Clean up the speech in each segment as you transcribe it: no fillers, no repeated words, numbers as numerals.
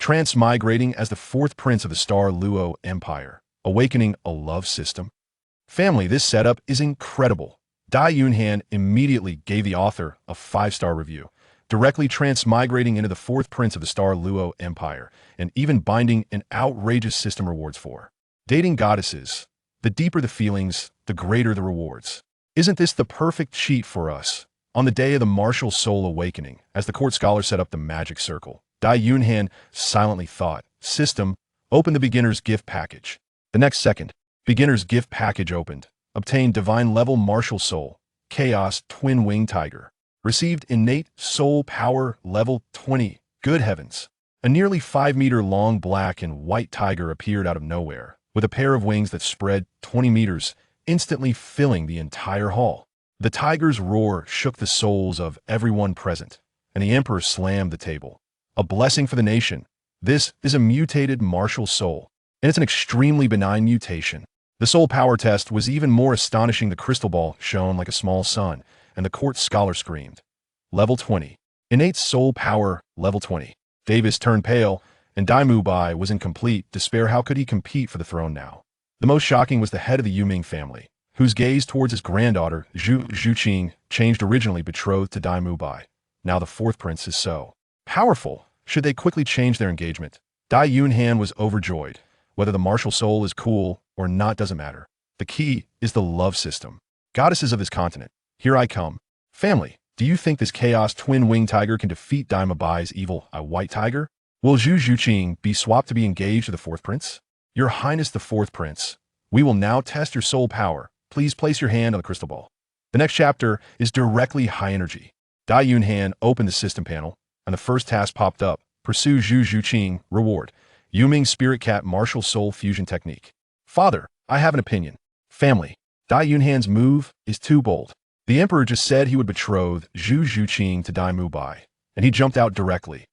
transmigrating as the fourth prince of the Star Luo Empire, awakening a love system. Family, this setup is incredible. Dai Yunhan immediately gave the author a 5-star review, directly transmigrating into the fourth prince of the Star Luo Empire, and even binding an outrageous system rewards for dating goddesses. The deeper the feelings, the greater the rewards. Isn't this the perfect cheat for us? On the day of the martial soul awakening, as the court scholar set up the magic circle, Dai Yunhan silently thought, system, open the beginner's gift package. The next second, beginner's gift package opened. Obtained divine level martial soul, chaos twin wing tiger. Received innate soul power level 20. Good heavens. A nearly 5-meter long black and white tiger appeared out of nowhere, with a pair of wings that spread 20 meters, instantly filling the entire hall. The tiger's roar shook the souls of everyone present, and the emperor slammed the table. A blessing for the nation. This is a mutated martial soul, and it's an extremely benign mutation. The soul power test was even more astonishing. The crystal ball shone like a small sun, and the court scholar screamed. Level 20. Innate soul power, level 20. Davis turned pale, and Dai Mubai was in complete despair. How could he compete for the throne now? The most shocking was the head of the Yuming family, whose gaze towards his granddaughter, Zhu Zhuqing, changed. Originally betrothed to Dai Mubai, now the fourth prince is so powerful. Should they quickly change their engagement? Dai Yunhan was overjoyed. Whether the martial soul is cool or not doesn't matter. The key is the love system. Goddesses of this continent, here I come. Family, do you think this chaos twin-winged tiger can defeat Dai Mubai's evil white tiger? Will Zhu Zhuqing be swapped to be engaged to the fourth prince? Your Highness the fourth prince, we will now test your soul power. Please place your hand on the crystal ball. The next chapter is directly high energy. Dai Yunhan opened the system panel, and the first task popped up. Pursue Zhu Zhuqing, reward. Yuming Spirit Cat Martial Soul Fusion Technique. Father, I have an opinion. Family, Dai Yunhan's move is too bold. The emperor just said he would betroth Zhu Zhuqing to Dai Mubai, and he jumped out directly.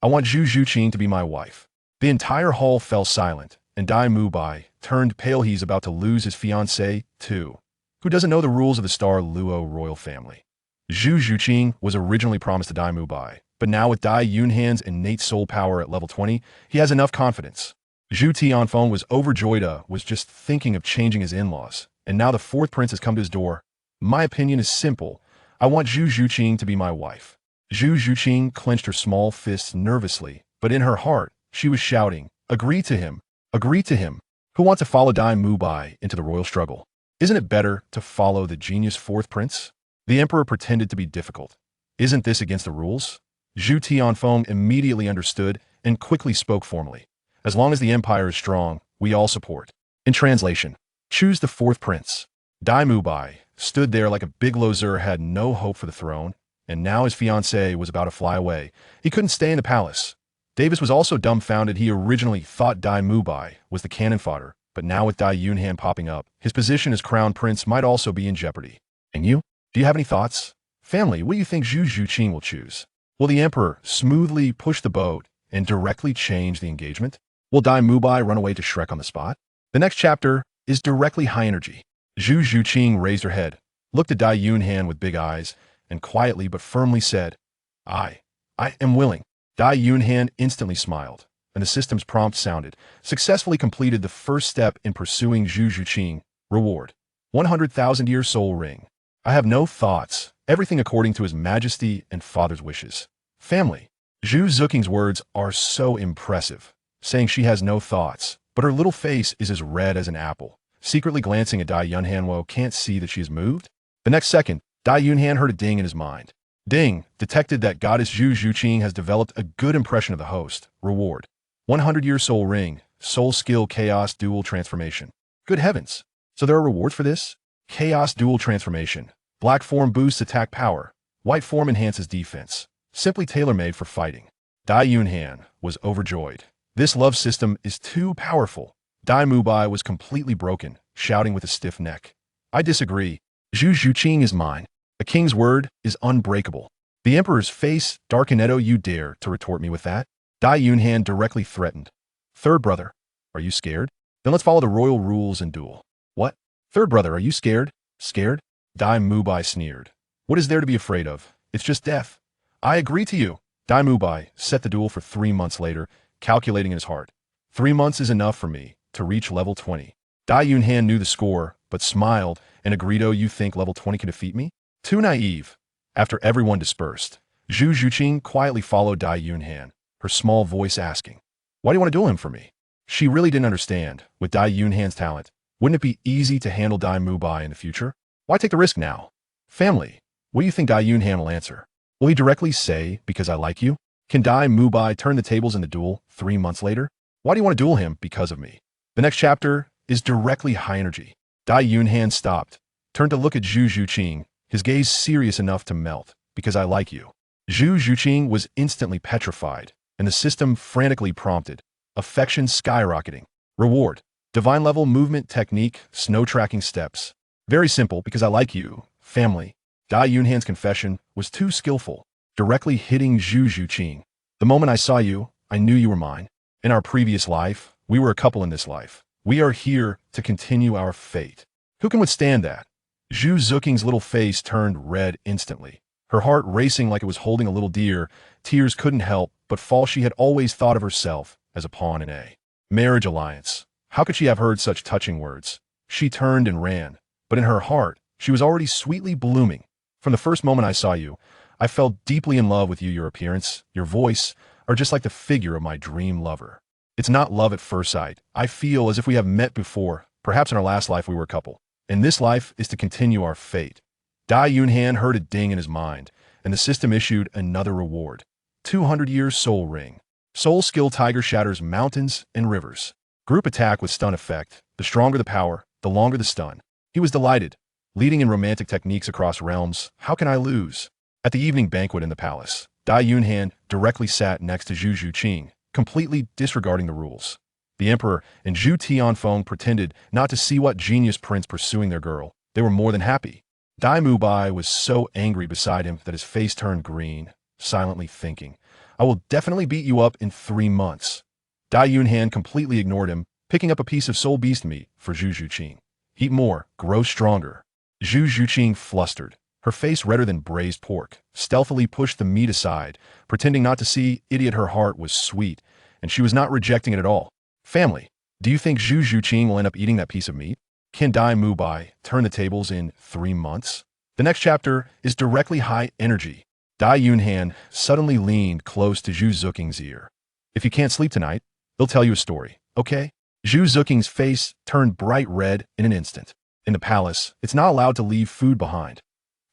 I want Zhu Zhuqing to be my wife. The entire hall fell silent, and Dai Mubai turned pale. He's about to lose his fiancée, too. Who doesn't know the rules of the Star Luo royal family? Zhu Zhuqing was originally promised to Dai Mubai, but now with Dai Yunhan's innate soul power at level 20, he has enough confidence. Zhu Tianfeng was overjoyed. Was just thinking of changing his in-laws, and now the fourth prince has come to his door. My opinion is simple. I want Zhu Zhuqing to be my wife. Zhu Zhuqing clenched her small fists nervously, but in her heart, she was shouting, agree to him. Agree to him. Who wants to follow Dai Mubai into the royal struggle? Isn't it better to follow the genius fourth prince? The emperor pretended to be difficult. Isn't this against the rules? Zhu Tianfeng immediately understood and quickly spoke formally. As long as the empire is strong, we all support. In translation, choose the fourth prince. Dai Mubai stood there like a big loser, had no hope for the throne, and now his fiancée was about to fly away. He couldn't stay in the palace. Davis was also dumbfounded. He originally thought Dai Mubai was the cannon fodder, but now with Dai Yunhan popping up, his position as crown prince might also be in jeopardy. And you? Do you have any thoughts? Family, what do you think Zhu Zhuqing will choose? Will the emperor smoothly push the boat and directly change the engagement? Will Dai Mubai run away to Shrek on the spot? The next chapter is directly high energy. Zhu Zhuqing raised her head, looked at Dai Yunhan with big eyes, and quietly but firmly said, I am willing. Dai Yunhan instantly smiled, and the system's prompt sounded. Successfully completed the first step in pursuing Zhu Zhuqing. Reward. 100,000-year soul ring. I have no thoughts. Everything according to his majesty and father's wishes. Family. Zhu Zhuqing's words are so impressive, saying she has no thoughts, but her little face is as red as an apple. Secretly glancing at Dai Yunhan, can't see that she is moved. The next second, Dai Yunhan heard a ding in his mind. Ding, detected that goddess Zhu Zhuqing has developed a good impression of the host. Reward. 100-year soul ring, soul skill chaos dual transformation. Good heavens. So there are rewards for this? Chaos dual transformation. Black form boosts attack power. White form enhances defense. Simply tailor-made for fighting. Dai Yunhan was overjoyed. This love system is too powerful. Dai Mubai was completely broken, shouting with a stiff neck. I disagree. Zhu Zhuqing is mine. The king's word is unbreakable. The emperor's face darkened. You dare to retort me with that? Dai Yunhan directly threatened. Third brother, are you scared? Then let's follow the royal rules and duel. What? Third brother, are you scared? Scared? Dai Mubai sneered. What is there to be afraid of? It's just death. I agree to you. Dai Mubai set the duel for 3 months later. calculating in his heart. 3 months is enough for me to reach level 20. Dai Yunhan knew the score, but smiled and agreed, "Oh, you think level 20 can defeat me?" Too naive. After everyone dispersed, Zhu Zhuqing quietly followed Dai Yunhan, her small voice asking, "Why do you want to duel him for me?" She really didn't understand. With Dai Yunhan's talent, wouldn't it be easy to handle Dai Mubai in the future? Why take the risk now? Family, what do you think Dai Yunhan will answer? Will he directly say, "Because I like you"? Can Dai Mubai turn the tables in the duel 3 months later? Why do you want to duel him? Because of me. The next chapter is directly high energy. Dai Yunhan stopped, turned to look at Zhu Zhuqing, his gaze serious enough to melt. "Because I like you." Zhu Zhuqing was instantly petrified, and the system frantically prompted, affection skyrocketing. Reward: divine level movement technique, snow tracking steps. Very simple, because I like you. Family. Dai Yunhan's confession was too skillful, directly hitting Zhu Zhuqing. "The moment I saw you, I knew you were mine. In our previous life, we were a couple in this life. We are here to continue our fate." Who can withstand that? Zhu Zhuqing's little face turned red instantly, her heart racing like it was holding a little deer. Tears couldn't help but fall. She had always thought of herself as a pawn in a marriage alliance. How could she have heard such touching words? She turned and ran, but in her heart, she was already sweetly blooming. "From the first moment I saw you, I fell deeply in love with you. Your appearance, your voice, are just like the figure of my dream lover. It's not love at first sight. I feel as if we have met before. Perhaps in our last life we were a couple. And this life is to continue our fate." Dai Yunhan heard a ding in his mind, and the system issued another reward. 200 years soul ring. Soul skill tiger shatters mountains and rivers. Group attack with stun effect. The stronger the power, the longer the stun. He was delighted. Leading in romantic techniques across realms, how can I lose? At the evening banquet in the palace, Dai Yunhan directly sat next to Zhu Zhuqing, completely disregarding the rules. The emperor and Zhu Tianfeng pretended not to see what genius prince pursuing their girl. They were more than happy. Dai Mubai was so angry beside him that his face turned green, silently thinking, "I will definitely beat you up in 3 months." Dai Yunhan completely ignored him, picking up a piece of soul beast meat for Zhu Zhuqing. "Eat more, grow stronger." Zhu Zhuqing flustered, her face redder than braised pork, stealthily pushed the meat aside, pretending not to see. Idiot, her heart was sweet, and she was not rejecting it at all. Family, do you think Zhu Zhuqing will end up eating that piece of meat? Can Dai Mubai turn the tables in 3 months? The next chapter is directly high energy. Dai Yunhan suddenly leaned close to Zhu Zhuqing's ear. "If you can't sleep tonight, they'll tell you a story, okay?" Zhu Zhuqing's face turned bright red in an instant. In the palace, it's not allowed to leave food behind.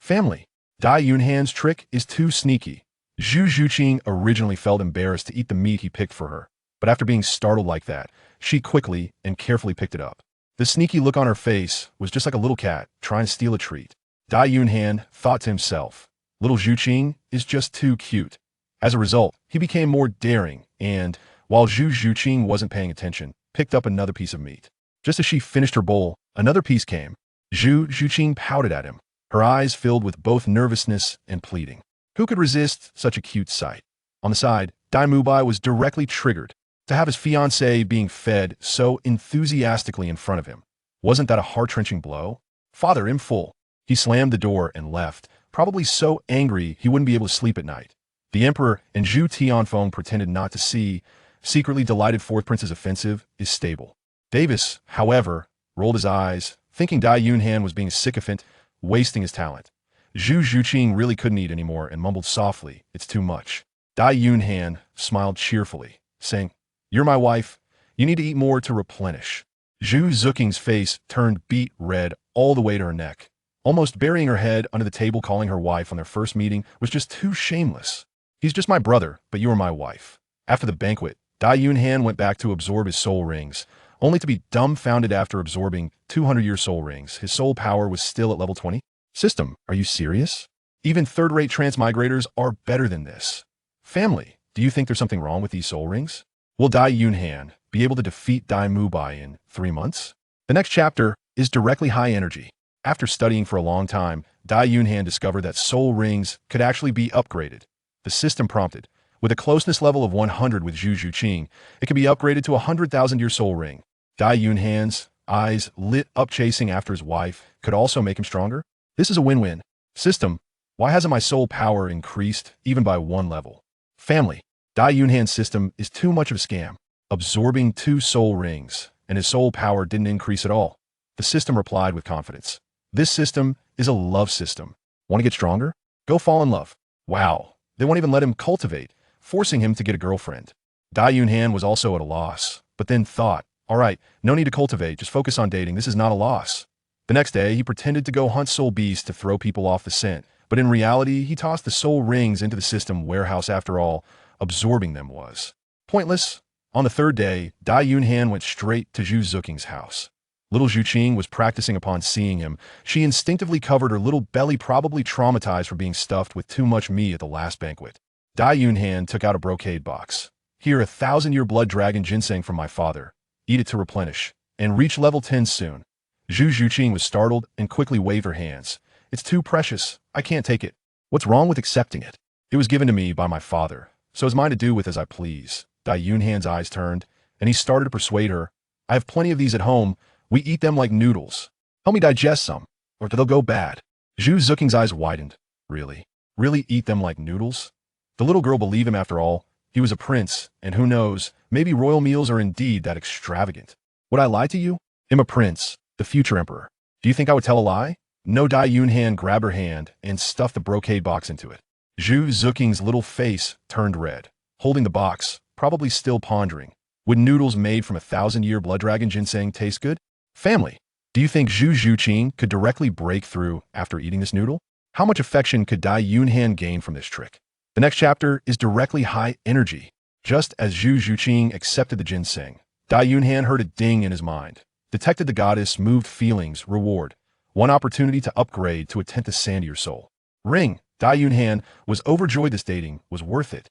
Family, Dai Yunhan's trick is too sneaky. Zhu Zhuqing originally felt embarrassed to eat the meat he picked for her, but after being startled like that, she quickly and carefully picked it up. The sneaky look on her face was just like a little cat trying to steal a treat. Dai Yunhan thought to himself, "Little Zhuqing is just too cute." As a result, he became more daring and, while Zhu Zhuqing wasn't paying attention, picked up another piece of meat. Just as she finished her bowl, another piece came. Zhu Zhuqing pouted at him, her eyes filled with both nervousness and pleading. Who could resist such a cute sight? On the side, Dai Mubai was directly triggered. To have his fiancée being fed so enthusiastically in front of him, wasn't that a heart-wrenching blow? Father in full. He slammed the door and left, probably so angry he wouldn't be able to sleep at night. The emperor and Zhu Tianfeng pretended not to see. Secretly delighted fourth prince's offensive is stable. Davis, however, rolled his eyes, thinking Dai Yunhan was being a sycophant, wasting his talent. Zhu Zhuqing really couldn't eat anymore and mumbled softly, "It's too much." Dai Yunhan smiled cheerfully, saying, "You're my wife. You need to eat more to replenish." Zhu Zhuqing's face turned beet red all the way to her neck. Almost burying her head under the table, calling her wife on their first meeting was just too shameless. "He's just my brother, but you are my wife." After the banquet, Dai Yunhan went back to absorb his soul rings, only to be dumbfounded after absorbing 200-year soul rings. His soul power was still at level 20. System, are you serious? Even third-rate transmigrators are better than this. Family, do you think there's something wrong with these soul rings? Will Dai Yunhan be able to defeat Dai Mubai in 3 months? The next chapter is directly high energy. After studying for a long time, Dai Yunhan discovered that soul rings could actually be upgraded. The system prompted, with a closeness level of 100 with Zhu Zhuqing, it can be upgraded to a 100,000-year soul ring. Dai Yunhan's eyes lit up, chasing after his wife could also make him stronger. This is a win-win. System, why hasn't my soul power increased even by 1 level? Family, Dai Yunhan's system is too much of a scam, absorbing 2 soul rings, and his soul power didn't increase at all. The system replied with confidence. This system is a love system. Want to get stronger? Go fall in love. Wow, they won't even let him cultivate, forcing him to get a girlfriend. Dai Yunhan was also at a loss, but then thought, all right, no need to cultivate, just focus on dating, this is not a loss. The next day, he pretended to go hunt soul beasts to throw people off the scent, but in reality, he tossed the soul rings into the system warehouse after all. Absorbing them was pointless. On the 3rd day, Dai Yunhan went straight to Zhu Zhuqing's house. Little Zhu Zhuqing was practicing upon seeing him. She instinctively covered her little belly, probably traumatized for being stuffed with too much meat at the last banquet. Dai Yunhan took out a brocade box. Here, 1,000-year blood dragon ginseng from my father. Eat it to replenish, and reach level 10 soon. Zhu Zhuqing was startled and quickly waved her hands. It's too precious. I can't take it. What's wrong with accepting it? It was given to me by my father, so it's mine to do with as I please. Dai Yunhan's eyes turned, and he started to persuade her. I have plenty of these at home. We eat them like noodles. Help me digest some, or they'll go bad. Zhu Zhuqing's eyes widened. Really? Really eat them like noodles? The little girl believed him after all. He was a prince, and who knows, maybe royal meals are indeed that extravagant. Would I lie to you? I'm a prince, the future emperor. Do you think I would tell a lie? No. Dai Yunhan grabbed her hand and stuffed the brocade box into it. Zhu Zhuqing's little face turned red, holding the box, probably still pondering. Would noodles made from 1,000-year blood dragon ginseng taste good? Family, do you think Zhu Zhuqing could directly break through after eating this noodle? How much affection could Dai Yunhan gain from this trick? The next chapter is directly high energy. Just as Zhu Zhuqing accepted the ginseng, Dai Yunhan heard a ding in his mind. Detected the goddess moved feelings, reward. One opportunity to upgrade to a 10th ascend to your soul. Ring. Dai Yunhan was overjoyed this dating was worth it.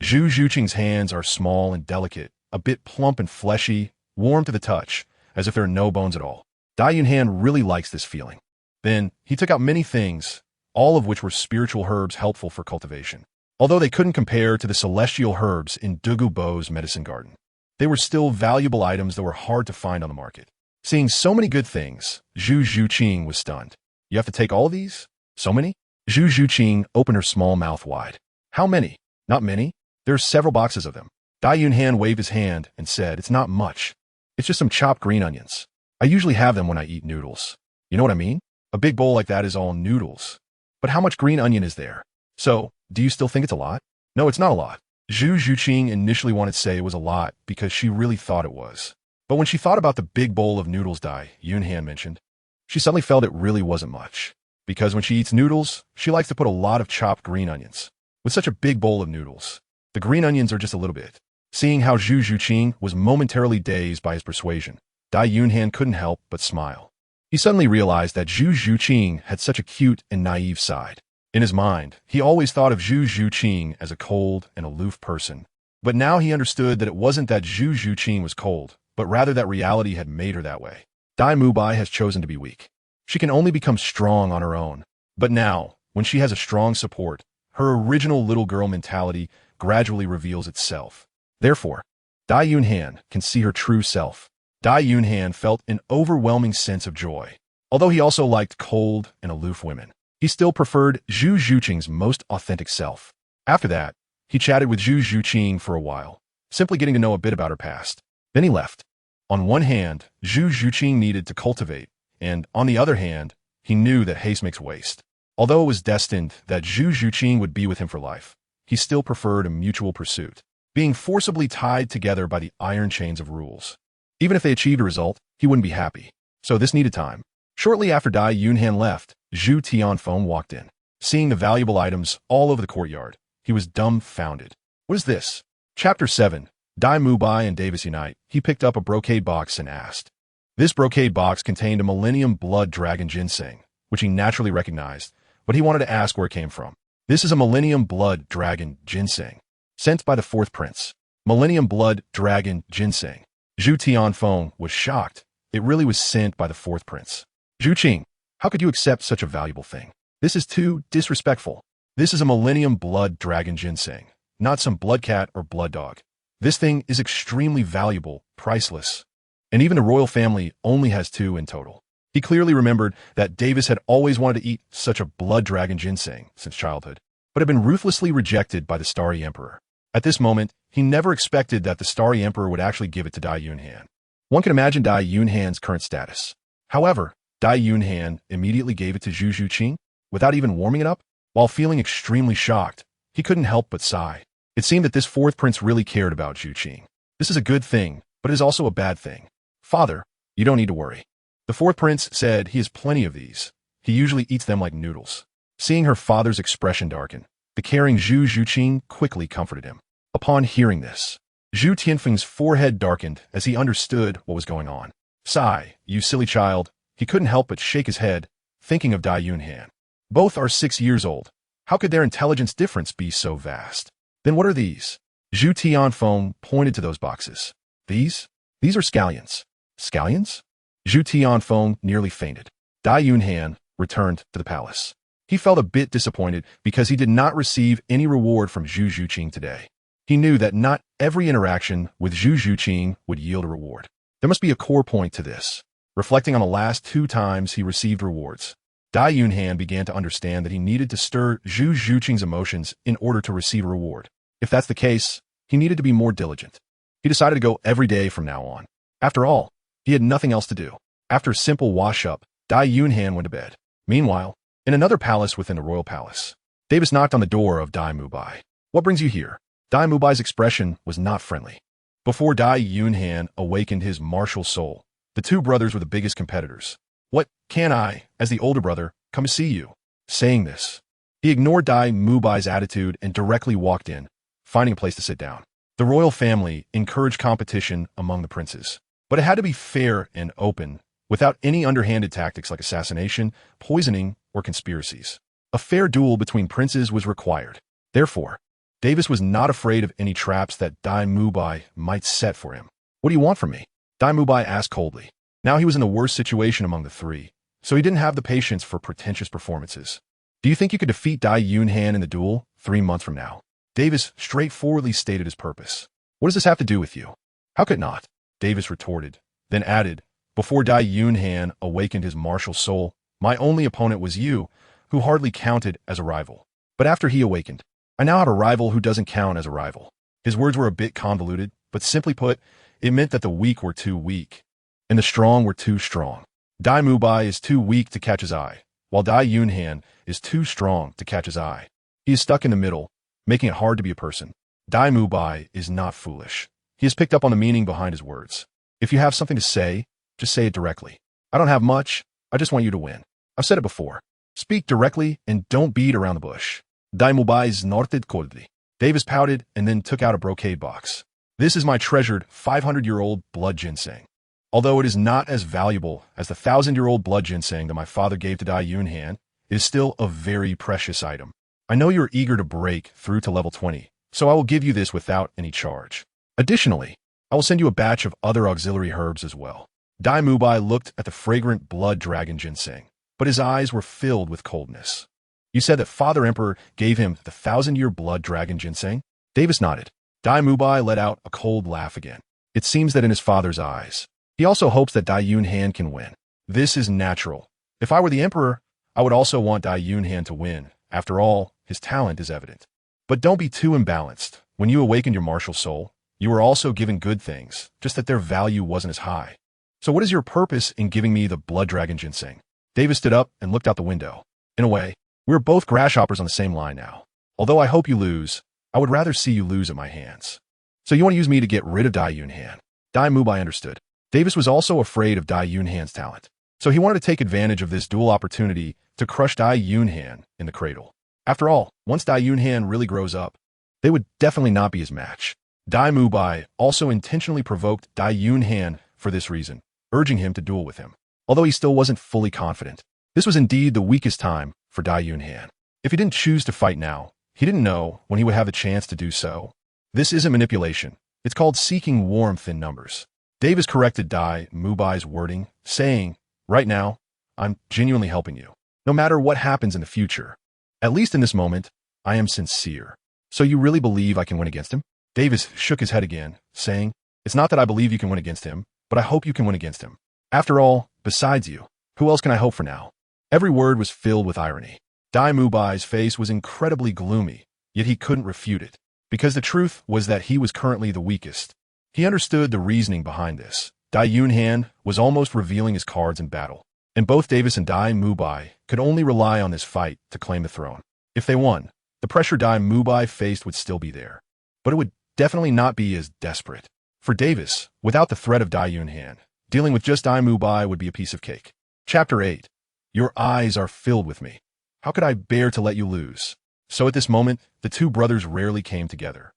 Zhu Zhuqing's hands are small and delicate, a bit plump and fleshy, warm to the touch, as if there are no bones at all. Dai Yunhan really likes this feeling. Then, he took out many things, all of which were spiritual herbs helpful for cultivation. Although they couldn't compare to the celestial herbs in Dugu Bo's medicine garden, they were still valuable items that were hard to find on the market. Seeing so many good things, Zhu Zhuqing was stunned. You have to take all of these? So many? Zhu Zhuqing opened her small mouth wide. How many? Not many. There are several boxes of them. Dai Yunhan waved his hand and said, it's not much. It's just some chopped green onions. I usually have them when I eat noodles. You know what I mean? A big bowl like that is all noodles. But how much green onion is there? So, do you still think it's a lot? No, it's not a lot. Zhu Zhuqing initially wanted to say it was a lot because she really thought it was. But when she thought about the big bowl of noodles Dai Yunhan mentioned, she suddenly felt it really wasn't much. Because when she eats noodles, she likes to put a lot of chopped green onions. With such a big bowl of noodles, the green onions are just a little bit. Seeing how Zhu Zhuqing was momentarily dazed by his persuasion, Dai Yunhan couldn't help but smile. He suddenly realized that Zhu Zhuqing had such a cute and naive side. In his mind, he always thought of Zhu Zhuqing as a cold and aloof person. But now he understood that it wasn't that Zhu Zhuqing was cold, but rather that reality had made her that way. Dai Mubai has chosen to be weak. She can only become strong on her own. But now, when she has a strong support, her original little girl mentality gradually reveals itself. Therefore, Dai Yunhan can see her true self. Dai Yunhan felt an overwhelming sense of joy. Although he also liked cold and aloof women, he still preferred Zhu Zhuqing's most authentic self. After that, he chatted with Zhu Zhuqing for a while, simply getting to know a bit about her past. Then he left. On one hand, Zhu Zhuqing needed to cultivate, and on the other hand, he knew that haste makes waste. Although it was destined that Zhu Zhuqing would be with him for life, he still preferred a mutual pursuit, being forcibly tied together by the iron chains of rules. Even if they achieved a result, he wouldn't be happy. So this needed time. Shortly after Dai Yunhan left, Zhu Tianfeng walked in. Seeing the valuable items all over the courtyard, he was dumbfounded. What is this? Chapter 7. Dai Mubai and Davis unite. He picked up a brocade box and asked. This brocade box contained a Millennium Blood Dragon ginseng, which he naturally recognized, but he wanted to ask where it came from. This is a Millennium Blood Dragon ginseng, sent by the 4th Prince. Millennium Blood Dragon ginseng. Zhu Tianfeng was shocked. It really was sent by the 4th Prince. Zhuqing, how could you accept such a valuable thing? This is too disrespectful. This is a Millennium Blood Dragon ginseng, not some blood cat or blood dog. This thing is extremely valuable, priceless. And even the royal family only has 2 in total. He clearly remembered that Davis had always wanted to eat such a blood dragon ginseng since childhood, but had been ruthlessly rejected by the Starry Emperor. At this moment, he never expected that the Starry Emperor would actually give it to Dai Yunhan. One can imagine Dai Yunhan's current status. However, Dai Yunhan immediately gave it to Zhu Zhuqing without even warming it up. While feeling extremely shocked, he couldn't help but sigh. It seemed that this fourth prince really cared about Zhu Zhuqing. This is a good thing, but it is also a bad thing. Father, you don't need to worry. The fourth prince said he has plenty of these. He usually eats them like noodles. Seeing her father's expression darken, the caring Zhu Zhuqing quickly comforted him. Upon hearing this, Zhu Tianfeng's forehead darkened as he understood what was going on. Sigh, you silly child. He couldn't help but shake his head, thinking of Dai Yunhan. Both are 6 years old. How could their intelligence difference be so vast? Then what are these? Zhu Tianfeng pointed to those boxes. These are scallions. Scallions? Zhu Tianfeng nearly fainted. Dai Yunhan returned to the palace. He felt a bit disappointed because he did not receive any reward from Zhu Zhuqing today. He knew that not every interaction with Zhu Zhuqing would yield a reward. There must be a core point to this. Reflecting on the last 2 times he received rewards, Dai Yunhan began to understand that he needed to stir Zhu Zhuqing's emotions in order to receive a reward. If that's the case, he needed to be more diligent. He decided to go every day from now on. After all, he had nothing else to do. After a simple wash-up, Dai Yunhan went to bed. Meanwhile, in another palace within the royal palace, Davis knocked on the door of Dai Mubai. What brings you here? Dai Mubai's expression was not friendly. Before Dai Yunhan awakened his martial soul, the 2 brothers were the biggest competitors. What can I, as the older brother, come to see you? Saying this, he ignored Dai Mubai's attitude and directly walked in, finding a place to sit down. The royal family encouraged competition among the princes, but it had to be fair and open, without any underhanded tactics like assassination, poisoning, or conspiracies. A fair duel between princes was required. Therefore, Davis was not afraid of any traps that Dai Mubai might set for him. What do you want from me? Dai Mubai asked coldly. Now he was in the worst situation among the 3, so he didn't have the patience for pretentious performances. Do you think you could defeat Dai Yunhan in the duel 3 months from now? Davis straightforwardly stated his purpose. What does this have to do with you? How could it not? Davis retorted, then added, before Dai Yunhan awakened his martial soul, my only opponent was you, who hardly counted as a rival. But after he awakened, I now have a rival who doesn't count as a rival. His words were a bit convoluted, but simply put, it meant that the weak were too weak, and the strong were too strong. Dai Mubai is too weak to catch his eye, while Dai Yunhan is too strong to catch his eye. He is stuck in the middle, making it hard to be a person. Dai Mubai is not foolish. He has picked up on the meaning behind his words. If you have something to say, just say it directly. I don't have much, I just want you to win. I've said it before. Speak directly and don't beat around the bush. Dai Mubai snorted coldly. Davis pouted and then took out a brocade box. This is my treasured 500-year-old blood ginseng. Although it is not as valuable as the 1,000-year-old blood ginseng that my father gave to Dai Yunhan, it is still a very precious item. I know you are eager to break through to level 20, so I will give you this without any charge. Additionally, I will send you a batch of other auxiliary herbs as well. Dai Mubai looked at the fragrant blood dragon ginseng, but his eyes were filled with coldness. You said that Father Emperor gave him the 1,000-year blood dragon ginseng? Davis nodded. Dai Mubai let out a cold laugh again. It seems that in his father's eyes, he also hopes that Dai Yunhan can win. This is natural. If I were the emperor, I would also want Dai Yunhan to win. After all, his talent is evident. But don't be too imbalanced. When you awakened your martial soul, you were also given good things, just that their value wasn't as high. So what is your purpose in giving me the blood dragon ginseng? Davis stood up and looked out the window. In a way, we're both grasshoppers on the same line now. Although I hope you lose, I would rather see you lose at my hands. So you want to use me to get rid of Dai Yunhan? Dai Mubai understood. Davis was also afraid of Dai Yunhan's talent, so he wanted to take advantage of this dual opportunity to crush Dai Yunhan in the cradle. After all, once Dai Yunhan really grows up, they would definitely not be his match. Dai Mubai also intentionally provoked Dai Yunhan for this reason, urging him to duel with him, although he still wasn't fully confident. This was indeed the weakest time for Dai Yunhan. If he didn't choose to fight now, he didn't know when he would have the chance to do so. This isn't manipulation. It's called seeking warmth in numbers. Davis corrected Dai Mubai's wording, saying, right now, I'm genuinely helping you. No matter what happens in the future, at least in this moment, I am sincere. So you really believe I can win against him? Davis shook his head again, saying, it's not that I believe you can win against him, but I hope you can win against him. After all, besides you, who else can I hope for now? Every word was filled with irony. Dai Mubai's face was incredibly gloomy, yet he couldn't refute it. because the truth was that he was currently the weakest. He understood the reasoning behind this. Dai Yunhan was almost revealing his cards in battle, and both Davis and Dai Mubai could only rely on this fight to claim the throne. If they won, the pressure Dai Mubai faced would still be there, but it would definitely not be as desperate. For Davis, without the threat of Dai Yunhan, dealing with just Dai Mubai would be a piece of cake. Chapter 8. Your eyes are filled with me. How could I bear to let you lose? So at this moment, the two brothers rarely came together.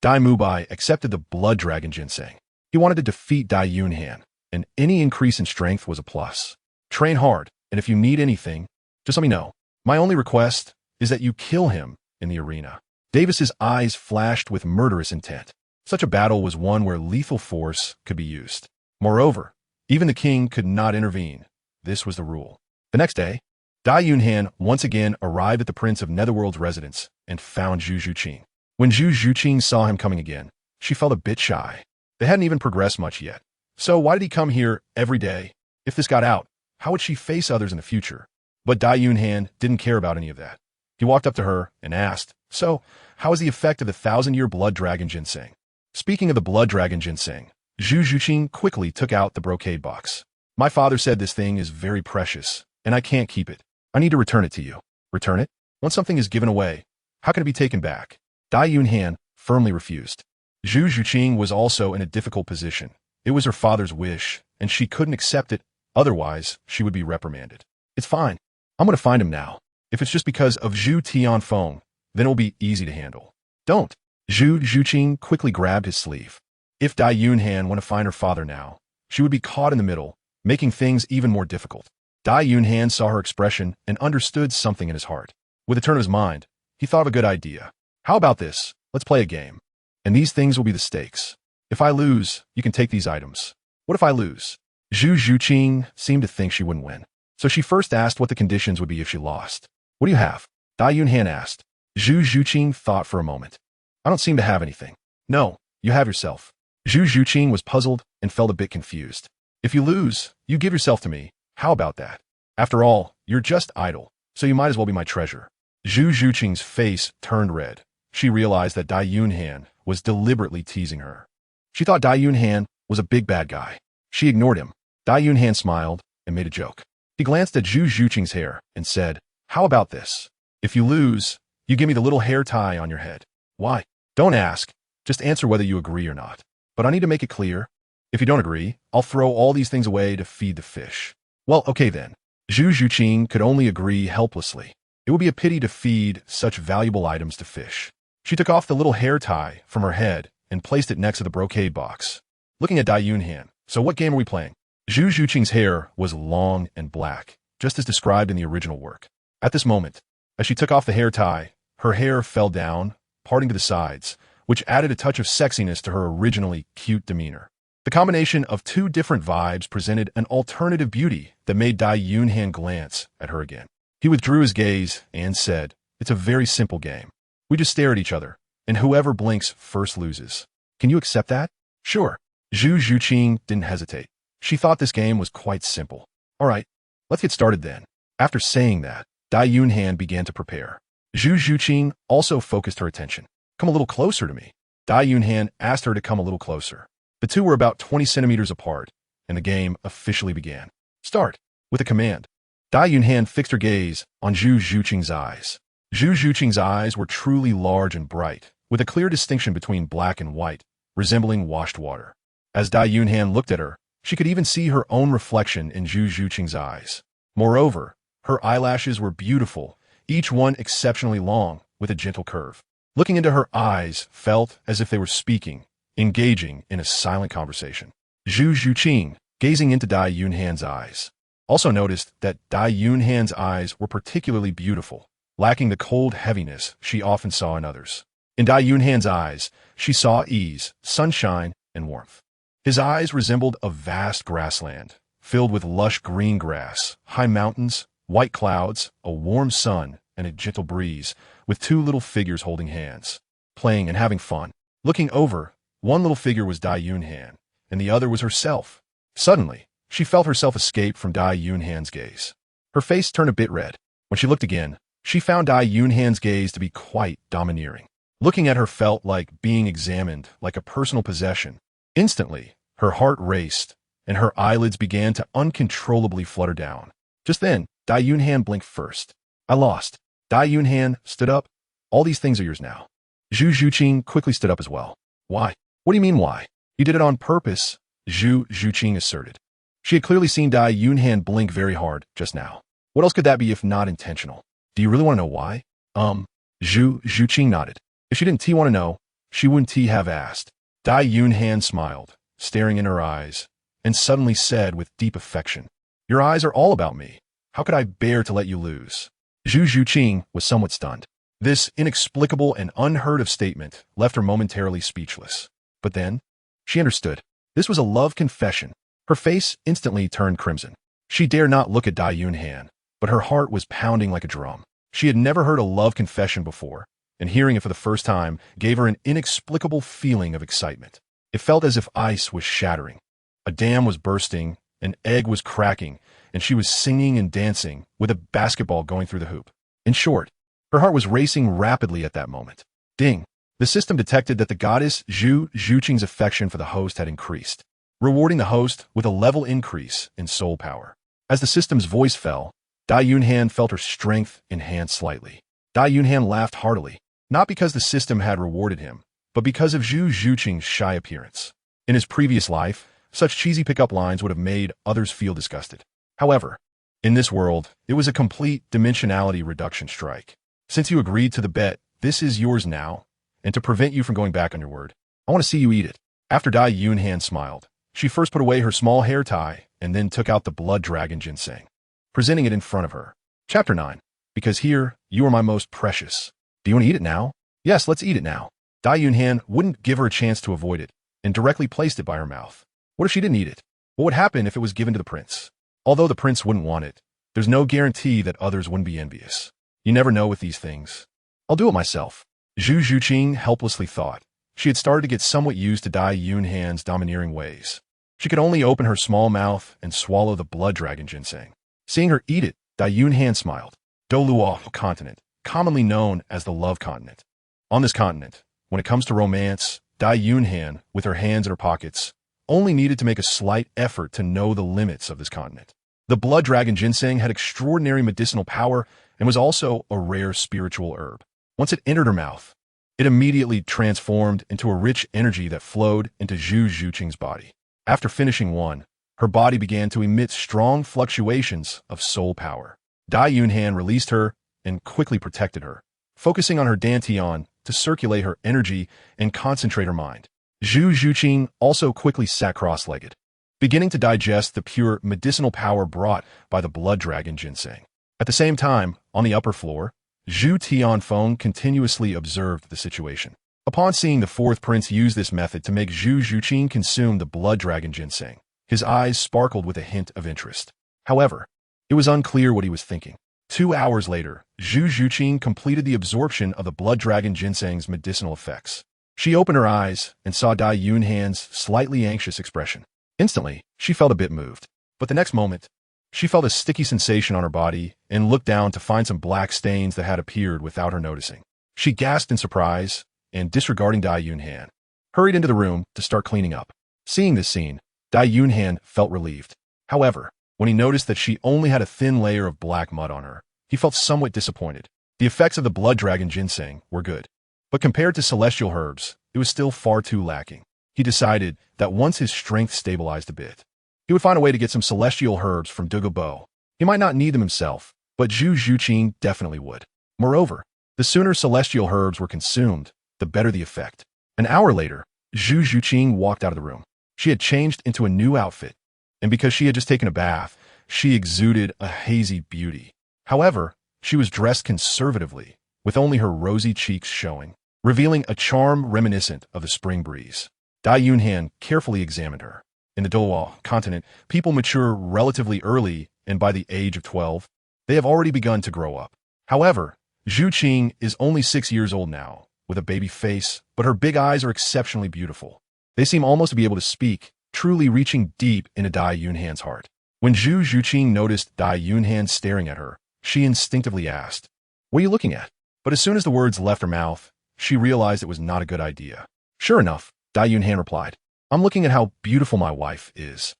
Dai Mubai accepted the blood dragon ginseng. He wanted to defeat Dai Yunhan, and any increase in strength was a plus. Train hard, and if you need anything, just let me know. My only request is that you kill him in the arena. Davis's eyes flashed with murderous intent. Such a battle was one where lethal force could be used. Moreover, even the king could not intervene. This was the rule. The next day, Dai Yunhan once again arrived at the Prince of Netherworld's residence and found Zhu Zhuqing. When Zhu Zhuqing saw him coming again, she felt a bit shy. They hadn't even progressed much yet. So why did he come here every day? If this got out, how would she face others in the future? But Dai Yunhan didn't care about any of that. He walked up to her and asked, "So, how is the effect of the 1,000-year blood dragon ginseng?" Speaking of the blood dragon ginseng, Zhu Zhuqing quickly took out the brocade box. "My father said this thing is very precious, and I can't keep it. I need to return it to you." Return it? Once something is given away, how can it be taken back? Dai Yunhan firmly refused. Zhu Zhuqing was also in a difficult position. It was her father's wish, and she couldn't accept it, otherwise she would be reprimanded. "It's fine. I'm going to find him now. If it's just because of Zhu Tianfeng, then it'll be easy to handle." "Don't." Zhu Zhuqing quickly grabbed his sleeve. If Dai Yunhan want to find her father now, she would be caught in the middle, making things even more difficult. Dai Yunhan saw her expression and understood something in his heart. With a turn of his mind, he thought of a good idea. "How about this? Let's play a game. And these things will be the stakes. If I lose, you can take these items." "What if I lose?" Zhu Zhuqing seemed to think she wouldn't win. So she first asked what the conditions would be if she lost. "What do you have?" Dai Yunhan asked. Zhu Zhuqing thought for a moment. "I don't seem to have anything." "No, you have yourself." Zhu Zhuqing was puzzled and felt a bit confused. "If you lose, you give yourself to me. How about that? After all, you're just idle, so you might as well be my treasure." Zhu Zhuqing's face turned red. She realized that Dai Yunhan was deliberately teasing her. She thought Dai Yunhan was a big bad guy. She ignored him. Dai Yunhan smiled and made a joke. He glanced at Zhu Zhuqing's hair and said, "How about this? If you lose, you give me the little hair tie on your head." "Why?" "Don't ask. Just answer whether you agree or not. But I need to make it clear. If you don't agree, I'll throw all these things away to feed the fish." "Well, okay then." Zhu Zhuqing could only agree helplessly. It would be a pity to feed such valuable items to fish. She took off the little hair tie from her head and placed it next to the brocade box. Looking at Dai Yunhan, "So what game are we playing?" Zhu Zhuqing's hair was long and black, just as described in the original work. At this moment, as she took off the hair tie, her hair fell down, parting to the sides, which added a touch of sexiness to her originally cute demeanor. The combination of two different vibes presented an alternative beauty that made Dai Yunhan glance at her again. He withdrew his gaze and said, "It's a very simple game. We just stare at each other, and whoever blinks first loses. Can you accept that?" "Sure." Zhu Zhuqing didn't hesitate. She thought this game was quite simple. "All right, let's get started then." After saying that, Dai Yunhan began to prepare. Zhu Zhuqing also focused her attention. "Come a little closer to me." Dai Yunhan asked her to come a little closer. The two were about 20 centimeters apart, and the game officially began. "Start." With a command, Dai Yunhan fixed her gaze on Zhu Zhuqing's eyes. Zhu Zhuqing's eyes were truly large and bright, with a clear distinction between black and white, resembling washed water. As Dai Yunhan looked at her, she could even see her own reflection in Zhu Zhuqing's eyes. Moreover, her eyelashes were beautiful, each one exceptionally long, with a gentle curve. Looking into her eyes felt as if they were speaking, engaging in a silent conversation. Zhu Zhuqing, gazing into Dai Yunhan's eyes, also noticed that Dai Yunhan's eyes were particularly beautiful, lacking the cold heaviness she often saw in others. In Dai Yunhan's eyes, she saw ease, sunshine, and warmth. His eyes resembled a vast grassland, filled with lush green grass, high mountains, white clouds, a warm sun, and a gentle breeze, with two little figures holding hands, playing and having fun. Looking over, one little figure was Dai Yunhan, and the other was herself. Suddenly, she felt herself escape from Dai Yunhan's gaze. Her face turned a bit red. When she looked again, she found Dai Yunhan's gaze to be quite domineering. Looking at her felt like being examined, like a personal possession. Instantly, her heart raced, and her eyelids began to uncontrollably flutter down. Just then, Dai Yunhan blinked first. I lost. Dai Yunhan stood up. All these things are yours now. Zhu Zhuqing quickly stood up as well. Why? What do you mean why? You did it on purpose, Zhu Zhuqing asserted. She had clearly seen Dai Yunhan blink very hard just now. What else could that be if not intentional? Do you really want to know why? Zhu Zhuqing nodded. If she didn't want to know, she wouldn't have asked. Dai Yunhan smiled, staring in her eyes, and suddenly said with deep affection, Your eyes are all about me. How could I bear to let you lose? Zhu Zhuqing was somewhat stunned. This inexplicable and unheard of statement left her momentarily speechless. But then, she understood. This was a love confession. Her face instantly turned crimson. She dared not look at Dai Yunhan, but her heart was pounding like a drum. She had never heard a love confession before, and hearing it for the first time gave her an inexplicable feeling of excitement. It felt as if ice was shattering. A dam was bursting, an egg was cracking, and she was singing and dancing with a basketball going through the hoop. In short, her heart was racing rapidly at that moment. Ding! The system detected that the goddess Zhu Zhuqing's affection for the host had increased, rewarding the host with a level increase in soul power. As the system's voice fell, Dai Yunhan felt her strength enhance slightly. Dai Yunhan laughed heartily, not because the system had rewarded him, but because of Zhu Zhuqing's shy appearance. In his previous life, such cheesy pickup lines would have made others feel disgusted. However, in this world, it was a complete dimensionality reduction strike. Since you agreed to the bet, this is yours now, and to prevent you from going back on your word, I want to see you eat it. After Dai Yunhan smiled, she first put away her small hair tie and then took out the blood dragon ginseng, presenting it in front of her. Chapter 9. Because here, you are my most precious. Do you want to eat it now? Yes, let's eat it now. Dai Yunhan wouldn't give her a chance to avoid it, and directly placed it by her mouth. What if she didn't eat it? What would happen if it was given to the prince? Although the prince wouldn't want it, there's no guarantee that others wouldn't be envious. You never know with these things. I'll do it myself. Zhu Zhuqing helplessly thought. She had started to get somewhat used to Dai Yunhan's domineering ways. She could only open her small mouth and swallow the blood dragon ginseng. Seeing her eat it, Dai Yunhan smiled. Douluo Continent, commonly known as the Love Continent. On this continent, when it comes to romance, Dai Yunhan, with her hands in her pockets, only needed to make a slight effort to know the limits of this continent. The blood dragon ginseng had extraordinary medicinal power and was also a rare spiritual herb. Once it entered her mouth, it immediately transformed into a rich energy that flowed into Zhu Zhuqing's body. After finishing one, her body began to emit strong fluctuations of soul power. Dai Yunhan released her and quickly protected her, focusing on her dantian to circulate her energy and concentrate her mind. Zhu Zhuqing also quickly sat cross-legged, beginning to digest the pure medicinal power brought by the blood dragon ginseng. At the same time, on the upper floor, Zhu Tianfeng continuously observed the situation. Upon seeing the fourth prince use this method to make Zhu Zhuqing consume the blood dragon ginseng, his eyes sparkled with a hint of interest. However, it was unclear what he was thinking. 2 hours later, Zhu Zhuqing completed the absorption of the blood dragon ginseng's medicinal effects. She opened her eyes and saw Dai Yunhan's slightly anxious expression. Instantly, she felt a bit moved. But the next moment, she felt a sticky sensation on her body and looked down to find some black stains that had appeared without her noticing. She gasped in surprise and, disregarding Dai Yunhan, hurried into the room to start cleaning up. Seeing this scene, Dai Yunhan felt relieved. However, when he noticed that she only had a thin layer of black mud on her, he felt somewhat disappointed. The effects of the blood dragon ginseng were good, but compared to celestial herbs, it was still far too lacking. He decided that once his strength stabilized a bit, he would find a way to get some celestial herbs from Goddessto. He might not need them himself, but Zhu Zhuqing definitely would. Moreover, the sooner celestial herbs were consumed, the better the effect. An hour later, Zhu Zhuqing walked out of the room. She had changed into a new outfit, and because she had just taken a bath, she exuded a hazy beauty. However, she was dressed conservatively, with only her rosy cheeks showing, revealing a charm reminiscent of the spring breeze. Dai Yunhan carefully examined her. In the Douluo Continent, people mature relatively early, and by the age of 12, they have already begun to grow up. However, Zhu Qing is only 6 years old now, with a baby face, but her big eyes are exceptionally beautiful. They seem almost to be able to speak, truly reaching deep into Dai Yunhan's heart. When Zhu Zhuqing noticed Dai Yunhan staring at her, she instinctively asked, "What are you looking at?" But as soon as the words left her mouth, she realized it was not a good idea. Sure enough, Dai Yunhan replied, I'm looking at how beautiful my wife is.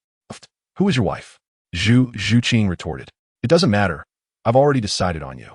Who is your wife? Zhu Zhuqing retorted. It doesn't matter. I've already decided on you.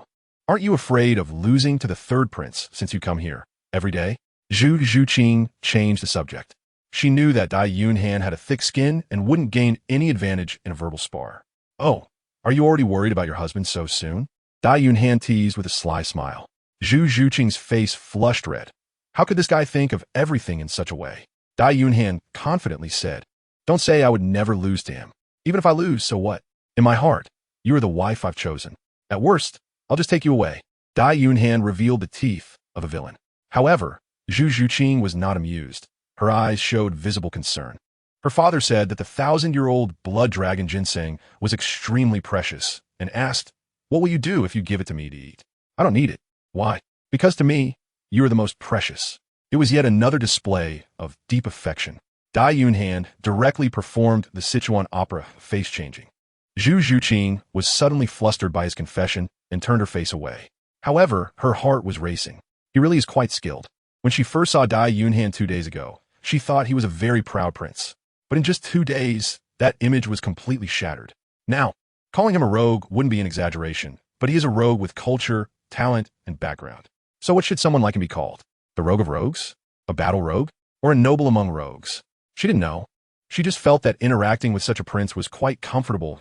Aren't you afraid of losing to the third prince since you come here every day? Zhu Zhuqing changed the subject. She knew that Dai Yunhan had a thick skin and wouldn't gain any advantage in a verbal spar. Oh, are you already worried about your husband so soon? Dai Yunhan teased with a sly smile. Zhu Zhuqing's face flushed red. How could this guy think of everything in such a way? Dai Yunhan confidently said, Don't say I would never lose to him. Even if I lose, so what? In my heart, you are the wife I've chosen. At worst, I'll just take you away. Dai Yunhan revealed the teeth of a villain. However, Zhu Zhuqing was not amused. Her eyes showed visible concern. Her father said that the 1,000-year-old blood dragon ginseng was extremely precious and asked, What will you do if you give it to me to eat? I don't need it. Why? Because to me, you are the most precious. It was yet another display of deep affection. Dai Yunhan directly performed the Sichuan opera face-changing. Zhu Zhuqing was suddenly flustered by his confession and turned her face away. However, her heart was racing. He really is quite skilled. When she first saw Dai Yunhan 2 days ago, she thought he was a very proud prince. But in just 2 days, that image was completely shattered. Now, calling him a rogue wouldn't be an exaggeration, but he is a rogue with culture, talent, and background. So what should someone like him be called? The rogue of rogues? A battle rogue? Or a noble among rogues? She didn't know. She just felt that interacting with such a prince was quite comfortable.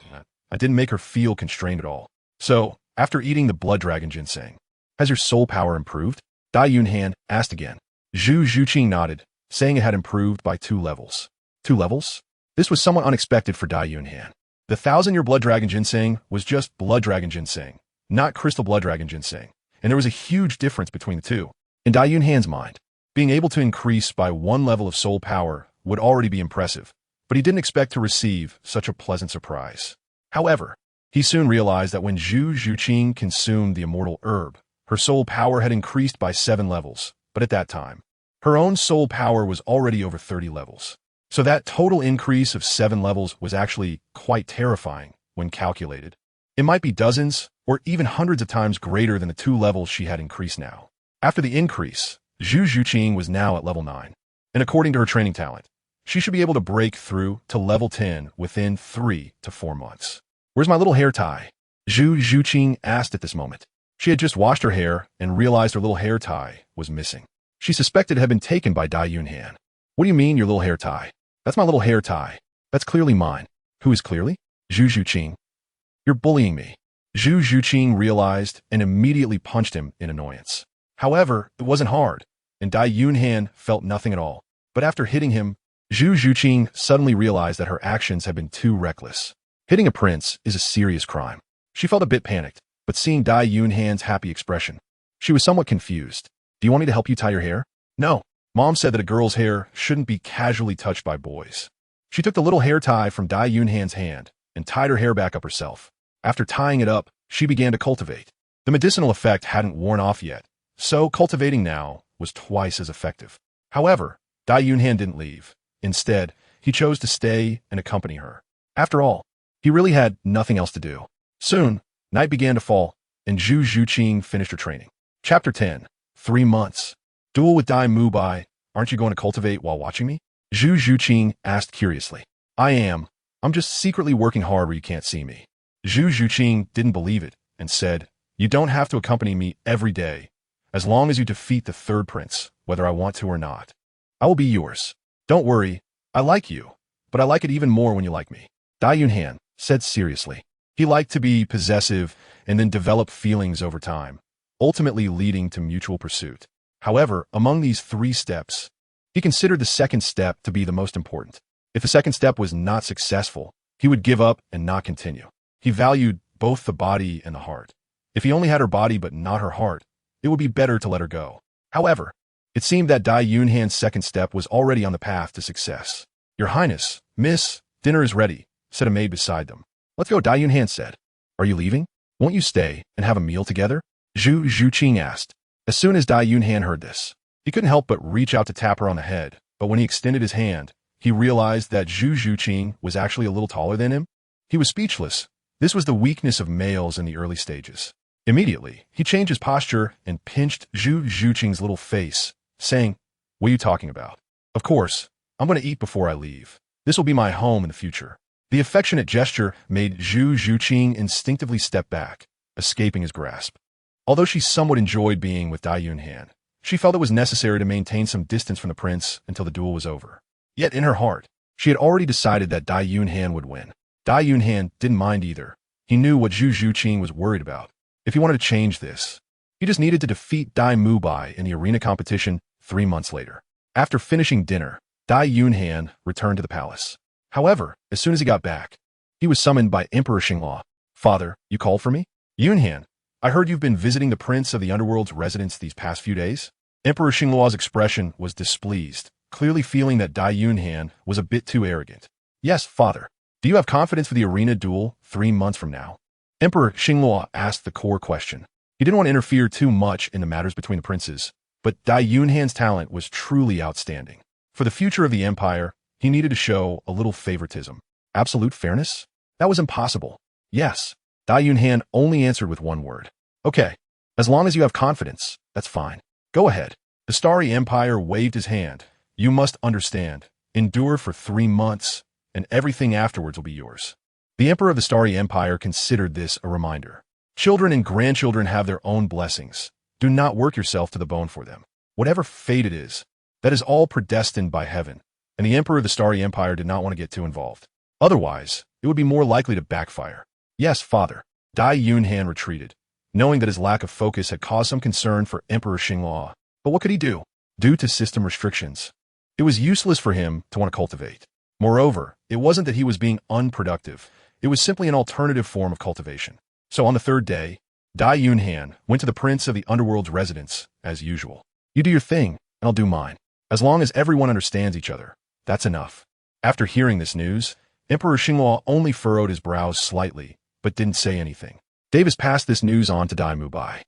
It didn't make her feel constrained at all. So, after eating the blood dragon ginseng, has your soul power improved? Dai Yunhan asked again. Zhu Zhuqing nodded, saying it had improved by 2 levels. 2 levels? This was somewhat unexpected for Dai Yunhan. The 1,000-year blood dragon ginseng was just blood dragon ginseng, not crystal blood dragon ginseng, and there was a huge difference between the two. In Dai Yunhan's mind, being able to increase by 1 level of soul power would already be impressive, but he didn't expect to receive such a pleasant surprise. However, he soon realized that when Zhu Zhuqing consumed the immortal herb, her soul power had increased by 7 levels, but at that time, her own soul power was already over 30 levels. So that total increase of 7 levels was actually quite terrifying when calculated. It might be dozens or even hundreds of times greater than the 2 levels she had increased now. After the increase, Zhu Zhuqing was now at level 9, and according to her training talent, she should be able to break through to level 10 within 3 to 4 months. Where's my little hair tie? Zhu Zhuqing asked at this moment. She had just washed her hair and realized her little hair tie was missing. She suspected it had been taken by Dai Yunhan. What do you mean, your little hair tie? That's my little hair tie. That's clearly mine. Who is clearly? Zhu Zhuqing. You're bullying me. Zhu Zhuqing realized and immediately punched him in annoyance. However, it wasn't hard, and Dai Yunhan felt nothing at all. But after hitting him, Zhu Zhuqing suddenly realized that her actions had been too reckless. Hitting a prince is a serious crime. She felt a bit panicked, but seeing Dai Yunhan's happy expression, she was somewhat confused. Do you want me to help you tie your hair? No. Mom said that a girl's hair shouldn't be casually touched by boys. She took the little hair tie from Dai Yunhan's hand and tied her hair back up herself. After tying it up, she began to cultivate. The medicinal effect hadn't worn off yet, so cultivating now was twice as effective. However, Dai Yunhan didn't leave. Instead, he chose to stay and accompany her. After all, he really had nothing else to do. Soon, night began to fall, and Zhu Zhuqing finished her training. Chapter 10. 3 months. Duel with Dai Mubai. Aren't you going to cultivate while watching me? Zhu Zhuqing asked curiously. I am. I'm just secretly working hard where you can't see me. Zhu Zhuqing didn't believe it and said, You don't have to accompany me every day, as long as you defeat the 3rd prince, whether I want to or not. I will be yours. Don't worry, I like you, but I like it even more when you like me. Dai Yunhan said seriously. He liked to be possessive and then develop feelings over time, ultimately leading to mutual pursuit. However, among these 3 steps, he considered the 2nd step to be the most important. If the 2nd step was not successful, he would give up and not continue. He valued both the body and the heart. If he only had her body but not her heart, it would be better to let her go. However, it seemed that Dai Yunhan's 2nd step was already on the path to success. Your Highness, Miss, dinner is ready, said a maid beside them. Let's go, Dai Yunhan said. Are you leaving? Won't you stay and have a meal together? Zhu Zhuqing asked. As soon as Dai Yunhan heard this, he couldn't help but reach out to tap her on the head, but when he extended his hand, he realized that Zhu Zhuqing was actually a little taller than him. He was speechless. This was the weakness of males in the early stages. Immediately, he changed his posture and pinched Zhu Zhuqing's little face, saying, "What are you talking about? Of course, I'm going to eat before I leave. This will be my home in the future." The affectionate gesture made Zhu Zhuqing instinctively step back, escaping his grasp. Although she somewhat enjoyed being with Dai Yunhan, she felt it was necessary to maintain some distance from the prince until the duel was over. Yet in her heart, she had already decided that Dai Yunhan would win. Dai Yunhan didn't mind either. He knew what Zhu Zhuqing was worried about. If he wanted to change this, he just needed to defeat Dai Mubai in the arena competition 3 months later. After finishing dinner, Dai Yunhan returned to the palace. However, as soon as he got back, he was summoned by Emperor Xingluo. "Father, you called for me?" "Yunhan, I heard you've been visiting the prince of the underworld's residence these past few days." Emperor Xingluo's expression was displeased, clearly feeling that Dai Yunhan was a bit too arrogant. "Yes, father. Do you have confidence for the arena duel 3 months from now?" Emperor Xingluo asked the core question. He didn't want to interfere too much in the matters between the princes, but Dai Yunhan's talent was truly outstanding. For the future of the empire, he needed to show a little favoritism. Absolute fairness? That was impossible. "Yes." Dai Yunhan only answered with one word. "Okay, as long as you have confidence, that's fine. Go ahead." The Starry Empire waved his hand. "You must understand. Endure for 3 months, and everything afterwards will be yours." The Emperor of the Starry Empire considered this a reminder. Children and grandchildren have their own blessings. Do not work yourself to the bone for them. Whatever fate it is, that is all predestined by heaven, and the Emperor of the Starry Empire did not want to get too involved. Otherwise, it would be more likely to backfire. "Yes, father." Dai Yunhan retreated, knowing that his lack of focus had caused some concern for Emperor Xingluo. But what could he do? Due to system restrictions, it was useless for him to want to cultivate. Moreover, it wasn't that he was being unproductive. It was simply an alternative form of cultivation. So on the 3rd day, Dai Yunhan went to the prince of the underworld's residence, as usual. "You do your thing, and I'll do mine. As long as everyone understands each other, that's enough." After hearing this news, Emperor Xingluo only furrowed his brows slightly, but didn't say anything. Davis passed this news on to Dai Mubai.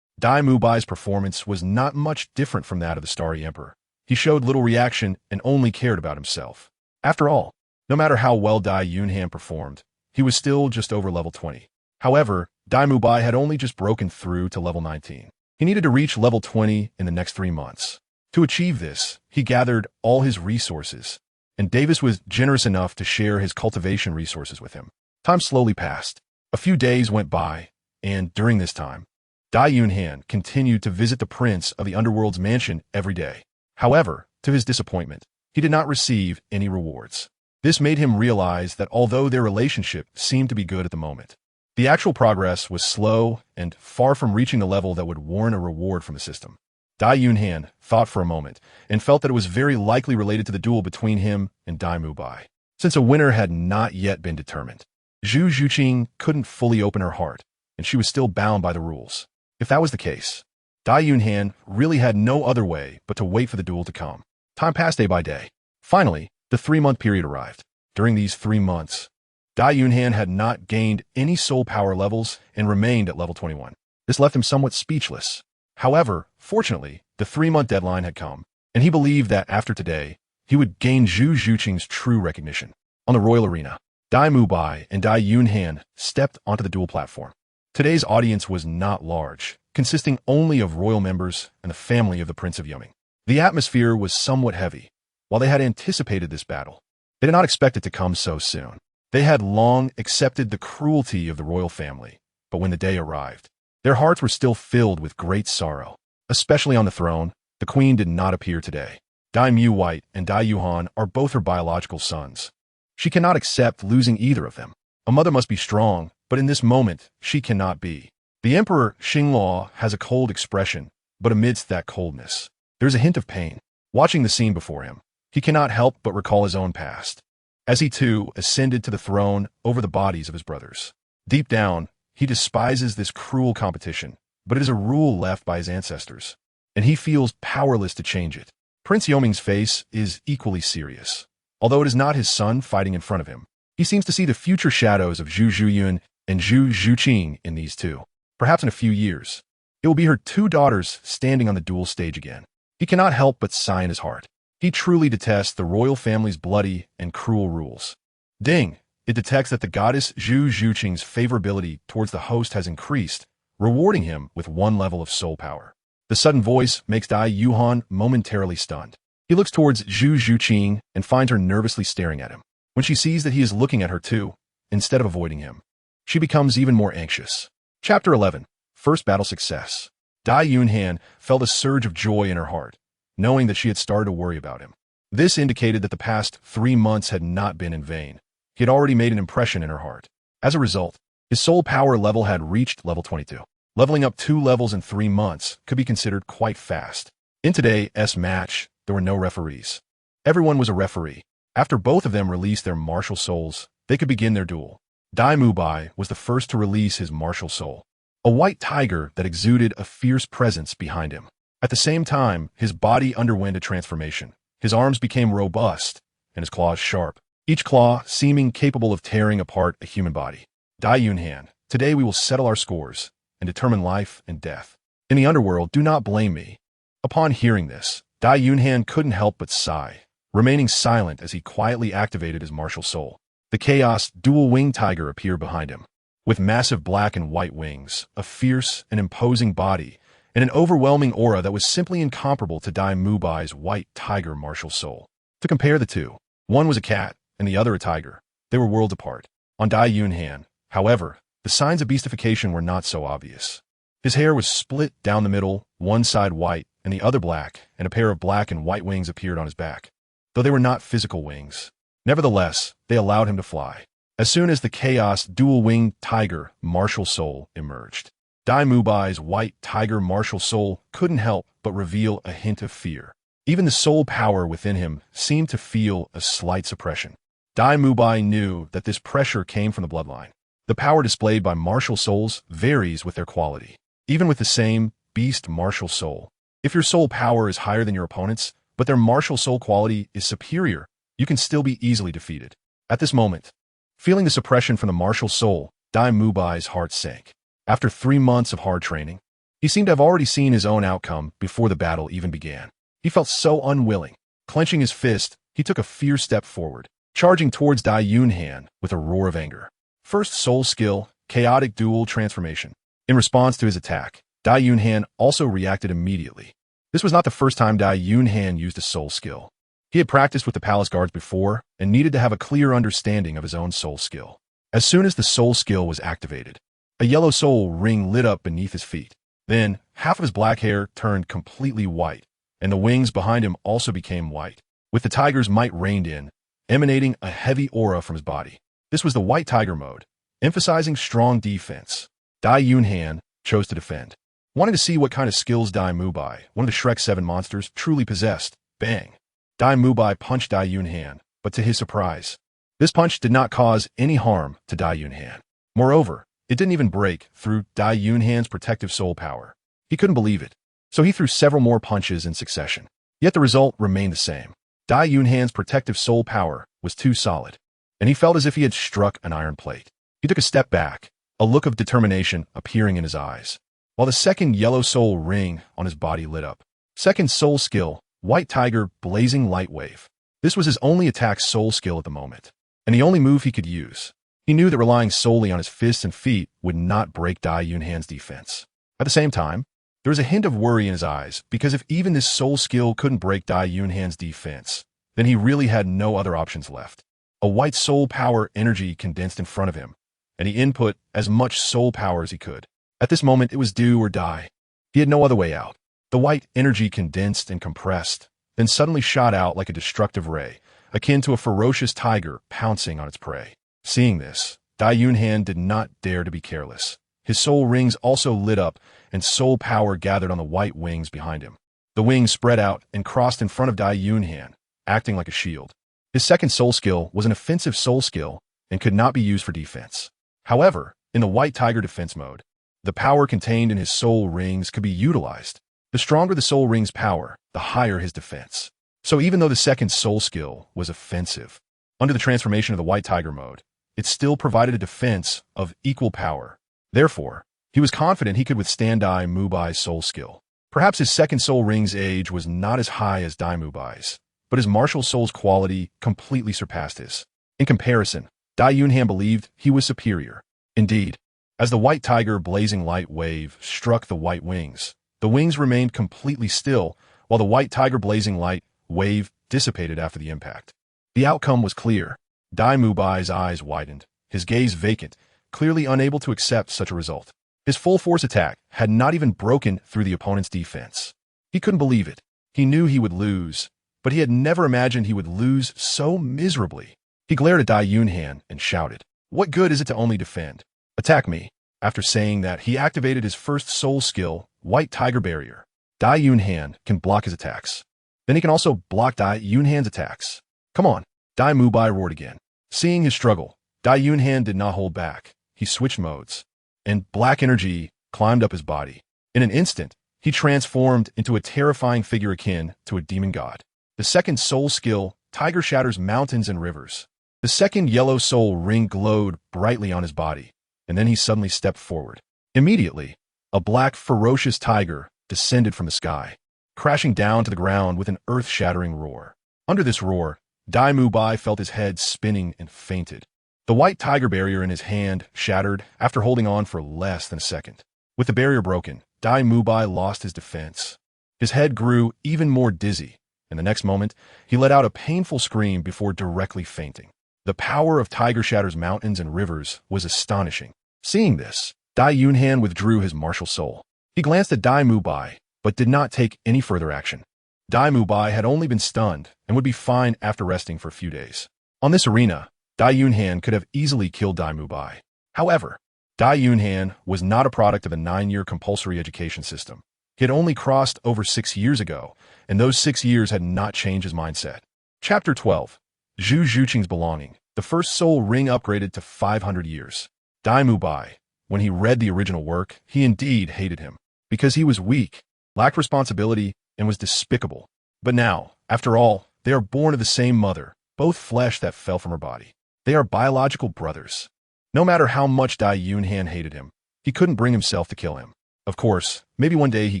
Dai Mubai's performance was not much different from that of the Starry Emperor. He showed little reaction and only cared about himself. After all, no matter how well Dai Yunhan performed, he was still just over level 20. However, Dai Mubai had only just broken through to level 19. He needed to reach level 20 in the next 3 months. To achieve this, he gathered all his resources, and Davis was generous enough to share his cultivation resources with him. Time slowly passed. A few days went by, and during this time, Dai Yunhan continued to visit the prince of the underworld's mansion every day. However, to his disappointment, he did not receive any rewards. This made him realize that although their relationship seemed to be good at the moment, the actual progress was slow and far from reaching the level that would warrant a reward from the system. Dai Yunhan thought for a moment and felt that it was very likely related to the duel between him and Dai Mubai, since a winner had not yet been determined. Zhu Zhuqing couldn't fully open her heart, and she was still bound by the rules. If that was the case, Dai Yunhan really had no other way but to wait for the duel to come. Time passed day by day. Finally, the 3-month period arrived. During these 3 months, Dai Yunhan had not gained any soul power levels and remained at level 21. This left him somewhat speechless. However, fortunately, the 3-month deadline had come, and he believed that after today, he would gain Zhu Zhuqing's true recognition. On the royal arena, Dai Mubai and Dai Yunhan stepped onto the duel platform. Today's audience was not large, consisting only of royal members and the family of the Prince of Yuming. The atmosphere was somewhat heavy. While they had anticipated this battle, they did not expect it to come so soon. They had long accepted the cruelty of the royal family, but when the day arrived, their hearts were still filled with great sorrow. Especially on the throne, the queen did not appear today. Dai Mubai and Dai Yunhan are both her biological sons. She cannot accept losing either of them. A mother must be strong, but in this moment, she cannot be. The Emperor Xingluo has a cold expression, but amidst that coldness, there's a hint of pain. Watching the scene before him, he cannot help but recall his own past, as he too ascended to the throne over the bodies of his brothers. Deep down, he despises this cruel competition, but it is a rule left by his ancestors, and he feels powerless to change it. Prince Yoming's face is equally serious. Although it is not his son fighting in front of him, he seems to see the future shadows of Zhu Zhuqing and Zhu Zhuqing in these two. Perhaps in a few years, it will be her 2 daughters standing on the duel stage again. He cannot help but sigh in his heart. He truly detests the royal family's bloody and cruel rules. Ding! It detects that the goddess Zhu Zhuqing's favorability towards the host has increased, rewarding him with 1 level of soul power. The sudden voice makes Dai Yunhan momentarily stunned. He looks towards Zhu Zhuqing and finds her nervously staring at him. When she sees that he is looking at her too, instead of avoiding him, she becomes even more anxious. Chapter 11. First Battle Success. Dai Yunhan felt a surge of joy in her heart, knowing that she had started to worry about him. This indicated that the past 3 months had not been in vain. He had already made an impression in her heart. As a result, his soul power level had reached level 22. Leveling up 2 levels in 3 months could be considered quite fast. In today's match, there were no referees. Everyone was a referee. After both of them released their martial souls, they could begin their duel. Dai Mubai was the first to release his martial soul, a white tiger that exuded a fierce presence behind him. At the same time, his body underwent a transformation. His arms became robust, and his claws sharp, each claw seeming capable of tearing apart a human body. Dai Yunhan, today we will settle our scores and determine life and death. In the underworld, do not blame me. Upon hearing this, Dai Yunhan couldn't help but sigh, remaining silent as he quietly activated his martial soul. The chaos dual-winged tiger appeared behind him. With massive black and white wings, a fierce and imposing body, and an overwhelming aura that was simply incomparable to Dai Mubai's white tiger martial soul. To compare the two, one was a cat and the other a tiger. They were worlds apart. On Dai Yunhan, however, the signs of beastification were not so obvious. His hair was split down the middle, one side white and the other black, and a pair of black and white wings appeared on his back. Though they were not physical wings, nevertheless, they allowed him to fly. As soon as the chaos dual-winged tiger martial soul emerged, Dai Mubai's white tiger martial soul couldn't help but reveal a hint of fear. Even the soul power within him seemed to feel a slight suppression. Dai Mubai knew that this pressure came from the bloodline. The power displayed by martial souls varies with their quality. Even with the same beast martial soul, if your soul power is higher than your opponent's, but their martial soul quality is superior, you can still be easily defeated. At this moment, feeling the suppression from the martial soul, Dai Mubai's heart sank. After 3 months of hard training, he seemed to have already seen his own outcome before the battle even began. He felt so unwilling. Clenching his fist, he took a fierce step forward, charging towards Dai Yunhan with a roar of anger. First soul skill, chaotic dual transformation. In response to his attack, Dai Yunhan also reacted immediately. This was not the first time Dai Yunhan used a soul skill. He had practiced with the palace guards before and needed to have a clear understanding of his own soul skill. As soon as the soul skill was activated, a yellow soul ring lit up beneath his feet. Then, half of his black hair turned completely white, and the wings behind him also became white, with the tiger's might reined in, emanating a heavy aura from his body. This was the white tiger mode, emphasizing strong defense. Dai Yunhan chose to defend, wanting to see what kind of skills Dai Mubai, one of the Shrek 7 monsters, truly possessed. Bang! Dai Mubai punched Dai Yunhan, but to his surprise, this punch did not cause any harm to Dai Yunhan. Moreover, it didn't even break through Dai Yunhan's protective soul power. He couldn't believe it, so he threw several more punches in succession. Yet the result remained the same. Dai Yunhan's protective soul power was too solid, and he felt as if he had struck an iron plate. He took a step back, a look of determination appearing in his eyes, while the second yellow soul ring on his body lit up. Second soul skill, White Tiger Blazing Light Wave. This was his only attack soul skill at the moment, and the only move he could use. He knew that relying solely on his fists and feet would not break Dai Yunhan's defense. At the same time, there was a hint of worry in his eyes, because if even this soul skill couldn't break Dai Yunhan's defense, then he really had no other options left. A white soul power energy condensed in front of him, and he input as much soul power as he could. At this moment, it was do or die. He had no other way out. The white energy condensed and compressed, then suddenly shot out like a destructive ray, akin to a ferocious tiger pouncing on its prey. Seeing this, Dai Yunhan did not dare to be careless. His soul rings also lit up, and soul power gathered on the white wings behind him. The wings spread out and crossed in front of Dai Yunhan, acting like a shield. His second soul skill was an offensive soul skill and could not be used for defense. However, in the White Tiger defense mode, the power contained in his soul rings could be utilized. The stronger the soul ring's power, the higher his defense. So even though the second soul skill was offensive, under the transformation of the White Tiger mode, it still provided a defense of equal power. Therefore, he was confident he could withstand Dai Mubai's soul skill. Perhaps his second soul ring's age was not as high as Dai Mubai's, but his martial soul's quality completely surpassed his. In comparison, Dai Yunhan believed he was superior. Indeed, As the white tiger blazing light wave struck the white wings, the wings remained completely still, while the white tiger blazing light wave dissipated after the impact. The outcome was clear. Dai Mubai's eyes widened, his gaze vacant, clearly unable to accept such a result. His full-force attack had not even broken through the opponent's defense. He couldn't believe it. He knew he would lose, but he had never imagined he would lose so miserably. He glared at Dai Yunhan and shouted, "What good is it to only defend? Attack me." After saying that, he activated his first soul skill, White Tiger Barrier. Dai Yunhan can block his attacks. Then he can also block Dai Yunhan's attacks. Come on, Dai Mubai roared again. Seeing his struggle, Dai Yunhan did not hold back. He switched modes, and black energy climbed up his body. In an instant, he transformed into a terrifying figure akin to a demon god. The second soul skill, Tiger shatters mountains and rivers. The second yellow soul ring glowed brightly on his body, and then he suddenly stepped forward. Immediately, a black, ferocious tiger descended from the sky, crashing down to the ground with an earth-shattering roar. Under this roar, Dai Mubai felt his head spinning and fainted. The white tiger barrier in his hand shattered after holding on for less than a second. With the barrier broken, Dai Mubai lost his defense. His head grew even more dizzy, and the next moment, he let out a painful scream before directly fainting. The power of Tiger Shatters mountains and rivers was astonishing. Seeing this, Dai Yunhan withdrew his martial soul. He glanced at Dai Mubai, but did not take any further action. Dai Mubai had only been stunned and would be fine after resting for a few days. On this arena, Dai Yunhan could have easily killed Dai Mubai. However, Dai Yunhan was not a product of a 9-year compulsory education system. He had only crossed over 6 years ago, and those 6 years had not changed his mindset. Chapter 12. Zhu Zhuqing's Belonging. The first soul ring upgraded to 500 years. Dai Mubai, when he read the original work, he indeed hated him, because he was weak, lacked responsibility, and was despicable. But now, after all, they are born of the same mother, both flesh that fell from her body. They are biological brothers. No matter how much Dai Yunhan hated him, he couldn't bring himself to kill him. Of course, maybe one day he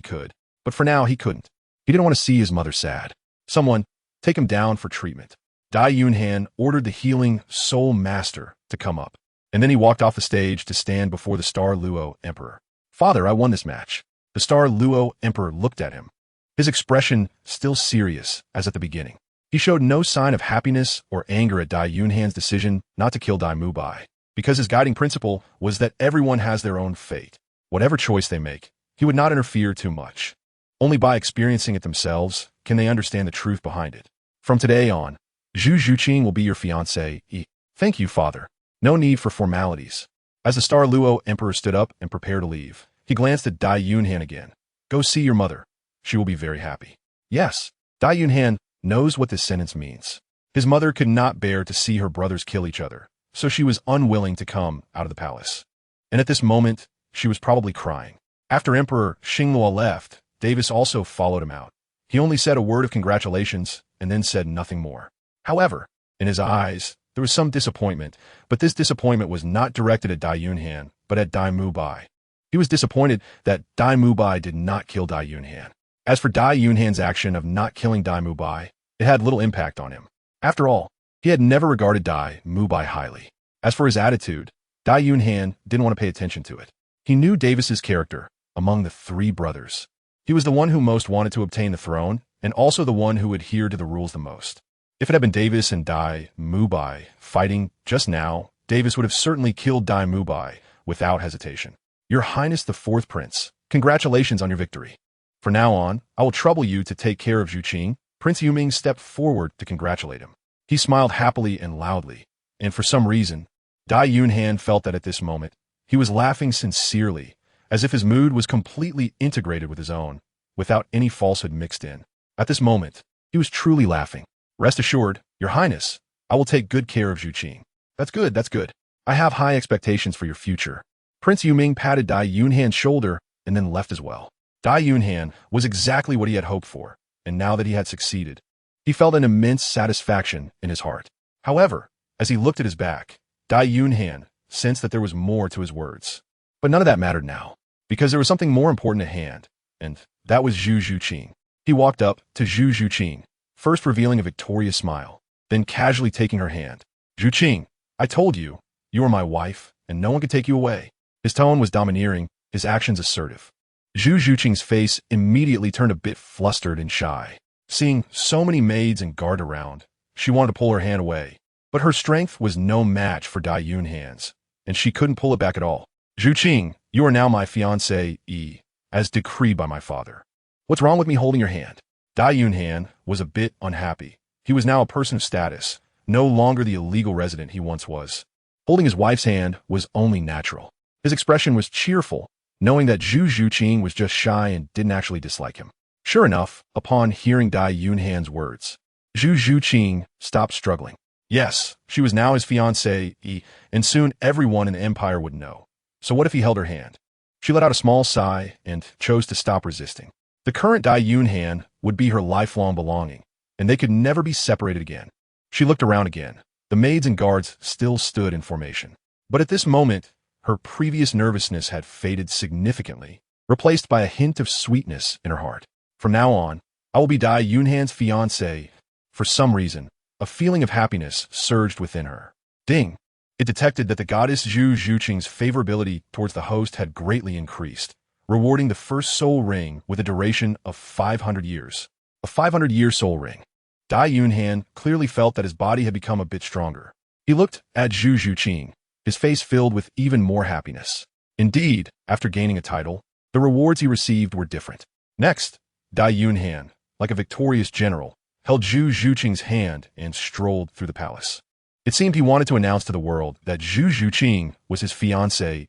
could, but for now he couldn't. He didn't want to see his mother sad. Someone, take him down for treatment. Dai Yunhan ordered the healing soul master to come up, and then he walked off the stage to stand before the Star Luo Emperor. "Father, I won this match." The Star Luo Emperor looked at him, his expression still serious as at the beginning. He showed no sign of happiness or anger at Dai Yunhan's decision not to kill Dai Mubai, because his guiding principle was that everyone has their own fate. Whatever choice they make, he would not interfere too much. Only by experiencing it themselves can they understand the truth behind it. From today on, Zhu Zhuqing will be your fiancé. Thank you, father. No need for formalities. As the Star Luo Emperor stood up and prepared to leave, he glanced at Dai Yunhan again. "Go see your mother. She will be very happy." Yes, Dai Yunhan knows what this sentence means. His mother could not bear to see her brothers kill each other, so she was unwilling to come out of the palace. And at this moment, she was probably crying. After Emperor Xingluo left, Davis also followed him out. He only said a word of congratulations and then said nothing more. However, in his eyes, there was some disappointment, but this disappointment was not directed at Dai Yunhan, but at Dai Mubai. He was disappointed that Dai Mubai did not kill Dai Yunhan. As for Dai Yunhan's action of not killing Dai Mubai, it had little impact on him. After all, he had never regarded Dai Mubai highly. As for his attitude, Dai Yunhan didn't want to pay attention to it. He knew Davis's character among the 3 brothers. He was the one who most wanted to obtain the throne, and also the one who adhered to the rules the most. If it had been Davis and Dai Mubai fighting just now, Davis would have certainly killed Dai Mubai without hesitation. "Your Highness the 4th Prince, congratulations on your victory. From now on, I will trouble you to take care of Zhuqing." Prince Yuming stepped forward to congratulate him. He smiled happily and loudly, and for some reason, Dai Yunhan felt that at this moment, he was laughing sincerely, as if his mood was completely integrated with his own, without any falsehood mixed in. At this moment, he was truly laughing. "Rest assured, Your Highness, I will take good care of Zhuqing." That's good, that's good. I have high expectations for your future." Prince Yuming patted Dai Yunhan's shoulder and then left as well. Dai Yunhan was exactly what he had hoped for, and now that he had succeeded, he felt an immense satisfaction in his heart. However, as he looked at his back, Dai Yunhan sensed that there was more to his words. But none of that mattered now, because there was something more important at hand, and that was Zhu Zhuqing. He walked up to Zhu Zhuqing, first revealing a victorious smile, then casually taking her hand. "Zhuqing, I told you, you are my wife, and no one can take you away." His tone was domineering, his actions assertive. Zhu Zhuqing's face immediately turned a bit flustered and shy. Seeing so many maids and guard around, she wanted to pull her hand away. But her strength was no match for Dai Yunhan's, and she couldn't pull it back at all. Zhuqing, you are now my fiancé, as decreed by my father. What's wrong with me holding your hand? Dai Yunhan was a bit unhappy. He was now a person of status, no longer the illegal resident he once was. Holding his wife's hand was only natural. His expression was cheerful, knowing that Zhu Zhuqing was just shy and didn't actually dislike him. Sure enough, upon hearing Dai Yunhan's words, Zhu Zhuqing stopped struggling. Yes, she was now his fiancée, and soon everyone in the empire would know. So what if he held her hand? She let out a small sigh and chose to stop resisting. The current Dai Yunhan would be her lifelong belonging, and they could never be separated again. She looked around again. The maids and guards still stood in formation. But at this moment, her previous nervousness had faded significantly, replaced by a hint of sweetness in her heart. From now on, I will be Dai Yunhan's fiancé. For some reason, a feeling of happiness surged within her. Ding! It detected that the goddess Zhu Zhuqing's favorability towards the host had greatly increased, rewarding the first soul ring with a duration of 500 years. A 500-year soul ring. Dai Yunhan clearly felt that his body had become a bit stronger. He looked at Zhu Zhuqing, his face filled with even more happiness. Indeed, after gaining a title, the rewards he received were different. Next, Dai Yunhan, like a victorious general, held Zhu Zhuqing's hand and strolled through the palace. It seemed he wanted to announce to the world that Zhu Zhuqing was his fiancée.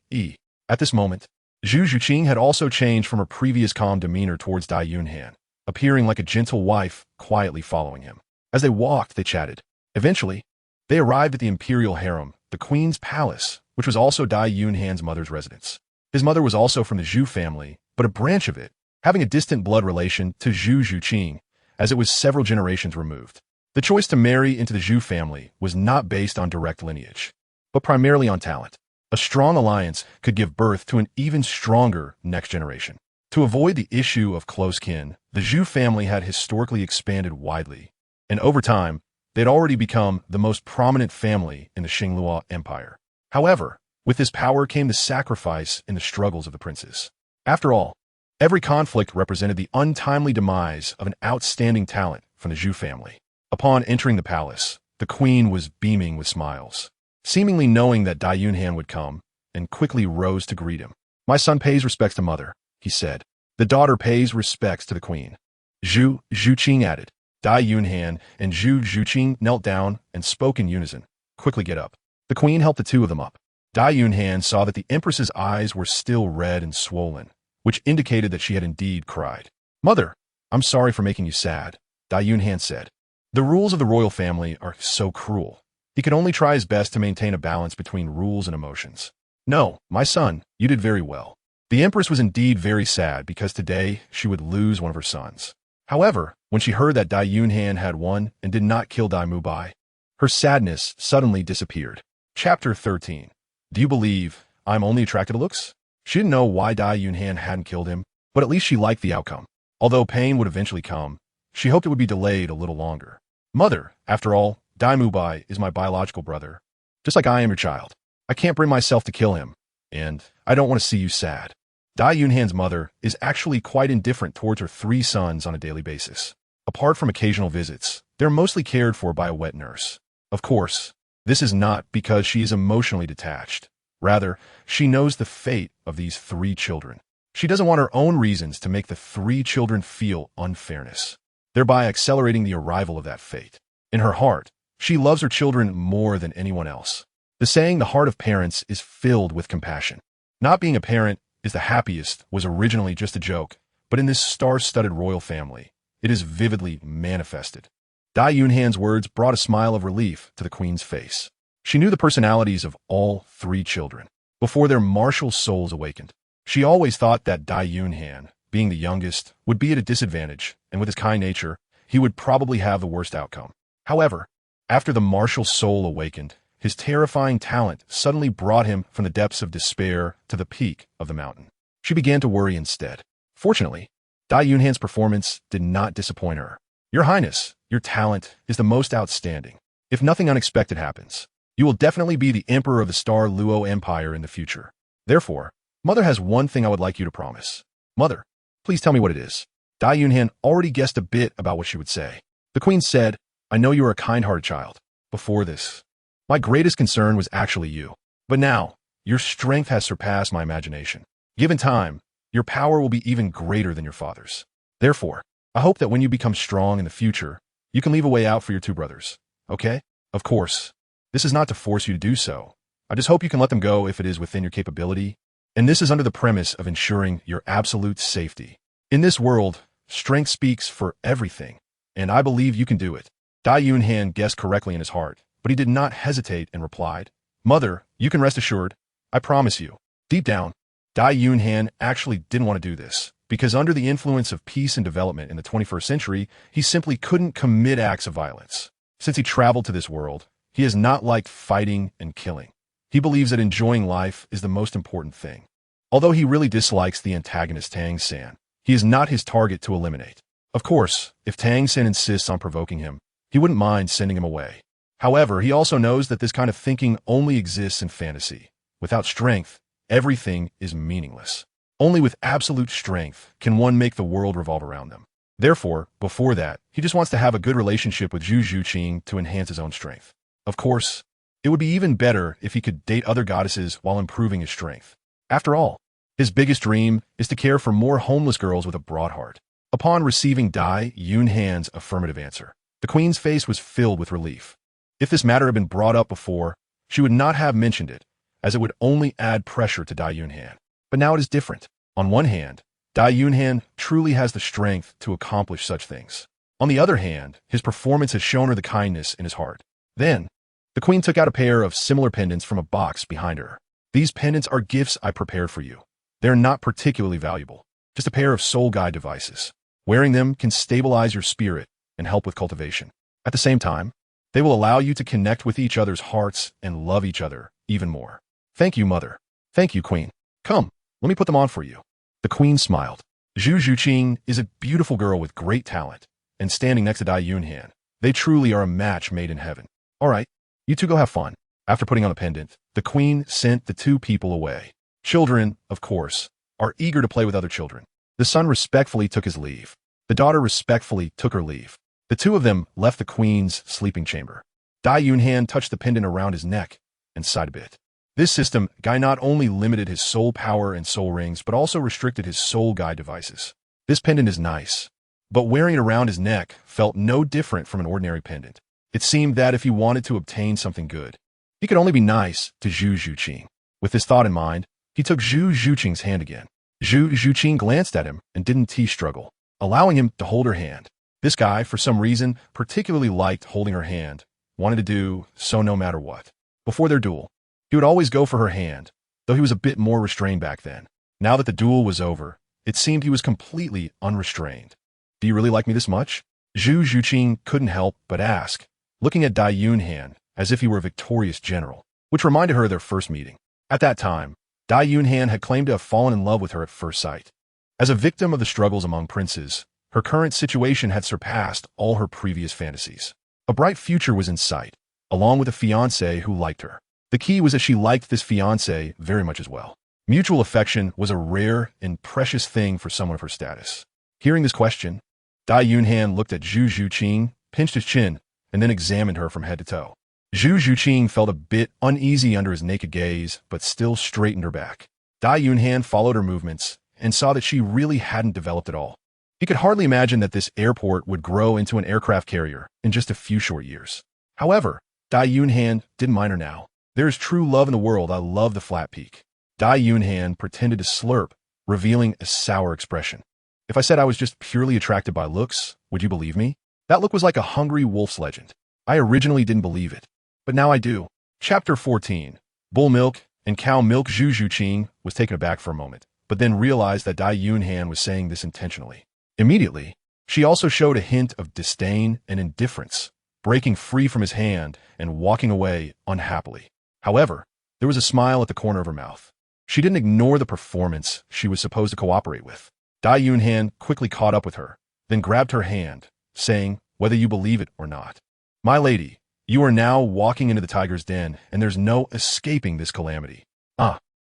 At this moment, Zhu Zhuqing had also changed from her previous calm demeanor towards Dai Yunhan, appearing like a gentle wife quietly following him. As they walked, they chatted. Eventually, they arrived at the imperial harem, the queen's palace, which was also Dai Yunhan's mother's residence. His mother was also from the Zhu family, but a branch of it, having a distant blood relation to Zhu Zhuqing, as it was several generations removed. The choice to marry into the Zhu family was not based on direct lineage, but primarily on talent. A strong alliance could give birth to an even stronger next generation. To avoid the issue of close kin, the Zhu family had historically expanded widely, and over time, they had already become the most prominent family in the Star Luo Empire. However, with this power came the sacrifice in the struggles of the princes. After all, every conflict represented the untimely demise of an outstanding talent from the Zhu family. Upon entering the palace, the queen was beaming with smiles, seemingly knowing that Dai Yunhan would come, and quickly rose to greet him. My son pays respects to mother, he said. The daughter pays respects to the queen. Zhu Zhuqing added. Dai Yunhan and Zhu Zhuqing knelt down and spoke in unison. Quickly get up. The queen helped the two of them up. Dai Yunhan saw that the empress's eyes were still red and swollen, which indicated that she had indeed cried. Mother, I'm sorry for making you sad, Dai Yunhan said. The rules of the royal family are so cruel. He could only try his best to maintain a balance between rules and emotions. No, my son, you did very well. The empress was indeed very sad because today she would lose one of her sons. However, when she heard that Dai Yunhan had won and did not kill Dai Mubai, her sadness suddenly disappeared. Chapter 13. Do you believe I'm only attracted to looks? She didn't know why Dai Yunhan hadn't killed him, but at least she liked the outcome. Although pain would eventually come, she hoped it would be delayed a little longer. Mother, after all, Dai Mubai is my biological brother. Just like I am your child. I can't bring myself to kill him, and I don't want to see you sad. Dai Yunhan's mother is actually quite indifferent towards her 3 sons on a daily basis. Apart from occasional visits, they're mostly cared for by a wet nurse. Of course, this is not because she is emotionally detached. Rather, she knows the fate of these 3 children. She doesn't want her own reasons to make the 3 children feel unfairness, thereby accelerating the arrival of that fate. In her heart, she loves her children more than anyone else. The saying, the heart of parents is filled with compassion. Not being a parent is the happiest was originally just a joke, but in this star-studded royal family, it is vividly manifested. Dai Yunhan's words brought a smile of relief to the queen's face. She knew the personalities of all 3 children before their martial souls awakened. She always thought that Dai Yunhan, being the youngest, would be at a disadvantage, and with his kind nature, he would probably have the worst outcome. However, after the martial soul awakened, his terrifying talent suddenly brought him from the depths of despair to the peak of the mountain. She began to worry instead. Fortunately, Dai Yunhan's performance did not disappoint her. Your Highness, your talent is the most outstanding. If nothing unexpected happens, you will definitely be the emperor of the Star Luo Empire in the future. Therefore, Mother has one thing I would like you to promise. Mother, please tell me what it is. Dai Yunhan already guessed a bit about what she would say. The queen said, I know you are a kind-hearted child. Before this, my greatest concern was actually you. But now, your strength has surpassed my imagination. Given time, your power will be even greater than your father's. Therefore, I hope that when you become strong in the future, you can leave a way out for your two brothers. Okay? Of course, this is not to force you to do so. I just hope you can let them go if it is within your capability. And this is under the premise of ensuring your absolute safety. In this world, strength speaks for everything, and I believe you can do it. Dai Yunhan guessed correctly in his heart, but he did not hesitate and replied, Mother, you can rest assured. I promise you. Deep down, Dai Yunhan actually didn't want to do this, because under the influence of peace and development in the 21st century, he simply couldn't commit acts of violence. Since he traveled to this world, he has not liked fighting and killing. He believes that enjoying life is the most important thing. Although he really dislikes the antagonist Tang San, he is not his target to eliminate. Of course, if Tang San insists on provoking him, he wouldn't mind sending him away. However, he also knows that this kind of thinking only exists in fantasy. Without strength, everything is meaningless. Only with absolute strength can one make the world revolve around them. Therefore, before that, he just wants to have a good relationship with Zhu Zhuqing to enhance his own strength. Of course, it would be even better if he could date other goddesses while improving his strength. After all, his biggest dream is to care for more homeless girls with a broad heart. Upon receiving Dai Yunhan's affirmative answer, the queen's face was filled with relief. If this matter had been brought up before, she would not have mentioned it, as it would only add pressure to Dai Yunhan. But now it is different. On one hand, Dai Yunhan truly has the strength to accomplish such things. On the other hand, his performance has shown her the kindness in his heart. Then, the queen took out a pair of similar pendants from a box behind her. These pendants are gifts I prepared for you. They're not particularly valuable, just a pair of soul guide devices. Wearing them can stabilize your spirit and help with cultivation. At the same time, they will allow you to connect with each other's hearts and love each other even more. Thank you, Mother. Thank you, Queen. Come, let me put them on for you. The queen smiled. Zhu Zhuqing is a beautiful girl with great talent, and standing next to Dai Yunhan, they truly are a match made in heaven. All right, you two go have fun. After putting on the pendant, the queen sent the two people away. Children, of course, are eager to play with other children. The son respectfully took his leave. The daughter respectfully took her leave. The two of them left the queen's sleeping chamber. Dai Yunhan touched the pendant around his neck and sighed a bit. This system guy not only limited his soul power and soul rings, but also restricted his soul guide devices. This pendant is nice, but wearing it around his neck felt no different from an ordinary pendant. It seemed that if he wanted to obtain something good, he could only be nice to Zhu Zhuqing. With this thought in mind, he took Zhu Zhuqing's hand again. Zhu Zhuqing glanced at him and didn't struggle, allowing him to hold her hand. This guy, for some reason, particularly liked holding her hand, wanted to do so no matter what. Before their duel, he would always go for her hand, though he was a bit more restrained back then. Now that the duel was over, it seemed he was completely unrestrained. Do you really like me this much? Zhu Zhuqing couldn't help but ask, looking at Dai Yunhan as if he were a victorious general, which reminded her of their first meeting. At that time, Dai Yunhan had claimed to have fallen in love with her at first sight. As a victim of the struggles among princes, her current situation had surpassed all her previous fantasies. A bright future was in sight, along with a fiancé who liked her. The key was that she liked this fiancé very much as well. Mutual affection was a rare and precious thing for someone of her status. Hearing this question, Dai Yunhan looked at Zhu Zhuqing, pinched his chin, and then examined her from head to toe. Zhu Zhuqing felt a bit uneasy under his naked gaze, but still straightened her back. Dai Yunhan followed her movements and saw that she really hadn't developed at all. He could hardly imagine that this airport would grow into an aircraft carrier in just a few short years. However, Dai Yunhan didn't mind her now. There is true love in the world. I love the flat peak. Dai Yunhan pretended to slurp, revealing a sour expression. If I said I was just purely attracted by looks, would you believe me? That look was like a hungry wolf's legend. I originally didn't believe it, but now I do. Chapter 14. Bull milk and cow milk. Zhu Zhuqing was taken aback for a moment, but then realized that Dai Yunhan was saying this intentionally. Immediately, she also showed a hint of disdain and indifference, breaking free from his hand and walking away unhappily. However, there was a smile at the corner of her mouth. She didn't ignore the performance she was supposed to cooperate with. Dai Yunhan quickly caught up with her, then grabbed her hand, saying, whether you believe it or not, my lady, you are now walking into the tiger's den, and there's no escaping this calamity.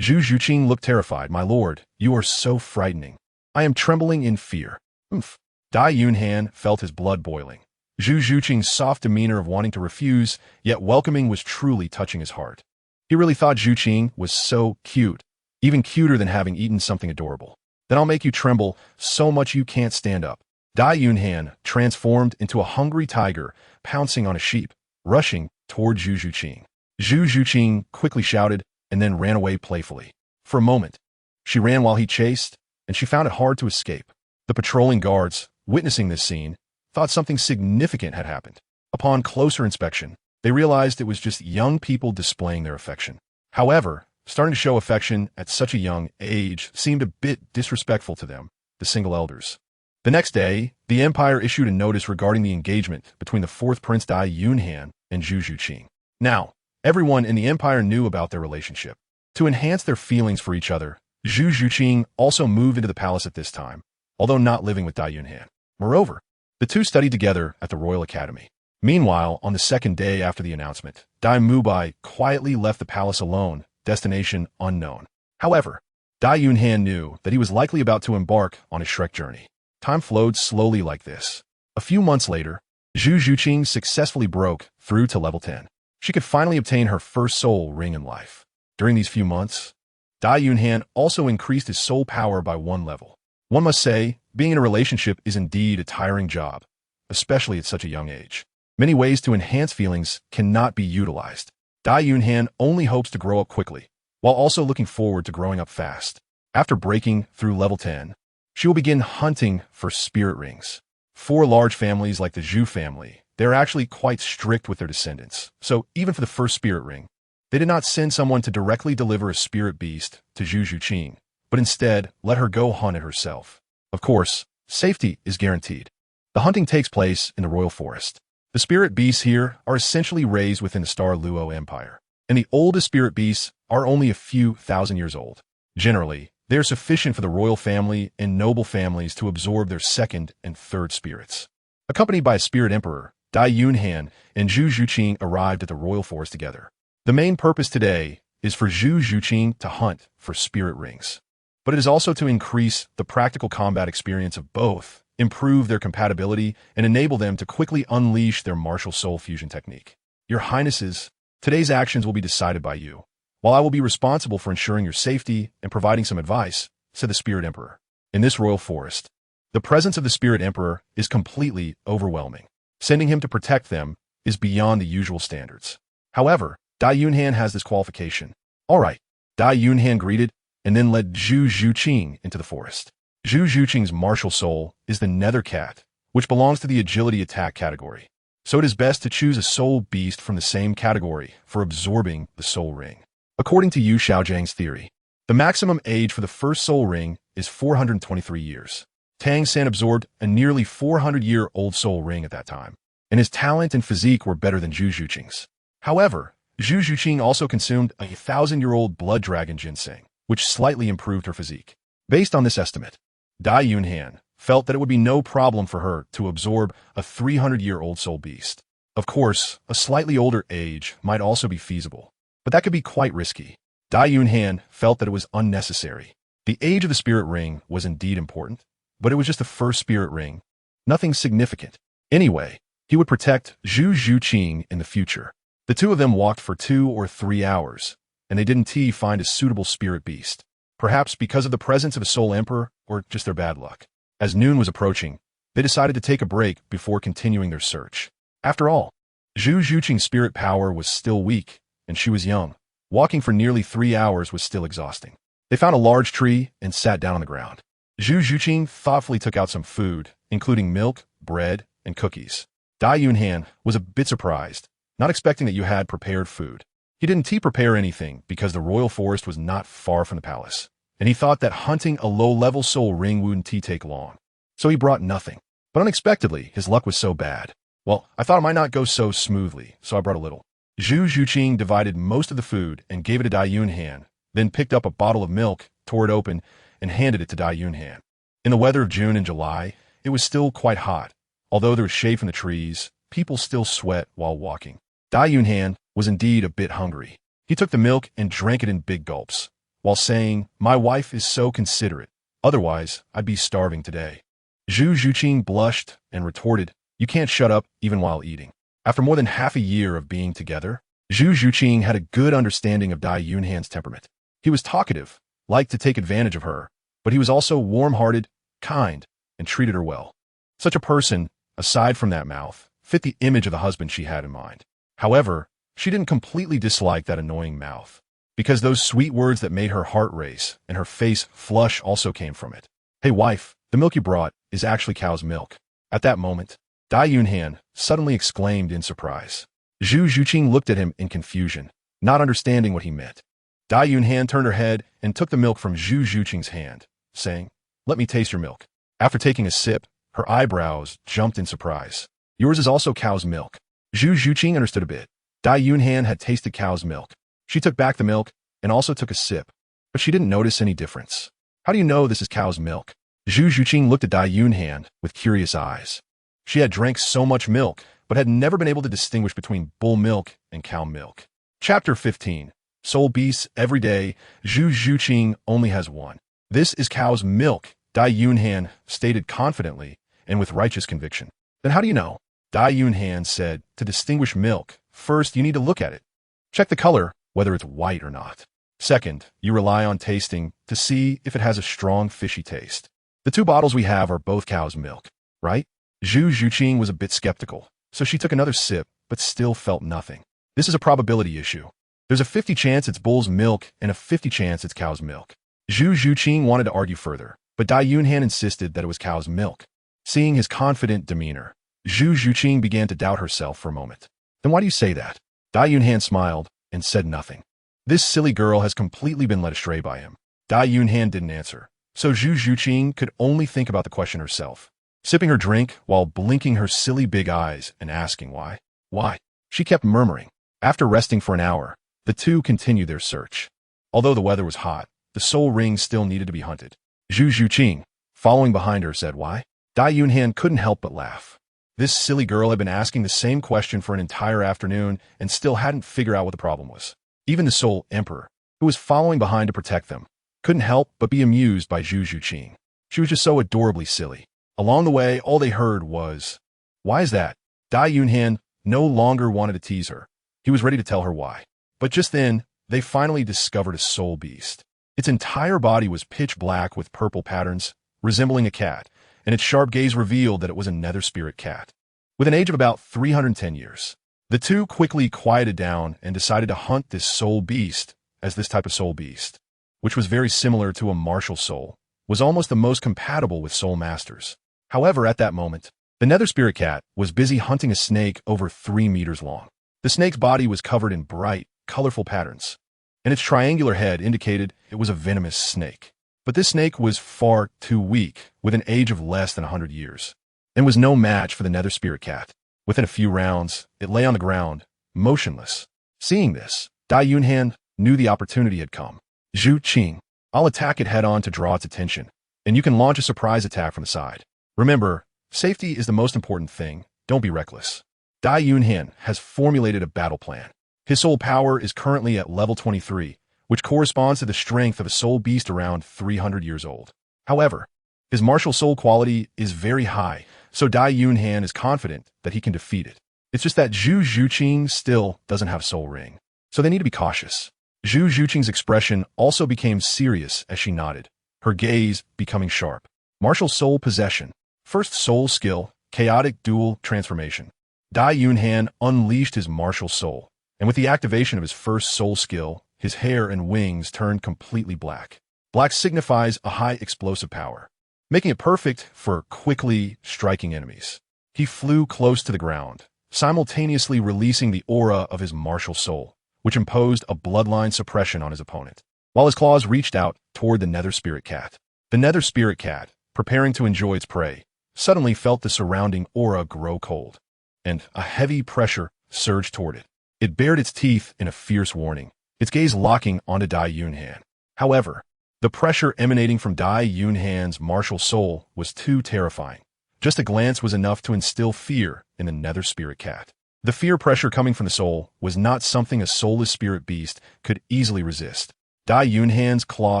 Zhu Zhuqing looked terrified. My lord, you are so frightening. I am trembling in fear. Oomph. Dai Yunhan felt his blood boiling. Zhu Zhuqing's soft demeanor of wanting to refuse, yet welcoming, was truly touching his heart. He really thought Zhuqing was so cute, even cuter than having eaten something adorable. Then I'll make you tremble so much you can't stand up. Dai Yunhan transformed into a hungry tiger, pouncing on a sheep, rushing toward Zhu Zhuqing. Zhu Zhuqing quickly shouted and then ran away playfully. For a moment, she ran while he chased, and she found it hard to escape. The patrolling guards, witnessing this scene, thought something significant had happened. Upon closer inspection, they realized it was just young people displaying their affection. However, starting to show affection at such a young age seemed a bit disrespectful to them, the single elders. The next day, the empire issued a notice regarding the engagement between the fourth prince Dai Yunhan and Zhu Zhuqing. Now, everyone in the empire knew about their relationship. To enhance their feelings for each other, Zhu Zhuqing also moved into the palace at this time, although not living with Dai Yunhan. Moreover, the two studied together at the Royal Academy. Meanwhile, on the second day after the announcement, Dai Mubai quietly left the palace alone, destination unknown. However, Dai Yunhan knew that he was likely about to embark on a Shrek journey. Time flowed slowly like this. A few months later, Zhu Zhuqing successfully broke through to level 10. She could finally obtain her first soul ring in life. During these few months, Dai Yunhan also increased his soul power by 1 level. One must say, being in a relationship is indeed a tiring job, especially at such a young age. Many ways to enhance feelings cannot be utilized. Dai Yunhan only hopes to grow up quickly, while also looking forward to growing up fast. After breaking through level 10, she will begin hunting for spirit rings. For large families like the Zhu family, they're actually quite strict with their descendants. So even for the first spirit ring, they did not send someone to directly deliver a spirit beast to Zhu Zhuqing, but instead let her go hunt it herself. Of course, safety is guaranteed. The hunting takes place in the royal forest. The spirit beasts here are essentially raised within the Star Luo Empire, and the oldest spirit beasts are only a few thousand years old. Generally, they are sufficient for the royal family and noble families to absorb their second and third spirits. Accompanied by a spirit emperor, Dai Yunhan and Zhu Zhuqing arrived at the royal forest together. The main purpose today is for Zhu Zhuqing to hunt for spirit rings, but it is also to increase the practical combat experience of both, improve their compatibility, and enable them to quickly unleash their martial soul fusion technique. Your Highnesses, today's actions will be decided by you, while I will be responsible for ensuring your safety and providing some advice, said the Spirit Emperor. In this royal forest, the presence of the Spirit Emperor is completely overwhelming. Sending him to protect them is beyond the usual standards. However, Dai Yunhan has this qualification. All right, Dai Yunhan greeted and then led Zhu Zhuqing into the forest. Zhu Zhuqing's martial soul is the Nether Cat, which belongs to the agility attack category. So it is best to choose a soul beast from the same category for absorbing the soul ring. According to Yu Xiaojiang's theory, the maximum age for the first soul ring is 423 years. Tang San absorbed a nearly 400-year-old soul ring at that time, and his talent and physique were better than Zhu Zhuqing's. However, Zhu Zhuqing also consumed a 1,000-year-old blood dragon ginseng, which slightly improved her physique. Based on this estimate, Dai Yunhan felt that it would be no problem for her to absorb a 300-year-old soul beast. Of course, a slightly older age might also be feasible, but that could be quite risky. Dai Yunhan felt that it was unnecessary. The age of the spirit ring was indeed important, but it was just the first spirit ring, nothing significant. Anyway, he would protect Zhu Zhuqing in the future. The two of them walked for 2 or 3 hours, and they didn't find a suitable spirit beast. Perhaps because of the presence of a soul emperor, or just their bad luck. As noon was approaching, they decided to take a break before continuing their search. After all, Zhu Zhuqing's spirit power was still weak, and she was young. Walking for nearly 3 hours was still exhausting. They found a large tree and sat down on the ground. Zhu Zhuqing thoughtfully took out some food, including milk, bread, and cookies. Dai Yunhan was a bit surprised, not expecting that you had prepared food. He didn't prepare anything because the royal forest was not far from the palace, and he thought that hunting a low-level soul ring wouldn't take long. So he brought nothing. But unexpectedly, his luck was so bad. Well, I thought it might not go so smoothly, so I brought a little. Zhu Zhuqing divided most of the food and gave it to Dai Yunhan, then picked up a bottle of milk, tore it open, and handed it to Dai Yunhan. In the weather of June and July, it was still quite hot. Although there was shade from the trees, people still sweat while walking. Dai Yunhan was indeed a bit hungry. He took the milk and drank it in big gulps. while saying, "My wife is so considerate. Otherwise, I'd be starving today." Zhu Zhuqing blushed and retorted, "You can't shut up even while eating." After more than half a year of being together, Zhu Zhuqing had a good understanding of Dai Yunhan's temperament. He was talkative, liked to take advantage of her, but he was also warm-hearted, kind, and treated her well. Such a person, aside from that mouth, fit the image of the husband she had in mind. However, she didn't completely dislike that annoying mouth, because those sweet words that made her heart race and her face flush also came from it. "Hey wife, the milk you brought is actually cow's milk." At that moment, Dai Yunhan suddenly exclaimed in surprise. Zhu Zhuqing looked at him in confusion, not understanding what he meant. Dai Yunhan turned her head and took the milk from Zhu Zhuqing's hand, saying, "Let me taste your milk." After taking a sip, her eyebrows jumped in surprise. "Yours is also cow's milk." Zhu Zhuqing understood a bit. Dai Yunhan had tasted cow's milk. She took back the milk and also took a sip, but she didn't notice any difference. "How do you know this is cow's milk?" Zhu Zhuqing looked at Dai Yunhan with curious eyes. She had drank so much milk, but had never been able to distinguish between bull milk and cow milk. Chapter 15. Soul Beasts Every Day. Zhu Zhuqing only has one. "This is cow's milk," Dai Yunhan stated confidently and with righteous conviction. "Then how do you know?" Dai Yunhan said, "To distinguish milk, first you need to look at it. Check the color, whether it's white or not. Second, you rely on tasting to see if it has a strong fishy taste. The two bottles we have are both cow's milk, right?" Zhu Zhuqing was a bit skeptical, so she took another sip, but still felt nothing. "This is a probability issue. There's a 50 chance it's bull's milk and a 50 chance it's cow's milk." Zhu Zhuqing wanted to argue further, but Dai Yunhan insisted that it was cow's milk. Seeing his confident demeanor, Zhu Zhuqing began to doubt herself for a moment. "Then why do you say that?" Dai Yunhan smiled and said nothing. This silly girl has completely been led astray by him. Dai Yunhan didn't answer, so Zhu Zhuqing could only think about the question herself, sipping her drink while blinking her silly big eyes and asking why. Why? She kept murmuring. After resting for an hour, the two continued their search. Although the weather was hot, the soul ring still needed to be hunted. Zhu Zhuqing, following behind her, said why? Dai Yunhan couldn't help but laugh. This silly girl had been asking the same question for an entire afternoon and still hadn't figured out what the problem was. Even the Soul Emperor, who was following behind to protect them, couldn't help but be amused by Zhu Zhuqing. She was just so adorably silly. Along the way, all they heard was, "Why is that?" Dai Yunhan no longer wanted to tease her. He was ready to tell her why. But just then, they finally discovered a soul beast. Its entire body was pitch black with purple patterns, resembling a cat, and its sharp gaze revealed that it was a nether spirit cat. With an age of about 310 years, the two quickly quieted down and decided to hunt this soul beast, as this type of soul beast, which was very similar to a martial soul, was almost the most compatible with soul masters. However, at that moment, the nether spirit cat was busy hunting a snake over 3 meters long. The snake's body was covered in bright, colorful patterns, and its triangular head indicated it was a venomous snake. But this snake was far too weak, with an age of less than 100 years, and was no match for the nether spirit cat. Within a few rounds, it lay on the ground, motionless. Seeing this, Dai Yunhan knew the opportunity had come. Zhu Qing, I'll attack it head-on to draw its attention, and you can launch a surprise attack from the side. Remember, safety is the most important thing. Don't be reckless. Dai Yunhan has formulated a battle plan. His soul power is currently at level 23, which corresponds to the strength of a soul beast around 300 years old. However, his martial soul quality is very high, so Dai Yunhan is confident that he can defeat it. It's just that Zhu Zhuqing still doesn't have soul ring, so they need to be cautious. Zhu Zhuqing's expression also became serious as she nodded, her gaze becoming sharp. Martial soul possession. First soul skill, chaotic dual transformation. Dai Yunhan unleashed his martial soul, and with the activation of his first soul skill, his hair and wings turned completely black. Black signifies a high explosive power, making it perfect for quickly striking enemies. He flew close to the ground, simultaneously releasing the aura of his martial soul, which imposed a bloodline suppression on his opponent, while his claws reached out toward the nether spirit cat. The nether spirit cat, preparing to enjoy its prey, suddenly felt the surrounding aura grow cold, and a heavy pressure surged toward it. It bared its teeth in a fierce warning, its gaze locking onto Dai Yunhan. However, the pressure emanating from Dai Yunhan's martial soul was too terrifying. Just a glance was enough to instill fear in the nether spirit cat. The fear pressure coming from the soul was not something a soulless spirit beast could easily resist. Dai Yunhan's claw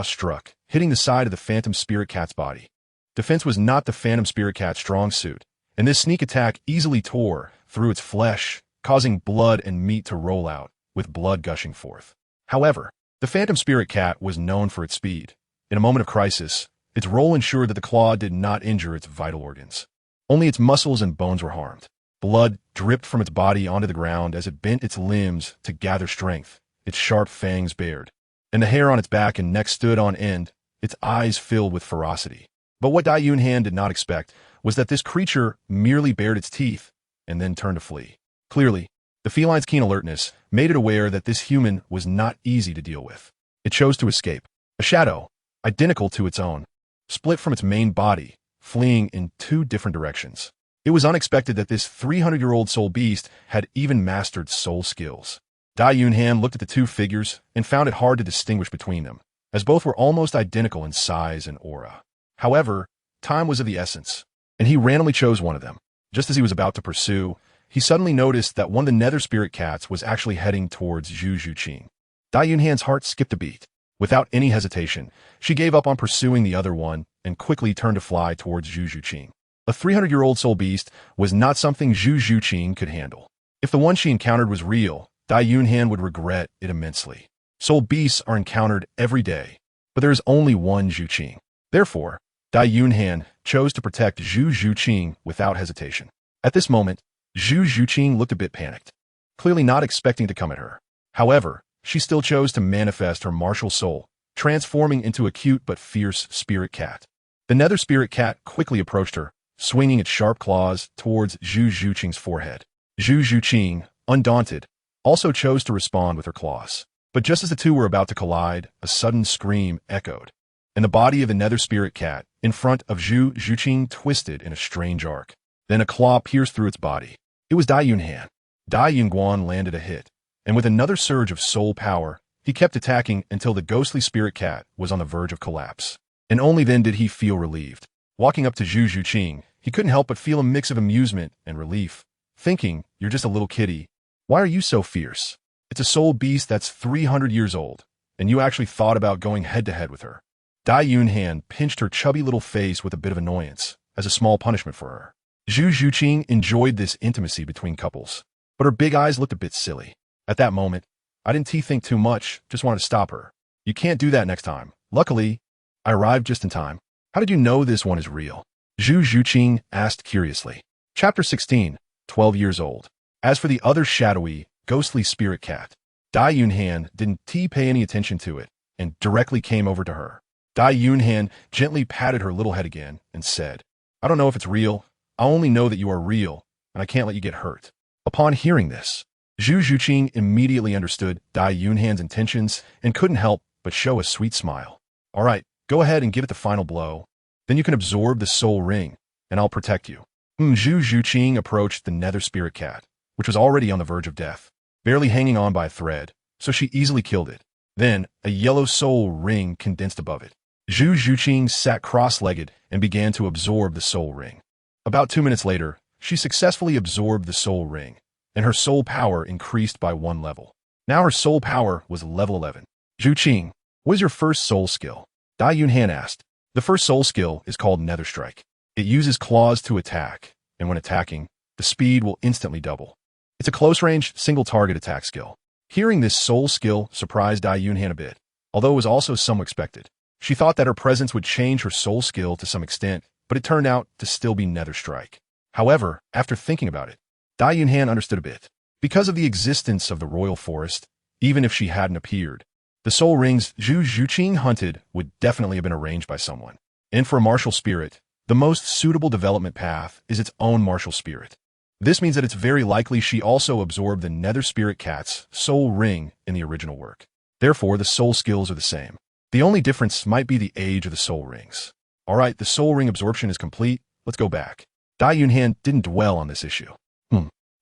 struck, hitting the side of the phantom spirit cat's body. Defense was not the phantom spirit cat's strong suit, and this sneak attack easily tore through its flesh, causing blood and meat to roll out, with blood gushing forth. However, the phantom spirit cat was known for its speed. In a moment of crisis, its roll ensured that the claw did not injure its vital organs. Only its muscles and bones were harmed. Blood dripped from its body onto the ground as it bent its limbs to gather strength, its sharp fangs bared. And the hair on its back and neck stood on end, its eyes filled with ferocity. But what Dai Yunhan did not expect was that this creature merely bared its teeth and then turned to flee. Clearly, the feline's keen alertness made it aware that this human was not easy to deal with. It chose to escape. A shadow, identical to its own, split from its main body, fleeing in two different directions. It was unexpected that this 300-year-old soul beast had even mastered soul skills. Dai Yunhan looked at the two figures and found it hard to distinguish between them, as both were almost identical in size and aura. However, time was of the essence, and he randomly chose one of them. Just as he was about to pursue, he suddenly noticed that one of the nether spirit cats was actually heading towards Zhu Zhuqing. Dai Yunhan's heart skipped a beat. Without any hesitation, she gave up on pursuing the other one and quickly turned to fly towards Zhu Zhuqing. A 300-year-old soul beast was not something Zhu Zhuqing could handle. If the one she encountered was real, Dai Yunhan would regret it immensely. Soul beasts are encountered every day, but there is only one Zhuqing. Therefore, Dai Yunhan chose to protect Zhu Zhuqing without hesitation. At this moment, Zhu Zhuqing looked a bit panicked, clearly not expecting to come at her. However, she still chose to manifest her martial soul, transforming into a cute but fierce spirit cat. The nether spirit cat quickly approached her, swinging its sharp claws towards Zhu Zhuqing's forehead. Zhu Zhuqing, undaunted, also chose to respond with her claws. But just as the two were about to collide, a sudden scream echoed, and the body of the nether spirit cat in front of Zhu Zhuqing twisted in a strange arc. Then a claw pierced through its body. It was Dai Yunhan. Dai Yunguan landed a hit, and with another surge of soul power, he kept attacking until the ghostly spirit cat was on the verge of collapse. And only then did he feel relieved. Walking up to Zhu Zhuqing, he couldn't help but feel a mix of amusement and relief, thinking, "You're just a little kitty. Why are you so fierce? It's a soul beast that's 300 years old, and you actually thought about going head-to-head with her." Dai Yunhan pinched her chubby little face with a bit of annoyance, as a small punishment for her. Zhu Zhuqing enjoyed this intimacy between couples, but her big eyes looked a bit silly. At that moment, I didn't think too much, just wanted to stop her. "You can't do that next time. Luckily, I arrived just in time." "How did you know this one is real?" Zhu Zhuqing asked curiously. Chapter 16, 12 years old. As for the other shadowy, ghostly spirit cat, Dai Yunhan didn't pay any attention to it and directly came over to her. Dai Yunhan gently patted her little head again and said, "I don't know if it's real. I only know that you are real, and I can't let you get hurt." Upon hearing this, Zhu Zhuqing immediately understood Dai Yunhan's intentions and couldn't help but show a sweet smile. "All right, go ahead and give it the final blow. Then you can absorb the soul ring, and I'll protect you." Zhu Zhuqing approached the nether spirit cat, which was already on the verge of death, barely hanging on by a thread, so she easily killed it. Then, a yellow soul ring condensed above it. Zhu Zhuqing sat cross-legged and began to absorb the soul ring. About 2 minutes later, she successfully absorbed the soul ring, and her soul power increased by 1 level. Now her soul power was level 11. "Zhuqing, what is your first soul skill?" Dai Yunhan asked. The first soul skill is called Nether Strike. It uses claws to attack, and when attacking, the speed will instantly double. It's a close-range, single-target attack skill. Hearing this soul skill surprised Dai Yunhan a bit, although it was also somewhat expected. She thought that her presence would change her soul skill to some extent, but it turned out to still be Nether Strike. However, after thinking about it, Dai Yunhan understood a bit. Because of the existence of the royal forest, even if she hadn't appeared, the soul rings Zhu Zhuqing hunted would definitely have been arranged by someone. And for a martial spirit, the most suitable development path is its own martial spirit. This means that it's very likely she also absorbed the nether spirit cat's soul ring in the original work. Therefore, the soul skills are the same. The only difference might be the age of the soul rings. All right, the soul ring absorption is complete. Let's go back. Dai Yunhan didn't dwell on this issue.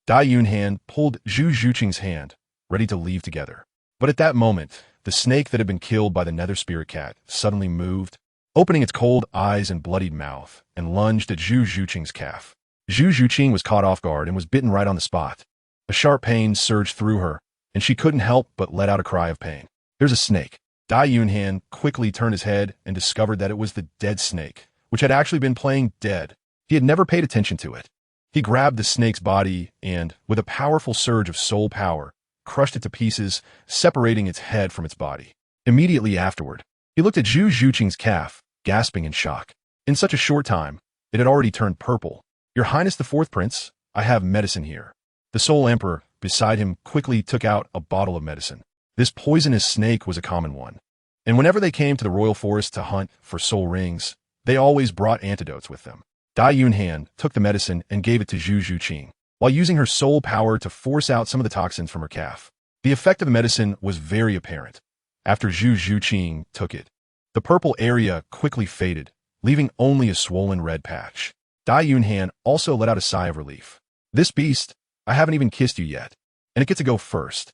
Dai Yunhan pulled Zhu Zhuqing's hand, ready to leave together. But at that moment, the snake that had been killed by the nether spirit cat suddenly moved, opening its cold eyes and bloodied mouth, and lunged at Zhu Zhuqing's calf. Zhu Zhuqing was caught off guard and was bitten right on the spot. A sharp pain surged through her, and she couldn't help but let out a cry of pain. "There's a snake. Dai Yunhan quickly turned his head and discovered that it was the dead snake, which had actually been playing dead. He had never paid attention to it. He grabbed the snake's body and, with a powerful surge of soul power, crushed it to pieces, separating its head from its body. Immediately afterward, he looked at Zhu Zhuqing's calf, gasping in shock. In such a short time, it had already turned purple. Your Highness the Fourth Prince, I have medicine here. The Soul Emperor, beside him, quickly took out a bottle of medicine. This poisonous snake was a common one, and whenever they came to the royal forest to hunt for soul rings, they always brought antidotes with them. Dai Yunhan took the medicine and gave it to Zhu Zhuqing, while using her soul power to force out some of the toxins from her calf. The effect of the medicine was very apparent. After Zhu Zhuqing took it, the purple area quickly faded, leaving only a swollen red patch. Dai Yunhan also let out a sigh of relief. This beast, I haven't even kissed you yet, and it gets to go first.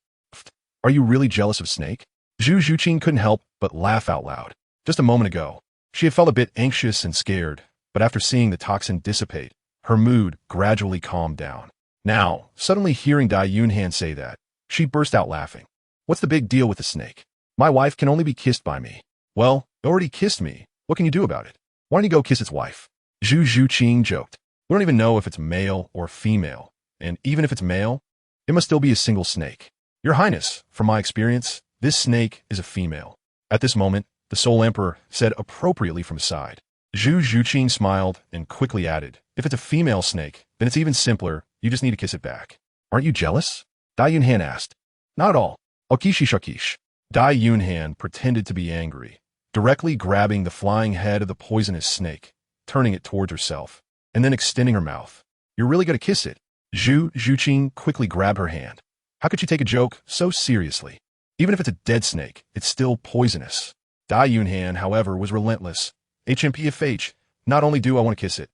Are you really jealous of Snake? Zhu Zhuqing couldn't help but laugh out loud. Just a moment ago, she had felt a bit anxious and scared, but after seeing the toxin dissipate, her mood gradually calmed down. Now, suddenly hearing Dai Yunhan say that, she burst out laughing. What's the big deal with the snake? My wife can only be kissed by me. Well, it already kissed me. What can you do about it? Why don't you go kiss its wife? Zhu Zhuqing joked. We don't even know if it's male or female, and even if it's male, it must still be a single snake. Your Highness, from my experience, this snake is a female. At this moment, the Soul Emperor said appropriately from his side. Zhu Zhuqing smiled and quickly added, if it's a female snake, then it's even simpler, you just need to kiss it back. Aren't you jealous? Dai Yunhan asked. Not at all. Okishi shakish. Dai Yunhan pretended to be angry, directly grabbing the flying head of the poisonous snake, turning it towards herself, and then extending her mouth. You're really going to kiss it? Zhu Zhuqing quickly grabbed her hand. How could you take a joke so seriously? Even if it's a dead snake, it's still poisonous. Dai Yunhan, however, was relentless. HMPFH, not only do I want to kiss it,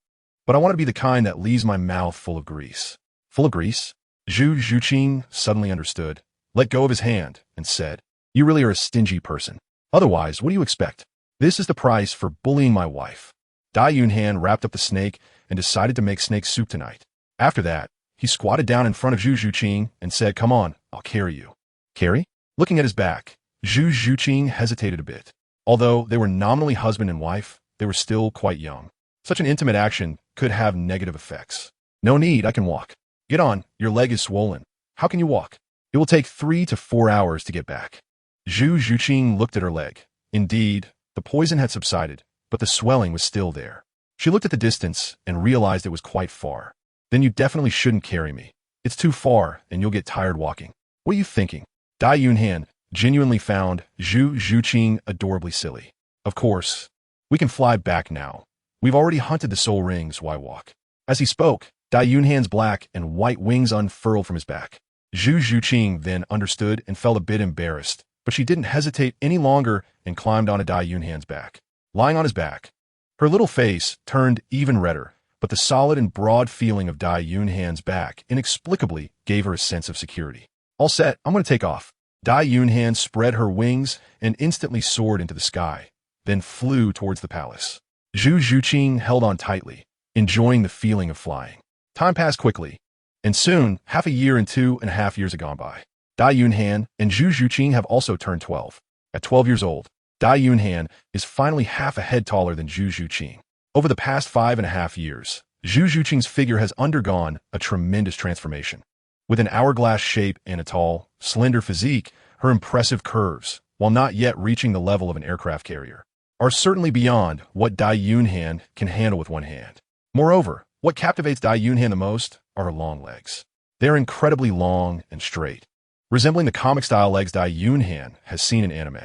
but I want to be the kind that leaves my mouth full of grease. Full of grease? Zhu Zhuqing suddenly understood, let go of his hand, and said, you really are a stingy person. Otherwise, what do you expect? This is the price for bullying my wife. Dai Yunhan wrapped up the snake and decided to make snake soup tonight. After that, he squatted down in front of Zhu Zhuqing and said, come on, I'll carry you. Carry? Looking at his back, Zhu Zhuqing hesitated a bit. Although they were nominally husband and wife, they were still quite young. Such an intimate action could have negative effects. No need, I can walk. Get on, your leg is swollen. How can you walk? It will take 3 to 4 hours to get back. Zhu Zhuqing looked at her leg. Indeed, the poison had subsided, but the swelling was still there. She looked at the distance and realized it was quite far. Then you definitely shouldn't carry me. It's too far, and you'll get tired walking. What are you thinking? Dai Yunhan genuinely found Zhu Zhuqing adorably silly. Of course, we can fly back now. We've already hunted the soul rings, why walk? As he spoke, Dai Yunhan's black and white wings unfurled from his back. Zhu Zhuqing then understood and felt a bit embarrassed, but she didn't hesitate any longer and climbed onto Dai Yunhan's back. Lying on his back, her little face turned even redder, but the solid and broad feeling of Dai Yunhan's back inexplicably gave her a sense of security. All set, I'm going to take off. Dai Yunhan spread her wings and instantly soared into the sky, then flew towards the palace. Zhu Zhuqing held on tightly, enjoying the feeling of flying. Time passed quickly, and soon, half a year and 2.5 years had gone by. Dai Yunhan and Zhu Zhuqing have also turned 12. At 12 years old, Dai Yunhan is finally half a head taller than Zhu Zhuqing. Over the past 5.5 years, Zhu Zhuqing's figure has undergone a tremendous transformation. With an hourglass shape and a tall, slender physique, her impressive curves, while not yet reaching the level of an aircraft carrier, are certainly beyond what Dai Yunhan can handle with one hand. Moreover, what captivates Dai Yunhan the most are her long legs. They are incredibly long and straight, resembling the comic-style legs Dai Yunhan has seen in anime.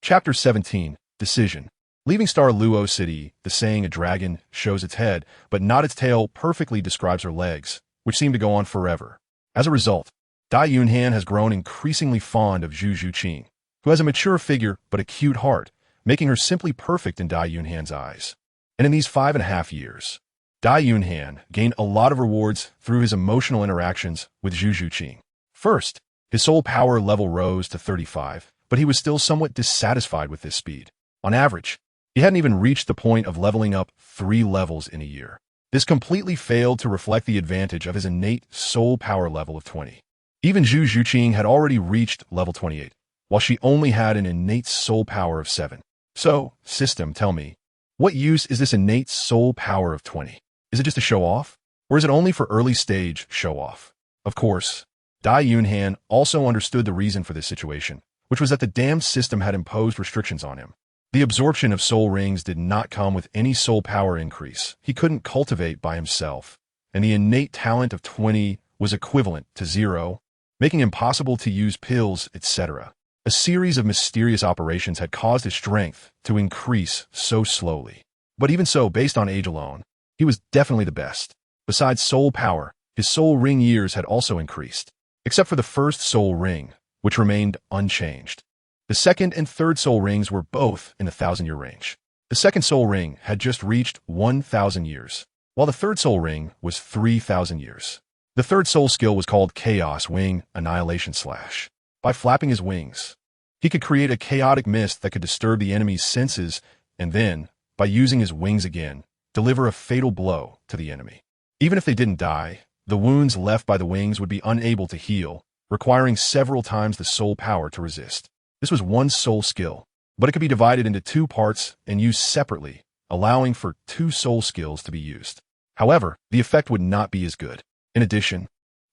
Chapter 17, Decision. Leaving Star Luo City, the saying a dragon shows its head, but not its tail perfectly describes her legs, which seem to go on forever. As a result, Dai Yunhan has grown increasingly fond of Zhu Zhuqing, who has a mature figure but a cute heart, making her simply perfect in Dai Yunhan's eyes. And in these 5.5 years, Dai Yunhan gained a lot of rewards through his emotional interactions with Zhu Zhuqing. First, his soul power level rose to 35, but he was still somewhat dissatisfied with this speed. On average, he hadn't even reached the point of leveling up 3 levels in a year. This completely failed to reflect the advantage of his innate soul power level of 20. Even Zhu Zhuqing had already reached level 28, while she only had an innate soul power of 7. So, system, tell me, what use is this innate soul power of 20? Is it just a show-off? Or is it only for early-stage show-off? Of course, Dai Yunhan also understood the reason for this situation, which was that the damned system had imposed restrictions on him. The absorption of soul rings did not come with any soul power increase he couldn't cultivate by himself, and the innate talent of 20 was equivalent to 0, making it impossible to use pills, etc. A series of mysterious operations had caused his strength to increase so slowly. But even so, based on age alone, he was definitely the best. Besides soul power, his soul ring years had also increased, except for the first soul ring, which remained unchanged. The second and third soul rings were both in the 1,000-year range. The second soul ring had just reached 1,000 years, while the third soul ring was 3,000 years. The third soul skill was called Chaos Wing Annihilation Slash. By flapping his wings, he could create a chaotic mist that could disturb the enemy's senses and then, by using his wings again, deliver a fatal blow to the enemy. Even if they didn't die, the wounds left by the wings would be unable to heal, requiring several times the soul power to resist. This was one soul skill, but it could be divided into 2 parts and used separately, allowing for 2 soul skills to be used. However, the effect would not be as good. In addition,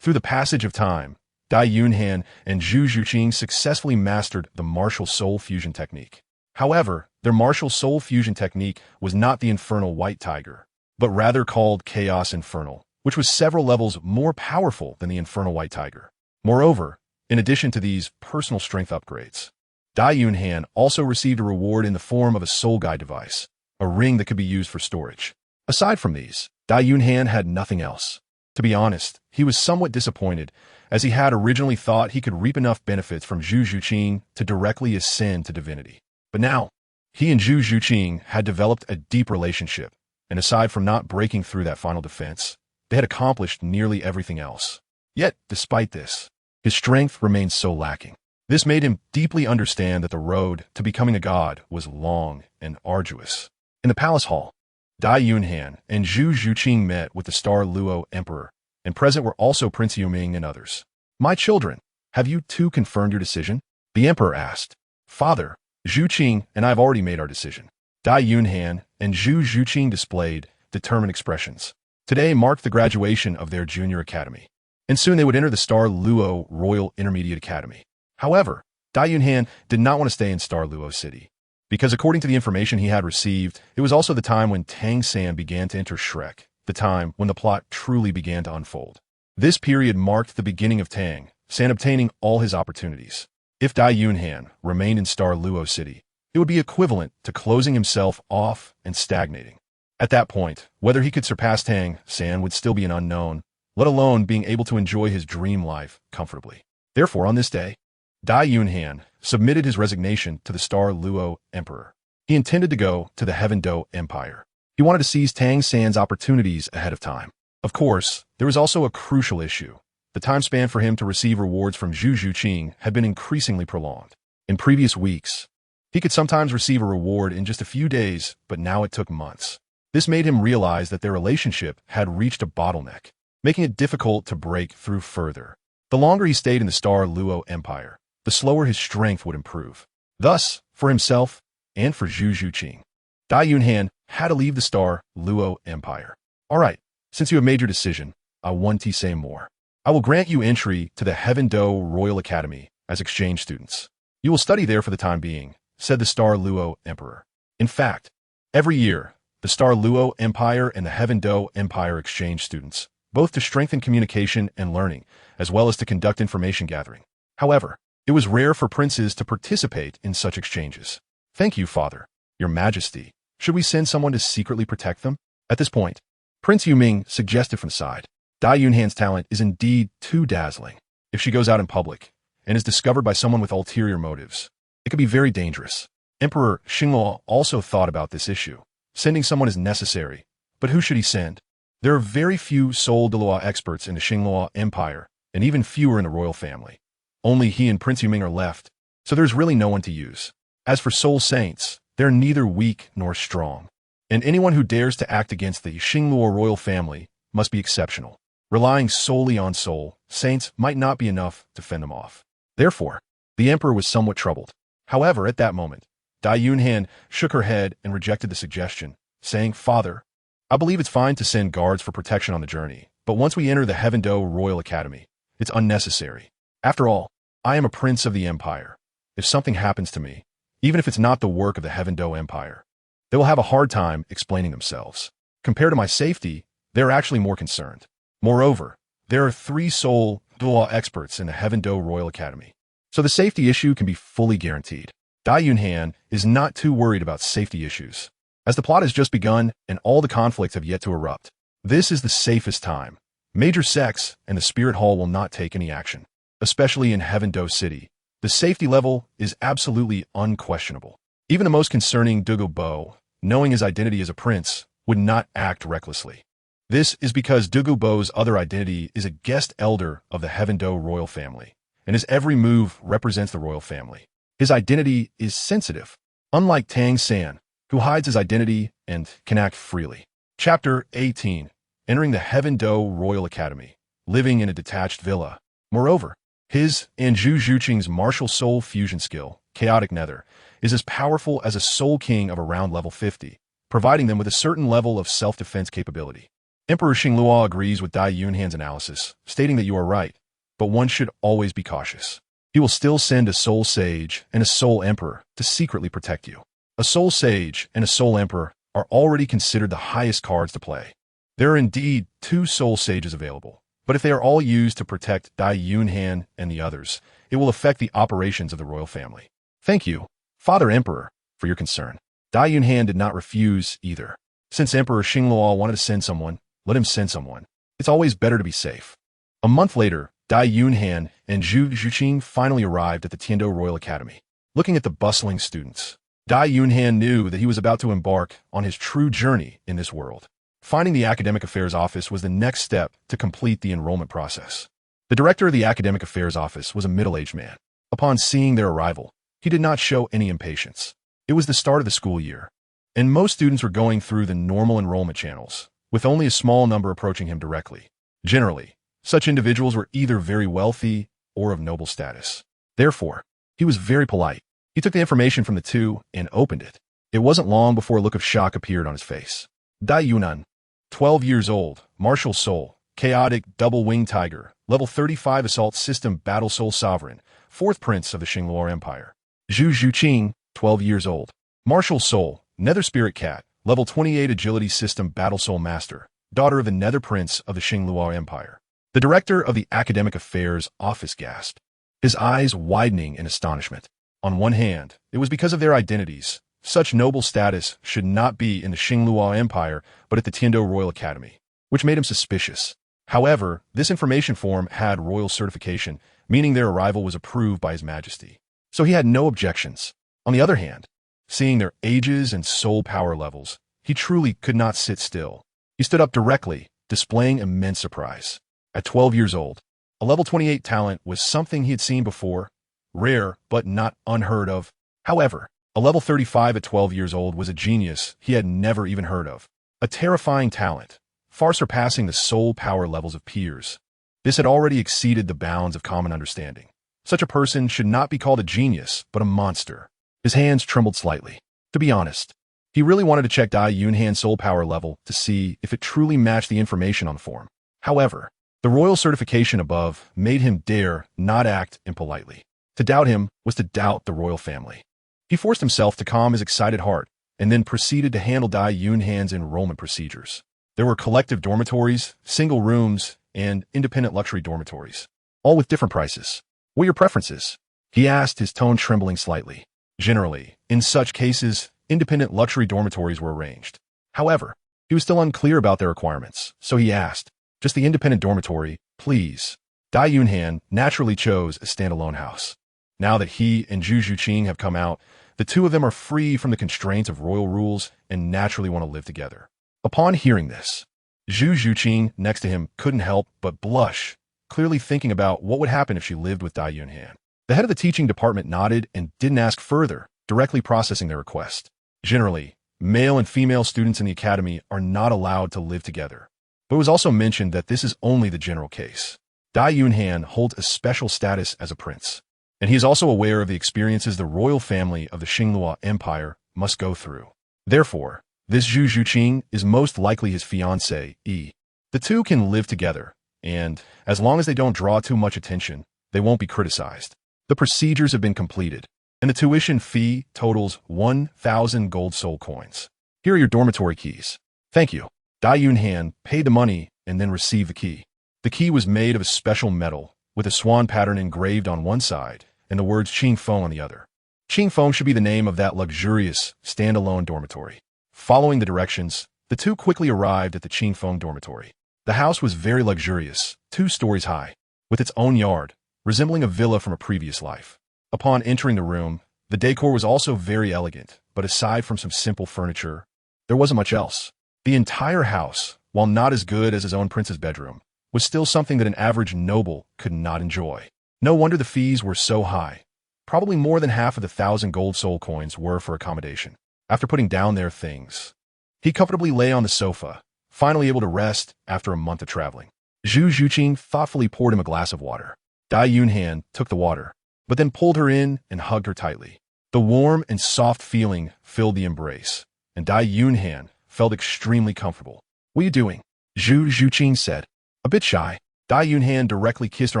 through the passage of time, Dai Yunhan and Zhu Zhuqing successfully mastered the martial soul fusion technique. However, their martial soul fusion technique was not the Infernal White Tiger, but rather called Chaos Infernal, which was several levels more powerful than the Infernal White Tiger. Moreover, in addition to these personal strength upgrades, Dai Yunhan also received a reward in the form of a soul guide device, a ring that could be used for storage. Aside from these, Dai Yunhan had nothing else. To be honest, he was somewhat disappointed, as he had originally thought he could reap enough benefits from Zhu Zhuqing to directly ascend to divinity. But now, he and Zhu Zhuqing had developed a deep relationship, and aside from not breaking through that final defense, they had accomplished nearly everything else. Yet, despite this, his strength remained so lacking. This made him deeply understand that the road to becoming a god was long and arduous. In the palace hall, Dai Yunhan and Zhu Zhuqing met with the Star Luo Emperor, and present were also Prince Yuming and others. "My children, have you too confirmed your decision?" the emperor asked. "Father, Zhuqing and I have already made our decision." Dai Yunhan and Zhu Zhuqing displayed determined expressions. Today marked the graduation of their junior academy, and soon they would enter the Star Luo Royal Intermediate Academy. However, Dai Yunhan did not want to stay in Star Luo City, because according to the information he had received, it was also the time when Tang San began to enter Shrek, the time when the plot truly began to unfold. This period marked the beginning of Tang San obtaining all his opportunities. If Dai Yunhan remained in Star Luo City, it would be equivalent to closing himself off and stagnating. At that point, whether he could surpass Tang San would still be an unknown, let alone being able to enjoy his dream life comfortably. Therefore, on this day, Dai Yunhan submitted his resignation to the Star Luo Emperor. He intended to go to the Douluo Empire. He wanted to seize Tang San's opportunities ahead of time. Of course, there was also a crucial issue. The time span for him to receive rewards from Zhu Zhuqing had been increasingly prolonged. In previous weeks, he could sometimes receive a reward in just a few days, but now it took months. This made him realize that their relationship had reached a bottleneck, making it difficult to break through further. The longer he stayed in the Star Luo Empire, the slower his strength would improve. Thus, for himself and for Zhu Zhuqing, Dai Yunhan had to leave the Star Luo Empire. "All right, since you have made your decision, I want to say more. I will grant you entry to the Douluo Royal Academy as exchange students. You will study there for the time being," said the Star Luo Emperor. In fact, every year, the Star Luo Empire and the Douluo Empire exchange students, both to strengthen communication and learning, as well as to conduct information gathering. However, it was rare for princes to participate in such exchanges. "Thank you, Father, Your Majesty. Should we send someone to secretly protect them?" At this point, Prince Yuming suggested from the side. Dai Yunhan's talent is indeed too dazzling. If she goes out in public and is discovered by someone with ulterior motives, it could be very dangerous. Emperor Xingluo also thought about this issue. Sending someone is necessary, but who should he send? There are very few Soul Duloa experts in the Xingluo Empire, and even fewer in the royal family. Only he and Prince Yuming are left, so there's really no one to use. As for Soul Saints, they're neither weak nor strong, and anyone who dares to act against the Xingluo royal family must be exceptional. Relying solely on Soul Saints might not be enough to fend them off. Therefore, The emperor was somewhat troubled. However, at that moment, Dai Yunhan shook her head and rejected the suggestion, saying, "Father, I believe it's fine to send guards for protection on the journey, but once we enter the Heaven-Do Royal Academy, it's unnecessary. After all, I am a prince of the empire. If something happens to me, even if it's not the work of the Heaven-Do Empire, they will have a hard time explaining themselves. Compared to my safety, they're actually more concerned. Moreover, there are 3 sole Duo experts in the Heaven-Do Royal Academy, so the safety issue can be fully guaranteed." Dai Yunhan is not too worried about safety issues, as the plot has just begun and all the conflicts have yet to erupt. This is the safest time. Major sects and the Spirit Hall will not take any action, especially in Heaven-Do City. The safety level is absolutely unquestionable. Even the most concerning Douluo, knowing his identity as a prince, would not act recklessly. This is because Douluo's other identity is a guest elder of the Heaven-Do royal family, and his every move represents the royal family. His identity is sensitive, unlike Tang San, who hides his identity and can act freely. Chapter 18. Entering the Heaven-Do Royal Academy, living in a detached villa. Moreover, his and Zhu Zhuqing's martial soul fusion skill, Chaotic Nether, is as powerful as a soul king of around level 50, providing them with a certain level of self-defense capability. Emperor Xingluo agrees with Dai Yunhan's analysis, stating that you are right, but one should always be cautious. He will still send a soul sage and a soul emperor to secretly protect you. A soul sage and a soul emperor are already considered the highest cards to play. There are indeed 2 soul sages available, but if they are all used to protect Dai Yunhan and the others, it will affect the operations of the royal family. Thank you, Father Emperor, for your concern. Dai Yunhan did not refuse either. Since Emperor Xingluo wanted to send someone, let him send someone. It's always better to be safe. A month later, Dai Yunhan and Zhu Zhuqing finally arrived at the Tiando Royal Academy. Looking at the bustling students, Dai Yunhan knew that he was about to embark on his true journey in this world. Finding the Academic Affairs Office was the next step to complete the enrollment process. The director of the Academic Affairs Office was a middle-aged man. Upon seeing their arrival, he did not show any impatience. It was the start of the school year, and most students were going through the normal enrollment channels, with only a small number approaching him directly. Generally, such individuals were either very wealthy or of noble status. Therefore, he was very polite. He took the information from the 2 and opened it. It wasn't long before a look of shock appeared on his face. Dai Yunhan, 12 years old, martial soul, chaotic double-winged tiger, level 35 assault system battle soul sovereign, 4th prince of the Luo Empire. Zhu Zhuqing, 12 years old, martial soul, nether spirit cat, level 28 agility system battle soul master, daughter of the nether prince of the Luo Empire. The director of the Academic Affairs Office gasped, his eyes widening in astonishment. On one hand, it was because of their identities. Such noble status should not be in the Luo Empire, but at the Tiando Royal Academy, which made him suspicious. However, this information form had royal certification, meaning their arrival was approved by His Majesty. So he had no objections. On the other hand, seeing their ages and soul power levels, he truly could not sit still. He stood up directly, displaying immense surprise. At 12 years old, a level 28 talent was something he had seen before, rare but not unheard of. However, a level 35 at 12 years old was a genius he had never even heard of. A terrifying talent, far surpassing the soul power levels of peers. This had already exceeded the bounds of common understanding. Such a person should not be called a genius, but a monster. His hands trembled slightly. To be honest, he really wanted to check Dai Yunhan's soul power level to see if it truly matched the information on the form. However, the royal certification above made him dare not act impolitely. To doubt him was to doubt the royal family. He forced himself to calm his excited heart and then proceeded to handle Dai Yunhan's enrollment procedures. There were collective dormitories, single rooms, and independent luxury dormitories, all with different prices. What are your preferences? He asked, his tone trembling slightly. Generally, in such cases, independent luxury dormitories were arranged. However, he was still unclear about their requirements, so he asked, "Just the independent dormitory, please." Dai Yunhan naturally chose a standalone house. Now that he and Zhu Zhuqing have come out, the 2 of them are free from the constraints of royal rules and naturally want to live together. Upon hearing this, Zhu Zhuqing next to him couldn't help but blush, clearly thinking about what would happen if she lived with Dai Yunhan. The head of the teaching department nodded and didn't ask further, directly processing their request. Generally, male and female students in the academy are not allowed to live together. But it was also mentioned that this is only the general case. Dai Yunhan holds a special status as a prince. And he is also aware of the experiences the royal family of the Luo Empire must go through. Therefore, this Zhu Zhuqing is most likely his fiancée. The two can live together, and, as long as they don't draw too much attention, they won't be criticized. The procedures have been completed, and the tuition fee totals 1,000 gold soul coins. Here are your dormitory keys. Thank you. Dai Yunhan paid the money and then received the key. The key was made of a special metal, with a swan pattern engraved on one side and the words Qing Feng on the other. Qing Feng should be the name of that luxurious, standalone dormitory. Following the directions, the two quickly arrived at the Qing Feng dormitory. The house was very luxurious, 2 stories high, with its own yard, resembling a villa from a previous life. Upon entering the room, the decor was also very elegant, but aside from some simple furniture, there wasn't much else. The entire house, while not as good as his own prince's bedroom, was still something that an average noble could not enjoy. No wonder the fees were so high. Probably more than half of the 1,000 gold soul coins were for accommodation. After putting down their things, he comfortably lay on the sofa, finally able to rest after a month of traveling. Zhu Zhuqing thoughtfully poured him a glass of water. Dai Yunhan took the water, but then pulled her in and hugged her tightly. The warm and soft feeling filled the embrace, and Dai Yunhan felt extremely comfortable. "What are you doing?" Zhu Zhuqing said. A bit shy, Dai Yunhan directly kissed her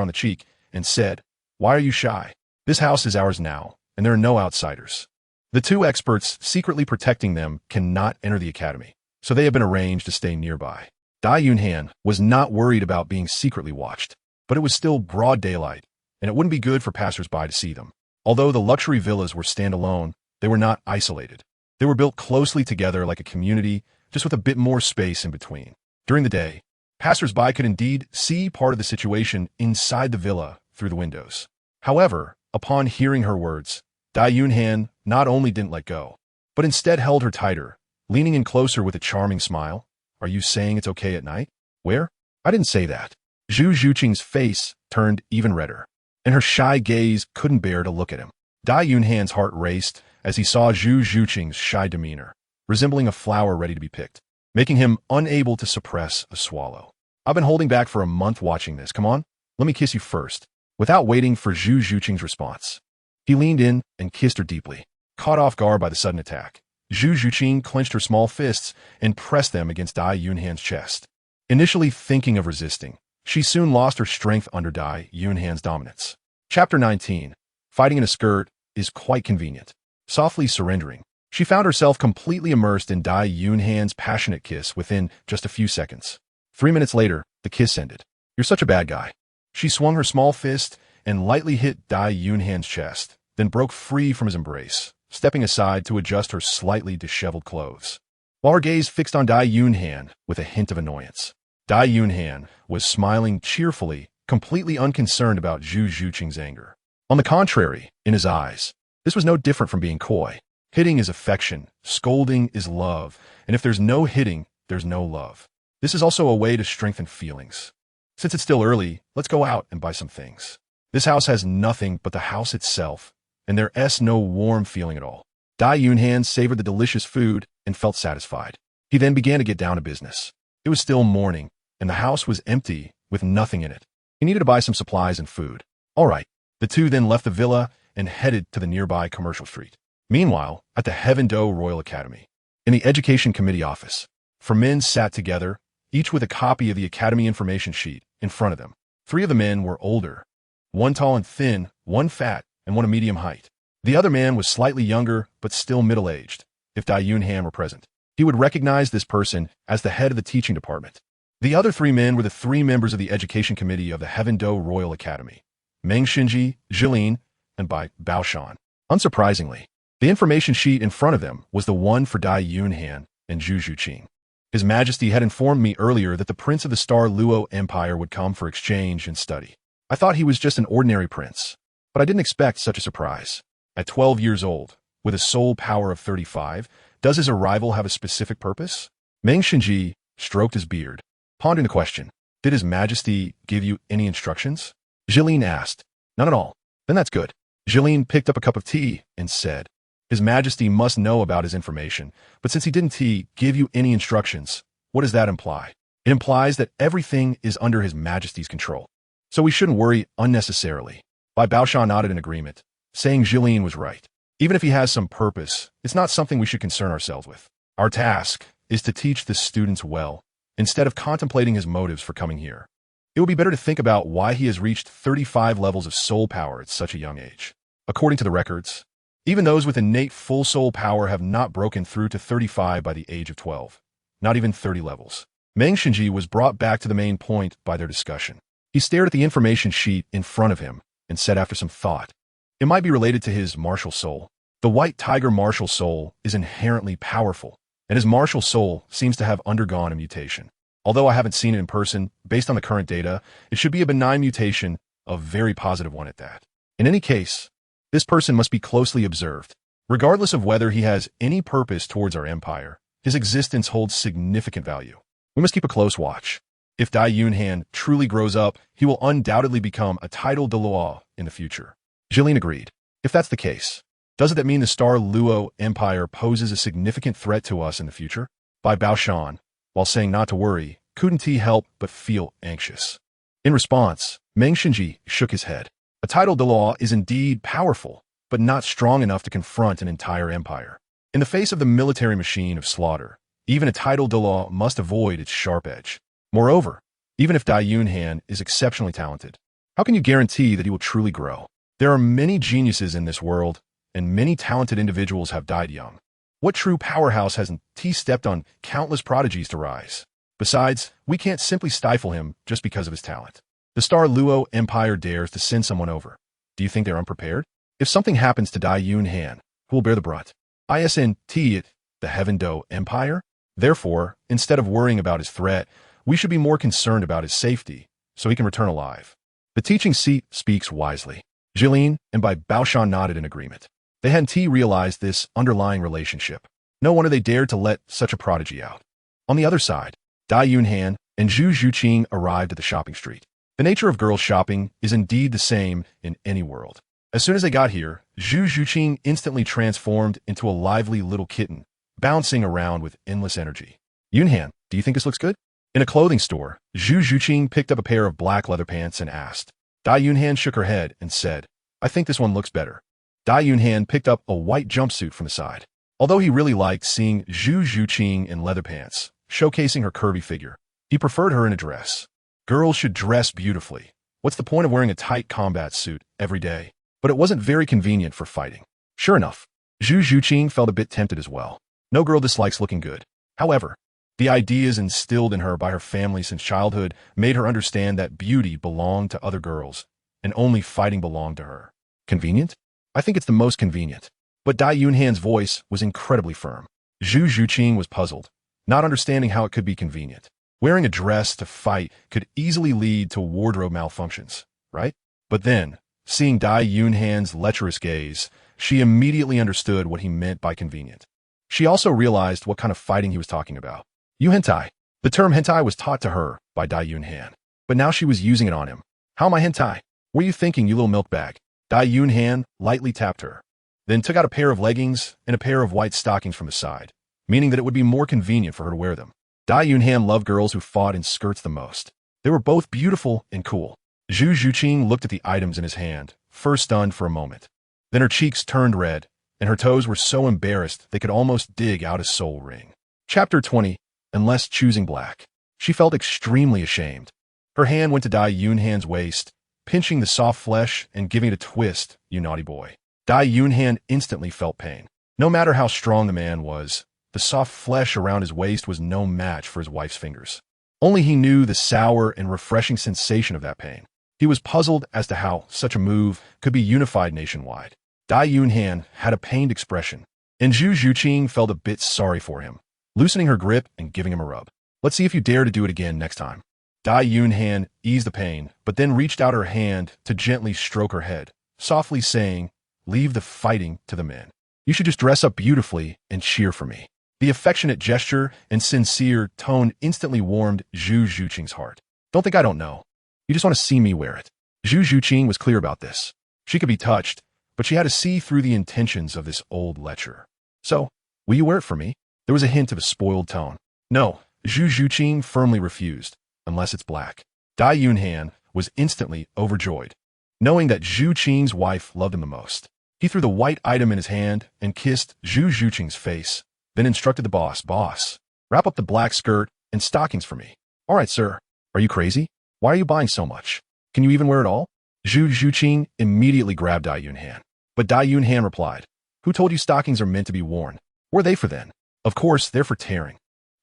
on the cheek and said, "Why are you shy? This house is ours now, and there are no outsiders. The 2 experts secretly protecting them cannot enter the academy, so they have been arranged to stay nearby." Dai Yunhan was not worried about being secretly watched, but it was still broad daylight, and it wouldn't be good for passers-by to see them. Although the luxury villas were standalone, they were not isolated. They were built closely together like a community, just with a bit more space in between. During the day, passers-by could indeed see part of the situation inside the villa through the windows. However, upon hearing her words, Dai Yunhan not only didn't let go, but instead held her tighter, leaning in closer with a charming smile. "Are you saying it's okay at night?" "Where? I didn't say that." Zhu Zhuqing's face turned even redder, and her shy gaze couldn't bear to look at him. Dai Yunhan's heart raced as he saw Zhu Zhuqing's shy demeanor, resembling a flower ready to be picked, making him unable to suppress a swallow. "I've been holding back for a month watching this. Come on, let me kiss you first." Without waiting for Zhu Zhuqing's response, he leaned in and kissed her deeply. Caught off guard by the sudden attack, Zhu Zhuqing clenched her small fists and pressed them against Dai Yunhan's chest. Initially thinking of resisting, she soon lost her strength under Dai Yunhan's dominance. Chapter 19. Fighting in a skirt is quite convenient. Softly surrendering, she found herself completely immersed in Dai Yunhan's passionate kiss within just a few seconds. 3 minutes later, the kiss ended. "You're such a bad guy." She swung her small fist and lightly hit Dai Yunhan's chest, then broke free from his embrace, stepping aside to adjust her slightly disheveled clothes. While her gaze fixed on Dai Yunhan with a hint of annoyance, Dai Yunhan was smiling cheerfully, completely unconcerned about Zhu Zhuqing's anger. On the contrary, in his eyes, this was no different from being coy. Hitting is affection, scolding is love, and if there's no hitting, there's no love. This is also a way to strengthen feelings. "Since it's still early, let's go out and buy some things. This house has nothing but the house itself, and there's no warm feeling at all." Dai Yunhan savored the delicious food and felt satisfied. He then began to get down to business. It was still morning, and the house was empty with nothing in it. He needed to buy some supplies and food. All right, the two then left the villa and headed to the nearby commercial street. Meanwhile, at the Heaven-Do Royal Academy, in the Education Committee office, 4 men sat together, each with a copy of the Academy information sheet in front of them. 3 of the men were older, 1 tall and thin, 1 fat, and 1 of medium height. The other man was slightly younger, but still middle-aged. If Dai Yunhan were present, he would recognize this person as the head of the teaching department. The other 3 men were the 3 members of the Education Committee of the Heaven-Do Royal Academy, Meng Xinji, Zhilin, and Bai Baoshan. Unsurprisingly, the information sheet in front of them was the one for Dai Yunhan and Zhu Zhuqing. His Majesty had informed me earlier that the Prince of the Star Luo Empire would come for exchange and study. I thought he was just an ordinary prince, but I didn't expect such a surprise. At 12 years old, with a soul power of 35, does his arrival have a specific purpose? Meng Xinji stroked his beard, pondering the question. Did His Majesty give you any instructions? Zhilin asked. None at all. Then that's good. Zhilin picked up a cup of tea and said, His Majesty must know about his information, but since he didn't give you any instructions, what does that imply? It implies that everything is under His Majesty's control, so we shouldn't worry unnecessarily. Bai Baoshan nodded in agreement, saying Jilin was right. Even if he has some purpose, it's not something we should concern ourselves with. Our task is to teach the students well, instead of contemplating his motives for coming here. It would be better to think about why he has reached 35 levels of soul power at such a young age. According to the records, even those with innate full soul power have not broken through to 35 by the age of 12, not even 30 levels. Meng Xinji was brought back to the main point by their discussion. He stared at the information sheet in front of him and said after some thought, it might be related to his martial soul. The white tiger martial soul is inherently powerful, and his martial soul seems to have undergone a mutation. Although I haven't seen it in person, based on the current data, it should be a benign mutation, a very positive one at that. In any case, this person must be closely observed. Regardless of whether he has any purpose towards our empire, his existence holds significant value. We must keep a close watch. If Dai Yunhan truly grows up, he will undoubtedly become a titled Douluo in the future. Jilin agreed. If that's the case, doesn't that mean the Star Luo Empire poses a significant threat to us in the future? Bai Baoshan, while saying not to worry, couldn't he help but feel anxious. In response, Meng Xinji shook his head. A titled Douluo is indeed powerful, but not strong enough to confront an entire empire. In the face of the military machine of slaughter, even a titled Douluo must avoid its sharp edge. Moreover, even if Dai Yunhan is exceptionally talented, how can you guarantee that he will truly grow? There are many geniuses in this world, and many talented individuals have died young. What true powerhouse hasn't stepped on countless prodigies to rise? Besides, we can't simply stifle him just because of his talent. The Star Luo Empire dares to send someone over. Do you think they're unprepared? If something happens to Dai Yunhan, who will bear the brunt? Isn't the Heaven Do Empire? Therefore, instead of worrying about his threat, we should be more concerned about his safety, so he can return alive. The teaching seat speaks wisely. Jilin and Bai Baoshan nodded in agreement. They hadn't realized this underlying relationship. No wonder they dared to let such a prodigy out. On the other side, Dai Yunhan and Zhu Zhuqing arrived at the shopping street. The nature of girls shopping is indeed the same in any world. As soon as they got here, Zhu Zhuqing instantly transformed into a lively little kitten, bouncing around with endless energy. Yunhan, do you think this looks good? In a clothing store, Zhu Zhuqing picked up a pair of black leather pants and asked. Dai Yunhan shook her head and said, I think this one looks better. Dai Yunhan picked up a white jumpsuit from the side. Although he really liked seeing Zhu Zhuqing in leather pants, showcasing her curvy figure, he preferred her in a dress. Girls should dress beautifully. What's the point of wearing a tight combat suit every day? But it wasn't very convenient for fighting. Sure enough, Zhu Zhuqing felt a bit tempted as well. No girl dislikes looking good. However, the ideas instilled in her by her family since childhood made her understand that beauty belonged to other girls, and only fighting belonged to her. Convenient? I think it's the most convenient. But Dai Yunhan's voice was incredibly firm. Zhu Zhuqing was puzzled, not understanding how it could be convenient. Wearing a dress to fight could easily lead to wardrobe malfunctions, right? But then, seeing Dai Yunhan's lecherous gaze, she immediately understood what he meant by convenient. She also realized what kind of fighting he was talking about. You hentai. The term hentai was taught to her by Dai Yunhan, but now she was using it on him. How am I hentai? What are you thinking, you little milk bag? Dai Yunhan lightly tapped her, then took out a pair of leggings and a pair of white stockings from the side, meaning that it would be more convenient for her to wear them. Dai Yunhan loved girls who fought in skirts the most. They were both beautiful and cool. Zhu Zhuqing looked at the items in his hand, first stunned for a moment. Then her cheeks turned red, and her toes were so embarrassed they could almost dig out a soul ring. Chapter 20. Unless choosing black. She felt extremely ashamed. Her hand went to Dai Yunhan's waist, pinching the soft flesh and giving it a twist, you naughty boy. Dai Yunhan instantly felt pain. No matter how strong the man was, the soft flesh around his waist was no match for his wife's fingers. Only he knew the sour and refreshing sensation of that pain. He was puzzled as to how such a move could be unified nationwide. Dai Yunhan had a pained expression, and Zhu Zhuqing felt a bit sorry for him, loosening her grip and giving him a rub. Let's see if you dare to do it again next time. Dai Yunhan eased the pain, but then reached out her hand to gently stroke her head, softly saying, leave the fighting to the men. You should just dress up beautifully and cheer for me. The affectionate gesture and sincere tone instantly warmed Zhu Zhuqing's heart. Don't think I don't know. You just want to see me wear it. Zhu Zhuqing was clear about this. She could be touched, but she had to see through the intentions of this old lecher. So, will you wear it for me? There was a hint of a spoiled tone. No, Zhu Zhuqing firmly refused, unless it's black. Dai Yunhan was instantly overjoyed. knowing that Zhu Qing's wife loved him the most. He threw the white item in his hand and kissed Zhu Zhuqing's face, then instructed the boss, wrap up the black skirt and stockings for me. All right, sir. Are you crazy? Why are you buying so much? Can you even wear it all? Zhu Zhuqing immediately grabbed Dai Yunhan. But Dai Yunhan replied, who told you stockings are meant to be worn? What are they for then? Of course, they're for tearing.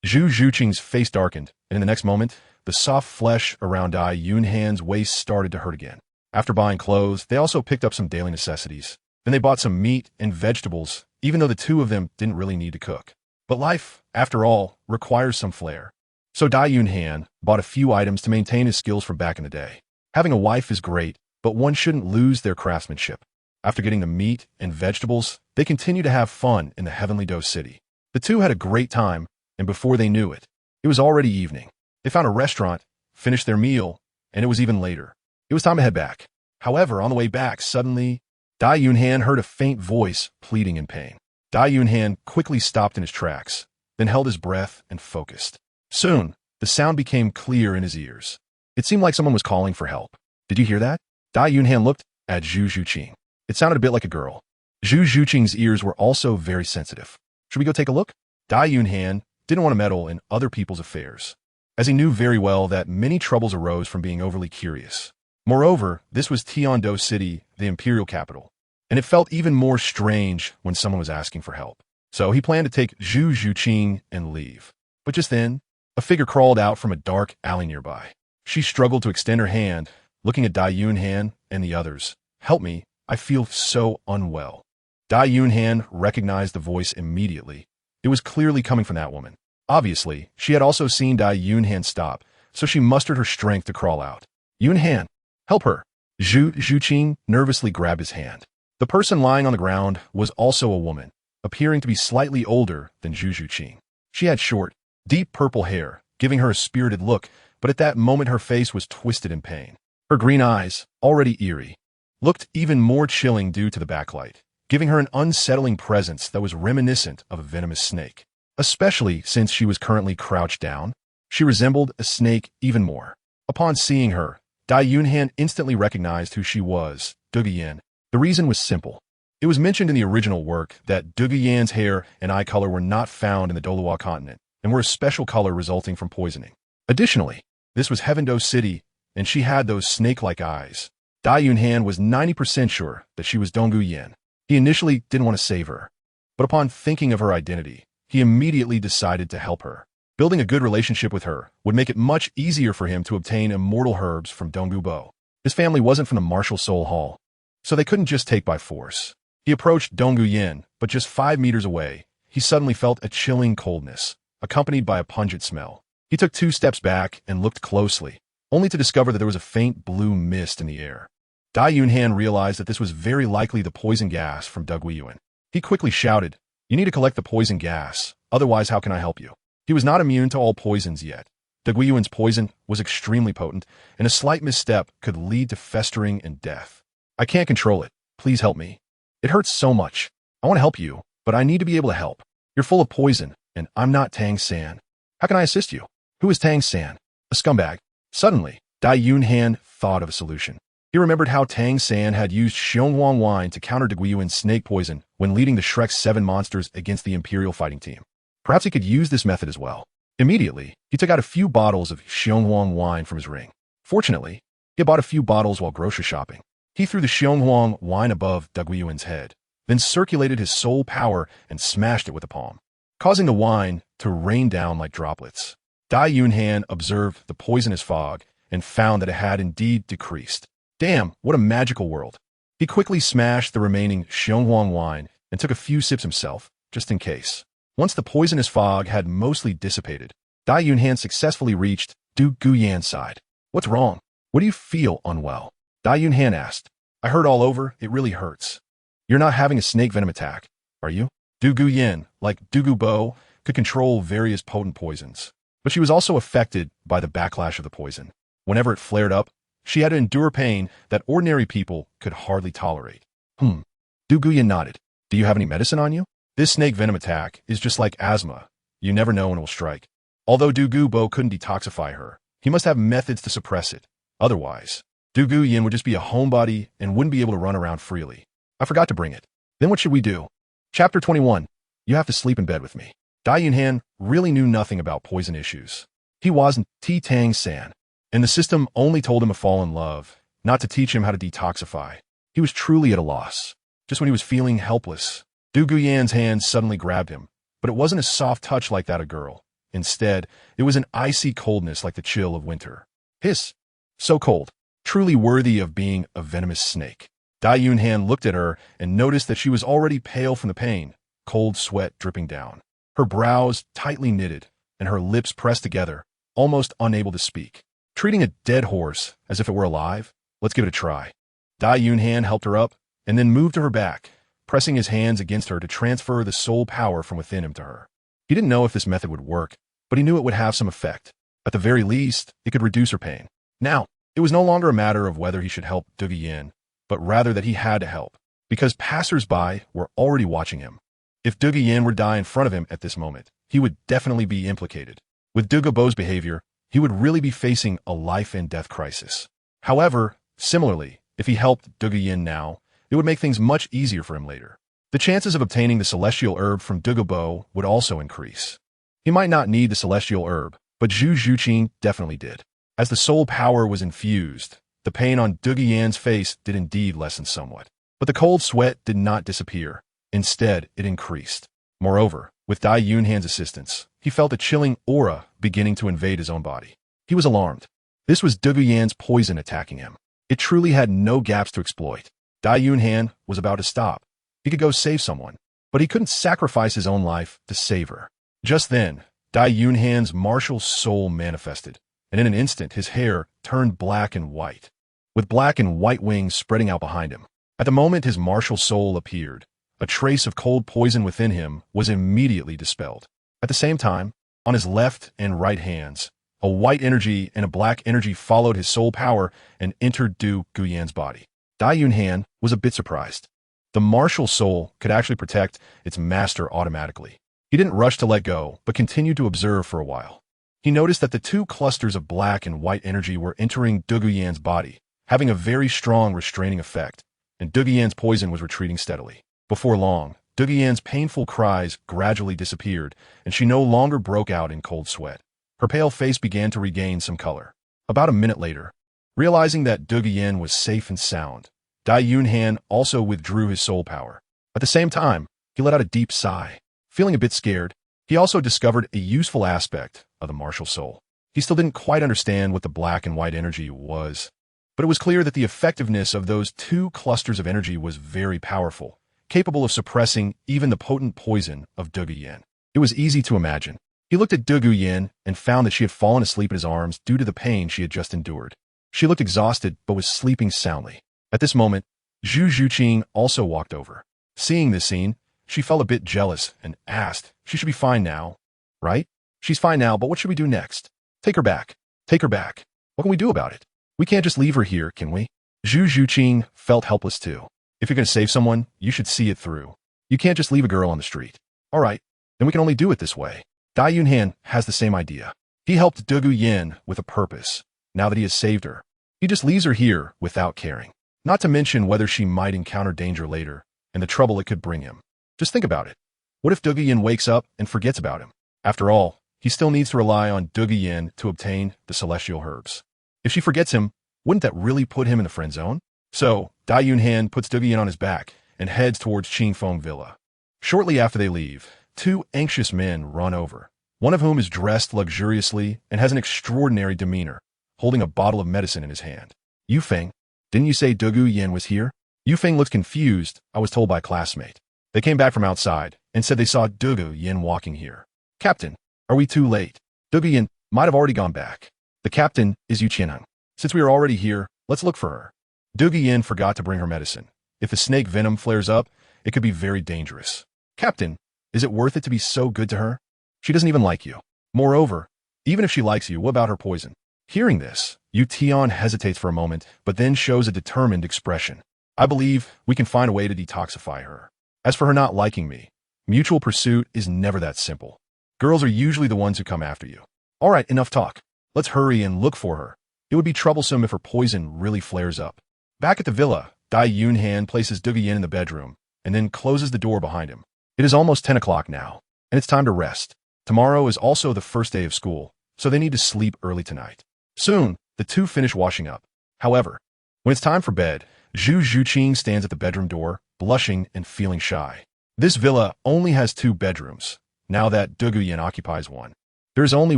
Zhu Zhuqing's face darkened, and in the next moment, the soft flesh around Dai Yunhan's waist started to hurt again. After buying clothes, they also picked up some daily necessities. Then they bought some meat and vegetables, even though the two of them didn't really need to cook. But life, after all, requires some flair. So Dai Yunhan bought a few items to maintain his skills from back in the day. Having a wife is great, but one shouldn't lose their craftsmanship. After getting the meat and vegetables, they continued to have fun in the heavenly Dough City. The two had a great time, and before they knew it, it was already evening. They found a restaurant, finished their meal, and it was even later. It was time to head back. However, on the way back, suddenly, Dai Yunhan heard a faint voice pleading in pain. Dai Yunhan quickly stopped in his tracks, then held his breath and focused. Soon, the sound became clear in his ears. It seemed like someone was calling for help. Did you hear that? Dai Yunhan looked at Zhu Zhuqing. It sounded a bit like a girl. Zhu Zhuqing's ears were also very sensitive. Should we go take a look? Dai Yunhan didn't want to meddle in other people's affairs, as he knew very well that many troubles arose from being overly curious. Moreover, this was Douluo City, the imperial capital, and it felt even more strange when someone was asking for help. So he planned to take Zhu Zhuqing and leave. But just then, a figure crawled out from a dark alley nearby. She struggled to extend her hand, looking at Dai Yunhan and the others. Help me, I feel so unwell. Dai Yunhan recognized the voice immediately. It was clearly coming from that woman. Obviously, she had also seen Dai Yunhan stop, so she mustered her strength to crawl out. Yunhan, help her. Zhu Zhuqing nervously grabbed his hand. The person lying on the ground was also a woman, appearing to be slightly older than Zhu Zhuqing. She had short, deep purple hair, giving her a spirited look, but at that moment her face was twisted in pain. Her green eyes, already eerie, looked even more chilling due to the backlight, giving her an unsettling presence that was reminiscent of a venomous snake. Especially since she was currently crouched down, she resembled a snake even more. Upon seeing her, Dai Yunhan instantly recognized who she was, Duguyan. The reason was simple. It was mentioned in the original work that Duguyan's hair and eye color were not found in the Douluo Continent and were a special color resulting from poisoning. Additionally, this was Douluo City, and she had those snake-like eyes. Dai Yunhan was 90% sure that she was Dongguyan. He initially didn't want to save her, but upon thinking of her identity, he immediately decided to help her. Building a good relationship with her would make it much easier for him to obtain immortal herbs from Donggubo. His family wasn't from the Martial Soul Hall, so they couldn't just take by force. He approached Dongguyan, but just 5 meters away, he suddenly felt a chilling coldness, accompanied by a pungent smell. He took 2 steps back and looked closely, only to discover that there was a faint blue mist in the air. Dai Yunhan realized that this was very likely the poison gas from Dongguyan. He quickly shouted, "You need to collect the poison gas, otherwise how can I help you?" He was not immune to all poisons yet. Dongguyan's poison was extremely potent, and a slight misstep could lead to festering and death. "I can't control it. Please help me. It hurts so much. I want to help you, but I need to be able to help. You're full of poison, and I'm not Tang San. How can I assist you?" "Who is Tang San? A scumbag." Suddenly, Dai Yunhan thought of a solution. He remembered how Tang San had used Xionghuang wine to counter Dongguyan's snake poison when leading the Shrek's 7 monsters against the Imperial fighting team. Perhaps he could use this method as well. Immediately, he took out a few bottles of Xionghuang wine from his ring. Fortunately, he had bought a few bottles while grocery shopping. He threw the Xionghuang wine above Dongguyan's head, then circulated his soul power and smashed it with the palm, causing the wine to rain down like droplets. Dai Yunhan observed the poisonous fog and found that it had indeed decreased. Damn, what a magical world. He quickly smashed the remaining Xionghuang wine and took a few sips himself, just in case. Once the poisonous fog had mostly dissipated, Dai Yunhan successfully reached Dongguyan's side. "What's wrong? What do you feel unwell?" Dai Yunhan asked. "I hurt all over, it really hurts." "You're not having a snake venom attack, are you?" Dongguyan, like Donggubo, could control various potent poisons, but she was also affected by the backlash of the poison. Whenever it flared up, she had to endure pain that ordinary people could hardly tolerate. Dongguyan nodded. "Do you have any medicine on you?" "This snake venom attack is just like asthma. You never know when it will strike." Although Donggubo couldn't detoxify her, he must have methods to suppress it. Otherwise, Du Guyan would just be a homebody and wouldn't be able to run around freely. I forgot to bring it. Then what should we do? Chapter 21. You have to sleep in bed with me. Dai Yunhan really knew nothing about poison issues. He wasn't Tang San, and the system only told him to fall in love, not to teach him how to detoxify. He was truly at a loss. Just when he was feeling helpless, Du Guyan's hand suddenly grabbed him, but it wasn't a soft touch like that of a girl. Instead, it was an icy coldness like the chill of winter. Hiss! So cold, truly worthy of being a venomous snake. Dai Yunhan looked at her and noticed that she was already pale from the pain, cold sweat dripping down. Her brows tightly knitted, and her lips pressed together, almost unable to speak. Treating a dead horse as if it were alive? Let's give it a try. Dai Yunhan helped her up, and then moved to her back, pressing his hands against her to transfer the soul power from within him to her. He didn't know if this method would work, but he knew it would have some effect. At the very least, it could reduce her pain. Now, it was no longer a matter of whether he should help Du Guyan, but rather that he had to help, because passers-by were already watching him. If Du Guyan were to die in front of him at this moment, he would definitely be implicated. With Du Guobo's behavior, he would really be facing a life-and-death crisis. However, similarly, if he helped Du Guyan now, it would make things much easier for him later. The chances of obtaining the celestial herb from Du Guobo would also increase. He might not need the celestial herb, but Zhu Zhuqing definitely did. As the soul power was infused, the pain on Du Guyan's face did indeed lessen somewhat. But the cold sweat did not disappear. Instead, it increased. Moreover, with Dai Yunhan's assistance, he felt a chilling aura beginning to invade his own body. He was alarmed. This was Du Guyan's poison attacking him. It truly had no gaps to exploit. Dai Yunhan was about to stop. He could go save someone, but he couldn't sacrifice his own life to save her. Just then, Dai Yunhan's martial soul manifested, and in an instant his hair turned black and white, with black and white wings spreading out behind him. At the moment his martial soul appeared, a trace of cold poison within him was immediately dispelled. At the same time, on his left and right hands, a white energy and a black energy followed his soul power and entered Du Guyan's body. Dai Yunhan was a bit surprised. The martial soul could actually protect its master automatically. He didn't rush to let go, but continued to observe for a while. He noticed that the two clusters of black and white energy were entering Du Guyan's body, having a very strong restraining effect, and Du Guyan's poison was retreating steadily. Before long, Du Guyan's painful cries gradually disappeared, and she no longer broke out in cold sweat. Her pale face began to regain some color. About a minute later, realizing that Du Guyan was safe and sound, Dai Yunhan also withdrew his soul power. At the same time, he let out a deep sigh. Feeling a bit scared, he also discovered a useful aspect of the martial soul. He still didn't quite understand what the black and white energy was, but it was clear that the effectiveness of those two clusters of energy was very powerful, capable of suppressing even the potent poison of Du Guyan. It was easy to imagine. He looked at Du Guyan and found that she had fallen asleep in his arms due to the pain she had just endured. She looked exhausted but was sleeping soundly. At this moment, Zhu Zhuqing also walked over. Seeing this scene, she felt a bit jealous and asked, "She should be fine now, right? She's fine now, but what should we do next? Take her back. Take her back. What can we do about it? We can't just leave her here, can we?" Zhu Zhuqing felt helpless too. If you're going to save someone, you should see it through. You can't just leave a girl on the street. All right, then we can only do it this way. Dai Yunhan has the same idea. He helped Du Guyan with a purpose. Now that he has saved her, he just leaves her here without caring. Not to mention whether she might encounter danger later and the trouble it could bring him. Just think about it. What if Du Guyan wakes up and forgets about him? After all, he still needs to rely on Du Guyan to obtain the celestial herbs. If she forgets him, wouldn't that really put him in the friend zone? So, Dai Yunhan puts Du Guyan on his back and heads towards Qingfeng Villa. Shortly after they leave, two anxious men run over, one of whom is dressed luxuriously and has an extraordinary demeanor, holding a bottle of medicine in his hand. "Yufeng, didn't you say Du Guyan was here?" Yufeng looked confused, "I was told by a classmate. They came back from outside and said they saw Du Guyan walking here." "Captain, are we too late?" "Du Guyan might have already gone back. The captain is Yu Qianheng. Since we are already here, let's look for her." Du Guyan forgot to bring her medicine. If the snake venom flares up, it could be very dangerous. "Captain, is it worth it to be so good to her? She doesn't even like you. Moreover, even if she likes you, what about her poison?" Hearing this, Yu Tian hesitates for a moment, but then shows a determined expression. "I believe we can find a way to detoxify her. As for her not liking me, mutual pursuit is never that simple. Girls are usually the ones who come after you. All right, enough talk. Let's hurry and look for her. It would be troublesome if her poison really flares up. Back at the villa, Dai Yunhan places Douluo in the bedroom and then closes the door behind him. It is almost 10 o'clock now, and it's time to rest. Tomorrow is also the first day of school, so they need to sleep early tonight. Soon, the two finish washing up. However, when it's time for bed, Zhu Zhuqing stands at the bedroom door, blushing and feeling shy. This villa only has 2 bedrooms, now that Douluo occupies one. There is only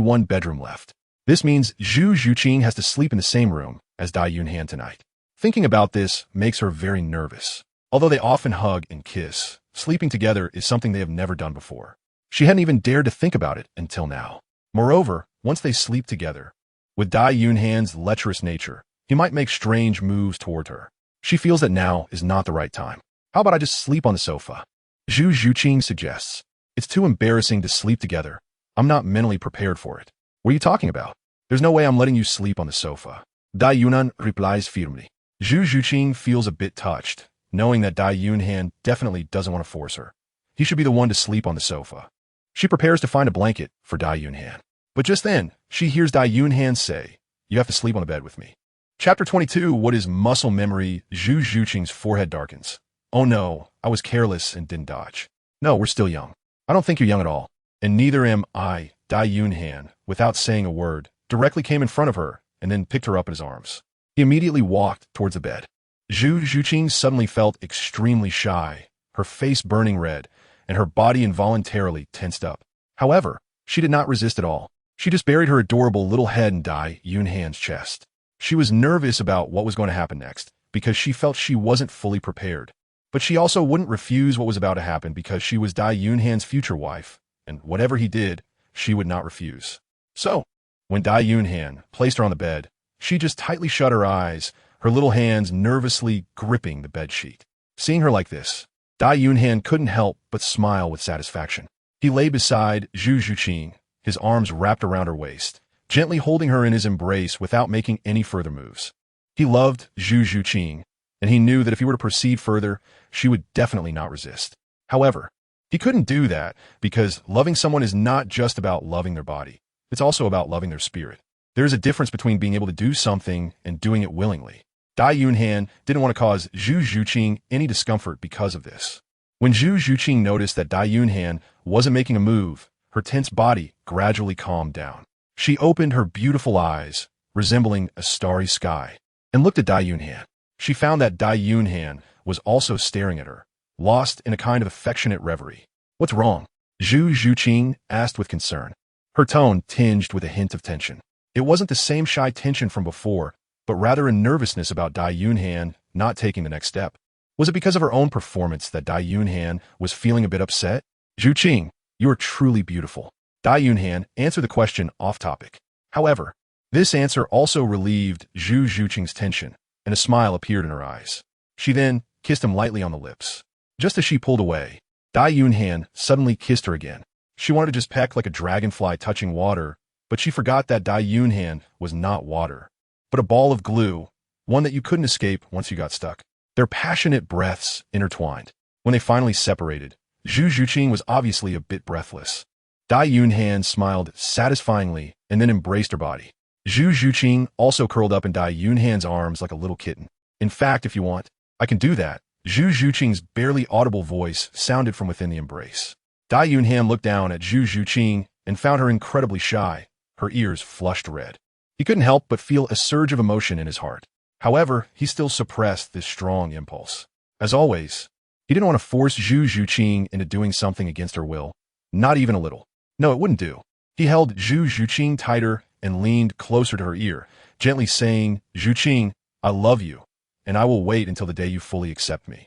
1 bedroom left. This means Zhu Zhuqing has to sleep in the same room as Dai Yunhan tonight. Thinking about this makes her very nervous. Although they often hug and kiss, sleeping together is something they have never done before. She hadn't even dared to think about it until now. Moreover, once they sleep together, with Dai Yunhan's lecherous nature, he might make strange moves toward her. She feels that now is not the right time. How about I just sleep on the sofa? Zhu Zhuqing suggests. It's too embarrassing to sleep together. I'm not mentally prepared for it. What are you talking about? There's no way I'm letting you sleep on the sofa. Dai Yunhan replies firmly. Zhu Zhuqing feels a bit touched, knowing that Dai Yunhan definitely doesn't want to force her. He should be the one to sleep on the sofa. She prepares to find a blanket for Dai Yunhan. But just then, she hears Dai Yunhan say, "You have to sleep on the bed with me." Chapter 22, What is muscle memory? Zhu Zhuqing's forehead darkens. Oh no, I was careless and didn't dodge. No, we're still young. I don't think you're young at all. And neither am I. Dai Yunhan, without saying a word, directly came in front of her and then picked her up in his arms. He immediately walked towards the bed. Zhu Zhuqing suddenly felt extremely shy, her face burning red, and her body involuntarily tensed up. However, she did not resist at all. She just buried her adorable little head in Dai Yunhan's chest. She was nervous about what was going to happen next, because she felt she wasn't fully prepared. But she also wouldn't refuse what was about to happen because she was Dai Yunhan's future wife, and whatever he did, she would not refuse. So, when Dai Yunhan placed her on the bed, she just tightly shut her eyes, her little hands nervously gripping the bedsheet. Seeing her like this, Dai Yunhan couldn't help but smile with satisfaction. He lay beside Zhu Zhuqing, his arms wrapped around her waist, gently holding her in his embrace without making any further moves. He loved Zhu Zhuqing, and he knew that if he were to proceed further, she would definitely not resist. However, he couldn't do that because loving someone is not just about loving their body. It's also about loving their spirit. There is a difference between being able to do something and doing it willingly. Dai Yunhan didn't want to cause Zhu Zhuqing any discomfort because of this. When Zhu Zhuqing noticed that Dai Yunhan wasn't making a move, her tense body gradually calmed down. She opened her beautiful eyes, resembling a starry sky, and looked at Dai Yunhan. She found that Dai Yunhan was also staring at her, lost in a kind of affectionate reverie. "What's wrong?" Zhu Zhuqing asked with concern, her tone tinged with a hint of tension. It wasn't the same shy tension from before, but rather a nervousness about Dai Yunhan not taking the next step. Was it because of her own performance that Dai Yunhan was feeling a bit upset? "Zhuqing, you are truly beautiful." Dai Yunhan answered the question off topic. However, this answer also relieved Zhu Zhuqing's tension, and a smile appeared in her eyes. She then kissed him lightly on the lips. Just as she pulled away, Dai Yunhan suddenly kissed her again. She wanted to just peck like a dragonfly touching water, but she forgot that Dai Yunhan was not water, but a ball of glue, one that you couldn't escape once you got stuck. Their passionate breaths intertwined. When they finally separated, Zhu Zhuqing was obviously a bit breathless. Dai Yunhan smiled satisfyingly and then embraced her body. Zhu Zhuqing also curled up in Dai Yunhan's arms like a little kitten. "In fact, if you want, I can do that." Zhu Zhuqing's barely audible voice sounded from within the embrace. Dai Yunhan looked down at Zhu Zhuqing and found her incredibly shy, her ears flushed red. He couldn't help but feel a surge of emotion in his heart. However, he still suppressed this strong impulse. As always, he didn't want to force Zhu Zhuqing into doing something against her will, not even a little. No, it wouldn't do. He held Zhu Zhuqing tighter and leaned closer to her ear, gently saying, "Zhuqing, I love you, and I will wait until the day you fully accept me."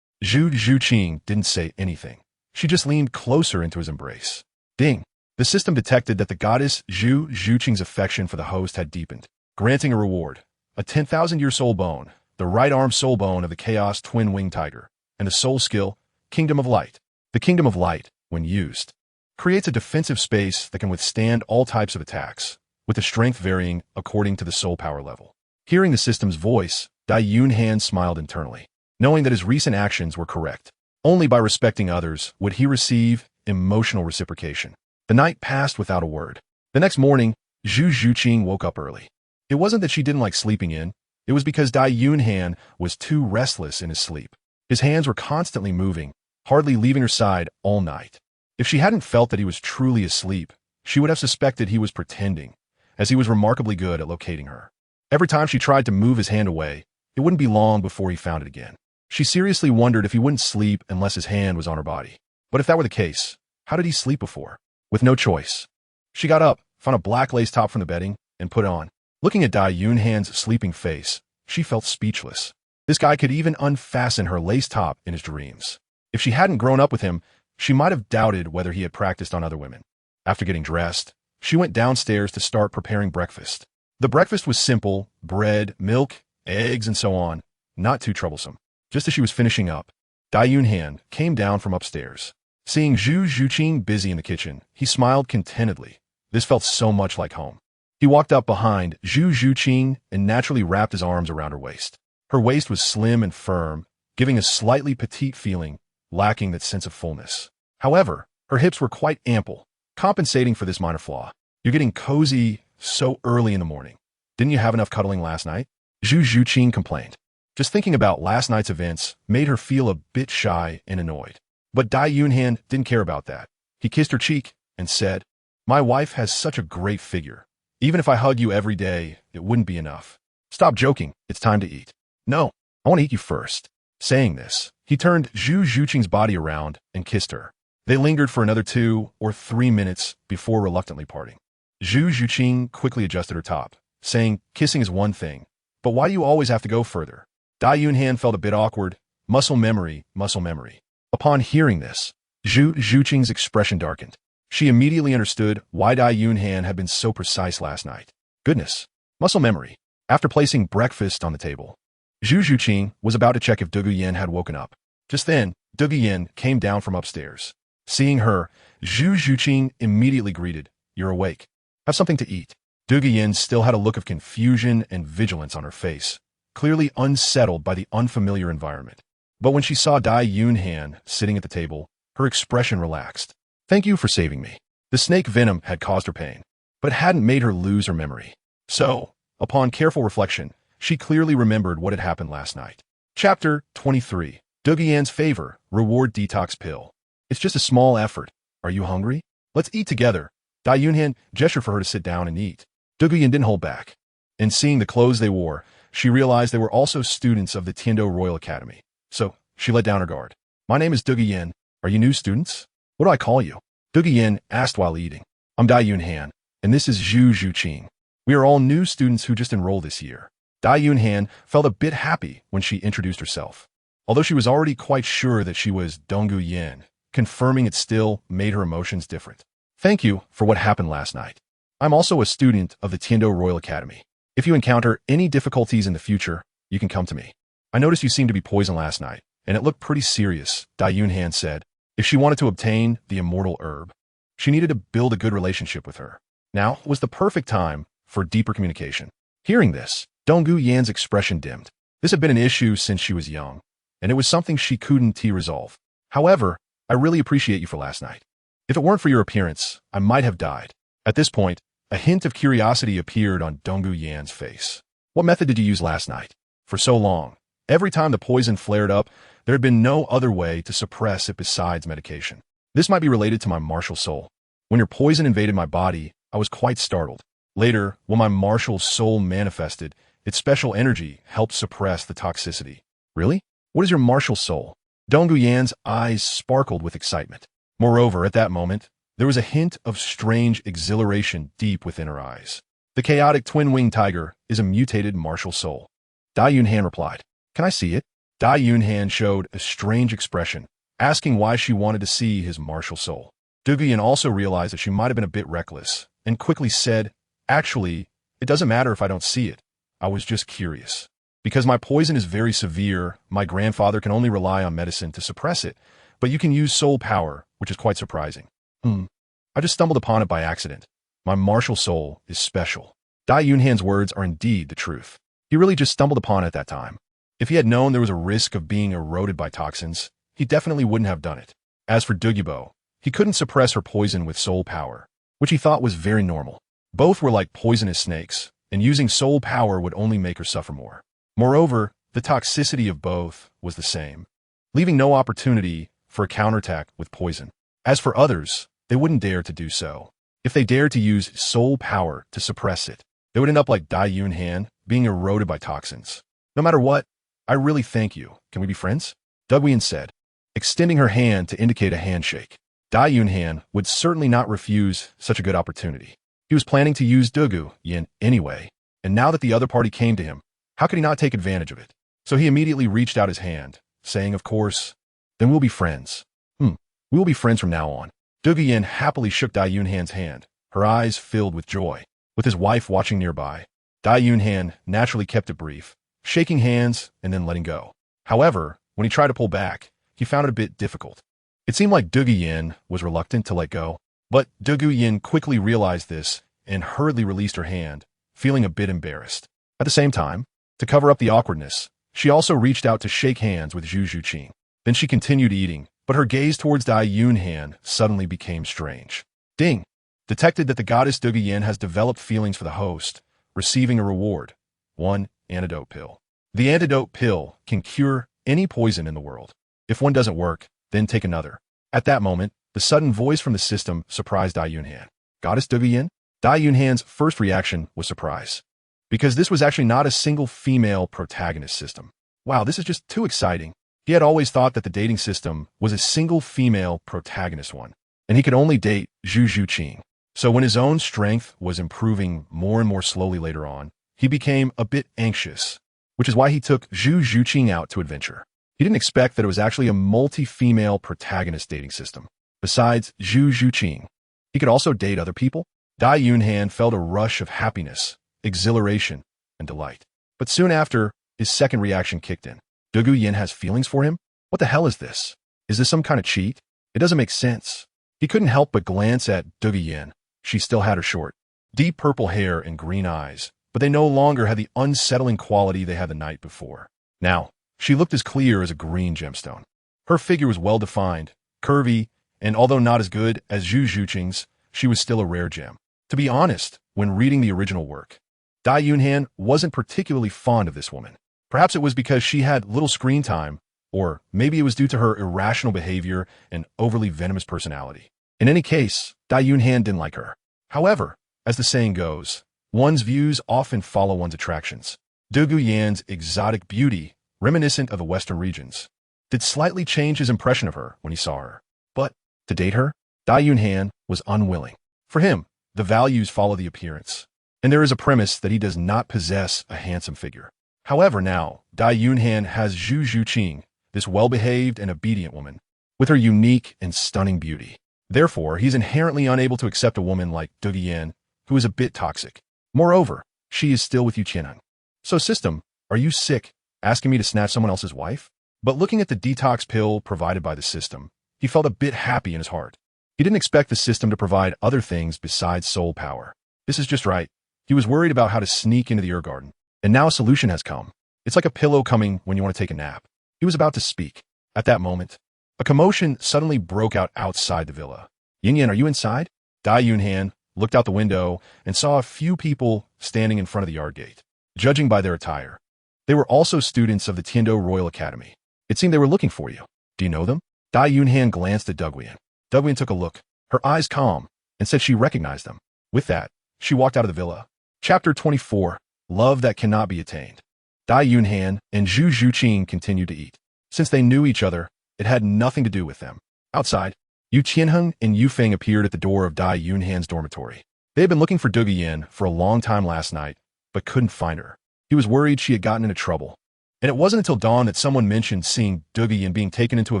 Zhu Zhuqing didn't say anything. She just leaned closer into his embrace. Ding! The system detected that the goddess Zhu Zhuqing's affection for the host had deepened, granting a reward, a 10,000-year soul bone, the right arm soul bone of the Chaos Twin-Winged Tiger, and a soul skill, Kingdom of Light. The Kingdom of Light, when used, creates a defensive space that can withstand all types of attacks, with the strength varying according to the soul power level. Hearing the system's voice, Dai Yunhan smiled internally, knowing that his recent actions were correct. Only by respecting others would he receive emotional reciprocation. The night passed without a word. The next morning, Zhu Zhuqing woke up early. It wasn't that she didn't like sleeping in. It was because Dai Yunhan was too restless in his sleep. His hands were constantly moving, hardly leaving her side all night. If she hadn't felt that he was truly asleep, she would have suspected he was pretending, as he was remarkably good at locating her. Every time she tried to move his hand away, it wouldn't be long before he found it again. She seriously wondered if he wouldn't sleep unless his hand was on her body. But if that were the case, how did he sleep before? With no choice. She got up, found a black lace top from the bedding, and put it on. Looking at Dai Yunhan's sleeping face, she felt speechless. This guy could even unfasten her lace top in his dreams. If she hadn't grown up with him, she might have doubted whether he had practiced on other women. After getting dressed, she went downstairs to start preparing breakfast. The breakfast was simple: bread, milk, eggs, and so on. Not too troublesome. Just as she was finishing up, Dai Yunhan came down from upstairs. Seeing Zhu Zhuqing busy in the kitchen, he smiled contentedly. This felt so much like home. He walked up behind Zhu Zhuqing and naturally wrapped his arms around her waist. Her waist was slim and firm, giving a slightly petite feeling, lacking that sense of fullness. However, her hips were quite ample, compensating for this minor flaw. You're getting cozy so early in the morning. Didn't you have enough cuddling last night? Zhu Zhuqing complained. Just thinking about last night's events made her feel a bit shy and annoyed. But Dai Yunhan didn't care about that. He kissed her cheek and said, "My wife has such a great figure. Even if I hug you every day, it wouldn't be enough. Stop joking, it's time to eat." "No, I want to eat you first." Saying this, he turned Zhu Zhuqing's body around and kissed her. They lingered for another 2 or 3 minutes before reluctantly parting. Zhu Zhuqing quickly adjusted her top, saying, "Kissing is one thing, but why do you always have to go further?" Dai Yunhan felt a bit awkward. Muscle memory, muscle memory. Upon hearing this, Zhu Zhuqing's expression darkened. She immediately understood why Dai Yunhan had been so precise last night. Goodness, muscle memory. After placing breakfast on the table, Zhu Zhuqing was about to check if Du Guyan had woken up. Just then, Du Guyan came down from upstairs. Seeing her, Zhu Zhuqing immediately greeted, "You're awake. Have something to eat." Du Guyan still had a look of confusion and vigilance on her face, clearly unsettled by the unfamiliar environment. But when she saw Dai Yunhan sitting at the table, her expression relaxed. "Thank you for saving me." The snake venom had caused her pain, but it hadn't made her lose her memory. So, upon careful reflection, she clearly remembered what had happened last night. Chapter 23. Du Guyan's Favor, Reward Detox Pill. "It's just a small effort. Are you hungry? Let's eat together." Dai Yunhan gestured for her to sit down and eat. Du Guyan didn't hold back. And seeing the clothes they wore, she realized they were also students of the Tiando Royal Academy. So, she let down her guard. "My name is Du Guyan. Are you new students? What do I call you?" Du Guyan asked while eating. "I'm Dai Yunhan, and this is Zhu Zhuqing. We are all new students who just enrolled this year." Dai Yunhan felt a bit happy when she introduced herself. Although she was already quite sure that she was Dong Guyan, confirming it still made her emotions different. "Thank you for what happened last night. I'm also a student of the Tiando Royal Academy. If you encounter any difficulties in the future, you can come to me. I noticed you seemed to be poisoned last night, and it looked pretty serious," Dai Yunhan said. If she wanted to obtain the immortal herb, she needed to build a good relationship with her. Now was the perfect time for deeper communication. Hearing this, Dong Guyan's expression dimmed. This had been an issue since she was young, and it was something she couldn't resolve. "However, I really appreciate you for last night. If it weren't for your appearance, I might have died." At this point, a hint of curiosity appeared on Dong Guyan's face. "What method did you use last night?" For so long, every time the poison flared up, there had been no other way to suppress it besides medication. "This might be related to my martial soul. When your poison invaded my body, I was quite startled. Later, when my martial soul manifested, its special energy helped suppress the toxicity." "Really? What is your martial soul?" Dong Guyan's eyes sparkled with excitement. Moreover, at that moment, there was a hint of strange exhilaration deep within her eyes. "The chaotic twin-winged tiger is a mutated martial soul." Dai Yunhan replied, "Can I see it?" Dai Yunhan showed a strange expression, asking why she wanted to see his martial soul. Du Guyan also realized that she might have been a bit reckless, and quickly said, "Actually, it doesn't matter if I don't see it. I was just curious. Because my poison is very severe, my grandfather can only rely on medicine to suppress it, but you can use soul power, which is quite surprising." "I just stumbled upon it by accident. My martial soul is special." Dai Yunhan's words are indeed the truth. He really just stumbled upon it at that time. If he had known there was a risk of being eroded by toxins, he definitely wouldn't have done it. As for Douluo, he couldn't suppress her poison with soul power, which he thought was very normal. Both were like poisonous snakes, and using soul power would only make her suffer more. Moreover, the toxicity of both was the same, leaving no opportunity for a counterattack with poison. As for others, they wouldn't dare to do so. If they dared to use soul power to suppress it, they would end up like Dai Yunhan, being eroded by toxins. No matter what, I really thank you. Can we be friends? Dugwian said, extending her hand to indicate a handshake. Dai Yunhan would certainly not refuse such a good opportunity. He was planning to use Dugu Yin anyway, and now that the other party came to him, how could he not take advantage of it? So he immediately reached out his hand, saying, of course, then we'll be friends. We will be friends from now on. Dugu Yin happily shook Dai Yunhan's hand, her eyes filled with joy. With his wife watching nearby, Dai Yunhan naturally kept it brief, shaking hands and then letting go. However, when he tried to pull back, he found it a bit difficult. It seemed like Dugu Yin was reluctant to let go, but Dugu Yin quickly realized this and hurriedly released her hand, feeling a bit embarrassed. At the same time, to cover up the awkwardness, she also reached out to shake hands with Zhu Zhuqing. Then she continued eating, but her gaze towards Dai Yunhan suddenly became strange. Ding! Detected that the goddess Dugu Yin has developed feelings for the host, receiving a reward. 1 antidote pill. The antidote pill can cure any poison in the world. If one doesn't work, then take another. At that moment, the sudden voice from the system surprised Dai Yunhan. Goddess Dugu Yin? Dai Yunhan's first reaction was surprise, because this was actually not a single female protagonist system. Wow, this is just too exciting. He had always thought that the dating system was a single female protagonist one, and he could only date Zhu Zhuqing. So when his own strength was improving more and more slowly later on, he became a bit anxious, which is why he took Zhu Zhuqing out to adventure. He didn't expect that it was actually a multi-female protagonist dating system. Besides Zhu Zhuqing, he could also date other people. Dai Yunhan felt a rush of happiness, exhilaration, and delight. But soon after, his second reaction kicked in. Dugu Yin has feelings for him? What the hell is this? Is this some kind of cheat? It doesn't make sense. He couldn't help but glance at Dugu Yin. She still had her short, deep purple hair and green eyes, but they no longer had the unsettling quality they had the night before. Now, she looked as clear as a green gemstone. Her figure was well-defined, curvy, and although not as good as Zhu Zhuqing's, she was still a rare gem. To be honest, when reading the original work, Dai Yunhan wasn't particularly fond of this woman. Perhaps it was because she had little screen time, or maybe it was due to her irrational behavior and overly venomous personality. In any case, Dai Yunhan didn't like her. However, as the saying goes, one's views often follow one's attractions. Dugu Yan's exotic beauty, reminiscent of the Western regions, did slightly change his impression of her when he saw her. But, to date her, Dai Yunhan was unwilling. For him, the values follow the appearance, and there is a premise that he does not possess a handsome figure. However, now, Dai Yunhan has Zhu Zhuqing, this well-behaved and obedient woman, with her unique and stunning beauty. Therefore, he's inherently unable to accept a woman like Dugu Yin, who is a bit toxic. Moreover, she is still with Yu Qianheng. So system, are you sick, asking me to snatch someone else's wife? But looking at the detox pill provided by the system, he felt a bit happy in his heart. He didn't expect the system to provide other things besides soul power. This is just right. He was worried about how to sneak into the herb garden. And now a solution has come. It's like a pillow coming when you want to take a nap. He was about to speak. At that moment, a commotion suddenly broke out outside the villa. Yin Yan, are you inside? Dai Yunhan looked out the window and saw a few people standing in front of the yard gate. Judging by their attire, they were also students of the Tiando Royal Academy. It seemed they were looking for you. Do you know them? Dai Yunhan glanced at Dugwian. Dugwian took a look, her eyes calm, and said she recognized them. With that, she walked out of the villa. Chapter 24, Love That Cannot Be Attained. Dai Yunhan and Zhu Zhuqing continued to eat. Since they knew each other, it had nothing to do with them. Outside, Yu Qianheng and Yu Feng appeared at the door of Dai Yunhan's dormitory. They had been looking for Dugu Yin for a long time last night, but couldn't find her. He was worried she had gotten into trouble. And it wasn't until dawn that someone mentioned seeing Dugu Yin being taken into a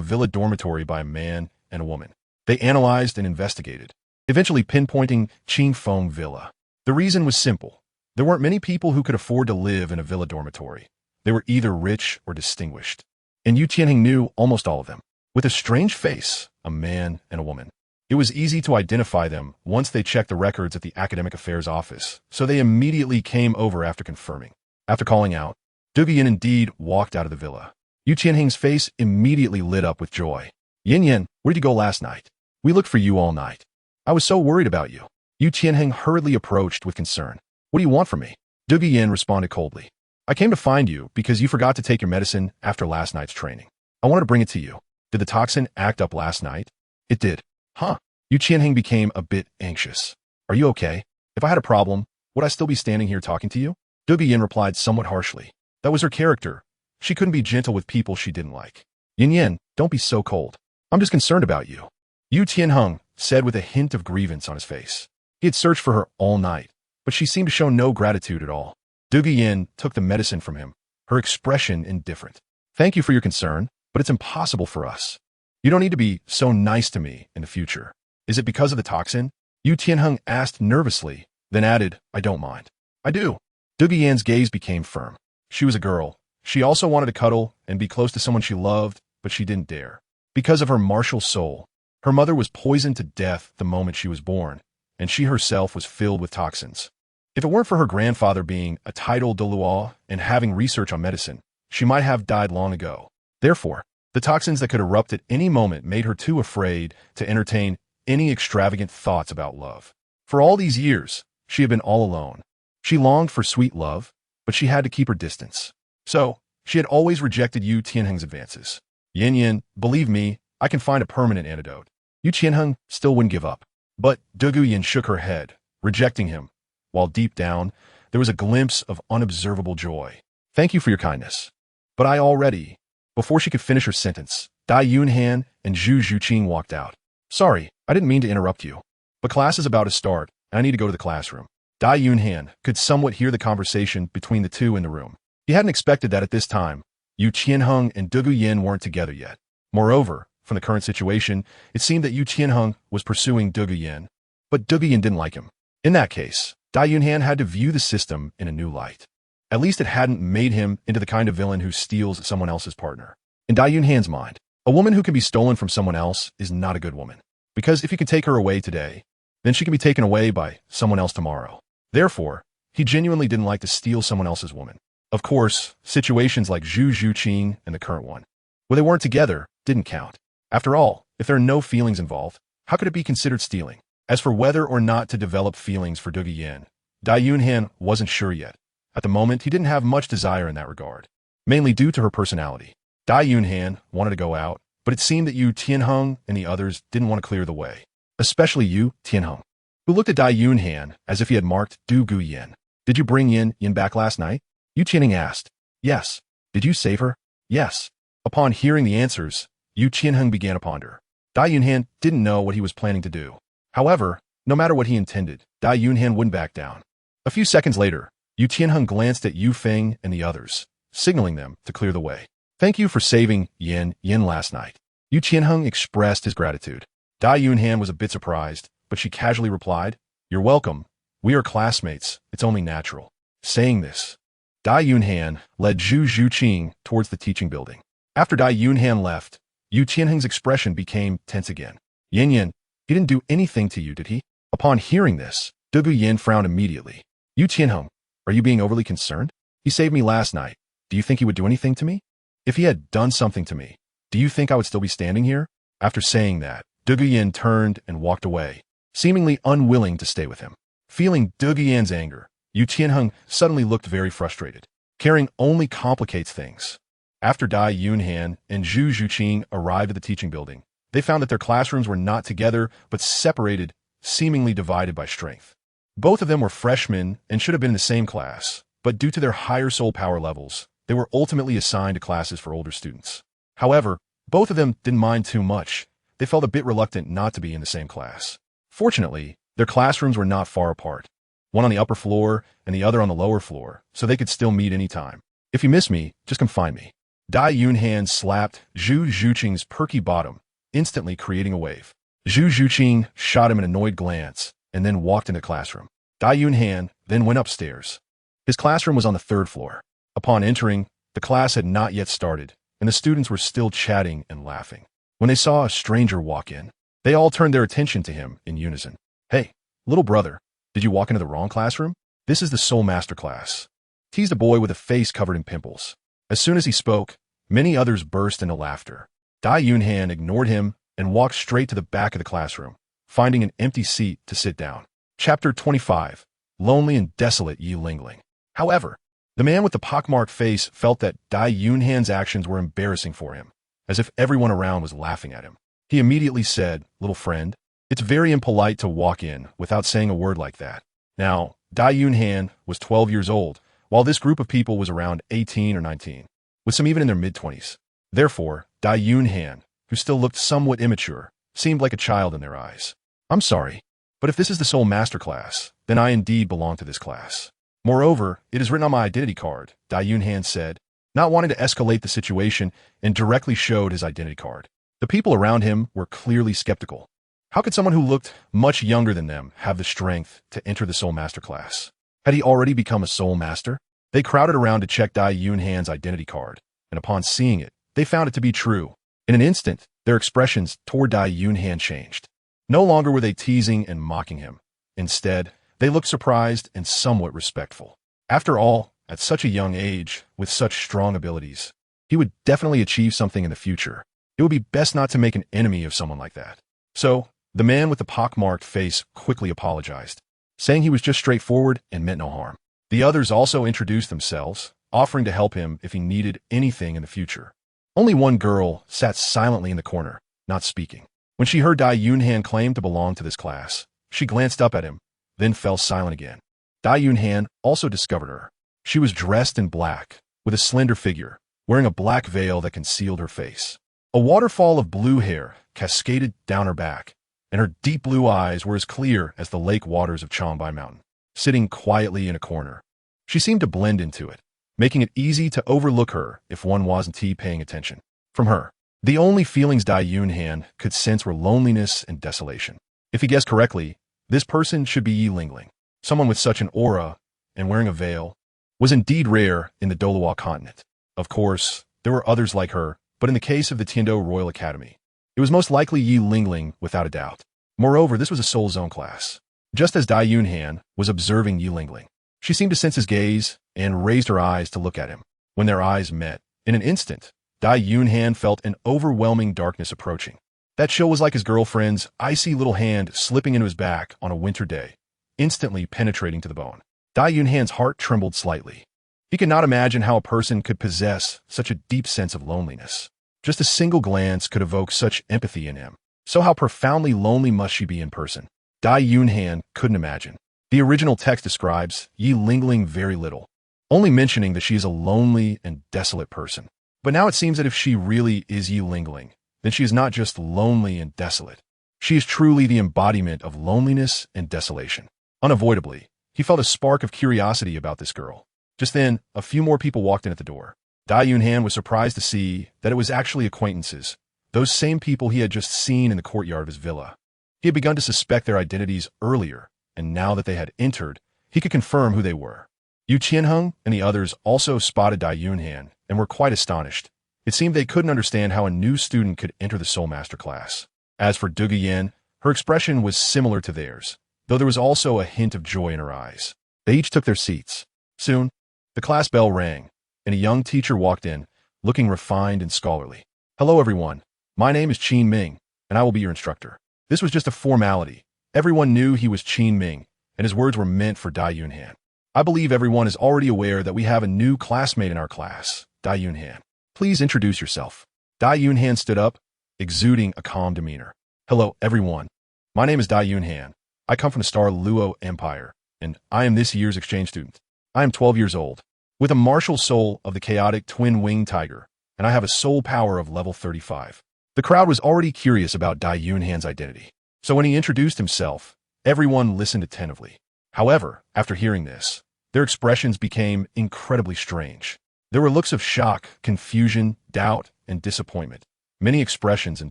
villa dormitory by a man and a woman. They analyzed and investigated, eventually pinpointing Qingfeng Villa. The reason was simple. There weren't many people who could afford to live in a villa dormitory. They were either rich or distinguished. And Yu Qianheng knew almost all of them. With a strange face, a man and a woman. It was easy to identify them once they checked the records at the Academic Affairs office, so they immediately came over after confirming. After calling out, Dugu Yin indeed walked out of the villa. Yu Qianheng's face immediately lit up with joy. Yin Yin, where did you go last night? We looked for you all night. I was so worried about you. Yu Qianheng hurriedly approached with concern. What do you want from me? Zhu Yin responded coldly. I came to find you because you forgot to take your medicine after last night's training. I wanted to bring it to you. Did the toxin act up last night? It did. Huh? Yu Qianheng became a bit anxious. Are you okay? If I had a problem, would I still be standing here talking to you? Zhu Yin replied somewhat harshly. That was her character. She couldn't be gentle with people she didn't like. Yin, don't be so cold. I'm just concerned about you. Yu Tianheng said with a hint of grievance on his face. He had searched for her all night, but she seemed to show no gratitude at all. Zhu Yin took the medicine from him, her expression indifferent. Thank you for your concern, but it's impossible for us. You don't need to be so nice to me in the future. Is it because of the toxin? Yu Tianheng asked nervously, then added, I don't mind. I do. Zhu Yin's gaze became firm. She was a girl. She also wanted to cuddle and be close to someone she loved, but she didn't dare. Because of her martial soul, her mother was poisoned to death the moment she was born, and she herself was filled with toxins. If it weren't for her grandfather being a titled Douluo and having research on medicine, she might have died long ago. Therefore, the toxins that could erupt at any moment made her too afraid to entertain any extravagant thoughts about love. For all these years, she had been all alone. She longed for sweet love, but she had to keep her distance. So, she had always rejected Yu Tianheng's advances. Yin, believe me, I can find a permanent antidote. Yu Tianheng still wouldn't give up. But Zhu Yin shook her head, rejecting him, while deep down, there was a glimpse of unobservable joy. Thank you for your kindness. But I already... Before she could finish her sentence, Dai Yunhan and Zhu Zhuqing walked out. Sorry, I didn't mean to interrupt you. But class is about to start, and I need to go to the classroom. Dai Yunhan could somewhat hear the conversation between the two in the room. He hadn't expected that at this time, Yu Tianheng and Zhu Yin weren't together yet. Moreover, from the current situation, it seemed that Yu Tianheng was pursuing Zhu Yin, but Zhu Yin didn't like him. In that case, Dai Yunhan had to view the system in a new light. At least it hadn't made him into the kind of villain who steals someone else's partner. In Dai Yunhan's mind, a woman who can be stolen from someone else is not a good woman. Because if you can take her away today, then she can be taken away by someone else tomorrow. Therefore, he genuinely didn't like to steal someone else's woman. Of course, situations like Zhu Zhuqing and the current one, where they weren't together, didn't count. After all, if there are no feelings involved, how could it be considered stealing? As for whether or not to develop feelings for Zhu Yin, Dai Yunhan wasn't sure yet. At the moment, he didn't have much desire in that regard, mainly due to her personality. Dai Yunhan wanted to go out, but it seemed that Yu Tianheng and the others didn't want to clear the way, especially Yu Tianheng, who looked at Dai Yunhan as if he had marked Zhu Yin. Did you bring Yin back last night? Yu Tianheng asked. Yes. Did you save her? Yes. Upon hearing the answers, Yu Tianheng began to ponder. Dai Yunhan didn't know what he was planning to do. However, no matter what he intended, Dai Yunhan wouldn't back down. A few seconds later, Yu Tianheng glanced at Yu Feng and the others, signaling them to clear the way. Thank you for saving Yin last night. Yu Tianheng expressed his gratitude. Dai Yunhan was a bit surprised, but she casually replied, You're welcome. We are classmates. It's only natural. Saying this, Dai Yunhan led Zhu Zhuqing towards the teaching building. After Dai Yunhan left, Yu Tianheng's expression became tense again. Yin, he didn't do anything to you, did he? Upon hearing this, Zhu Yin frowned immediately. Yu Tianheng, are you being overly concerned? He saved me last night. Do you think he would do anything to me? If he had done something to me, do you think I would still be standing here? After saying that, Zhu Yin turned and walked away, seemingly unwilling to stay with him. Feeling Zhu Yin's anger, Yu Tianheng suddenly looked very frustrated. Caring only complicates things. After Dai Yunhan and Zhu Zhuqing arrived at the teaching building, they found that their classrooms were not together, but separated, seemingly divided by strength. Both of them were freshmen and should have been in the same class, but due to their higher soul power levels, they were ultimately assigned to classes for older students. However, both of them didn't mind too much. They felt a bit reluctant not to be in the same class. Fortunately, their classrooms were not far apart, one on the upper floor and the other on the lower floor, so they could still meet any time. If you miss me, just come find me. Dai Yunhan slapped Zhu Zhuqing's perky bottom, instantly creating a wave. Zhu Zhuqing shot him an annoyed glance and then walked into the classroom. Dai Yunhan then went upstairs. His classroom was on the 3rd floor. Upon entering, the class had not yet started, and the students were still chatting and laughing. When they saw a stranger walk in, they all turned their attention to him in unison. Hey, little brother, did you walk into the wrong classroom? This is the Soul Master class, teased a boy with a face covered in pimples. As soon as he spoke, many others burst into laughter. Dai Yunhan ignored him and walked straight to the back of the classroom, finding an empty seat to sit down. Chapter 25. Lonely and Desolate Yi Lingling. However, the man with the pockmarked face felt that Dai Yunhan's actions were embarrassing for him, as if everyone around was laughing at him. He immediately said, "Little friend, it's very impolite to walk in without saying a word like that." Now, Dai Yunhan was 12 years old, while this group of people was around 18 or 19, with some even in their mid-20s. Therefore, Dai Yunhan, who still looked somewhat immature, seemed like a child in their eyes. "I'm sorry, but if this is the Soul Master class, then I indeed belong to this class. Moreover, it is written on my identity card," Dai Yunhan said, not wanting to escalate the situation, and directly showed his identity card. The people around him were clearly skeptical. How could someone who looked much younger than them have the strength to enter the Soul Master class? Had he already become a Soul Master? They crowded around to check Dai Yunhan's identity card, and upon seeing it, they found it to be true. In an instant, their expressions toward Dai Yunhan changed. No longer were they teasing and mocking him. Instead, they looked surprised and somewhat respectful. After all, at such a young age, with such strong abilities, he would definitely achieve something in the future. It would be best not to make an enemy of someone like that. So, the man with the pockmarked face quickly apologized, saying he was just straightforward and meant no harm. The others also introduced themselves, offering to help him if he needed anything in the future. Only one girl sat silently in the corner, not speaking. When she heard Dai Yunhan claim to belong to this class, she glanced up at him, then fell silent again. Dai Yunhan also discovered her. She was dressed in black, with a slender figure, wearing a black veil that concealed her face. A waterfall of blue hair cascaded down her back, and her deep blue eyes were as clear as the lake waters of Changbai Mountain. Sitting quietly in a corner, she seemed to blend into it, making it easy to overlook her if one wasn't paying attention. From her, the only feelings Dai Yunhan could sense were loneliness and desolation. If he guessed correctly, this person should be Yi Lingling. Someone with such an aura and wearing a veil was indeed rare in the Douluo Continent. Of course, there were others like her, but in the case of the Tiando Royal Academy, it was most likely Yi Lingling without a doubt. Moreover, this was a Soul Zone class. Just as Dai Yunhan was observing Yi Lingling, she seemed to sense his gaze and raised her eyes to look at him. When their eyes met, in an instant, Dai Yunhan felt an overwhelming darkness approaching. That chill was like his girlfriend's icy little hand slipping into his back on a winter day, instantly penetrating to the bone. Dai Yunhan's heart trembled slightly. He could not imagine how a person could possess such a deep sense of loneliness. Just a single glance could evoke such empathy in him. So how profoundly lonely must she be in person? Dai Yunhan couldn't imagine. The original text describes Yi Lingling very little, only mentioning that she is a lonely and desolate person. But now it seems that if she really is Yi Lingling, then she is not just lonely and desolate. She is truly the embodiment of loneliness and desolation. Unavoidably, he felt a spark of curiosity about this girl. Just then, a few more people walked in at the door. Dai Yunhan was surprised to see that it was actually acquaintances, those same people he had just seen in the courtyard of his villa. He had begun to suspect their identities earlier, and now that they had entered, he could confirm who they were. Yu Qianheng and the others also spotted Dai Yunhan and were quite astonished. It seemed they couldn't understand how a new student could enter the Soul Master class. As for Duge Yan, her expression was similar to theirs, though there was also a hint of joy in her eyes. They each took their seats. Soon, the class bell rang, and a young teacher walked in, looking refined and scholarly. "Hello, everyone. My name is Qin Ming, and I will be your instructor." This was just a formality. Everyone knew he was Qin Ming, and his words were meant for Dai Yunhan. "I believe everyone is already aware that we have a new classmate in our class, Dai Yunhan. Please introduce yourself." Dai Yunhan stood up, exuding a calm demeanor. "Hello, everyone. My name is Dai Yunhan. I come from the Star Luo Empire, and I am this year's exchange student. I am 12 years old, with a martial soul of the chaotic twin-winged tiger, and I have a soul power of level 35. The crowd was already curious about Dai Yunhan's identity, so when he introduced himself, everyone listened attentively. However, after hearing this, their expressions became incredibly strange. There were looks of shock, confusion, doubt, and disappointment. Many expressions in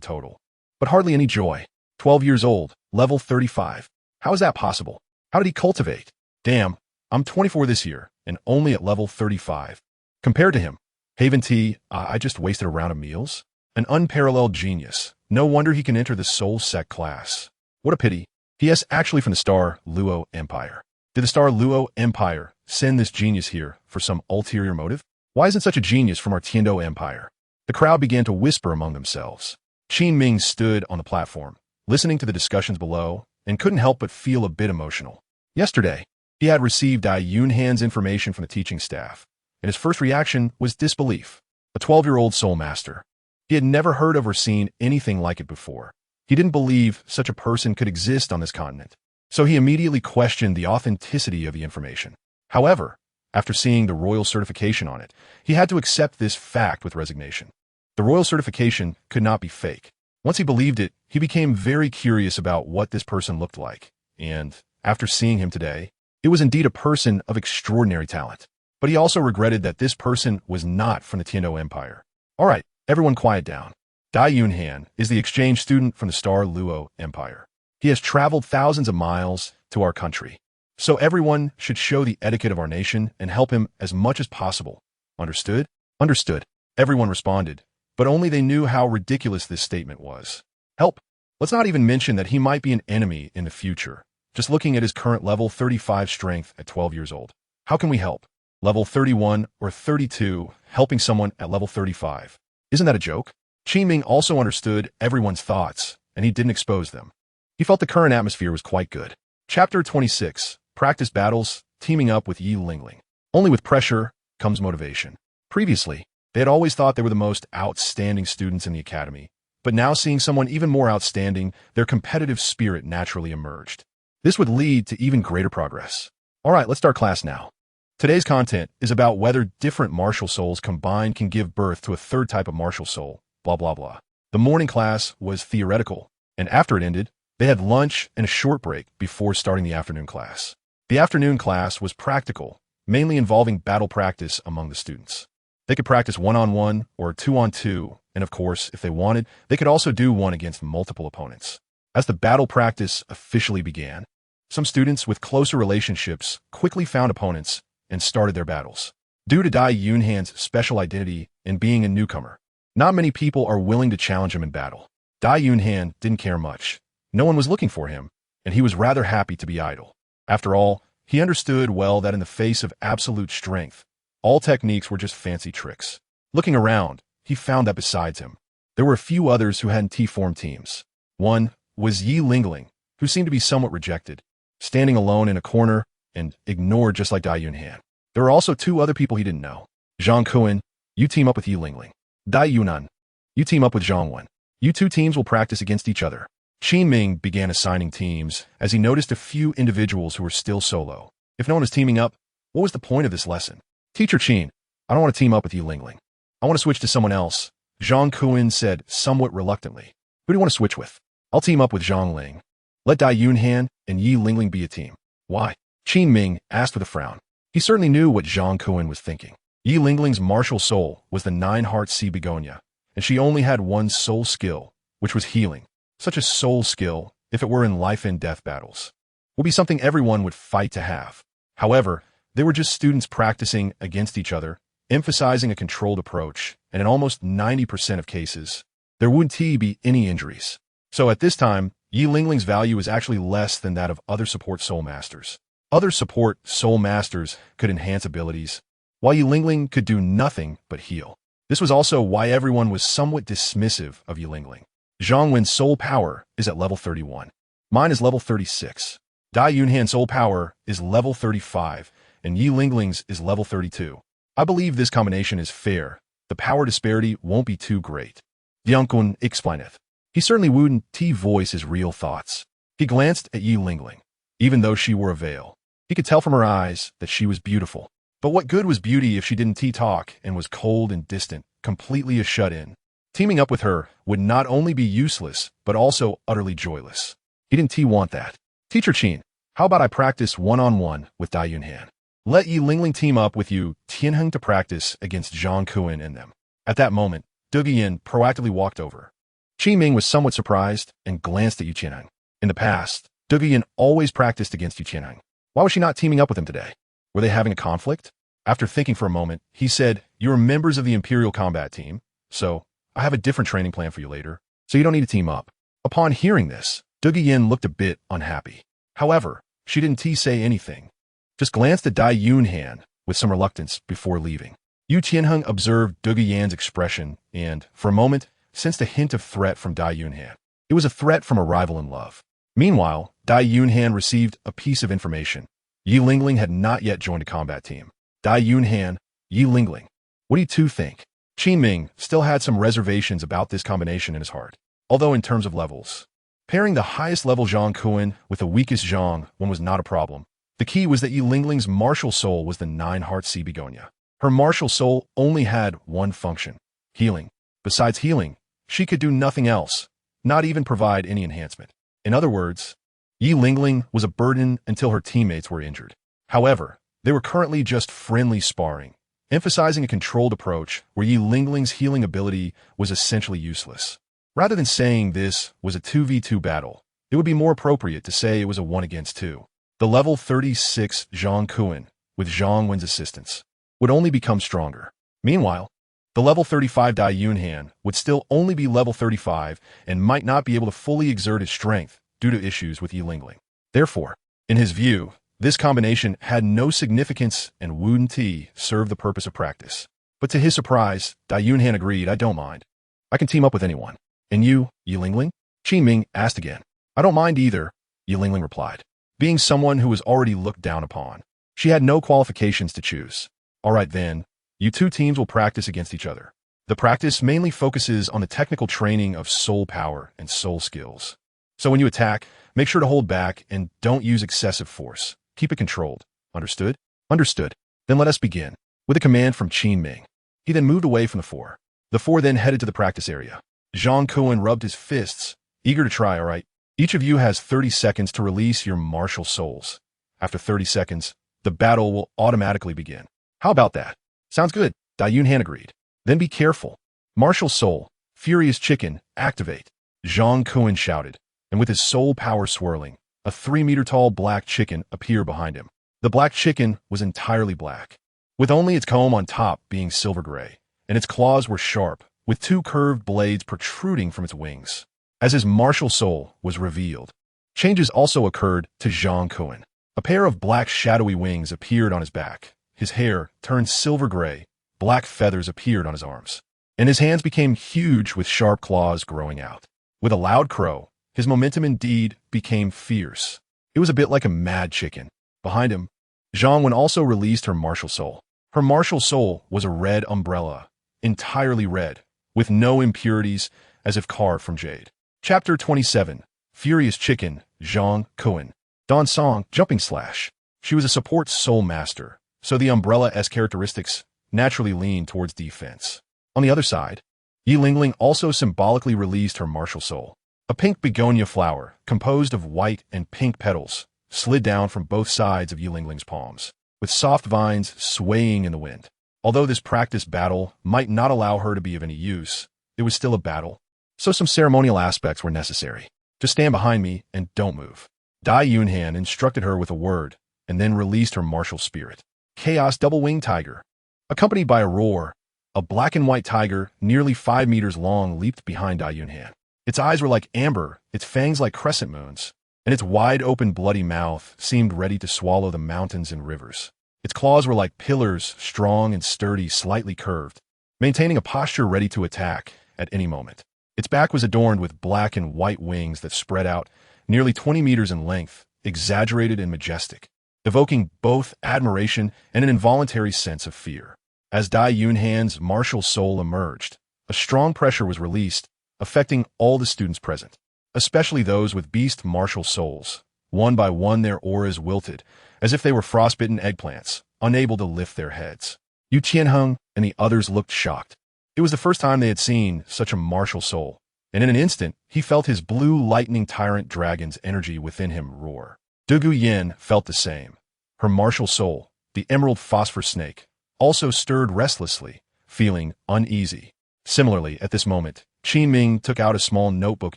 total, but hardly any joy. 12 years old, level 35. How is that possible? How did he cultivate? Damn, I'm 24 this year, and only at level 35. Compared to him, Haven T, I just wasted a round of meals? An unparalleled genius. No wonder he can enter the Soul Sect class. What a pity. He is actually from the Star Luo Empire. Did the Star Luo Empire send this genius here for some ulterior motive? Why isn't such a genius from our Tiando Empire? The crowd began to whisper among themselves. Qin Ming stood on the platform, listening to the discussions below, and couldn't help but feel a bit emotional. Yesterday, He had received Dai Yunhan's information from the teaching staff, and his first reaction was disbelief. A 12-year-old soul master. He had never heard of or seen anything like it before. He didn't believe such a person could exist on this continent, so he immediately questioned the authenticity of the information. However, after seeing the royal certification on it, he had to accept this fact with resignation. The royal certification could not be fake. Once he believed it, he became very curious about what this person looked like, and after seeing him today, it was indeed a person of extraordinary talent. But he also regretted that this person was not from the Douluo Empire. All right, everyone quiet down. Dai Yunhan is the exchange student from the Star Luo Empire. He has traveled thousands of miles to our country. So everyone should show the etiquette of our nation and help him as much as possible. Understood? Understood. Everyone responded, but only they knew how ridiculous this statement was. Help. Let's not even mention that he might be an enemy in the future. Just looking at his current level 35 strength at 12 years old. How can we help? Level 31 or 32, helping someone at level 35. Isn't that a joke? Qin Ming also understood everyone's thoughts, and he didn't expose them. He felt the current atmosphere was quite good. Chapter 26. Practice battles, teaming up with Yi Lingling. Only with pressure comes motivation. Previously, they had always thought they were the most outstanding students in the academy, but now seeing someone even more outstanding, their competitive spirit naturally emerged. This would lead to even greater progress. All right, let's start class now. Today's content is about whether different martial souls combined can give birth to a third type of martial soul, blah blah blah. The morning class was theoretical, and after it ended, they had lunch and a short break before starting the afternoon class. The afternoon class was practical, mainly involving battle practice among the students. They could practice one-on-one or two-on-two, and of course, if they wanted, they could also do one against multiple opponents. As the battle practice officially began, some students with closer relationships quickly found opponents and started their battles. Due to Dai Yunhan's special identity in being a newcomer, not many people are willing to challenge him in battle. Dai Yunhan didn't care much. No one was looking for him, and he was rather happy to be idle. After all, he understood well that in the face of absolute strength, all techniques were just fancy tricks. Looking around, he found that besides him, there were a few others who hadn't T-formed teams. One was Yi Lingling, who seemed to be somewhat rejected, standing alone in a corner and ignored just like Dai Yunhan. There were also two other people he didn't know. Zhang Kuan, you team up with Yi Lingling. Dai Yunhan, you team up with Zhang Wen. You two teams will practice against each other. Qin Ming began assigning teams as he noticed a few individuals who were still solo. If no one was teaming up, what was the point of this lesson? Teacher Qin, I don't want to team up with Yi Lingling. I want to switch to someone else, Zhang Kuan said somewhat reluctantly. Who do you want to switch with? I'll team up with Zhang Ling. Let Dai Yunhan and Yi Lingling be a team. Why? Qin Ming asked with a frown. He certainly knew what Zhang Kuan was thinking. Yi Lingling's martial soul was the Nine-Heart Sea Begonia, and she only had one soul skill, which was healing. Such a soul skill, if it were in life and death battles, would be something everyone would fight to have. However, they were just students practicing against each other, emphasizing a controlled approach, and in almost 90% of cases, there wouldn't be any injuries. So at this time, Yi Lingling's value is actually less than that of other support soul masters. Other support soul masters could enhance abilities, while Yi Lingling could do nothing but heal. This was also why everyone was somewhat dismissive of Yi Lingling. Zhang Wen's soul power is at level 31. Mine is level 36. Dai Yunhan's soul power is level 35, and Yi Lingling's is level 32. I believe this combination is fair. The power disparity won't be too great. Diankun explaineth. He certainly wouldn't voice his real thoughts. He glanced at Yi Lingling. Even though she wore a veil, he could tell from her eyes that she was beautiful. But what good was beauty if she didn't talk and was cold and distant, completely a shut-in? Teaming up with her would not only be useless, but also utterly joyless. He didn't want that. Teacher Qin, how about I practice one-on-one with Dai Yunhan? Let Yi Lingling team up with you Tianheng to practice against Zhang Kuan and them. At that moment, Du Yin proactively walked over. Qin Ming was somewhat surprised and glanced at Yu Qianheng. In the past, Du Yin always practiced against Yu Qianheng. Why was she not teaming up with him today? Were they having a conflict? After thinking for a moment, he said, "You are members of the Imperial Combat Team, so I have a different training plan for you later, so you don't need to team up." Upon hearing this, Du Yin looked a bit unhappy. However, she didn't say anything, just glanced at Dai Yunhan with some reluctance before leaving. Yu Qianheng observed Du Yan's expression and, for a moment, sensed a hint of threat from Dai Yunhan. It was a threat from a rival in love. Meanwhile, Dai Yunhan received a piece of information. Yi Lingling had not yet joined a combat team. Dai Yunhan, Yi Lingling. What do you two think? Qin Ming still had some reservations about this combination in his heart. Although in terms of levels, pairing the highest level Zhang Kuan with the weakest Zhang one was not a problem. The key was that Yi Lingling's martial soul was the 9-heart sea begonia. Her martial soul only had one function: healing. Besides healing, she could do nothing else, not even provide any enhancement. In other words, Yi Lingling was a burden until her teammates were injured. However, they were currently just friendly sparring, emphasizing a controlled approach where Yi Lingling's healing ability was essentially useless. Rather than saying this was a 2v2 battle, it would be more appropriate to say it was a 1 against 2. The level 36 Zhang Kuan, with Zhang Wen's assistance, would only become stronger. Meanwhile, the level 35 Dai Yunhan would still only be level 35 and might not be able to fully exert his strength due to issues with Yi Lingling. Therefore, in his view, this combination had no significance and Wu Ti served the purpose of practice. But to his surprise, Dai Yunhan agreed, "I don't mind. I can team up with anyone." "And you, Yi Lingling?" Qin Ming asked again. "I don't mind either," Yi Lingling replied. Being someone who was already looked down upon, she had no qualifications to choose. "All right then, you two teams will practice against each other. The practice mainly focuses on the technical training of soul power and soul skills. So when you attack, make sure to hold back and don't use excessive force. Keep it controlled. Understood?" "Understood. Then let us begin." With a command from Qin Ming, he then moved away from the four. The four then headed to the practice area. Zhang Kuan rubbed his fists, eager to try. "All right. Each of you has 30 seconds to release your martial souls. After 30 seconds, the battle will automatically begin." "How about that?" "Sounds good," Dai Yunhan agreed. "Then be careful. Martial soul, furious chicken, activate," Zhang Kuan shouted, and with his soul power swirling, a 3-meter-tall black chicken appeared behind him. The black chicken was entirely black, with only its comb on top being silver gray, and its claws were sharp, with 2 curved blades protruding from its wings. As his martial soul was revealed, changes also occurred to Zhang Kuan. A pair of black shadowy wings appeared on his back. His hair turned silver gray, black feathers appeared on his arms, and his hands became huge with sharp claws growing out. With a loud crow, his momentum indeed became fierce. It was a bit like a mad chicken. Behind him, Zhang Wen also released her martial soul. Her martial soul was a red umbrella, entirely red, with no impurities, as if carved from jade. Chapter 27, Furious Chicken, Zhang Kuan. Dawn Song, Jumping Slash. She was a support soul master, so the umbrella-esque characteristics naturally leaned towards defense. On the other side, Yi Lingling also symbolically released her martial soul. A pink begonia flower, composed of white and pink petals, slid down from both sides of Yi Lingling's palms, with soft vines swaying in the wind. Although this practice battle might not allow her to be of any use, it was still a battle, so some ceremonial aspects were necessary. "Just stand behind me and don't move." Dai Yunhan instructed her with a word, and then released her martial spirit. Chaos Double-Winged Tiger. Accompanied by a roar, a black and white tiger, nearly 5 meters long, leaped behind Dai Yunhan. Its eyes were like amber, its fangs like crescent moons, and its wide-open bloody mouth seemed ready to swallow the mountains and rivers. Its claws were like pillars, strong and sturdy, slightly curved, maintaining a posture ready to attack at any moment. Its back was adorned with black and white wings that spread out nearly 20 meters in length, exaggerated and majestic, evoking both admiration and an involuntary sense of fear. As Dai Yunhan's martial soul emerged, a strong pressure was released, affecting all the students present, especially those with beast martial souls. One by one their auras wilted, as if they were frostbitten eggplants, unable to lift their heads. Yu Qianheng and the others looked shocked. It was the first time they had seen such a martial soul, and in an instant he felt his blue lightning tyrant dragon's energy within him roar. Dugu Yin felt the same. Her martial soul, the emerald phosphor snake, also stirred restlessly, feeling uneasy. Similarly, at this moment, Qin Ming took out a small notebook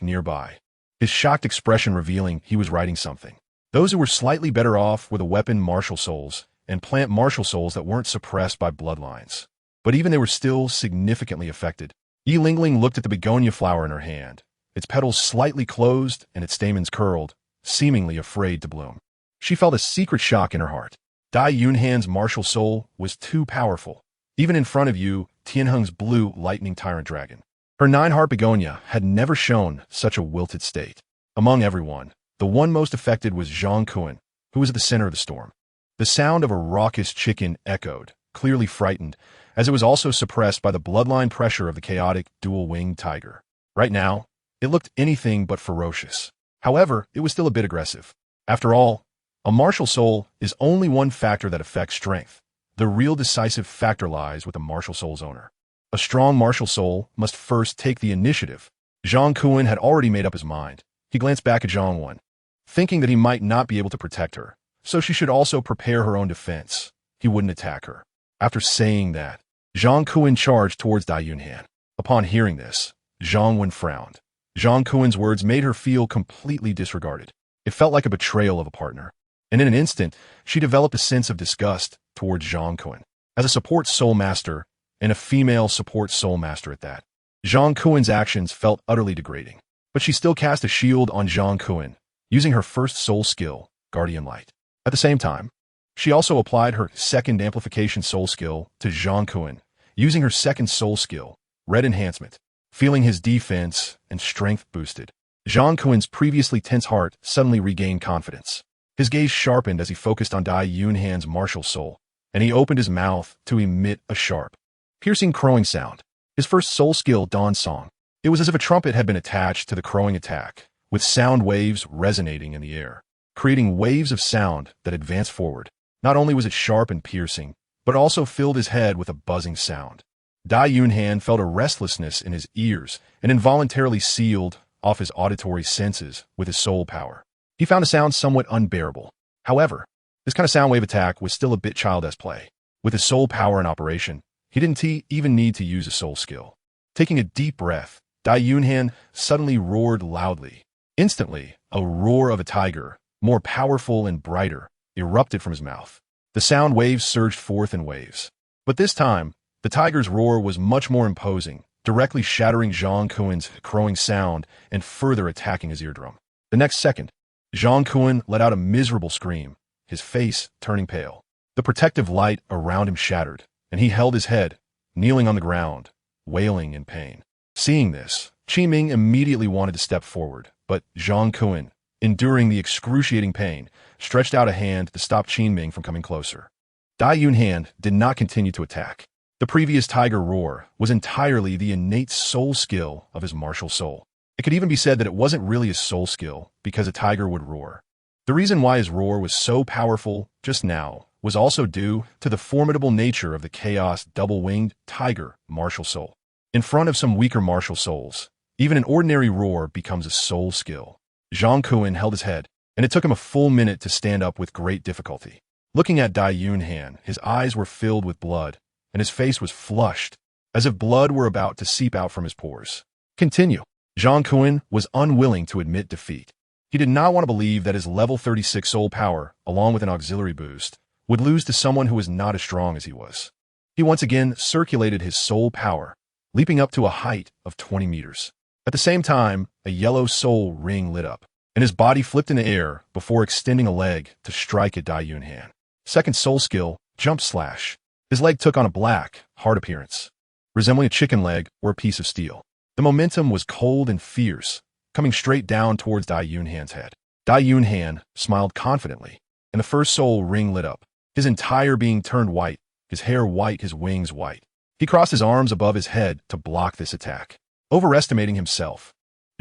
nearby, his shocked expression revealing he was writing something. Those who were slightly better off were the weapon martial souls and plant martial souls that weren't suppressed by bloodlines. But even they were still significantly affected. Yi Lingling looked at the begonia flower in her hand, its petals slightly closed and its stamens curled, seemingly afraid to bloom. She felt a secret shock in her heart. Dai Yunhan's martial soul was too powerful, even in front of Yu Tianheng's blue lightning tyrant dragon. Her 9-heart begonia had never shown such a wilted state. Among everyone, the one most affected was Zhang Kuan, who was at the center of the storm. The sound of a raucous chicken echoed, clearly frightened, as it was also suppressed by the bloodline pressure of the chaotic dual-winged tiger. Right now, it looked anything but ferocious. However, it was still a bit aggressive. After all, a martial soul is only one factor that affects strength. The real decisive factor lies with the martial soul's owner. A strong martial soul must first take the initiative. Zhang Kuan had already made up his mind. He glanced back at Zhang Wen, thinking that he might not be able to protect her, so she should also prepare her own defense. He wouldn't attack her. After saying that, Zhang Kuan charged towards Dai Yunhan. Upon hearing this, Zhang Wen frowned. Zhang Kuan's words made her feel completely disregarded. It felt like a betrayal of a partner. And in an instant, she developed a sense of disgust towards Zhang Kuan. As a support soul master, and a female support soul master at that, Zhang Kuan's actions felt utterly degrading. But she still cast a shield on Zhang Kuan, using her first soul skill, Guardian Light. At the same time, she also applied her second amplification soul skill to Zhang Kuan, using her second soul skill, Red Enhancement. Feeling his defense and strength boosted, Zhang Kuan's previously tense heart suddenly regained confidence. His gaze sharpened as he focused on Dai Yunhan's martial soul, and he opened his mouth to emit a sharp, piercing crowing sound. His first soul skill, Dawn Song. It was as if a trumpet had been attached to the crowing attack, with sound waves resonating in the air, creating waves of sound that advanced forward. Not only was it sharp and piercing, but also filled his head with a buzzing sound. Dai Yunhan felt a restlessness in his ears and involuntarily sealed off his auditory senses with his soul power. He found the sound somewhat unbearable. However, this kind of sound wave attack was still a bit childish play. With his soul power in operation, he didn't even need to use a soul skill. Taking a deep breath, Dai Yunhan suddenly roared loudly. Instantly, a roar of a tiger, more powerful and brighter, erupted from his mouth. The sound waves surged forth in waves. But this time, the tiger's roar was much more imposing, directly shattering Zhang Kuan's crowing sound and further attacking his eardrum. The next second, Zhang Kuan let out a miserable scream, his face turning pale. The protective light around him shattered, and he held his head, kneeling on the ground, wailing in pain. Seeing this, Qi Ming immediately wanted to step forward, but Zhang Kuan, enduring the excruciating pain, stretched out a hand to stop Qi Ming from coming closer. Dai Yunhan did not continue to attack. The previous tiger roar was entirely the innate soul skill of his martial soul. It could even be said that it wasn't really a soul skill because a tiger would roar. The reason why his roar was so powerful just now was also due to the formidable nature of the chaos double-winged tiger martial soul. In front of some weaker martial souls, even an ordinary roar becomes a soul skill. Zhang Kuan held his head, and it took him a full minute to stand up with great difficulty. Looking at Dai Yunhan, his eyes were filled with blood, and his face was flushed, as if blood were about to seep out from his pores. Continue. Zhang Kuan was unwilling to admit defeat. He did not want to believe that his level 36 soul power, along with an auxiliary boost, would lose to someone who was not as strong as he was. He once again circulated his soul power, leaping up to a height of 20 meters. At the same time, a yellow soul ring lit up, and his body flipped in the air before extending a leg to strike at Dai Yunhan. Second soul skill, Jump Slash. His leg took on a black, hard appearance, resembling a chicken leg or a piece of steel. The momentum was cold and fierce, coming straight down towards Dai Yunhan's head. Dai Yunhan smiled confidently, and the first soul ring lit up. His entire being turned white, his hair white, his wings white. He crossed his arms above his head to block this attack. Overestimating himself,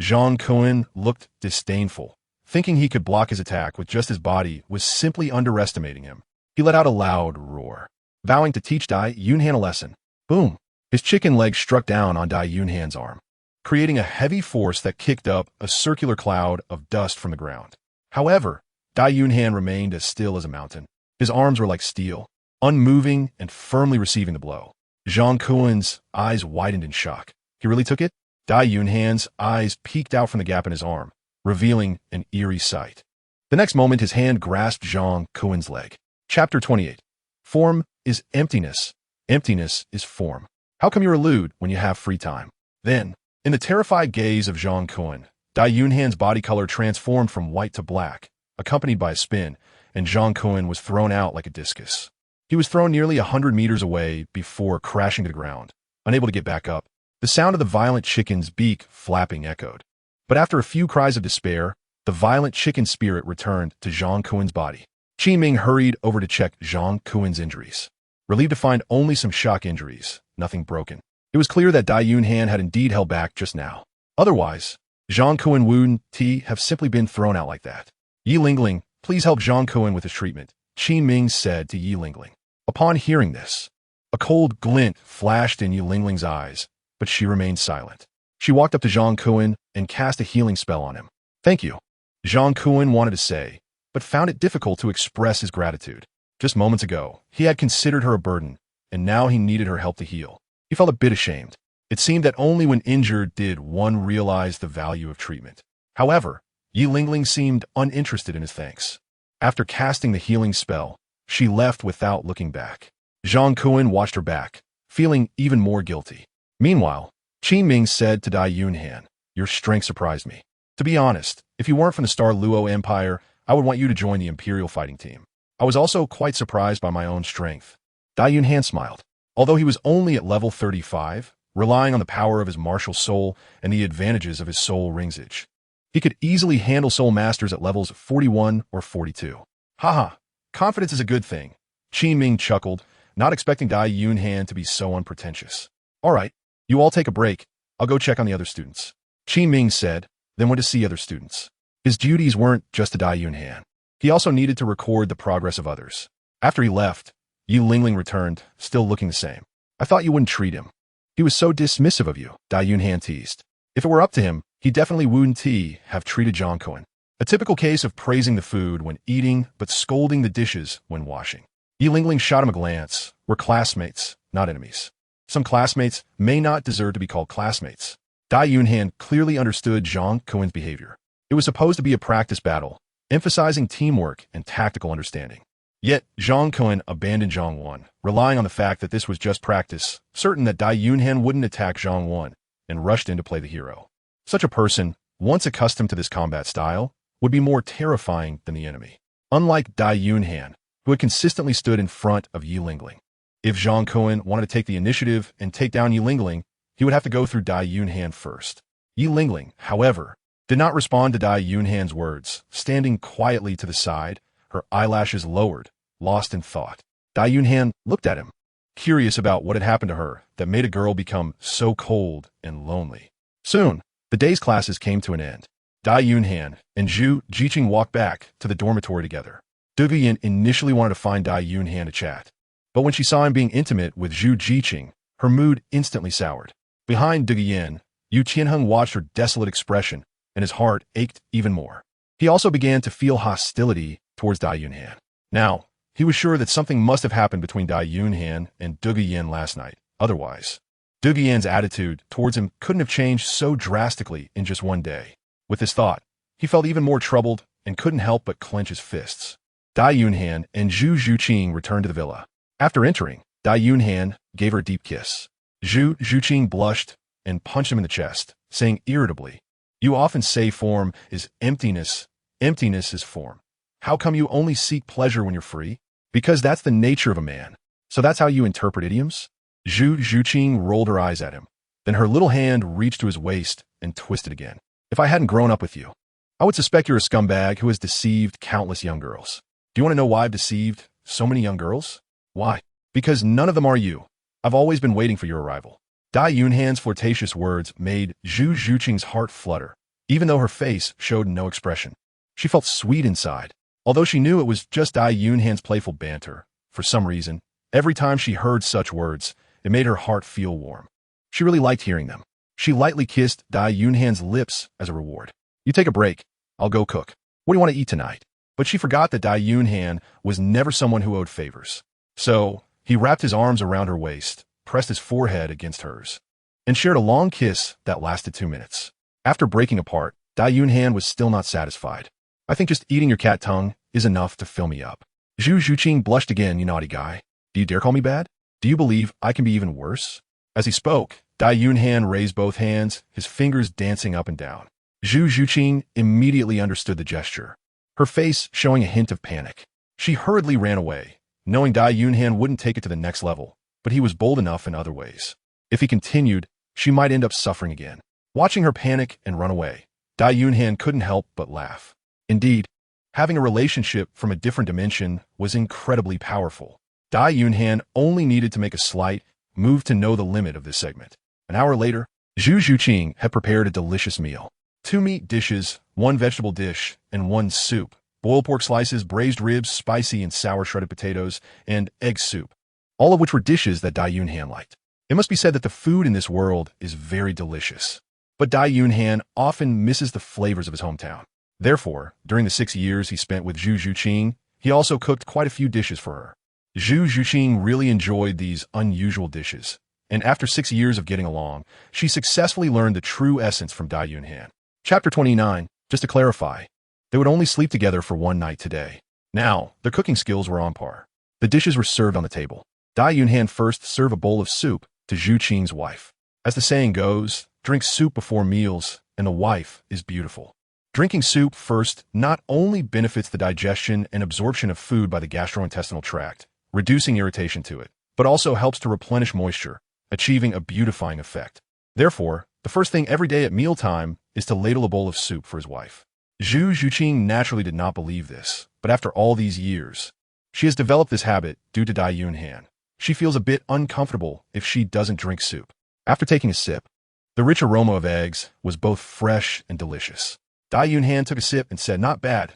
Zhang Kuan looked disdainful. Thinking he could block his attack with just his body was simply underestimating him. He let out a loud roar, vowing to teach Dai Yunhan a lesson. Boom! His chicken leg struck down on Dai Yunhan's arm, creating a heavy force that kicked up a circular cloud of dust from the ground. However, Dai Yunhan remained as still as a mountain. His arms were like steel, unmoving and firmly receiving the blow. Zhang Kuan's eyes widened in shock. He really took it? Dai Yunhan's eyes peeked out from the gap in his arm, revealing an eerie sight. The next moment, his hand grasped Zhang Kuan's leg. Chapter 28. Form is emptiness. Emptiness is form. How come you elude when you have free time? Then, in the terrified gaze of Zhang Kuan, Dai Yunhan's body color transformed from white to black, accompanied by a spin, and Zhang Kuan was thrown out like a discus. He was thrown nearly 100 meters away before crashing to the ground, unable to get back up. The sound of the violent chicken's beak flapping echoed. But after a few cries of despair, the violent chicken spirit returned to Zhang Kuan's body. Qi Ming hurried over to check Zhang Kuen's injuries. Relieved to find only some shock injuries, nothing broken. It was clear that Dai Yunhan had indeed held back just now. Otherwise, Zhang Kuen wouldn't have simply been thrown out like that. Yi Lingling, please help Zhang Kuen with his treatment, Qi Ming said to Yi Lingling. Upon hearing this, a cold glint flashed in Yi Lingling's eyes, but she remained silent. She walked up to Zhang Kuen and cast a healing spell on him. Thank you, Zhang Kuen wanted to say, but found it difficult to express his gratitude. Just moments ago, he had considered her a burden, and now he needed her help to heal. He felt a bit ashamed. It seemed that only when injured did one realize the value of treatment. However, Yi Lingling seemed uninterested in his thanks. After casting the healing spell, she left without looking back. Zhang Kuen watched her back, feeling even more guilty. Meanwhile, Qi Ming said to Dai Yunhan, your strength surprised me. To be honest, if you weren't from the Star Luo Empire, I would want you to join the Imperial fighting team. I was also quite surprised by my own strength. Dai Yunhan smiled. Although he was only at level 35, relying on the power of his martial soul and the advantages of his soul ringsage, he could easily handle soul masters at levels 41 or 42. Haha, confidence is a good thing. Qi Ming chuckled, not expecting Dai Yunhan to be so unpretentious. All right, you all take a break. I'll go check on the other students. Qi Ming said, then went to see other students. His duties weren't just to Dai Yunhan. He also needed to record the progress of others. After he left, Yi Lingling returned, still looking the same. I thought you wouldn't treat him. He was so dismissive of you, Dai Yunhan teased. If it were up to him, he definitely wouldn't have treated Zhang Kuen. A typical case of praising the food when eating, but scolding the dishes when washing. Yi Lingling shot him a glance. We're classmates, not enemies. Some classmates may not deserve to be called classmates. Dai Yunhan clearly understood Zhang Kuen's behavior. It was supposed to be a practice battle, emphasizing teamwork and tactical understanding. Yet, Zhang Kuen abandoned Zhang Wan, relying on the fact that this was just practice, certain that Dai Yunhan wouldn't attack Zhang Wan, and rushed in to play the hero. Such a person, once accustomed to this combat style, would be more terrifying than the enemy. Unlike Dai Yunhan, who had consistently stood in front of Yi Lingling. If Zhang Kuen wanted to take the initiative and take down Yi Lingling, he would have to go through Dai Yunhan first. Yi Lingling, however, did not respond to Dai Yunhan's words, standing quietly to the side, her eyelashes lowered, lost in thought. Dai Yunhan looked at him, curious about what had happened to her that made a girl become so cold and lonely. Soon, the day's classes came to an end. Dai Yunhan and Zhu Zhuqing walked back to the dormitory together. Duguyan initially wanted to find Dai Yunhan to chat, but when she saw him being intimate with Zhu Zhuqing, her mood instantly soured. Behind Duguyan, Yu Qianheng watched her desolate expression, and his heart ached even more. He also began to feel hostility towards Dai Yunhan. Now, he was sure that something must have happened between Dai Yunhan and Duguyan last night. Otherwise, Duguyan's attitude towards him couldn't have changed so drastically in just one day. With this thought, he felt even more troubled and couldn't help but clench his fists. Dai Yunhan and Zhu Zhuqing returned to the villa. After entering, Dai Yunhan gave her a deep kiss. Zhu Zhuqing blushed and punched him in the chest, saying irritably, "You often say form is emptiness. Emptiness is form. How come you only seek pleasure when you're free? Because that's the nature of a man. So that's how you interpret idioms?" Zhu Zhuqing rolled her eyes at him. Then her little hand reached to his waist and twisted again. "If I hadn't grown up with you, I would suspect you're a scumbag who has deceived countless young girls. Do you want to know why I've deceived so many young girls? Why? Because none of them are you. I've always been waiting for your arrival." Dai Yunhan's flirtatious words made Zhu Zhuqing's heart flutter, even though her face showed no expression. She felt sweet inside. Although she knew it was just Dai Yunhan's playful banter, for some reason, every time she heard such words, it made her heart feel warm. She really liked hearing them. She lightly kissed Dai Yunhan's lips as a reward. "You take a break. I'll go cook. What do you want to eat tonight?" But she forgot that Dai Yunhan was never someone who owed favors. So, he wrapped his arms around her waist, pressed his forehead against hers, and shared a long kiss that lasted 2 minutes. After breaking apart, Dai Yunhan was still not satisfied. "I think just eating your cat tongue is enough to fill me up." Zhu Zhuqing blushed again. "You naughty guy. Do you dare call me bad? Do you believe I can be even worse?" As he spoke, Dai Yunhan raised both hands, his fingers dancing up and down. Zhu Zhuqing immediately understood the gesture, her face showing a hint of panic. She hurriedly ran away, knowing Dai Yunhan wouldn't take it to the next level, but he was bold enough in other ways. If he continued, she might end up suffering again. Watching her panic and run away, Dai Yunhan couldn't help but laugh. Indeed, Having a relationship from a different dimension was incredibly powerful. Dai Yunhan only needed to make a slight move to know the limit of this segment. An hour later, Zhu Zhuqing had prepared a delicious meal. 2 meat dishes, 1 vegetable dish, and 1 soup. Boiled pork slices, braised ribs, spicy and sour shredded potatoes, and egg soup. All of which were dishes that Dai Yunhan liked. It must be said that the food in this world is very delicious. But Dai Yunhan often misses the flavors of his hometown. Therefore, during the 6 years he spent with Zhu Zhuqing, he also cooked quite a few dishes for her. Zhu Zhuqing really enjoyed these unusual dishes, and after 6 years of getting along, she successfully learned the true essence from Dai Yunhan. Chapter 29, just to clarify, they would only sleep together for 1 night today. Now, their cooking skills were on par. The dishes were served on the table. Dai Yunhan first served a bowl of soup to Zhu Qing's wife. As the saying goes, drink soup before meals, and the wife is beautiful. Drinking soup first not only benefits the digestion and absorption of food by the gastrointestinal tract, reducing irritation to it, but also helps to replenish moisture, achieving a beautifying effect. Therefore, the first thing every day at mealtime is to ladle a bowl of soup for his wife. Zhu Zhuqing naturally did not believe this, but after all these years, she has developed this habit due to Dai Yunhan. She feels a bit uncomfortable if she doesn't drink soup. After taking a sip, the rich aroma of eggs was both fresh and delicious. Dai Yunhan took a sip and said, not bad,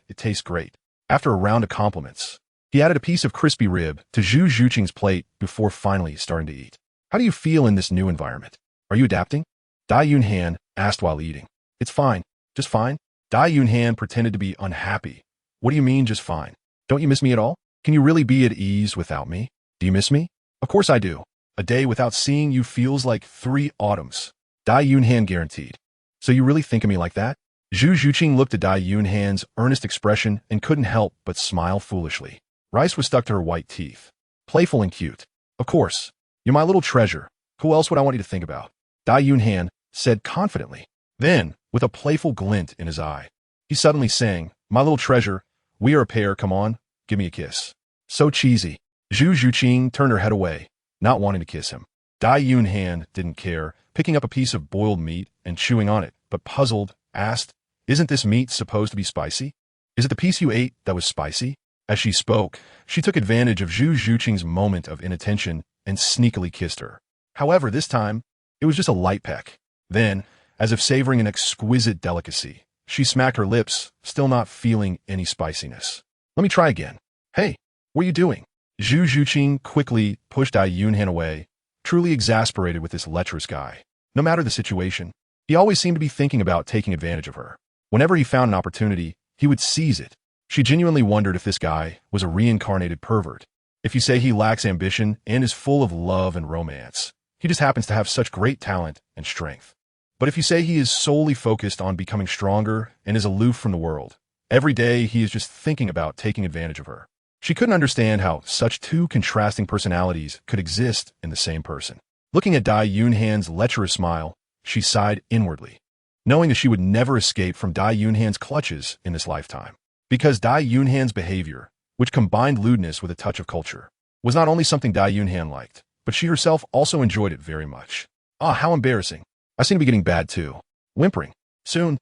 it tastes great. After a round of compliments, he added a piece of crispy rib to Zhu Zhuqing's plate before finally starting to eat. How do you feel in this new environment? Are you adapting? Dai Yunhan asked while eating. It's fine, just fine. Dai Yunhan pretended to be unhappy. What do you mean, just fine? Don't you miss me at all? Can you really be at ease without me? Do you miss me? Of course I do. A day without seeing you feels like 3 autumns. Dai Yunhan guaranteed. So you really think of me like that? Zhu Zhuqing looked at Dai Yunhan's earnest expression and couldn't help but smile foolishly. Rice was stuck to her white teeth. Playful and cute. Of course. You're my little treasure. Who else would I want you to think about? Dai Yunhan said confidently. Then, with a playful glint in his eye, he suddenly sang, my little treasure, we are a pair, come on, give me a kiss. So cheesy. Zhu Zhuqing turned her head away, not wanting to kiss him. Dai Yunhan didn't care, picking up a piece of boiled meat and chewing on it, but puzzled, asked, isn't this meat supposed to be spicy? Is it the piece you ate that was spicy? As she spoke, she took advantage of Zhu Zhuqing's moment of inattention and sneakily kissed her. However, this time, it was just a light peck. Then, as if savoring an exquisite delicacy, she smacked her lips, still not feeling any spiciness. Let me try again. Hey, what are you doing? Zhu Zhuqing quickly pushed Dai Yunhan away, truly exasperated with this lecherous guy. No matter the situation, he always seemed to be thinking about taking advantage of her. Whenever he found an opportunity, he would seize it. She genuinely wondered if this guy was a reincarnated pervert. If you say he lacks ambition and is full of love and romance, he just happens to have such great talent and strength. But if you say he is solely focused on becoming stronger and is aloof from the world, every day he is just thinking about taking advantage of her. She couldn't understand how such 2 contrasting personalities could exist in the same person. Looking at Dai Yunhan's lecherous smile, she sighed inwardly, knowing that she would never escape from Dai Yunhan's clutches in this lifetime. Because Dai Yunhan's behavior, which combined lewdness with a touch of culture, was not only something Dai Yunhan liked, but she herself also enjoyed it very much. Ah, how embarrassing. I seem to be getting bad too. Whimpering. Soon,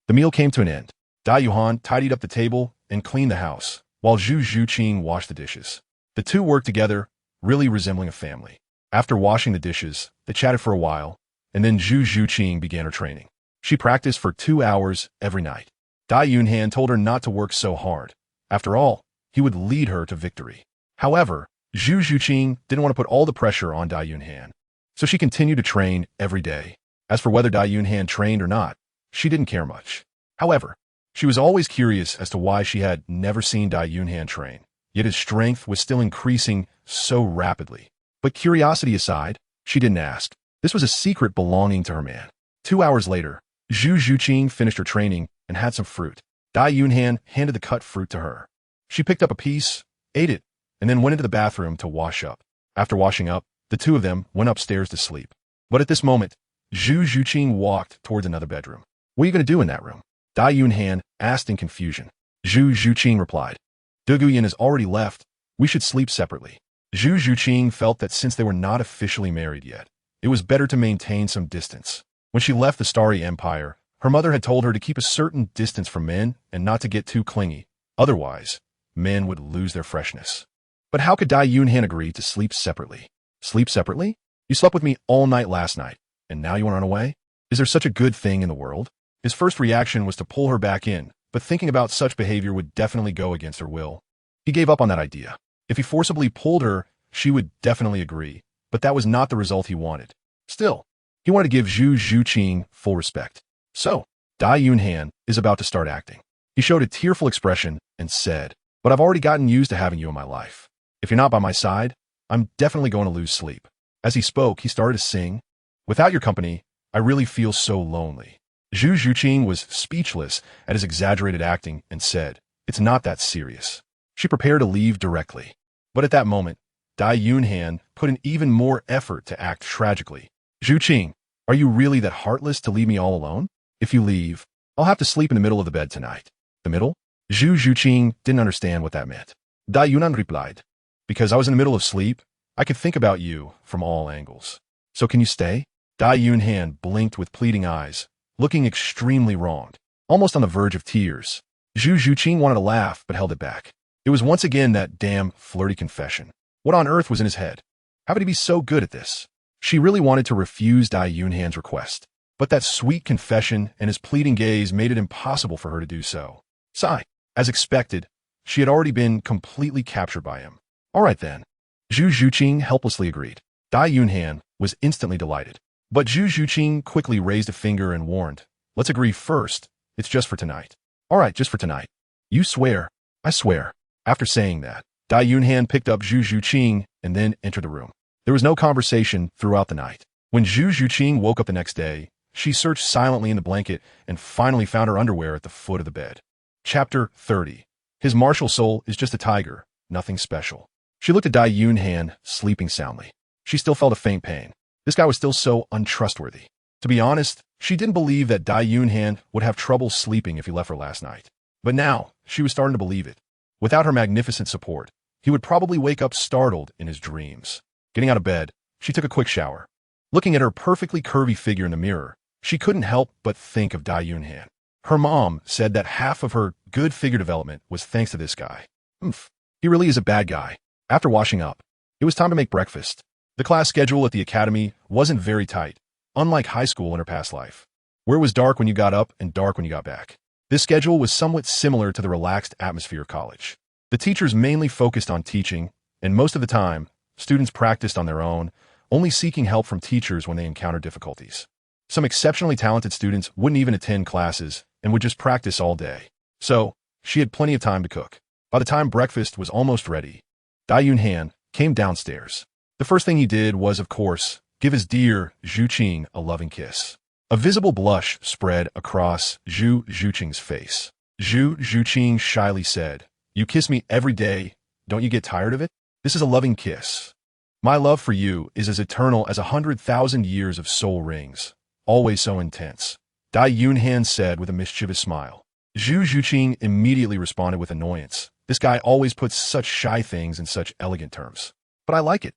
the meal came to an end. Dai Yunhan tidied up the table and cleaned the house, while Zhu Zhuqing washed the dishes. The 2 worked together, really resembling a family. After washing the dishes, they chatted for a while, and then Zhu Zhuqing began her training. She practiced for 2 hours every night. Dai Yunhan told her not to work so hard. After all, he would lead her to victory. However, Zhu Zhuqing didn't want to put all the pressure on Dai Yunhan, so she continued to train every day. As for whether Dai Yunhan trained or not, she didn't care much. However, she was always curious as to why she had never seen Dai Yunhan train, yet his strength was still increasing so rapidly. But curiosity aside, she didn't ask. This was a secret belonging to her man. 2 hours later, Zhu Zhuqing finished her training and had some fruit. Dai Yunhan handed the cut fruit to her. She picked up a piece, ate it, and then went into the bathroom to wash up. After washing up, the 2 of them went upstairs to sleep. But at this moment, Zhu Zhuqing walked towards another bedroom. What are you going to do in that room? Dai Yunhan asked in confusion. Zhu Zhuqing replied, Duguyan has already left. We should sleep separately. Zhu Zhuqing felt that since they were not officially married yet, it was better to maintain some distance. When she left the Starry Empire, Her mother had told her to keep a certain distance from men and not to get too clingy. Otherwise, men would lose their freshness. But how could Dai Yunhan agree to sleep separately? Sleep separately? You slept with me all night last night, and now you want to run away? Is there such a good thing in the world? His first reaction was to pull her back in, but thinking about such behavior would definitely go against her will. He gave up on that idea. If he forcibly pulled her, she would definitely agree, but that was not the result he wanted. Still, he wanted to give Zhu Zhuqing full respect. So, Dai Yunhan is about to start acting. He showed a tearful expression and said, "But I've already gotten used to having you in my life. If you're not by my side, I'm definitely going to lose sleep." As he spoke, he started to sing, "Without your company, I really feel so lonely." Zhu Zhuqing was speechless at his exaggerated acting and said, "It's not that serious." She prepared to leave directly. But at that moment, Dai Yunhan put in even more effort to act tragically. "Zhuqing, are you really that heartless to leave me all alone? If you leave, I'll have to sleep in the middle of the bed tonight." The middle? Zhu Zhuqing didn't understand what that meant. Dai Yunhan replied, "Because I was in the middle of sleep, I could think about you from all angles. So can you stay?" Dai Yunhan blinked with pleading eyes, looking extremely wronged, almost on the verge of tears. Zhu Zhuqing wanted to laugh but held it back. It was once again that damn flirty confession. What on earth was in his head? How could he be so good at this? She really wanted to refuse Dai Yunhan's request, but that sweet confession and his pleading gaze made it impossible for her to do so. Sigh. As expected, she had already been completely captured by him. All right then. Zhu Zhuqing helplessly agreed. Dai Yunhan was instantly delighted. But Zhu Zhuqing quickly raised a finger and warned, "Let's agree first. It's just for tonight." "All right, just for tonight." "You swear?" "I swear." After saying that, Dai Yunhan picked up Zhu Zhuqing and then entered the room. There was no conversation throughout the night. When Zhu Zhuqing woke up the next day, she searched silently in the blanket and finally found her underwear at the foot of the bed. Chapter 30. His martial soul is just a tiger, nothing special. She looked at Dai Yunhan, sleeping soundly. She still felt a faint pain. This guy was still so untrustworthy. To be honest, she didn't believe that Dai Yunhan would have trouble sleeping if he left her last night. But now, she was starting to believe it. Without her magnificent support, he would probably wake up startled in his dreams. Getting out of bed, she took a quick shower. Looking at her perfectly curvy figure in the mirror, she couldn't help but think of Dai Yunhan. Her mom said that half of her good figure development was thanks to this guy. He really is a bad guy. After washing up, it was time to make breakfast. The class schedule at the academy wasn't very tight, unlike high school in her past life, where it was dark when you got up and dark when you got back. This schedule was somewhat similar to the relaxed atmosphere of college. The teachers mainly focused on teaching, and most of the time, students practiced on their own, only seeking help from teachers when they encountered difficulties. Some exceptionally talented students wouldn't even attend classes and would just practice all day. So, she had plenty of time to cook. By the time breakfast was almost ready, Dai Yunhan came downstairs. The first thing he did was, of course, give his dear Zhuqing a loving kiss. A visible blush spread across Zhu Zhuqing's face. Zhu Zhuqing shyly said, "You kiss me every day. Don't you get tired of it? This is a loving kiss. My love for you is as eternal as 100,000 years of soul rings, always so intense," Dai Yunhan said with a mischievous smile. Zhu Zhuqing immediately responded with annoyance. This guy always puts such shy things in such elegant terms. But I like it.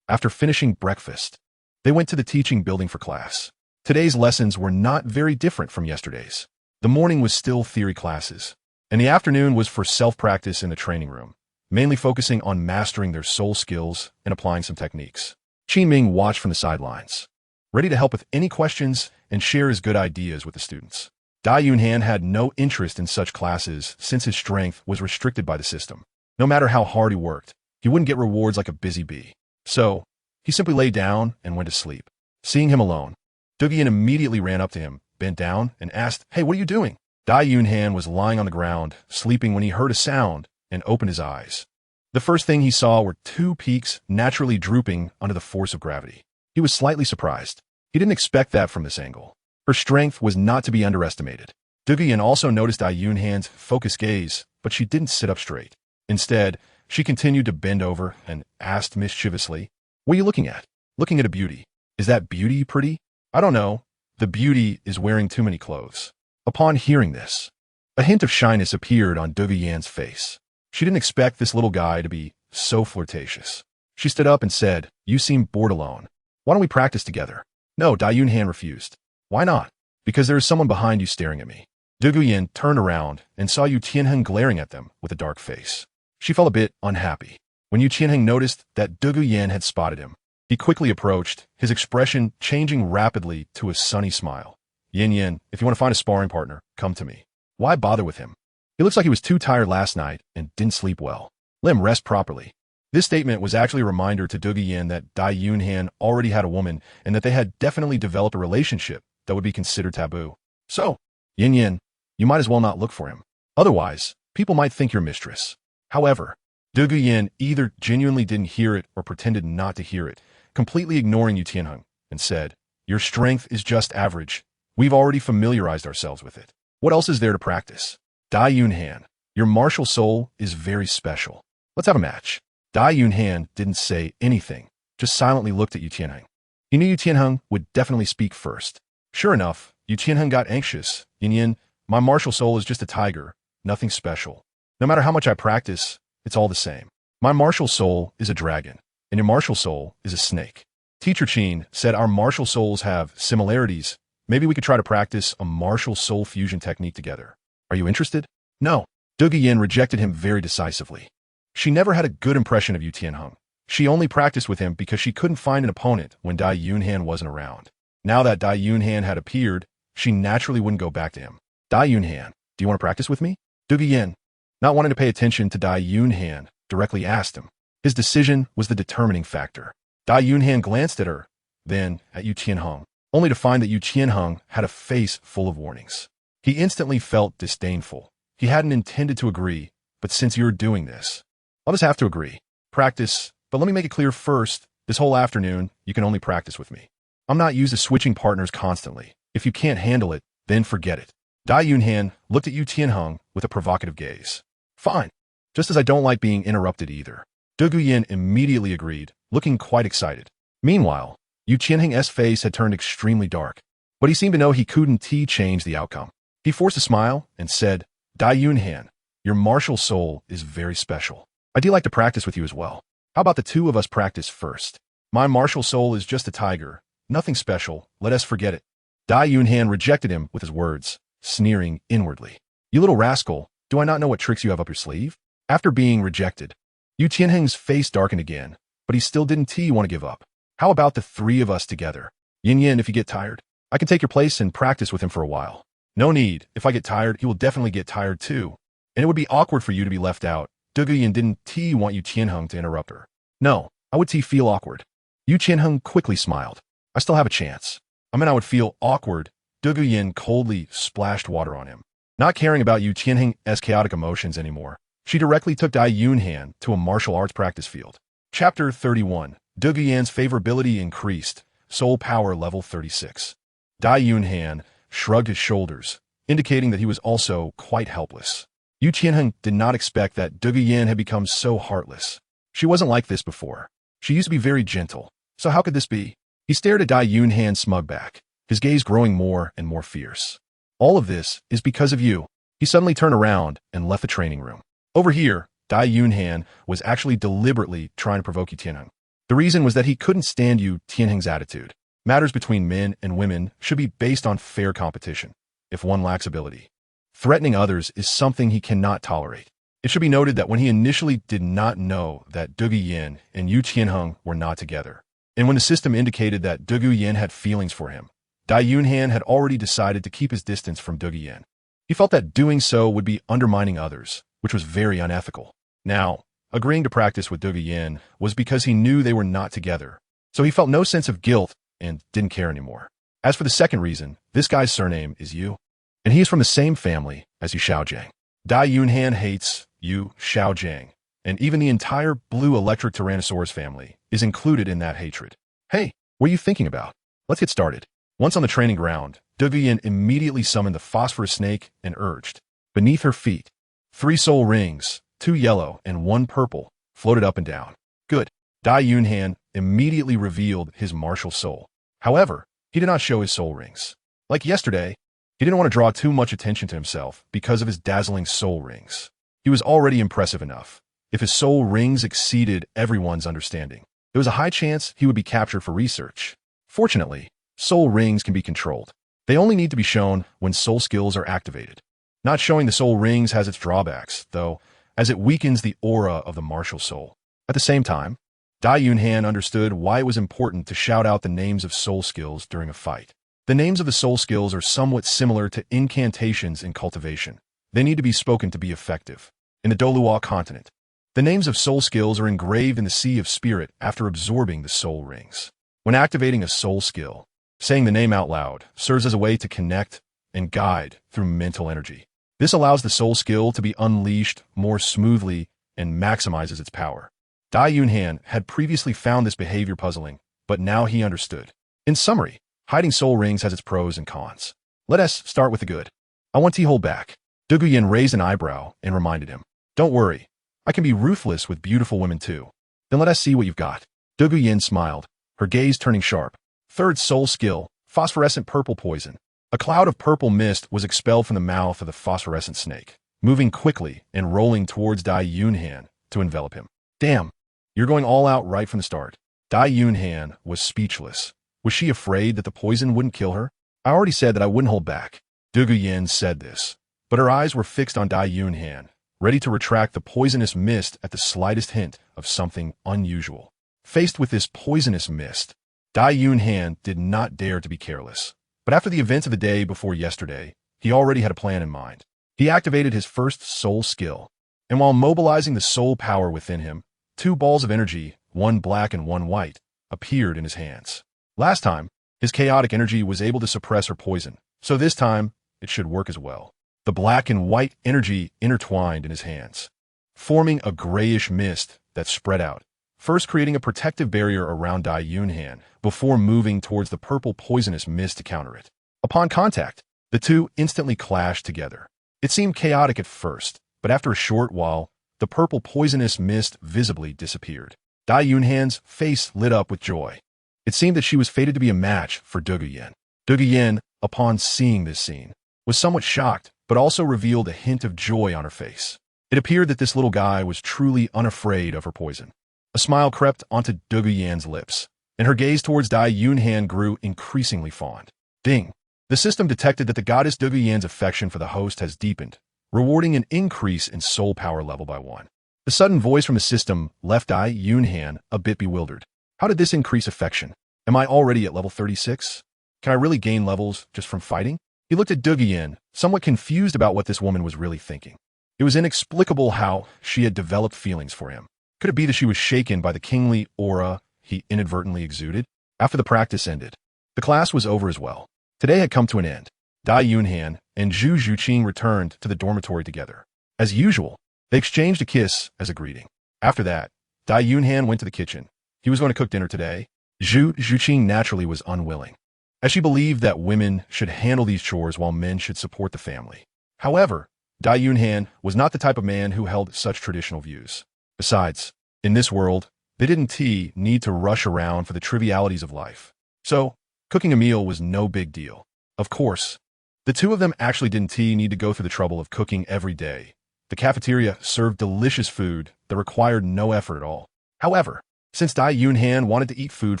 After finishing breakfast, they went to the teaching building for class. Today's lessons were not very different from yesterday's. The morning was still theory classes, and the afternoon was for self-practice in the training room, mainly focusing on mastering their soul skills and applying some techniques. Qin Ming watched from the sidelines, ready to help with any questions and share his good ideas with the students. Dai Yunhan had no interest in such classes since his strength was restricted by the system. No matter how hard he worked, he wouldn't get rewards like a busy bee. So, he simply lay down and went to sleep. Seeing him alone, Douluo immediately ran up to him, bent down, and asked, "Hey, what are you doing?" Dai Yunhan was lying on the ground, sleeping when he heard a sound and opened his eyes. The first thing he saw were two peaks naturally drooping under the force of gravity. He was slightly surprised. He didn't expect that from this angle. Her strength was not to be underestimated. Douluo also noticed Dai Yunhan's focused gaze, but she didn't sit up straight. Instead, she continued to bend over and asked mischievously, "What are you looking at?" "Looking at a beauty." "Is that beauty pretty?" "I don't know. The beauty is wearing too many clothes." Upon hearing this, a hint of shyness appeared on Douluo's face. She didn't expect this little guy to be so flirtatious. She stood up and said, "You seem bored alone. Why don't we practice together?" No, Dai Yunhan refused. "Why not? Because there is someone behind you staring at me. Zhu Zhuqing turned around and saw Yu Tianheng glaring at them with a dark face. She felt a bit unhappy. When Yu Tianheng noticed that Zhu Zhuqing had spotted him, he quickly approached, his expression changing rapidly to a sunny smile. Yin, if you want to find a sparring partner, come to me. Why bother with him? He looks like he was too tired last night and didn't sleep well. Let him rest properly. This statement was actually a reminder to Zhu Zhuqing that Dai Yunhan already had a woman and that they had definitely developed a relationship that would be considered taboo. So, Yin, you might as well not look for him. Otherwise, people might think you're mistress. However, Zhu Zhuqing either genuinely didn't hear it or pretended not to hear it, completely ignoring Yu Tianheng, and said, your strength is just average. We've already familiarized ourselves with it. What else is there to practice? Dai Yunhan, your martial soul is very special. Let's have a match. Dai Yunhan didn't say anything, just silently looked at Yu Tianheng. He knew Yu Tianheng would definitely speak first. Sure enough, Yu Tianheng got anxious. Yin, my martial soul is just a tiger, nothing special. No matter how much I practice, it's all the same. My martial soul is a dragon, and your martial soul is a snake. Teacher Qin said our martial souls have similarities. Maybe we could try to practice a martial soul fusion technique together. Are you interested? No. Zhu Zhuqing rejected him very decisively. She never had a good impression of Yu Tianheng. She only practiced with him because she couldn't find an opponent when Dai Yunhan wasn't around. Now that Dai Yunhan had appeared, she naturally wouldn't go back to him. Dai Yunhan, do you want to practice with me? Zhu Zhuqing, not wanting to pay attention to Dai Yunhan, directly asked him. His decision was the determining factor. Dai Yunhan glanced at her, then at Yu Tianheng, only to find that Yu Tianheng had a face full of warnings. He instantly felt disdainful. He hadn't intended to agree, but since you're doing this, I'll just have to agree. Practice, but let me make it clear first, this whole afternoon, you can only practice with me. I'm not used to switching partners constantly. If you can't handle it, then forget it. Dai Yunhan looked at Yu Tianheng with a provocative gaze. Fine, just as I don't like being interrupted either. Zhu Zhuqing immediately agreed, looking quite excited. Meanwhile, Yu Tianheng's face had turned extremely dark, but he seemed to know he couldn't change the outcome. He forced a smile and said, Dai Yunhan, your martial soul is very special. I do like to practice with you as well. How about the two of us practice first? My martial soul is just a tiger, nothing special, let us forget it. Dai Yunhan rejected him with his words, sneering inwardly. You little rascal, do I not know what tricks you have up your sleeve? After being rejected, Yu Tianheng's face darkened again, but he still didn't want to give up. How about the three of us together? Yin, if you get tired, I can take your place and practice with him for a while. No need, if I get tired, he will definitely get tired too. And it would be awkward for you to be left out. Zhu Zhuqing didn't want Yu Tianheng to interrupt her. No, I would feel awkward. Yu Tianheng quickly smiled. I still have a chance. I mean, I would feel awkward. Zhu Zhuqing coldly splashed water on him. Not caring about Yu Tianheng's chaotic emotions anymore, she directly took Dai Yunhan to a martial arts practice field. Chapter 31. Zhu Zhuqing's favorability increased. Soul power level 36. Dai Yunhan shrugged his shoulders, indicating that he was also quite helpless. Yu Tianheng did not expect that Zhu Zhuqing had become so heartless. She wasn't like this before. She used to be very gentle. So how could this be? He stared at Dai Yunhan's smug back, his gaze growing more and more fierce. All of this is because of you. He suddenly turned around and left the training room. Over here, Dai Yunhan was actually deliberately trying to provoke Yu Tianheng. The reason was that he couldn't stand Yu Tianheng's attitude. Matters between men and women should be based on fair competition. If one lacks ability, threatening others is something he cannot tolerate. It should be noted that when he initially did not know that Zhu Zhuqing and Yu Tianheng were not together, and when the system indicated that Zhu Zhuqing had feelings for him, Dai Yunhan had already decided to keep his distance from Zhu Zhuqing. He felt that doing so would be undermining others, which was very unethical. Now, agreeing to practice with Zhu Zhuqing was because he knew they were not together, so he felt no sense of guilt and didn't care anymore. As for the second reason, this guy's surname is Yu, and he is from the same family as Yu Xiaojiang. Dai Yunhan hates Yu Xiaojiang, and even the entire blue electric Tyrannosaurus family is included in that hatred. Hey, what are you thinking about? Let's get started. Once on the training ground, Zhu Zhuqing immediately summoned the phosphorus snake and urged. Beneath her feet, 3 soul rings, 2 yellow and 1 purple, floated up and down. Good. Dai Yunhan immediately revealed his martial soul. However, he did not show his soul rings. Like yesterday, he didn't want to draw too much attention to himself because of his dazzling soul rings. He was already impressive enough. If his soul rings exceeded everyone's understanding, there was a high chance he would be captured for research. Fortunately, soul rings can be controlled. They only need to be shown when soul skills are activated. Not showing the soul rings has its drawbacks, though, as it weakens the aura of the martial soul. At the same time, Dai Yunhan understood why it was important to shout out the names of soul skills during a fight. The names of the soul skills are somewhat similar to incantations in cultivation. They need to be spoken to be effective. In the Douluo Continent, the names of soul skills are engraved in the Sea of Spirit after absorbing the soul rings. When activating a soul skill, saying the name out loud serves as a way to connect and guide through mental energy. This allows the soul skill to be unleashed more smoothly and maximizes its power. Dai Yunhan had previously found this behavior puzzling, but now he understood. In summary, hiding soul rings has its pros and cons. Let us start with the good. I want to hold back. Zhu Zhuqing raised an eyebrow and reminded him, "Don't worry, I can be ruthless with beautiful women too." "Then let us see what you've got." Zhu Zhuqing smiled, her gaze turning sharp. Third soul skill, phosphorescent purple poison. A cloud of purple mist was expelled from the mouth of the phosphorescent snake, moving quickly and rolling towards Dai Yunhan to envelop him. "Damn, you're going all out right from the start." Dai Yunhan was speechless. Was she afraid that the poison wouldn't kill her? "I already said that I wouldn't hold back." Zhu Zhuqing said this, but her eyes were fixed on Dai Yunhan, ready to retract the poisonous mist at the slightest hint of something unusual. Faced with this poisonous mist, Dai Yunhan did not dare to be careless. But after the events of the day before yesterday, he already had a plan in mind. He activated his first soul skill, and while mobilizing the soul power within him, 2 balls of energy, one black and one white, appeared in his hands. Last time, his chaotic energy was able to suppress her poison, so this time, it should work as well. The black and white energy intertwined in his hands, forming a grayish mist that spread out, first creating a protective barrier around Dai Yunhan before moving towards the purple poisonous mist to counter it. Upon contact, the two instantly clashed together. It seemed chaotic at first, but after a short while, the purple poisonous mist visibly disappeared. Dai Yunhan's face lit up with joy. It seemed that she was fated to be a match for Zhu Zhuqing. Zhu Zhuqing, upon seeing this scene, was somewhat shocked, but also revealed a hint of joy on her face. It appeared that this little guy was truly unafraid of her poison. A smile crept onto Zhu Zhuqing's lips, and her gaze towards Dai Yunhan grew increasingly fond. Ding! The system detected that the goddess Zhu Zhuqing's affection for the host has deepened, rewarding an increase in soul power level by 1. The sudden voice from the system left Dai Yunhan a bit bewildered. How did this increase affection? Am I already at level 36? Can I really gain levels just from fighting? He looked at Zhu Zhuqing, somewhat confused about what this woman was really thinking. It was inexplicable how she had developed feelings for him. Could it be that she was shaken by the kingly aura he inadvertently exuded? After the practice ended, the class was over as well. Today had come to an end. Dai Yunhan and Zhu Zhuqing returned to the dormitory together. As usual, they exchanged a kiss as a greeting. After that, Dai Yunhan went to the kitchen. He was going to cook dinner today. Zhu Zhuqing naturally was unwilling, as she believed that women should handle these chores while men should support the family. However, Dai Yunhan was not the type of man who held such traditional views. Besides, in this world, they didn't need to rush around for the trivialities of life. So, cooking a meal was no big deal. Of course, the two of them actually didn't need to go through the trouble of cooking every day. The cafeteria served delicious food that required no effort at all. However, since Dai Yunhan wanted to eat food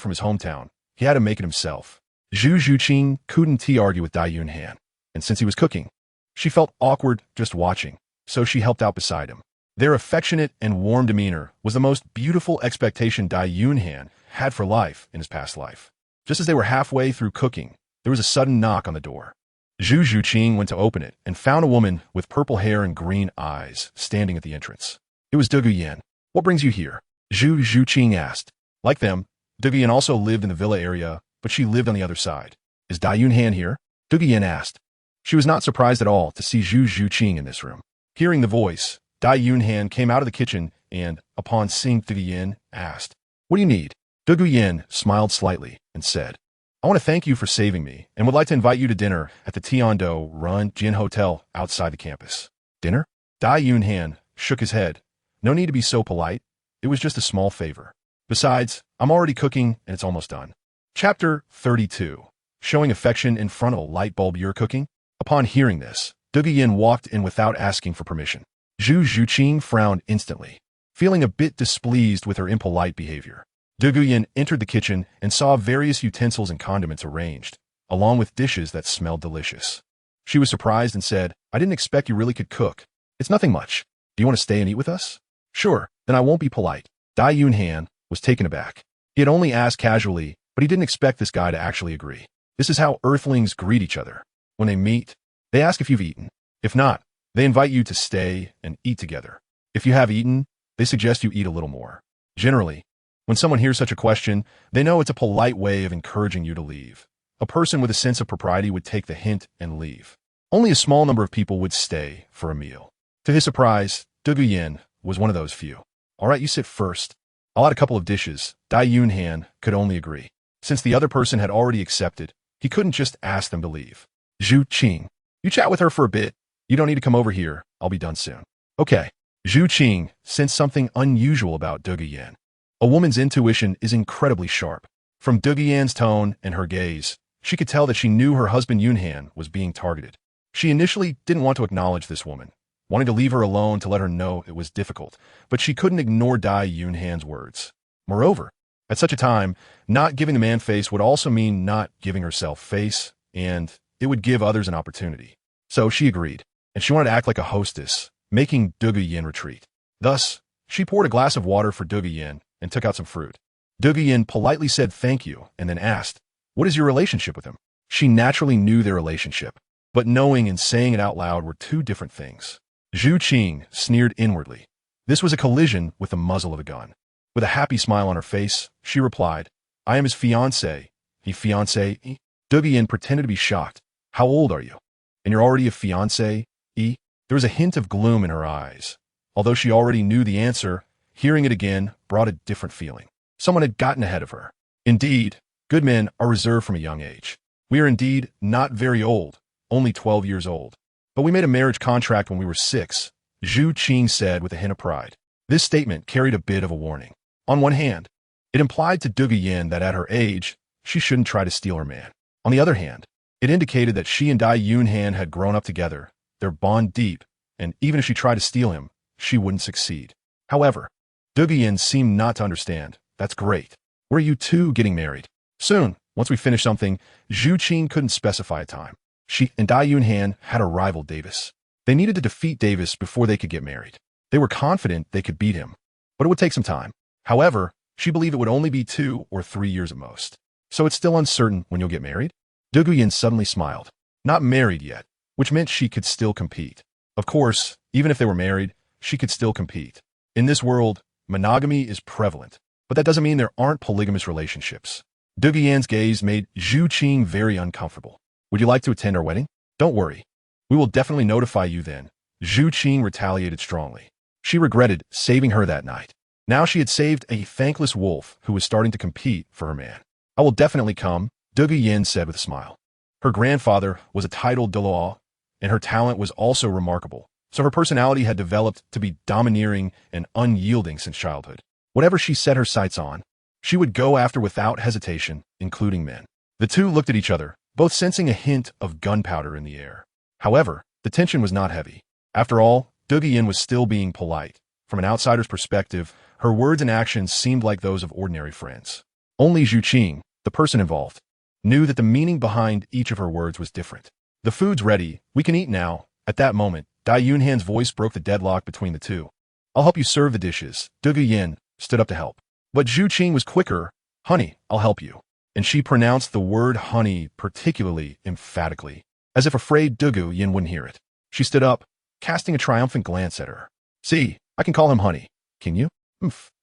from his hometown, he had to make it himself. Zhu Zhuqing couldn't argue with Dai Yunhan, and since he was cooking, she felt awkward just watching, so she helped out beside him. Their affectionate and warm demeanor was the most beautiful expectation Dai Yunhan had for life in his past life. Just as they were halfway through cooking, there was a sudden knock on the door. Zhu Zhuqing went to open it and found a woman with purple hair and green eyes standing at the entrance. It was Zhu Zhuqing. "What brings you here?" Zhu Zhuqing asked. Like them, Zhu Zhuqing also lived in the villa area, but she lived on the other side. "Is Dai Yunhan here?" Zhu Zhuqing asked. She was not surprised at all to see Zhu Zhuqing in this room. Hearing the voice, Dai Yunhan came out of the kitchen and, upon seeing Zhu Zhuqing, asked, "What do you need?" Zhu Zhuqing smiled slightly and said, "I want to thank you for saving me and would like to invite you to dinner at the Tiando Run Jin Hotel outside the campus." "Dinner?" Dai Yunhan shook his head. "No need to be so polite. It was just a small favor. Besides, I'm already cooking and it's almost done." Chapter 32. Showing affection in front of a light bulb you're cooking? Upon hearing this, Zhu Zhuqing walked in without asking for permission. Zhu Zhuqing frowned instantly, feeling a bit displeased with her impolite behavior. Zhu Zhuqing entered the kitchen and saw various utensils and condiments arranged. along with dishes that smelled delicious. She was surprised and said, "I didn't expect you really could cook. It's nothing much. Do you want to stay and eat with us?" "Sure, then I won't be polite." Dai Yunhan was taken aback. He had only asked casually, but he didn't expect this guy to actually agree. This is how Earthlings greet each other. When they meet, they ask if you've eaten. If not, they invite you to stay and eat together. If you have eaten, they suggest you eat a little more. Generally, when someone hears such a question, they know it's a polite way of encouraging you to leave. A person with a sense of propriety would take the hint and leave. Only a small number of people would stay for a meal. To his surprise, Zhu Zhuqing was one of those few. "All right, you sit first. I'll add a couple of dishes." Dai Yunhan could only agree. Since the other person had already accepted, he couldn't just ask them to leave. "Zhu Zhuqing, you chat with her for a bit. You don't need to come over here. I'll be done soon." "Okay." Zhu Zhuqing sensed something unusual about Zhu Zhuqing. A woman's intuition is incredibly sharp. From Zhu Zhuqing's tone and her gaze, she could tell that she knew her husband Yunhan was being targeted. She initially didn't want to acknowledge this woman, wanting to leave her alone to let her know it was difficult, but she couldn't ignore Dai Yunhan's words. Moreover, at such a time, not giving the man face would also mean not giving herself face, and it would give others an opportunity. So she agreed, and she wanted to act like a hostess, making Zhu Zhuqing retreat. Thus, she poured a glass of water for Zhu Zhuqing and took out some fruit. Zhu Zhuqing politely said thank you and then asked, "What is your relationship with him?" She naturally knew their relationship, but knowing and saying it out loud were two different things. Zhu Zhuqing sneered inwardly. This was a collision with the muzzle of a gun. With a happy smile on her face, she replied, "I am his fiancé." "He fiancé?" Zhu Zhuqing pretended to be shocked. "How old are you? And you're already a fiancé?" There was a hint of gloom in her eyes. Although she already knew the answer, hearing it again brought a different feeling. Someone had gotten ahead of her. Indeed, good men are reserved from a young age. We are indeed not very old, only 12 years old. But we made a marriage contract when we were 6, Zhu Zhuqing said with a hint of pride. This statement carried a bit of a warning. On one hand, it implied to Zhu Zhuqing that at her age, she shouldn't try to steal her man. On the other hand, it indicated that she and Dai Yunhan had grown up together, their bond deep, and even if she tried to steal him, she wouldn't succeed. However, Zhu Zhuqing seemed not to understand. "That's great. Where are you two getting married?" "Soon, once we finish something." Zhu Zhuqing couldn't specify a time. She and Dai Yunhan had a rival, Davis. They needed to defeat Davis before they could get married. They were confident they could beat him, but it would take some time. However, she believed it would only be 2 or 3 years at most. "So it's still uncertain when you'll get married?" Zhu Zhuqing suddenly smiled. Not married yet, which meant she could still compete. Of course, even if they were married, she could still compete. In this world, monogamy is prevalent, but that doesn't mean there aren't polygamous relationships. Zhu Zhuqing's gaze made Zhu Zhuqing very uncomfortable. "Would you like to attend our wedding?" "Don't worry. We will definitely notify you then." Zhu Zhuqing retaliated strongly. She regretted saving her that night. Now she had saved a thankless wolf who was starting to compete for her man. "I will definitely come," Zhu Zhuqing said with a smile. Her grandfather was a titled Douluo, and her talent was also remarkable, so her personality had developed to be domineering and unyielding since childhood. Whatever she set her sights on, she would go after without hesitation, including men. The two looked at each other, both sensing a hint of gunpowder in the air. However, the tension was not heavy. After all, Zhu Zhuqing was still being polite. From an outsider's perspective, her words and actions seemed like those of ordinary friends. Only Zhu Zhuqing, the person involved, knew that the meaning behind each of her words was different. "The food's ready. We can eat now." At that moment, Dai Yunhan's voice broke the deadlock between the two. "I'll help you serve the dishes." Zhu Zhuqing stood up to help. But Zhu Zhuqing was quicker. "Honey, I'll help you." And she pronounced the word honey particularly emphatically, as if afraid Zhu Zhuqing wouldn't hear it. She stood up, casting a triumphant glance at her. "See, I can call him honey. Can you?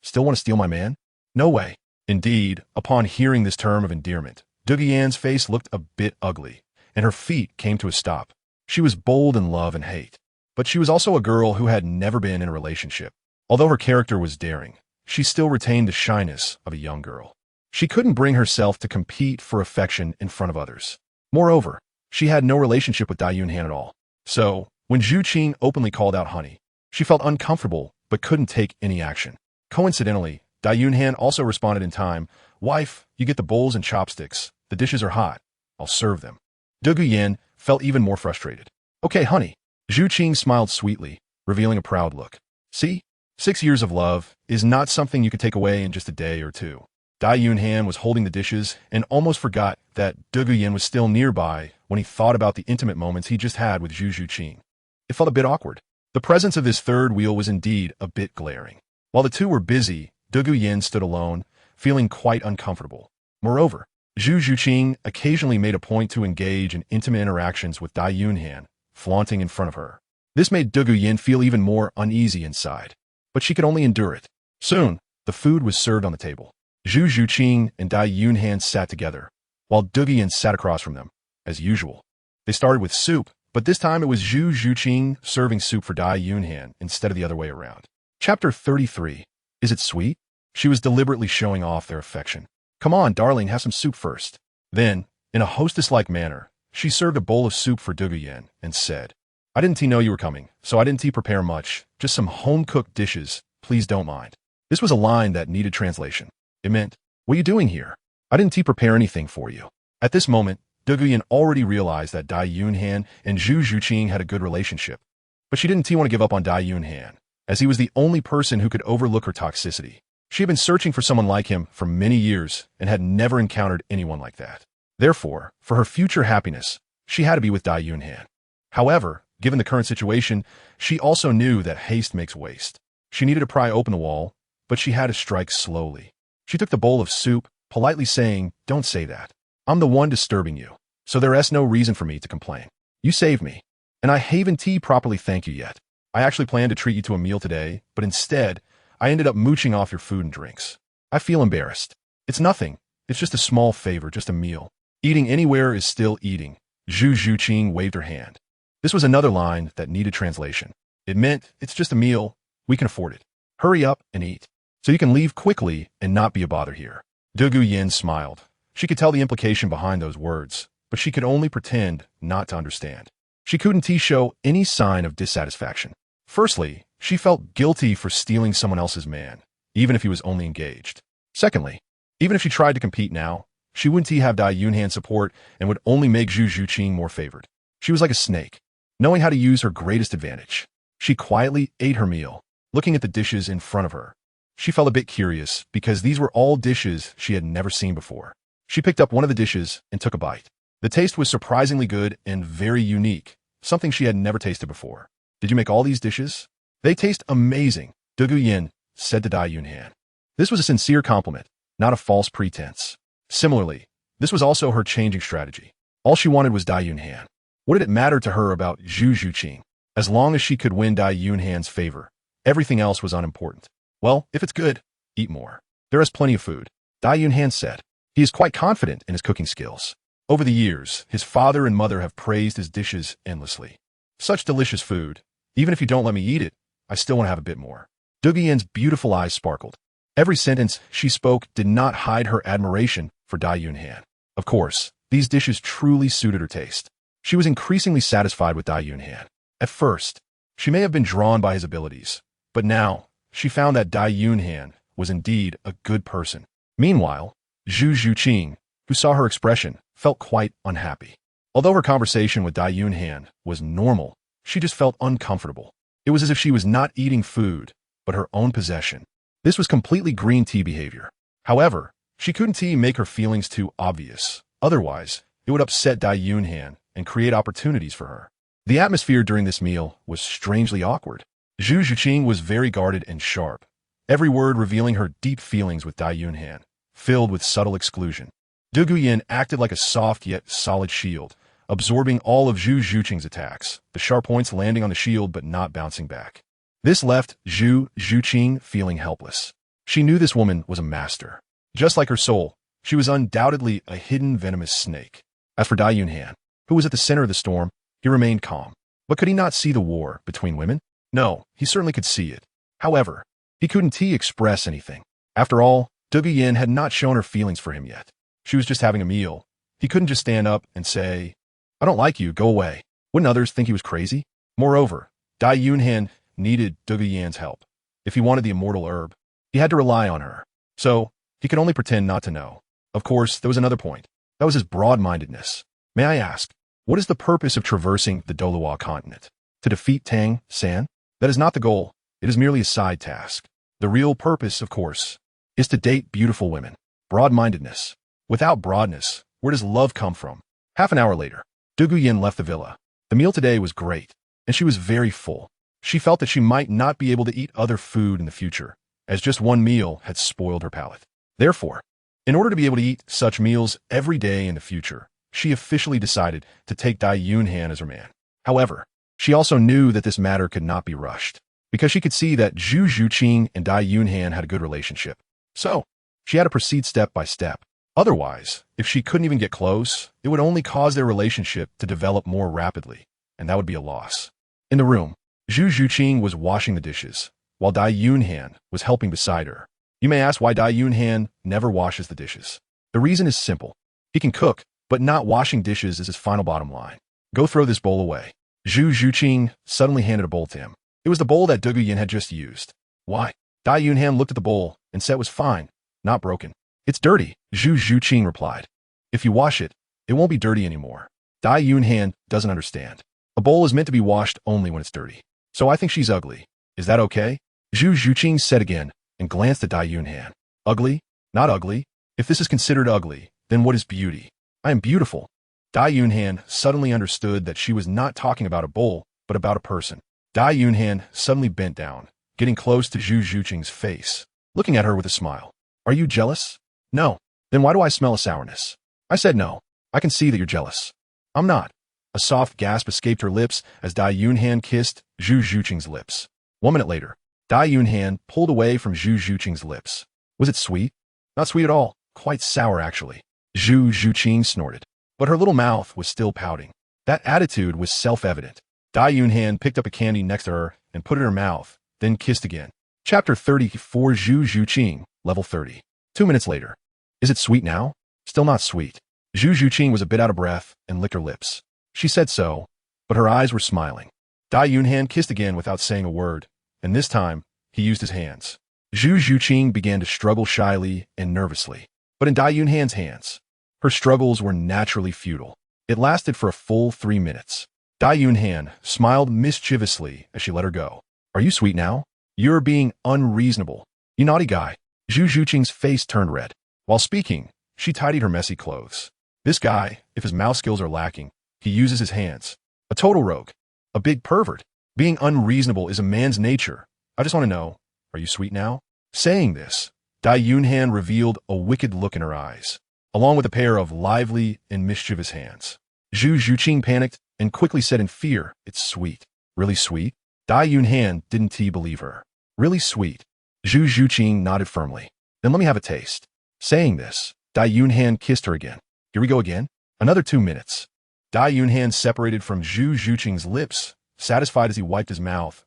Still want to steal my man?" "No way." Indeed, upon hearing this term of endearment, Zhu Zhuqing's face looked a bit ugly, and her feet came to a stop. She was bold in love and hate, but she was also a girl who had never been in a relationship. Although her character was daring, she still retained the shyness of a young girl. She couldn't bring herself to compete for affection in front of others. Moreover, she had no relationship with Dai Yunhan at all. So, when Zhu Zhuqing openly called out honey, she felt uncomfortable but couldn't take any action. Coincidentally, Dai Yunhan also responded in time, "Wife, you get the bowls and chopsticks. The dishes are hot. I'll serve them." Zhu Zhuqing felt even more frustrated. "Okay, honey." Zhu Zhuqing smiled sweetly, revealing a proud look. "See, 6 years of love is not something you could take away in just a day or two." Dai Yunhan was holding the dishes and almost forgot that Zhu Zhuqing was still nearby when he thought about the intimate moments he just had with Zhu Zhuqing. It felt a bit awkward. The presence of this third wheel was indeed a bit glaring. While the two were busy, Zhu Zhuqing stood alone, feeling quite uncomfortable. Moreover, Zhu Zhuqing occasionally made a point to engage in intimate interactions with Dai Yunhan, flaunting in front of her. This made Zhu Zhuqing feel even more uneasy inside, but she could only endure it. Soon, the food was served on the table. Zhu Zhuqing and Dai Yunhan sat together, while Zhu Zhuqing sat across from them, as usual. They started with soup, but this time it was Zhu Zhuqing serving soup for Dai Yunhan instead of the other way around. Chapter 33. Is it sweet? She was deliberately showing off their affection. Come on, darling, have some soup first. Then, in a hostess-like manner, she served a bowl of soup for Zhu Zhuqing and said, I didn't know you were coming, so I didn't prepare much, just some home-cooked dishes, please don't mind. This was a line that needed translation. It meant, what are you doing here? I didn't prepare anything for you. At this moment, Zhu Zhuqing already realized that Dai Yunhan and Zhu Zhuqing had a good relationship. But she didn't want to give up on Dai Yunhan, as he was the only person who could overlook her toxicity. She had been searching for someone like him for many years and had never encountered anyone like that. Therefore, for her future happiness, she had to be with Dai Yunhan. However, given the current situation, she also knew that haste makes waste. She needed to pry open the wall, but she had to strike slowly. She took the bowl of soup, politely saying, don't say that. I'm the one disturbing you, so there is no reason for me to complain. You saved me, and I haven't properly thanked you yet. I actually planned to treat you to a meal today, but instead, I ended up mooching off your food and drinks. I feel embarrassed. It's nothing. It's just a small favor, just a meal. Eating anywhere is still eating. Zhu Zhuqing waved her hand. This was another line that needed translation. It meant, it's just a meal. We can afford it. Hurry up and eat, so you can leave quickly and not be a bother here. Zhu Zhuqing smiled. She could tell the implication behind those words, but she could only pretend not to understand. She couldn't show any sign of dissatisfaction. Firstly, she felt guilty for stealing someone else's man, even if he was only engaged. Secondly, even if she tried to compete now, she wouldn't have Dai Yunhan's support and would only make Zhu Zhuqing more favored. She was like a snake, knowing how to use her greatest advantage. She quietly ate her meal, looking at the dishes in front of her. She felt a bit curious because these were all dishes she had never seen before. She picked up one of the dishes and took a bite. The taste was surprisingly good and very unique, something she had never tasted before. Did you make all these dishes? They taste amazing, Zhu Zhuqing said to Dai Yunhan. This was a sincere compliment, not a false pretense. Similarly, this was also her changing strategy. All she wanted was Dai Yunhan. What did it matter to her about Zhu Zhuqing? As long as she could win Dai Yunhan's favor, everything else was unimportant. Well, if it's good, eat more. There is plenty of food, Dai Yunhan said. He is quite confident in his cooking skills. Over the years, his father and mother have praised his dishes endlessly. Such delicious food. Even if you don't let me eat it, I still want to have a bit more. Zhu Zhuqing's beautiful eyes sparkled. Every sentence she spoke did not hide her admiration for Dai Yunhan. Of course, these dishes truly suited her taste. She was increasingly satisfied with Dai Yunhan. At first, she may have been drawn by his abilities, but now she found that Dai Yunhan was indeed a good person. Meanwhile, Zhu Zhuqing, who saw her expression, felt quite unhappy. Although her conversation with Dai Yunhan was normal, she just felt uncomfortable. It was as if she was not eating food, but her own possession. This was completely green tea behavior. However, she couldn't make her feelings too obvious. Otherwise, it would upset Dai Yunhan and create opportunities for her. The atmosphere during this meal was strangely awkward. Zhu Zhuqing was very guarded and sharp, every word revealing her deep feelings with Dai Yunhan, filled with subtle exclusion. Zhu Zhuqing acted like a soft yet solid shield, absorbing all of Zhu Zhuqing's attacks, the sharp points landing on the shield but not bouncing back. This left Zhu Zhuqing feeling helpless. She knew this woman was a master. Just like her soul, she was undoubtedly a hidden venomous snake. As for Dai Yunhan, who was at the center of the storm, he remained calm. But could he not see the war between women? No, he certainly could see it. However, he couldn't express anything. After all, Zhu Zhuqing had not shown her feelings for him yet. She was just having a meal. He couldn't just stand up and say, I don't like you, go away. Wouldn't others think he was crazy? Moreover, Dai Yunhan needed Zhu Zhuqing's help. If he wanted the immortal herb, he had to rely on her. So, he could only pretend not to know. Of course, there was another point. That was his broad-mindedness. May I ask, what is the purpose of traversing the Douluo Continent? To defeat Tang San? That is not the goal. It is merely a side task. The real purpose, of course, is to date beautiful women. Broad-mindedness. Without broadness, where does love come from? Half an hour later, Zhu Zhuqing left the villa. The meal today was great, and she was very full. She felt that she might not be able to eat other food in the future, as just one meal had spoiled her palate. Therefore, in order to be able to eat such meals every day in the future, she officially decided to take Dai Yunhan as her man. However, she also knew that this matter could not be rushed, because she could see that Zhu Zhuqing and Dai Yunhan had a good relationship. So, she had to proceed step by step. Otherwise, if she couldn't even get close, it would only cause their relationship to develop more rapidly, and that would be a loss. In the room, Zhu Zhuqing was washing the dishes, while Dai Yunhan was helping beside her. You may ask why Dai Yunhan never washes the dishes. The reason is simple. He can cook, but not washing dishes is his final bottom line. Go throw this bowl away. Zhu Zhuqing suddenly handed a bowl to him. It was the bowl that Zhu Zhuqing had just used. Why? Dai Yunhan looked at the bowl and said it was fine, not broken. It's dirty, Zhu Zhuqing replied. If you wash it, it won't be dirty anymore. Dai Yunhan doesn't understand. A bowl is meant to be washed only when it's dirty. So I think she's ugly. Is that okay? Zhu Zhuqing said again and glanced at Dai Yunhan. Ugly? Not ugly. If this is considered ugly, then what is beauty? I am beautiful. Dai Yunhan suddenly understood that she was not talking about a bowl, but about a person. Dai Yunhan suddenly bent down, getting close to Zhu Zhuqing's face, looking at her with a smile. Are you jealous? No. Then why do I smell a sourness? I said no. I can see that you're jealous. I'm not. A soft gasp escaped her lips as Dai Yunhan kissed Zhu Zhuqing's lips. 1 minute later, Dai Yunhan pulled away from Zhu Zhuqing's lips. Was it sweet? Not sweet at all. Quite sour, actually. Zhu Zhuqing snorted. But her little mouth was still pouting. That attitude was self-evident. Dai Yunhan picked up a candy next to her and put it in her mouth, then kissed again. Chapter 34 Zhu Zhuqing, Level 30. 2 minutes later. Is it sweet now? Still not sweet. Zhu Zhuqing was a bit out of breath and licked her lips. She said so, but her eyes were smiling. Dai Yunhan kissed again without saying a word, and this time, he used his hands. Zhu Zhuqing began to struggle shyly and nervously, but in Dai Yunhan's hands, her struggles were naturally futile. It lasted for a full 3 minutes. Dai Yunhan smiled mischievously as she let her go. Are you sweet now? You're being unreasonable. You naughty guy. Zhu Zhuqing's face turned red. While speaking, she tidied her messy clothes. This guy, if his mouth skills are lacking, he uses his hands. A total rogue. A big pervert. Being unreasonable is a man's nature. I just want to know, are you sweet now? Saying this, Dai Yunhan revealed a wicked look in her eyes, along with a pair of lively and mischievous hands. Zhu Zhuqing panicked and quickly said in fear, it's sweet. Really sweet? Dai Yunhan didn't believe her. Really sweet. Zhu Zhuqing nodded firmly. Then let me have a taste. Saying this, Dai Yunhan kissed her again. Here we go again. Another 2 minutes. Dai Yunhan separated from Zhu Zhuqing's lips, satisfied as he wiped his mouth.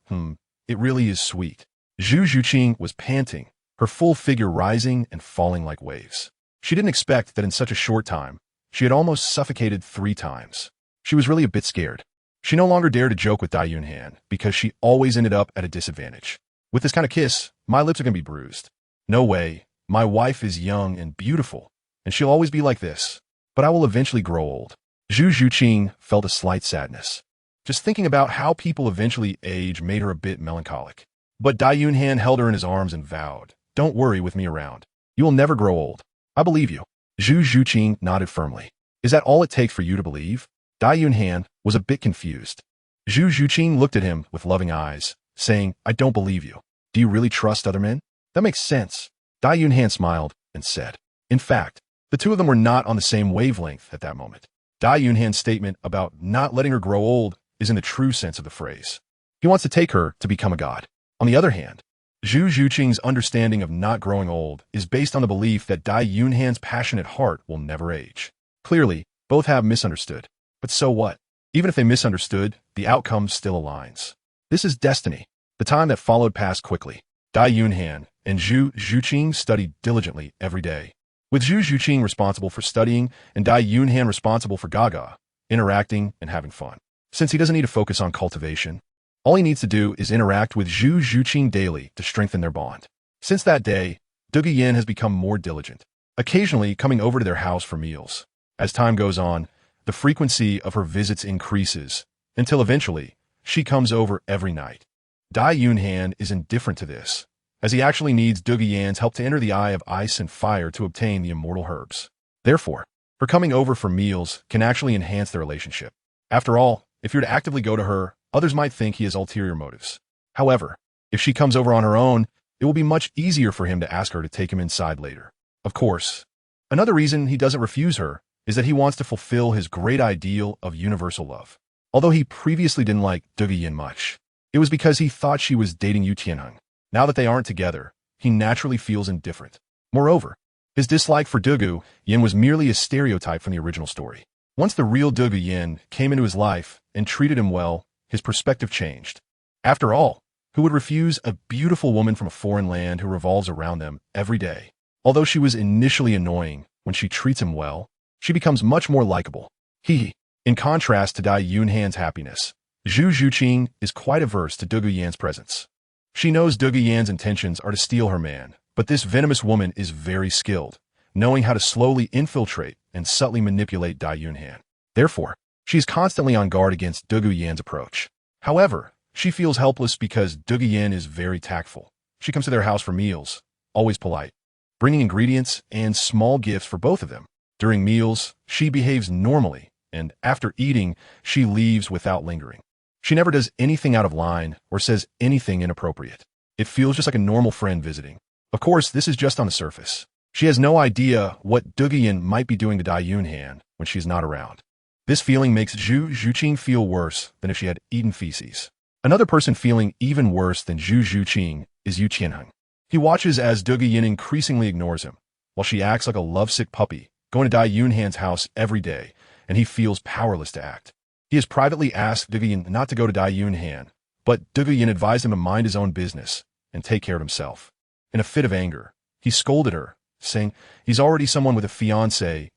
It really is sweet. Zhu Zhuqing was panting, her full figure rising and falling like waves. She didn't expect that in such a short time, she had almost suffocated 3 times. She was really a bit scared. She no longer dared to joke with Dai Yunhan because she always ended up at a disadvantage. With this kind of kiss, my lips are going to be bruised. No way. My wife is young and beautiful, and she'll always be like this. But I will eventually grow old. Zhu Zhuqing felt a slight sadness. Just thinking about how people eventually age made her a bit melancholic. But Dai Yunhan held her in his arms and vowed, don't worry with me around. You will never grow old. I believe you. Zhu Zhuqing nodded firmly. Is that all it takes for you to believe? Dai Yunhan was a bit confused. Zhu Zhuqing looked at him with loving eyes, saying, I don't believe you. Do you really trust other men? That makes sense. Dai Yunhan smiled and said. In fact, the two of them were not on the same wavelength at that moment. Dai Yunhan's statement about not letting her grow old is in the true sense of the phrase. He wants to take her to become a god. On the other hand, Zhu Zhuqing's understanding of not growing old is based on the belief that Dai Yunhan's passionate heart will never age. Clearly, both have misunderstood. But so what? Even if they misunderstood, the outcome still aligns. This is destiny. The time that followed passed quickly. Dai Yunhan and Zhu Zhuqing studied diligently every day. With Zhu Zhuqing responsible for studying and Dai Yunhan responsible for gaga, interacting and having fun. Since he doesn't need to focus on cultivation, all he needs to do is interact with Zhu Zhuqing daily to strengthen their bond. Since that day, Zhu Zhuqing has become more diligent, occasionally coming over to their house for meals. As time goes on, the frequency of her visits increases, until eventually, she comes over every night. Dai Yunhan is indifferent to this, as he actually needs Zhu Yan's help to enter the Eye of Ice and Fire to obtain the immortal herbs. Therefore, her coming over for meals can actually enhance their relationship. After all, if you're to actively go to her, others might think he has ulterior motives. However, if she comes over on her own, it will be much easier for him to ask her to take him inside later. Of course, another reason he doesn't refuse her is that he wants to fulfill his great ideal of universal love. Although he previously didn't like Zhu Yan much, it was because he thought she was dating Yu Tianheng. Now that they aren't together, he naturally feels indifferent. Moreover, his dislike for Zhu Yan was merely a stereotype from the original story. Once the real Zhu Yan came into his life and treated him well, his perspective changed. After all, who would refuse a beautiful woman from a foreign land who revolves around them every day? Although she was initially annoying, when she treats him well, she becomes much more likable. In contrast to Dai Yunhan's happiness, Zhu Zhuqing is quite averse to Zhu Yan's presence. She knows Zhu Yan's intentions are to steal her man, but this venomous woman is very skilled, knowing how to slowly infiltrate and subtly manipulate Dai Yunhan. Therefore, she is constantly on guard against Zhu Yan's approach. However, she feels helpless because Zhu Yan is very tactful. She comes to their house for meals, always polite, bringing ingredients and small gifts for both of them. During meals, she behaves normally, and after eating, she leaves without lingering. She never does anything out of line or says anything inappropriate. It feels just like a normal friend visiting. Of course, this is just on the surface. She has no idea what Zhu Yan might be doing to Dai Yunhan when she's not around. This feeling makes Zhu Zhuqing feel worse than if she had eaten feces. Another person feeling even worse than Zhu Zhuqing is Yu Tianheng. He watches as Zhu Yan increasingly ignores him, while she acts like a lovesick puppy, going to Dai Yunhan's house every day, and he feels powerless to act. He has privately asked Zhu Yan not to go to Dai Yunhan, but Zhu Yan advised him to mind his own business and take care of himself. In a fit of anger, he scolded her, saying, "He's already someone with a fiancé.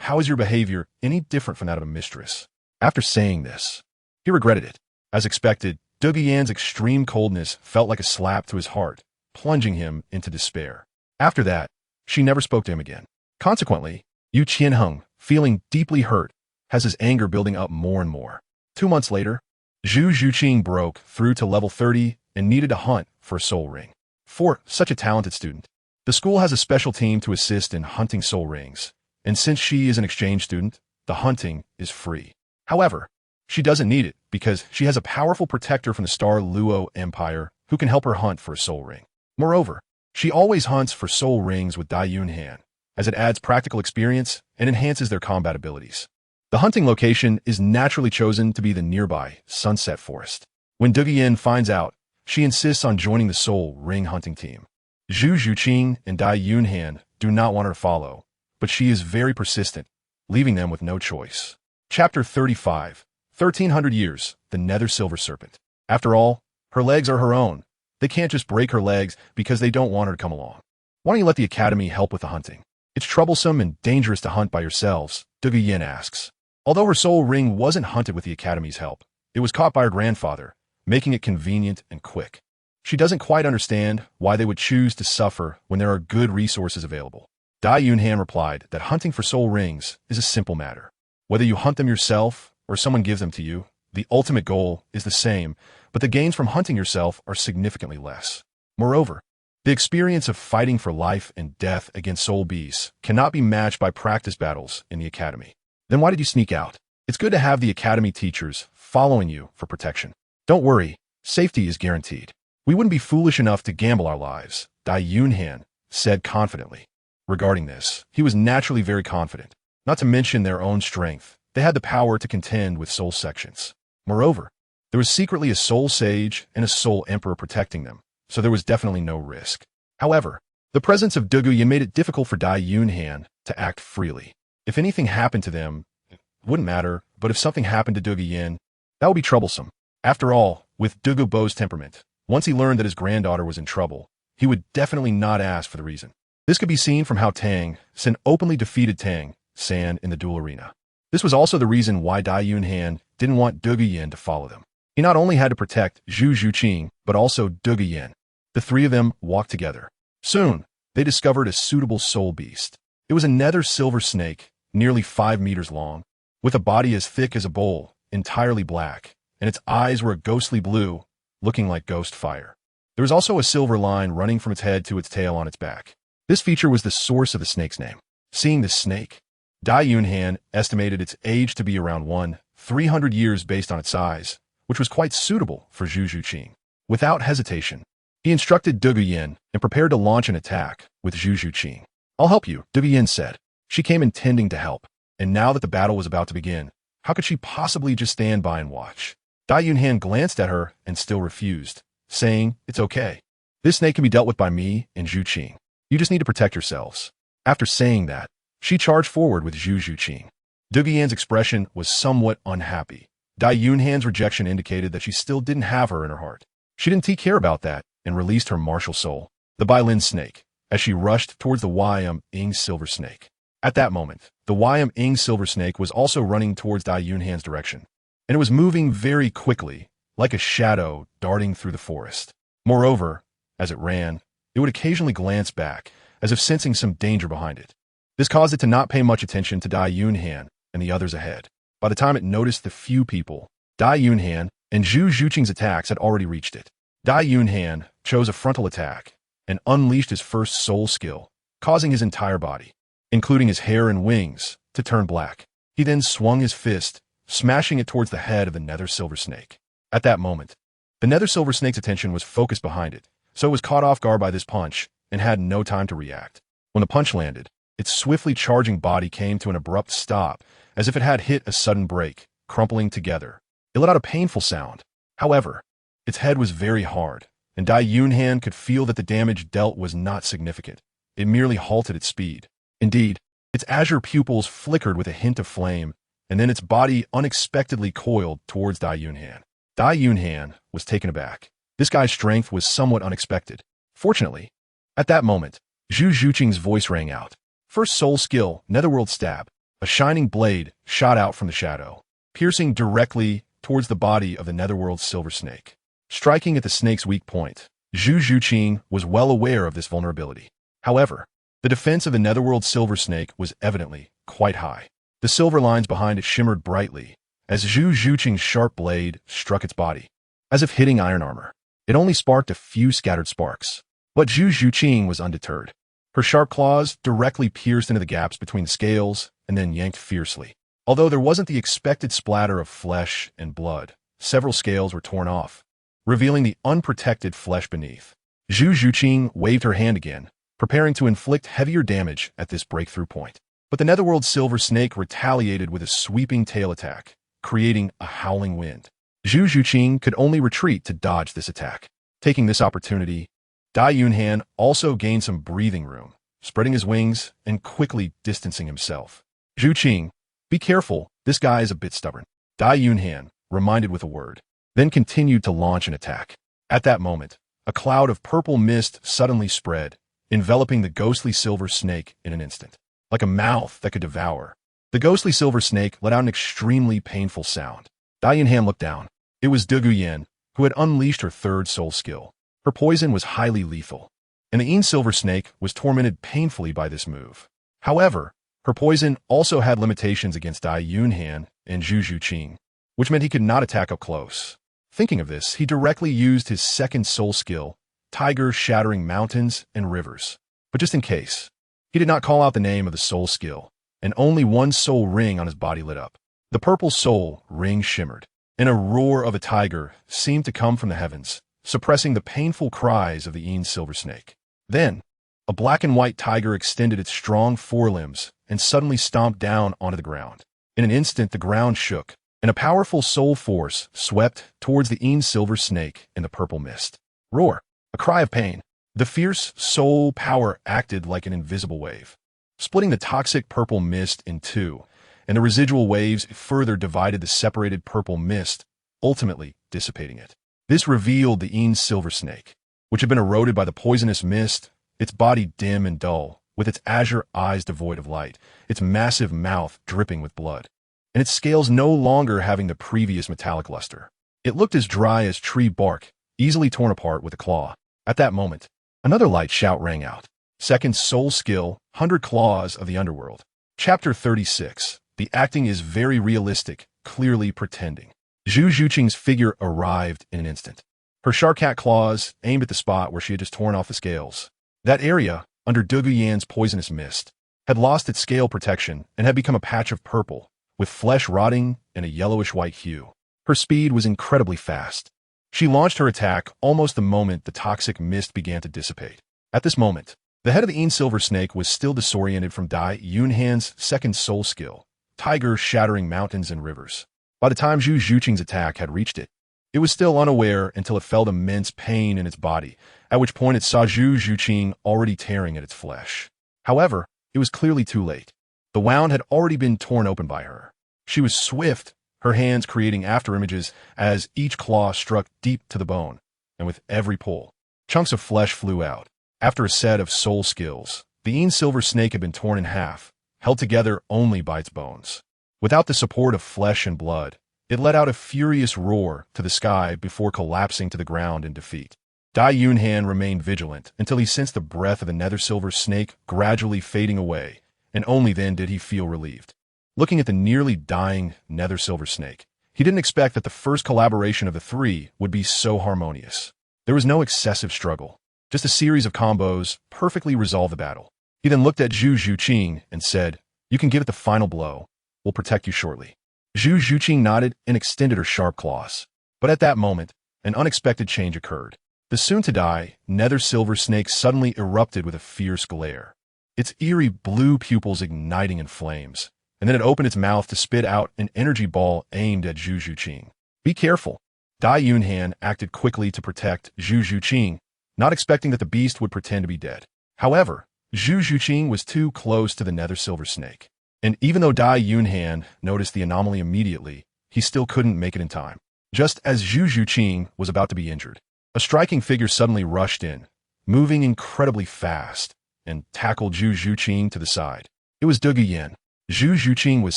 How is your behavior any different from that of a mistress?" After saying this, he regretted it. As expected, Zhu Yan's extreme coldness felt like a slap to his heart, plunging him into despair. After that, she never spoke to him again. Consequently, Yu Tianheng, feeling deeply hurt, has his anger building up more and more. 2 months later, Zhu Zhuqing broke through to level 30 and needed to hunt for a soul ring. For such a talented student, the school has a special team to assist in hunting soul rings, and since she is an exchange student, the hunting is free. However, she doesn't need it because she has a powerful protector from the Star Luo Empire who can help her hunt for a soul ring. Moreover, she always hunts for soul rings with Dai Yunhan, as it adds practical experience and enhances their combat abilities. The hunting location is naturally chosen to be the nearby Sunset Forest. When Zhu Yan finds out, she insists on joining the soul ring hunting team. Zhu Zhuqing and Dai Yunhan do not want her to follow, but she is very persistent, leaving them with no choice. Chapter 35, 1300 Years, the Nether Silver Serpent. After all, her legs are her own. They can't just break her legs because they don't want her to come along. Why don't you let the Academy help with the hunting? It's troublesome and dangerous to hunt by yourselves, Zhu Yan asks. Although her soul ring wasn't hunted with the Academy's help, it was caught by her grandfather, making it convenient and quick. She doesn't quite understand why they would choose to suffer when there are good resources available. Dai Yunhan replied that hunting for soul rings is a simple matter. Whether you hunt them yourself or someone gives them to you, the ultimate goal is the same, but the gains from hunting yourself are significantly less. Moreover, the experience of fighting for life and death against soul beasts cannot be matched by practice battles in the Academy. Then why did you sneak out? It's good to have the Academy teachers following you for protection. Don't worry, safety is guaranteed. We wouldn't be foolish enough to gamble our lives, Dai Yunhan said confidently. Regarding this, he was naturally very confident. Not to mention their own strength, they had the power to contend with soul sections. Moreover, there was secretly a soul sage and a soul emperor protecting them, so there was definitely no risk. However, the presence of Zhu Yan made it difficult for Dai Yunhan to act freely. If anything happened to them, it wouldn't matter, but if something happened to Zhu Yan, that would be troublesome. After all, with Zhu Bo's temperament, once he learned that his granddaughter was in trouble, he would definitely not ask for the reason. This could be seen from how Tang Sen openly defeated Tang San in the duel arena. This was also the reason why Dai Yunhan didn't want Zhu Yan to follow them. He not only had to protect Zhu Zhuqing, but also Zhu Yan. The three of them walked together. Soon, they discovered a suitable soul beast. It was a nether silver snake, nearly 5 meters long, with a body as thick as a bowl, entirely black, and its eyes were a ghostly blue, looking like ghost fire. There was also a silver line running from its head to its tail on its back. This feature was the source of the snake's name. Seeing this snake, Dai Yunhan estimated its age to be around 300 years based on its size, which was quite suitable for Zhu Zhuqing. Without hesitation, he instructed Douluo Yin and prepared to launch an attack with Zhu Zhuqing. "I'll help you," Douluo Yin said. She came intending to help, and now that the battle was about to begin, how could she possibly just stand by and watch? Dai Yunhan glanced at her and still refused, saying, "It's okay. This snake can be dealt with by me and Zhu Zhuqing. You just need to protect yourselves." After saying that, she charged forward with Zhu Zhuqing. Douluo Yin's expression was somewhat unhappy. Dai Yunhan's rejection indicated that she still didn't have her in her heart. She didn't care about that and released her martial soul, the Bailin snake, as she rushed towards the Ying silver snake. At that moment, the Ying silver snake was also running towards Dai Yunhan's direction, and it was moving very quickly, like a shadow darting through the forest. Moreover, as it ran, it would occasionally glance back, as if sensing some danger behind it. This caused it to not pay much attention to Dai Yunhan and the others ahead. By the time it noticed the few people, Dai Yunhan and Zhu Zhuqing's attacks had already reached it. Dai Yunhan chose a frontal attack and unleashed his first soul skill, causing his entire body, including his hair and wings, to turn black. He then swung his fist, smashing it towards the head of the nether silver snake. At that moment, the nether silver snake's attention was focused behind it, so it was caught off guard by this punch and had no time to react. When the punch landed, its swiftly charging body came to an abrupt stop, as if it had hit a sudden break, crumpling together. It let out a painful sound. However, its head was very hard, and Dai Yunhan could feel that the damage dealt was not significant. It merely halted its speed. Indeed, its azure pupils flickered with a hint of flame, and then its body unexpectedly coiled towards Dai Yunhan. Dai Yunhan was taken aback. This guy's strength was somewhat unexpected. Fortunately, at that moment, Zhu Zhuqing's voice rang out. First soul skill, Netherworld Stab. A shining blade shot out from the shadow, piercing directly towards the body of the Netherworld silver snake. Striking at the snake's weak point, Zhu Zhuqing was well aware of this vulnerability. However, the defense of the Netherworld silver snake was evidently quite high. The silver lines behind it shimmered brightly as Zhu Zhuqing's sharp blade struck its body, as if hitting iron armor. It only sparked a few scattered sparks, but Zhu Zhuqing was undeterred. Her sharp claws directly pierced into the gaps between the scales and then yanked fiercely. Although there wasn't the expected splatter of flesh and blood, several scales were torn off, revealing the unprotected flesh beneath. Zhu Zhuqing waved her hand again, preparing to inflict heavier damage at this breakthrough point. But the Netherworld silver snake retaliated with a sweeping tail attack, creating a howling wind. Zhu Zhuqing could only retreat to dodge this attack. Taking this opportunity, Dai Yunhan also gained some breathing room, spreading his wings and quickly distancing himself. Zhuqing, be careful, this guy is a bit stubborn. Dai Yunhan reminded with a word, then continued to launch an attack. At that moment, a cloud of purple mist suddenly spread, enveloping the ghostly silver snake in an instant. Like a mouth that could devour, the ghostly silver snake let out an extremely painful sound. Dai Yunhan looked down. It was Douluo Yin, who had unleashed her third soul skill. Her poison was highly lethal, and the silver snake was tormented painfully by this move. However, her poison also had limitations against Dai Yunhan and Zhu Zhuqing, which meant he could not attack up close. Thinking of this, he directly used his second soul skill, Tiger Shattering Mountains and Rivers. But just in case, he did not call out the name of the soul skill, and only one soul ring on his body lit up. The purple soul ring shimmered, and a roar of a tiger seemed to come from the heavens, suppressing the painful cries of the silver snake. Then, a black and white tiger extended its strong forelimbs and suddenly stomped down onto the ground. In an instant, the ground shook, and a powerful soul force swept towards the silver snake in the purple mist. Roar! A cry of pain. The fierce soul power acted like an invisible wave, splitting the toxic purple mist in two, and the residual waves further divided the separated purple mist, ultimately dissipating it. This revealed the silver snake, which had been eroded by the poisonous mist, its body dim and dull, with its azure eyes devoid of light, its massive mouth dripping with blood, and its scales no longer having the previous metallic luster. It looked as dry as tree bark, easily torn apart with a claw. At that moment, another light shout rang out. Second soul skill, 100 Claws of the Underworld. Chapter 36. The acting is very realistic, clearly pretending. Zhu Zhuqing's figure arrived in an instant. Her shark-cat claws aimed at the spot where she had just torn off the scales. That area, under Douluo Yan's poisonous mist, had lost its scale protection and had become a patch of purple, with flesh rotting and a yellowish-white hue. Her speed was incredibly fast. She launched her attack almost the moment the toxic mist began to dissipate. At this moment, the head of the silver snake was still disoriented from Dai Yunhan's second soul skill, Tiger shattering mountains and rivers. By the time Zhu Zhuqing's attack had reached it, it was still unaware until it felt immense pain in its body, at which point it saw Zhu Zhuqing already tearing at its flesh. However, it was clearly too late. The wound had already been torn open by her. She was swift, her hands creating afterimages as each claw struck deep to the bone, and with every pull, chunks of flesh flew out. After a set of soul skills, the silver snake had been torn in half, held together only by its bones. Without the support of flesh and blood, it let out a furious roar to the sky before collapsing to the ground in defeat. Dai Yunhan remained vigilant until he sensed the breath of the nether silver snake gradually fading away, and only then did he feel relieved. Looking at the nearly dying nether silver snake, he didn't expect that the first collaboration of the three would be so harmonious. There was no excessive struggle. Just a series of combos perfectly resolved the battle. He then looked at Zhu Zhuqing and said, "You can give it the final blow. We'll protect you shortly." Zhu Zhuqing nodded and extended her sharp claws. But at that moment, an unexpected change occurred. The soon-to-die nether silver snake suddenly erupted with a fierce glare, its eerie blue pupils igniting in flames, and then it opened its mouth to spit out an energy ball aimed at Zhu Zhuqing. "Be careful." Dai Yunhan acted quickly to protect Zhu Zhuqing, not expecting that the beast would pretend to be dead. However, Zhu Zhuqing was too close to the nether silver snake. And even though Dai Yunhan noticed the anomaly immediately, he still couldn't make it in time. Just as Zhu Zhuqing was about to be injured, a striking figure suddenly rushed in, moving incredibly fast, and tackled Zhu Zhuqing to the side. It was Douluo Yan. Zhu Zhuqing was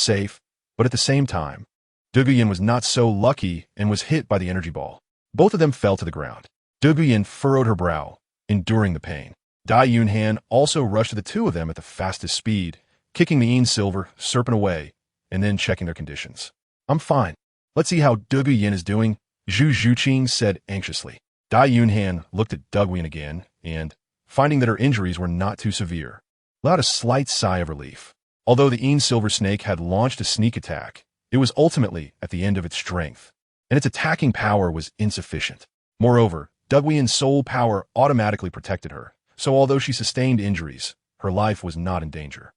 safe, but at the same time, Douluo Yan was not so lucky and was hit by the energy ball. Both of them fell to the ground. Douluo Yan furrowed her brow, enduring the pain. Dai Yunhan also rushed to the two of them at the fastest speed, kicking the silver serpent away, and then checking their conditions. "I'm fine. Let's see how Douluo Yan is doing," Zhu Zhuqing said anxiously. Dai Yunhan looked at Douluo Yan again, and, finding that her injuries were not too severe, let out a slight sigh of relief. Although the silver snake had launched a sneak attack, it was ultimately at the end of its strength, and its attacking power was insufficient. Moreover, Douluo Yan's soul power automatically protected her, so although she sustained injuries, her life was not in danger.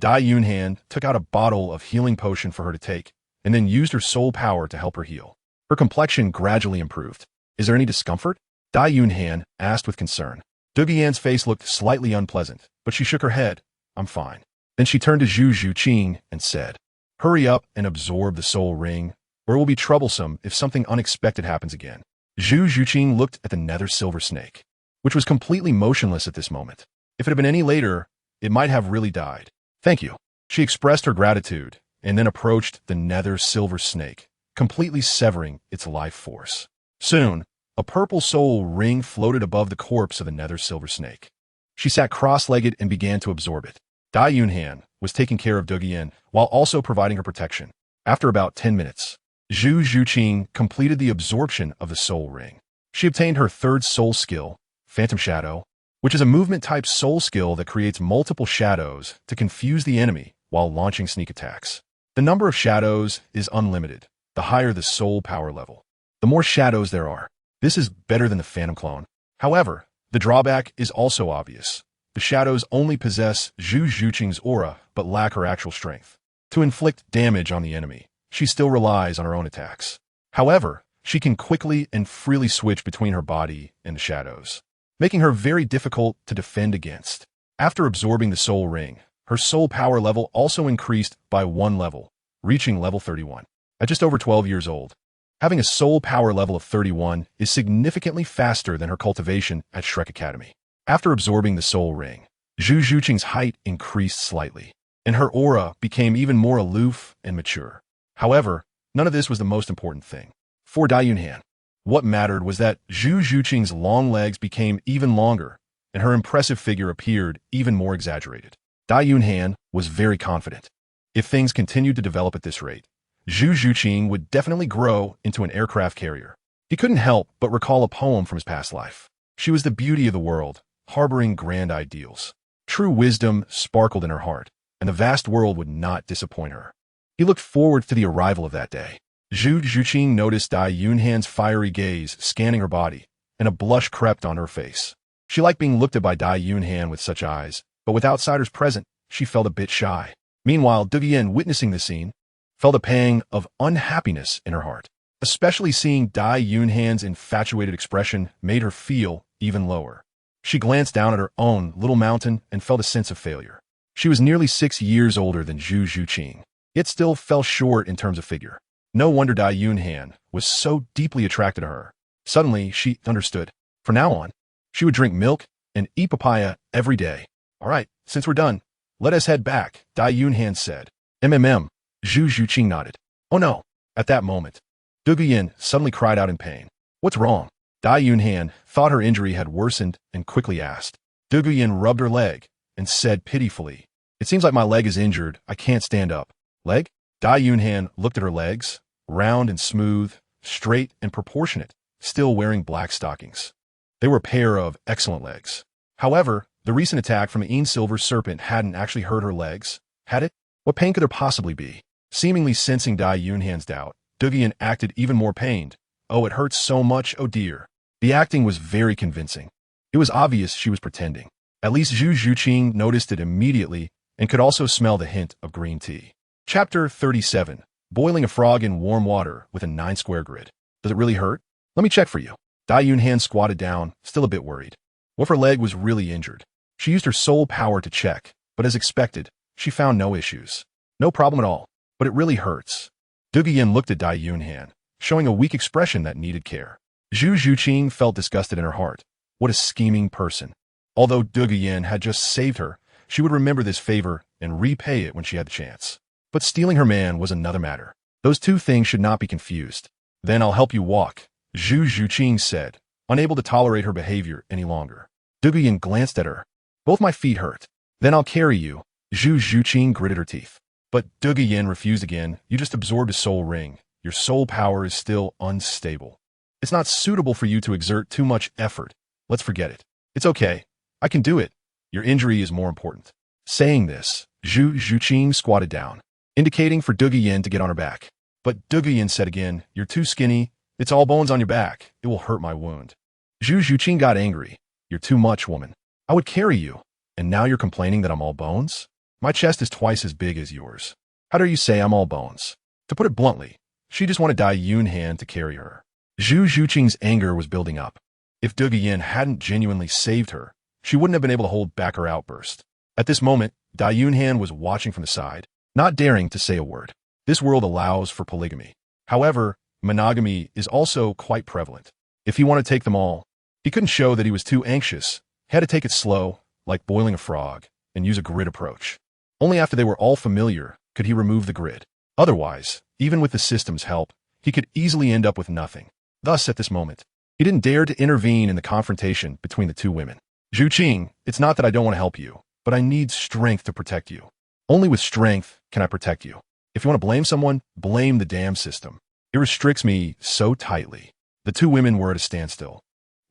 Dai Yunhan took out a bottle of healing potion for her to take, and then used her soul power to help her heal. Her complexion gradually improved. "Is there any discomfort?" Dai Yunhan asked with concern. Douluo Yan's face looked slightly unpleasant, but she shook her head. "I'm fine." Then she turned to Zhu Zhuqing and said, "Hurry up and absorb the soul ring, or it will be troublesome if something unexpected happens again." Zhu Zhuqing looked at the nether silver snake, which was completely motionless at this moment. If it had been any later, it might have really died. "Thank you." She expressed her gratitude and then approached the nether silver snake, completely severing its life force. Soon, a purple soul ring floated above the corpse of the nether silver snake. She sat cross-legged and began to absorb it. Dai Yunhan was taking care of Douluo Yan while also providing her protection. After about 10 minutes, Zhu Zhuqing completed the absorption of the soul ring. She obtained her third soul skill, Phantom Shadow, which is a movement-type soul skill that creates multiple shadows to confuse the enemy while launching sneak attacks. The number of shadows is unlimited, the higher the soul power level. The more shadows there are. This is better than the Phantom Clone. However, the drawback is also obvious. The shadows only possess Zhu Zhuqing's aura but lack her actual strength. To inflict damage on the enemy, she still relies on her own attacks. However, she can quickly and freely switch between her body and the shadows, making her very difficult to defend against. After absorbing the soul ring, her soul power level also increased by 1 level, reaching level 31. At just over 12 years old, having a soul power level of 31 is significantly faster than her cultivation at Shrek Academy. After absorbing the soul ring, Zhu Zhuqing's height increased slightly, and her aura became even more aloof and mature. However, none of this was the most important thing. For Dai Yunhan, what mattered was that Zhu Zhuqing's long legs became even longer, and her impressive figure appeared even more exaggerated. Dai Yunhan was very confident. If things continued to develop at this rate, Zhu Zhuqing would definitely grow into an aircraft carrier. He couldn't help but recall a poem from his past life. She was the beauty of the world, harboring grand ideals. True wisdom sparkled in her heart, and the vast world would not disappoint her. He looked forward to the arrival of that day. Zhu Zhuqing noticed Dai Yunhan's fiery gaze scanning her body, and a blush crept on her face. She liked being looked at by Dai Yunhan with such eyes, but with outsiders present, she felt a bit shy. Meanwhile, Duguyen, witnessing the scene, felt a pang of unhappiness in her heart. Especially seeing Dai Yunhan's infatuated expression made her feel even lower. She glanced down at her own little mountain and felt a sense of failure. She was nearly 6 years older than Zhu Zhuqing, yet still fell short in terms of figure. No wonder Dai Yunhan was so deeply attracted to her. Suddenly, she understood. From now on, she would drink milk and eat papaya every day. All right, since we're done, let us head back, Dai Yunhan said. Zhu Zhuqing nodded. Oh no. At that moment, Duguyen suddenly cried out in pain. What's wrong? Dai Yunhan thought her injury had worsened and quickly asked. Duguyen rubbed her leg and said pitifully, It seems like my leg is injured. I can't stand up. Leg? Dai Yunhan looked at her legs, round and smooth, straight and proportionate, still wearing black stockings. They were a pair of excellent legs. However, the recent attack from an silver serpent hadn't actually hurt her legs, had it? What pain could there possibly be? Seemingly sensing Dai Yunhan's doubt, Duguyen acted even more pained. Oh, it hurts so much, oh dear. The acting was very convincing. It was obvious she was pretending. At least Zhu Zhuqing noticed it immediately and could also smell the hint of green tea. Chapter 37. Boiling a frog in warm water with a 9-square grid. Does it really hurt? Let me check for you. Dai Yunhan squatted down, still a bit worried. What if her leg was really injured? She used her soul power to check, but as expected, she found no issues. No problem at all, but it really hurts. Duguyen looked at Dai Yunhan, showing a weak expression that needed care. Zhu Zhuqing felt disgusted in her heart. What a scheming person. Although Duguyen had just saved her, she would remember this favor and repay it when she had the chance. But stealing her man was another matter. Those two things should not be confused. Then I'll help you walk, Zhu Zhuqing said, unable to tolerate her behavior any longer. Duguyen glanced at her. Both my feet hurt. Then I'll carry you, Zhu Zhuqing gritted her teeth. But Duguyen refused again. You just absorbed a soul ring. Your soul power is still unstable. It's not suitable for you to exert too much effort. Let's forget it. It's okay. I can do it. Your injury is more important. Saying this, Zhu Zhuqing squatted down, indicating for Duguyen to get on her back. But Duguyen said again, You're too skinny. It's all bones on your back. It will hurt my wound. Zhu Zhuqing got angry. You're too much, woman. I would carry you. And now you're complaining that I'm all bones? My chest is twice as big as yours. How dare you say I'm all bones? To put it bluntly, she just wanted Dai Yunhan to carry her. Zhu Zhuqing's anger was building up. If Duguyen hadn't genuinely saved her, she wouldn't have been able to hold back her outburst. At this moment, Dai Yunhan was watching from the side, not daring to say a word. This world allows for polygamy. However, monogamy is also quite prevalent. If he wanted to take them all, he couldn't show that he was too anxious. He had to take it slow, like boiling a frog, and use a grid approach. Only after they were all familiar could he remove the grid. Otherwise, even with the system's help, he could easily end up with nothing. Thus, at this moment, he didn't dare to intervene in the confrontation between the two women. Zhuqing, it's not that I don't want to help you, but I need strength to protect you. Only with strength can I protect you. If you want to blame someone, blame the damn system. It restricts me so tightly. The two women were at a standstill.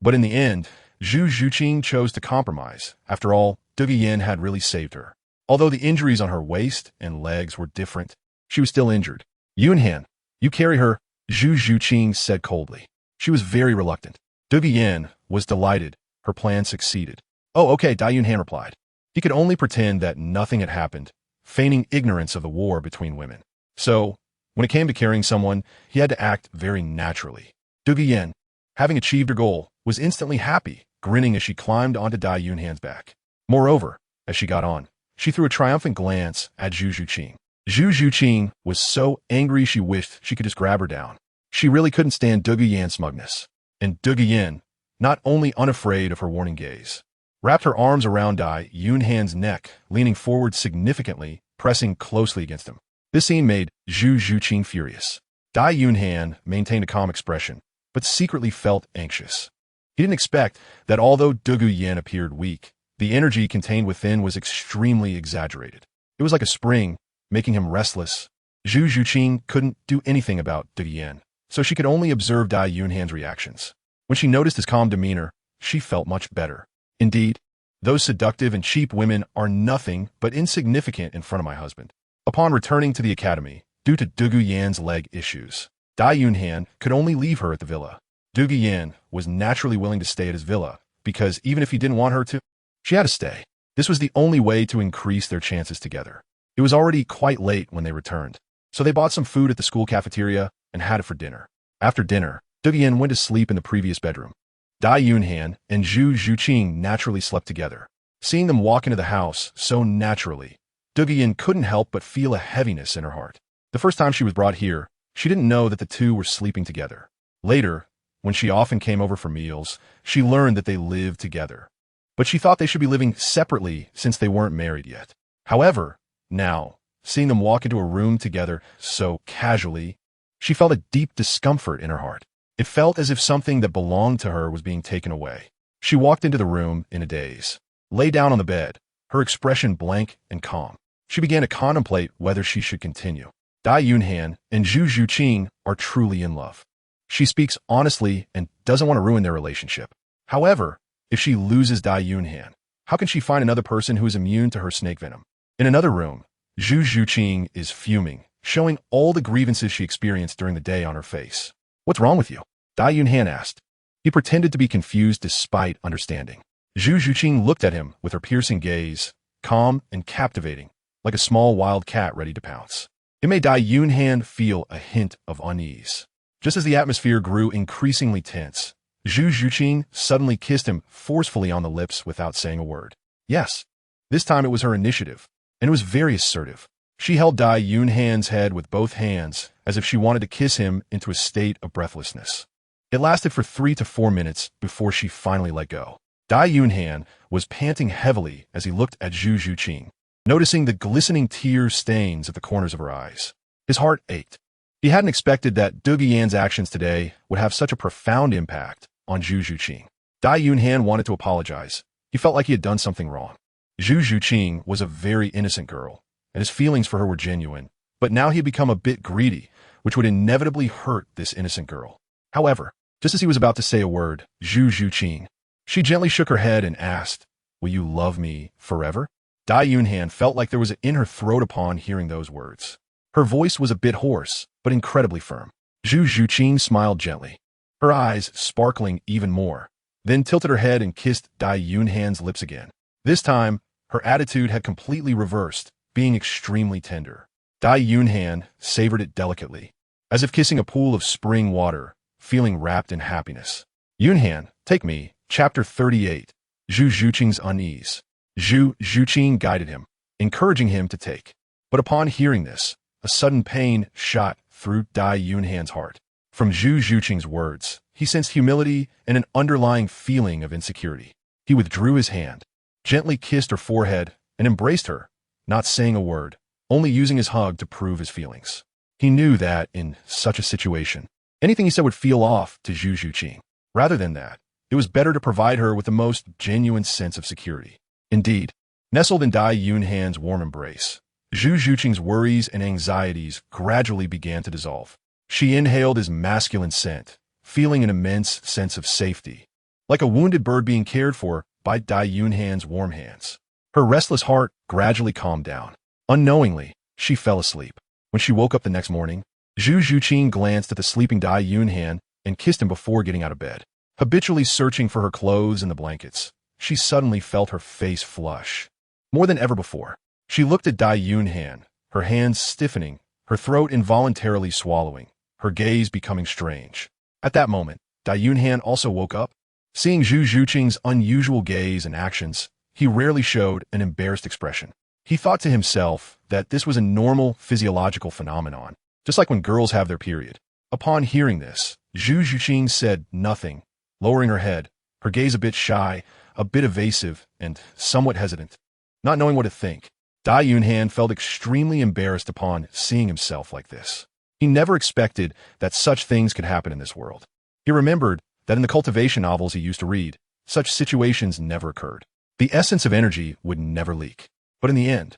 But in the end, Zhu Zhuqing chose to compromise. After all, Duguyen had really saved her. Although the injuries on her waist and legs were different, she was still injured. Yunhan, you carry her, Zhu Zhuqing said coldly. She was very reluctant. Duguyen was delighted. Her plan succeeded. Oh, okay, Dai Yunhan replied. He could only pretend that nothing had happened, feigning ignorance of the war between women. So, when it came to carrying someone, he had to act very naturally. Duguyen, having achieved her goal, was instantly happy, grinning as she climbed onto Dai Yunhan's back. Moreover, as she got on, she threw a triumphant glance at Zhu Zhuqing. Zhu Zhuqing was so angry she wished she could just grab her down. She really couldn't stand Duguyen's smugness. And Duguyen, not only unafraid of her warning gaze, wrapped her arms around Dai Yunhan's neck, leaning forward significantly, pressing closely against him. This scene made Zhu Zhuqing furious. Dai Yunhan maintained a calm expression, but secretly felt anxious. He didn't expect that although Duguyen appeared weak, the energy contained within was extremely exaggerated. It was like a spring, making him restless. Zhu Zhuqing couldn't do anything about Duguyen, so she could only observe Dai Yunhan's reactions. When she noticed his calm demeanor, she felt much better. Indeed, those seductive and cheap women are nothing but insignificant in front of my husband. Upon returning to the academy, due to Douluo Yan's leg issues, Dai Yunhan could only leave her at the villa. Douluo Yan was naturally willing to stay at his villa, because even if he didn't want her to, she had to stay. This was the only way to increase their chances together. It was already quite late when they returned, so they bought some food at the school cafeteria and had it for dinner. After dinner, Douluo Yan went to sleep in the previous bedroom. Dai Yunhan and Zhu Zhuqing naturally slept together. Seeing them walk into the house so naturally, Douluo Yan couldn't help but feel a heaviness in her heart. The first time she was brought here, she didn't know that the two were sleeping together. Later, when she often came over for meals, she learned that they lived together. But she thought they should be living separately since they weren't married yet. However, now, seeing them walk into a room together so casually, she felt a deep discomfort in her heart. It felt as if something that belonged to her was being taken away. She walked into the room in a daze, lay down on the bed, her expression blank and calm. She began to contemplate whether she should continue. Dai Yunhan and Zhu Zhuqing are truly in love. She speaks honestly and doesn't want to ruin their relationship. However, if she loses Dai Yunhan, how can she find another person who is immune to her snake venom? In another room, Zhu Zhuqing is fuming, showing all the grievances she experienced during the day on her face. "What's wrong with you?" Dai Yunhan asked. He pretended to be confused despite understanding. Zhu Zhuqing looked at him with her piercing gaze, calm and captivating, like a small wild cat ready to pounce. It made Dai Yunhan feel a hint of unease. Just as the atmosphere grew increasingly tense, Zhu Zhuqing suddenly kissed him forcefully on the lips without saying a word. Yes, this time it was her initiative, and it was very assertive. She held Dai Yunhan's head with both hands as if she wanted to kiss him into a state of breathlessness. It lasted for 3 to 4 minutes before she finally let go. Dai Yunhan was panting heavily as he looked at Zhu Zhuqing, noticing the glistening tear stains at the corners of her eyes. His heart ached. He hadn't expected that Douluo Yan's actions today would have such a profound impact on Zhu Zhuqing. Dai Yunhan wanted to apologize. He felt like he had done something wrong. Zhu Zhuqing was a very innocent girl, and his feelings for her were genuine, but now he had become a bit greedy, which would inevitably hurt this innocent girl. However, just as he was about to say a word, Zhu Zhuqing, she gently shook her head and asked, "Will you love me forever?" Dai Yunhan felt like there was in her throat upon hearing those words. Her voice was a bit hoarse, but incredibly firm. Zhu Zhuqing smiled gently, her eyes sparkling even more, then tilted her head and kissed Dai Yunhan's lips again. This time, her attitude had completely reversed, being extremely tender. Dai Yunhan savored it delicately, as if kissing a pool of spring water, feeling wrapped in happiness. "Yunhan, take me." Chapter 38. Zhu Zhuqing's unease. Zhu Zhuqing guided him, encouraging him to take. But upon hearing this, a sudden pain shot through Dai Yunhan's heart. From Zhu Zhuqing's words, he sensed humility and an underlying feeling of insecurity. He withdrew his hand, gently kissed her forehead, and embraced her, not saying a word, only using his hug to prove his feelings. He knew that, in such a situation, anything he said would feel off to Zhu Zhuqing. Rather than that, it was better to provide her with the most genuine sense of security. Indeed, nestled in Dai Yunhan's warm embrace, Zhu Zhuqing's worries and anxieties gradually began to dissolve. She inhaled his masculine scent, feeling an immense sense of safety, like a wounded bird being cared for by Dai Yunhan's warm hands. Her restless heart gradually calmed down. Unknowingly, she fell asleep. When she woke up the next morning, Zhu Zhuqing glanced at the sleeping Dai Yunhan and kissed him before getting out of bed. Habitually searching for her clothes and the blankets, she suddenly felt her face flush. More than ever before, she looked at Dai Yunhan, her hands stiffening, her throat involuntarily swallowing, her gaze becoming strange. At that moment, Dai Yunhan also woke up. Seeing Zhu Zhuqing's unusual gaze and actions, he rarely showed an embarrassed expression. He thought to himself that this was a normal physiological phenomenon, just like when girls have their period. Upon hearing this, Zhu Zhuqing said nothing, lowering her head, her gaze a bit shy, a bit evasive, and somewhat hesitant. Not knowing what to think, Dai Yunhan felt extremely embarrassed upon seeing himself like this. He never expected that such things could happen in this world. He remembered that in the cultivation novels he used to read, such situations never occurred. The essence of energy would never leak. But in the end,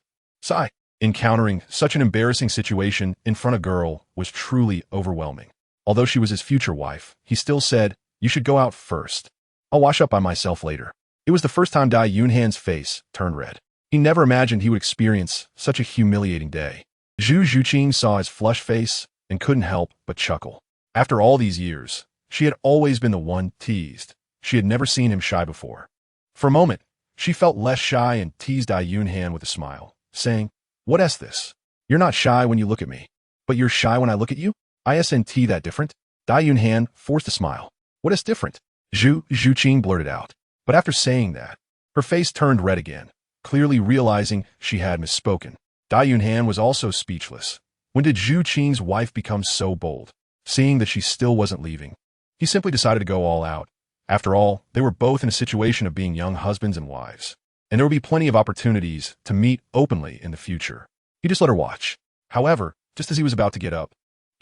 encountering such an embarrassing situation in front of a girl was truly overwhelming. Although she was his future wife, he still said, "You should go out first. I'll wash up by myself later." It was the first time Dai Yunhan's face turned red. He never imagined he would experience such a humiliating day. Zhu Zhuqing saw his flushed face and couldn't help but chuckle. After all these years, she had always been the one teased. She had never seen him shy before. For a moment, she felt less shy and teased Dai Yunhan with a smile, saying, "What's this? You're not shy when you look at me, but you're shy when I look at you? Isn't that different?" Dai Yunhan forced a smile. "What is different?" Zhu Zhuqing blurted out. But after saying that, her face turned red again, clearly realizing she had misspoken. Dai Yunhan was also speechless. When did Zhu Qing's wife become so bold? Seeing that she still wasn't leaving, he simply decided to go all out. After all, they were both in a situation of being young husbands and wives, and there would be plenty of opportunities to meet openly in the future. He just let her watch. However, just as he was about to get up,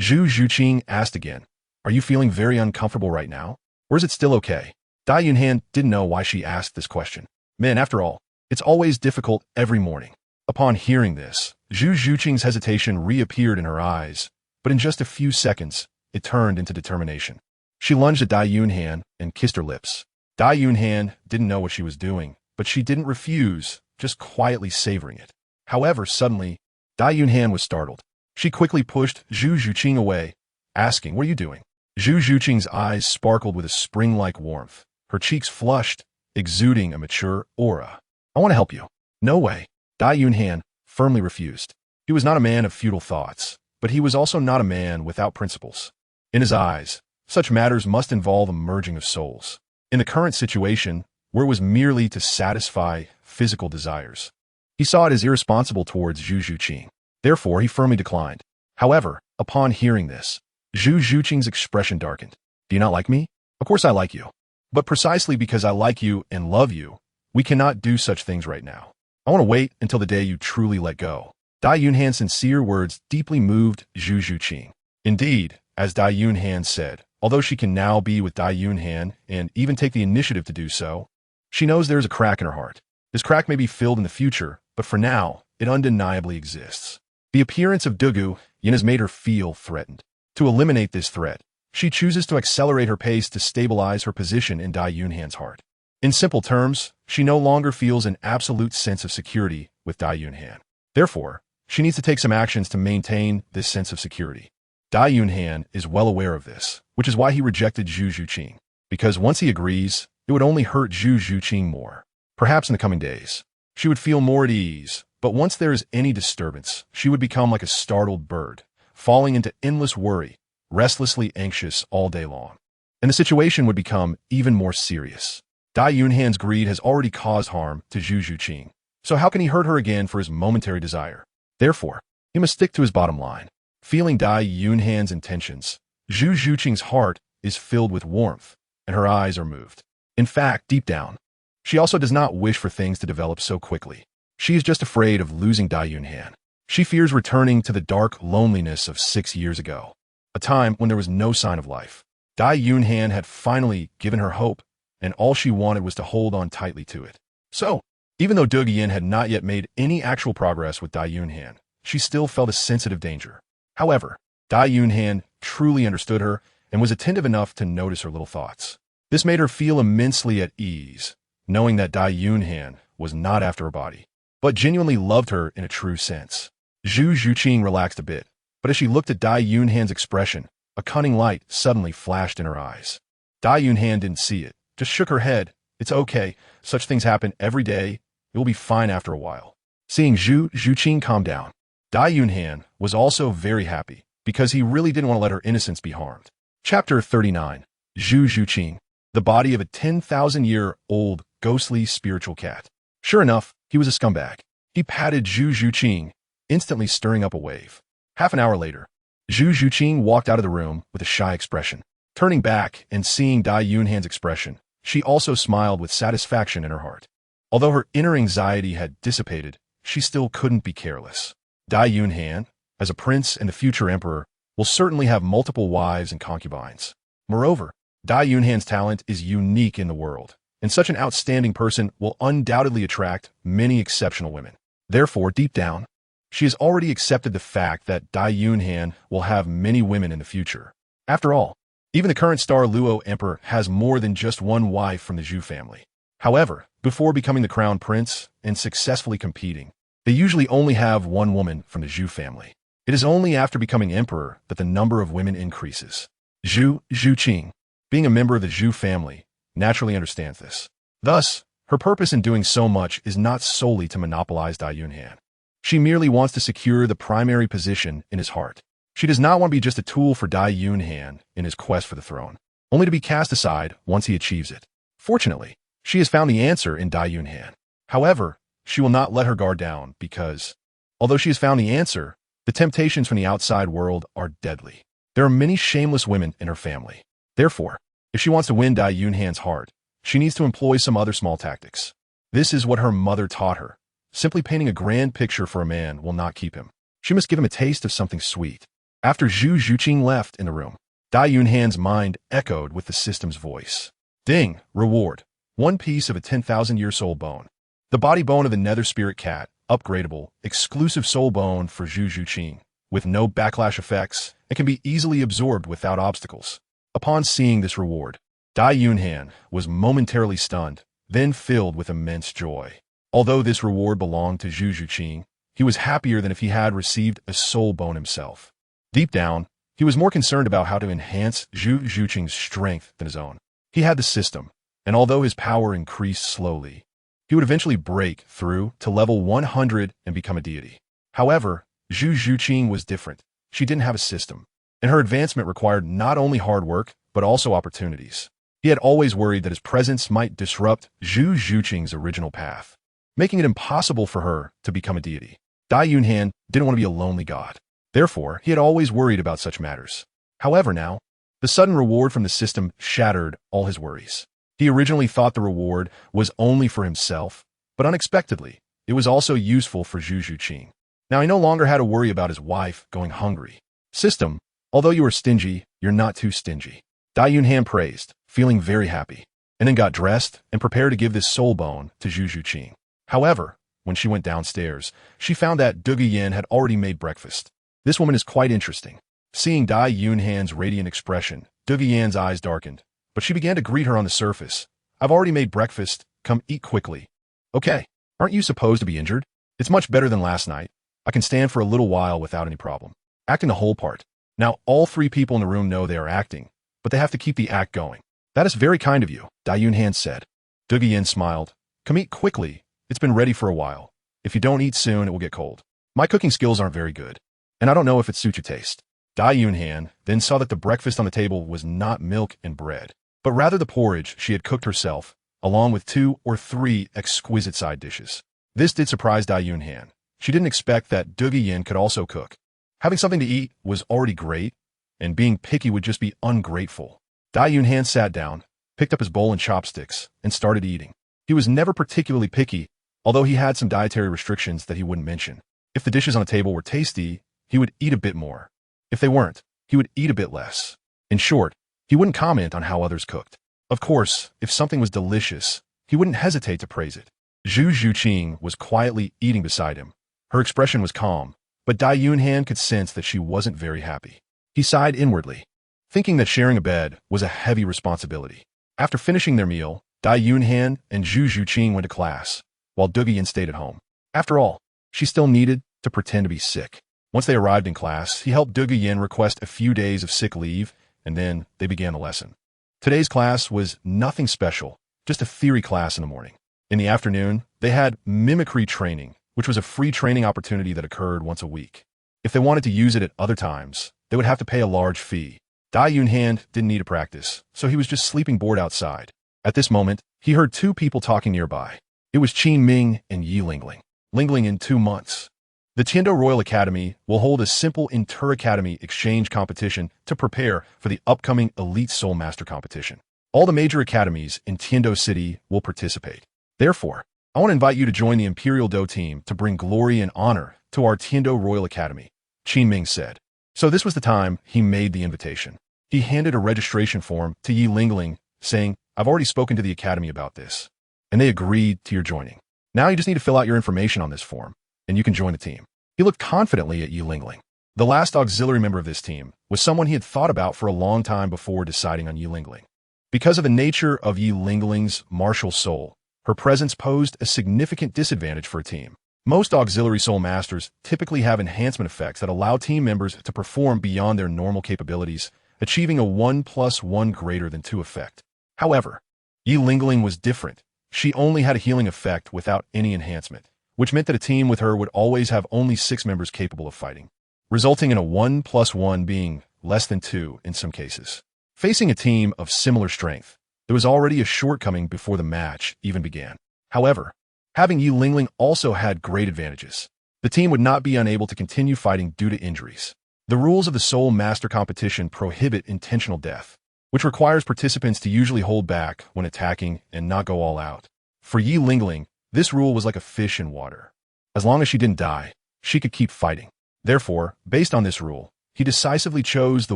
Zhu Zhuqing asked again, "Are you feeling very uncomfortable right now? Or is it still okay?" Dai Yunhan didn't know why she asked this question. Men, after all, it's always difficult every morning. Upon hearing this, Zhu Zhuqing's hesitation reappeared in her eyes, but in just a few seconds, it turned into determination. She lunged at Dai Yunhan and kissed her lips. Dai Yunhan didn't know what she was doing, but she didn't refuse, just quietly savoring it. However, suddenly, Dai Yunhan was startled. She quickly pushed Zhu Zhuqing away, asking, "What are you doing?" Zhu Zhuqing's eyes sparkled with a spring-like warmth. Her cheeks flushed, exuding a mature aura. "I want to help you." "No way." Dai Yunhan firmly refused. He was not a man of futile thoughts, but he was also not a man without principles. In his eyes, such matters must involve a merging of souls. In the current situation, where it was merely to satisfy physical desires, he saw it as irresponsible towards Zhu Zhuqing. Therefore, he firmly declined. However, upon hearing this, Zhu Zhuqing's expression darkened. "Do you not like me?" "Of course I like you. But precisely because I like you and love you, we cannot do such things right now. I want to wait until the day you truly let go." Dai Yunhan's sincere words deeply moved Zhu Zhuqing. Indeed, as Dai Yunhan said, although she can now be with Dai Yunhan and even take the initiative to do so, she knows there is a crack in her heart. This crack may be filled in the future, but for now, it undeniably exists. The appearance of Douluo Yin has made her feel threatened. To eliminate this threat, she chooses to accelerate her pace to stabilize her position in Dai Yunhan's heart. In simple terms, she no longer feels an absolute sense of security with Dai Yunhan. Therefore, she needs to take some actions to maintain this sense of security. Dai Yunhan is well aware of this, which is why he rejected Zhu Zhuqing, because once he agrees, it would only hurt Zhu Zhuqing more. Perhaps in the coming days, she would feel more at ease, but once there is any disturbance, she would become like a startled bird, falling into endless worry, restlessly anxious all day long. And the situation would become even more serious. Dai Yunhan's greed has already caused harm to Zhu Zhuqing, so how can he hurt her again for his momentary desire? Therefore, he must stick to his bottom line. Feeling Dai Yunhan's intentions, Zhu Zhuqing's heart is filled with warmth, and her eyes are moved. In fact, deep down, she also does not wish for things to develop so quickly. She is just afraid of losing Dai Yunhan. She fears returning to the dark loneliness of 6 years ago, a time when there was no sign of life. Dai Yunhan had finally given her hope, and all she wanted was to hold on tightly to it. So, even though Douluo Yin had not yet made any actual progress with Dai Yunhan, she still felt a sensitive danger. However, Dai Yunhan truly understood her and was attentive enough to notice her little thoughts. This made her feel immensely at ease, knowing that Dai Yunhan was not after her body, but genuinely loved her in a true sense. Zhu Zhuqing relaxed a bit, but as she looked at Dai Yunhan's expression, a cunning light suddenly flashed in her eyes. Dai Yunhan didn't see it, just shook her head. "It's okay. Such things happen every day. It will be fine after a while." Seeing Zhu Zhuqing calm down, Dai Yunhan was also very happy because he really didn't want to let her innocence be harmed. Chapter 39. Zhu Zhuqing, the body of a 10,000-year-old ghostly spiritual cat. Sure enough, he was a scumbag. He patted Zhu Zhuqing, instantly stirring up a wave. Half an hour later, Zhu Zhuqing walked out of the room with a shy expression. Turning back and seeing Dai Yunhan's expression, she also smiled with satisfaction in her heart. Although her inner anxiety had dissipated, she still couldn't be careless. Dai Yunhan, as a prince and the future emperor, will certainly have multiple wives and concubines. Moreover, Dai Yunhan's talent is unique in the world, and such an outstanding person will undoubtedly attract many exceptional women. Therefore, deep down, she has already accepted the fact that Dai Yunhan will have many women in the future. After all, even the current Star Luo Emperor has more than just one wife from the Zhu family. However, before becoming the crown prince and successfully competing, they usually only have one woman from the Zhu family. It is only after becoming emperor that the number of women increases. Zhu Zhuqing, being a member of the Zhu family, naturally understands this. Thus, her purpose in doing so much is not solely to monopolize Dai Yunhan. She merely wants to secure the primary position in his heart. She does not want to be just a tool for Dai Yunhan in his quest for the throne, only to be cast aside once he achieves it. Fortunately, she has found the answer in Dai Yunhan. However, she will not let her guard down because, although she has found the answer, the temptations from the outside world are deadly. There are many shameless women in her family. Therefore, if she wants to win Dai Yunhan's heart, she needs to employ some other small tactics. This is what her mother taught her. Simply painting a grand picture for a man will not keep him. She must give him a taste of something sweet. After Zhu Zhuqing left in the room, Dai Yunhan's mind echoed with the system's voice. Ding! Reward. 1 piece of a 10,000-year soul bone. The body bone of the nether spirit cat, upgradable, exclusive soul bone for Zhu Zhuqing, with no backlash effects, and can be easily absorbed without obstacles. Upon seeing this reward, Dai Yunhan was momentarily stunned, then filled with immense joy. Although this reward belonged to Zhu Zhuqing, he was happier than if he had received a soul bone himself. Deep down, he was more concerned about how to enhance Zhu Zhuqing's strength than his own. He had the system, and although his power increased slowly, he would eventually break through to level 100 and become a deity. However, Zhu Zhuqing was different. She didn't have a system, and her advancement required not only hard work, but also opportunities. He had always worried that his presence might disrupt Zhu Zhuqing's original path, making it impossible for her to become a deity. Dai Yunhan didn't want to be a lonely god. Therefore, he had always worried about such matters. However, now, the sudden reward from the system shattered all his worries. He originally thought the reward was only for himself, but unexpectedly, it was also useful for Zhu Zhuqing. Now he no longer had to worry about his wife going hungry. System, although you are stingy, you're not too stingy. Dai Yunhan praised, feeling very happy, and then got dressed and prepared to give this soul bone to Zhu Zhuqing. However, when she went downstairs, she found that Dai Yunhan had already made breakfast. This woman is quite interesting. Seeing Dai Yunhan's radiant expression, Dai Yunhan's eyes darkened, but she began to greet her on the surface. I've already made breakfast. Come eat quickly. Okay, aren't you supposed to be injured? It's much better than last night. I can stand for a little while without any problem. Acting the whole part. Now, all 3 people in the room know they are acting, but they have to keep the act going. That is very kind of you, Dai Yunhan said. Dai Yunhan smiled. Come eat quickly. It's been ready for a while. If you don't eat soon, it will get cold. My cooking skills aren't very good, and I don't know if it suits your taste. Dai Yunhan then saw that the breakfast on the table was not milk and bread, but rather the porridge she had cooked herself, along with 2 or 3 exquisite side dishes. This did surprise Dai Yunhan. She didn't expect that Dai Yunhan could also cook. Having something to eat was already great, and being picky would just be ungrateful. Dai Yunhan sat down, picked up his bowl and chopsticks, and started eating. He was never particularly picky, although he had some dietary restrictions that he wouldn't mention. If the dishes on the table were tasty, he would eat a bit more. If they weren't, he would eat a bit less. In short, he wouldn't comment on how others cooked. Of course, if something was delicious, he wouldn't hesitate to praise it. Zhu Zhuqing was quietly eating beside him. Her expression was calm, but Dai Yunhan could sense that she wasn't very happy. He sighed inwardly, thinking that sharing a bed was a heavy responsibility. After finishing their meal, Dai Yunhan and Zhu Zhuqing went to class, while Dai Yunhan stayed at home. After all, she still needed to pretend to be sick. Once they arrived in class, he helped Dai Yunhan request a few days of sick leave, and then they began the lesson. Today's class was nothing special, just a theory class in the morning. In the afternoon, they had mimicry training, which was a free training opportunity that occurred once a week. If they wanted to use it at other times, they would have to pay a large fee. Dai Yunhan didn't need to practice, so he was just sleeping bored outside. At this moment, he heard 2 people talking nearby. It was Qin Ming and Yi Lingling. Lingling in 2 months. The Tiando Royal Academy will hold a simple inter-academy exchange competition to prepare for the upcoming Elite Soul Master competition. All the major academies in Tiando City will participate. Therefore, I want to invite you to join the Imperial Do team to bring glory and honor to our Tiando Royal Academy, Qin Ming said. So this was the time he made the invitation. He handed a registration form to Yi Lingling, saying, I've already spoken to the academy about this, and they agreed to your joining. Now you just need to fill out your information on this form, and you can join the team. He looked confidently at Yi Lingling. The last auxiliary member of this team was someone he had thought about for a long time before deciding on Yi Lingling. Because of the nature of Yi Lingling's martial soul, her presence posed a significant disadvantage for a team. Most auxiliary soul masters typically have enhancement effects that allow team members to perform beyond their normal capabilities, achieving a 1+1 greater than 2 effect. However, Yi Lingling was different. She only had a healing effect without any enhancement, which meant that a team with her would always have only 6 members capable of fighting, resulting in a 1+1 being less than 2 in some cases. Facing a team of similar strength, there was already a shortcoming before the match even began. However, having Yi Lingling also had great advantages. The team would not be unable to continue fighting due to injuries. The rules of the Soul Master competition prohibit intentional death, which requires participants to usually hold back when attacking and not go all out. For Yi Lingling, this rule was like a fish in water. As long as she didn't die, she could keep fighting. Therefore, based on this rule, he decisively chose the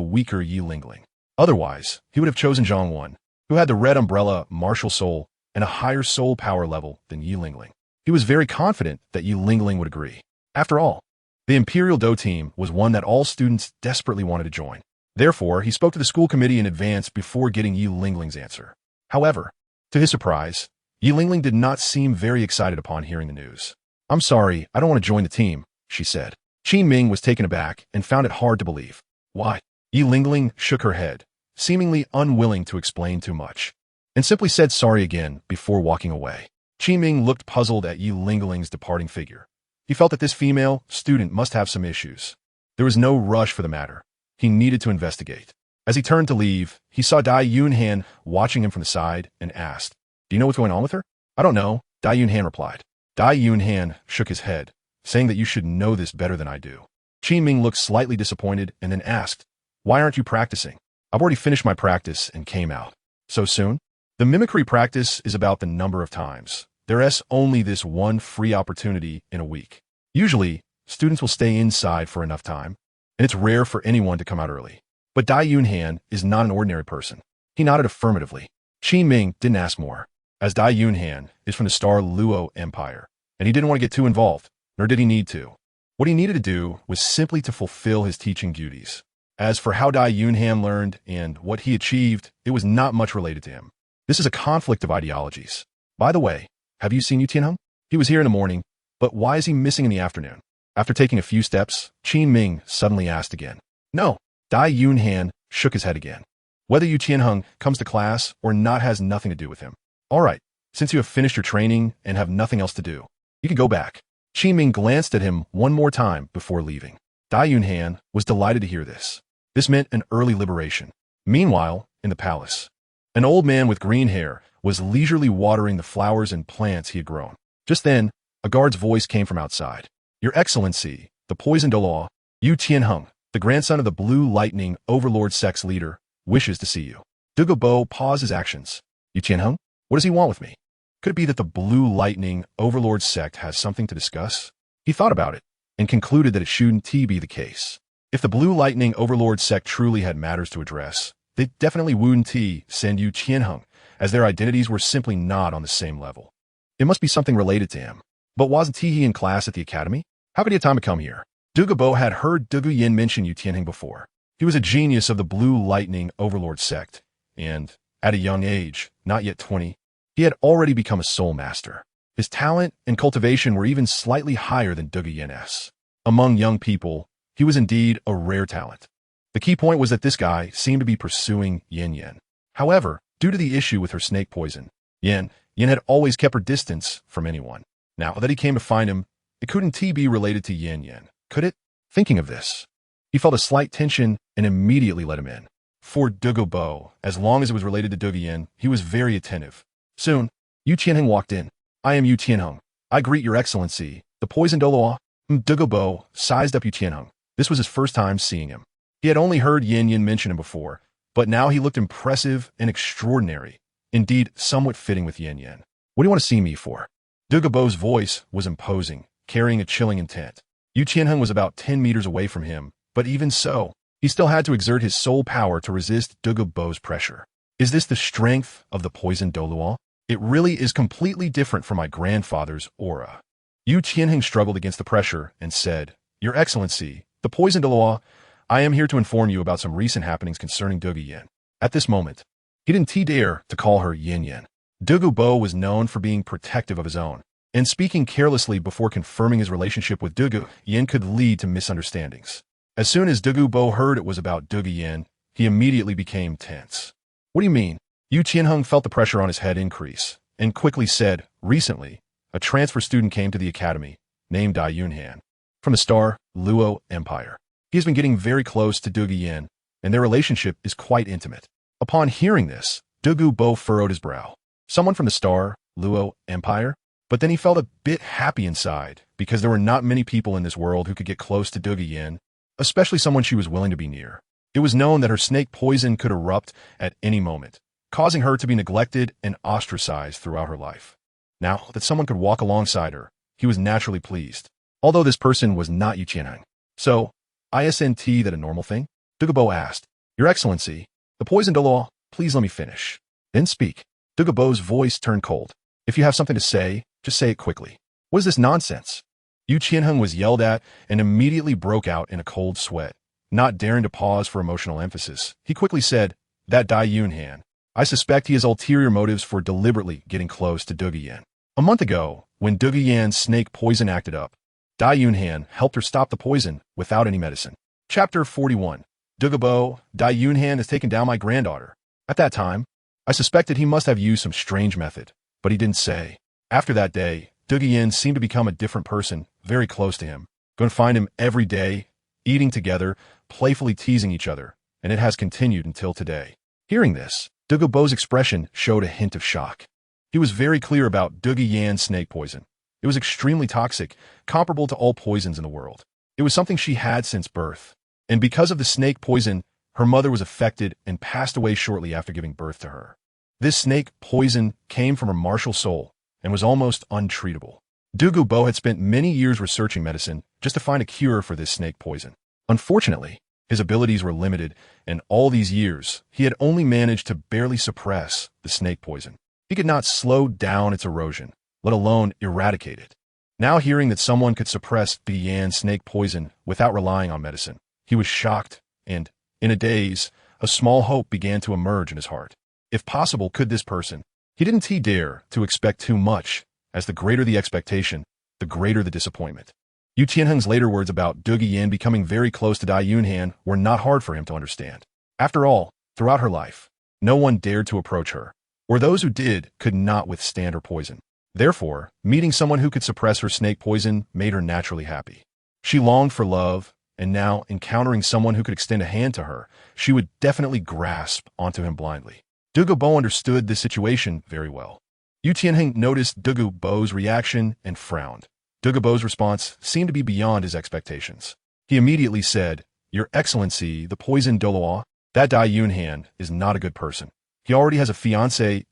weaker Yi Lingling. Otherwise, he would have chosen Zhang Wan, who had the Red Umbrella martial soul and a higher soul power level than Yi Lingling. He was very confident that Yi Lingling would agree. After all, the Imperial Do team was one that all students desperately wanted to join. Therefore, he spoke to the school committee in advance before getting Yi Lingling's answer. However, to his surprise, Yi Lingling did not seem very excited upon hearing the news. "I'm sorry, I don't want to join the team," she said. Qin Ming was taken aback and found it hard to believe. "Why?" Yi Lingling shook her head, seemingly unwilling to explain too much, and simply said sorry again before walking away. Qin Ming looked puzzled at Yi Lingling's departing figure. He felt that this female student must have some issues. There was no rush for the matter. He needed to investigate. As he turned to leave, he saw Dai Yunhan watching him from the side and asked, "Do you know what's going on with her?" "I don't know," Dai Yunhan replied. Dai Yunhan shook his head, saying that you should know this better than I do. Qin Ming looked slightly disappointed and then asked, "Why aren't you practicing?" "I've already finished my practice and came out." "So soon?" "The mimicry practice is about the number of times. There's only this one free opportunity in a week. Usually, students will stay inside for enough time, and it's rare for anyone to come out early. But Dai Yunhan is not an ordinary person." He nodded affirmatively. Qin Ming didn't ask more, as Dai Yunhan is from the Star Luo Empire, and he didn't want to get too involved, nor did he need to. What he needed to do was simply to fulfill his teaching duties. As for how Dai Yunhan learned and what he achieved, it was not much related to him. This is a conflict of ideologies. By the way, have you seen Yu Tianheng? He was here in the morning, but why is he missing in the afternoon? After taking a few steps, Qin Ming suddenly asked again. "No." Dai Yunhan shook his head again. "Whether Yu Tianheng comes to class or not has nothing to do with him. All right, since you have finished your training and have nothing else to do, you can go back." Qin Ming glanced at him one more time before leaving. Dai Yunhan was delighted to hear this. This meant an early liberation. Meanwhile, in the palace, an old man with green hair was leisurely watering the flowers and plants he had grown. Just then, a guard's voice came from outside. "Your Excellency, the poisoned law, Yu Tianheng, the grandson of the Blue Lightning Overlord sect's leader, wishes to see you." Goddessto paused his actions. "Yu Tianheng? What does he want with me? Could it be that the Blue Lightning Overlord sect has something to discuss?" He thought about it and concluded that it shouldn't be the case. If the Blue Lightning Overlord sect truly had matters to address, they definitely wouldn't send Yu Tianheng, as their identities were simply not on the same level. It must be something related to him. But wasn't he in class at the academy? How could he have time to come here? Goddessto had heard Du Yin mention Yu Tianheng before. He was a genius of the Blue Lightning Overlord sect, and, at a young age, not yet 20, he had already become a soul master. His talent and cultivation were even slightly higher than Du Yin's. Among young people, he was indeed a rare talent. The key point was that this guy seemed to be pursuing Yin. However, due to the issue with her snake poison, Yin had always kept her distance from anyone. Now that he came to find him, it couldn't be related to Yin, could it? Thinking of this, he felt a slight tension and immediately let him in. For Goddessto, as long as it was related to Du Yin, he was very attentive. Soon, Yu Tianheng walked in. "I am Yu Tianheng. I greet your Excellency, the poisoned Douluo." Goddessto sized up Yu Tianheng. This was his first time seeing him. He had only heard Yin mention him before, but now he looked impressive and extraordinary, indeed somewhat fitting with Yin. "What do you want to see me for?" Goddessto's voice was imposing, carrying a chilling intent. Yu Tianheng was about 10 meters away from him, but even so, he still had to exert his soul power to resist Goddessto's pressure. "Is this the strength of the poisoned Douluo? It really is completely different from my grandfather's aura." Yu Tianheng struggled against the pressure and said, "Your Excellency, The poisoned Luo, I am here to inform you about some recent happenings concerning Dugu Yin. At this moment, he didn't dare to call her Yin Yin. Dugu Bo was known for being protective of his own, and speaking carelessly before confirming his relationship with Dugu Yin could lead to misunderstandings. As soon as Dugu Bo heard it was about Dugu Yin, he immediately became tense. What do you mean? Yu Qianheng felt the pressure on his head increase, and quickly said, recently, a transfer student came to the academy, named Dai Yunhan, from the Star Luo Empire. He has been getting very close to Dugu Yin, and their relationship is quite intimate. Upon hearing this, Dugu Bo furrowed his brow. Someone from the Star Luo Empire? But then he felt a bit happy inside, because there were not many people in this world who could get close to Dugu Yin, especially someone she was willing to be near. It was known that her snake poison could erupt at any moment, causing her to be neglected and ostracized throughout her life. Now that someone could walk alongside her, he was naturally pleased, although this person was not Yu Qianheng. So, isn't that a normal thing? Dugu Bo asked. Your Excellency, the poisoned Luo, please let me finish. Then speak. Dugu Bo's voice turned cold. If you have something to say, just say it quickly. What is this nonsense? Yu Qianheng was yelled at and immediately broke out in a cold sweat. Not daring to pause for emotional emphasis, he quickly said, that Dai Yunhan. I suspect he has ulterior motives for deliberately getting close to Dugu Yin. A month ago, when Dugu Yin's snake poison acted up, Dai Yunhan helped her stop the poison without any medicine. Chapter 41. Dugu Bo, Dai Yunhan has taken down my granddaughter. At that time, I suspected he must have used some strange method, but he didn't say. After that day, Dugu Yin seemed to become a different person, very close to him. Going to find him every day, eating together, playfully teasing each other, and it has continued until today. Hearing this, Dugu Bo's expression showed a hint of shock. He was very clear about Dugu Yin's snake poison. It was extremely toxic, comparable to all poisons in the world. It was something she had since birth. And because of the snake poison, her mother was affected and passed away shortly after giving birth to her. This snake poison came from her martial soul and was almost untreatable. Dugu Bo had spent many years researching medicine just to find a cure for this snake poison. Unfortunately, his abilities were limited, and all these years, he had only managed to barely suppress the snake poison. He could not slow down its erosion, let alone eradicate it. Now hearing that someone could suppress the Yan snake poison without relying on medicine, he was shocked, and, in a daze, a small hope began to emerge in his heart. If possible, could this person? He didn't dare to expect too much, as the greater the expectation, the greater the disappointment. Yu Qianheng's later words about Dugu Yin becoming very close to Dai Yunhan were not hard for him to understand. After all, throughout her life, no one dared to approach her, or those who did could not withstand her poison. Therefore, meeting someone who could suppress her snake poison made her naturally happy. She longed for love, and now, encountering someone who could extend a hand to her, she would definitely grasp onto him blindly. Dugu Bo understood this situation very well. Yu Qianheng noticed Dugu Bo's reaction and frowned. Dugu Bo's response seemed to be beyond his expectations. He immediately said, Your Excellency, the poisoned Luo, that Dai Yunhan is not a good person. He already has a fiancée,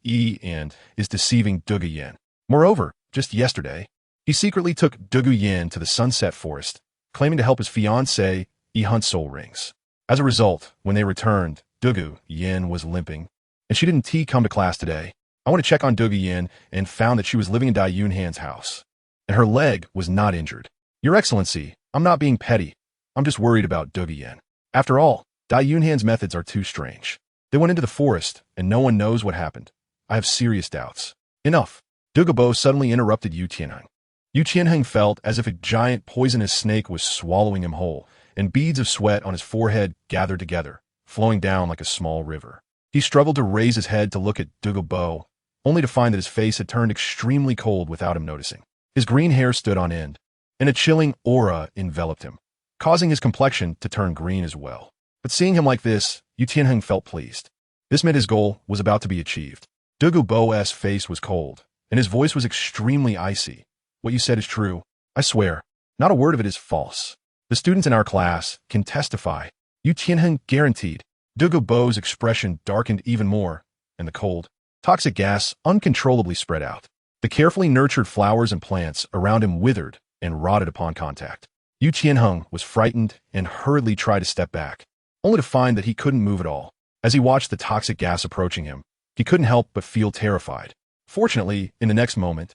and is deceiving Dugu Yin. Moreover, just yesterday, he secretly took Dugu Yin to the Sunset Forest, claiming to help his fiancée, hunt soul rings. As a result, when they returned, Dugu Yin was limping, and she didn't come to class today. I went to check on Dugu Yin and found that she was living in Dai Yunhan's house, and her leg was not injured. Your Excellency, I'm not being petty. I'm just worried about Dugu Yin. After all, Dai Yunhan's methods are too strange. They went into the forest, and no one knows what happened. I have serious doubts. Enough. Dugu Bo suddenly interrupted Yu Qianheng. Yu Qianheng felt as if a giant poisonous snake was swallowing him whole, and beads of sweat on his forehead gathered together, flowing down like a small river. He struggled to raise his head to look at Dugu Bo, only to find that his face had turned extremely cold without him noticing. His green hair stood on end, and a chilling aura enveloped him, causing his complexion to turn green as well. But seeing him like this, Yu Qianheng felt pleased. This meant his goal was about to be achieved. Dugu Bo's face was cold, and his voice was extremely icy. What you said is true. I swear, not a word of it is false. The students in our class can testify. Yu Qianheng guaranteed. Dugu Bo's expression darkened even more, and the cold, toxic gas uncontrollably spread out. The carefully nurtured flowers and plants around him withered and rotted upon contact. Yu Qianheng was frightened and hurriedly tried to step back, only to find that he couldn't move at all. As he watched the toxic gas approaching him, he couldn't help but feel terrified. Fortunately, in the next moment,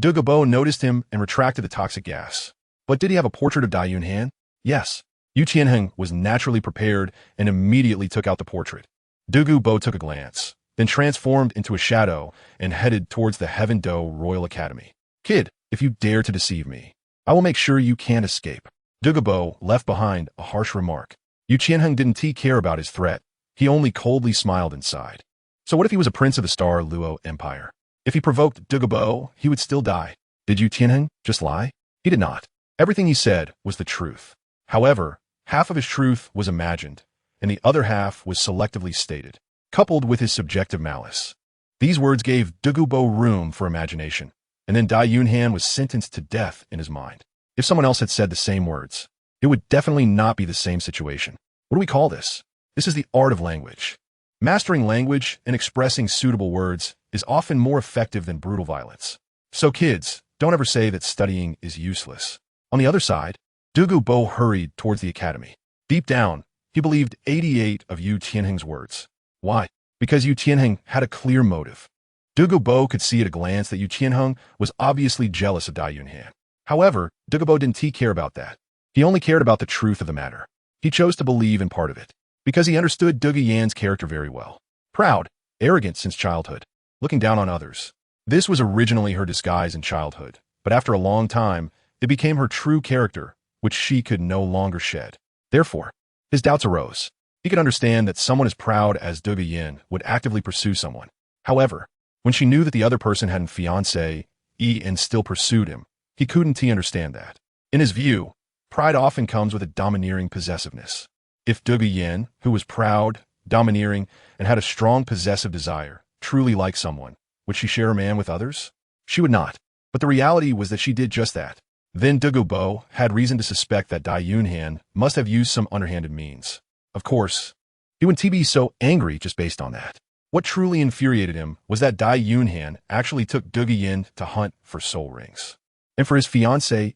Dugu Bo noticed him and retracted the toxic gas. But did he have a portrait of Dai Yunhan? Yes. Yu Tianheng was naturally prepared and immediately took out the portrait. Douluo Bo took a glance, then transformed into a shadow and headed towards the Heaven-Do Royal Academy. Kid, if you dare to deceive me, I will make sure you can't escape. Douluo Bo left behind a harsh remark. Yu Tianheng didn't care about his threat. He only coldly smiled inside. So what if he was a prince of the Star Luo Empire? If he provoked Douluo Bo, he would still die. Did Yu Tianheng just lie? He did not. Everything he said was the truth. However, half of his truth was imagined, and the other half was selectively stated, coupled with his subjective malice. These words gave Douluo Bo room for imagination, and then Dai Yunhan was sentenced to death in his mind. If someone else had said the same words, it would definitely not be the same situation. What do we call this? This is the art of language. Mastering language and expressing suitable words is often more effective than brutal violence. So kids, don't ever say that studying is useless. On the other side, Douluo Bo hurried towards the academy. Deep down, he believed 88 of Yu Tianheng's words. Why? Because Yu Tianheng had a clear motive. Douluo Bo could see at a glance that Yu Tianheng was obviously jealous of Dai Yunhan. However, Douluo Bo didn't care about that. He only cared about the truth of the matter. He chose to believe in part of it, because he understood Douluo Yan's character very well. Proud, arrogant since childhood, looking down on others. This was originally her disguise in childhood, but after a long time, it became her true character, which she could no longer shed. Therefore, his doubts arose. He could understand that someone as proud as Douluo Yan would actively pursue someone. However, when she knew that the other person had a fiancé and still pursued him, he couldn't understand that. In his view, pride often comes with a domineering possessiveness. If Douluo Yan, who was proud, domineering, and had a strong possessive desire, truly liked someone, would she share a man with others? She would not. But the reality was that she did just that. Then Douluo Bo had reason to suspect that Dai Yunhan must have used some underhanded means. Of course, he wouldn't be so angry just based on that. What truly infuriated him was that Dai Yunhan actually took Douluo Yan to hunt for soul rings. And for his fiancée,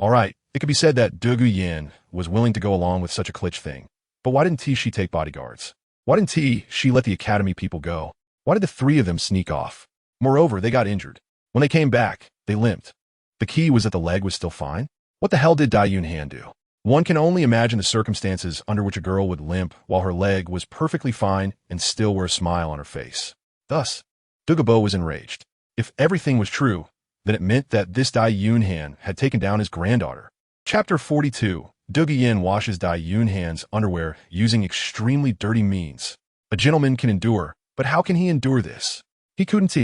alright, it could be said that Douluo Yan was willing to go along with such a klitsch thing. But why didn't she take bodyguards? Why didn't she let the academy people go? Why did the three of them sneak off? Moreover, they got injured. When they came back, they limped. The key was that the leg was still fine? What the hell did Dai Yunhan do? One can only imagine the circumstances under which a girl would limp while her leg was perfectly fine and still wear a smile on her face. Thus, Douluo Bo was enraged. If everything was true, then it meant that this Dai Yunhan had taken down his granddaughter. Chapter 42. Douluo Yan washes Dai Yunhan's underwear using extremely dirty means. A gentleman can endure, but how can he endure this? He couldn't.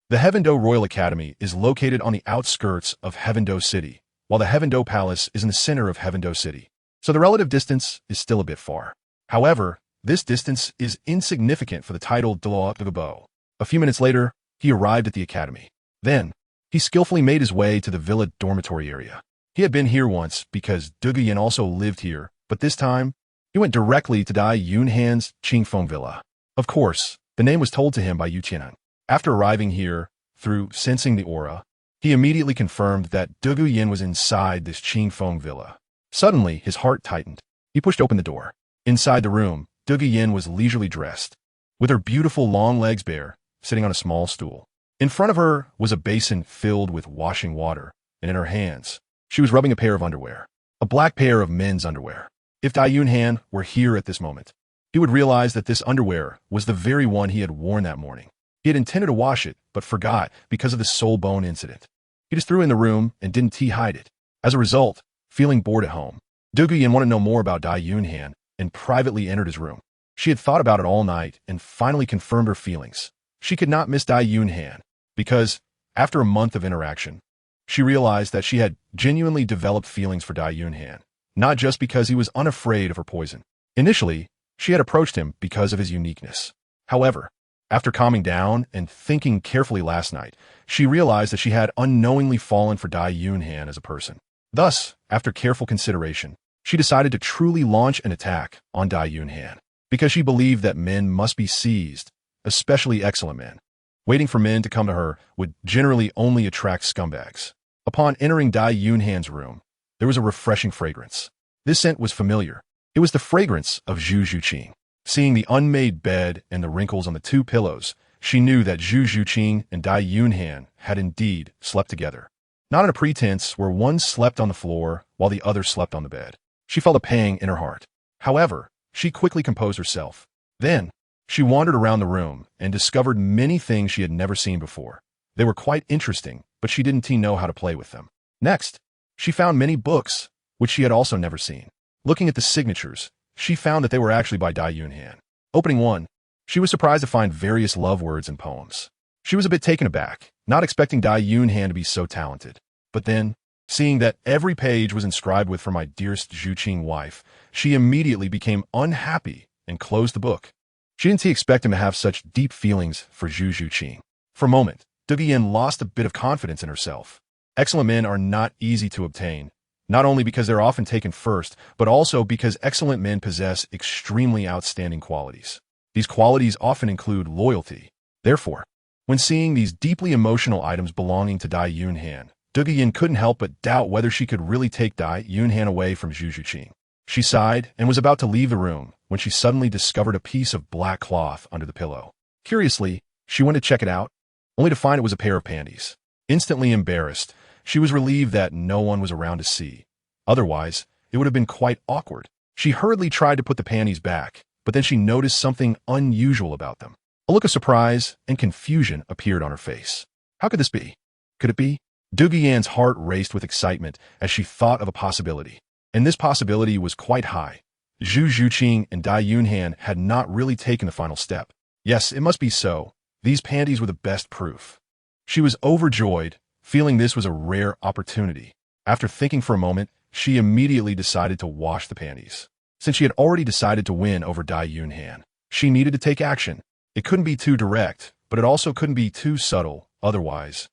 The Heaven-Do Royal Academy is located on the outskirts of Heaven-Do City, while the Heaven-Do Palace is in the center of Heaven-Do City. So the relative distance is still a bit far. However, this distance is insignificant for the title Douluo Bo. A few minutes later, he arrived at the academy. Then, he skillfully made his way to the villa dormitory area. He had been here once because Douluo Yan also lived here, but this time, he went directly to Dai Yunhan's Qingfeng villa. Of course, the name was told to him by Yu Tianheng. After arriving here, through sensing the aura, he immediately confirmed that Douluo Yan was inside this Qingfeng villa. Suddenly, his heart tightened. He pushed open the door. Inside the room, Douluo Yan was leisurely dressed, with her beautiful long legs bare, sitting on a small stool. In front of her was a basin filled with washing water, and in her hands, she was rubbing a pair of underwear, a black pair of men's underwear. If Dai Yunhan were here at this moment, he would realize that this underwear was the very one he had worn that morning. He had intended to wash it, but forgot because of the soul bone incident. He just threw it in the room and didn't hide it. As a result, feeling bored at home, Douluo Yan wanted to know more about Dai Yunhan and privately entered his room. She had thought about it all night and finally confirmed her feelings. She could not miss Dai Yunhan because, after a month of interaction, she realized that she had genuinely developed feelings for Dai Yunhan, not just because he was unafraid of her poison. Initially, she had approached him because of his uniqueness. However, after calming down and thinking carefully last night, she realized that she had unknowingly fallen for Dai Yunhan as a person. Thus, after careful consideration, she decided to truly launch an attack on Dai Yunhan, because she believed that men must be seized, especially excellent men. Waiting for men to come to her would generally only attract scumbags. Upon entering Dai Yunhan's room, there was a refreshing fragrance. This scent was familiar. It was the fragrance of Zhu Zhuqing. Seeing the unmade bed and the wrinkles on the two pillows, she knew that Zhu Zhuqing and Dai Yunhan had indeed slept together. Not on a pretense where one slept on the floor while the other slept on the bed. She felt a pang in her heart. However, she quickly composed herself. Then, she wandered around the room and discovered many things she had never seen before. They were quite interesting, but she didn't know how to play with them. Next, she found many books, which she had also never seen. Looking at the signatures, she found that they were actually by Dai Yunhan. Opening one, she was surprised to find various love words and poems. She was a bit taken aback, not expecting Dai Yunhan to be so talented. But then, seeing that every page was inscribed with "For my dearest Zhu Zhuqing wife," she immediately became unhappy and closed the book. She didn't expect him to have such deep feelings for Zhu Zhuqing. For a moment, Douluo lost a bit of confidence in herself. Excellent men are not easy to obtain, not only because they're often taken first, but also because excellent men possess extremely outstanding qualities. These qualities often include loyalty. Therefore, when seeing these deeply emotional items belonging to Dai Yunhan, Douluo couldn't help but doubt whether she could really take Dai Yunhan away from Zhu Zhuqing. She sighed and was about to leave the room when she suddenly discovered a piece of black cloth under the pillow. Curiously, she went to check it out, only to find it was a pair of panties. Instantly embarrassed, she was relieved that no one was around to see. Otherwise, it would have been quite awkward. She hurriedly tried to put the panties back, but then she noticed something unusual about them. A look of surprise and confusion appeared on her face. How could this be? Could it be? Douluo's heart raced with excitement as she thought of a possibility. And this possibility was quite high. Zhu Zhuqing and Dai Yunhan had not really taken the final step. Yes, it must be so. These panties were the best proof. She was overjoyed, feeling this was a rare opportunity. After thinking for a moment, she immediately decided to wash the panties. Since she had already decided to win over Dai Yunhan, she needed to take action. It couldn't be too direct, but it also couldn't be too subtle, otherwise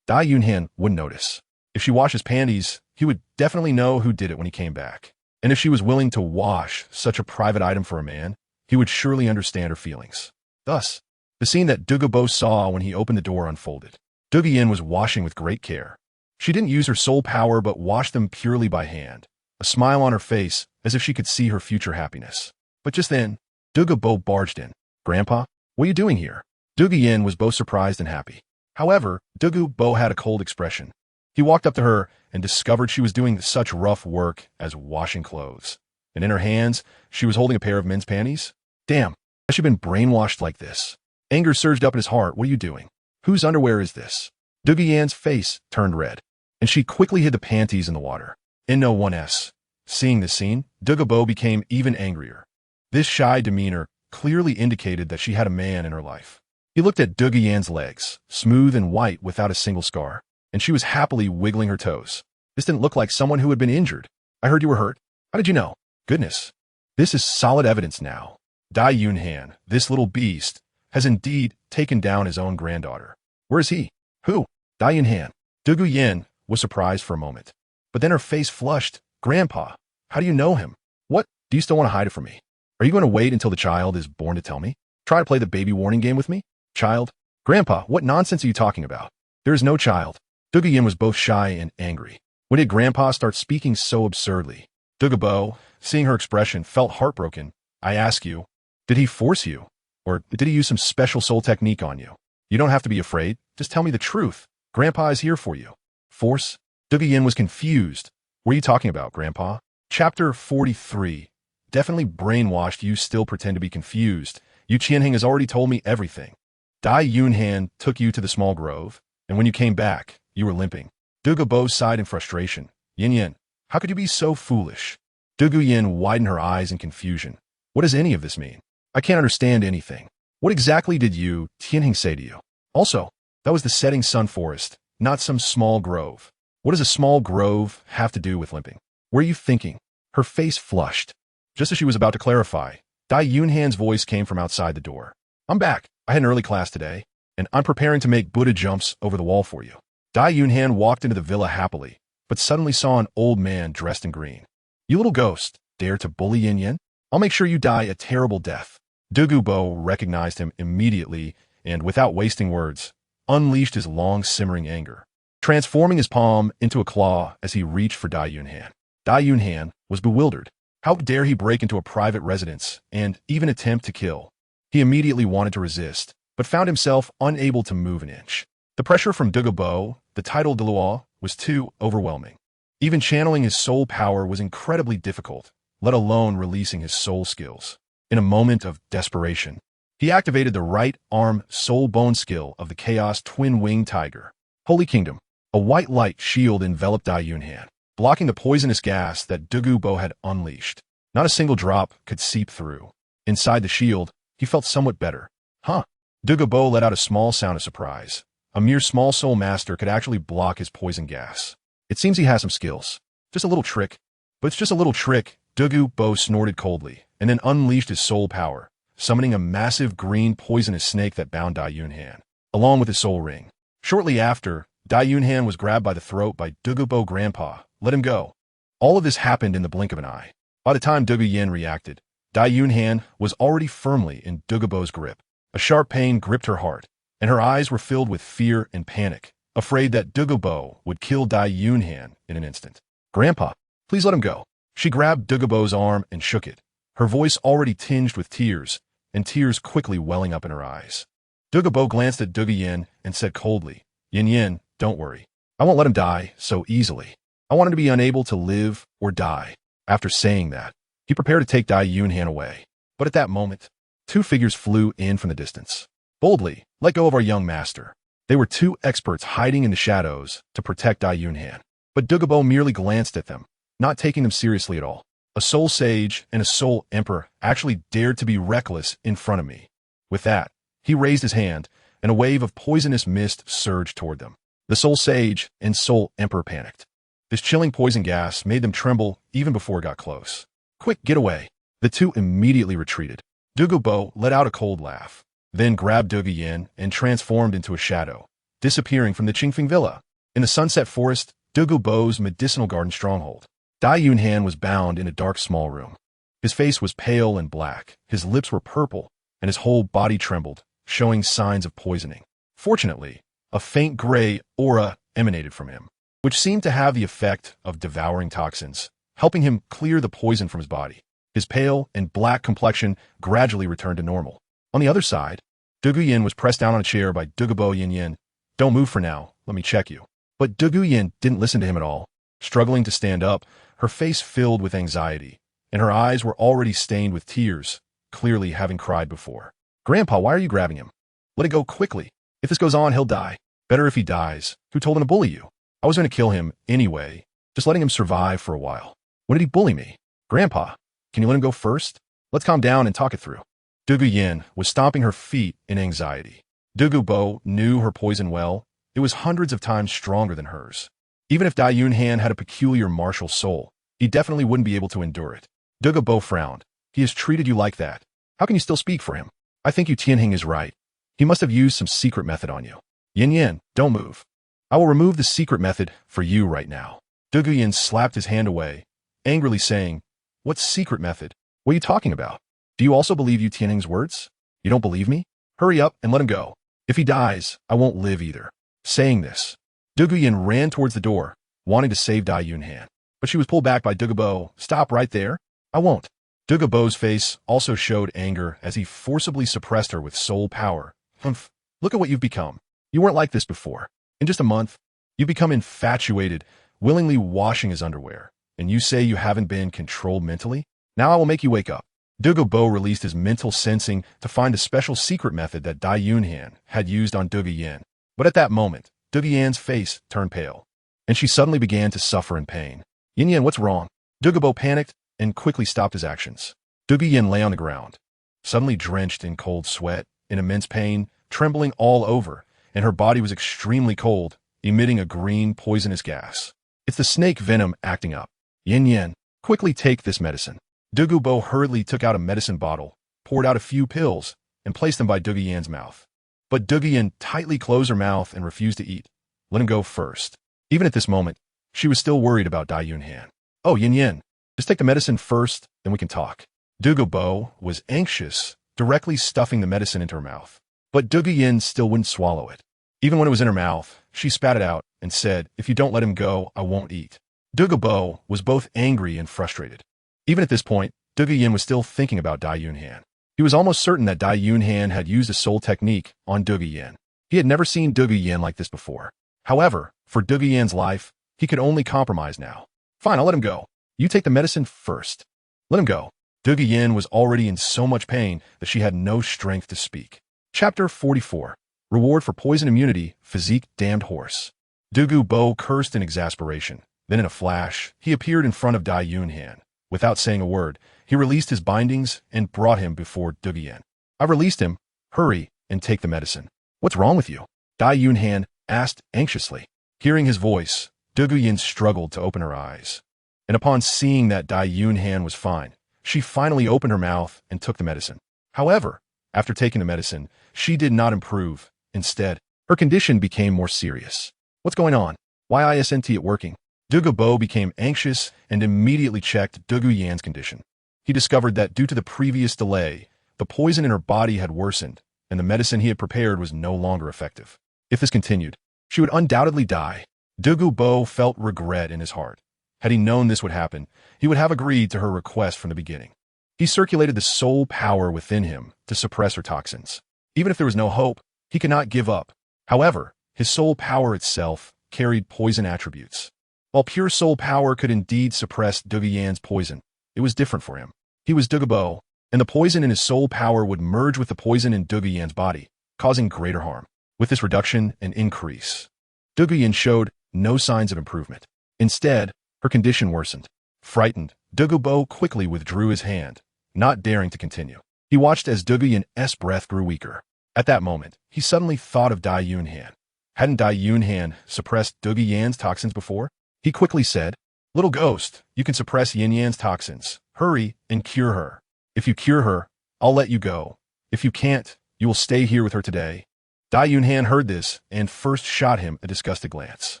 Dai Yunhan wouldn't notice. If she washed his panties, he would definitely know who did it when he came back. And if she was willing to wash such a private item for a man, he would surely understand her feelings. Thus, the scene that Douluo saw when he opened the door unfolded. Douluo was washing with great care. She didn't use her soul power but washed them purely by hand, a smile on her face as if she could see her future happiness. But just then, Douluo barged in. "Grandpa, what are you doing here?" Douluo was both surprised and happy. However, Douluo had a cold expression. He walked up to her and discovered she was doing such rough work as washing clothes. And in her hands, she was holding a pair of men's panties. Damn, has she been brainwashed like this? Anger surged up in his heart. What are you doing? Whose underwear is this? Douluo's face turned red, and she quickly hid the panties in the water. In no one's. Seeing this scene, Douluo became even angrier. This shy demeanor clearly indicated that she had a man in her life. He looked at Douluo's legs, smooth and white without a single scar, and she was happily wiggling her toes. This didn't look like someone who had been injured. "I heard you were hurt. How did you know?" "Goodness. This is solid evidence now. Dai Yunhan, this little beast, has indeed taken down his own granddaughter." "Where is he?" "Who?" "Dai Yunhan." Douluo was surprised for a moment, but then her face flushed. "Grandpa, how do you know him? What? Do you still want to hide it from me? Are you going to wait until the child is born to tell me? Try to play the baby warning game with me?" "Child? Grandpa, what nonsense are you talking about? There is no child." Douluo was both shy and angry. When did Grandpa start speaking so absurdly? Douluo, seeing her expression, felt heartbroken. "I ask you, did he force you? Or did he use some special soul technique on you? You don't have to be afraid. Just tell me the truth. Grandpa is here for you." "Force?" Douluo was confused. "What are you talking about, Grandpa?" Chapter 43. Definitely brainwashed. You still pretend to be confused. Yu Qianheng has already told me everything. Dai Yunhan took you to the small grove, and when you came back, you were limping. Douluo sighed in frustration. "Yin, how could you be so foolish?" Douluo widened her eyes in confusion. "What does any of this mean? I can't understand anything. What exactly did Yu Qianheng say to you? Also, that was the setting sun forest, not some small grove. What does a small grove have to do with limping? What are you thinking?" Her face flushed. Just as she was about to clarify, Dai Yunhan's voice came from outside the door. "I'm back. I had an early class today, and I'm preparing to make Buddha jumps over the wall for you." Dai Yunhan walked into the villa happily, but suddenly saw an old man dressed in green. "You little ghost, dare to bully Yin Yin? I'll make sure you die a terrible death." Douluo recognized him immediately and, without wasting words, unleashed his long simmering anger, transforming his palm into a claw as he reached for Dai Yunhan. Dai Yunhan was bewildered. How dare he break into a private residence and even attempt to kill? He immediately wanted to resist, but found himself unable to move an inch. The pressure from Douluo, the title Douluo, was too overwhelming. Even channeling his soul power was incredibly difficult, let alone releasing his soul skills. In a moment of desperation, he activated the right arm soul bone skill of the Chaos Twin-Winged Tiger. Holy Kingdom. A white light shield enveloped Dai Yunhan, blocking the poisonous gas that Douluo had unleashed. Not a single drop could seep through. Inside the shield, he felt somewhat better. Huh? Douluo let out a small sound of surprise. A mere small soul master could actually block his poison gas. It seems he has some skills. Just a little trick. But it's just a little trick. Douluo snorted coldly, and then unleashed his soul power, summoning a massive green poisonous snake that bound Dai Yunhan, along with his soul ring. Shortly after, Dai Yunhan was grabbed by the throat by Douluo Grandpa. Let him go. All of this happened in the blink of an eye. By the time Douluo reacted, Dai Yunhan was already firmly in Douluo's grip. A sharp pain gripped her heart, and her eyes were filled with fear and panic, afraid that Douluo would kill Dai Yunhan in an instant. Grandpa, please let him go. She grabbed Douluo's arm and shook it, her voice already tinged with tears, and tears quickly welling up in her eyes. Douluo glanced at Douluo and said coldly, Yin, don't worry. I won't let him die so easily. I want him to be unable to live or die. After saying that, he prepared to take Dai Yunhan away. But at that moment, two figures flew in from the distance. Boldly, let go of our young master. They were two experts hiding in the shadows to protect Dai Yunhan. But Douluo merely glanced at them, not taking them seriously at all. A soul sage and a soul emperor actually dared to be reckless in front of me. With that, he raised his hand, and a wave of poisonous mist surged toward them. The soul sage and soul emperor panicked. This chilling poison gas made them tremble even before it got close. Quick, get away. The two immediately retreated. Douluo let out a cold laugh, then grabbed Douluo and transformed into a shadow, disappearing from the Qingfeng Villa. In the Sunset Forest, Douluo's medicinal garden stronghold, Dai Yunhan was bound in a dark small room. His face was pale and black, his lips were purple, and his whole body trembled, showing signs of poisoning. Fortunately, a faint gray aura emanated from him, which seemed to have the effect of devouring toxins, helping him clear the poison from his body. His pale and black complexion gradually returned to normal. On the other side, Douluo was pressed down on a chair by Douluo Yin. Don't move for now, let me check you. But Douluo didn't listen to him at all. Struggling to stand up, her face filled with anxiety, and her eyes were already stained with tears, clearly having cried before. Grandpa, why are you grabbing him? Let it go quickly. If this goes on, he'll die. Better if he dies. Who told him to bully you? I was going to kill him anyway, just letting him survive for a while. When did he bully me? Grandpa, can you let him go first? Let's calm down and talk it through. Douluo was stomping her feet in anxiety. Douluo knew her poison well. It was hundreds of times stronger than hers. Even if Dai Yunhan had a peculiar martial soul, he definitely wouldn't be able to endure it. Douluo frowned. He has treated you like that. How can you still speak for him? I think Yu Tianhing is right. He must have used some secret method on you. Yin, don't move. I will remove the secret method for you right now. Douluo slapped his hand away, angrily saying, What secret method? What are you talking about? Do you also believe Yu Tianhing's words? You don't believe me? Hurry up and let him go. If he dies, I won't live either. Saying this, Douluo ran towards the door, wanting to save Dai Yunhan. But she was pulled back by Douluo. Stop right there. I won't. Douluo's face also showed anger as he forcibly suppressed her with soul power. Humph. Look at what you've become. You weren't like this before. In just a month, you've become infatuated, willingly washing his underwear. And you say you haven't been controlled mentally? Now I will make you wake up. Douluo released his mental sensing to find a special secret method that Dai Yunhan had used on Douluo. But at that moment, Douluo's face turned pale, and she suddenly began to suffer in pain. Yin, what's wrong? Douluo panicked and quickly stopped his actions. Douluo lay on the ground, suddenly drenched in cold sweat, in immense pain, trembling all over, and her body was extremely cold, emitting a green poisonous gas. It's the snake venom acting up. Yin, quickly take this medicine. Douluo hurriedly took out a medicine bottle, poured out a few pills, and placed them by Douluo's mouth. But Douluo tightly closed her mouth and refused to eat. Let him go first. Even at this moment, she was still worried about Dai Yunhan. Oh, Yin, just take the medicine first, then we can talk. Douluo was anxious, directly stuffing the medicine into her mouth. But Douluo still wouldn't swallow it. Even when it was in her mouth, she spat it out and said, If you don't let him go, I won't eat. Douluo was both angry and frustrated. Even at this point, Douluo was still thinking about Dai Yunhan. He was almost certain that Dai Yunhan had used a soul technique on Douluo. He had never seen Douluo like this before. However, for Douluo's life, he could only compromise now. Fine, I'll let him go. You take the medicine first. Let him go. Du Guiyan was already in so much pain that she had no strength to speak. Chapter 44. Reward for Poison Immunity, Physique Damned Horse. Douluo cursed in exasperation. Then in a flash, he appeared in front of Dai Yunhan. Without saying a word, he released his bindings and brought him before Du Guiyan. I've released him. Hurry and take the medicine. What's wrong with you? Dai Yunhan asked anxiously. Hearing his voice, Du Guiyan struggled to open her eyes. And upon seeing that Dai Yunhan was fine, she finally opened her mouth and took the medicine. However, after taking the medicine, she did not improve. Instead, her condition became more serious. What's going on? Why isn't it working? Douluo became anxious and immediately checked Du Guiyan's condition. He discovered that due to the previous delay, the poison in her body had worsened, and the medicine he had prepared was no longer effective. If this continued, she would undoubtedly die. Douluo felt regret in his heart. Had he known this would happen, he would have agreed to her request from the beginning. He circulated the soul power within him to suppress her toxins. Even if there was no hope, he could not give up. However, his soul power itself carried poison attributes. While pure soul power could indeed suppress Du Guiyan's poison, it was different for him. He was Douluo, and the poison in his soul power would merge with the poison in Du Guiyan's body, causing greater harm. With this reduction and increase, Du Guiyan showed no signs of improvement. Instead, her condition worsened. Frightened, Douluo quickly withdrew his hand, not daring to continue. He watched as Du Guiyan's breath grew weaker. At that moment, he suddenly thought of Dai Yunhan. Hadn't Dai Yunhan suppressed Du Guiyan's toxins before? He quickly said, "Little ghost, you can suppress Yin Yan's toxins. Hurry and cure her. If you cure her, I'll let you go. If you can't, you will stay here with her today." Dai Yunhan heard this and first shot him a disgusted glance.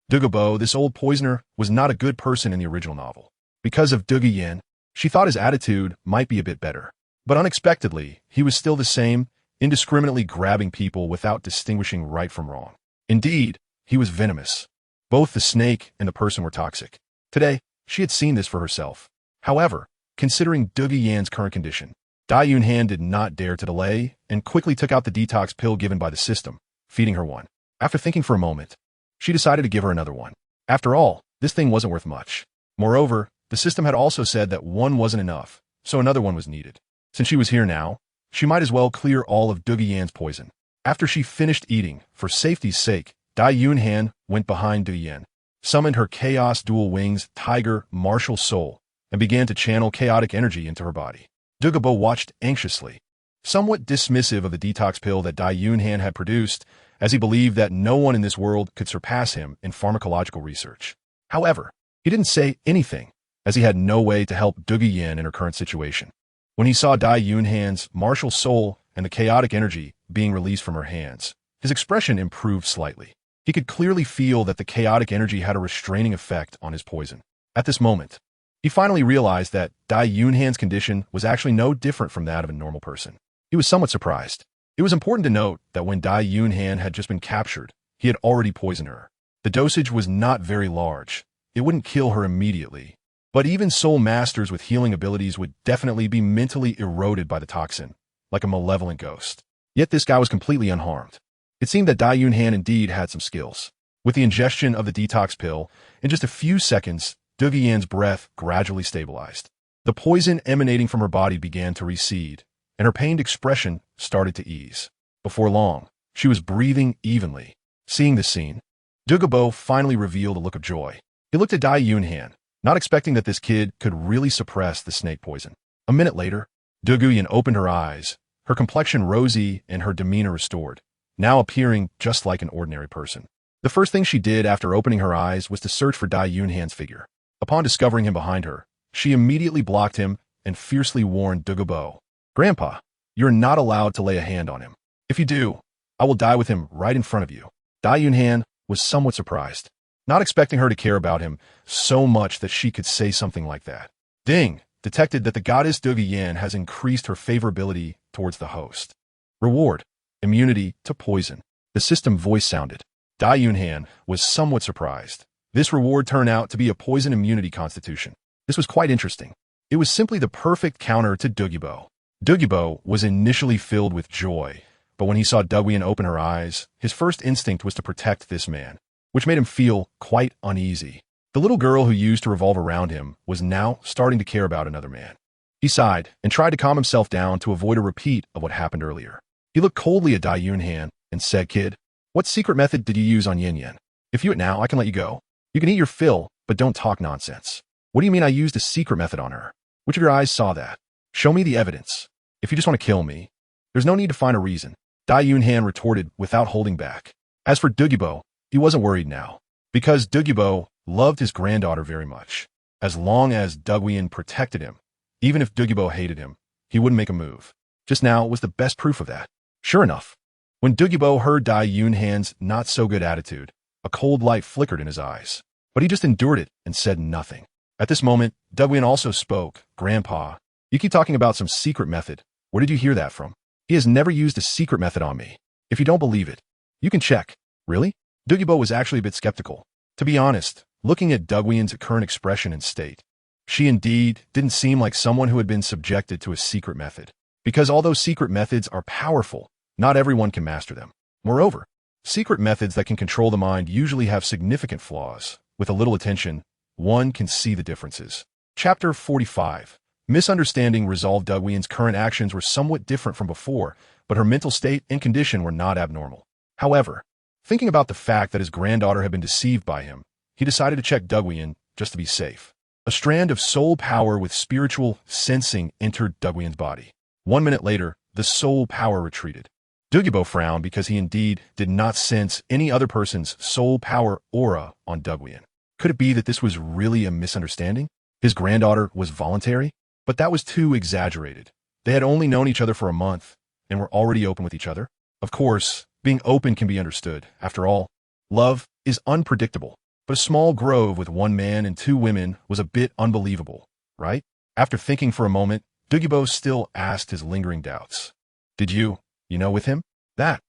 Douluo, this old poisoner, was not a good person in the original novel. Because of Du Guiyan, she thought his attitude might be a bit better. But unexpectedly, he was still the same, indiscriminately grabbing people without distinguishing right from wrong. Indeed, he was venomous. Both the snake and the person were toxic. Today, she had seen this for herself. However, considering Du Guiyan's current condition, Dai Yunhan did not dare to delay and quickly took out the detox pill given by the system, feeding her one. After thinking for a moment, she decided to give her another one. After all, this thing wasn't worth much. Moreover, the system had also said that one wasn't enough, so another one was needed. Since she was here now, she might as well clear all of Du Guiyan's poison. After she finished eating, for safety's sake, Dai Yunhan went behind Du Guiyan, summoned her Chaos Dual Wings Tiger Martial Soul, and began to channel chaotic energy into her body. Douluo watched anxiously, somewhat dismissive of the detox pill that Dai Yunhan had produced, as he believed that no one in this world could surpass him in pharmacological research. However, he didn't say anything, as he had no way to help Du Guiyan in her current situation. When he saw Dai Yunhan's martial soul and the chaotic energy being released from her hands, his expression improved slightly. He could clearly feel that the chaotic energy had a restraining effect on his poison. At this moment, he finally realized that Dai Yunhan's condition was actually no different from that of a normal person. He was somewhat surprised. It was important to note that when Dai Yunhan had just been captured, he had already poisoned her. The dosage was not very large. It wouldn't kill her immediately. But even soul masters with healing abilities would definitely be mentally eroded by the toxin, like a malevolent ghost. Yet this guy was completely unharmed. It seemed that Dai Yunhan indeed had some skills. With the ingestion of the detox pill, in just a few seconds, Du Guiyan's breath gradually stabilized. The poison emanating from her body began to recede, and her pained expression started to ease. Before long, she was breathing evenly. Seeing this scene, Douluo finally revealed a look of joy. He looked at Dai Yunhan, not expecting that this kid could really suppress the snake poison. A minute later, Du Guiyan opened her eyes, her complexion rosy and her demeanor restored, now appearing just like an ordinary person. The first thing she did after opening her eyes was to search for Dai Yunhan's figure. Upon discovering him behind her, she immediately blocked him and fiercely warned Douluo, "Grandpa, you're not allowed to lay a hand on him. If you do, I will die with him right in front of you." Dai Yunhan was somewhat surprised, not expecting her to care about him so much that she could say something like that. Ding! Detected that the goddess Du Guiyan has increased her favorability towards the host. Reward: immunity to poison. The system voice sounded. Dai Yunhan was somewhat surprised. This reward turned out to be a poison immunity constitution. This was quite interesting. It was simply the perfect counter to Douluo. Douluo was initially filled with joy, but when he saw Du Guiyan open her eyes, his first instinct was to protect this man, which made him feel quite uneasy. The little girl who used to revolve around him was now starting to care about another man. He sighed and tried to calm himself down to avoid a repeat of what happened earlier. He looked coldly at Dai Yunhan and said, "Kid, what secret method did you use on Yin Yin? If you eat now, I can let you go. You can eat your fill, but don't talk nonsense." "What do you mean I used a secret method on her? Which of your eyes saw that? Show me the evidence. If you just want to kill me, there's no need to find a reason," Dai Yunhan retorted without holding back. As for Douluo, he wasn't worried now, because Douluo loved his granddaughter very much. As long as Douluo protected him, even if Douluo hated him, he wouldn't make a move. Just now was the best proof of that. Sure enough, when Douluo heard Dai Yunhan's not-so-good attitude, a cold light flickered in his eyes. But he just endured it and said nothing. At this moment, Douluo also spoke. "Grandpa, you keep talking about some secret method. Where did you hear that from? He has never used a secret method on me. If you don't believe it, you can check." "Really?" Douluo was actually a bit skeptical. To be honest, looking at Douluo's current expression and state, she indeed didn't seem like someone who had been subjected to a secret method. Because although secret methods are powerful, not everyone can master them. Moreover, secret methods that can control the mind usually have significant flaws. With a little attention, one can see the differences. Chapter 45. Misunderstanding resolved. Douluo's current actions were somewhat different from before, but her mental state and condition were not abnormal. However, thinking about the fact that his granddaughter had been deceived by him, he decided to check Douluo just to be safe. A strand of soul power with spiritual sensing entered Douluo's body. 1 minute later, the soul power retreated. Douluo frowned because he indeed did not sense any other person's soul power aura on Douluo. Could it be that this was really a misunderstanding? His granddaughter was voluntary? But that was too exaggerated. They had only known each other for a month and were already open with each other. Of course, being open can be understood. After all, love is unpredictable. But a small grove with 1 man and 2 women was a bit unbelievable, right? After thinking for a moment, Douluo still asked his lingering doubts. "Did you with him? That?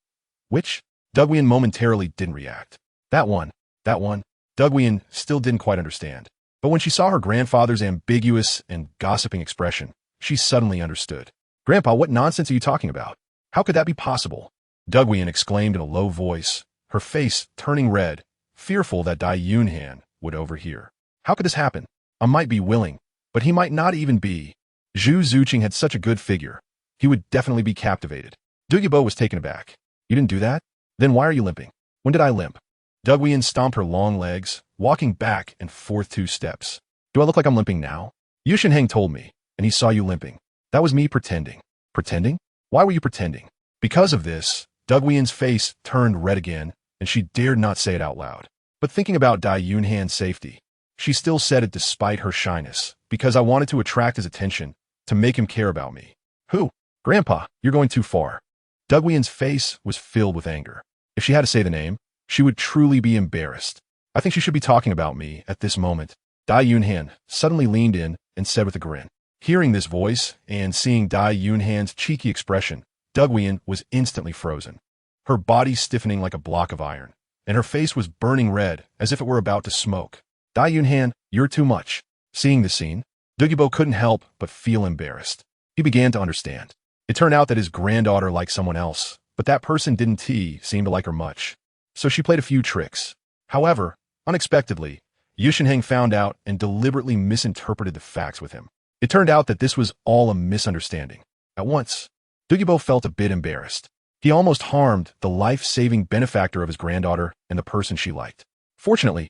Which?" Douluo momentarily didn't react. That one. Douluo still didn't quite understand. But when she saw her grandfather's ambiguous and gossiping expression, she suddenly understood. "Grandpa, what nonsense are you talking about? How could that be possible?" Douluo exclaimed in a low voice, her face turning red, fearful that Dai Yunhan would overhear. "How could this happen? I might be willing, but he might not even be. Zhu Zhuqing had such a good figure. He would definitely be captivated." Douluo was taken aback. "You didn't do that? Then why are you limping?" "When did I limp?" Douluo stomped her long legs, walking back and forth 2 steps. "Do I look like I'm limping now? Yushinheng told me, and he saw you limping. That was me pretending." "Pretending? Why were you pretending?" Because of this, Douluo's face turned red again, and she dared not say it out loud. But thinking about Dai Yunhan's safety, she still said it despite her shyness, "Because I wanted to attract his attention, to make him care about me." "Who?" "Grandpa, you're going too far." Douluo's face was filled with anger. If she had to say the name, she would truly be embarrassed. "I think she should be talking about me at this moment." Dai Yunhan suddenly leaned in and said with a grin. Hearing this voice and seeing Dai Yunhan's cheeky expression, Douluo was instantly frozen. Her body stiffening like a block of iron, and her face was burning red as if it were about to smoke. "Dai Yunhan, you're too much." Seeing the scene, Douluo couldn't help but feel embarrassed. He began to understand. It turned out that his granddaughter liked someone else, but that person didn't seem to like her much. So she played a few tricks. However, unexpectedly, Yushinheng found out and deliberately misinterpreted the facts with him. It turned out that this was all a misunderstanding. At once, Douluo felt a bit embarrassed. He almost harmed the life-saving benefactor of his granddaughter and the person she liked. Fortunately,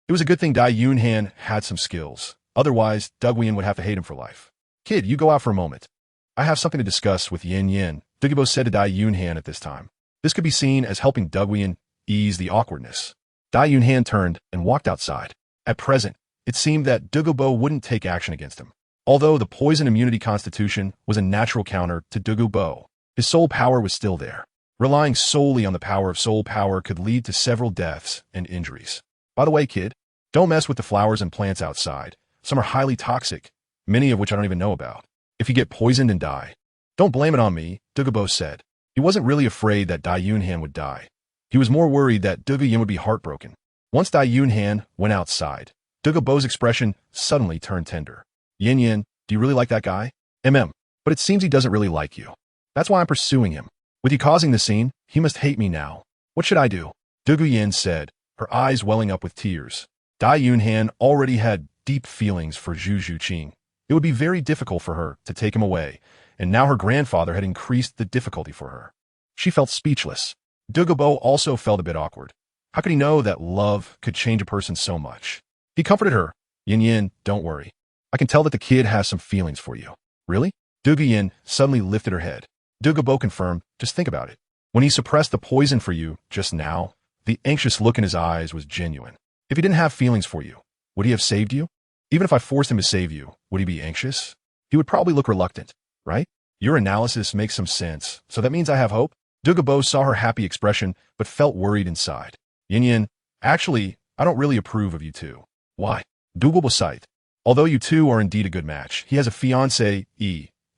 it was a good thing Dai Yunhan had some skills. Otherwise, Douluo would have to hate him for life. "Kid, you go out for a moment. I have something to discuss with Yin Yin," Douluo said to Dai Yunhan at this time. This could be seen as helping Douluo ease the awkwardness. Dai Yunhan turned and walked outside. At present, it seemed that Douluo wouldn't take action against him. Although the poison immunity constitution was a natural counter to Douluo, his soul power was still there. Relying solely on the power of soul power could lead to several deaths and injuries. "By the way, kid, don't mess with the flowers and plants outside. Some are highly toxic, many of which I don't even know about. If you get poisoned and die, don't blame it on me," Douluo said. He wasn't really afraid that Dai Yunhan would die. He was more worried that Douluo would be heartbroken. Once Dai Yunhan went outside, Douluo's expression suddenly turned tender. "Yin Yin, do you really like that guy?" But it seems he doesn't really like you. That's why I'm pursuing him. With you causing the scene, he must hate me now. What should I do?" Douluo said, her eyes welling up with tears. Dai Yunhan already had deep feelings for Zhu Zhuqing. It would be very difficult for her to take him away, and now her grandfather had increased the difficulty for her. She felt speechless. Douluo also felt a bit awkward. How could he know that love could change a person so much? He comforted her. Yin, don't worry. I can tell that the kid has some feelings for you. Really? Douluo suddenly lifted her head. Douluo confirmed, just think about it. When he suppressed the poison for you just now, the anxious look in his eyes was genuine. If he didn't have feelings for you, would he have saved you? Even if I forced him to save you, would he be anxious? He would probably look reluctant, right? Your analysis makes some sense, so that means I have hope? Douluo saw her happy expression, but felt worried inside. Yin, actually, I don't really approve of you two. Why? Douluo sighed. Although you two are indeed a good match, he has a fiancée,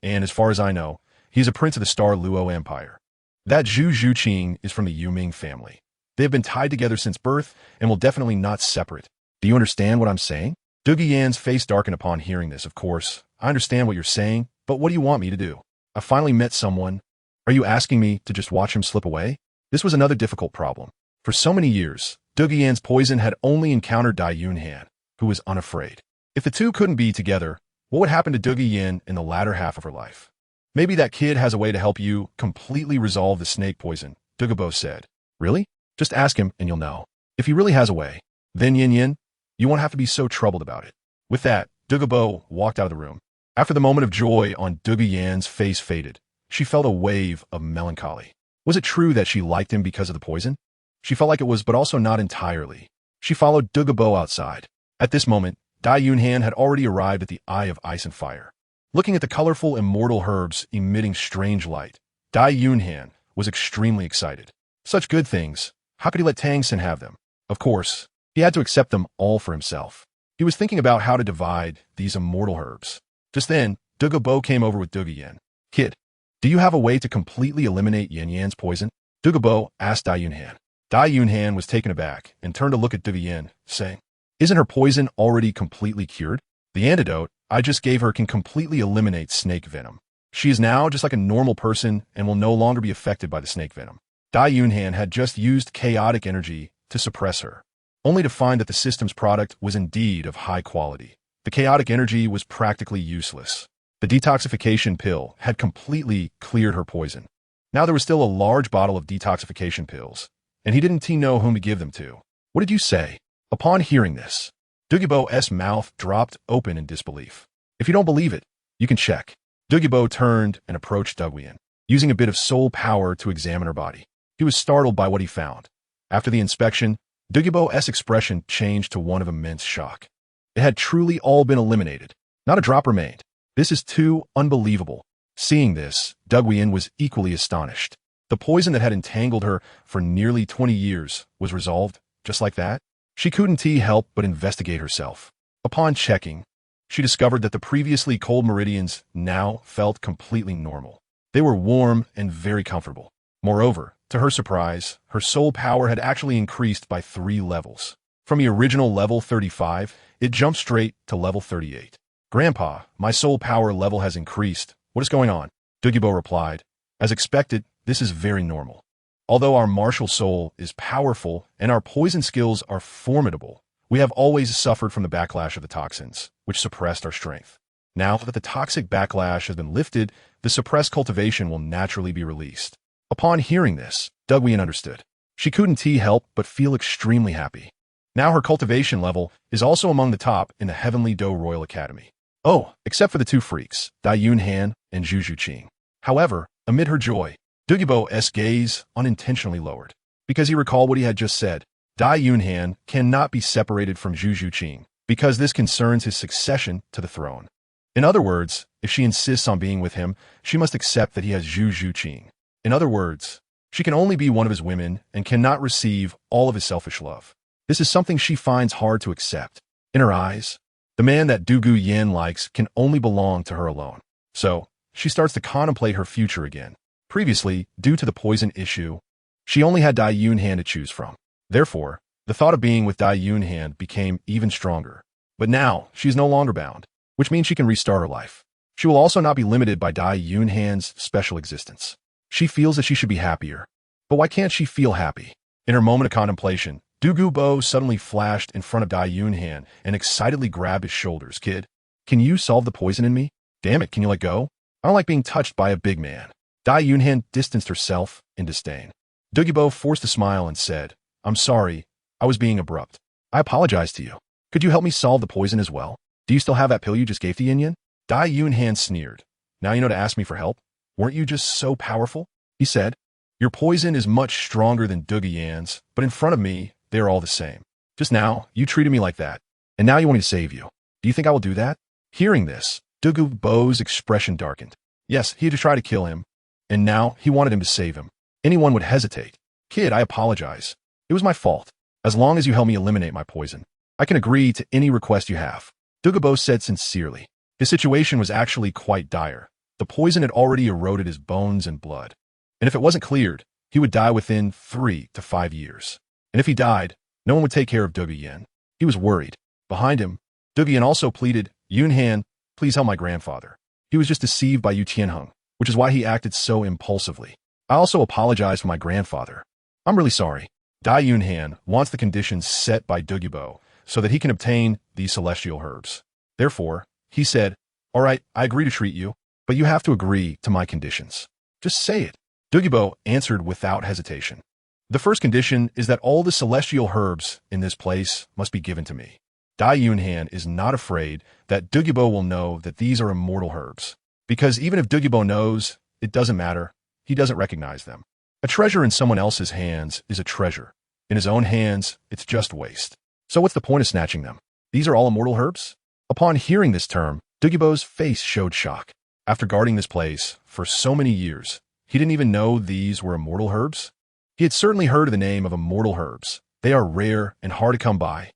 and as far as I know, he's a prince of the Star Luo Empire. That Zhu Zhuqing is from the Yuming family. They have been tied together since birth and will definitely not separate. Do you understand what I'm saying? Douluo's face darkened upon hearing this. Of course, I understand what you're saying, but what do you want me to do? I finally met someone. Are you asking me to just watch him slip away? This was another difficult problem. For so many years, Douluo's poison had only encountered Dai Yunhan, who was unafraid. If the two couldn't be together, what would happen to Douluo in the latter half of her life? Maybe that kid has a way to help you completely resolve the snake poison, Douluo said. Really? Just ask him and you'll know. If he really has a way, then Yin, you won't have to be so troubled about it. With that, Douluo walked out of the room. After the moment of joy on Douluo's face faded, she felt a wave of melancholy. Was it true that she liked him because of the poison? She felt like it was, but also not entirely. She followed Douluo outside. At this moment, Dai Yunhan had already arrived at the Eye of Ice and Fire. Looking at the colorful immortal herbs emitting strange light, Dai Yunhan was extremely excited. Such good things. How could he let Tangsen have them? Of course, he had to accept them all for himself. He was thinking about how to divide these immortal herbs. Just then, Douluo came over with Douluo. Kid, do you have a way to completely eliminate Yin-Yan's poison? Douluo asked Dai Yunhan. Dai Yunhan was taken aback and turned to look at Douluo, saying, isn't her poison already completely cured? The antidote I just gave her can completely eliminate snake venom. She is now just like a normal person and will no longer be affected by the snake venom. Dai Yunhan had just used chaotic energy to suppress her, only to find that the system's product was indeed of high quality. The chaotic energy was practically useless. The detoxification pill had completely cleared her poison. Now there was still a large bottle of detoxification pills, and he didn't know whom to give them to. What did you say? Upon hearing this, Douluo's mouth dropped open in disbelief. If you don't believe it, you can check. Douluo turned and approached Douluo, using a bit of soul power to examine her body. He was startled by what he found. After the inspection, Douluo's expression changed to one of immense shock. It had truly all been eliminated. Not a drop remained. This is too unbelievable. Seeing this, Douluo was equally astonished. The poison that had entangled her for nearly 20 years was resolved, just like that. She couldn't help but investigate herself. Upon checking, she discovered that the previously cold meridians now felt completely normal. They were warm and very comfortable. Moreover, to her surprise, her soul power had actually increased by 3 levels. From the original level 35, it jumped straight to level 38. Grandpa, my soul power level has increased. What is going on? Douluo replied. As expected, this is very normal. Although our martial soul is powerful and our poison skills are formidable, we have always suffered from the backlash of the toxins, which suppressed our strength. Now that the toxic backlash has been lifted, the suppressed cultivation will naturally be released. Upon hearing this, Douluo understood. She couldn't help but feel extremely happy. Now her cultivation level is also among the top in the Heavenly Do Royal Academy. Oh, except for the 2 freaks, Dai Yunhan and Zhu Zhuqing. However, amid her joy, Douluo's gaze unintentionally lowered. Because he recalled what he had just said, Dai Yunhan cannot be separated from Zhu Zhuqing, because this concerns his succession to the throne. In other words, if she insists on being with him, she must accept that he has Zhu Zhuqing. In other words, she can only be one of his women and cannot receive all of his selfish love. This is something she finds hard to accept. In her eyes, the man that Douluo likes can only belong to her alone. So, she starts to contemplate her future again. Previously, due to the poison issue, she only had Dai Yunhan to choose from. Therefore, the thought of being with Dai Yunhan became even stronger. But now, she is no longer bound, which means she can restart her life. She will also not be limited by Dai Yunhan's special existence. She feels that she should be happier. But why can't she feel happy? In her moment of contemplation, Bo suddenly flashed in front of Dai Yunhan and excitedly grabbed his shoulders. Kid, can you solve the poison in me? Damn it, can you let go? I don't like being touched by a big man. Dai Yunhan distanced herself in disdain. Bo forced a smile and said, I'm sorry, I was being abrupt. I apologize to you. Could you help me solve the poison as well? Do you still have that pill you just gave to Yin Yin? Dai Yunhan sneered. Now you know to ask me for help? Weren't you just so powerful? He said. Your poison is much stronger than Yan's, but in front of me, they are all the same. Just now, you treated me like that, and now you want me to save you. Do you think I will do that? Hearing this, Bo's expression darkened. Yes, he had to try to kill him, and now he wanted him to save him. Anyone would hesitate. Kid, I apologize. It was my fault. As long as you help me eliminate my poison, I can agree to any request you have. Bo said sincerely. His situation was actually quite dire. The poison had already eroded his bones and blood. And if it wasn't cleared, he would die within 3 to 5 years. And if he died, no one would take care of Yin. He was worried. Behind him, Yin also pleaded, Yunhan, please help my grandfather. He was just deceived by Yu Tianheng, which is why he acted so impulsively. I also apologize for my grandfather. I'm really sorry. Dai Yunhan wants the conditions set by Bo so that he can obtain these celestial herbs. Therefore, he said, all right, I agree to treat you, but you have to agree to my conditions. Just say it. Bo answered without hesitation. The first condition is that all the celestial herbs in this place must be given to me. Dai Yunhan is not afraid that Bo will know that these are immortal herbs, because even if Bo knows, it doesn't matter. He doesn't recognize them. A treasure in someone else's hands is a treasure. In his own hands, it's just waste. So what's the point of snatching them? These are all immortal herbs? Upon hearing this term, Bo's face showed shock. After guarding this place for so many years, he didn't even know these were immortal herbs. He had certainly heard of the name of immortal herbs. They are rare and hard to come by.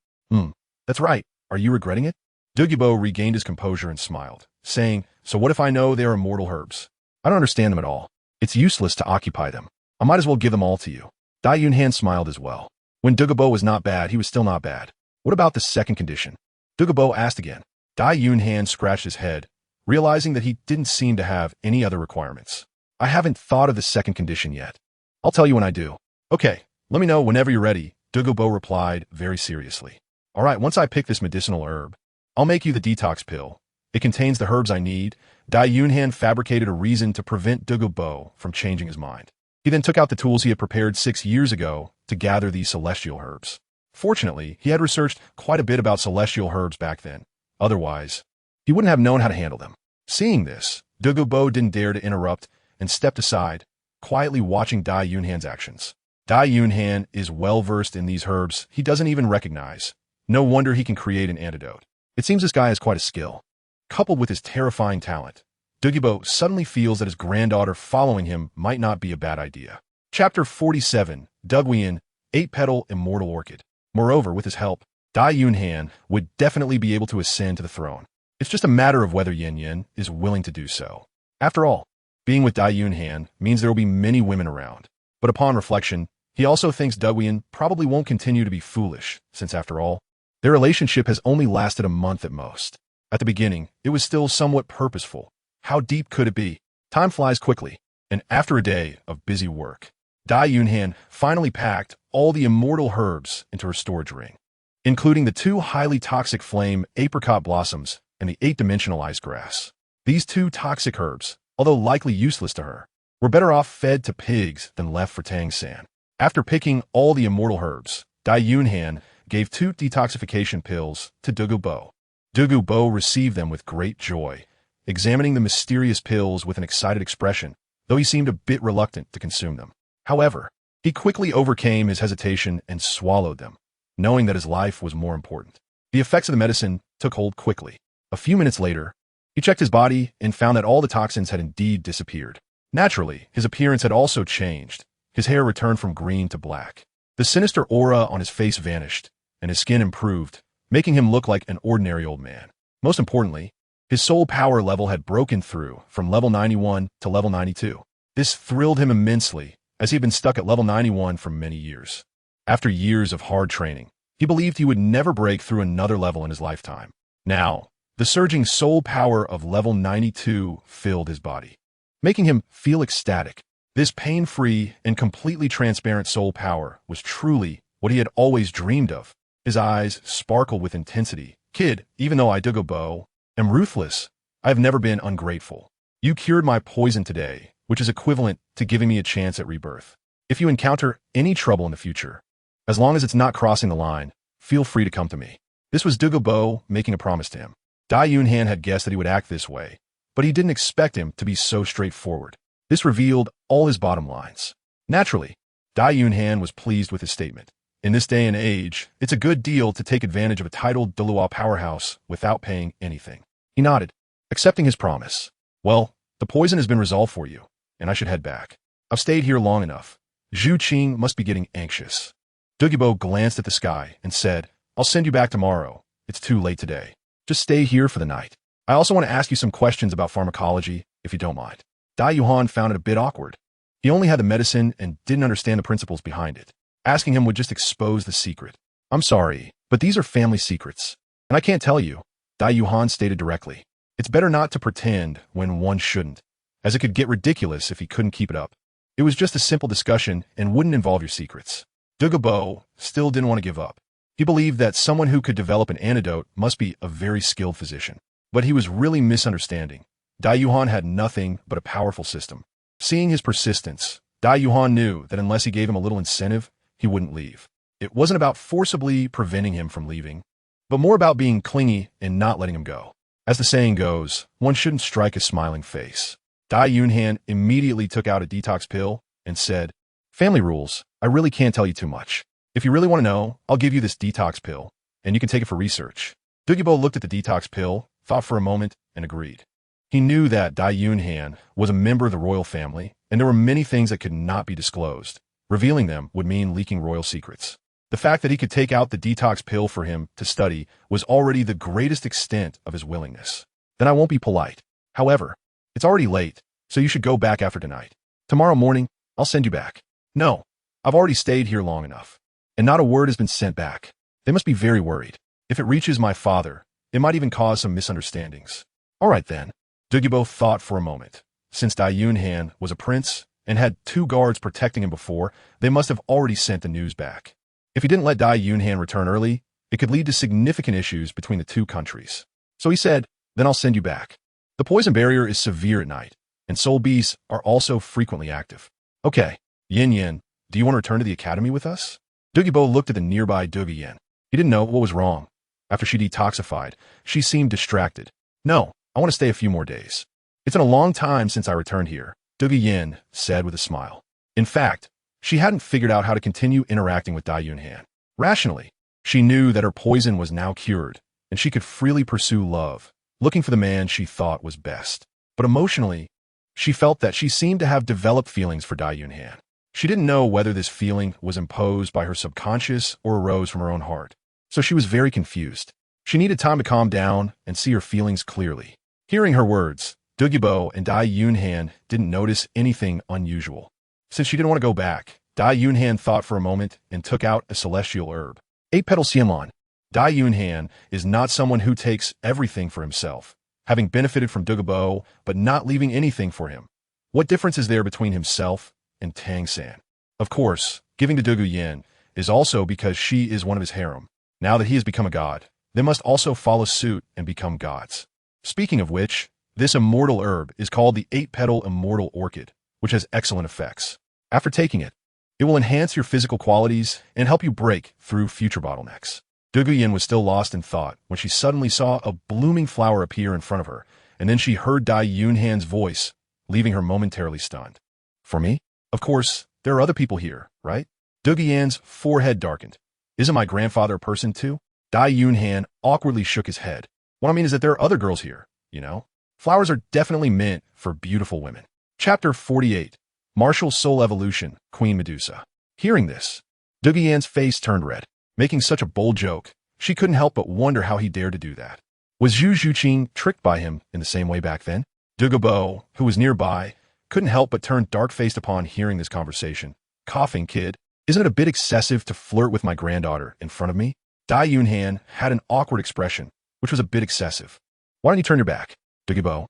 That's right. Are you regretting it? Bo regained his composure and smiled, saying, so what if I know they are immortal herbs? I don't understand them at all. It's useless to occupy them. I might as well give them all to you. Dai Yunhan smiled as well. When Bo was not bad, he was still not bad. What about the second condition? Bo asked again. Dai Yunhan scratched his head, realizing that he didn't seem to have any other requirements. I haven't thought of the second condition yet. I'll tell you when I do. Okay, let me know whenever you're ready, Bo replied very seriously. All right, once I pick this medicinal herb, I'll make you the detox pill. It contains the herbs I need. Dai Yunhan fabricated a reason to prevent Bo from changing his mind. He then took out the tools he had prepared 6 years ago to gather these celestial herbs. Fortunately, he had researched quite a bit about celestial herbs back then. Otherwise, he wouldn't have known how to handle them. Seeing this, Bo didn't dare to interrupt and stepped aside, quietly watching Dai Yunhan's actions. Dai Yunhan is well-versed in these herbs he doesn't even recognize. No wonder he can create an antidote. It seems this guy has quite a skill. Coupled with his terrifying talent, Bo suddenly feels that his granddaughter following him might not be a bad idea. Chapter 47, Dugwian, 8-Petal Immortal Orchid. Moreover, with his help, Dai Yunhan would definitely be able to ascend to the throne. It's just a matter of whether Yin Yin is willing to do so. After all, being with Dai Yunhan means there will be many women around. But upon reflection, he also thinks Dugwian probably won't continue to be foolish, since after all, their relationship has only lasted a month at most. At the beginning, it was still somewhat purposeful. How deep could it be? Time flies quickly, and after a day of busy work, Dai Yunhan finally packed all the immortal herbs into her storage ring, including the 2 highly toxic flame apricot blossoms and the 8-dimensional ice grass. These 2 toxic herbs, although likely useless to her, were better off fed to pigs than left for Tang San. After picking all the immortal herbs, Dai Yunhan gave 2 detoxification pills to Bo. Bo received them with great joy, examining the mysterious pills with an excited expression, though he seemed a bit reluctant to consume them. However, he quickly overcame his hesitation and swallowed them, knowing that his life was more important. The effects of the medicine took hold quickly. A few minutes later, he checked his body and found that all the toxins had indeed disappeared. Naturally, his appearance had also changed. His hair returned from green to black. The sinister aura on his face vanished, and his skin improved, making him look like an ordinary old man. Most importantly, his soul power level had broken through from level 91 to level 92. This thrilled him immensely, as he had been stuck at level 91 for many years. After years of hard training, he believed he would never break through another level in his lifetime. Now, the surging soul power of level 92 filled his body, making him feel ecstatic. This pain-free and completely transparent soul power was truly what what he had always dreamed of. His eyes sparkled with intensity. Kid, even though I Douluo am ruthless, I have never been ungrateful. You cured my poison today, which is equivalent to giving me a chance at rebirth. If you encounter any trouble in the future, as long as it's not crossing the line, feel free to come to me. This was Douluo making a promise to him. Dai Yunhan had guessed that he would act this way, but he didn't expect him to be so straightforward. This revealed all his bottom lines. Naturally, Dai Yunhan was pleased with his statement. In this day and age, it's a good deal to take advantage of a titled Douluo powerhouse without paying anything. He nodded, accepting his promise. Well, the poison has been resolved for you, and I should head back. I've stayed here long enough. Zhu Zhuqing must be getting anxious. Douluo glanced at the sky and said, I'll send you back tomorrow. It's too late today. Just stay here for the night. I also want to ask you some questions about pharmacology, if you don't mind. Dai Yunhan found it a bit awkward. He only had the medicine and didn't understand the principles behind it. Asking him would just expose the secret. I'm sorry, but these are family secrets. And I can't tell you, Dai Yunhan stated directly. It's better not to pretend when one shouldn't, as it could get ridiculous if he couldn't keep it up. It was just a simple discussion and wouldn't involve your secrets. Douluo still didn't want to give up. He believed that someone who could develop an antidote must be a very skilled physician. But he was really misunderstanding. Dai Yunhan had nothing but a powerful system. Seeing his persistence, Dai Yunhan knew that unless he gave him a little incentive, he wouldn't leave. It wasn't about forcibly preventing him from leaving, but more about being clingy and not letting him go. As the saying goes, one shouldn't strike a smiling face. Dai Yunhan immediately took out a detox pill and said, Family rules, I really can't tell you too much. If you really want to know, I'll give you this detox pill, and you can take it for research. Douluo looked at the detox pill, thought for a moment, and agreed. He knew that Dai Yunhan was a member of the royal family, and there were many things that could not be disclosed. Revealing them would mean leaking royal secrets. The fact that he could take out the detox pill for him to study was already the greatest extent of his willingness. Then I won't be polite. However, it's already late, so you should go back after tonight. Tomorrow morning, I'll send you back. No, I've already stayed here long enough, and not a word has been sent back. They must be very worried. If it reaches my father, it might even cause some misunderstandings. All right then. Douluo thought for a moment. Since Dai Yunhan was a prince and had 2 guards protecting him before, they must have already sent the news back. If he didn't let Dai Yunhan return early, it could lead to significant issues between the 2 countries. So he said, then I'll send you back. The poison barrier is severe at night, and soul beasts are also frequently active. Okay, Yin, do you want to return to the academy with us? Douluo looked at the nearby Yin. He didn't know what was wrong. After she detoxified, she seemed distracted. No, I want to stay a few more days. It's been a long time since I returned here, Yin said with a smile. In fact, she hadn't figured out how to continue interacting with Dai Yunhan. Rationally, she knew that her poison was now cured, and she could freely pursue love, looking for the man she thought was best. But emotionally, she felt that she seemed to have developed feelings for Dai Yunhan. She didn't know whether this feeling was imposed by her subconscious or arose from her own heart, so she was very confused. She needed time to calm down and see her feelings clearly. Hearing her words, Douluo and Dai Yunhan didn't notice anything unusual. Since she didn't want to go back, Dai Yunhan thought for a moment and took out a celestial herb. 8-petal xianlan. Dai Yunhan is not someone who takes everything for himself, having benefited from Douluo but not leaving anything for him. What difference is there between himself and Tang San? Of course, giving to Douluo is also because she is one of his harem. Now that he has become a god, they must also follow suit and become gods. Speaking of which, this immortal herb is called the 8-petal immortal orchid, which has excellent effects. After taking it, it will enhance your physical qualities and help you break through future bottlenecks. Douluo was still lost in thought when she suddenly saw a blooming flower appear in front of her, and then she heard Dai Yunhan's voice, leaving her momentarily stunned. For me? Of course, there are other people here, right? Douluo's forehead darkened. Isn't my grandfather a person too? Dai Yunhan awkwardly shook his head. What I mean is that there are other girls here, you know? Flowers are definitely meant for beautiful women. Chapter 48. Martial Soul Evolution, Queen Medusa. Hearing this, Douluo's face turned red. Making such a bold joke, she couldn't help but wonder how he dared to do that. Was Zhu Zhuqing tricked by him in the same way back then? Douluo, who was nearby, couldn't help but turn dark-faced upon hearing this conversation. Coughing, kid. Isn't it a bit excessive to flirt with my granddaughter in front of me? Dai Yunhan had an awkward expression, which was a bit excessive. Why don't you turn your back, Douluo?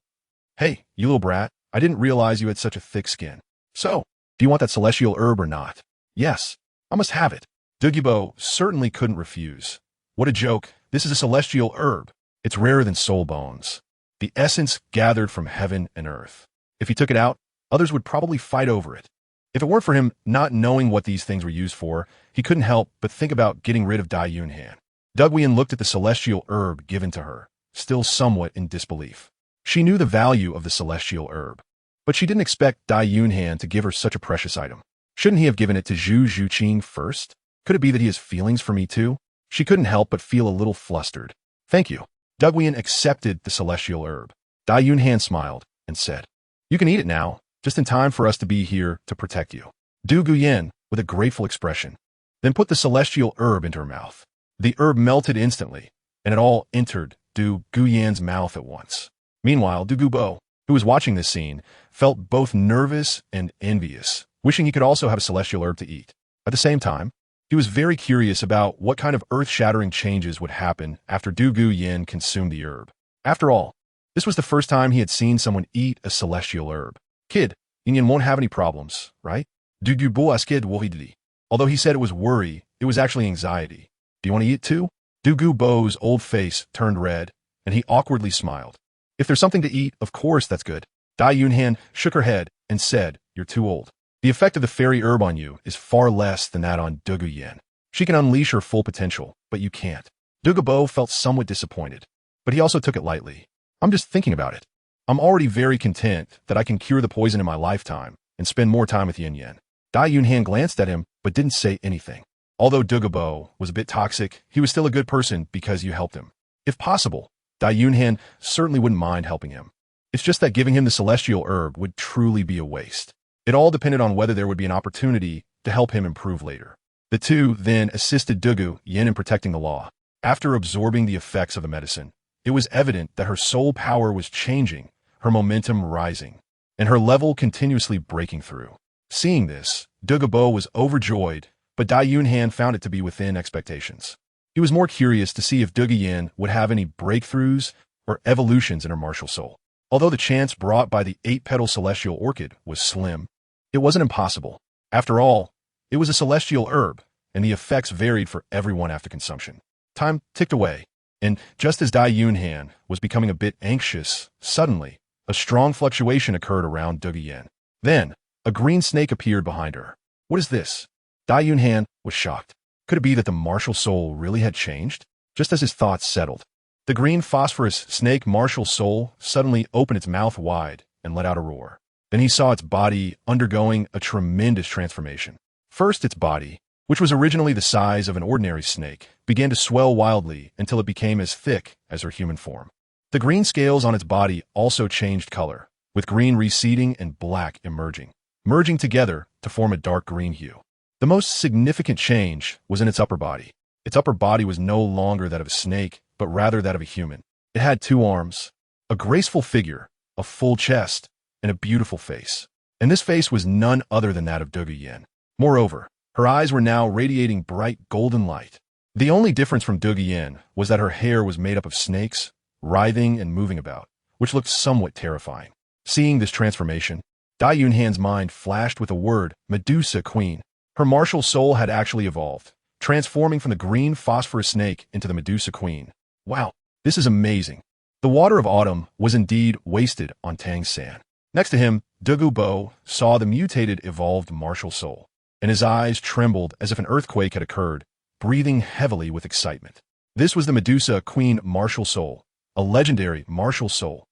Hey, you little brat, I didn't realize you had such a thick skin. So, do you want that celestial herb or not? Yes, I must have it. Douluo certainly couldn't refuse. What a joke. This is a celestial herb. It's rarer than soul bones. The essence gathered from heaven and earth. If he took it out, others would probably fight over it. If it weren't for him not knowing what these things were used for, he couldn't help but think about getting rid of Dai Yunhan. Douluo looked at the celestial herb given to her, still somewhat in disbelief. She knew the value of the celestial herb, but she didn't expect Dai Yunhan to give her such a precious item. Shouldn't he have given it to Zhu Zhuqing first? Could it be that he has feelings for me too? She couldn't help but feel a little flustered. Thank you. Douluo accepted the celestial herb. Dai Yunhan smiled and said, "You can eat it now, just in time for us to be here to protect you." Zhu Zhuqing, with a grateful expression, then put the celestial herb into her mouth. The herb melted instantly, and it all entered Zhu Zhuqing's mouth at once. Meanwhile, Douluo, who was watching this scene, felt both nervous and envious, wishing he could also have a celestial herb to eat. At the same time, he was very curious about what kind of earth-shattering changes would happen after Zhu Zhuqing consumed the herb. After all, this was the first time he had seen someone eat a celestial herb. Kid, Yunhan won't have any problems, right? Douluo asked worriedly. Although he said it was worry, it was actually anxiety. Do you want to eat too? Douluo's old face turned red, and he awkwardly smiled. If there's something to eat, of course that's good. Dai Yunhan shook her head and said, "You're too old. The effect of the fairy herb on you is far less than that on Zhu Zhuqing. She can unleash her full potential, but you can't." Douluo felt somewhat disappointed, but he also took it lightly. "I'm just thinking about it. I'm already very content that I can cure the poison in my lifetime and spend more time with Yunhan." Dai Yunhan glanced at him, but didn't say anything. Although Douluo was a bit toxic, he was still a good person because you helped him. If possible, Dai Yunhan certainly wouldn't mind helping him. It's just that giving him the celestial herb would truly be a waste. It all depended on whether there would be an opportunity to help him improve later. The two then assisted Zhu Zhuqing in protecting the law. After absorbing the effects of the medicine, it was evident that her soul power was changing, her momentum rising, and her level continuously breaking through. Seeing this, Douluo was overjoyed, but Dai Yunhan found it to be within expectations. He was more curious to see if Zhu Zhuqing would have any breakthroughs or evolutions in her martial soul. Although the chance brought by the 8-petal celestial orchid was slim, it wasn't impossible. After all, it was a celestial herb, and the effects varied for everyone after consumption. Time ticked away, and just as Dai Yunhan was becoming a bit anxious, suddenly, a strong fluctuation occurred around Zhu Zhuqing. Then, a green snake appeared behind her. What is this? Dai Yunhan was shocked. Could it be that the martial soul really had changed? Just as his thoughts settled, the green phosphorus snake martial soul suddenly opened its mouth wide and let out a roar. Then he saw its body undergoing a tremendous transformation. First, its body, which was originally the size of an ordinary snake, began to swell wildly until it became as thick as her human form. The green scales on its body also changed color, with green receding and black emerging, merging together to form a dark green hue. The most significant change was in its upper body. Its upper body was no longer that of a snake, but rather that of a human. It had 2 arms, a graceful figure, a full chest, and a beautiful face. And this face was none other than that of Zhu Zhuqing. Moreover, her eyes were now radiating bright golden light. The only difference from Zhu Zhuqing was that her hair was made up of snakes, writhing and moving about, which looked somewhat terrifying. Seeing this transformation, Dai Yunhan's mind flashed with the word Medusa Queen. Her martial soul had actually evolved, transforming from the green phosphorus snake into the Medusa Queen. Wow, this is amazing. The water of autumn was indeed wasted on Tang's sand. Next to him, Douluo saw the mutated, evolved martial soul, and his eyes trembled as if an earthquake had occurred, breathing heavily with excitement. This was the Medusa Queen martial soul, a legendary martial soul.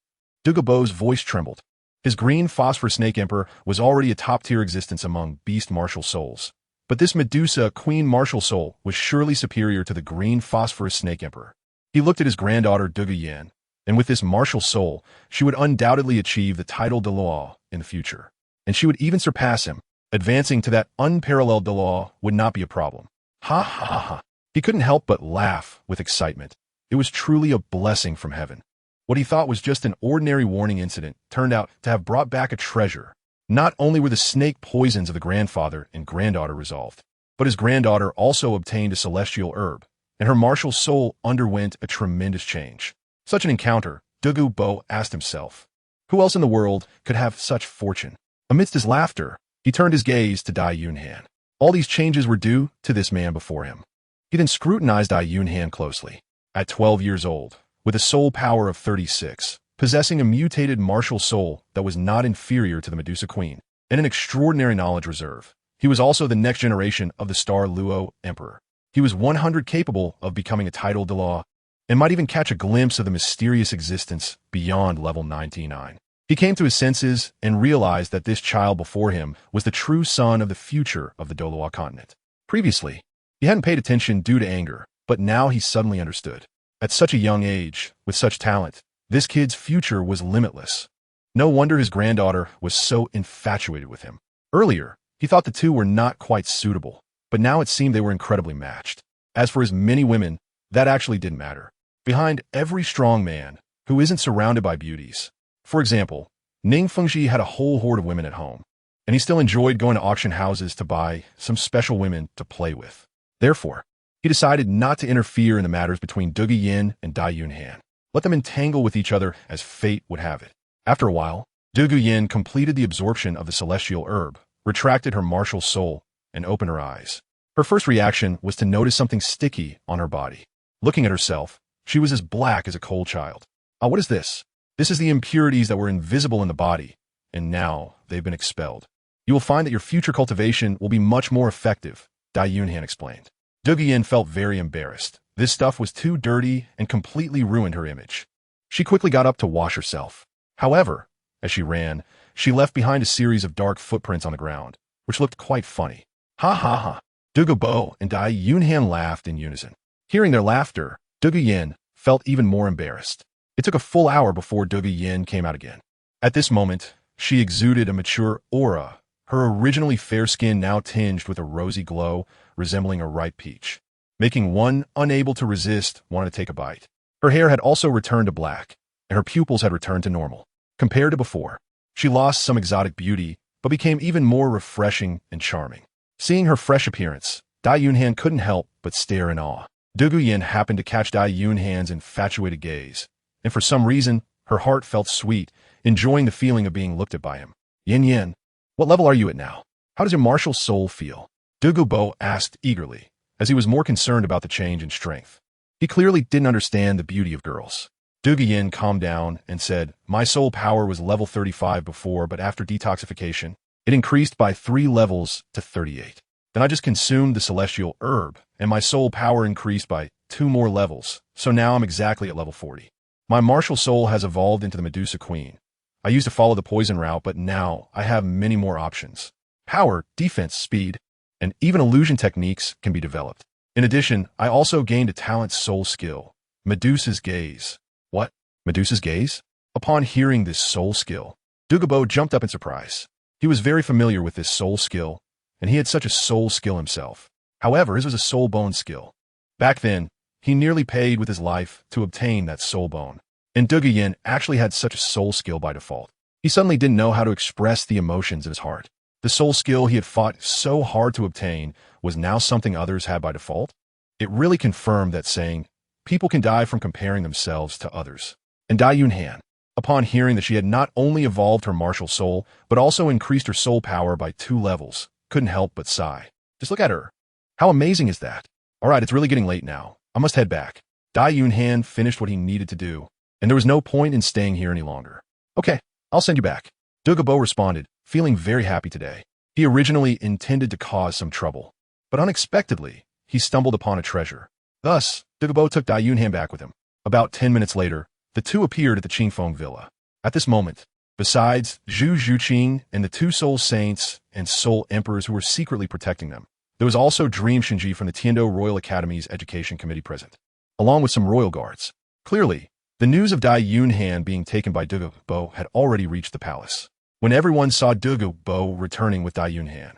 Douluo's voice trembled. His green phosphorus snake emperor was already a top-tier existence among beast martial souls, but this Medusa Queen martial soul was surely superior to the green phosphorus snake emperor. He looked at his granddaughter Zhu Zhuqing, and with this martial soul, she would undoubtedly achieve the title Douluo in the future, and she would even surpass him. Advancing to that unparalleled Douluo would not be a problem. Ha ha ha ha. He couldn't help but laugh with excitement. It was truly a blessing from heaven. What he thought was just an ordinary warning incident turned out to have brought back a treasure. Not only were the snake poisons of the grandfather and granddaughter resolved, but his granddaughter also obtained a celestial herb, and her martial soul underwent a tremendous change. Such an encounter, Douluo asked himself, who else in the world could have such fortune? Amidst his laughter, he turned his gaze to Dai Yunhan. All these changes were due to this man before him. He then scrutinized Dai Yunhan closely. At 12 years old, with a soul power of 36, possessing a mutated martial soul that was not inferior to the Medusa Queen, and an extraordinary knowledge reserve, he was also the next generation of the Star Luo Emperor. He was 100 capable of becoming a title de law, and might even catch a glimpse of the mysterious existence beyond level 99. He came to his senses and realized that this child before him was the true son of the future of the Douluo Continent. Previously, he hadn't paid attention due to anger, but now he suddenly understood. At such a young age, with such talent, this kid's future was limitless. No wonder his granddaughter was so infatuated with him. Earlier, he thought the two were not quite suitable, but now it seemed they were incredibly matched. As for his many women, that actually didn't matter. Behind every strong man who isn't surrounded by beauties. For example, Ning Fengxi had a whole horde of women at home, and he still enjoyed going to auction houses to buy some special women to play with. Therefore, he decided not to interfere in the matters between Zhu Zhuqing and Dai Yunhan. Let them entangle with each other as fate would have it. After a while, Zhu Zhuqing completed the absorption of the celestial herb, retracted her martial soul, and opened her eyes. Her first reaction was to notice something sticky on her body. Looking at herself, she was as black as a coal child. Ah, what is this? This is the impurities that were invisible in the body, and now they've been expelled. You will find that your future cultivation will be much more effective, Dai Yunhan explained. Zhu Zhuqing felt very embarrassed. This stuff was too dirty and completely ruined her image. She quickly got up to wash herself. However, as she ran, she left behind a series of dark footprints on the ground, which looked quite funny. Ha. Zhu Zhuqing and Dai Yunhan laughed in unison. Hearing their laughter, Zhu Zhuqing felt even more embarrassed. It took a full hour before Zhu Zhuqing came out again. At this moment, she exuded a mature aura, her originally fair skin now tinged with a rosy glow resembling a ripe peach, making one unable to resist wanting to take a bite. Her hair had also returned to black, and her pupils had returned to normal. Compared to before, she lost some exotic beauty, but became even more refreshing and charming. Seeing her fresh appearance, Dai Yunhan couldn't help but stare in awe. Zhu Zhuqing happened to catch Dai Yunhan's infatuated gaze, and for some reason, her heart felt sweet, enjoying the feeling of being looked at by him. Yin, what level are you at now? How does your martial soul feel? Zhu Zhuqing asked eagerly, as he was more concerned about the change in strength. He clearly didn't understand the beauty of girls. Zhu Zhuqing calmed down and said, my soul power was level 35 before, but after detoxification, it increased by 3 levels to 38. Then I just consumed the celestial herb, and my soul power increased by 2 more levels, so now I'm exactly at level 40. My martial soul has evolved into the Medusa Queen. I used to follow the poison route, but now I have many more options. Power, defense, speed, and even illusion techniques can be developed. In addition, I also gained a talent soul skill, Medusa's Gaze. What? Medusa's Gaze? Upon hearing this soul skill, Zhu Zhuqing jumped up in surprise. He was very familiar with this soul skill, and he had such a soul skill himself. However, his was a soul bone skill. Back then, he nearly paid with his life to obtain that soul bone. And Zhu Zhuqing actually had such a soul skill by default. He suddenly didn't know how to express the emotions of his heart. The soul skill he had fought so hard to obtain was now something others had by default. It really confirmed that saying, people can die from comparing themselves to others. And Dai Yunhan, upon hearing that she had not only evolved her martial soul, but also increased her soul power by 2 levels, couldn't help but sigh. Just look at her. How amazing is that? All right, it's really getting late now. I must head back. Dai Yunhan finished what he needed to do, and there was no point in staying here any longer. Okay, I'll send you back. Zhu Zhuqing responded, feeling very happy today. He originally intended to cause some trouble, but unexpectedly, he stumbled upon a treasure. Thus, Zhu Zhuqing took Dai Yunhan back with him. About 10 minutes later, the two appeared at the Qingfeng villa. At this moment, besides Zhu Zhuqing and the 2 soul saints and soul emperors who were secretly protecting them, there was also Dream Shinji from the Tiando Royal Academy's Education Committee present, along with some royal guards. Clearly, the news of Dai Yunhan being taken by Zhu Zhuqing had already reached the palace. When everyone saw Zhu Zhuqing returning with Dai Yunhan,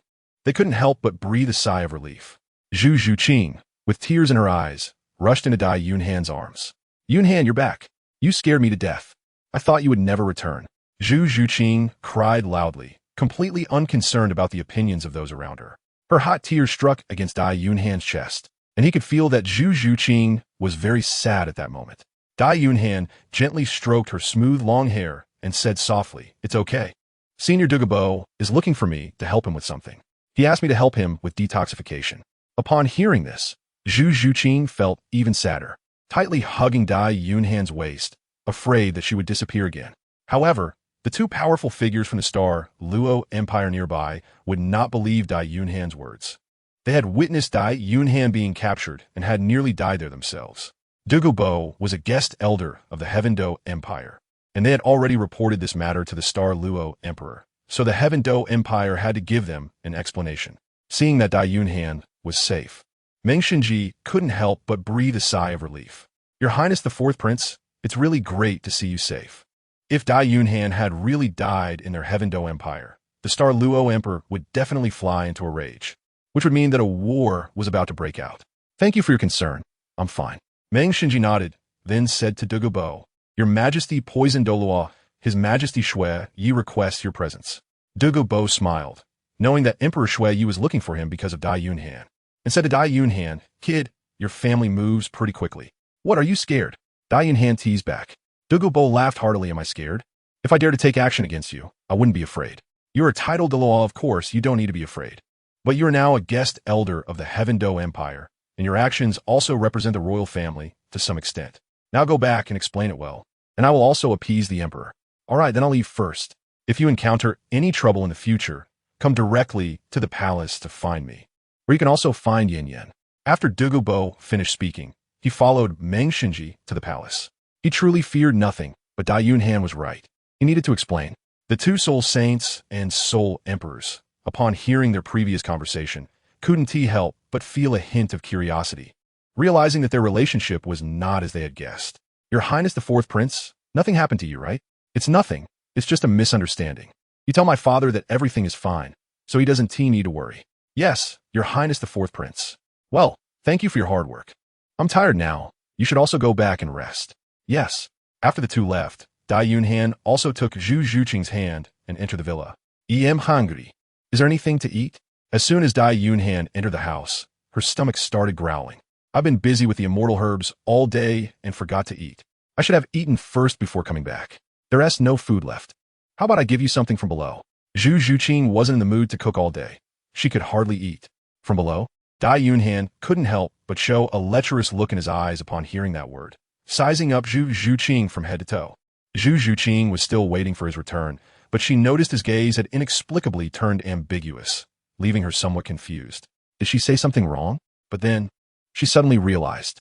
they couldn't help but breathe a sigh of relief. Zhu Zhuqing, with tears in her eyes, rushed into Dai Yunhan's arms. Yunhan, you're back. You scared me to death. I thought you would never return. Zhu Zhuqing cried loudly, completely unconcerned about the opinions of those around her. Her hot tears struck against Dai Yunhan's chest, and he could feel that Zhu Zhuqing was very sad at that moment. Dai Yunhan gently stroked her smooth long hair and said softly, it's okay. Senior Zhu Zhuqing is looking for me to help him with something. He asked me to help him with detoxification. Upon hearing this, Zhu Zhuqing felt even sadder, tightly hugging Dai Yunhan's waist, afraid that she would disappear again. However, the two powerful figures from the Star Luo Empire nearby would not believe Dai Yunhan's words. They had witnessed Dai Yunhan being captured and had nearly died there themselves. Douluo was a guest elder of the Douluo Empire, and they had already reported this matter to the Star Luo Emperor, so the Douluo Empire had to give them an explanation. Seeing that Dai Yunhan was safe, Meng Xinji couldn't help but breathe a sigh of relief. Your Highness the Fourth Prince, it's really great to see you safe. If Dai Yunhan had really died in their Douluo Empire, the Star Luo Emperor would definitely fly into a rage, which would mean that a war was about to break out. Thank you for your concern. I'm fine. Meng Xinji nodded, then said to Douluo, Your Majesty poisoned Douluo, His Majesty Shui Yi requests your presence. Douluo smiled, knowing that Emperor Shui Yi was looking for him because of Dai Yunhan, and said to Dai Yunhan, Kid, your family moves pretty quickly. What, are you scared? Dai Yunhan teased back. Douluo laughed heartily. Am I scared? If I dare to take action against you, I wouldn't be afraid. You're a titled Douluo, of course, you don't need to be afraid. But you are now a guest elder of the Douluo Empire, and your actions also represent the royal family to some extent. Now go back and explain it well, and I will also appease the emperor. All right, then I'll leave first. If you encounter any trouble in the future, come directly to the palace to find me, where you can also find Yin Yan. After Douluo finished speaking, he followed Meng Xinji to the palace. He truly feared nothing, but Dai Yunhan was right. He needed to explain. The two soul saints and soul emperors, upon hearing their previous conversation, couldn't help but feel a hint of curiosity, realizing that their relationship was not as they had guessed. Your Highness the Fourth Prince, nothing happened to you, right? It's nothing. It's just a misunderstanding. You tell my father that everything is fine, so he doesn't need to worry. Yes, Your Highness the Fourth Prince. Well, thank you for your hard work. I'm tired now. You should also go back and rest. Yes. After the two left, Dai Yunhan also took Zhu Zhuqing's hand and entered the villa. I am hungry. Is there anything to eat? As soon as Dai Yunhan entered the house, her stomach started growling. I've been busy with the immortal herbs all day and forgot to eat. I should have eaten first before coming back. There's no food left. How about I give you something from below? Zhu Zhuqing wasn't in the mood to cook all day. She could hardly eat. From below? Dai Yunhan couldn't help but show a lecherous look in his eyes upon hearing that word, sizing up Zhu Zhuqing from head to toe. Zhu Zhuqing was still waiting for his return, but she noticed his gaze had inexplicably turned ambiguous, leaving her somewhat confused. Did she say something wrong? But then, she suddenly realized.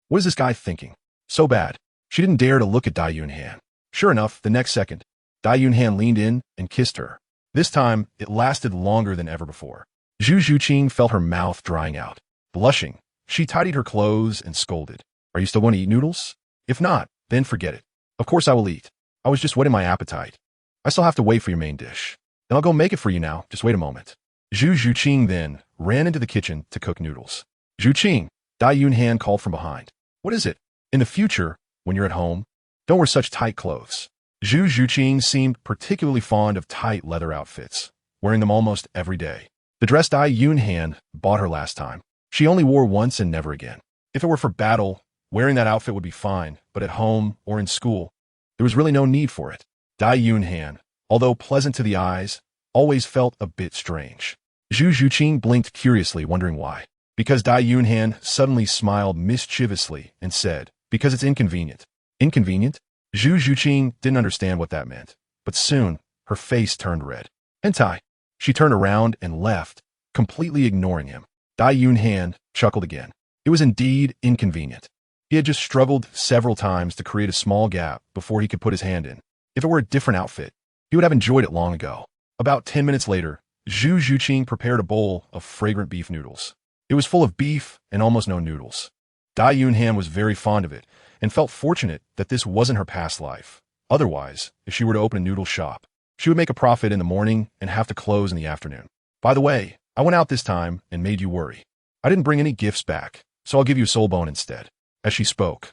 What is this guy thinking? So bad. She didn't dare to look at Dai Yunhan. Sure enough, the next second, Dai Yunhan leaned in and kissed her. This time, it lasted longer than ever before. Zhu Zhuqing felt her mouth drying out. Blushing, she tidied her clothes and scolded. Are you still going to eat noodles? If not, then forget it. Of course I will eat. I was just whetting my appetite. I still have to wait for your main dish. Then I'll go make it for you now. Just wait a moment. Zhu Zhuqing then ran into the kitchen to cook noodles. Zhuqing, Dai Yunhan called from behind. What is it? In the future, when you're at home, don't wear such tight clothes. Zhu Zhuqing seemed particularly fond of tight leather outfits, wearing them almost every day. The dress Dai Yunhan bought her last time, she only wore once and never again. If it were for battle, wearing that outfit would be fine, but at home or in school, there was really no need for it. Dai Yunhan, although pleasant to the eyes, always felt a bit strange. Zhu Zhuqing blinked curiously, wondering why. Because Dai Yunhan suddenly smiled mischievously and said, because it's inconvenient. Inconvenient? Zhu Zhuqing didn't understand what that meant, but soon her face turned red. Hentai. She turned around and left, completely ignoring him. Dai Yunhan chuckled again. It was indeed inconvenient. He had just struggled several times to create a small gap before he could put his hand in. If it were a different outfit, he would have enjoyed it long ago. About 10 minutes later, Zhu Zhuqing prepared a bowl of fragrant beef noodles. It was full of beef and almost no noodles. Dai Yunhan was very fond of it and felt fortunate that this wasn't her past life. Otherwise, if she were to open a noodle shop, she would make a profit in the morning and have to close in the afternoon. By the way, I went out this time and made you worry. I didn't bring any gifts back, so I'll give you a soul bone instead. As she spoke,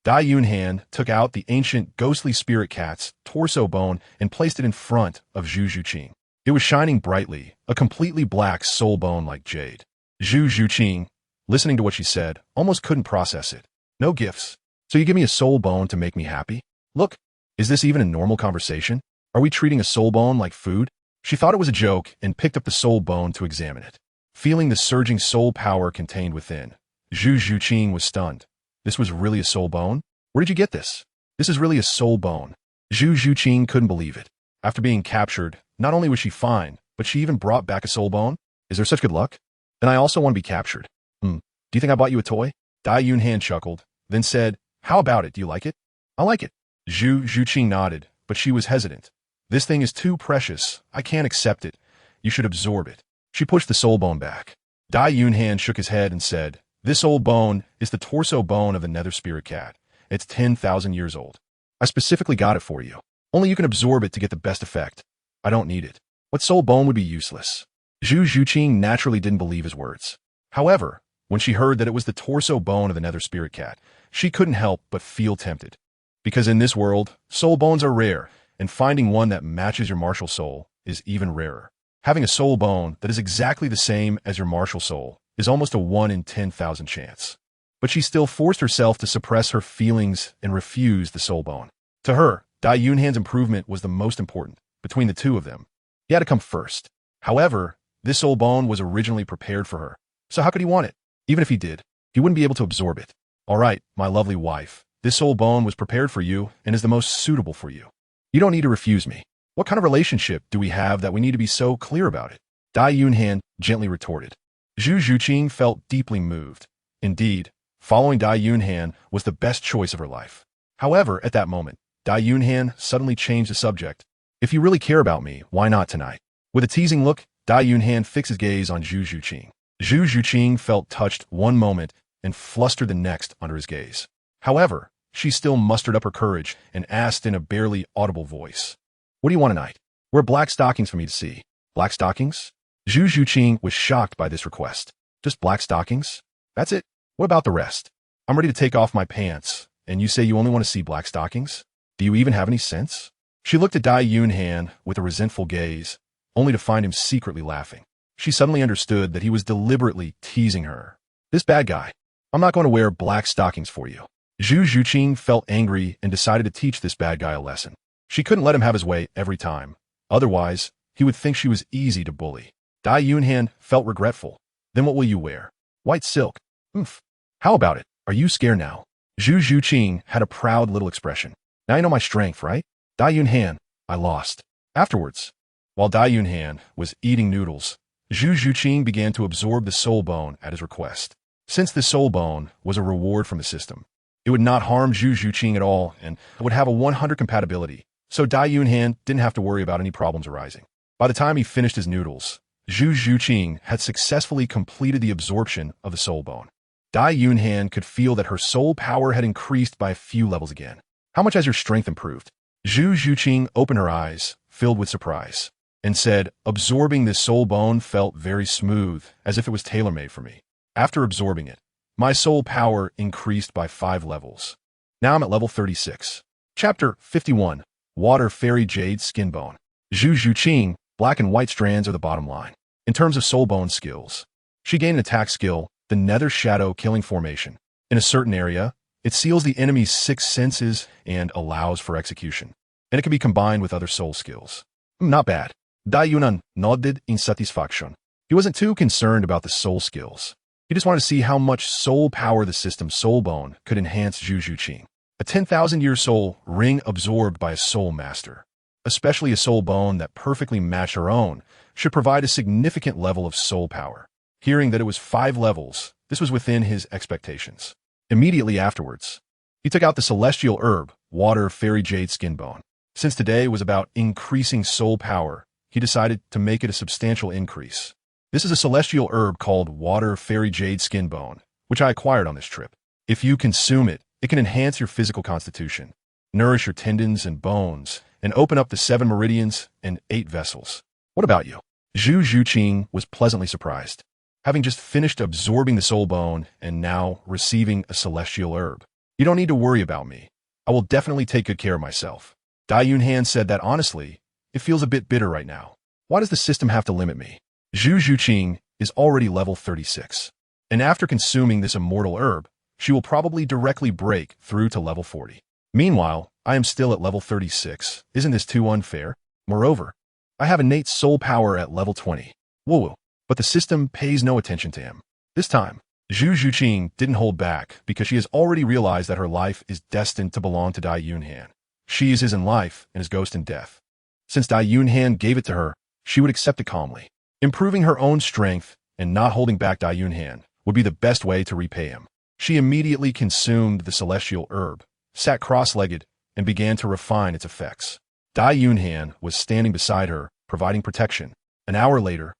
Dai Yunhan took out the ancient ghostly spirit cat's torso bone and placed it in front of Zhu Zhuqing. It was shining brightly, a completely black soul bone like jade. Zhu Zhuqing, listening to what she said, almost couldn't process it. No gifts. So you give me a soul bone to make me happy? Look, is this even a normal conversation? Are we treating a soul bone like food? She thought it was a joke and picked up the soul bone to examine it. Feeling the surging soul power contained within, Zhu Zhuqing was stunned. This was really a soul bone? Where did you get this? This is really a soul bone. Zhu Zhuqing couldn't believe it. After being captured, not only was she fine, but she even brought back a soul bone? Is there such good luck? Then I also want to be captured. Do you think I bought you a toy? Dai Yunhan chuckled, then said, how about it? Do you like it? I like it. Zhu Zhuqing nodded, but she was hesitant. This thing is too precious. I can't accept it. You should absorb it. She pushed the soul bone back. Dai Yunhan shook his head and said, this old bone is the torso bone of the nether spirit cat. It's 10,000 years old. I specifically got it for you. Only you can absorb it to get the best effect. I don't need it. What soul bone would be useless? Zhu Zhuqing naturally didn't believe his words. However, when she heard that it was the torso bone of the nether spirit cat, she couldn't help but feel tempted. Because in this world, soul bones are rare, and finding one that matches your martial soul is even rarer. Having a soul bone that is exactly the same as your martial soul is almost a 1 in 10,000 chance. But she still forced herself to suppress her feelings and refuse the soul bone. To her, Dai Yunhan's improvement was the most important. Between the two of them, he had to come first. However, this soul bone was originally prepared for her. So how could he want it? Even if he did, he wouldn't be able to absorb it. All right, my lovely wife, this soul bone was prepared for you and is the most suitable for you. You don't need to refuse me. What kind of relationship do we have that we need to be so clear about it? Dai Yunhan gently retorted. Zhu Zhuqing felt deeply moved. Indeed, following Dai Yunhan was the best choice of her life. However, at that moment, Dai Yunhan suddenly changed the subject. If you really care about me, why not tonight? With a teasing look, Dai Yunhan fixed his gaze on Zhu Zhuqing. Zhu Zhuqing felt touched one moment and flustered the next under his gaze. However, she still mustered up her courage and asked in a barely audible voice, what do you want tonight? Wear black stockings for me to see. Black stockings? Zhu Zhuqing was shocked by this request. Just black stockings? That's it? What about the rest? I'm ready to take off my pants, and you say you only want to see black stockings? Do you even have any sense? She looked at Dai Yunhan with a resentful gaze, only to find him secretly laughing. She suddenly understood that he was deliberately teasing her. This bad guy. I'm not going to wear black stockings for you. Zhu Zhuqing felt angry and decided to teach this bad guy a lesson. She couldn't let him have his way every time. Otherwise, he would think she was easy to bully. Dai Yunhan felt regretful. Then what will you wear? White silk. How about it? Are you scared now? Zhu Zhuqing had a proud little expression. Now you know my strength, right? Dai Yunhan, I lost. Afterwards, while Dai Yunhan was eating noodles, Zhu Zhuqing began to absorb the soul bone at his request. Since the soul bone was a reward from the system, it would not harm Zhu Zhuqing at all and would have a 100 compatibility, so Dai Yunhan didn't have to worry about any problems arising. By the time he finished his noodles, Zhu Zhuqing had successfully completed the absorption of the soul bone. Dai Yunhan could feel that her soul power had increased by a few levels again. How much has your strength improved? Zhu Zhuqing opened her eyes, filled with surprise, and said, absorbing this soul bone felt very smooth, as if it was tailor-made for me. After absorbing it, my soul power increased by 5 levels. Now I'm at level 36. Chapter 51, Water Fairy Jade Skin Bone. Zhu Zhuqing, black and white strands are the bottom line. In terms of soul bone skills, she gained an attack skill, the Nether Shadow Killing Formation. In a certain area, it seals the enemy's 6 senses and allows for execution. And it can be combined with other soul skills. Not bad. Dai Yunhan nodded in satisfaction. He wasn't too concerned about the soul skills. He just wanted to see how much soul power the system's soul bone could enhance Zhu Zhuqing. A 10,000-year soul ring absorbed by a soul master, especially a soul bone that perfectly matched her own, should provide a significant level of soul power. Hearing that it was 5 levels, this was within his expectations. Immediately afterwards, he took out the celestial herb, Water Fairy Jade Skin Bone. Since today was about increasing soul power, he decided to make it a substantial increase. This is a celestial herb called Water Fairy Jade Skin Bone, which I acquired on this trip. If you consume it, it can enhance your physical constitution, nourish your tendons and bones, and open up the 7 meridians and 8 vessels. What about you? Zhu Zhuqing was pleasantly surprised, having just finished absorbing the soul bone and now receiving a celestial herb. You don't need to worry about me. I will definitely take good care of myself. Dai Yunhan said that honestly, it feels a bit bitter right now. Why does the system have to limit me? Zhu Zhuqing is already level 36, and after consuming this immortal herb, she will probably directly break through to level 40. Meanwhile, I am still at level 36. Isn't this too unfair? Moreover, I have innate soul power at level 20. Whoa. But the system pays no attention to him. This time, Zhu Zhuqing didn't hold back because she has already realized that her life is destined to belong to Dai Yunhan. She is his in life and his ghost in death. Since Dai Yunhan gave it to her, she would accept it calmly. Improving her own strength and not holding back Dai Yunhan would be the best way to repay him. She immediately consumed the celestial herb, sat cross-legged, and began to refine its effects. Dai Yunhan was standing beside her, providing protection. An hour later,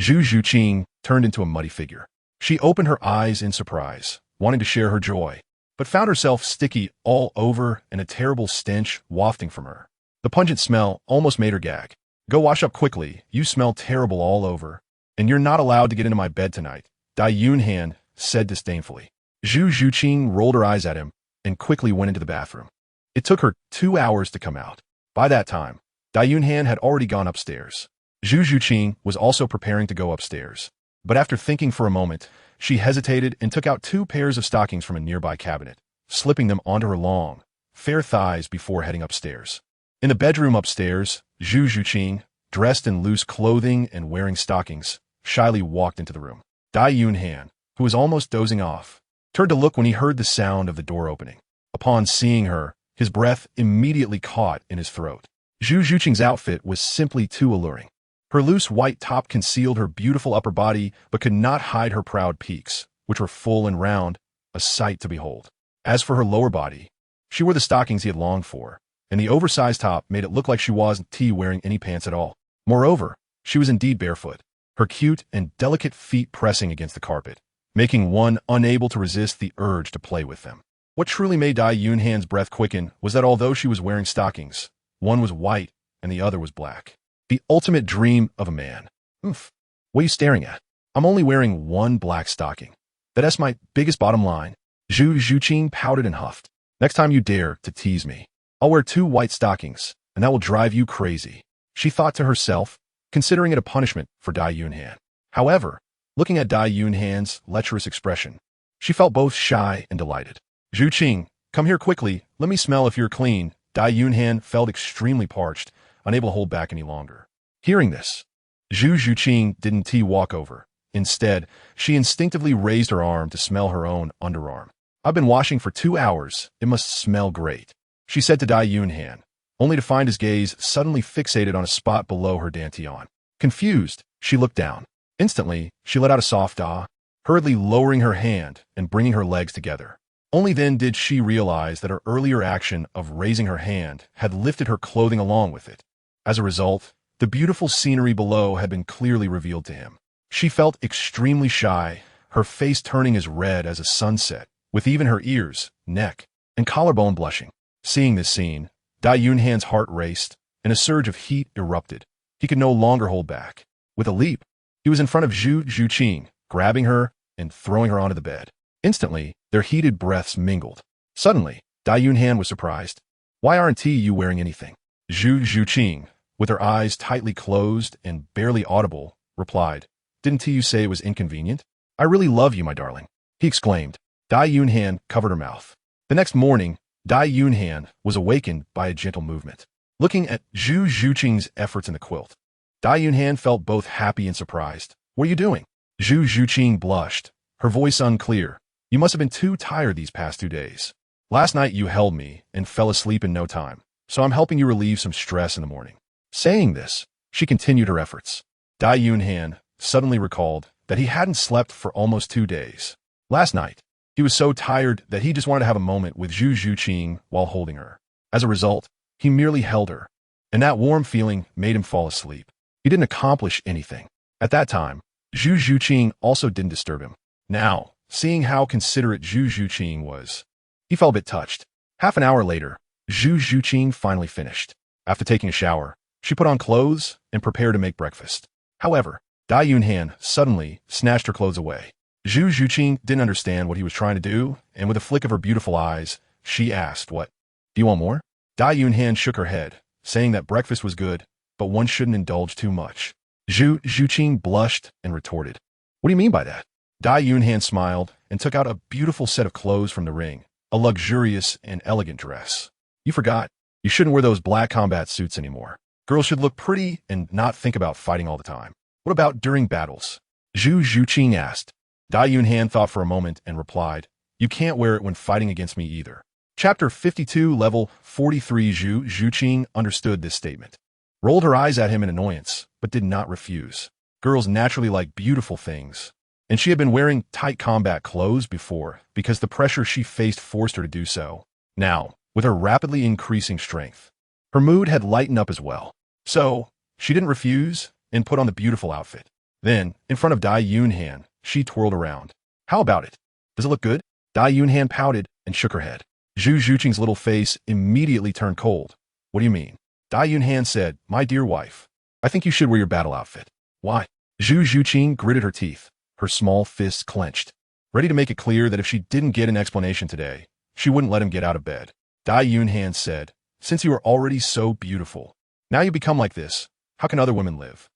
Zhu Zhuqing turned into a muddy figure. She opened her eyes in surprise, wanting to share her joy, but found herself sticky all over and a terrible stench wafting from her. The pungent smell almost made her gag. Go wash up quickly, you smell terrible all over, and you're not allowed to get into my bed tonight, Dai Yunhan said disdainfully. Zhu Zhuqing rolled her eyes at him and quickly went into the bathroom. It took her 2 hours to come out. By that time, Dai Yunhan had already gone upstairs. Zhu Zhuqing was also preparing to go upstairs. But after thinking for a moment, she hesitated and took out 2 pairs of stockings from a nearby cabinet, slipping them onto her long, fair thighs before heading upstairs. In the bedroom upstairs, Zhu Zhuqing, dressed in loose clothing and wearing stockings, shyly walked into the room. Dai Yunhan, who was almost dozing off, turned to look when he heard the sound of the door opening. Upon seeing her, his breath immediately caught in his throat. Zhu Zhuqing's outfit was simply too alluring. Her loose white top concealed her beautiful upper body but could not hide her proud peaks, which were full and round, a sight to behold. As for her lower body, she wore the stockings he had longed for, and the oversized top made it look like she wasn't wearing any pants at all. Moreover, she was indeed barefoot, her cute and delicate feet pressing against the carpet, making one unable to resist the urge to play with them. What truly made Dai Yunhan's breath quicken was that although she was wearing stockings, one was white and the other was black. The ultimate dream of a man. Oof. What are you staring at? I'm only wearing one black stocking. That's my biggest bottom line. Zhu Zhuqing pouted and huffed. Next time you dare to tease me, I'll wear 2 white stockings, and that will drive you crazy, she thought to herself, considering it a punishment for Dai Yunhan. However, looking at Dai Yunhan's lecherous expression, she felt both shy and delighted. Zhuqing, come here quickly, let me smell if you're clean. Dai Yunhan felt extremely parched, unable to hold back any longer. Hearing this, Zhu Zhuqing didn't walk over. Instead, she instinctively raised her arm to smell her own underarm. I've been washing for 2 hours. It must smell great, she said to Dai Yunhan, only to find his gaze suddenly fixated on a spot below her dantian. Confused, she looked down. Instantly, she let out a soft ah, hurriedly lowering her hand and bringing her legs together. Only then did she realize that her earlier action of raising her hand had lifted her clothing along with it. As a result, the beautiful scenery below had been clearly revealed to him. She felt extremely shy, her face turning as red as a sunset, with even her ears, neck, and collarbone blushing. Seeing this scene, Dai Yunhan's heart raced, and a surge of heat erupted. He could no longer hold back. With a leap, he was in front of Zhu Zhuqing, grabbing her and throwing her onto the bed. Instantly, their heated breaths mingled. Suddenly, Dai Yunhan was surprised. Why aren't you wearing anything? Zhu Zhuqing, with her eyes tightly closed and barely audible, replied, Didn't you say it was inconvenient? I really love you, my darling, he exclaimed. Dai Yunhan covered her mouth. The next morning, Dai Yunhan was awakened by a gentle movement. Looking at Zhu Zhuqing's efforts in the quilt, Dai Yunhan felt both happy and surprised. What are you doing? Zhu Zhuqing blushed, her voice unclear. You must have been too tired these past 2 days. Last night you held me and fell asleep in no time, so I'm helping you relieve some stress in the morning. Saying this, she continued her efforts. Dai Yunhan suddenly recalled that he hadn't slept for almost 2 days. Last night, he was so tired that he just wanted to have a moment with Zhu Zhuqing while holding her. As a result, he merely held her, and that warm feeling made him fall asleep. He didn't accomplish anything. At that time, Zhu Zhuqing also didn't disturb him. Now, seeing how considerate Zhu Zhuqing was, he felt a bit touched. Half an hour later, Zhu Zhuqing finally finished. After taking a shower, she put on clothes and prepared to make breakfast. However, Dai Yunhan suddenly snatched her clothes away. Zhu Zhuqing didn't understand what he was trying to do, and with a flick of her beautiful eyes, she asked, What? Do you want more? Dai Yunhan shook her head, saying that breakfast was good, but one shouldn't indulge too much. Zhu Zhuqing blushed and retorted, What do you mean by that? Dai Yunhan smiled and took out a beautiful set of clothes from the ring, a luxurious and elegant dress. You forgot. You shouldn't wear those black combat suits anymore. Girls should look pretty and not think about fighting all the time. What about during battles? Zhu Zhuqing asked. Dai Yunhan thought for a moment and replied, you can't wear it when fighting against me either. Chapter 52, Level 43. Zhu Zhuqing understood this statement, rolled her eyes at him in annoyance, but did not refuse. Girls naturally like beautiful things, and she had been wearing tight combat clothes before because the pressure she faced forced her to do so. Now, with her rapidly increasing strength, her mood had lightened up as well. So, she didn't refuse and put on the beautiful outfit. Then, in front of Dai Yunhan, she twirled around. How about it? Does it look good? Dai Yunhan pouted and shook her head. Zhu Zhuqing's little face immediately turned cold. What do you mean? Dai Yunhan said, my dear wife, I think you should wear your battle outfit. Why? Zhu Zhuqing gritted her teeth, her small fists clenched, ready to make it clear that if she didn't get an explanation today, she wouldn't let him get out of bed. Dai Yunhan said, since you are already so beautiful, now you become like this, how can other women live?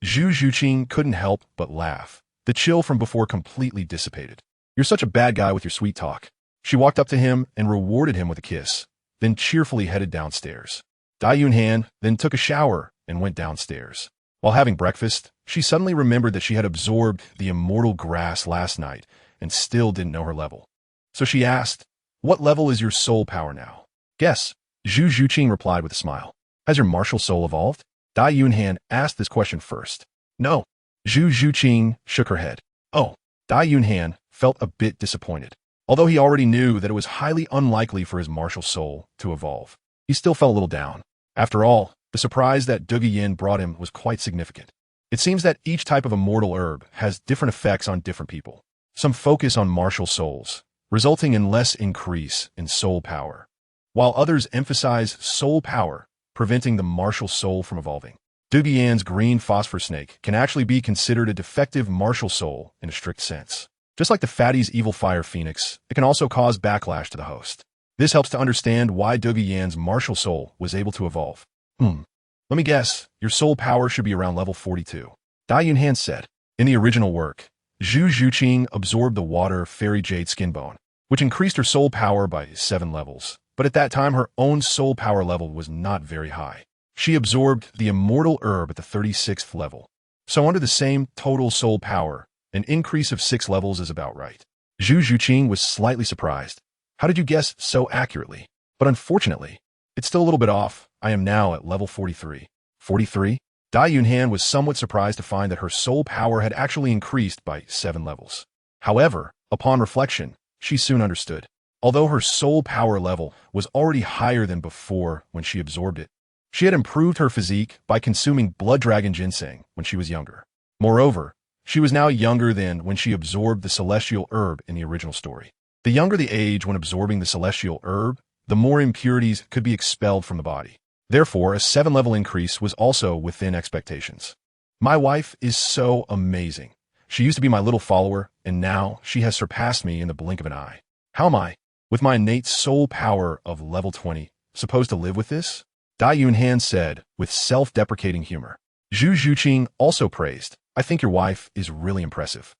Zhu Zhuqing couldn't help but laugh. The chill from before completely dissipated. You're such a bad guy with your sweet talk. She walked up to him and rewarded him with a kiss, then cheerfully headed downstairs. Dai Yunhan then took a shower and went downstairs. While having breakfast, she suddenly remembered that she had absorbed the immortal grass last night and still didn't know her level. So she asked, what level is your soul power now? Guess. Zhu Zhuqing replied with a smile. Has your martial soul evolved? Dai Yunhan asked this question first. No. Zhu Zhuqing shook her head. Oh. Dai Yunhan felt a bit disappointed. Although he already knew that it was highly unlikely for his martial soul to evolve, he still felt a little down. After all, the surprise that Douluo brought him was quite significant. It seems that each type of immortal herb has different effects on different people. Some focus on martial souls, resulting in less increase in soul power, while others emphasize soul power, preventing the martial soul from evolving. Douluo's green phosphor snake can actually be considered a defective martial soul in a strict sense. Just like the fatty's evil fire phoenix, it can also cause backlash to the host. This helps to understand why Douluo's martial soul was able to evolve. Let me guess, your soul power should be around level 42. Dai Yunhan said. In the original work, Zhu Zhuqing absorbed the water fairy jade skin bone, which increased her soul power by 7 levels. But at that time, her own soul power level was not very high. She absorbed the immortal herb at the 36th level. So under the same total soul power, an increase of 6 levels is about right. Zhu Zhuqing was slightly surprised. How did you guess so accurately? But unfortunately, it's still a little bit off. I am now at level 43. 43? Dai Yunhan was somewhat surprised to find that her soul power had actually increased by 7 levels. However, upon reflection, she soon understood. Although her soul power level was already higher than before when she absorbed it, she had improved her physique by consuming blood dragon ginseng when she was younger. Moreover, she was now younger than when she absorbed the celestial herb in the original story. The younger the age when absorbing the celestial herb, the more impurities could be expelled from the body. Therefore, a 7-level increase was also within expectations. My wife is so amazing. She used to be my little follower, and now she has surpassed me in the blink of an eye. How am I, with my innate soul power of level 20, supposed to live with this? Dai Yunhan said with self-deprecating humor. Zhu Zhuqing also praised. I think your wife is really impressive.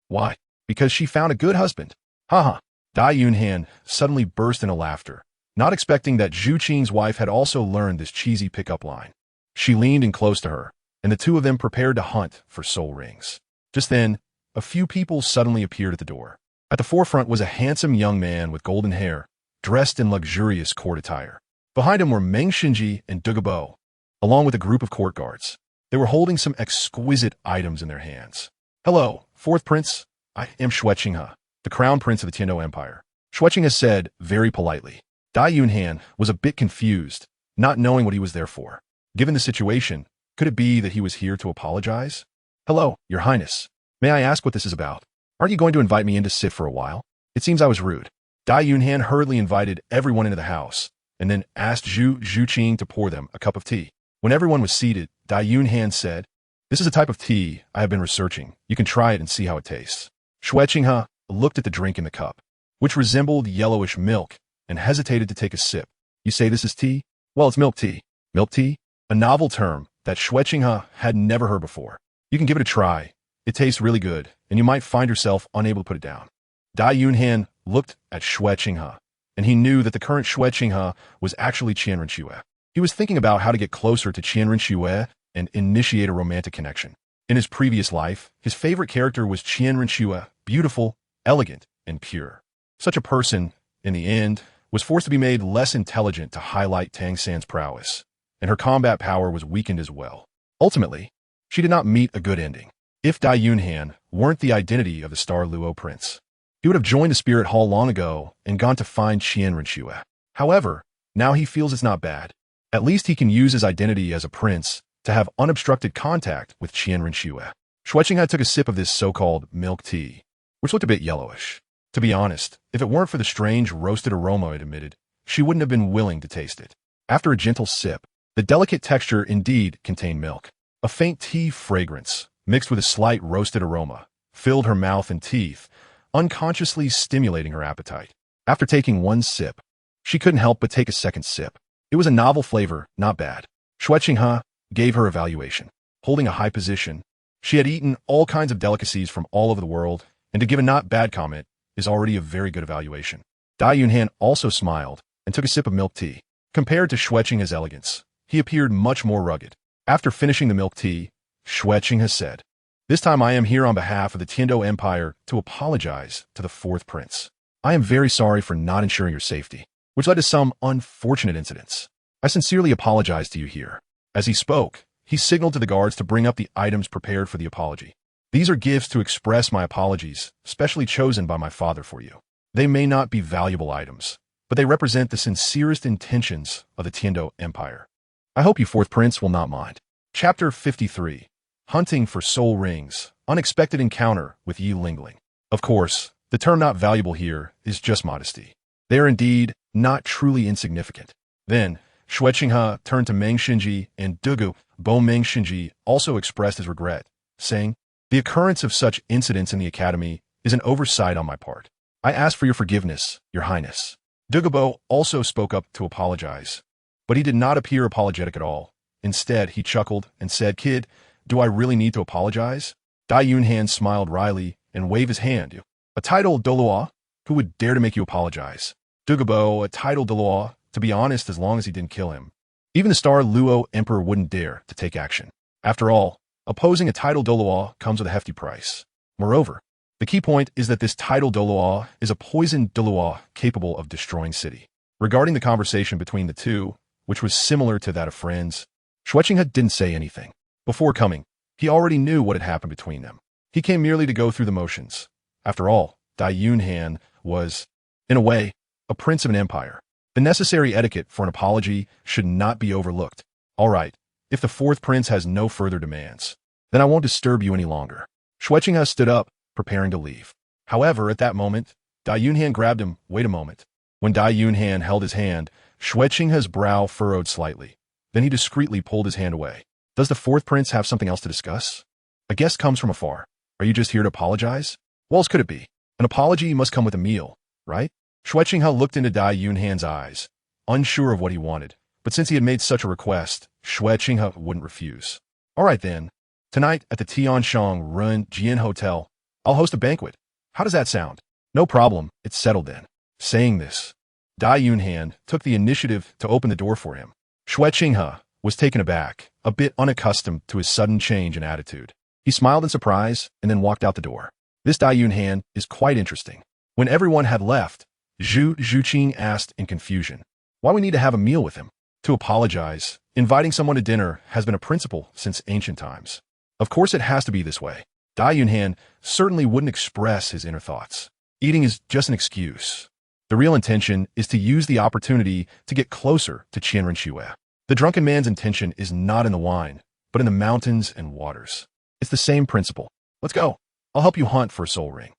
Why? Because she found a good husband. Haha. Dai Yunhan suddenly burst into laughter, not expecting that Zhu Qing's wife had also learned this cheesy pickup line. She leaned in close to her, and the two of them prepared to hunt for soul rings. Just then, a few people suddenly appeared at the door. At the forefront was a handsome young man with golden hair, dressed in luxurious court attire. Behind him were Meng Xinji and Douluo, along with a group of court guards. They were holding some exquisite items in their hands. Hello, fourth prince. I am Hahaha, the crown prince of the Tiando Empire. Hahaha said very politely. Dai Yunhan was a bit confused, not knowing what he was there for. Given the situation, could it be that he was here to apologize? Hello, your highness. May I ask what this is about? Aren't you going to invite me in to sit for a while? It seems I was rude. Dai Yunhan hurriedly invited everyone into the house, and then asked Zhu Zhuqing to pour them a cup of tea. When everyone was seated, Dai Yunhan said, "This is a type of tea I have been researching. You can try it and see how it tastes." Hahaha looked at the drink in the cup, which resembled yellowish milk, and hesitated to take a sip. You say this is tea? Well, it's milk tea. Milk tea? A novel term that Hahaha had never heard before. You can give it a try. It tastes really good, and you might find yourself unable to put it down. Dai Yunhan looked at Hahaha, and he knew that the current Hahaha was actually Qianren Xue. He was thinking about how to get closer to Qianren Xue and initiate a romantic connection. In his previous life, his favorite character was Qianren Xue, beautiful, elegant, and pure. Such a person, in the end, was forced to be made less intelligent to highlight Tang San's prowess, and her combat power was weakened as well. Ultimately, she did not meet a good ending. If Dai Yunhan weren't the identity of the Star Luo prince, he would have joined the spirit hall long ago and gone to find Qianren Xue. However, now he feels it's not bad. At least he can use his identity as a prince to have unobstructed contact with Qianren Xue. Shuqing took a sip of this so-called milk tea, which looked a bit yellowish. To be honest, if it weren't for the strange roasted aroma it emitted, she wouldn't have been willing to taste it. After a gentle sip, the delicate texture indeed contained milk. A faint tea fragrance, mixed with a slight roasted aroma, filled her mouth and teeth, unconsciously stimulating her appetite. After taking one sip, she couldn't help but take a second sip. It was a novel flavor, not bad. Shuqing gave her evaluation. Holding a high position, she had eaten all kinds of delicacies from all over the world, and to give a not bad comment is already a very good evaluation. Dai Yunhan also smiled and took a sip of milk tea. Compared to Shuqing's elegance, he appeared much more rugged. After finishing the milk tea, Shuqing said, "This time I am here on behalf of the Douluo Empire to apologize to the fourth prince. I am very sorry for not ensuring your safety, which led to some unfortunate incidents. I sincerely apologize to you here." As he spoke, he signaled to the guards to bring up the items prepared for the apology. "These are gifts to express my apologies, specially chosen by my father for you. They may not be valuable items, but they represent the sincerest intentions of the Douluo Empire. I hope you, fourth prince, will not mind." Chapter 53. Hunting for Soul Rings. Unexpected encounter with Yi Lingling. Of course, the term not valuable here is just modesty. They are indeed not truly insignificant. Then, Shuqing turned to Meng Xinji, and Dugu, Bo Meng Xinji, also expressed his regret, saying, "The occurrence of such incidents in the academy is an oversight on my part. I ask for your forgiveness, your highness." Dugubo also spoke up to apologize, but he did not appear apologetic at all. Instead, he chuckled and said, "Kid, do I really need to apologize?" Dai Yunhan smiled wryly and waved his hand. "A title Douluo? Who would dare to make you apologize?" Dugubo, a title Douluo, to be honest, as long as he didn't kill him. Even the Star Luo Emperor wouldn't dare to take action. After all, opposing a title Douluo comes with a hefty price. Moreover, the key point is that this title Douluo is a poisoned Douluo capable of destroying city. Regarding the conversation between the two, which was similar to that of friends, Shuqing didn't say anything. Before coming, he already knew what had happened between them. He came merely to go through the motions. After all, Dai Yunhan was, in a way, a prince of an empire. The necessary etiquette for an apology should not be overlooked. All right, if the fourth prince has no further demands, then I won't disturb you any longer. Shuqing stood up, preparing to leave. However, at that moment, Dai Yunhan grabbed him. "Wait a moment." When Dai Yunhan held his hand, Shuqing's brow furrowed slightly. Then he discreetly pulled his hand away. "Does the fourth prince have something else to discuss? A guest comes from afar. Are you just here to apologize? What else could it be? An apology must come with a meal, right?" Shuqing looked into Dai Yunhan's eyes, unsure of what he wanted, but since he had made such a request, Shuqing wouldn't refuse. "All right then. Tonight at the Tianshang Run Jian Hotel, I'll host a banquet. How does that sound?" "No problem. It's settled then." Saying this, Dai Yunhan took the initiative to open the door for him. Shuqing was taken aback, a bit unaccustomed to his sudden change in attitude. He smiled in surprise and then walked out the door. This Dai Yunhan is quite interesting. When everyone had left, Zhu Zhuqing asked in confusion, "Why we need to have a meal with him?" To apologize, inviting someone to dinner has been a principle since ancient times. Of course it has to be this way. Dai Yunhan certainly wouldn't express his inner thoughts. Eating is just an excuse. The real intention is to use the opportunity to get closer to Qianren Xue. The drunken man's intention is not in the wine, but in the mountains and waters. It's the same principle. "Let's go. I'll help you hunt for a soul ring."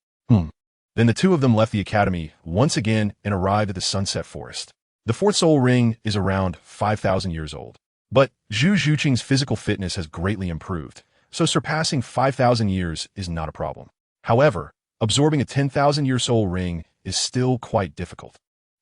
Then the two of them left the academy once again and arrived at the Sunset Forest. The fourth soul ring is around 5,000 years old. But Zhu Zhuqing's physical fitness has greatly improved, so surpassing 5,000 years is not a problem. However, absorbing a 10,000-year soul ring is still quite difficult.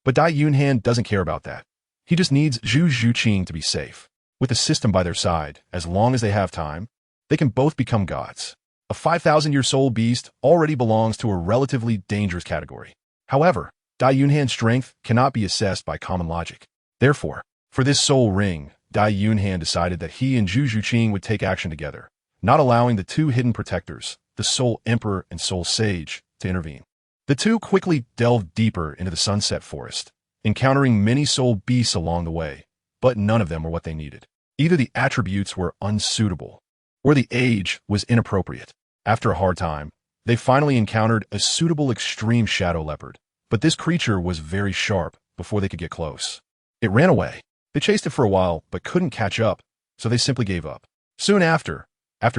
But Dai Yunhan doesn't care about that. He just needs Zhu Zhuqing to be safe. With the system by their side, as long as they have time, they can both become gods. A 5,000-year soul beast already belongs to a relatively dangerous category. However, Dai Yunhan's strength cannot be assessed by common logic. Therefore, For this soul ring, Dai Yunhan decided that he and Zhu Zhuqing would take action together, not allowing the two hidden protectors, the Soul Emperor and Soul Sage, to intervene. The two quickly delved deeper into the sunset forest, encountering many soul beasts along the way, but none of them were what they needed. Either the attributes were unsuitable, or the age was inappropriate. After a hard time, they finally encountered a suitable extreme shadow leopard, but this creature was very sharp before they could get close. It ran away. They chased it for a while, but couldn't catch up, so they simply gave up. Soon after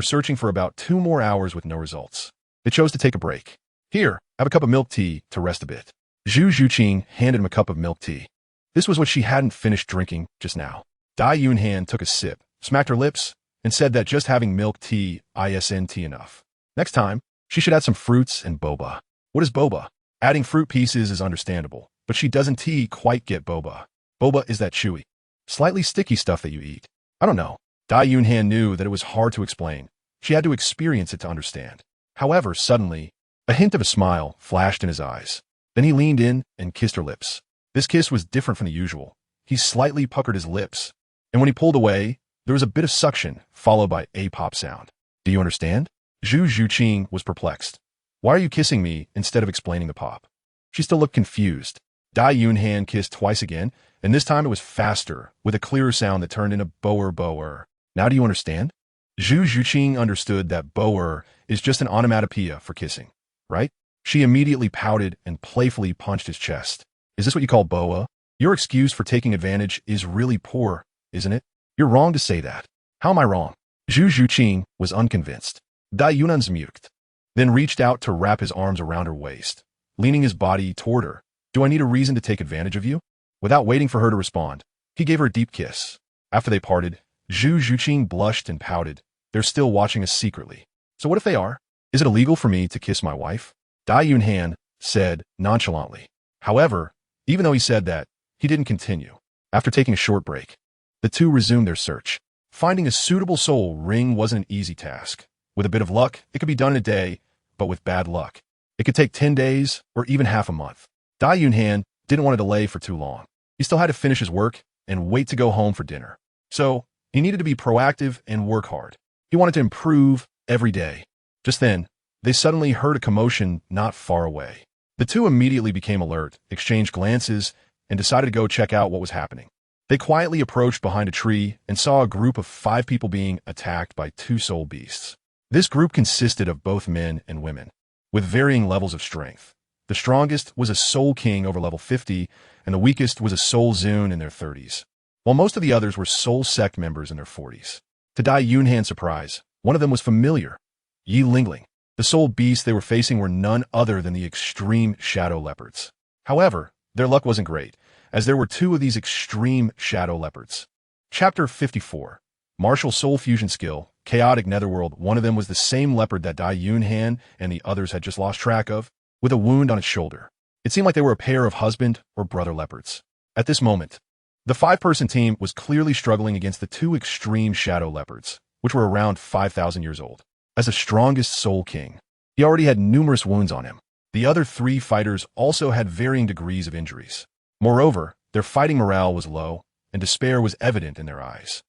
searching for about 2 more hours with no results, they chose to take a break. Here, have a cup of milk tea to rest a bit. Zhu Zhuqing handed him a cup of milk tea. This was what she hadn't finished drinking just now. Dai Yunhan took a sip, smacked her lips, and said that just having milk tea isn't enough. Next time, she should add some fruits and boba. What is boba? Adding fruit pieces is understandable, but she doesn't quite get boba. Boba is that chewy, slightly sticky stuff that you eat. I don't know. Dai Yunhan knew that it was hard to explain. She had to experience it to understand. However, suddenly, a hint of a smile flashed in his eyes. Then he leaned in and kissed her lips. This kiss was different from the usual. He slightly puckered his lips, and when he pulled away, there was a bit of suction, followed by a pop sound. Do you understand? Zhu Zhuqing was perplexed. Why are you kissing me instead of explaining the pop? She still looked confused. Dai Yunhan kissed twice again, and this time it was faster, with a clearer sound that turned into boer. Now do you understand? Zhu Zhuqing understood that boer is just an onomatopoeia for kissing, right? She immediately pouted and playfully punched his chest. Is this what you call boa? Your excuse for taking advantage is really poor, isn't it? You're wrong to say that. How am I wrong? Zhu Zhuqing was unconvinced. Dai Yunhan muked, then reached out to wrap his arms around her waist, leaning his body toward her. Do I need a reason to take advantage of you? Without waiting for her to respond, he gave her a deep kiss. After they parted, Zhu Zhuqing blushed and pouted. They're still watching us secretly. So what if they are? Is it illegal for me to kiss my wife? Dai Yunhan said nonchalantly. However, even though he said that, he didn't continue. After taking a short break, the two resumed their search. Finding a suitable soul ring wasn't an easy task. With a bit of luck, it could be done in a day, but with bad luck, it could take 10 days or even half a month. Dai Yunhan didn't want to delay for too long. He still had to finish his work and wait to go home for dinner. So, he needed to be proactive and work hard. He wanted to improve every day. Just then, they suddenly heard a commotion not far away. The two immediately became alert, exchanged glances, and decided to go check out what was happening. They quietly approached behind a tree and saw a group of 5 people being attacked by 2 soul beasts. This group consisted of both men and women, with varying levels of strength. The strongest was a soul king over level 50, and the weakest was a soul zune in their 30s, while most of the others were soul sect members in their 40s. To Dai Yunhan's surprise, one of them was familiar, Yi Lingling. The soul beasts they were facing were none other than the extreme shadow leopards. However, their luck wasn't great, as there were 2 of these extreme shadow leopards. Chapter 54. Martial Soul Fusion Skill, Chaotic Netherworld. One of them was the same leopard that Dai Yunhan and the others had just lost track of, with a wound on its shoulder. It seemed like they were a pair of husband or brother leopards. At this moment, the 5-person team was clearly struggling against the 2 extreme shadow leopards, which were around 5,000 years old. As the strongest soul king, he already had numerous wounds on him. The other 3 fighters also had varying degrees of injuries. Moreover, their fighting morale was low, and despair was evident in their eyes.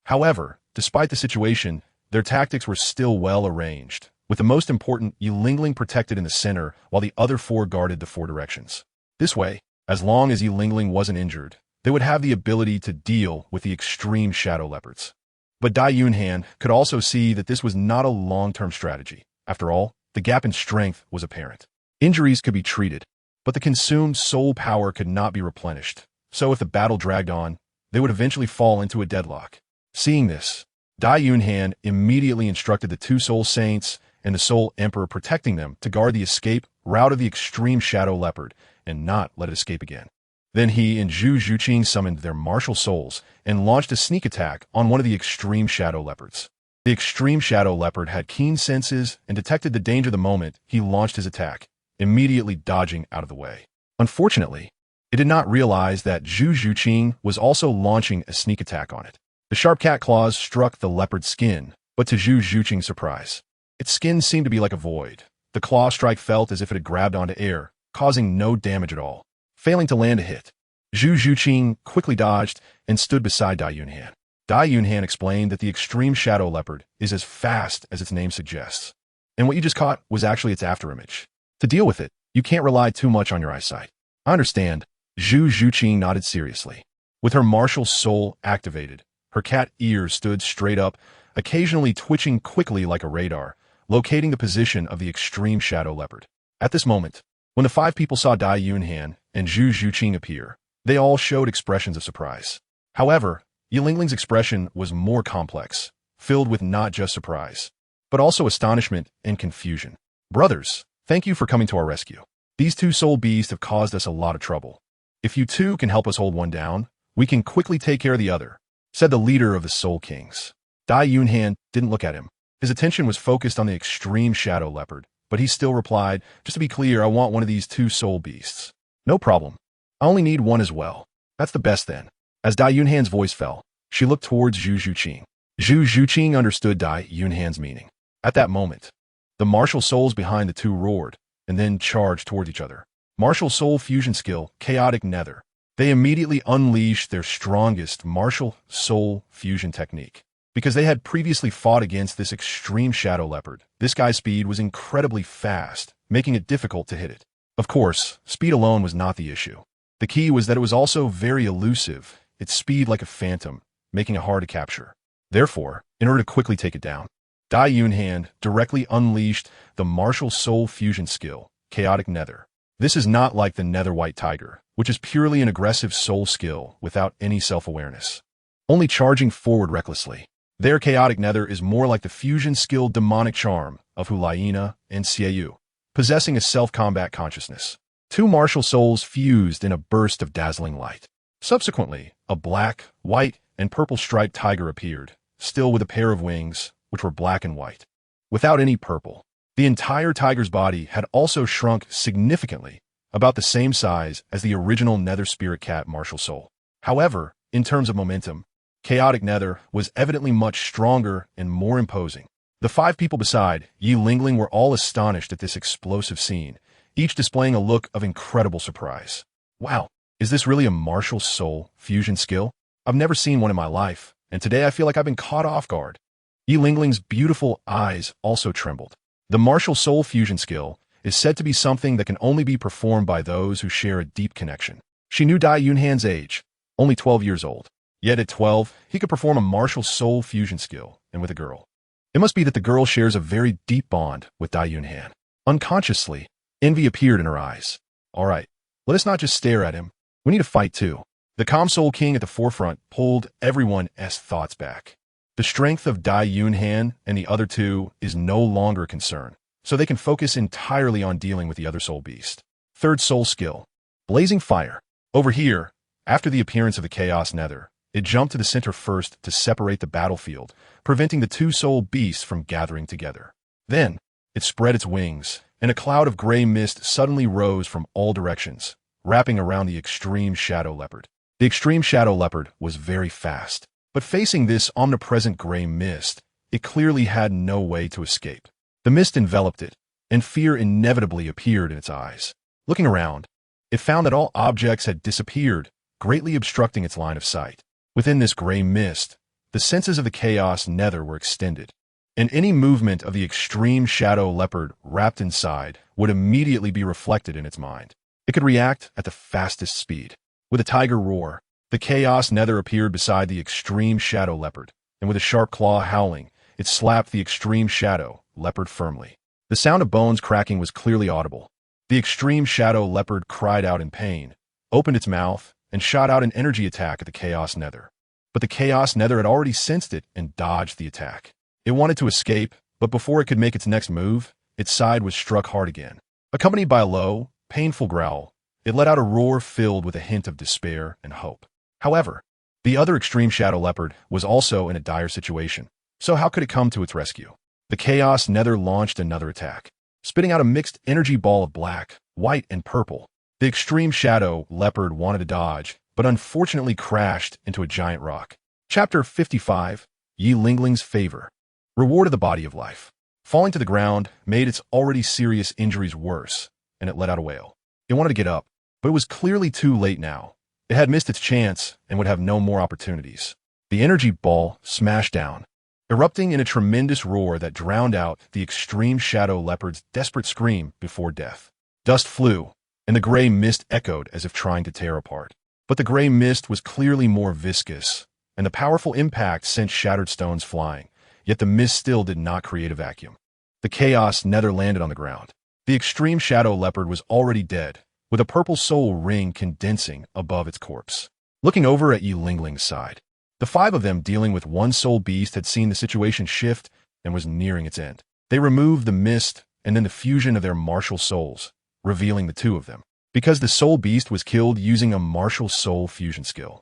However, despite the situation, their tactics were still well arranged, with the most important Yi Lingling protected in the center while the other 4 guarded the 4 directions. This way, as long as Yi Lingling wasn't injured, they would have the ability to deal with the extreme shadow leopards. But Dai Yunhan could also see that this was not a long-term strategy. After all, the gap in strength was apparent. Injuries could be treated, but the consumed soul power could not be replenished. So if the battle dragged on, they would eventually fall into a deadlock. Seeing this, Dai Yunhan immediately instructed the 2 soul saints and the soul emperor protecting them to guard the escape route of the extreme shadow leopard and not let it escape again. Then he and Zhu Zhuqing summoned their martial souls and launched a sneak attack on one of the extreme shadow leopards. The extreme shadow leopard had keen senses and detected the danger the moment he launched his attack, immediately dodging out of the way. Unfortunately, it did not realize that Zhu Zhuqing was also launching a sneak attack on it. The sharp cat claws struck the leopard's skin, but to Zhu Zhuqing's surprise, its skin seemed to be like a void. The claw strike felt as if it had grabbed onto air, causing no damage at all. Failing to land a hit, Zhu Zhuqing quickly dodged and stood beside Dai Yunhan. Dai Yunhan explained that the extreme shadow leopard is as fast as its name suggests, and what you just caught was actually its afterimage. To deal with it, you can't rely too much on your eyesight. I understand. Zhu Zhuqing nodded seriously. With her martial soul activated, her cat ears stood straight up, occasionally twitching quickly like a radar, locating the position of the extreme shadow leopard. At this moment, when the 5 people saw Dai Yunhan and Zhu Zhuqing appear, they all showed expressions of surprise. However, Yi Lingling's expression was more complex, filled with not just surprise, but also astonishment and confusion. Brothers, thank you for coming to our rescue. These 2 soul beasts have caused us a lot of trouble. If you 2 can help us hold one down, we can quickly take care of the other, said the leader of the Soul Kings. Dai Yunhan didn't look at him. His attention was focused on the extreme shadow leopard, but he still replied, just to be clear, I want one of these 2 soul beasts. No problem. I only need one as well. That's the best then. As Dai Yunhan's voice fell, she looked towards Zhu Zhuqing. Zhu Zhuqing understood Dai Yunhan's meaning. At that moment, the martial souls behind the 2 roared, and then charged towards each other. Martial soul fusion skill, Chaotic Nether. They immediately unleashed their strongest martial soul fusion technique. Because they had previously fought against this extreme shadow leopard, this guy's speed was incredibly fast, making it difficult to hit it. Of course, speed alone was not the issue. The key was that it was also very elusive, its speed like a phantom, making it hard to capture. Therefore, in order to quickly take it down, Dai Yunhan directly unleashed the martial soul fusion skill, Chaotic Nether. This is not like the Nether White Tiger, which is purely an aggressive soul skill without any self-awareness, only charging forward recklessly. Their Chaotic Nether is more like the fusion skill Demonic Charm of Hulayina and Xiaoyu, possessing a self-combat consciousness. 2 martial souls fused in a burst of dazzling light. Subsequently, a black, white, and purple striped tiger appeared, still with a pair of wings, which were black and white, without any purple. The entire tiger's body had also shrunk significantly, about the same size as the original Nether Spirit Cat martial soul. However, in terms of momentum, Chaotic Nether was evidently much stronger and more imposing. The 5 people beside Yi Lingling were all astonished at this explosive scene, each displaying a look of incredible surprise. Wow, is this really a martial soul fusion skill? I've never seen one in my life, and today I feel like I've been caught off guard. Yi Lingling's beautiful eyes also trembled. The martial soul fusion skill is said to be something that can only be performed by those who share a deep connection. She knew Dai Yunhan's age, only 12 years old. Yet at 12, he could perform a martial soul fusion skill, and with a girl. It must be that the girl shares a very deep bond with Dai Yunhan. Unconsciously, envy appeared in her eyes. All right, let us not just stare at him. We need to fight too. The calm Soul King at the forefront pulled everyone's thoughts back. The strength of Dai Yunhan and the other 2 is no longer a concern, so they can focus entirely on dealing with the other soul beast. 3rd soul skill, Blazing Fire. Over here, after the appearance of the Chaos Nether, it jumped to the center first to separate the battlefield, preventing the 2 soul beasts from gathering together. Then, it spread its wings, and a cloud of gray mist suddenly rose from all directions, wrapping around the extreme shadow leopard. The extreme shadow leopard was very fast, but facing this omnipresent gray mist, it clearly had no way to escape. The mist enveloped it, and fear inevitably appeared in its eyes. Looking around, it found that all objects had disappeared, greatly obstructing its line of sight. Within this gray mist, the senses of the Chaos Nether were extended, and any movement of the extreme shadow leopard wrapped inside would immediately be reflected in its mind. It could react at the fastest speed. With a tiger roar, the Chaos Nether appeared beside the extreme shadow leopard, and with a sharp claw howling, it slapped the extreme shadow leopard firmly. The sound of bones cracking was clearly audible. The extreme shadow leopard cried out in pain, opened its mouth, and shot out an energy attack at the Chaos Nether. But the Chaos Nether had already sensed it and dodged the attack. It wanted to escape, but before it could make its next move, its side was struck hard again. Accompanied by a low, painful growl, it let out a roar filled with a hint of despair and hope. However, the other extreme shadow leopard was also in a dire situation, so how could it come to its rescue? The Chaos Nether launched another attack, spitting out a mixed energy ball of black, white, and purple. The extreme shadow leopard wanted to dodge, but unfortunately crashed into a giant rock. Chapter 55, Yi Lingling's Favor. Reward of the Body of Life. Falling to the ground made its already serious injuries worse, and it let out a wail. It wanted to get up, but it was clearly too late now. It It had missed its chance and would have no more opportunities. The energy ball smashed down, erupting in a tremendous roar that drowned out the extreme shadow leopard's desperate scream before death. Dust flew, and the gray mist echoed as if trying to tear apart. But the gray mist was clearly more viscous, and the powerful impact sent shattered stones flying, yet the mist still did not create a vacuum. The chaos never landed on the ground. The extreme shadow leopard was already dead, with a purple soul ring condensing above its corpse. Looking over at Yi Lingling's side, the five of them dealing with one soul beast had seen the situation shift and was nearing its end. They removed the mist and then the fusion of their martial souls, revealing the two of them, because the soul beast was killed using a martial soul fusion skill.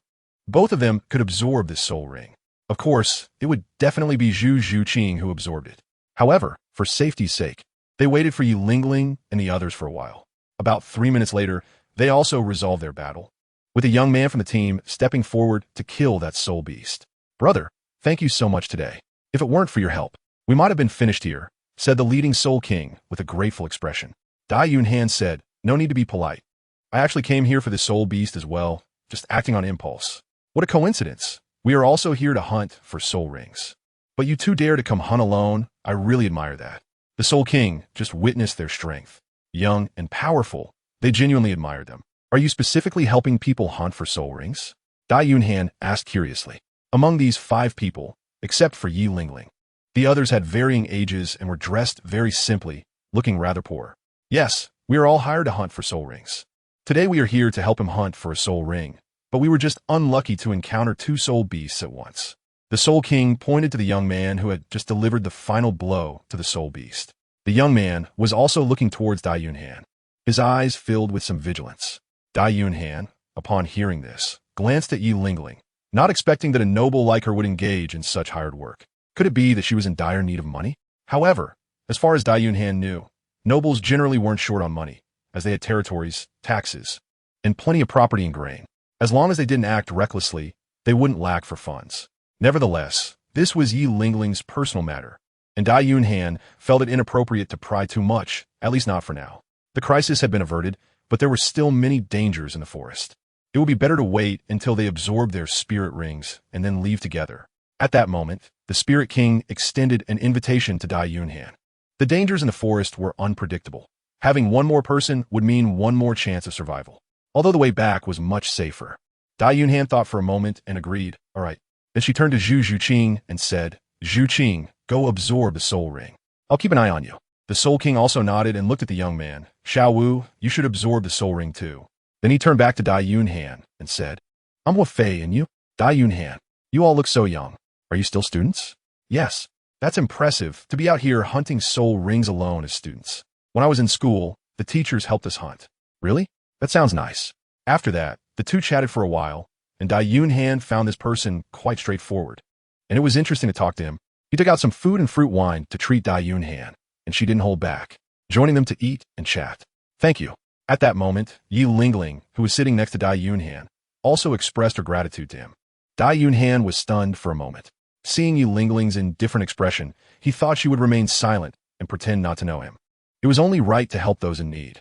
Both of them could absorb this soul ring. Of course, it would definitely be Zhu Zhuqing who absorbed it. However, for safety's sake, they waited for Yi Lingling and the others for a while. About 3 minutes later, they also resolved their battle, with a young man from the team stepping forward to kill that soul beast. "Brother, thank you so much today. If it weren't for your help, we might have been finished here," said the leading soul king with a grateful expression. Dai Yunhan said, "No need to be polite. I actually came here for the soul beast as well, just acting on impulse. What a coincidence. We are also here to hunt for soul rings. But you two dare to come hunt alone. I really admire that." The soul king just witnessed their strength. Young and powerful, they genuinely admired them. "Are you specifically helping people hunt for soul rings?" Dai Yunhan asked curiously. Among these 5 people, except for Yi Lingling, the others had varying ages and were dressed very simply, looking rather poor. "Yes, we are all hired to hunt for soul rings. Today we are here to help him hunt for a soul ring, but we were just unlucky to encounter 2 soul beasts at once." The soul king pointed to the young man who had just delivered the final blow to the soul beast. The young man was also looking towards Dai Yunhan, his eyes filled with some vigilance. Dai Yunhan, upon hearing this, glanced at Yi Lingling, not expecting that a noble like her would engage in such hard work. Could it be that she was in dire need of money? However, as far as Dai Yunhan knew, nobles generally weren't short on money, as they had territories, taxes, and plenty of property and grain. As long as they didn't act recklessly, they wouldn't lack for funds. Nevertheless, this was Yi Lingling's personal matter, and Dai Yunhan felt it inappropriate to pry too much, at least not for now. The crisis had been averted, but there were still many dangers in the forest. It would be better to wait until they absorbed their spirit rings and then leave together. At that moment, the Spirit King extended an invitation to Dai Yunhan. The dangers in the forest were unpredictable. Having one more person would mean one more chance of survival, although the way back was much safer. Dai Yunhan thought for a moment and agreed, "All right." Then she turned to Zhu Zhuqing and said, "Zhuqing, go absorb the soul ring. I'll keep an eye on you." The soul king also nodded and looked at the young man. "Xiao Wu, you should absorb the soul ring too." Then he turned back to Dai Yunhan and said, "I'm Hua Fei, and you?" "Dai Yunhan, you all look so young. Are you still students?" "Yes. That's impressive, to be out here hunting soul rings alone as students. When I was in school, the teachers helped us hunt." "Really? That sounds nice." After that, the two chatted for a while, and Dai Yunhan found this person quite straightforward, and it was interesting to talk to him. He took out some food and fruit wine to treat Dai Yunhan, and she didn't hold back, joining them to eat and chat. "Thank you." At that moment, Yi Lingling, who was sitting next to Dai Yunhan, also expressed her gratitude to him. Dai Yunhan was stunned for a moment. Seeing Yi Lingling's indifferent expression, he thought she would remain silent and pretend not to know him. It was only right to help those in need.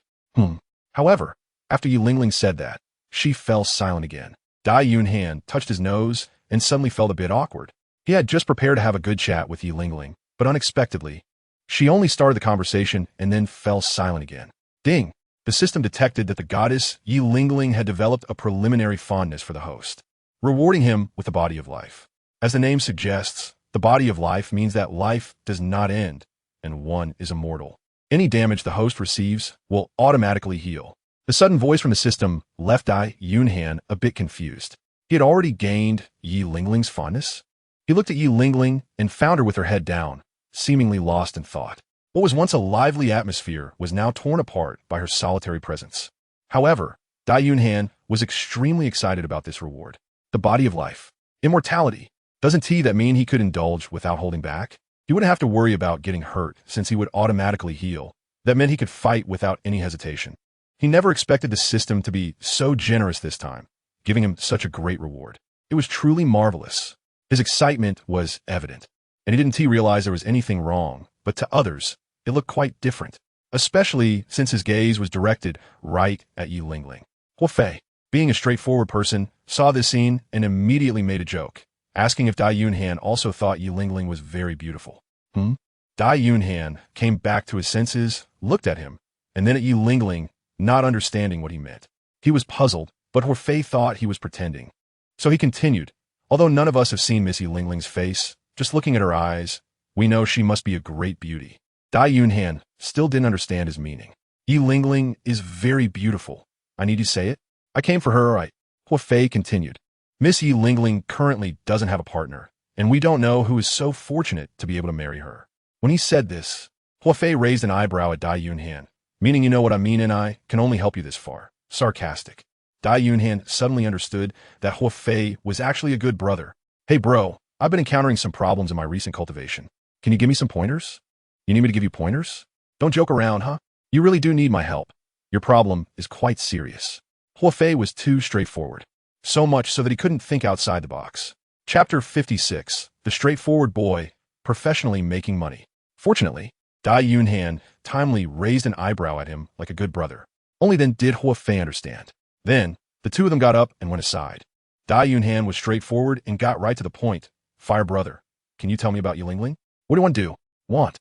However, after Yi Lingling said that, she fell silent again. Dai Yunhan touched his nose and suddenly felt a bit awkward. He had just prepared to have a good chat with Yi Lingling, but unexpectedly, she only started the conversation and then fell silent again. Ding! The system detected that the goddess Yi Lingling had developed a preliminary fondness for the host, rewarding him with the body of life. As the name suggests, the body of life means that life does not end, and one is immortal. Any damage the host receives will automatically heal. The sudden voice from the system left Dai Yunhan a bit confused. He had already gained Yi Lingling's fondness? He looked at Yi Lingling and found her with her head down, seemingly lost in thought. What was once a lively atmosphere was now torn apart by her solitary presence. However, Dai Yunhan was extremely excited about this reward. The body of life. Immortality. Doesn't that mean he could indulge without holding back? He wouldn't have to worry about getting hurt since he would automatically heal. That meant he could fight without any hesitation. He never expected the system to be so generous this time, giving him such a great reward. It was truly marvelous. His excitement was evident, and he didn't realize there was anything wrong, but to others, it looked quite different, especially since his gaze was directed right at Yi Lingling. "Hua Fei, being a straightforward person, saw this scene and immediately made a joke, asking if Dai Yunhan also thought Yi Lingling was very beautiful. Dai Yunhan came back to his senses, looked at him, and then at Yi Lingling, not understanding what he meant. He was puzzled, but Huafei thought he was pretending. So he continued, although none of us have seen Miss Yi Lingling's face, just looking at her eyes, we know she must be a great beauty. Dai Yunhan still didn't understand his meaning. Yi Lingling is very beautiful. I need you to say it? I came for her, right? Huafei continued. Miss Yi Lingling currently doesn't have a partner, and we don't know who is so fortunate to be able to marry her. When he said this, Huafei raised an eyebrow at Dai Yunhan, meaning you know what I mean and I can only help you this far. Sarcastic. Dai Yunhan suddenly understood that Huafei was actually a good brother. Hey bro, I've been encountering some problems in my recent cultivation. Can you give me some pointers? You need me to give you pointers? Don't joke around, huh? You really do need my help. Your problem is quite serious. Huafei was too straightforward. So much so that he couldn't think outside the box. Chapter 56. The Straightforward Boy, Professionally Making Money. Fortunately, Dai Yunhan timely raised an eyebrow at him like a good brother. Only then did Huafei understand. Then, the two of them got up and went aside. Dai Yunhan was straightforward and got right to the point. Fire brother, can you tell me about Yi Lingling? What do you want to do? Want?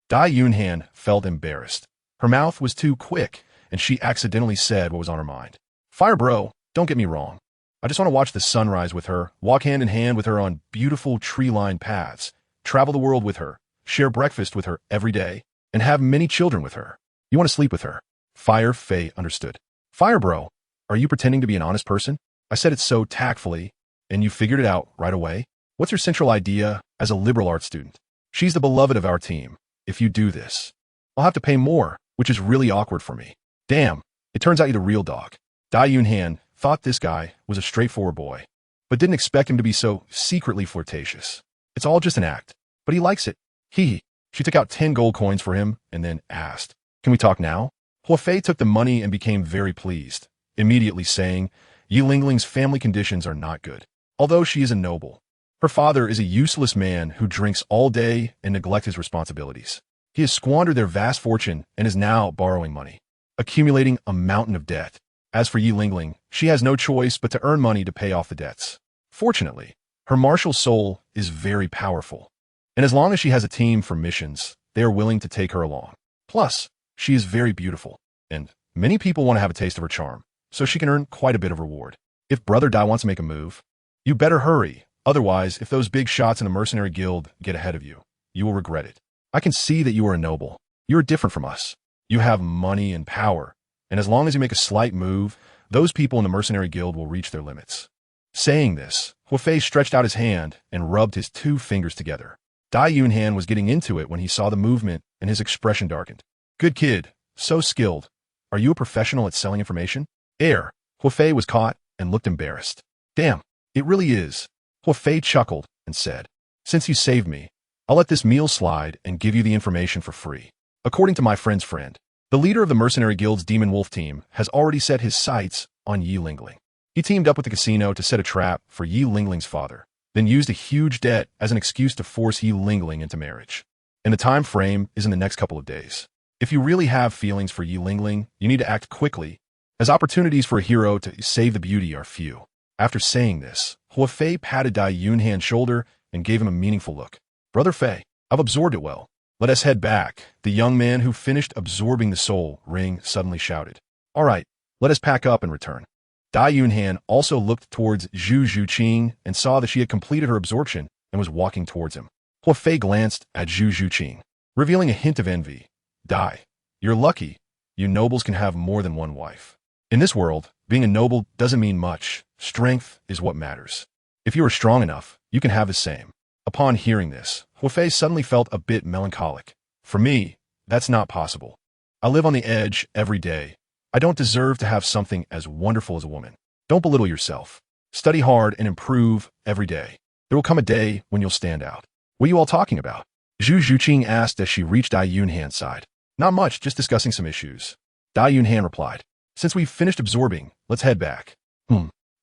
Dai Yunhan felt embarrassed. Her mouth was too quick, and she accidentally said what was on her mind. Fire bro, don't get me wrong. I just want to watch the sunrise with her, walk hand in hand with her on beautiful tree-lined paths, travel the world with her, share breakfast with her every day, and have many children with her. You want to sleep with her? Fire Fei understood. Fire bro, are you pretending to be an honest person? I said it so tactfully, and you figured it out right away? What's your central idea as a liberal arts student? She's the beloved of our team. If you do this, I'll have to pay more, which is really awkward for me. Damn, it turns out you're the real dog. Dai Yunhan thought this guy was a straightforward boy, but didn't expect him to be so secretly flirtatious. It's all just an act, but he likes it. She took out 10 gold coins for him and then asked, can we talk now? Huafei took the money and became very pleased, immediately saying, Yi Lingling's family conditions are not good. Although she is a noble, her father is a useless man who drinks all day and neglects his responsibilities. He has squandered their vast fortune and is now borrowing money, accumulating a mountain of debt. As for Yi Lingling, she has no choice but to earn money to pay off the debts. Fortunately, her martial soul is very powerful, and as long as she has a team for missions, they are willing to take her along. Plus, she is very beautiful, and many people want to have a taste of her charm, so she can earn quite a bit of reward. If Brother Dai wants to make a move, you better hurry. Otherwise, if those big shots in the mercenary guild get ahead of you, you will regret it. I can see that you are a noble. You are different from us. You have money and power, and as long as you make a slight move, those people in the mercenary guild will reach their limits. Saying this, Huafei stretched out his hand and rubbed his 2 fingers together. Dai Yunhan was getting into it when he saw the movement and his expression darkened. Good kid, so skilled. Are you a professional at selling information? Huafei was caught and looked embarrassed. Damn, it really is. Huafei chuckled and said, since you saved me, I'll let this meal slide and give you the information for free. According to my friend's friend, the leader of the Mercenary Guild's Demon Wolf team has already set his sights on Yi Lingling. He teamed up with the casino to set a trap for Yi Lingling's father, then used a huge debt as an excuse to force Yi Lingling into marriage. And the time frame is in the next couple of days. If you really have feelings for Yi Lingling, you need to act quickly, as opportunities for a hero to save the beauty are few. After saying this, Huafei patted Dai Yunhan's shoulder and gave him a meaningful look. Brother Fei, I've absorbed it well. Let us head back. The young man who finished absorbing the soul ring suddenly shouted. All right, let us pack up and return. Dai Yunhan also looked towards Zhu Zhuqing and saw that she had completed her absorption and was walking towards him. Huafei glanced at Zhu Zhuqing, revealing a hint of envy. Dai, you're lucky. You nobles can have more than one wife. In this world, being a noble doesn't mean much. Strength is what matters. If you are strong enough, you can have the same. Upon hearing this, Huafei suddenly felt a bit melancholic. For me, that's not possible. I live on the edge every day. I don't deserve to have something as wonderful as a woman. Don't belittle yourself. Study hard and improve every day. There will come a day when you'll stand out. What are you all talking about? Zhu Zhuqing asked as she reached Dai Yunhan's side. Not much, just discussing some issues. Dai Yunhan replied. Since we've finished absorbing, let's head back.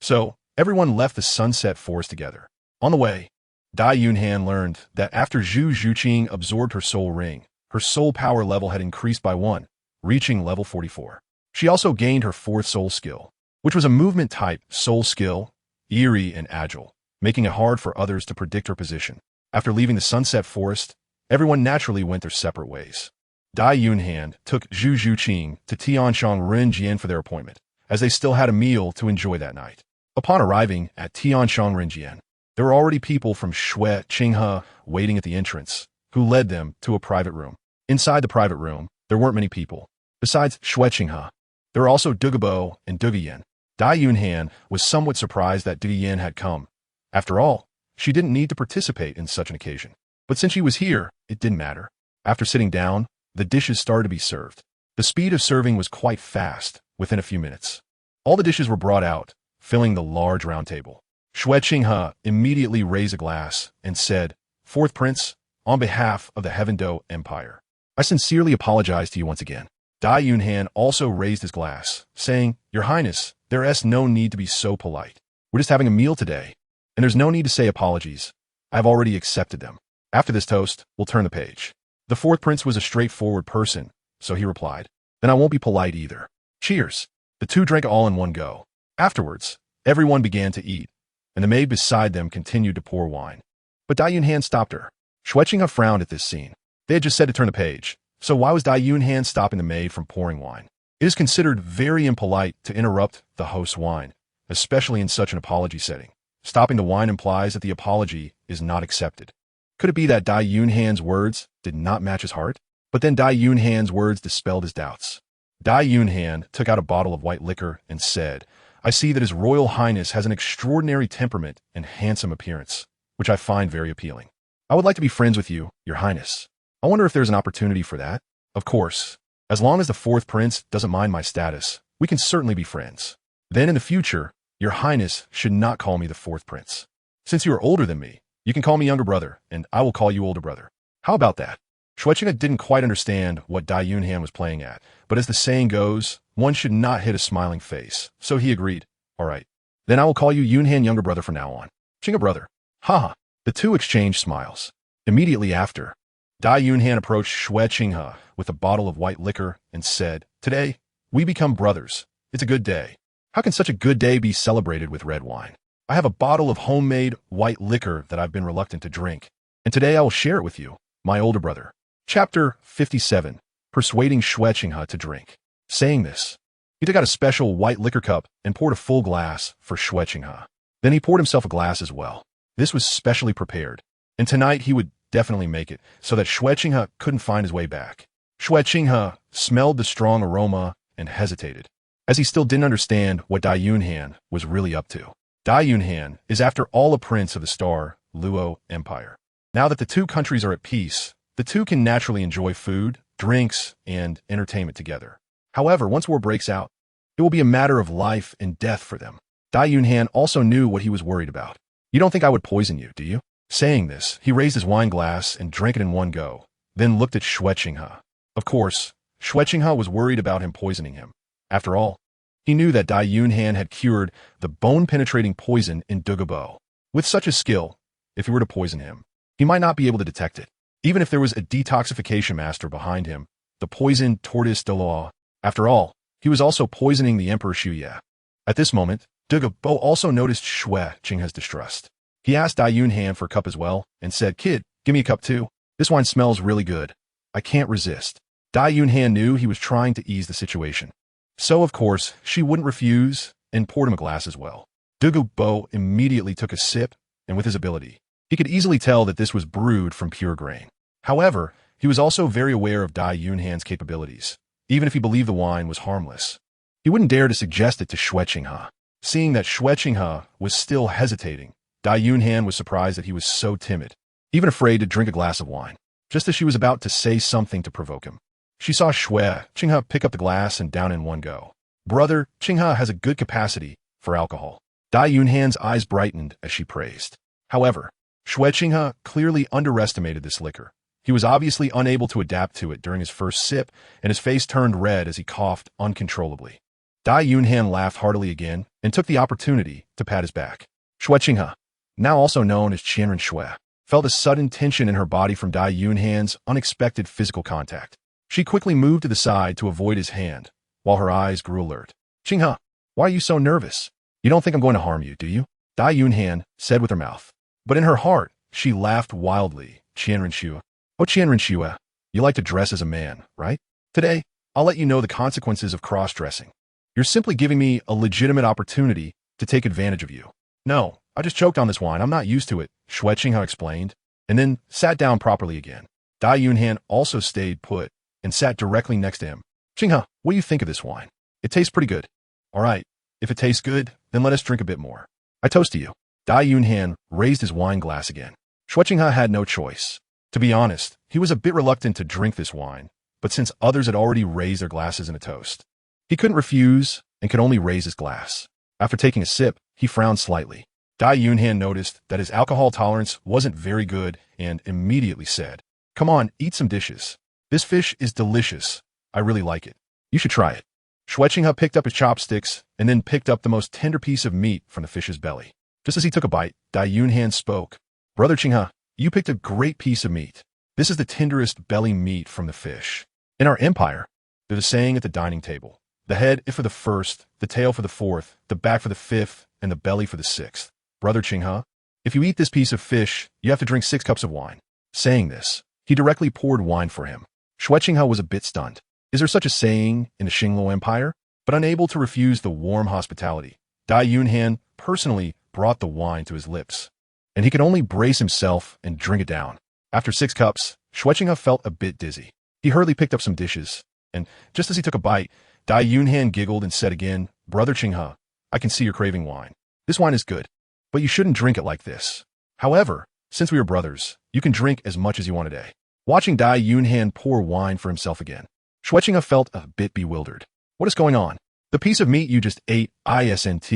So, everyone left the Sunset Forest together. On the way, Dai Yunhan learned that after Zhu Zhuqing absorbed her soul ring, her soul power level had increased by 1, reaching level 44. She also gained her 4th soul skill, which was a movement type, soul skill, eerie and agile, making it hard for others to predict her position. After leaving the Sunset Forest, everyone naturally went their separate ways. Dai Yunhan took Zhu Zhuqing to Tianshang Renjian for their appointment, as they still had a meal to enjoy that night. Upon arriving at Tianshang Renjian, there were already people from Shui Qinghe waiting at the entrance, who led them to a private room. Inside the private room, there weren't many people. Besides Shui Qinghe, there were also Douluo and Douluo. Dai Yunhan was somewhat surprised that Douluo had come. After all, she didn't need to participate in such an occasion. But since she was here, it didn't matter. After sitting down, the dishes started to be served. The speed of serving was quite fast, within a few minutes. All the dishes were brought out, filling the large round table. Shui Qinghe immediately raised a glass and said, "Fourth Prince, on behalf of the Douluo Empire, I sincerely apologize to you once again." Dai Yunhan also raised his glass, saying, "Your Highness, there's no need to be so polite. We're just having a meal today, and there's no need to say apologies. I've already accepted them. After this toast, we'll turn the page." The fourth prince was a straightforward person, so he replied, "Then I won't be polite either. Cheers." The two drank all in one go. Afterwards, everyone began to eat, and the maid beside them continued to pour wine. But Dai Yunhan stopped her. Shui Qinghe frowned at this scene. They had just said to turn the page, so why was Dai Yunhan stopping the maid from pouring wine? It is considered very impolite to interrupt the host's wine, especially in such an apology setting. Stopping the wine implies that the apology is not accepted. Could it be that Dai Yunhan's words did not match his heart? But then Dai Yunhan's words dispelled his doubts. Dai Yunhan took out a bottle of white liquor and said, "I see that His Royal Highness has an extraordinary temperament and handsome appearance, which I find very appealing. I would like to be friends with you, Your Highness. I wonder if there's an opportunity for that. Of course, as long as the fourth prince doesn't mind my status, we can certainly be friends. Then in the future, Your Highness should not call me the fourth prince. Since you are older than me, you can call me younger brother, and I will call you older brother. How about that?" Shui Qinghe didn't quite understand what Dai Yunhan was playing at, but as the saying goes, one should not hit a smiling face, so he agreed. "All right. Then I will call you Yunhan younger brother from now on. Qinghe brother." Haha. The two exchanged smiles. Immediately after, Dai Yunhan approached Shui Qinghe with a bottle of white liquor and said, "Today, we become brothers. It's a good day. How can such a good day be celebrated with red wine? I have a bottle of homemade white liquor that I've been reluctant to drink, and today I will share it with you, my older brother." Chapter 57. Persuading Shui Qinghe to drink. Saying this, he took out a special white liquor cup and poured a full glass for Shui Qinghe. Then he poured himself a glass as well. This was specially prepared, and tonight he would definitely make it so that Shui Qinghe couldn't find his way back. Shui Qinghe smelled the strong aroma and hesitated, as he still didn't understand what Dai Yunhan was really up to. Dai Yunhan is after all a prince of the Star Luo Empire. Now that the two countries are at peace, the two can naturally enjoy food, drinks, and entertainment together. However, once war breaks out, it will be a matter of life and death for them. Dai Yunhan also knew what he was worried about. "You don't think I would poison you, do you?" Saying this, he raised his wine glass and drank it in one go, then looked at Shui Qinghe. Of course, Shui Qinghe was worried about him poisoning him. After all, he knew that Dai Yunhan had cured the bone-penetrating poison in Douluo. With such a skill, if he were to poison him, he might not be able to detect it. Even if there was a detoxification master behind him, the poisoned tortoise Douluo. After all, he was also poisoning the Emperor Shuye. At this moment, Douluo also noticed Shui Qinghe's distrust. He asked Dai Yunhan for a cup as well, and said, "Kid, give me a cup too. This wine smells really good. I can't resist." Dai Yunhan knew he was trying to ease the situation. So, of course, she wouldn't refuse, and poured him a glass as well. Douluo immediately took a sip, and with his ability, he could easily tell that this was brewed from pure grain. However, he was also very aware of Dai Yunhan's capabilities. Even if he believed the wine was harmless, he wouldn't dare to suggest it to Shui Qinghe. Seeing that Shui Qinghe was still hesitating, Dai Yunhan was surprised that he was so timid, even afraid to drink a glass of wine. Just as she was about to say something to provoke him, she saw Shui Qinghe pick up the glass and down in one go. "Brother, Qinghe has a good capacity for alcohol." Dai Yunhan's eyes brightened as she praised. However, Shui Qinghe clearly underestimated this liquor. He was obviously unable to adapt to it during his first sip, and his face turned red as he coughed uncontrollably. Dai Yunhan laughed heartily again and took the opportunity to pat his back. Shui Qinghe, now also known as Qianren Shui, felt a sudden tension in her body from Dai Yunhan's unexpected physical contact. She quickly moved to the side to avoid his hand, while her eyes grew alert. "Qinghe, Why are you so nervous? You don't think I'm going to harm you, do you? Dai Yunhan said with her mouth. But in her heart, she laughed wildly. Qianrenxue. Oh, Qianrenxue, you like to dress as a man, right? Today, I'll let you know the consequences of cross-dressing. You're simply giving me a legitimate opportunity to take advantage of you. No, I just choked on this wine. I'm not used to it, Shui Qinghe explained, and then sat down properly again. Dai Yunhan also stayed put and sat directly next to him. Qinghe, what do you think of this wine? It tastes pretty good. All right, if it tastes good, then let us drink a bit more. I toast to you. Dai Yunhan raised his wine glass again. Shui Qinghe had no choice. To be honest, he was a bit reluctant to drink this wine, but since others had already raised their glasses in a toast, he couldn't refuse and could only raise his glass. After taking a sip, he frowned slightly. Dai Yunhan noticed that his alcohol tolerance wasn't very good and immediately said, "Come on, eat some dishes. This fish is delicious. I really like it. You should try it." Shui Qinghe picked up his chopsticks and then picked up the most tender piece of meat from the fish's belly. Just as he took a bite, Dai Yunhan spoke. "Brother Qinghe, you picked a great piece of meat. This is the tenderest belly meat from the fish. In our empire, there's a saying at the dining table. The head is for the first, the tail for the fourth, the back for the fifth, and the belly for the sixth. Brother Qinghe, if you eat this piece of fish, you have to drink 6 cups of wine." Saying this, he directly poured wine for him. Shui Qinghe was a bit stunned. Is there such a saying in the Star Luo Empire? But unable to refuse the warm hospitality, Dai Yunhan personally brought the wine to his lips, and he could only brace himself and drink it down. After 6 cups, Shui Qinghe felt a bit dizzy. He hurriedly picked up some dishes, and just as he took a bite, Dai Yunhan giggled and said again, "Brother Qinghe, I can see you're craving wine. This wine is good, but you shouldn't drink it like this. However, since we are brothers, you can drink as much as you want a day." Watching Dai Yunhan pour wine for himself again, Shui Qinghe felt a bit bewildered. What is going on? The piece of meat you just ate isn't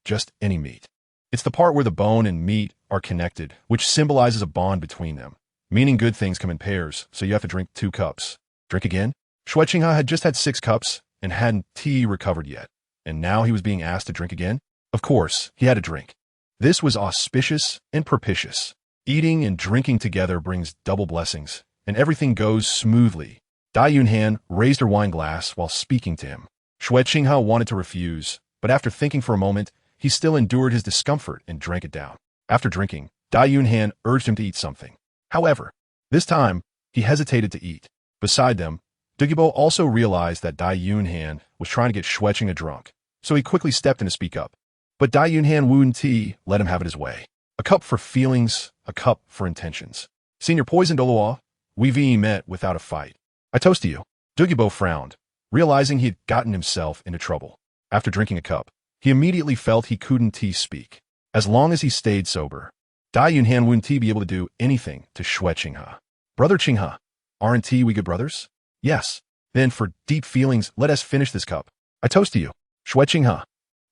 just any meat. It's the part where the bone and meat are connected, which symbolizes a bond between them, meaning good things come in pairs, so you have to drink 2 cups. Drink again? Shui Qinghe had just had 6 cups and hadn't recovered yet, and now he was being asked to drink again? Of course, he had to drink. This was auspicious and propitious. Eating and drinking together brings double blessings, and everything goes smoothly. Dai Yunhan raised her wine glass while speaking to him. Shui Qinghe wanted to refuse, but after thinking for a moment, he still endured his discomfort and drank it down. After drinking, Dai Yunhan urged him to eat something. However, this time, he hesitated to eat. Beside them, Douluo also realized that Dai Yunhan was trying to get Shui Qinghe drunk, so he quickly stepped in to speak up. But Dai Yunhan wouldn't let him have it his way. A cup for feelings, a cup for intentions. Senior Poison Douluo, we've met without a fight. I toast to you. Douluo frowned, realizing he had gotten himself into trouble. After drinking a cup, he immediately felt he couldn't speak. As long as he stayed sober, Dai Yunhan wouldn't be able to do anything to Shui Qinghe. Brother Qinghe, aren't we good brothers? Yes. Then for deep feelings, let us finish this cup. I toast to you. Shui Qinghe.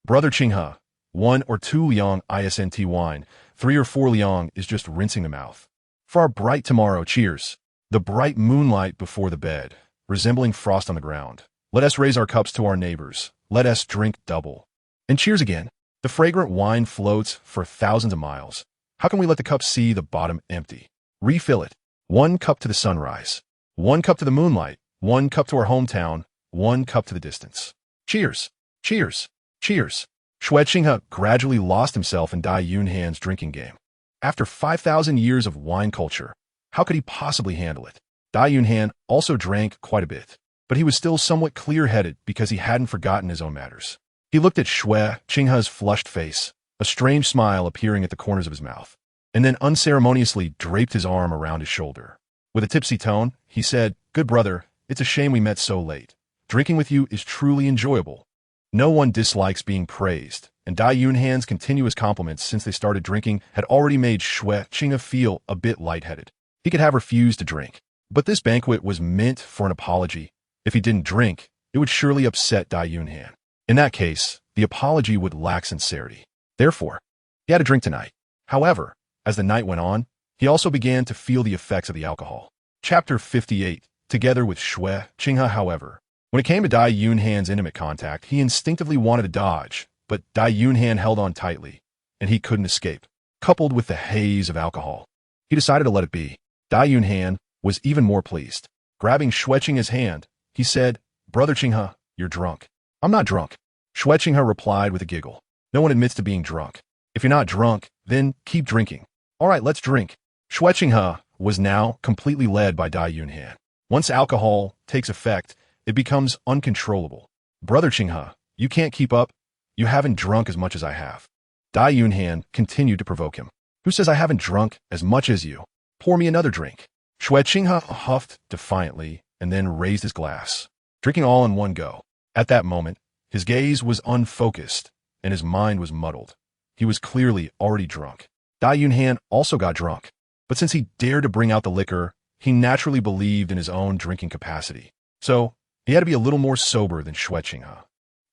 Brother Qinghe, 1 or 2 liang isn't wine, 3 or 4 liang is just rinsing the mouth. For our bright tomorrow, cheers. The bright moonlight before the bed, resembling frost on the ground. Let us raise our cups to our neighbors. Let us drink double. And cheers again. The fragrant wine floats for thousands of miles. How can we let the cup see the bottom empty? Refill it. 1 cup to the sunrise. 1 cup to the moonlight. 1 cup to our hometown. 1 cup to the distance. Cheers. Cheers. Cheers. Shui Qinghe gradually lost himself in Dai Yunhan's drinking game. After 5,000 years of wine culture, how could he possibly handle it? Dai Yunhan also drank quite a bit, but he was still somewhat clear-headed because he hadn't forgotten his own matters. He looked at Shui Qinghe's flushed face, a strange smile appearing at the corners of his mouth, and then unceremoniously draped his arm around his shoulder. With a tipsy tone, he said, "Good brother, it's a shame we met so late. Drinking with you is truly enjoyable. No one dislikes being praised, and Dai Yunhan's continuous compliments since they started drinking had already made Shui Qinghe feel a bit lightheaded. He could have refused to drink, but this banquet was meant for an apology. If he didn't drink, it would surely upset Dai Yunhan. In that case, the apology would lack sincerity. Therefore, he had to drink tonight. However, as the night went on, he also began to feel the effects of the alcohol. Chapter 58, together with Shui Qinghe, however. When it came to Dai Yunhan's intimate contact, he instinctively wanted to dodge, but Dai Yunhan held on tightly, and he couldn't escape. Coupled with the haze of alcohol, he decided to let it be. Dai Yunhan was even more pleased. Grabbing Shui Qinghe's hand, he said, "Brother Qinghe, you're drunk." "I'm not drunk. Shui Qinghe replied with a giggle. No one admits to being drunk. If you're not drunk, then keep drinking. All right, let's drink. Shui Qinghe was now completely led by Dai Yunhan. Once alcohol takes effect, it becomes uncontrollable. Brother Qinghe, you can't keep up. You haven't drunk as much as I have. Dai Yunhan continued to provoke him. Who says I haven't drunk as much as you? Pour me another drink. Shui Qinghe huffed defiantly and then raised his glass, drinking all in one go. At that moment, his gaze was unfocused and his mind was muddled. He was clearly already drunk. Dai Yunhan also got drunk, but since he dared to bring out the liquor, he naturally believed in his own drinking capacity. So, he had to be a little more sober than Shui Qinghe.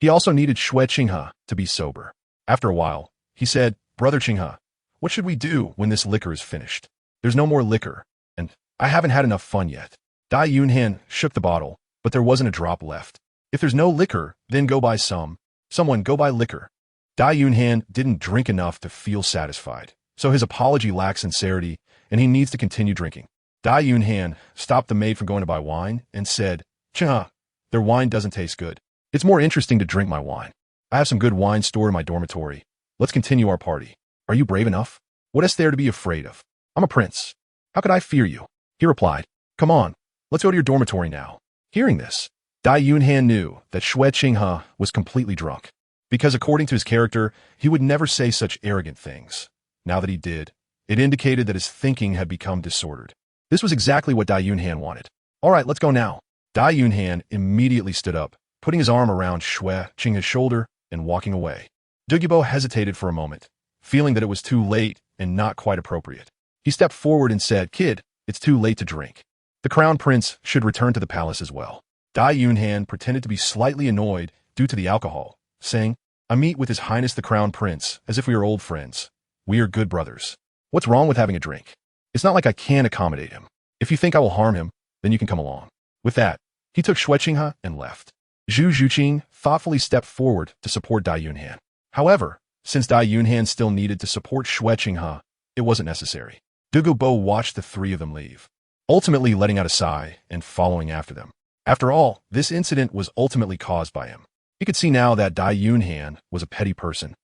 He also needed Shui Qinghe to be sober. After a while, he said, Brother Qinghe, what should we do when this liquor is finished? There's no more liquor, and I haven't had enough fun yet. Dai Yunhan shook the bottle, but there wasn't a drop left. If there's no liquor, then go buy some. Someone go buy liquor. Dai Yunhan didn't drink enough to feel satisfied, so his apology lacked sincerity, and he needs to continue drinking. Dai Yunhan stopped the maid from going to buy wine and said, Qinghe, their wine doesn't taste good. It's more interesting to drink my wine. I have some good wine stored in my dormitory. Let's continue our party. Are you brave enough? What is there to be afraid of? I'm a prince. How could I fear you? He replied, Come on, let's go to your dormitory now. Hearing this, Dai Yunhan knew that Shui Qinghe was completely drunk, because according to his character, he would never say such arrogant things. Now that he did, it indicated that his thinking had become disordered. This was exactly what Dai Yunhan wanted. All right, let's go now. Dai Yunhan immediately stood up, putting his arm around Shui Qinghe's shoulder and walking away. Douluo hesitated for a moment, feeling that it was too late and not quite appropriate. He stepped forward and said, Kid, it's too late to drink. The crown prince should return to the palace as well. Dai Yunhan pretended to be slightly annoyed due to the alcohol, saying, I meet with His Highness the Crown Prince as if we are old friends. We are good brothers. What's wrong with having a drink? It's not like I can't accommodate him. If you think I will harm him, then you can come along. With that, he took Shui Qinghe and left. Zhu Zhuqing thoughtfully stepped forward to support Dai Yunhan. However, since Dai Yunhan still needed to support Shui Qinghe, it wasn't necessary. Douluo watched the three of them leave, ultimately letting out a sigh and following after them. After all, this incident was ultimately caused by him. He could see now that Dai Yunhan was a petty person.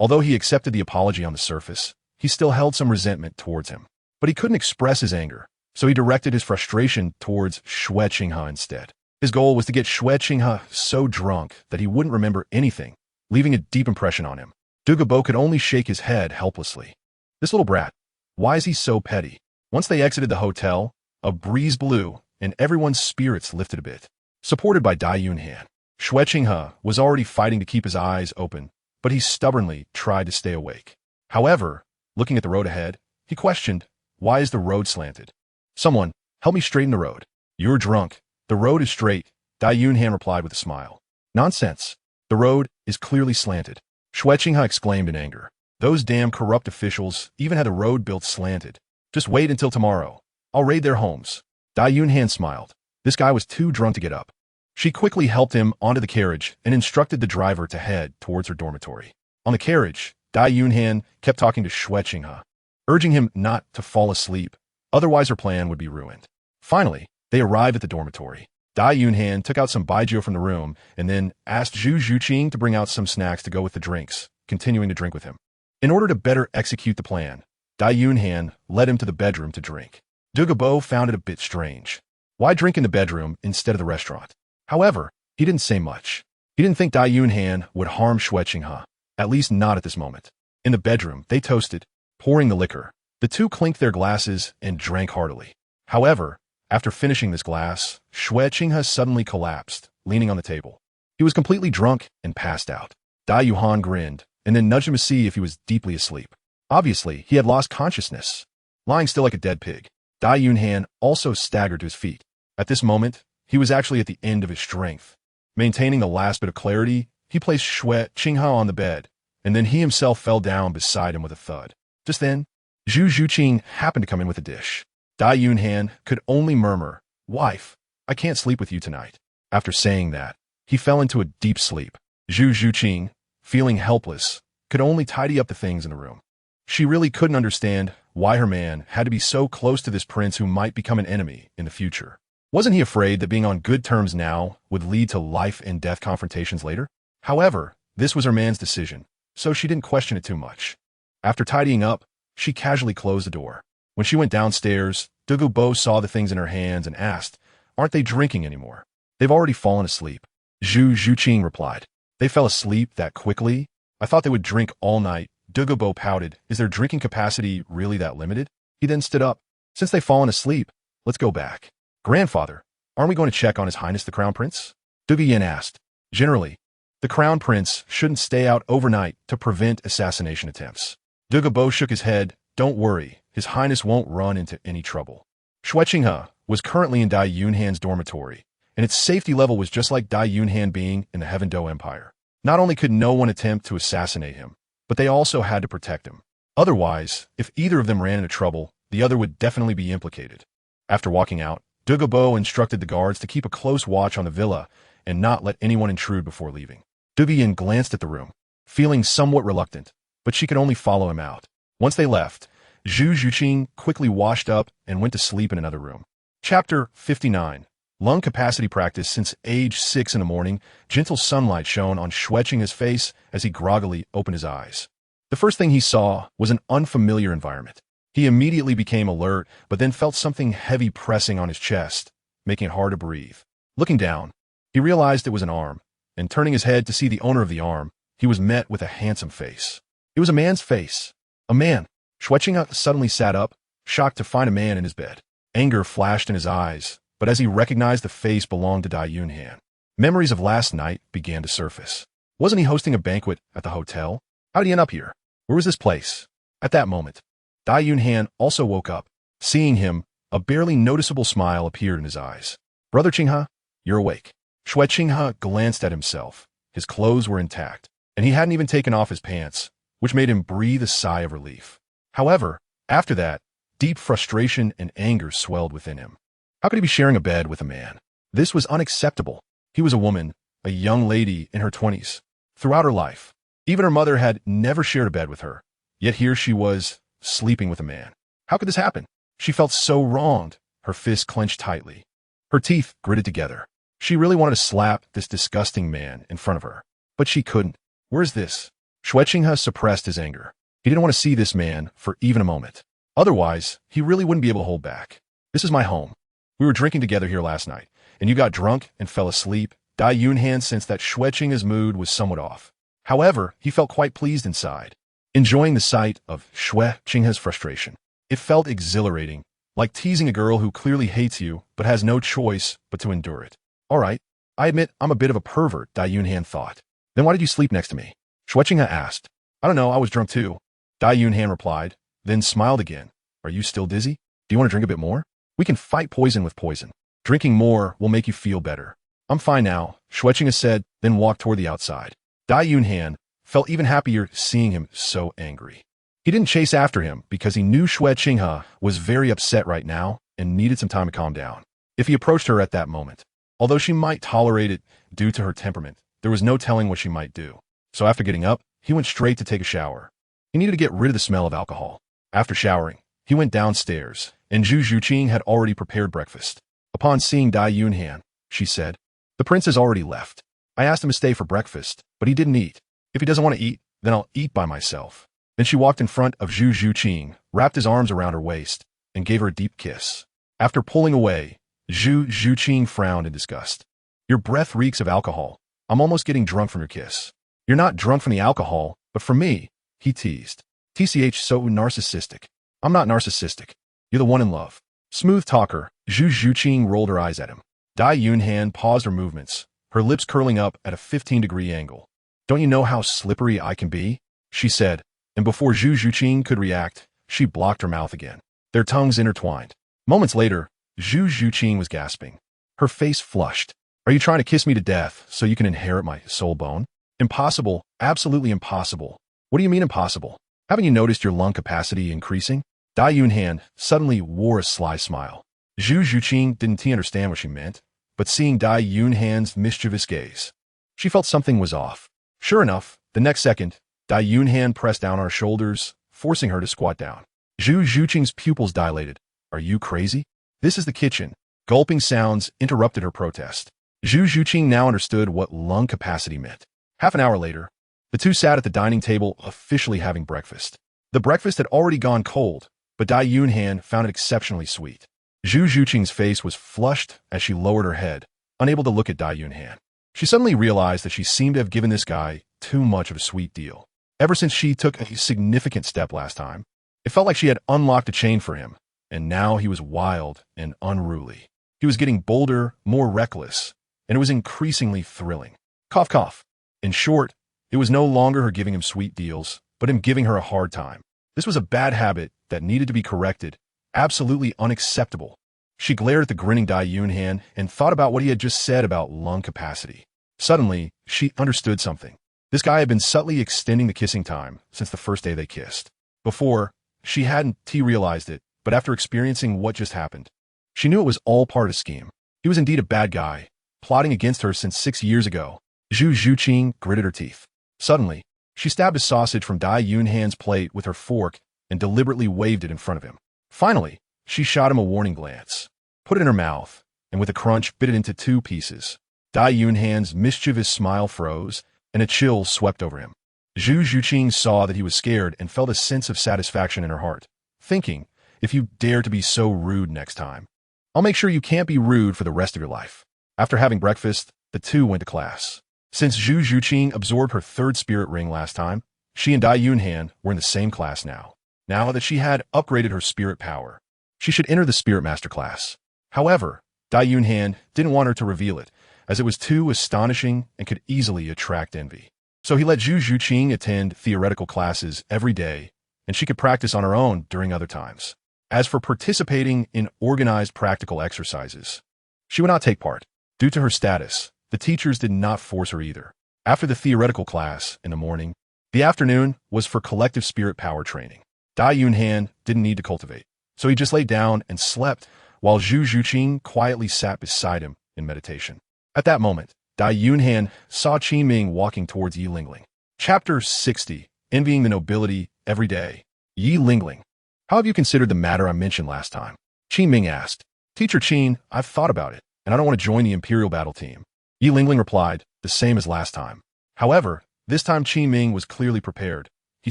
Although he accepted the apology on the surface, he still held some resentment towards him. But he couldn't express his anger, so he directed his frustration towards Shui Qinghe instead. His goal was to get Shui Qinghe so drunk that he wouldn't remember anything, leaving a deep impression on him. Douluo could only shake his head helplessly. This little brat, why is he so petty? Once they exited the hotel, a breeze blew and everyone's spirits lifted a bit. Supported by Dai Yunhan, Shui Qinghe was already fighting to keep his eyes open, but he stubbornly tried to stay awake. However, looking at the road ahead, he questioned, why is the road slanted? Someone, help me straighten the road. You're drunk. The road is straight, Dai Yunhan replied with a smile. Nonsense. The road is clearly slanted. Shui Qinghe exclaimed in anger. Those damn corrupt officials even had the road built slanted. Just wait until tomorrow. I'll raid their homes. Dai Yunhan smiled. This guy was too drunk to get up. She quickly helped him onto the carriage and instructed the driver to head towards her dormitory. On the carriage, Dai Yunhan kept talking to Shui Qinghe, urging him not to fall asleep, otherwise her plan would be ruined. Finally, they arrived at the dormitory. Dai Yunhan took out some baijiu from the room and then asked Zhu Zhuqing to bring out some snacks to go with the drinks, continuing to drink with him. In order to better execute the plan, Dai Yunhan led him to the bedroom to drink. Douluo found it a bit strange. Why drink in the bedroom instead of the restaurant? However, he didn't say much. He didn't think Dai Yunhan would harm Shui Qinghe, at least not at this moment. In the bedroom, they toasted, pouring the liquor. The two clinked their glasses and drank heartily. However, after finishing this glass, Shui Qinghe suddenly collapsed, leaning on the table. He was completely drunk and passed out. Dai Yunhan grinned and then nudged him to see if he was deeply asleep. Obviously, he had lost consciousness, lying still like a dead pig. Dai Yunhan also staggered to his feet. At this moment, he was actually at the end of his strength. Maintaining the last bit of clarity, he placed Shui Qinghe on the bed, and then he himself fell down beside him with a thud. Just then, Zhu Zhuqing happened to come in with a dish. Dai Yunhan could only murmur, Wife, I can't sleep with you tonight. After saying that, he fell into a deep sleep. Zhu Zhuqing, feeling helpless, could only tidy up the things in the room. She really couldn't understand why her man had to be so close to this prince who might become an enemy in the future. Wasn't he afraid that being on good terms now would lead to life and death confrontations later? However, This was her man's decision, so she didn't question it too much. After tidying up, she casually closed the door. When she went downstairs, Douluo saw the things in her hands and asked, "Aren't they drinking anymore?" "They've already fallen asleep," Zhu Zhuqing replied. "They fell asleep that quickly? I thought they would drink all night." Douluo pouted. "Is their drinking capacity really that limited?" He then stood up. "Since they've fallen asleep, let's go back." "Grandfather, aren't we going to check on His Highness the Crown Prince?" Douluo asked. "Generally, the Crown Prince shouldn't stay out overnight to prevent assassination attempts." Douluo shook his head. "Don't worry, His Highness won't run into any trouble." Hahaha was currently in Dai Yunhan's dormitory, and its safety level was just like Dai Yunhan being in the Douluo Empire. Not only could no one attempt to assassinate him, but they also had to protect him. Otherwise, if either of them ran into trouble, the other would definitely be implicated. After walking out, Douluo instructed the guards to keep a close watch on the villa and not let anyone intrude before leaving. Douluo glanced at the room, feeling somewhat reluctant, but she could only follow him out. Once they left, Zhu Zhuqing quickly washed up and went to sleep in another room. Chapter 59. Lung capacity practice. Since age 6 in the morning, gentle sunlight shone on Shuqing's face as he groggily opened his eyes. The first thing he saw was an unfamiliar environment. He immediately became alert, but then felt something heavy pressing on his chest, making it hard to breathe. Looking down, he realized it was an arm, and turning his head to see the owner of the arm, he was met with a handsome face. It was a man's face. A man. Shuqing suddenly sat up, shocked to find a man in his bed. Anger flashed in his eyes, but as he recognized the face belonged to Dai Yunhan, memories of last night began to surface. Wasn't he hosting a banquet at the hotel? How did he end up here? Where was this place? At that moment, Dai Yunhan also woke up. Seeing him, a barely noticeable smile appeared in his eyes. "Brother Qinghe, you're awake." Shuqing glanced at himself. His clothes were intact, and he hadn't even taken off his pants, which made him breathe a sigh of relief. However, after that, deep frustration and anger swelled within him. How could he be sharing a bed with a man? This was unacceptable. He was a woman, a young lady in her 20s. Throughout her life, even her mother had never shared a bed with her. Yet here she was, sleeping with a man. How could this happen? She felt so wronged, her fists clenched tightly. Her teeth gritted together. She really wanted to slap this disgusting man in front of her. But she couldn't. Where's this? Shuqing suppressed his anger. He didn't want to see this man for even a moment. Otherwise, he really wouldn't be able to hold back. "This is my home. We were drinking together here last night, and you got drunk and fell asleep." Dai Yunhan sensed that Shuqing's mood was somewhat off. However, he felt quite pleased inside, enjoying the sight of Shuqing's frustration. It felt exhilarating, like teasing a girl who clearly hates you but has no choice but to endure it. "All right, I admit I'm a bit of a pervert," Dai Yunhan thought. "Then why did you sleep next to me?" Shuqing asked. "I don't know, I was drunk too," Dai Yunhan replied, then smiled again. "Are you still dizzy? Do you want to drink a bit more? We can fight poison with poison. Drinking more will make you feel better." "I'm fine now," Shuqing said, then walked toward the outside. Dai Yunhan felt even happier seeing him so angry. He didn't chase after him because he knew Shuqing was very upset right now and needed some time to calm down. If he approached her at that moment, although she might tolerate it due to her temperament, there was no telling what she might do. So after getting up, he went straight to take a shower. He needed to get rid of the smell of alcohol. After showering, he went downstairs, and Zhu Zhuqing had already prepared breakfast. Upon seeing Dai Yunhan, she said, "The prince has already left. I asked him to stay for breakfast, but he didn't eat. If he doesn't want to eat, then I'll eat by myself." Then she walked in front of Zhu Zhuqing, wrapped his arms around her waist, and gave her a deep kiss. After pulling away, Zhu Zhuqing frowned in disgust. "Your breath reeks of alcohol. I'm almost getting drunk from your kiss." "You're not drunk from the alcohol, but from me," he teased. "TCH, so narcissistic." "I'm not narcissistic. You're the one in love." Smooth talker, Zhu Zhuqing rolled her eyes at him. Dai Yunhan paused her movements, her lips curling up at a 15-degree angle. "Don't you know how slippery I can be?" she said, and before Zhu Zhuqing could react, she blocked her mouth again. Their tongues intertwined. Moments later, Zhu Zhuqing was gasping. Her face flushed. "Are you trying to kiss me to death so you can inherit my soul bone?" "Impossible, absolutely impossible." "What do you mean impossible? Haven't you noticed your lung capacity increasing?" Dai Yunhan suddenly wore a sly smile. Zhu Zhuqing didn't understand what she meant, but seeing Dai Yunhan's mischievous gaze, she felt something was off. Sure enough, the next second, Dai Yunhan pressed down on her shoulders, forcing her to squat down. Zhu Zhuqing's pupils dilated. "Are you crazy? This is the kitchen." Gulping sounds interrupted her protest. Zhu Zhuqing now understood what lung capacity meant. Half an hour later, The two sat at the dining table, officially having breakfast. The breakfast had already gone cold, but Dai Yunhan found it exceptionally sweet. Zhu Zhuqing's face was flushed as she lowered her head, unable to look at Dai Yunhan. She suddenly realized that she seemed to have given this guy too much of a sweet deal. Ever since she took a significant step last time, it felt like she had unlocked a chain for him, and now he was wild and unruly. He was getting bolder, more reckless, and it was increasingly thrilling. Cough, cough. In short, it was no longer her giving him sweet deals, but him giving her a hard time. This was a bad habit that needed to be corrected, absolutely unacceptable. She glared at the grinning Dai Yunhan and thought about what he had just said about lung capacity. Suddenly, she understood something. This guy had been subtly extending the kissing time since the first day they kissed. Before, she hadn't realized it, but after experiencing what just happened, she knew it was all part of a scheme. He was indeed a bad guy, plotting against her since 6 years ago. Zhu Zhuqing gritted her teeth. Suddenly, she stabbed a sausage from Dai Yunhan's plate with her fork and deliberately waved it in front of him. Finally, she shot him a warning glance, put it in her mouth, and with a crunch bit it into 2 pieces. Dai Yunhan's mischievous smile froze, and a chill swept over him. Zhu Zhuqing saw that he was scared and felt a sense of satisfaction in her heart, thinking, if you dare to be so rude next time, I'll make sure you can't be rude for the rest of your life. After having breakfast, the two went to class. Since Zhu Zhuqing absorbed her 3rd spirit ring last time, she and Dai Yunhan were in the same class now. Now that she had upgraded her spirit power, she should enter the spirit master class. However, Dai Yunhan didn't want her to reveal it, as it was too astonishing and could easily attract envy. So he let Zhu Zhuqing attend theoretical classes every day, and she could practice on her own during other times. As for participating in organized practical exercises, she would not take part. Due to her status, the teachers did not force her either. After the theoretical class in the morning, the afternoon was for collective spirit power training. Dai Yunhan didn't need to cultivate, so he just lay down and slept while Zhu Zhuqing quietly sat beside him in meditation. At that moment, Dai Yunhan saw Qi Ming walking towards Yi Lingling. Chapter 60, Envying the Nobility Every Day. Yi Lingling, how have you considered the matter I mentioned last time? Qi Ming asked. Teacher Qin, I've thought about it, and I don't want to join the Imperial battle team. Yi Lingling replied, the same as last time. However, this time Qi Ming was clearly prepared. He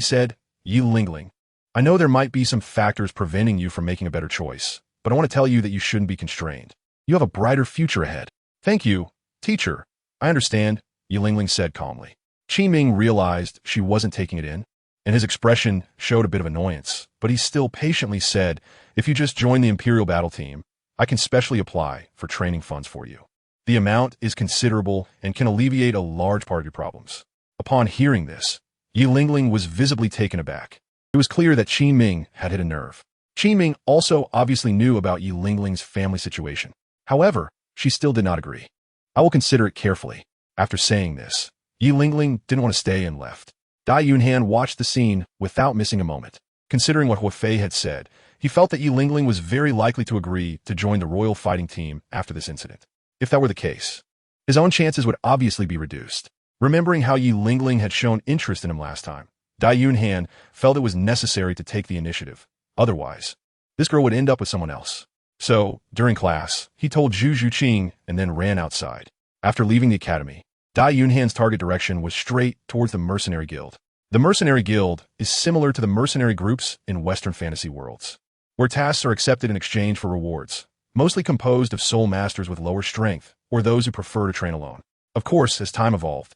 said, Yi Lingling, I know there might be some factors preventing you from making a better choice, but I want to tell you that you shouldn't be constrained. You have a brighter future ahead. Thank you, teacher. I understand, Yi Lingling said calmly. Qi Ming realized she wasn't taking it in, and his expression showed a bit of annoyance, but he still patiently said, if you just join the Imperial battle team, I can specially apply for training funds for you. The amount is considerable and can alleviate a large part of your problems. Upon hearing this, Yi Lingling was visibly taken aback. It was clear that Qi Ming had hit a nerve. Qi Ming also obviously knew about Yi Lingling's family situation. However, she still did not agree. I will consider it carefully. After saying this, Yi Lingling didn't want to stay and left. Dai Yunhan watched the scene without missing a moment. Considering what Hua Fei had said, he felt that Yi Lingling was very likely to agree to join the royal fighting team after this incident. If that were the case, his own chances would obviously be reduced. Remembering how Yi Lingling had shown interest in him last time, Dai Yunhan felt it was necessary to take the initiative. Otherwise, this girl would end up with someone else. So, during class, he told Zhu Zhuqing and then ran outside. After leaving the academy, Dai Yunhan's target direction was straight towards the Mercenary Guild. The Mercenary Guild is similar to the mercenary groups in Western fantasy worlds, where tasks are accepted in exchange for rewards, mostly composed of soul masters with lower strength or those who prefer to train alone. Of course, as time evolved,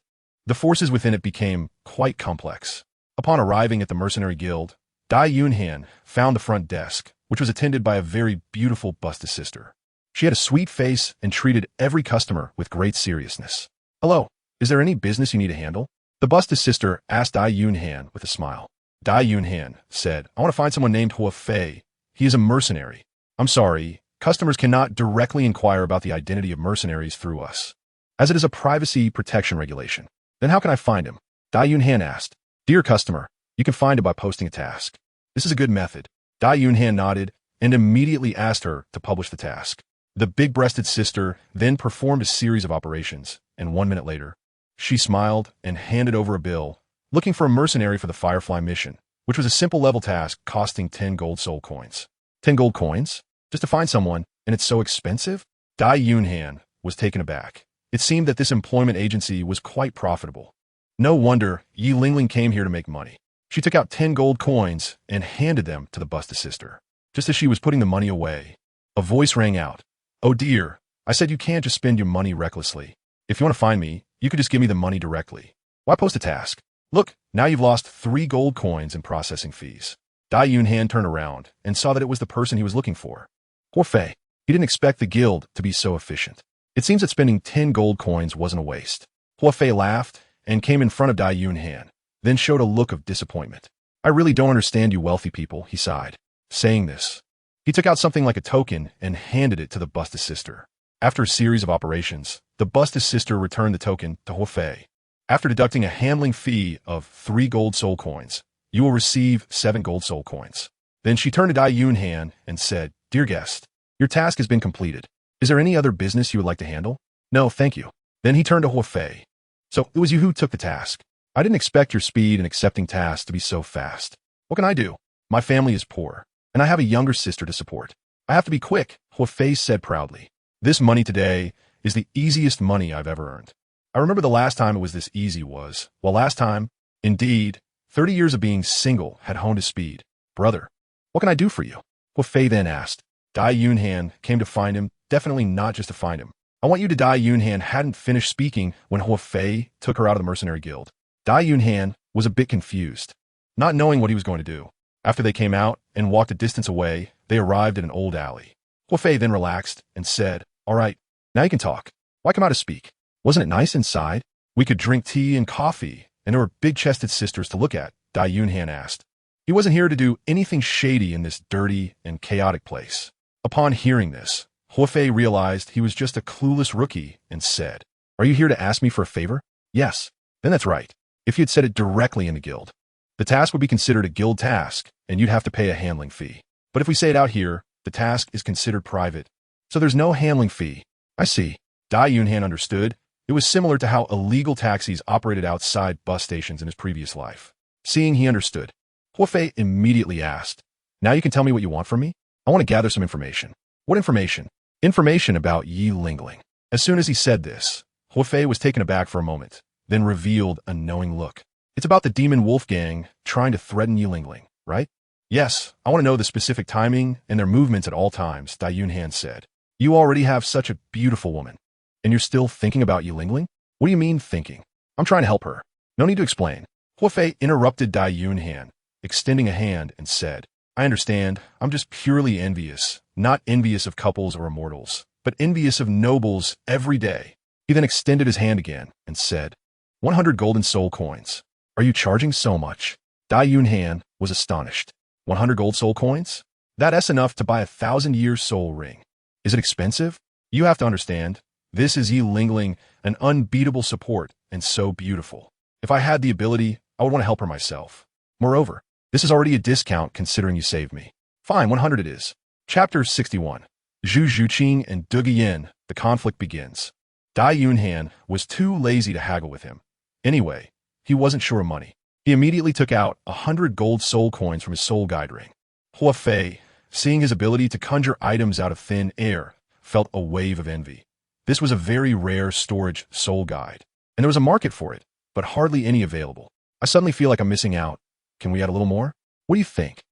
the forces within it became quite complex. Upon arriving at the Mercenary Guild, Dai Yunhan found the front desk, which was attended by a very beautiful busted sister. She had a sweet face and treated every customer with great seriousness. Hello, is there any business you need to handle? The busted sister asked Dai Yunhan with a smile. Dai Yunhan said, I want to find someone named Hua Fei. He is a mercenary. I'm sorry, customers cannot directly inquire about the identity of mercenaries through us, as it is a privacy protection regulation. Then how can I find him? Dai Yunhan asked. Dear customer, you can find him by posting a task. This is a good method. Dai Yunhan nodded and immediately asked her to publish the task. The big-breasted sister then performed a series of operations, and 1 minute later, she smiled and handed over a bill, looking for a mercenary for the Firefly mission, which was a simple level task costing 10 gold soul coins. 10 gold coins? Just to find someone, and it's so expensive? Dai Yunhan was taken aback. It seemed that this employment agency was quite profitable. No wonder Yi Lingling came here to make money. She took out 10 gold coins and handed them to the busted sister. Just as she was putting the money away, a voice rang out. "Oh dear, I said you can't just spend your money recklessly. If you want to find me, you could just give me the money directly. Why post a task? Look, now you've lost 3 gold coins in processing fees." Dai Yunhan turned around and saw that it was the person he was looking for. Poor Fei. He didn't expect the guild to be so efficient. It seems that spending 10 gold coins wasn't a waste. Hua Fei laughed and came in front of Dai Yunhan, then showed a look of disappointment. "I really don't understand you wealthy people," he sighed. Saying this, he took out something like a token and handed it to the busted sister. After a series of operations, the busted sister returned the token to Hua Fei. "After deducting a handling fee of 3 gold soul coins, you will receive 7 gold soul coins." Then she turned to Dai Yunhan and said, "Dear guest, your task has been completed. Is there any other business you would like to handle?" "No, thank you." Then he turned to Hua Fei. "So it was you who took the task. I didn't expect your speed in accepting tasks to be so fast. What can I do? My family is poor, and I have a younger sister to support. I have to be quick," Hua Fei said proudly. "This money today is the easiest money I've ever earned. I remember the last time it was this easy was, well, last time, indeed, 30 years of being single had honed his speed. Brother, what can I do for you?" Hua Fei then asked. Dai Yunhan came to find him, definitely not just to find him. "I want you to." Dai Yunhan hadn't finished speaking when Hua Fei took her out of the mercenary guild. Dai Yunhan was a bit confused, not knowing what he was going to do. After they came out and walked a distance away, they arrived at an old alley. Hua Fei then relaxed and said, "All right, now you can talk. Why come out to speak? Wasn't it nice inside? We could drink tea and coffee, and there were big-chested sisters to look at," Dai Yunhan asked. He wasn't here to do anything shady in this dirty and chaotic place. Upon hearing this, Hua Fei realized he was just a clueless rookie and said, "Are you here to ask me for a favor?" "Yes." "Then that's right. If you had said it directly in the guild, the task would be considered a guild task, and you'd have to pay a handling fee. But if we say it out here, the task is considered private, so there's no handling fee." "I see." Dai Yunhan understood. It was similar to how illegal taxis operated outside bus stations in his previous life. Seeing he understood, Hua Fei immediately asked, "Now you can tell me what you want from me? I want to gather some information." "What information?" "Information about Yi Lingling." As soon as he said this, Hua Fei was taken aback for a moment, then revealed a knowing look. "It's about the demon wolf gang trying to threaten Yi Lingling, right?" "Yes, I want to know the specific timing and their movements at all times," Dai Yunhan said. "You already have such a beautiful woman, and you're still thinking about Yi Lingling? What do you mean thinking? I'm trying to help her. No need to explain." Hua Fei interrupted Dai Yunhan, extending a hand and said, "I understand. I'm just purely envious, not envious of couples or immortals, but envious of nobles every day." He then extended his hand again and said, 100 golden soul coins. "Are you charging so much?" Dai Yunhan was astonished. 100 gold soul coins? That's enough to buy 1,000-year soul ring. Is it expensive? You have to understand, this is Yi Lingling, an unbeatable support and so beautiful. If I had the ability, I would want to help her myself. Moreover, this is already a discount considering you saved me. Fine, 100 it is. Chapter 61. Zhu Zhuqing and Dai Yin, the conflict begins. Dai Yunhan was too lazy to haggle with him. Anyway, he wasn't sure of money. He immediately took out 100 gold soul coins from his soul guide ring. Hua Fei, seeing his ability to conjure items out of thin air, felt a wave of envy. This was a very rare storage soul guide, and there was a market for it, but hardly any available. "I suddenly feel like I'm missing out. Can we add a little more? What do you think?"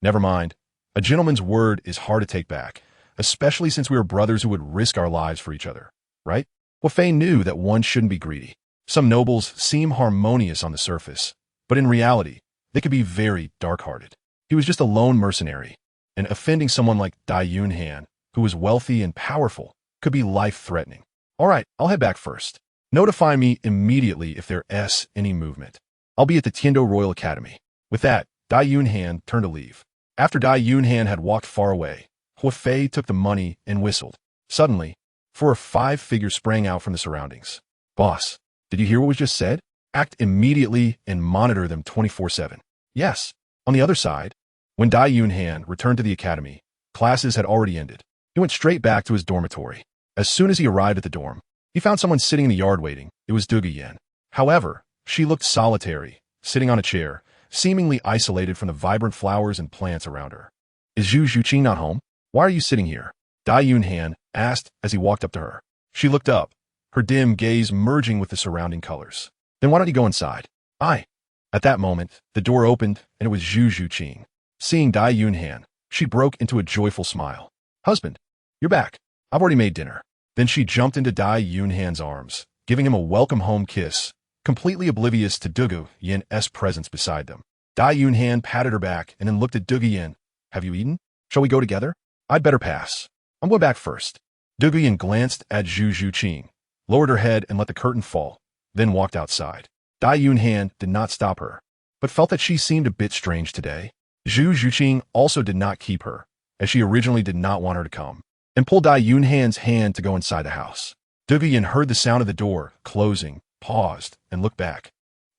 Never mind. A gentleman's word is hard to take back, especially since we were brothers who would risk our lives for each other, right? Hua Fei knew that one shouldn't be greedy. Some nobles seem harmonious on the surface, but in reality, they could be very dark-hearted. He was just a lone mercenary, and offending someone like Dai Yunhan, who was wealthy and powerful, could be life-threatening. "All right, I'll head back first. Notify me immediately if there's any movement. I'll be at the Tiando Royal Academy." With that, Dai Yunhan turned to leave. After Dai Yunhan had walked far away, Hua Fei took the money and whistled. Suddenly, 4 or 5 figures sprang out from the surroundings. "Boss, did you hear what was just said? Act immediately and monitor them 24/7. "Yes." On the other side, when Dai Yunhan returned to the academy, classes had already ended. He went straight back to his dormitory. As soon as he arrived at the dorm, he found someone sitting in the yard waiting. It was Dai Yunhan. However, she looked solitary, sitting on a chair, seemingly isolated from the vibrant flowers and plants around her. "Is Zhu Zhuqing not home? Why are you sitting here?" Dai Yunhan asked as he walked up to her. She looked up, her dim gaze merging with the surrounding colors. Then why don't you go inside? I. At that moment, the door opened, and it was Zhu Zhuqing. Seeing Dai Yunhan, she broke into a joyful smile. Husband, you're back. I've already made dinner. Then she jumped into Dai Yunhan's arms, giving him a welcome home kiss, completely oblivious to Douluo Yin's presence beside them. Dai Yunhan patted her back and then looked at Douluo Yin. Have you eaten? Shall we go together? I'd better pass. I'm going back first. Douluo Yin glanced at Zhu Zhuqing, lowered her head and let the curtain fall, then walked outside. Dai Yunhan did not stop her, but felt that she seemed a bit strange today. Zhu Zhuqing also did not keep her, as she originally did not want her to come, and pulled Dai Yunhan's hand to go inside the house. Douluo Yin heard the sound of the door closing, paused, and looked back.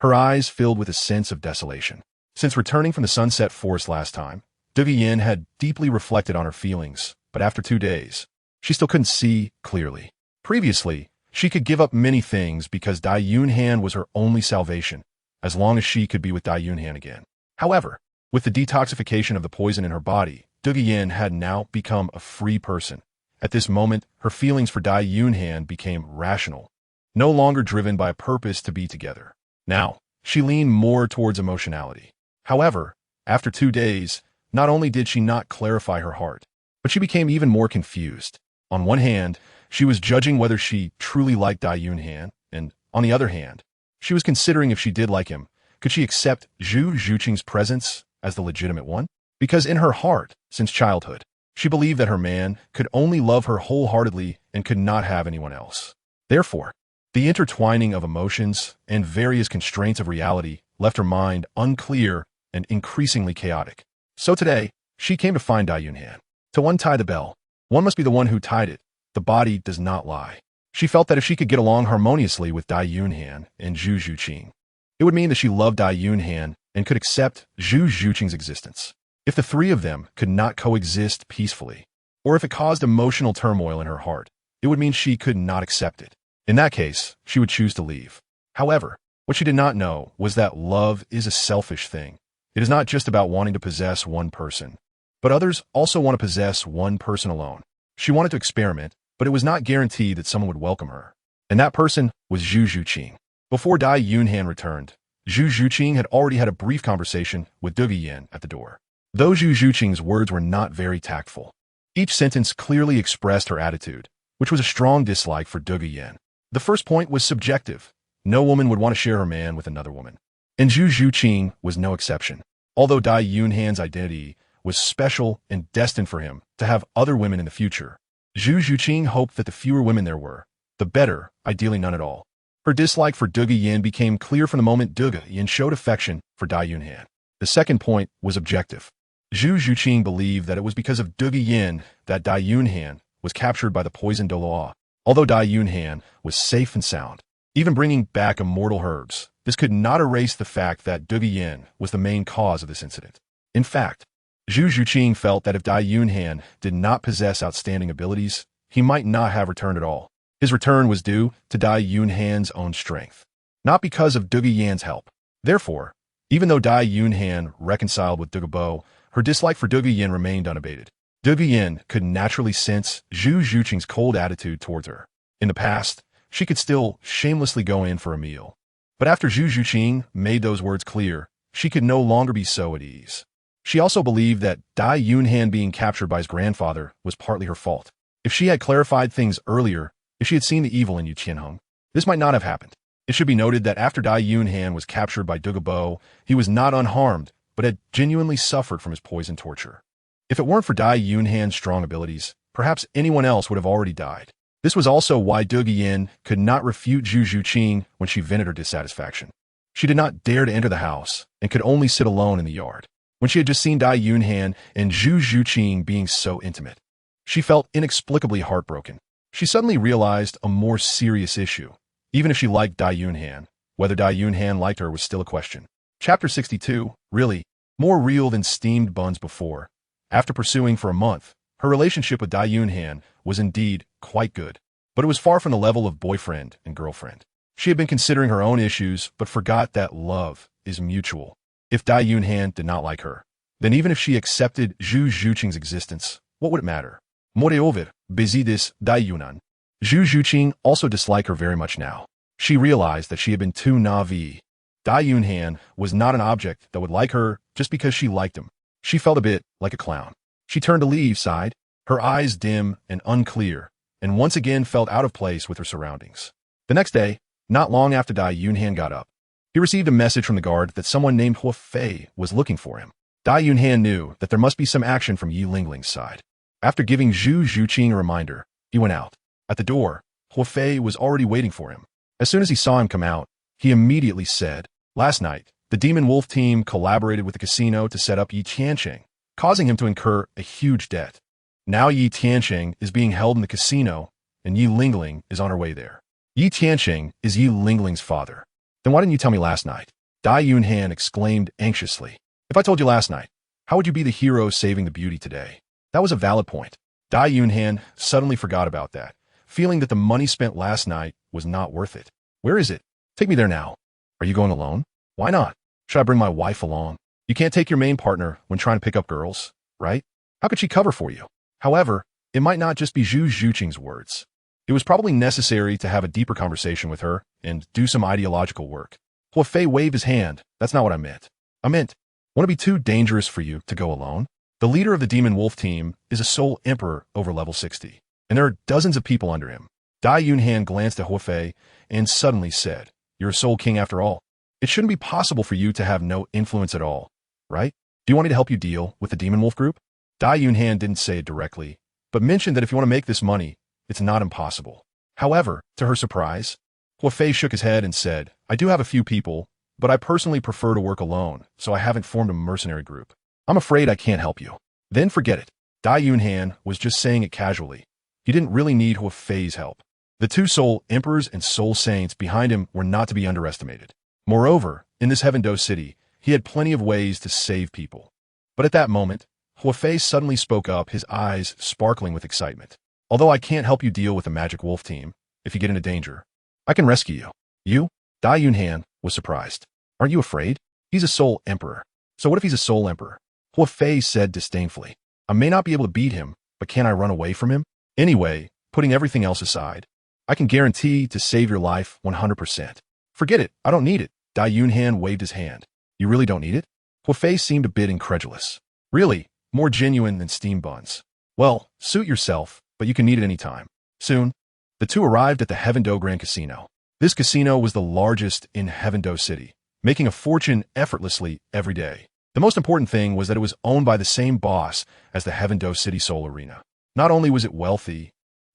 Her eyes filled with a sense of desolation. Since returning from the Sunset Forest last time, Douluo Yin had deeply reflected on her feelings, but after 2 days, she still couldn't see clearly. Previously, she could give up many things because Dai Yunhan was her only salvation, as long as she could be with Dai Yunhan again. However, with the detoxification of the poison in her body, Douluo Yin had now become a free person. At this moment, her feelings for Dai Yunhan became rational, no longer driven by a purpose to be together. Now, she leaned more towards emotionality. However, after 2 days, not only did she not clarify her heart, but she became even more confused. On one hand, she was judging whether she truly liked Dai Yunhan, and on the other hand, she was considering if she did like him, could she accept Zhu Zhuqing's presence as the legitimate one? Because in her heart, since childhood, she believed that her man could only love her wholeheartedly and could not have anyone else. Therefore, the intertwining of emotions and various constraints of reality left her mind unclear and increasingly chaotic. So today, she came to find Dai Yunhan. To untie the bell, one must be the one who tied it. The body does not lie. She felt that if she could get along harmoniously with Dai Yunhan and Zhu Zhuqing, it would mean that she loved Dai Yunhan and could accept Zhu Zhuqing's existence. If the three of them could not coexist peacefully, or if it caused emotional turmoil in her heart, it would mean she could not accept it. In that case, she would choose to leave. However, what she did not know was that love is a selfish thing. It is not just about wanting to possess one person, but others also want to possess one person alone. She wanted to experiment, but it was not guaranteed that someone would welcome her. And that person was Zhu Zhuqing. Before Dai Yunhan returned, Zhu Zhuqing had already had a brief conversation with Douluo Yin at the door. Though Zhu Zhuqing's words were not very tactful, each sentence clearly expressed her attitude, which was a strong dislike for Douluo Yin. The first point was subjective. No woman would want to share her man with another woman. And Zhu Zhuqing was no exception. Although Dai Yunhan's identity was special and destined for him to have other women in the future, Zhu Zhuqing hoped that the fewer women there were, the better, ideally none at all. Her dislike for Douluo Yin became clear from the moment Douluo Yin showed affection for Dai Yunhan. The second point was objective. Zhu Zhuqing believed that it was because of Douluo Yin that Dai Yunhan was captured by the poison Douluo. Although Dai Yunhan was safe and sound, even bringing back immortal herbs, this could not erase the fact that Douluo Yin was the main cause of this incident. In fact, Zhu Zhuqing felt that if Dai Yunhan did not possess outstanding abilities, he might not have returned at all. His return was due to Dai Yunhan's own strength, not because of Douluo Yin's help. Therefore, even though Dai Yunhan reconciled with Douluo, her dislike for Douluo Yin remained unabated. Douluo Yin could naturally sense Zhu Zhuqing's cold attitude towards her. In the past, she could still shamelessly go in for a meal. But after Zhu Zhuqing made those words clear, she could no longer be so at ease. She also believed that Dai Yunhan being captured by his grandfather was partly her fault. If she had clarified things earlier, if she had seen the evil in Yu Qianheng, this might not have happened. It should be noted that after Dai Yunhan was captured by Douluo, he was not unharmed, but had genuinely suffered from his poison torture. If it weren't for Dai Yunhan's strong abilities, perhaps anyone else would have already died. This was also why Douluo Yin could not refute Zhu Zhuqing when she vented her dissatisfaction. She did not dare to enter the house and could only sit alone in the yard. When she had just seen Dai Yunhan and Zhu Zhuqing being so intimate, she felt inexplicably heartbroken. She suddenly realized a more serious issue. Even if she liked Dai Yunhan, whether Dai Yunhan liked her was still a question. Chapter 62, really, more real than steamed buns before. After pursuing for a month, her relationship with Dai Yunhan was indeed quite good, but it was far from the level of boyfriend and girlfriend. She had been considering her own issues, but forgot that love is mutual. If Dai Yunhan did not like her, then even if she accepted Zhu Zhuqing's existence, what would it matter? Moreover, busy this Dai Yunhan. Zhu Zhuqing also disliked her very much now. She realized that she had been too naive. Dai Yunhan was not an object that would like her just because she liked him. She felt a bit like a clown. She turned to leave, sighed, her eyes dim and unclear, and once again felt out of place with her surroundings. The next day, not long after Dai Yunhan got up, he received a message from the guard that someone named Hua Fei was looking for him. Dai Yunhan knew that there must be some action from Yi Lingling's side. After giving Zhu Zhuqing a reminder, he went out. At the door, Hua Fei was already waiting for him. As soon as he saw him come out, he immediately said, "Last night, the Demon Wolf team collaborated with the casino to set up Yi Tianqing, causing him to incur a huge debt. Now Yi Tianqing is being held in the casino, and Yi Lingling is on her way there. Yi Tianqing is Yi Lingling's father." "Then why didn't you tell me last night?" Dai Yunhan exclaimed anxiously. "If I told you last night, how would you be the hero saving the beauty today?" That was a valid point. Dai Yunhan suddenly forgot about that, feeling that the money spent last night was not worth it. "Where is it? Take me there now." "Are you going alone?" "Why not? Should I bring my wife along?" "You can't take your main partner when trying to pick up girls, right? How could she cover for you?" However, it might not just be Zhu Zhuqing's words. It was probably necessary to have a deeper conversation with her and do some ideological work. Hua Fei waved his hand. "That's not what I meant. I meant, won't it be too dangerous for you to go alone? The leader of the Demon Wolf team is a sole emperor over level 60, and there are dozens of people under him." Dai Yunhan glanced at Hua Fei and suddenly said, "You're a soul king after all. It shouldn't be possible for you to have no influence at all, right? Do you want me to help you deal with the Demon Wolf group?" Dai Yunhan didn't say it directly, but mentioned that if you want to make this money, it's not impossible. However, to her surprise, Hua Fei shook his head and said, "I do have a few people, but I personally prefer to work alone, so I haven't formed a mercenary group. I'm afraid I can't help you." "Then forget it." Dai Yunhan was just saying it casually. He didn't really need Hua Fei's help. The two soul emperors and soul saints behind him were not to be underestimated. Moreover, in this Heaven-Do city, he had plenty of ways to save people. But at that moment, Hua Fei suddenly spoke up, his eyes sparkling with excitement. "Although I can't help you deal with the Magic Wolf team, if you get into danger, I can rescue you." "You?" Dai Yunhan was surprised. "Aren't you afraid? He's a soul emperor." "So what if he's a soul emperor?" Hua Fei said disdainfully. "I may not be able to beat him, but can I run away from him? Anyway, putting everything else aside, I can guarantee to save your life 100%. "Forget it. I don't need it." Dai Yunhan waved his hand. "You really don't need it?" Hua Fei seemed a bit incredulous. "Really, more genuine than steam buns." "Well, suit yourself, but you can need it any time." Soon, the two arrived at the Heaven-Do Grand Casino. This casino was the largest in Heaven-Do City, making a fortune effortlessly every day. The most important thing was that it was owned by the same boss as the Heaven-Do City Soul Arena. Not only was it wealthy,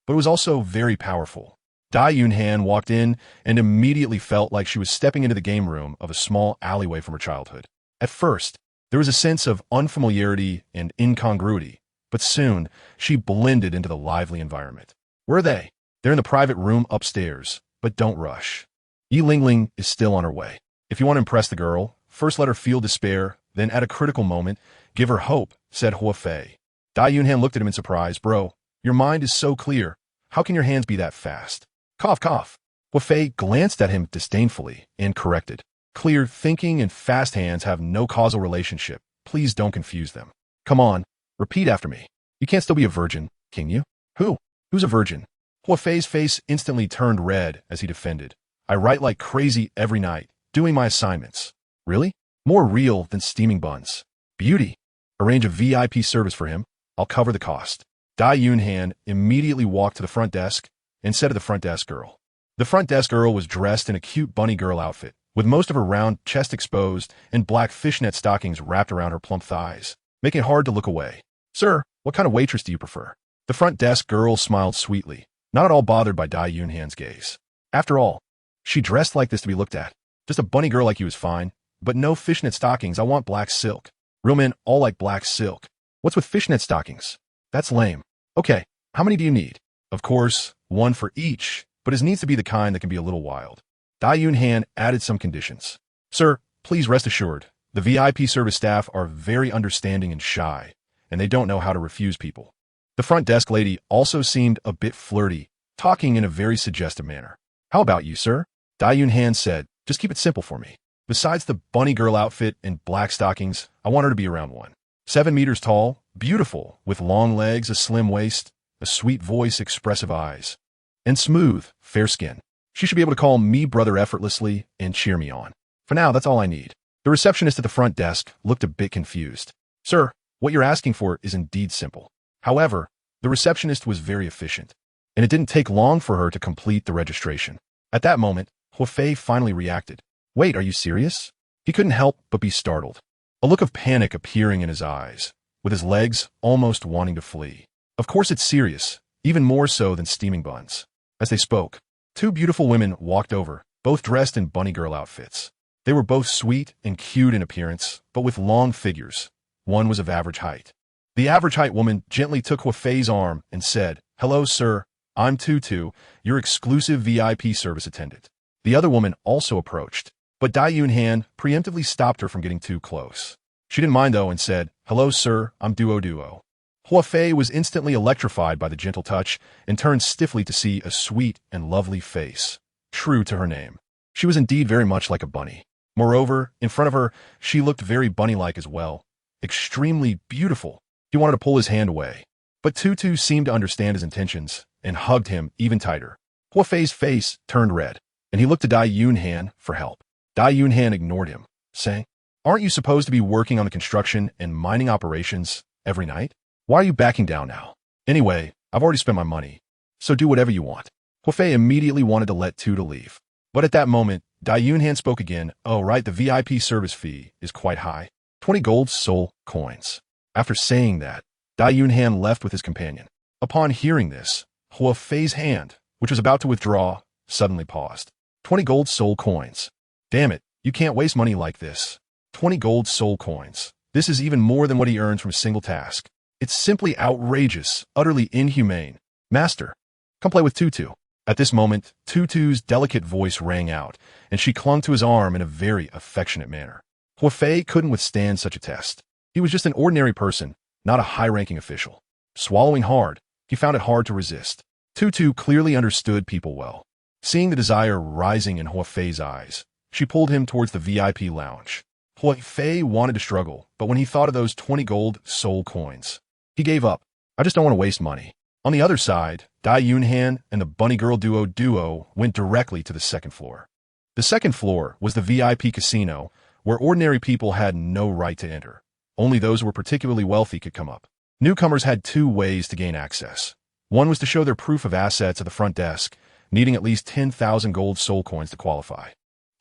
but it was also very powerful. Dai Yunhan walked in and immediately felt like she was stepping into the game room of a small alleyway from her childhood. At first, there was a sense of unfamiliarity and incongruity, but soon she blended into the lively environment. "Where are they?" "They're in the private room upstairs, but don't rush. Yi Lingling is still on her way. If you want to impress the girl, first let her feel despair, then at a critical moment, give her hope," said Hua Fei. Dai Yunhan looked at him in surprise. "Bro, your mind is so clear. How can your hands be that fast?" Cough, cough. Hua Fei glanced at him disdainfully and corrected. "Clear thinking and fast hands have no causal relationship. Please don't confuse them. Come on, repeat after me. You can't still be a virgin, can you?" Who's a virgin?" Hua Fei's face instantly turned red as he defended. "I write like crazy every night, doing my assignments." "Really? More real than steaming buns." "Beauty. Arrange a VIP service for him. I'll cover the cost." Dai Yunhan immediately walked to the front desk and said to the front desk girl. The front desk girl was dressed in a cute bunny girl outfit, with most of her round chest exposed and black fishnet stockings wrapped around her plump thighs, making it hard to look away. "Sir, what kind of waitress do you prefer?" The front desk girl smiled sweetly, not at all bothered by Dai Yunhan's gaze. After all, she dressed like this to be looked at. Just a bunny girl like you is fine, but no fishnet stockings. I want black silk. Real men all like black silk. What's with fishnet stockings? That's lame. Okay, how many do you need? Of course, one for each, but it needs to be the kind that can be a little wild. Dai Yunhan added some conditions. "Sir, please rest assured, the VIP service staff are very understanding and shy, and they don't know how to refuse people." The front desk lady also seemed a bit flirty, talking in a very suggestive manner. "How about you, sir?" Dai Yunhan said, "Just keep it simple for me. Besides the bunny girl outfit and black stockings, I want her to be around 7 meters tall, beautiful, with long legs, a slim waist, a sweet voice, expressive eyes, and smooth, fair skin. She should be able to call me brother effortlessly and cheer me on. For now, that's all I need. The receptionist at the front desk looked a bit confused. Sir, what you're asking for is indeed simple. However, the receptionist was very efficient, and it didn't take long for her to complete the registration. At that moment, Huafei finally reacted. Wait, are you serious? He couldn't help but be startled, a look of panic appearing in his eyes, with his legs almost wanting to flee. Of course it's serious, even more so than steaming buns. As they spoke, two beautiful women walked over, both dressed in bunny girl outfits. They were both sweet and cute in appearance, but with long figures. One was of average height. The average height woman gently took Huafei's arm and said, Hello, sir. I'm Tutu, your exclusive VIP service attendant. The other woman also approached, but Dai Yunhan preemptively stopped her from getting too close. She didn't mind, though, and said, Hello, sir. I'm Duo. Huafei was instantly electrified by the gentle touch and turned stiffly to see a sweet and lovely face. True to her name, she was indeed very much like a bunny. Moreover, in front of her, she looked very bunny-like as well. Extremely beautiful. He wanted to pull his hand away, but Tutu seemed to understand his intentions and hugged him even tighter. Huafei's face turned red, and he looked to Dai Yunhan for help. Dai Yunhan ignored him, saying, Aren't you supposed to be working on the construction and mining operations every night? Why are you backing down now? Anyway, I've already spent my money, so do whatever you want. Huafei immediately wanted to let Tutu leave. But at that moment, Dai Yunhan spoke again. Oh, right, the VIP service fee is quite high. 20 gold soul coins. After saying that, Dai Yunhan left with his companion. Upon hearing this, Huafei's hand, which was about to withdraw, suddenly paused. 20 gold soul coins. Damn it, you can't waste money like this. 20 gold soul coins. This is even more than what he earns from a single task. It's simply outrageous, utterly inhumane. Master, come play with Tutu. At this moment, Tutu's delicate voice rang out, and she clung to his arm in a very affectionate manner. Huafei couldn't withstand such a test. He was just an ordinary person, not a high-ranking official. Swallowing hard, he found it hard to resist. Tutu clearly understood people well. Seeing the desire rising in Huafei's eyes, she pulled him towards the VIP lounge. Huafei wanted to struggle, but when he thought of those 20 gold soul coins, he gave up. I just don't want to waste money. On the other side, Dai Yunhan and the bunny girl Duo went directly to the second floor. The second floor was the VIP casino, where ordinary people had no right to enter. Only those who were particularly wealthy could come up. Newcomers had two ways to gain access. One was to show their proof of assets at the front desk, needing at least 10,000 gold soul coins to qualify.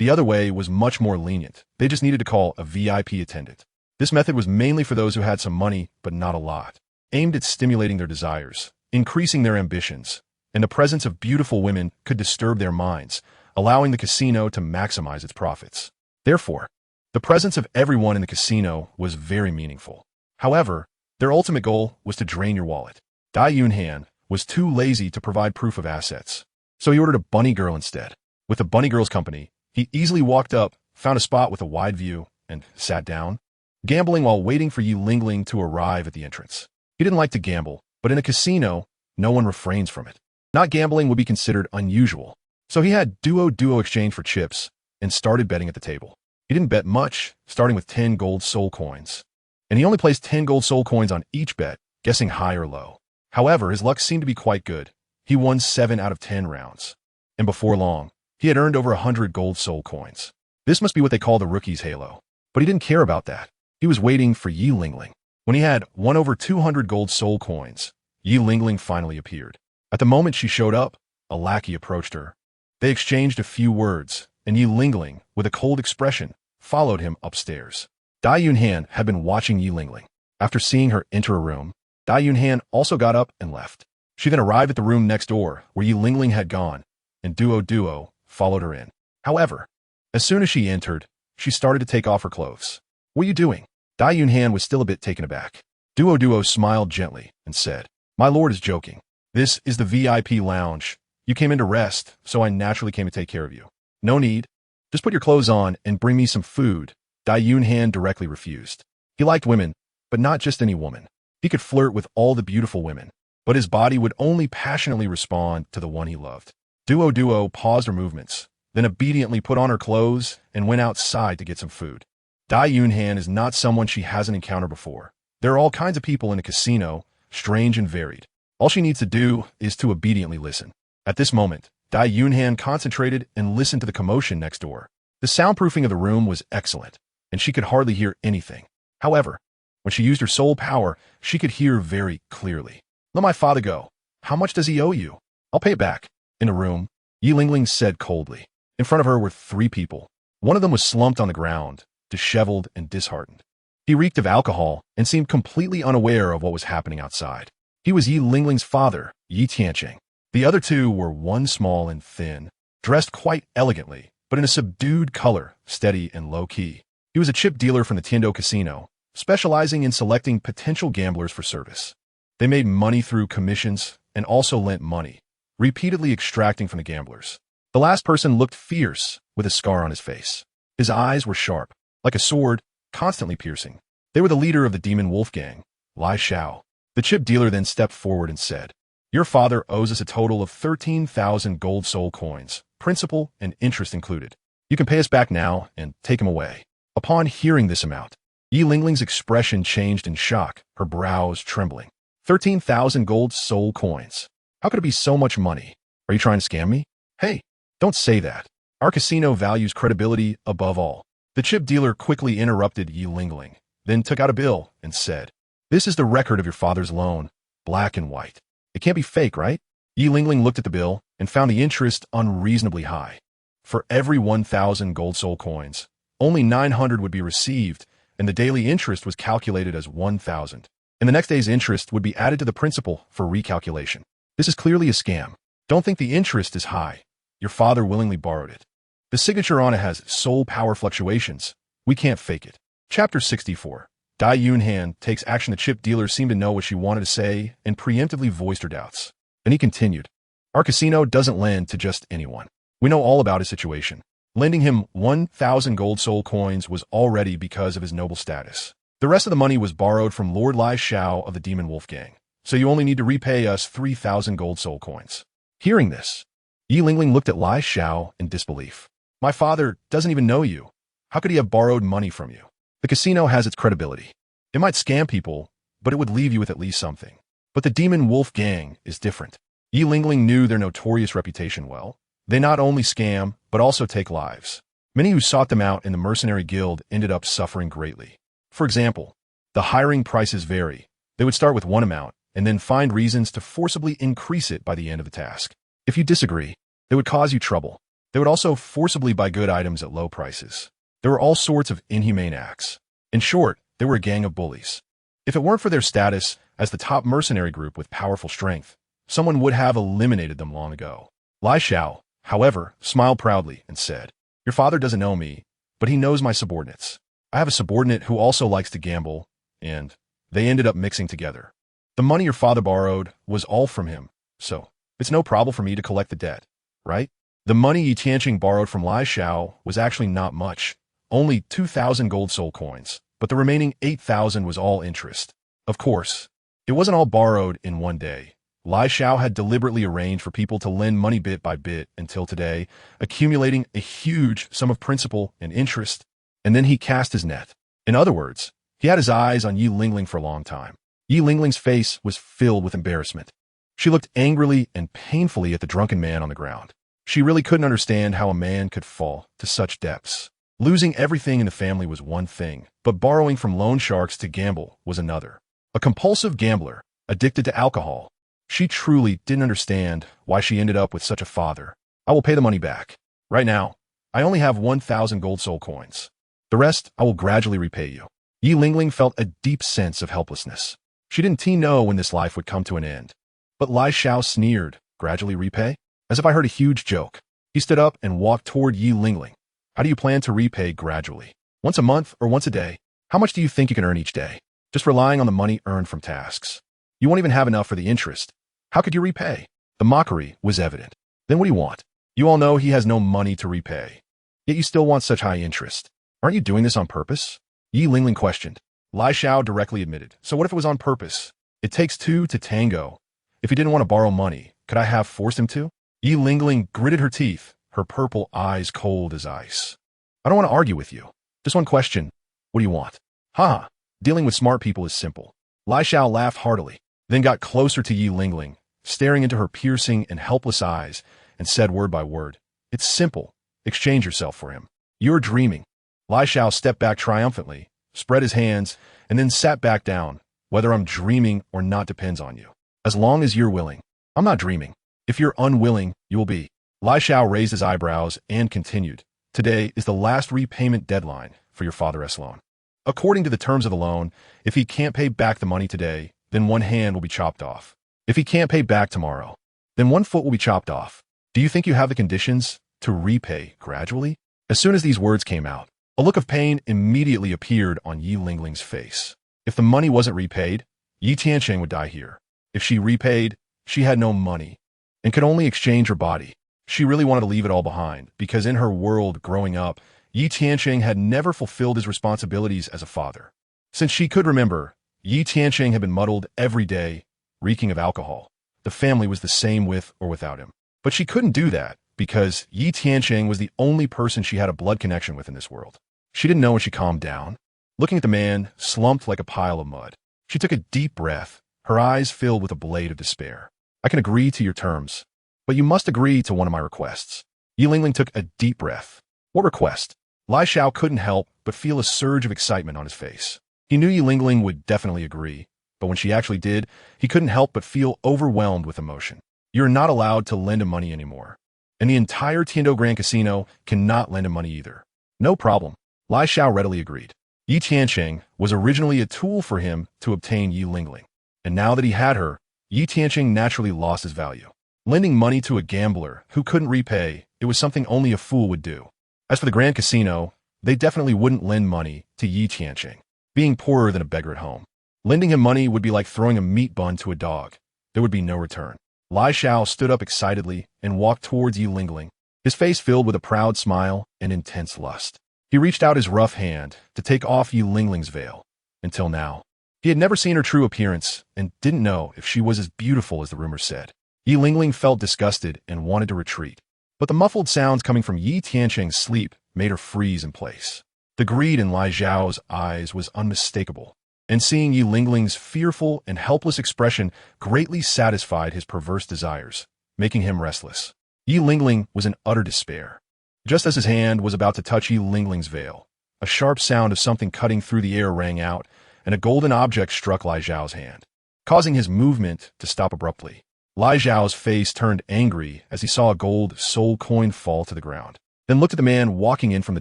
The other way was much more lenient. They just needed to call a VIP attendant. This method was mainly for those who had some money, but not a lot, aimed at stimulating their desires, increasing their ambitions, and the presence of beautiful women could disturb their minds, allowing the casino to maximize its profits. Therefore, the presence of everyone in the casino was very meaningful. However, their ultimate goal was to drain your wallet. Dai Yunhan was too lazy to provide proof of assets, so he ordered a bunny girl instead. With the bunny girl's company, he easily walked up, found a spot with a wide view, and sat down, gambling while waiting for Yi Lingling to arrive at the entrance. He didn't like to gamble, but in a casino, no one refrains from it. Not gambling would be considered unusual, so he had Duo exchange for chips and started betting at the table. He didn't bet much, starting with 10 gold soul coins, and he only placed 10 gold soul coins on each bet, guessing high or low. However, his luck seemed to be quite good. He won 7 out of 10 rounds, and before long, he had earned over 100 gold soul coins. This must be what they call the rookie's halo, but he didn't care about that. He was waiting for Yi Lingling. When he had won over 200 gold soul coins, Yi Lingling finally appeared. At the moment she showed up, a lackey approached her. They exchanged a few words, and Yi Lingling, with a cold expression, followed him upstairs. Dai Yunhan had been watching Yi Lingling. After seeing her enter a room, Dai Yunhan also got up and left. She then arrived at the room next door, where Yi Lingling had gone, and Duo followed her in. However, as soon as she entered, she started to take off her clothes. What are you doing? Dai Yunhan was still a bit taken aback. Duo smiled gently and said, My lord is joking. This is the VIP lounge. You came in to rest, so I naturally came to take care of you. No need. Just put your clothes on and bring me some food. Dai Yunhan directly refused. He liked women, but not just any woman. He could flirt with all the beautiful women, but his body would only passionately respond to the one he loved. Duo paused her movements, then obediently put on her clothes and went outside to get some food. Dai Yunhan is not someone she hasn't encountered before. There are all kinds of people in a casino, strange and varied. All she needs to do is to obediently listen. At this moment, Dai Yunhan concentrated and listened to the commotion next door. The soundproofing of the room was excellent, and she could hardly hear anything. However, when she used her soul power, she could hear very clearly. Let my father go. How much does he owe you? I'll pay it back. In a room, Yi Lingling said coldly. In front of her were 3 people. One of them was slumped on the ground, disheveled and disheartened. He reeked of alcohol and seemed completely unaware of what was happening outside. He was Yi Lingling's father, Yi Tianqing. The other 2 were one small and thin, dressed quite elegantly, but in a subdued color, steady and low-key. He was a chip dealer from the Tiando Casino, specializing in selecting potential gamblers for service. They made money through commissions and also lent money, repeatedly extracting from the gamblers. The last person looked fierce, with a scar on his face. His eyes were sharp, like a sword, constantly piercing. They were the leader of the Demon Wolf Gang, Lai Xiao. The chip dealer then stepped forward and said, "Your father owes us a total of 13,000 gold soul coins, principal and interest included. You can pay us back now and take him away." Upon hearing this amount, Yi Lingling's expression changed in shock, her brows trembling. 13,000 gold soul coins. How could it be so much money? Are you trying to scam me? Hey, don't say that. Our casino values credibility above all. The chip dealer quickly interrupted Yi Lingling, then took out a bill and said, "This is the record of your father's loan, black and white. It can't be fake, right?" Yi Lingling looked at the bill and found the interest unreasonably high. For every 1,000 gold soul coins, only 900 would be received, and the daily interest was calculated as 1,000. And the next day's interest would be added to the principal for recalculation. This is clearly a scam. Don't think the interest is high. Your father willingly borrowed it. The signature on it has soul power fluctuations. We can't fake it. Chapter 64. Dai Yunhan takes action. The chip dealer seemed to know what she wanted to say and preemptively voiced her doubts. Then he continued, "Our casino doesn't lend to just anyone. We know all about his situation. Lending him 1,000 gold soul coins was already because of his noble status. The rest of the money was borrowed from Lord Lai Xiao of the Demon Wolf Gang, so you only need to repay us 3,000 gold soul coins." Hearing this, Yi Lingling looked at Lai Xiao in disbelief. "My father doesn't even know you. How could he have borrowed money from you? The casino has its credibility. It might scam people, but it would leave you with at least something. But the Demon Wolf Gang is different." Yi Lingling knew their notorious reputation well. They not only scam, but also take lives. Many who sought them out in the mercenary guild ended up suffering greatly. For example, the hiring prices vary. They would start with one amount and then find reasons to forcibly increase it by the end of the task. If you disagree, they would cause you trouble. They would also forcibly buy good items at low prices. There were all sorts of inhumane acts. In short, they were a gang of bullies. If it weren't for their status as the top mercenary group with powerful strength, someone would have eliminated them long ago. Lai Xiao, however, smiled proudly and said, "Your father doesn't know me, but he knows my subordinates. I have a subordinate who also likes to gamble, and they ended up mixing together. The money your father borrowed was all from him, so it's no problem for me to collect the debt, right?" The money Yi Tianqing borrowed from Lai Xiao was actually not much, only 2,000 gold soul coins, but the remaining 8,000 was all interest. Of course, it wasn't all borrowed in one day. Lai Xiao had deliberately arranged for people to lend money bit by bit until today, accumulating a huge sum of principal and interest, and then he cast his net. In other words, he had his eyes on Yi Lingling for a long time. Yi Lingling's face was filled with embarrassment. She looked angrily and painfully at the drunken man on the ground. She really couldn't understand how a man could fall to such depths. Losing everything in the family was one thing, but borrowing from loan sharks to gamble was another. A compulsive gambler, addicted to alcohol. She truly didn't understand why she ended up with such a father. "I will pay the money back. Right now, I only have 1,000 gold soul coins. The rest I will gradually repay you." Yi Lingling felt a deep sense of helplessness. She didn't know when this life would come to an end. But Lai Xiao sneered, "Gradually repay?" As if I heard a huge joke. He stood up and walked toward Yi Lingling. "How do you plan to repay gradually? Once a month or once a day? How much do you think you can earn each day? Just relying on the money earned from tasks. You won't even have enough for the interest. How could you repay?" The mockery was evident. "Then what do you want? You all know he has no money to repay. Yet you still want such high interest. Aren't you doing this on purpose?" Yi Lingling questioned. Lai Xiao directly admitted, "So what if it was on purpose? It takes 2 to tango. If he didn't want to borrow money, could I have forced him to?" Yi Lingling gritted her teeth, her purple eyes cold as ice. "I don't want to argue with you. Just one question. What do you want?" "Haha, dealing with smart people is simple." Lai Xiao laughed heartily, then got closer to Yi Lingling, staring into her piercing and helpless eyes, and said word by word, "It's simple. Exchange yourself for him." "You're dreaming." Lai Shao stepped back triumphantly, spread his hands, and then sat back down. "Whether I'm dreaming or not depends on you. As long as you're willing." "I'm not dreaming. If you're unwilling, you will be." Lai Shao raised his eyebrows and continued, "Today is the last repayment deadline for your father's loan. According to the terms of the loan, if he can't pay back the money today, then one hand will be chopped off. If he can't pay back tomorrow, then one foot will be chopped off. Do you think you have the conditions to repay gradually?" As soon as these words came out, a look of pain immediately appeared on Yi Lingling's face. If the money wasn't repaid, Yi Tianqing would die here. If she repaid, she had no money and could only exchange her body. She really wanted to leave it all behind, because in her world growing up, Yi Tianqing had never fulfilled his responsibilities as a father. Since she could remember, Yi Tianqing had been muddled every day, reeking of alcohol. The family was the same with or without him. But she couldn't do that, because Yi Tianqing was the only person she had a blood connection with in this world. She didn't know when she calmed down. Looking at the man, slumped like a pile of mud, she took a deep breath, her eyes filled with a blade of despair. "I can agree to your terms, but you must agree to one of my requests." Yi Lingling took a deep breath. "What request?" Lai Shao couldn't help but feel a surge of excitement on his face. He knew Yi Lingling would definitely agree, but when she actually did, he couldn't help but feel overwhelmed with emotion. "You're not allowed to lend him money anymore. And the entire Tiando Grand Casino cannot lend him money either." "No problem." Lai Shao readily agreed. Yi Tianqing was originally a tool for him to obtain Yi Lingling, and now that he had her, Yi Tianqing naturally lost his value. Lending money to a gambler who couldn't repay, it was something only a fool would do. As for the Grand Casino, they definitely wouldn't lend money to Yi Tianqing, being poorer than a beggar at home. Lending him money would be like throwing a meat bun to a dog. There would be no return. Lai Shao stood up excitedly and walked towards Yi Lingling, his face filled with a proud smile and intense lust. He reached out his rough hand to take off Yi Lingling's veil. Until now, he had never seen her true appearance and didn't know if she was as beautiful as the rumors said. Yi Lingling felt disgusted and wanted to retreat, but the muffled sounds coming from Yi Tianqing's sleep made her freeze in place. The greed in Lai Zhao's eyes was unmistakable, and seeing Yi Lingling's fearful and helpless expression greatly satisfied his perverse desires, making him restless. Yi Lingling was in utter despair. Just as his hand was about to touch Yi Lingling's veil, a sharp sound of something cutting through the air rang out, and a golden object struck Lai Zhao's hand, causing his movement to stop abruptly. Lai Zhao's face turned angry as he saw a gold soul coin fall to the ground, then looked at the man walking in from the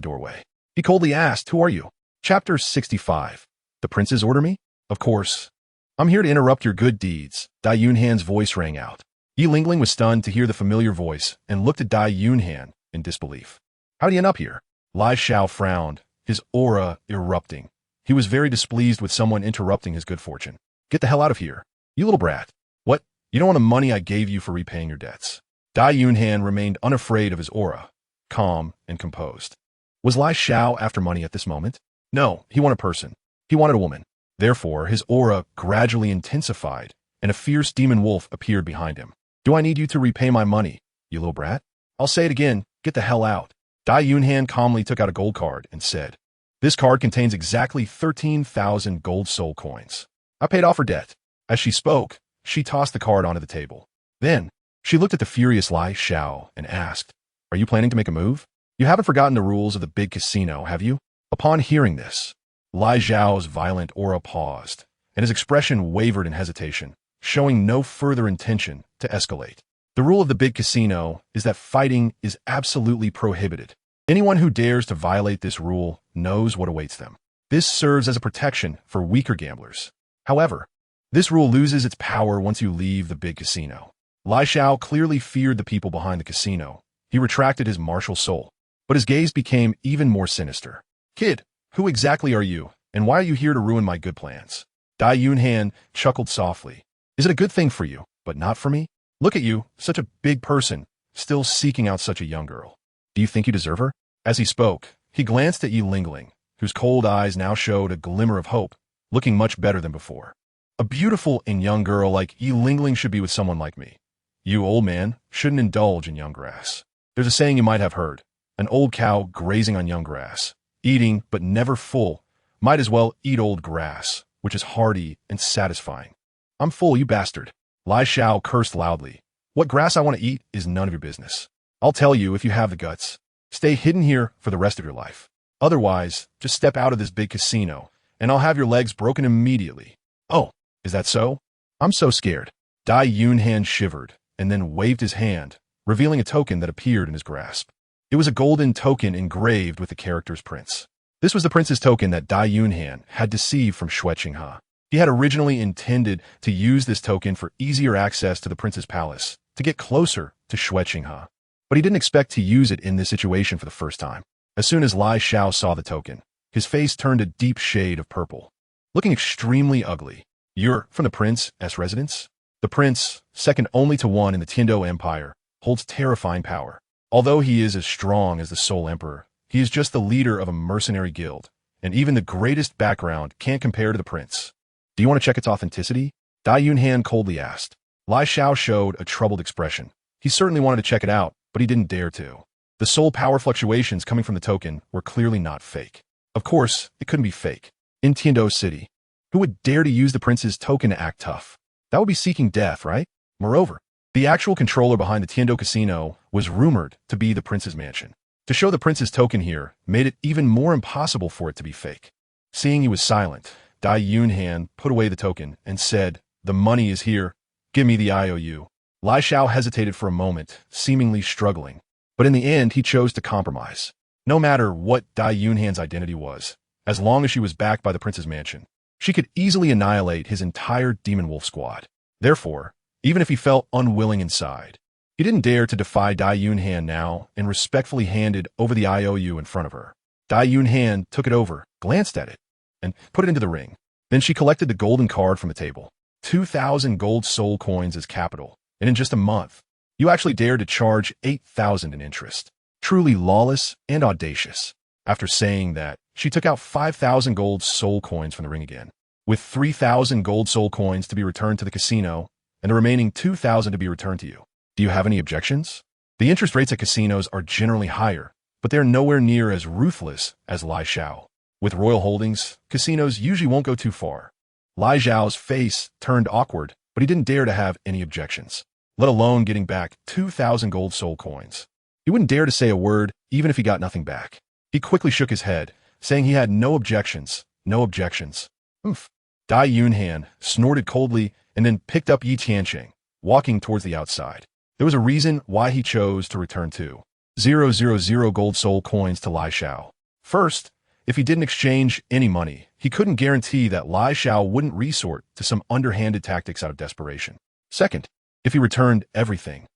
doorway. He coldly asked, "Who are you?" Chapter 65. "The princes order me?" "Of course. I'm here to interrupt your good deeds." Dai Yunhan's voice rang out. Yi Lingling was stunned to hear the familiar voice and looked at Dai Yunhan in disbelief. "How did you end up here?" Lai Shao frowned, his aura erupting. He was very displeased with someone interrupting his good fortune. "Get the hell out of here, you little brat." "What? You don't want the money I gave you for repaying your debts?" Dai Yunhan remained unafraid of his aura, calm and composed. Was Lai Shao after money at this moment? No, he wanted a person. He wanted a woman. Therefore, his aura gradually intensified, and a fierce demon wolf appeared behind him. "Do I need you to repay my money, you little brat?" "I'll say it again, get the hell out." Dai Yunhan calmly took out a gold card and said, "This card contains exactly 13,000 gold soul coins. I paid off her debt." As she spoke, she tossed the card onto the table. Then, she looked at the furious Lai Shao and asked, "Are you planning to make a move? You haven't forgotten the rules of the big casino, have you?" Upon hearing this, Lai Zhao's violent aura paused, and his expression wavered in hesitation, showing no further intention to escalate. The rule of the big casino is that fighting is absolutely prohibited. Anyone who dares to violate this rule knows what awaits them. This serves as a protection for weaker gamblers. However, this rule loses its power once you leave the big casino. Lai Shao clearly feared the people behind the casino. He retracted his martial soul, but his gaze became even more sinister. "Kid, who exactly are you, and why are you here to ruin my good plans?" Dai Yunhan chuckled softly. "Is it a good thing for you, but not for me? Look at you, such a big person, still seeking out such a young girl. Do you think you deserve her?" As he spoke, he glanced at Yi Lingling, whose cold eyes now showed a glimmer of hope, looking much better than before. "A beautiful and young girl like Yi Lingling should be with someone like me. You, old man, shouldn't indulge in young grass. There's a saying you might have heard, an old cow grazing on young grass, eating but never full, might as well eat old grass, which is hearty and satisfying." "I'm full, you bastard." Lai Shao cursed loudly. What grass I want to eat is none of your business. I'll tell you if you have the guts. Stay hidden here for the rest of your life. Otherwise, just step out of this big casino, and I'll have your legs broken immediately. Oh, is that so? I'm so scared. Dai Yunhan shivered, and then waved his hand, revealing a token that appeared in his grasp. It was a golden token engraved with the characters Prince. This was the prince's token that Dai Yunhan had deceived from Hahaha. He had originally intended to use this token for easier access to the prince's palace, to get closer to Hahaha. But he didn't expect to use it in this situation for the first time. As soon as Lai Xiao saw the token, his face turned a deep shade of purple, looking extremely ugly. You're from the prince's residence? The prince, second only to one in the Douluo Empire, holds terrifying power. Although he is as strong as the sole emperor, he is just the leader of a mercenary guild, and even the greatest background can't compare to the prince. Do you want to check its authenticity? Dai Yunhan coldly asked. Lai Xiao showed a troubled expression. He certainly wanted to check it out, but he didn't dare to. The soul power fluctuations coming from the token were clearly not fake. Of course, it couldn't be fake. In Douluo City, who would dare to use the prince's token to act tough? That would be seeking death, right? Moreover, the actual controller behind the Douluo Casino was rumored to be the prince's mansion. To show the prince's token here made it even more impossible for it to be fake. Seeing he was silent, Dai Yunhan put away the token and said, "The money is here. Give me the IOU." Lai Xiao hesitated for a moment, seemingly struggling. But in the end, he chose to compromise. No matter what Dai Yunhan's identity was, as long as she was backed by the prince's mansion, she could easily annihilate his entire Demon Wolf squad. Therefore, even if he felt unwilling inside, he didn't dare to defy Dai Yunhan now and respectfully handed over the IOU in front of her. Dai Yunhan took it over, glanced at it, and put it into the ring. Then she collected the golden card from the table. 2,000 gold soul coins as capital, and in just a month, you actually dared to charge 8,000 in interest. Truly lawless and audacious. After saying that, she took out 5,000 gold soul coins from the ring again, with 3,000 gold soul coins to be returned to the casino, and the remaining 2,000 to be returned to you. Do you have any objections? The interest rates at casinos are generally higher, but they're nowhere near as ruthless as Lai Xiao. With royal holdings, casinos usually won't go too far. Lai Xiao's face turned awkward, but he didn't dare to have any objections, let alone getting back 2,000 gold soul coins. He wouldn't dare to say a word, even if he got nothing back. He quickly shook his head, saying he had no objections, no objections. Oof. Dai Yunhan snorted coldly and then picked up Yi Tianqing, walking towards the outside. There was a reason why he chose to return 2,000 gold soul coins to Lai Xiao. First, if he didn't exchange any money, he couldn't guarantee that Lai Xiao wouldn't resort to some underhanded tactics out of desperation. Second, if he returned everything,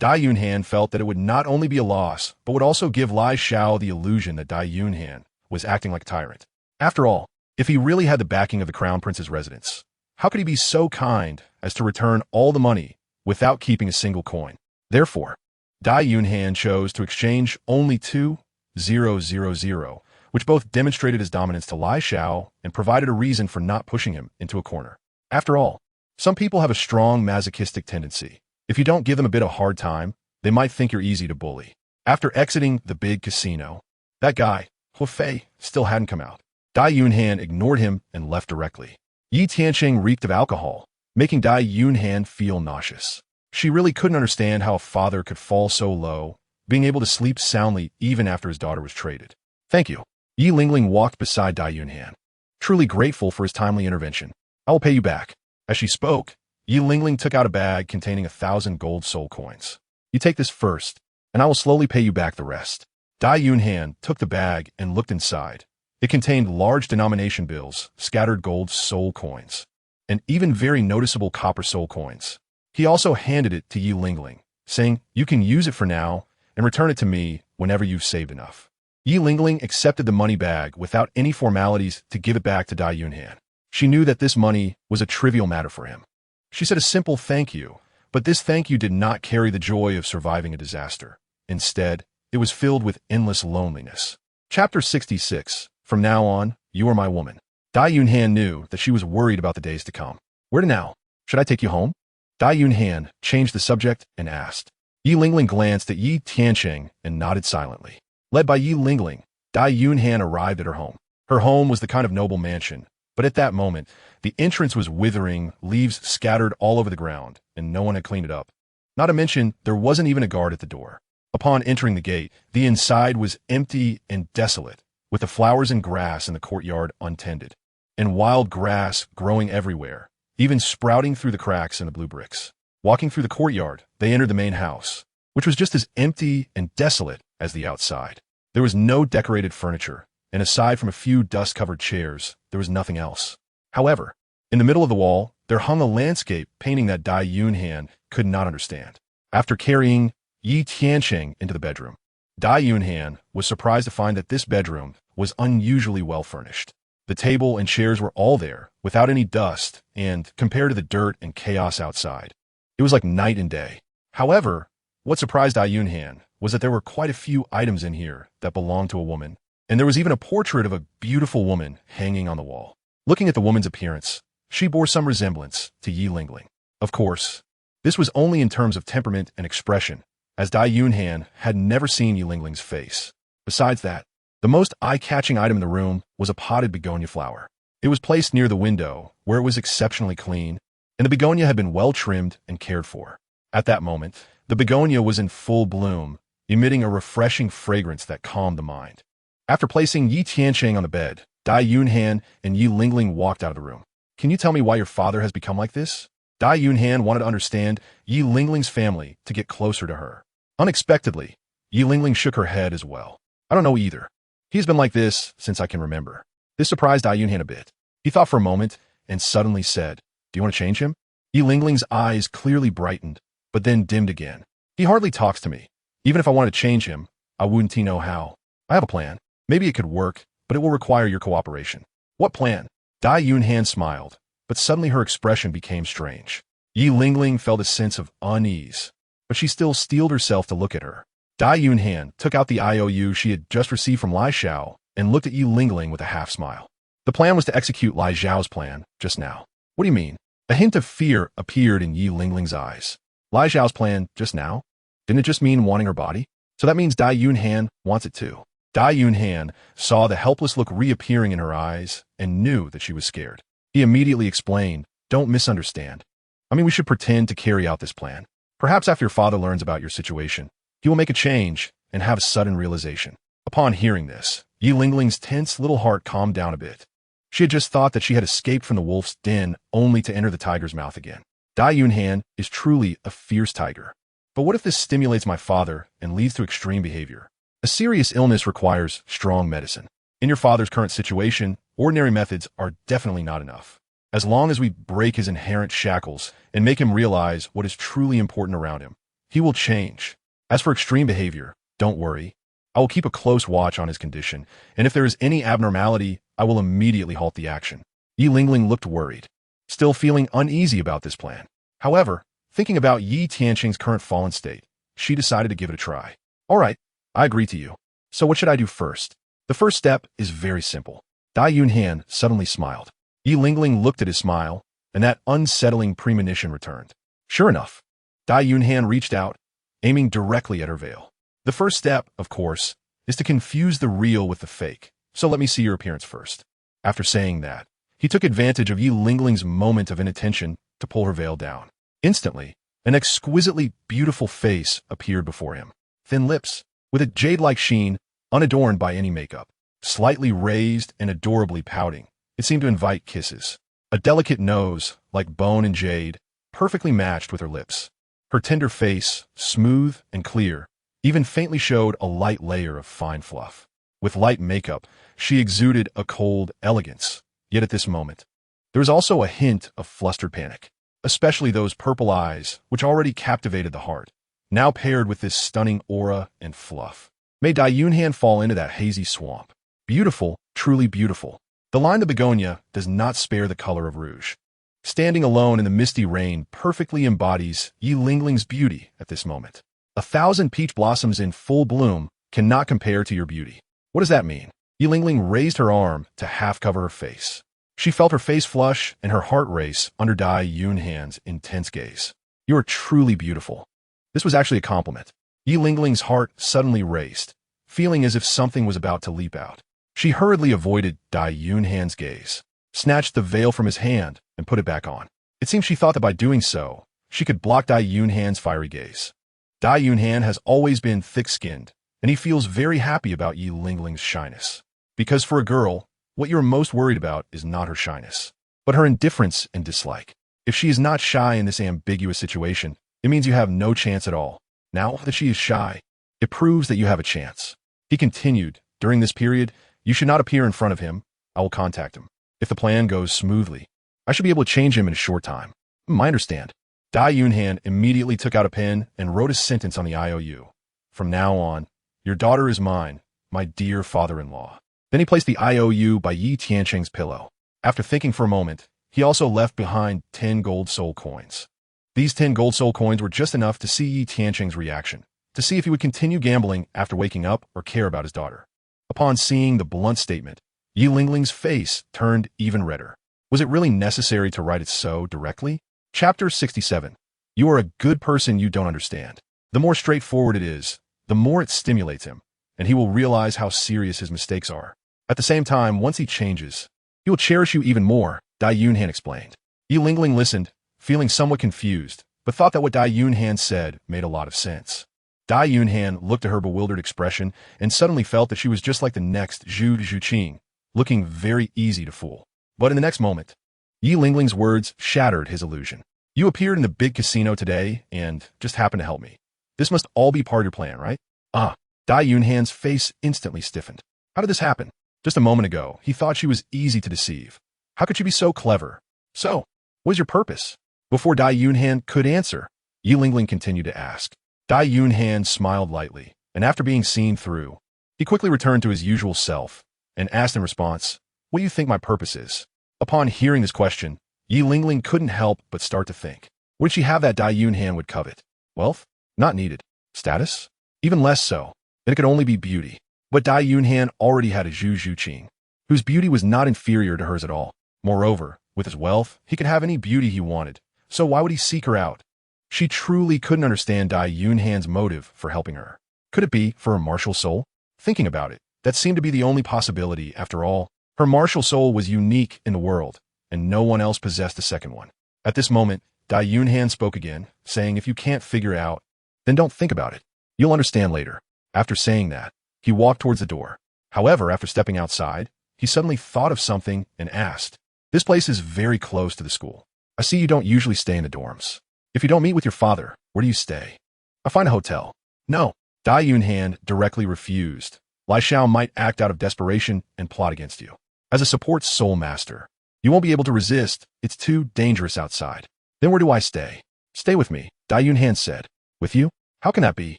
Dai Yunhan felt that it would not only be a loss, but would also give Lai Xiao the illusion that Dai Yunhan was acting like a tyrant. After all, if he really had the backing of the crown prince's residence, how could he be so kind as to return all the money without keeping a single coin? Therefore, Dai Yunhan chose to exchange only 2,000, which both demonstrated his dominance to Lai Xiao and provided a reason for not pushing him into a corner. After all, some people have a strong masochistic tendency. If you don't give them a bit of a hard time, they might think you're easy to bully. After exiting the big casino, that guy, Hu Fei, still hadn't come out. Dai Yunhan ignored him and left directly. Yi Tianqing reeked of alcohol, making Dai Yunhan feel nauseous. She really couldn't understand how a father could fall so low, being able to sleep soundly even after his daughter was traded. Thank you. Yi Lingling walked beside Dai Yunhan, truly grateful for his timely intervention. I will pay you back. As she spoke, Yi Lingling took out a bag containing 1,000 gold soul coins. You take this first, and I will slowly pay you back the rest. Dai Yunhan took the bag and looked inside. It contained large denomination bills, scattered gold soul coins, and even very noticeable copper soul coins. He also handed it to Yi Lingling, saying, "You can use it for now and return it to me whenever you've saved enough." Yi Lingling accepted the money bag without any formalities to give it back to Dai Yunhan. She knew that this money was a trivial matter for him. She said a simple thank you, but this thank you did not carry the joy of surviving a disaster. Instead, it was filled with endless loneliness. Chapter 66. From now on, you are my woman. Dai Yunhan knew that she was worried about the days to come. Where to now? Should I take you home? Dai Yunhan changed the subject and asked. Yi Lingling glanced at Yi Tianqing and nodded silently. Led by Yi Lingling, Dai Yunhan arrived at her home. Her home was the kind of noble mansion, but at that moment, the entrance was withering, leaves scattered all over the ground, and no one had cleaned it up. Not to mention, there wasn't even a guard at the door. Upon entering the gate, the inside was empty and desolate, with the flowers and grass in the courtyard untended, and wild grass growing everywhere, even sprouting through the cracks in the blue bricks. Walking through the courtyard, they entered the main house, which was just as empty and desolate as the outside. There was no decorated furniture, and aside from a few dust-covered chairs, there was nothing else. However, in the middle of the wall, there hung a landscape painting that Dai Yunhan could not understand. After carrying Yi Tiancheng into the bedroom, Dai Yunhan was surprised to find that this bedroom was unusually well furnished. The table and chairs were all there, without any dust, and compared to the dirt and chaos outside, it was like night and day. However, what surprised Dai Yunhan was that there were quite a few items in here that belonged to a woman, and there was even a portrait of a beautiful woman hanging on the wall. Looking at the woman's appearance, she bore some resemblance to Yi Lingling. Of course, this was only in terms of temperament and expression, as Dai Yunhan had never seen Yi Lingling's face. Besides that, the most eye-catching item in the room was a potted begonia flower. It was placed near the window, where it was exceptionally clean, and the begonia had been well trimmed and cared for. At that moment, the begonia was in full bloom, emitting a refreshing fragrance that calmed the mind. After placing Yi Tiancheng on the bed, Dai Yunhan and Yi Lingling walked out of the room. Can you tell me why your father has become like this? Dai Yunhan wanted to understand Yi Lingling's family to get closer to her. Unexpectedly, Yi Lingling shook her head as well. I don't know either. He's been like this since I can remember. This surprised Dai Yunhan a bit. He thought for a moment and suddenly said, Do you want to change him? Yi Lingling's eyes clearly brightened, but then dimmed again. He hardly talks to me. Even if I wanted to change him, I wouldn't know how. I have a plan. Maybe it could work, but it will require your cooperation. What plan? Dai Yunhan smiled, but suddenly her expression became strange. Yi Lingling felt a sense of unease, but she still steeled herself to look at her. Dai Yunhan took out the IOU she had just received from Lai Xiao and looked at Yi Lingling with a half-smile. The plan was to execute Lai Xiao's plan just now. What do you mean? A hint of fear appeared in Yi Lingling's eyes. Lai Xiao's plan just now? Didn't it just mean wanting her body? So that means Dai Yunhan wants it too. Dai Yunhan saw the helpless look reappearing in her eyes and knew that she was scared. He immediately explained, Don't misunderstand. I mean, we should pretend to carry out this plan. Perhaps after your father learns about your situation, he will make a change and have a sudden realization. Upon hearing this, Yi Lingling's tense little heart calmed down a bit. She had just thought that she had escaped from the wolf's den only to enter the tiger's mouth again. Dai Yunhan is truly a fierce tiger. But what if this stimulates my father and leads to extreme behavior? A serious illness requires strong medicine. In your father's current situation, ordinary methods are definitely not enough. As long as we break his inherent shackles and make him realize what is truly important around him, he will change. As for extreme behavior, don't worry. I will keep a close watch on his condition, and if there is any abnormality, I will immediately halt the action. Yi Lingling looked worried, still feeling uneasy about this plan. However, thinking about Yi Tiancheng's current fallen state, she decided to give it a try. All right, I agree to you. So what should I do first? The first step is very simple. Dai Yunhan suddenly smiled. Yi Lingling looked at his smile, and that unsettling premonition returned. Sure enough, Dai Yunhan reached out, aiming directly at her veil. The first step, of course, is to confuse the real with the fake. So let me see your appearance first. After saying that, he took advantage of Yi Lingling's moment of inattention to pull her veil down. Instantly, an exquisitely beautiful face appeared before him. Thin lips, with a jade-like sheen, unadorned by any makeup. Slightly raised and adorably pouting, it seemed to invite kisses. A delicate nose, like bone and jade, perfectly matched with her lips. Her tender face, smooth and clear, even faintly showed a light layer of fine fluff. With light makeup, she exuded a cold elegance. Yet at this moment, there was also a hint of flustered panic, especially those purple eyes, which already captivated the heart, now paired with this stunning aura and fluff. Made Dai Yunhan fall into that hazy swamp. Beautiful, truly beautiful. The line of begonia does not spare the color of rouge. Standing alone in the misty rain perfectly embodies Yi Lingling's beauty at this moment. 1,000 peach blossoms in full bloom cannot compare to your beauty. What does that mean? Yi Lingling raised her arm to half cover her face. She felt her face flush and her heart race under Dai Yunhan's intense gaze. You are truly beautiful. This was actually a compliment. Yi Lingling's heart suddenly raced, feeling as if something was about to leap out. She hurriedly avoided Dai Yunhan's gaze, snatched the veil from his hand, and put it back on. It seemed she thought that by doing so, she could block Dai Yunhan's fiery gaze. Dai Yunhan has always been thick-skinned, and he feels very happy about Yi Lingling's shyness. Because for a girl, what you're most worried about is not her shyness, but her indifference and dislike. If she is not shy in this ambiguous situation, it means you have no chance at all. Now that she is shy, it proves that you have a chance. He continued, during this period, you should not appear in front of him. I will contact him. If the plan goes smoothly, I should be able to change him in a short time. I understand. Dai Yunhan immediately took out a pen and wrote a sentence on the IOU. From now on, your daughter is mine, my dear father-in-law. Then he placed the IOU by Yi Tianqing's pillow. After thinking for a moment, he also left behind 10 gold soul coins. These 10 gold soul coins were just enough to see Yi Tianqing's reaction, to see if he would continue gambling after waking up or care about his daughter. Upon seeing the blunt statement, Yi Lingling's face turned even redder. Was it really necessary to write it so directly? Chapter 67. You are a good person you don't understand. The more straightforward it is, the more it stimulates him, and he will realize how serious his mistakes are. At the same time, once he changes, he will cherish you even more, Dai Yunhan explained. Yi Lingling listened, feeling somewhat confused, but thought that what Dai Yunhan said made a lot of sense. Dai Yunhan looked at her bewildered expression and suddenly felt that she was just like the next Zhu Zhuqing, looking very easy to fool. But in the next moment, Yi Lingling's words shattered his illusion. You appeared in the big casino today and just happened to help me. This must all be part of your plan, right? Dai Yunhan's face instantly stiffened. How did this happen? Just a moment ago, he thought she was easy to deceive. How could she be so clever? So, what is your purpose? Before Dai Yunhan could answer, Yi Lingling continued to ask. Dai Yunhan smiled lightly, and after being seen through, he quickly returned to his usual self and asked in response, what do you think my purpose is? Upon hearing this question, Yi Lingling couldn't help but start to think. Would she have that Dai Yunhan would covet? Wealth? Not needed. Status? Even less so. Then it could only be beauty. But Dai Yunhan already had a Zhu Zhuqing, whose beauty was not inferior to hers at all. Moreover, with his wealth, he could have any beauty he wanted, so why would he seek her out? She truly couldn't understand Dai Yunhan's motive for helping her. Could it be for her martial soul? Thinking about it, that seemed to be the only possibility after all. Her martial soul was unique in the world, and no one else possessed a second one. At this moment, Dai Yunhan spoke again, saying if you can't figure it out, then don't think about it. You'll understand later. After saying that, he walked towards the door. However, after stepping outside, he suddenly thought of something and asked, this place is very close to the school. I see you don't usually stay in the dorms. If you don't meet with your father, where do you stay? I find a hotel. No. Dai Yunhan directly refused. Lai Xiao might act out of desperation and plot against you. As a support soul master, you won't be able to resist. It's too dangerous outside. Then where do I stay? Stay with me, Dai Yunhan said. With you? How can that be?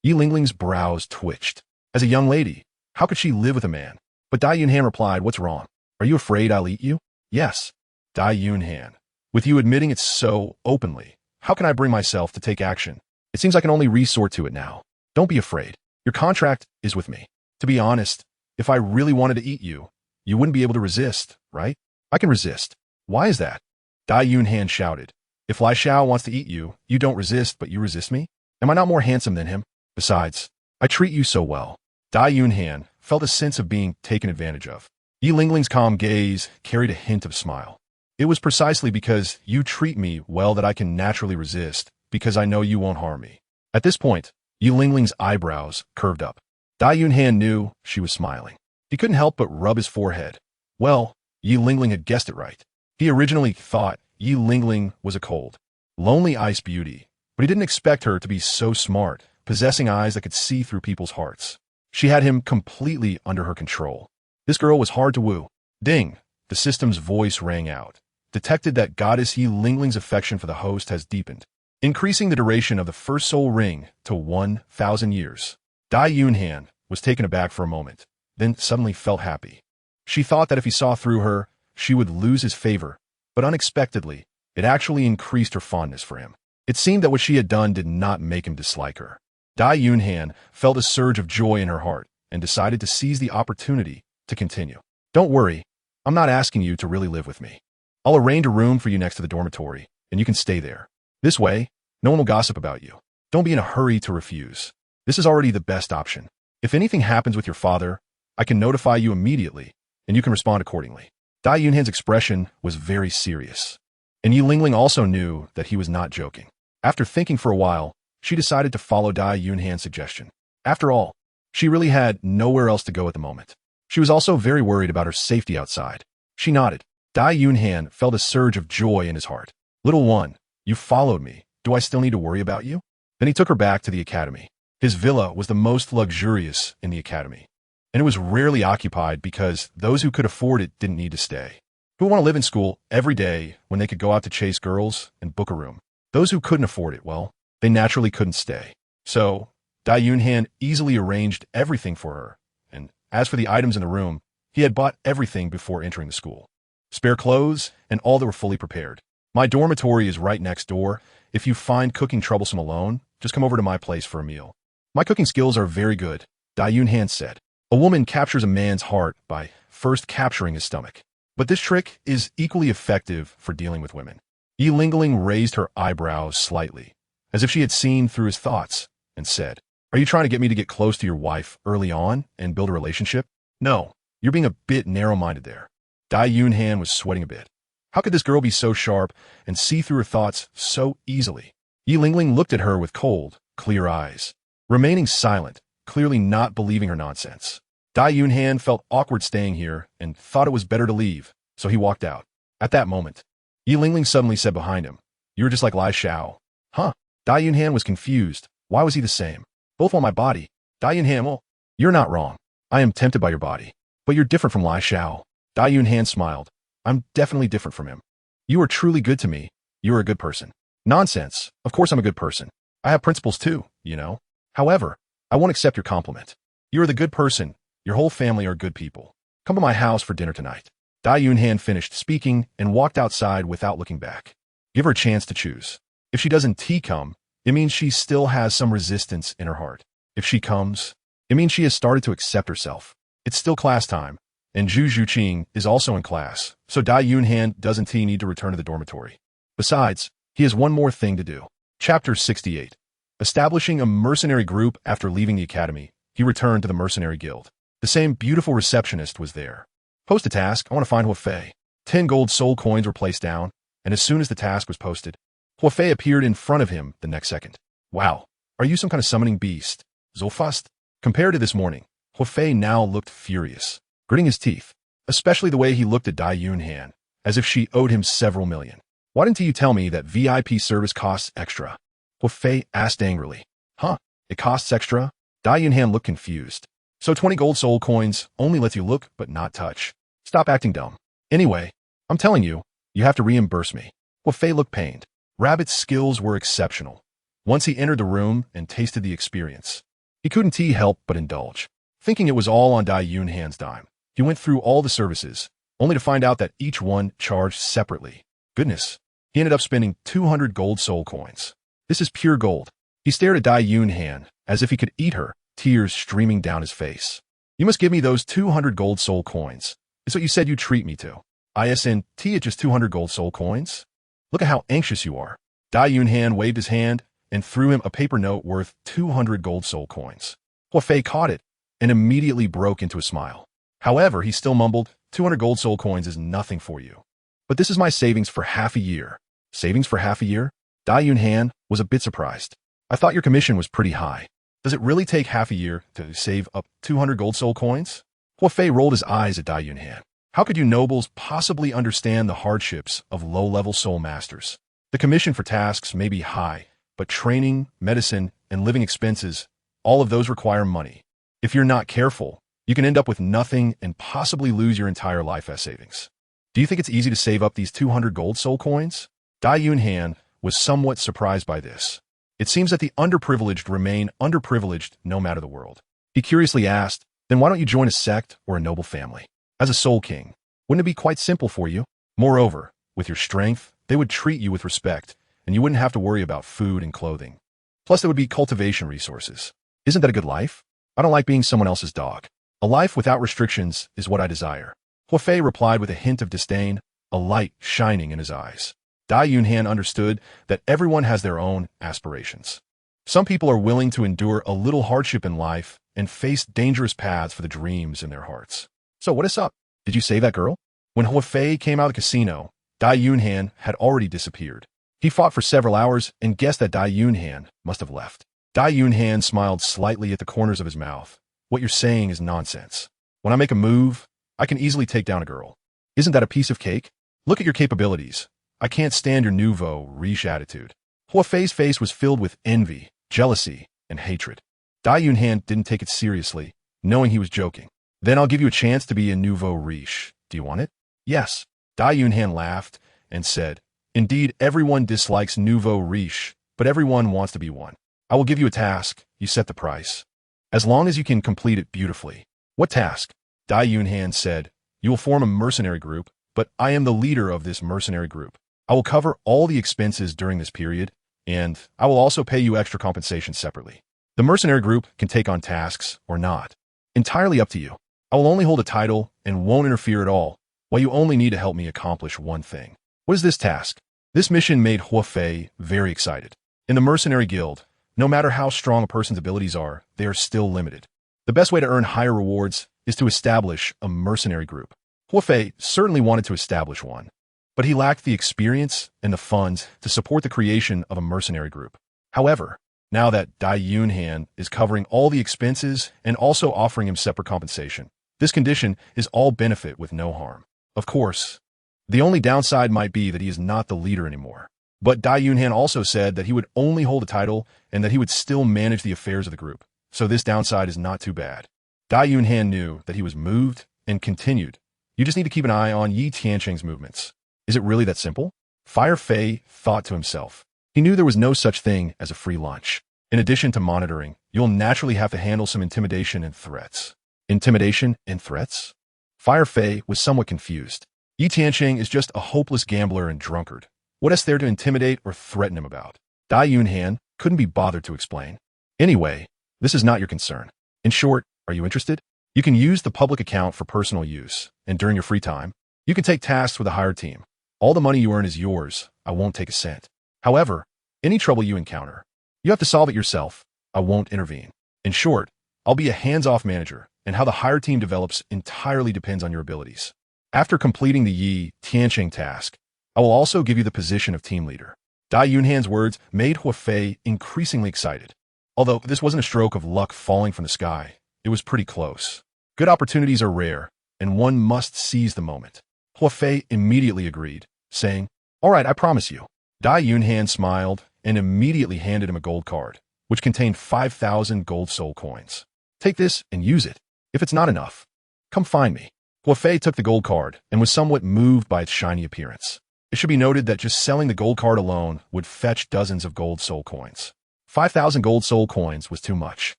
Yi Lingling's brows twitched. As a young lady, how could she live with a man? But Dai Yunhan replied, what's wrong? Are you afraid I'll eat you? Yes. Dai Yunhan, with you admitting it so openly, how can I bring myself to take action? It seems I can only resort to it now. Don't be afraid. Your contract is with me. To be honest, if I really wanted to eat you, you wouldn't be able to resist, right? I can resist. Why is that? Dai Yunhan shouted. If Lai Xiao wants to eat you, you don't resist, but you resist me? Am I not more handsome than him? Besides, I treat you so well. Dai Yunhan felt a sense of being taken advantage of. Yi Lingling's calm gaze carried a hint of smile. It was precisely because you treat me well that I can naturally resist, because I know you won't harm me. At this point, Yi Lingling's eyebrows curved up. Dai Yunhan knew she was smiling. He couldn't help but rub his forehead. Well, Yi Lingling had guessed it right. He originally thought Yi Lingling was a cold, lonely ice beauty, but he didn't expect her to be so smart, possessing eyes that could see through people's hearts. She had him completely under her control. This girl was hard to woo. Ding! The system's voice rang out. Detected that Goddess Yi Lingling's affection for the host has deepened, increasing the duration of the first soul ring to 1,000 years. Dai Yunhan was taken aback for a moment, then suddenly felt happy. She thought that if he saw through her, she would lose his favor, but unexpectedly, it actually increased her fondness for him. It seemed that what she had done did not make him dislike her. Dai Yunhan felt a surge of joy in her heart and decided to seize the opportunity to continue. Don't worry, I'm not asking you to really live with me. I'll arrange a room for you next to the dormitory, and you can stay there. This way, no one will gossip about you. Don't be in a hurry to refuse. This is already the best option. If anything happens with your father, I can notify you immediately, and you can respond accordingly. Dai Yunhan's expression was very serious, and Yi Lingling also knew that he was not joking. After thinking for a while, she decided to follow Dai Yunhan's suggestion. After all, she really had nowhere else to go at the moment. She was also very worried about her safety outside. She nodded. Dai Yunhan felt a surge of joy in his heart. Little one, you followed me. Do I still need to worry about you? Then he took her back to the academy. His villa was the most luxurious in the academy, and it was rarely occupied because those who could afford it didn't need to stay. Who would want to live in school every day when they could go out to chase girls and book a room? Those who couldn't afford it, well, they naturally couldn't stay. So, Dai Yunhan easily arranged everything for her, and as for the items in the room, he had bought everything before entering the school. Spare clothes and all that were fully prepared. My dormitory is right next door. If you find cooking troublesome alone, just come over to my place for a meal. My cooking skills are very good, Dai Yunhan said. A woman captures a man's heart by first capturing his stomach. But this trick is equally effective for dealing with women. Yi Lingling raised her eyebrows slightly, as if she had seen through his thoughts, and said, Are you trying to get me to get close to your wife early on and build a relationship? No, you're being a bit narrow-minded there. Dai Yunhan was sweating a bit. How could this girl be so sharp and see through her thoughts so easily? Yi Lingling looked at her with cold, clear eyes, remaining silent, clearly not believing her nonsense. Dai Yunhan felt awkward staying here and thought it was better to leave, so he walked out. At that moment, Yi Lingling suddenly said behind him, You were just like Lai Xiao. Huh? Dai Yunhan was confused. Why was he the same? Both want my body. Dai Yunhan, well, you're not wrong. I am tempted by your body. But you're different from Lai Xiao. Dai Yunhan smiled. I'm definitely different from him. You are truly good to me. You are a good person. Nonsense. Of course I'm a good person. I have principles too, you know. However, I won't accept your compliment. You are the good person. Your whole family are good people. Come to my house for dinner tonight. Dai Yunhan finished speaking and walked outside without looking back. Give her a chance to choose. If she doesn't come, it means she still has some resistance in her heart. If she comes, it means she has started to accept herself. It's still class time, and Zhu Zhuqing is also in class, so Dai Yunhan doesn't need to return to the dormitory. Besides, he has one more thing to do. Chapter 68. Establishing a mercenary group after leaving the academy, he returned to the mercenary guild. The same beautiful receptionist was there. Post a task, I want to find Huafei. 10 gold soul coins were placed down, and as soon as the task was posted, Huafei appeared in front of him the next second. Wow, are you some kind of summoning beast? Zofast? Compared to this morning, Huafei now looked furious, gritting his teeth, especially the way he looked at Dai Yunhan, as if she owed him several million. Why didn't you tell me that VIP service costs extra? Huafei asked angrily. Huh, it costs extra? Dai Yunhan looked confused. So 20 gold soul coins only lets you look but not touch. Stop acting dumb. Anyway, I'm telling you, you have to reimburse me. Huafei looked pained. Rabbit's skills were exceptional. Once he entered the room and tasted the experience, he couldn't help but indulge. Thinking it was all on Dai Yunhan's dime, he went through all the services, only to find out that each one charged separately. Goodness, he ended up spending 200 gold soul coins. This is pure gold. He stared at Dai Yunhan as if he could eat her, tears streaming down his face. You must give me those 200 gold soul coins. It's what you said you'd treat me to. ISNT at just 200 gold soul coins? Look at how anxious you are. Dai Yunhan waved his hand and threw him a paper note worth 200 gold soul coins. Huafei caught it and immediately broke into a smile. However, he still mumbled, 200 gold soul coins is nothing for you. But this is my savings for half a year. Savings for half a year? Dai Yunhan was a bit surprised. I thought your commission was pretty high. Does it really take half a year to save up 200 gold soul coins? Huafei rolled his eyes at Dai Yunhan. How could you nobles possibly understand the hardships of low-level soul masters? The commission for tasks may be high, but training, medicine, and living expenses, all of those require money. If you're not careful, you can end up with nothing and possibly lose your entire life as savings. Do you think it's easy to save up these 200 gold soul coins? Dai Yunhan was somewhat surprised by this. It seems that the underprivileged remain underprivileged no matter the world. He curiously asked, then why don't you join a sect or a noble family? As a soul king, wouldn't it be quite simple for you? Moreover, with your strength, they would treat you with respect, and you wouldn't have to worry about food and clothing. Plus, there would be cultivation resources. Isn't that a good life? I don't like being someone else's dog. A life without restrictions is what I desire. Huafei replied with a hint of disdain, a light shining in his eyes. Dai Yunhan understood that everyone has their own aspirations. Some people are willing to endure a little hardship in life and face dangerous paths for the dreams in their hearts. So what is up? Did you save that girl? When Huafei came out of the casino, Dai Yunhan had already disappeared. He fought for several hours and guessed that Dai Yunhan must have left. Dai Yunhan smiled slightly at the corners of his mouth. What you're saying is nonsense. When I make a move, I can easily take down a girl. Isn't that a piece of cake? Look at your capabilities. I can't stand your nouveau riche attitude. Hua Fei's face was filled with envy, jealousy, and hatred. Dai Yunhan didn't take it seriously, knowing he was joking. Then I'll give you a chance to be a nouveau riche. Do you want it? Yes. Dai Yunhan laughed and said, Indeed, everyone dislikes nouveau riche, but everyone wants to be one. I will give you a task. You set the price. As long as you can complete it beautifully. What task? Dai Yunhan said, You will form a mercenary group, but I am the leader of this mercenary group. I will cover all the expenses during this period, and I will also pay you extra compensation separately. The mercenary group can take on tasks or not. Entirely up to you. I will only hold a title and won't interfere at all, while you only need to help me accomplish one thing. What is this task? This mission made Hua Fei very excited. In the mercenary guild, no matter how strong a person's abilities are, they are still limited. The best way to earn higher rewards is to establish a mercenary group. Hua Fei certainly wanted to establish one, but he lacked the experience and the funds to support the creation of a mercenary group. However, now that Dai Yunhan is covering all the expenses and also offering him separate compensation, this condition is all benefit with no harm. Of course, the only downside might be that he is not the leader anymore. But Dai Yunhan also said that he would only hold a title and that he would still manage the affairs of the group, so this downside is not too bad. Dai Yunhan knew that he was moved and continued. You just need to keep an eye on Yi Tianqing's movements. Is it really that simple? Fire Fei thought to himself. He knew there was no such thing as a free lunch. In addition to monitoring, you'll naturally have to handle some intimidation and threats. Intimidation and threats? Fire Fei was somewhat confused. Yi Tianqing is just a hopeless gambler and drunkard. What is there to intimidate or threaten him about? Dai Yunhan couldn't be bothered to explain. Anyway, this is not your concern. In short, are you interested? You can use the public account for personal use, and during your free time, you can take tasks with a hired team. All the money you earn is yours. I won't take a cent. However, any trouble you encounter, you have to solve it yourself. I won't intervene. In short, I'll be a hands-off manager, and how the hired team develops entirely depends on your abilities. After completing the Yi Tianqing task, I will also give you the position of team leader. Dai Yunhan's words made Hua Fei increasingly excited. Although this wasn't a stroke of luck falling from the sky, it was pretty close. Good opportunities are rare, and one must seize the moment. Hua Fei immediately agreed, saying, All right, I promise you. Dai Yunhan smiled and immediately handed him a gold card, which contained 5,000 gold soul coins. Take this and use it. If it's not enough, come find me. Hua Fei took the gold card and was somewhat moved by its shiny appearance. It should be noted that just selling the gold card alone would fetch dozens of gold soul coins. 5,000 gold soul coins was too much.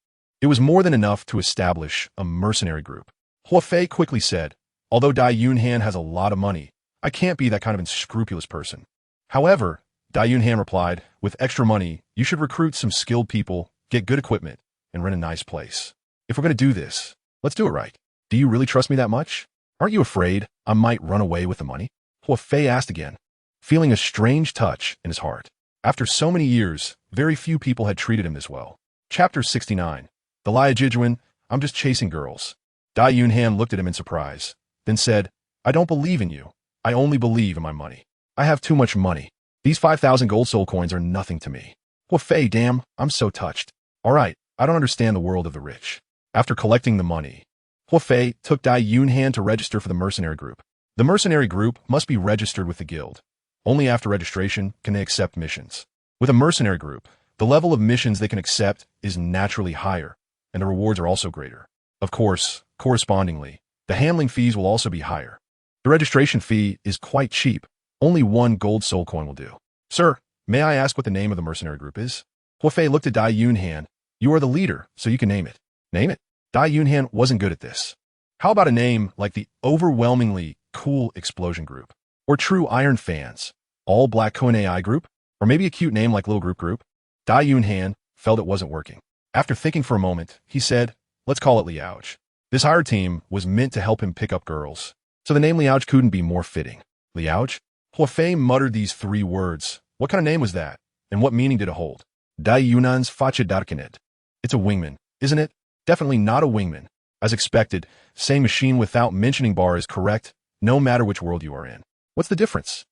It was more than enough to establish a mercenary group. Hua Fei quickly said, Although Dai Yunhan has a lot of money, I can't be that kind of unscrupulous person. However, Dai Yunhan replied, With extra money, you should recruit some skilled people, get good equipment, and rent a nice place. If we're going to do this, let's do it right. Do you really trust me that much? Aren't you afraid I might run away with the money? Hua Fei asked again, feeling a strange touch in his heart. After so many years, very few people had treated him this well. Chapter 69. The Liajijuan, I'm just chasing girls. Dai Yunhan looked at him in surprise, then said, I don't believe in you. I only believe in my money. I have too much money. These 5,000 gold soul coins are nothing to me. Hua Fei, damn, I'm so touched. All right, I don't understand the world of the rich. After collecting the money, Hua Fei took Dai Yunhan to register for the mercenary group. The mercenary group must be registered with the guild. Only after registration can they accept missions. With a mercenary group, the level of missions they can accept is naturally higher, and the rewards are also greater. Of course, correspondingly, the handling fees will also be higher. The registration fee is quite cheap. Only 1 gold soul coin will do. Sir, may I ask what the name of the mercenary group is? Hua Fei looked at Dai Yunhan. You are the leader, so you can name it. Name it? Dai Yunhan wasn't good at this. How about a name like the overwhelmingly cool explosion group? Or true iron fans? All black Kone AI group? Or maybe a cute name like Little Group? Dai Yunhan felt it wasn't working. After thinking for a moment, he said, let's call it Liaoj. This hired team was meant to help him pick up girls, so the name Liaoj couldn't be more fitting. Liaoj? Hua Fei muttered these 3 words. What kind of name was that? And what meaning did it hold? Dai Yunnan's Fachidarkanet. It's a wingman, isn't it? Definitely not a wingman. As expected, saying machine without mentioning bar is correct, no matter which world you are in. What's the difference?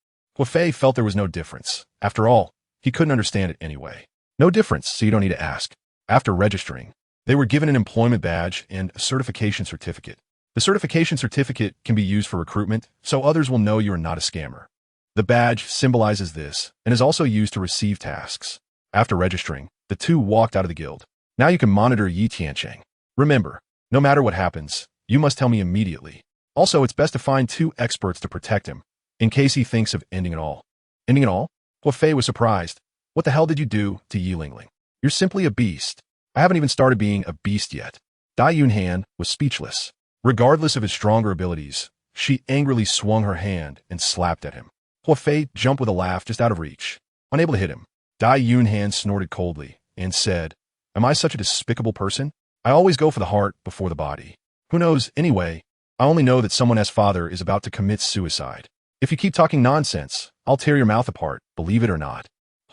Fei felt there was no difference. After all, he couldn't understand it anyway. No difference, so you don't need to ask. After registering, they were given an employment badge and a certification certificate. The certification certificate can be used for recruitment, so others will know you are not a scammer. The badge symbolizes this and is also used to receive tasks. After registering, the two walked out of the guild. Now you can monitor Yi Tiancheng. Remember, no matter what happens, you must tell me immediately. Also, it's best to find 2 experts to protect him, in case he thinks of ending it all. Ending it all? Fei was surprised. What the hell did you do to Yi Lingling? You're simply a beast. I haven't even started being a beast yet. Dai Yunhan was speechless. Regardless of his stronger abilities, she angrily swung her hand and slapped at him. Fei jumped with a laugh just out of reach. Unable to hit him, Dai Yunhan snorted coldly and said, "Am I such a despicable person? I always go for the heart before the body. Who knows, anyway? I only know that someone's father is about to commit suicide. If you keep talking nonsense, I'll tear your mouth apart, believe it or not."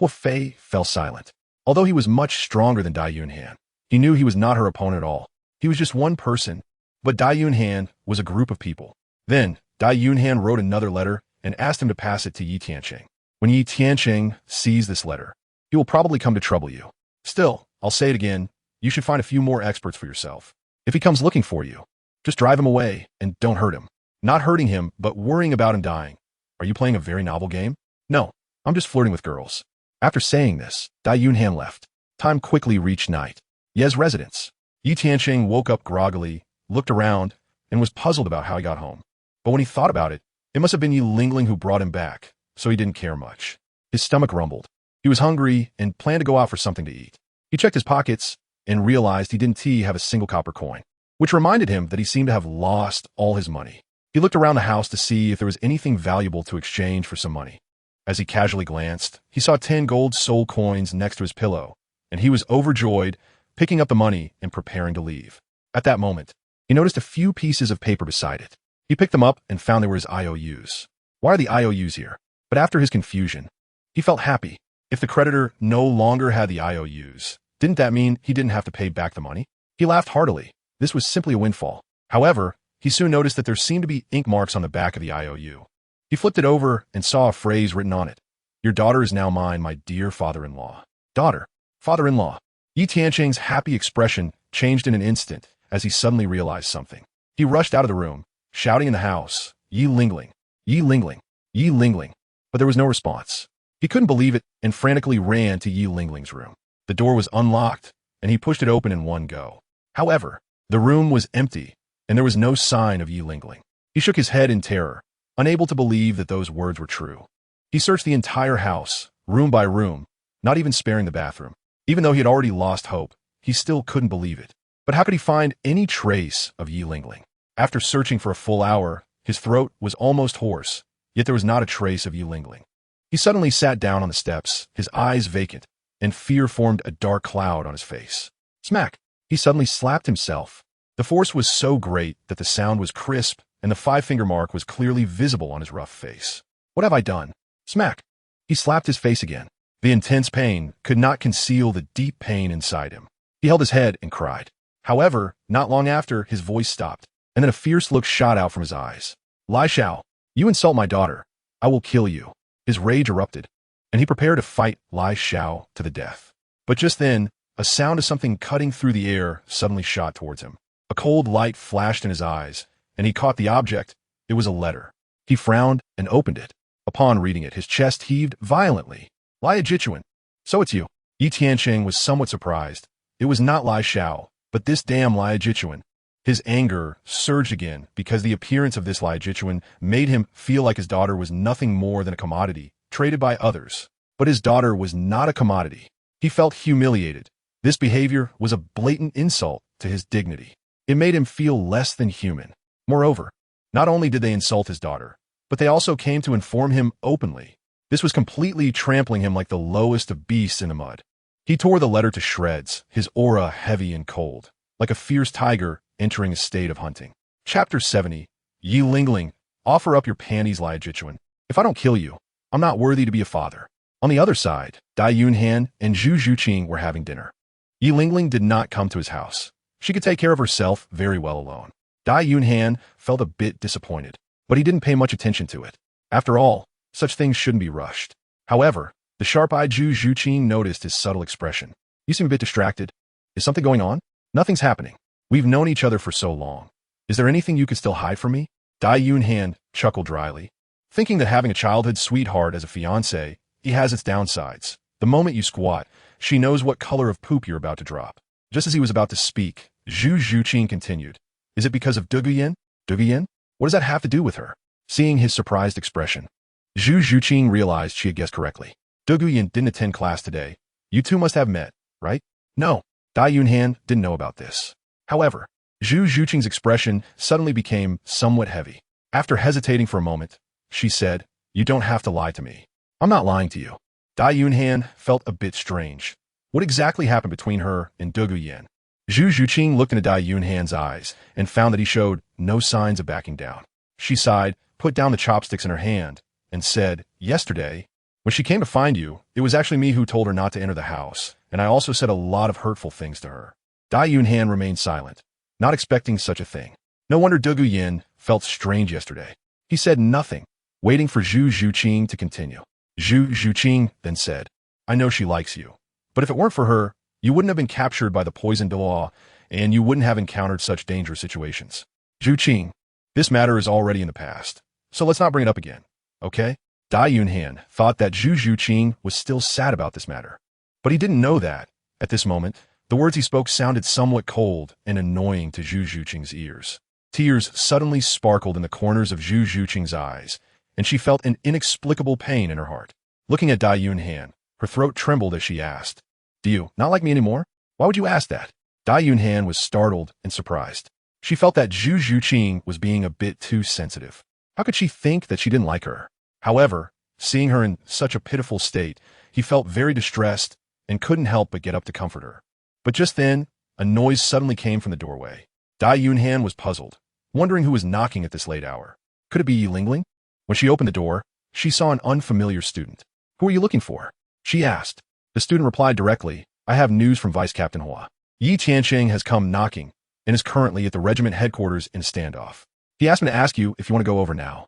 Fei fell silent. Although he was much stronger than Dai Yunhan, he knew he was not her opponent at all. He was just one person, but Dai Yunhan was a group of people. Then, Dai Yunhan wrote another letter and asked him to pass it to Yi Tiancheng. When Yi Tiancheng sees this letter, he will probably come to trouble you. Still, I'll say it again, you should find a few more experts for yourself. If he comes looking for you, just drive him away and don't hurt him. Not hurting him, but worrying about him dying. Are you playing a very novel game? No, I'm just flirting with girls. After saying this, Dai Yunhan left. Time quickly reached night. Ye's residence. Yi Tiancheng woke up groggily, looked around, and was puzzled about how he got home. But when he thought about it, it must have been Yi Lingling who brought him back, so he didn't care much. His stomach rumbled. He was hungry and planned to go out for something to eat. He checked his pockets and realized he didn't have a single copper coin, which reminded him that he seemed to have lost all his money. He looked around the house to see if there was anything valuable to exchange for some money. As he casually glanced, he saw 10 gold soul coins next to his pillow, and he was overjoyed, picking up the money and preparing to leave. At that moment, he noticed a few pieces of paper beside it. He picked them up and found they were his IOUs. Why are the IOUs here? But after his confusion, he felt happy. If the creditor no longer had the IOUs, didn't that mean he didn't have to pay back the money? He laughed heartily. This was simply a windfall. However, he soon noticed that there seemed to be ink marks on the back of the IOU. He flipped it over and saw a phrase written on it. "Your daughter is now mine, my dear father-in-law." Daughter, father-in-law. Yi Tiancheng's happy expression changed in an instant as he suddenly realized something. He rushed out of the room, shouting in the house, "Yi Lingling, Yi Lingling, Yi Lingling." But there was no response. He couldn't believe it and frantically ran to Yi Lingling's room. The door was unlocked, and he pushed it open in one go. However, the room was empty, and there was no sign of Yi Lingling. He shook his head in terror, unable to believe that those words were true. He searched the entire house, room by room, not even sparing the bathroom. Even though he had already lost hope, he still couldn't believe it. But how could he find any trace of Yi Lingling? After searching for a full hour, his throat was almost hoarse, yet there was not a trace of Yi Lingling. He suddenly sat down on the steps, his eyes vacant, and fear formed a dark cloud on his face. Smack! He suddenly slapped himself. The force was so great that the sound was crisp, and the 5-finger mark was clearly visible on his rough face. What have I done? Smack! He slapped his face again. The intense pain could not conceal the deep pain inside him. He held his head and cried. However, not long after, his voice stopped, and then a fierce look shot out from his eyes. "Lai Xiao, you insult my daughter. I will kill you." His rage erupted, and he prepared to fight Lai Xiao to the death. But just then, a sound of something cutting through the air suddenly shot towards him. A cold light flashed in his eyes, and he caught the object. It was a letter. He frowned and opened it. Upon reading it, his chest heaved violently. "Lai Jichuan, so it's you." Yi Tiancheng was somewhat surprised. It was not Lai Xiao, but this damn Lai Jichuan. His anger surged again because the appearance of this Lai Jichuan made him feel like his daughter was nothing more than a commodity traded by others. But his daughter was not a commodity. He felt humiliated. This behavior was a blatant insult to his dignity. It made him feel less than human. Moreover, not only did they insult his daughter, but they also came to inform him openly. This was completely trampling him like the lowest of beasts in the mud. He tore the letter to shreds, his aura heavy and cold, like a fierce tiger entering a state of hunting. Chapter 70. Yi Lingling, offer up your panties, Lai Jichuan. If I don't kill you, I'm not worthy to be a father. On the other side, Dai Yunhan and Zhu Zhuqing were having dinner. Yi Lingling did not come to his house. She could take care of herself very well alone. Dai Yunhan felt a bit disappointed, but he didn't pay much attention to it. After all, Such things shouldn't be rushed. However, the sharp-eyed Zhu Zhuqing noticed his subtle expression. You seem a bit distracted. Is something going on? Nothing's happening. We've known each other for so long. Is there anything you could still hide from me? Dai Yunhan chuckled dryly, thinking that having a childhood sweetheart as a fiancé, he has its downsides. The moment you squat, she knows what color of poop you're about to drop. Just as he was about to speak, Zhu Zhuqing continued. Is it because of Duguyan? Duguyan? What does that have to do with her? Seeing his surprised expression, Zhu Zhuqing realized she had guessed correctly. Duguyan didn't attend class today. You two must have met, right? No, Dai Yunhan didn't know about this. However, Zhu Zhuqing's expression suddenly became somewhat heavy. After hesitating for a moment, she said, You don't have to lie to me. I'm not lying to you. Dai Yunhan felt a bit strange. What exactly happened between her and Duguyan? Zhu Zhuqing looked into Dai Yunhan's eyes and found that he showed no signs of backing down. She sighed, put down the chopsticks in her hand, and said, Yesterday, when she came to find you, it was actually me who told her not to enter the house, and I also said a lot of hurtful things to her. Dai Yunhan remained silent, not expecting such a thing. No wonder Duguyan felt strange yesterday. He said nothing, waiting for Zhu Zhuqing to continue. Zhu Zhuqing then said, I know she likes you, but if it weren't for her, you wouldn't have been captured by the poisoned Douluo, and you wouldn't have encountered such dangerous situations. Zhuqing, this matter is already in the past, so let's not bring it up again, okay? Dai Yunhan thought that Zhu Zhuqing was still sad about this matter, but he didn't know that, at this moment, the words he spoke sounded somewhat cold and annoying to Zhu Zhuqing's ears. Tears suddenly sparkled in the corners of Zhu Zhuqing's eyes, and she felt an inexplicable pain in her heart. Looking at Dai Yunhan, her throat trembled as she asked, Do you not like me anymore? Why would you ask that? Dai Yunhan was startled and surprised. She felt that Zhu Zhuqing was being a bit too sensitive. How could she think that she didn't like her? However, seeing her in such a pitiful state, he felt very distressed and couldn't help but get up to comfort her. But just then, a noise suddenly came from the doorway. Dai Yunhan was puzzled, wondering who was knocking at this late hour. Could it be Yi Lingling? When she opened the door, she saw an unfamiliar student. Who are you looking for? She asked. The student replied directly, I have news from Vice Captain Hua. Yi Tiansheng has come knocking and is currently at the regiment headquarters in a standoff. He asked me to ask you if you want to go over now.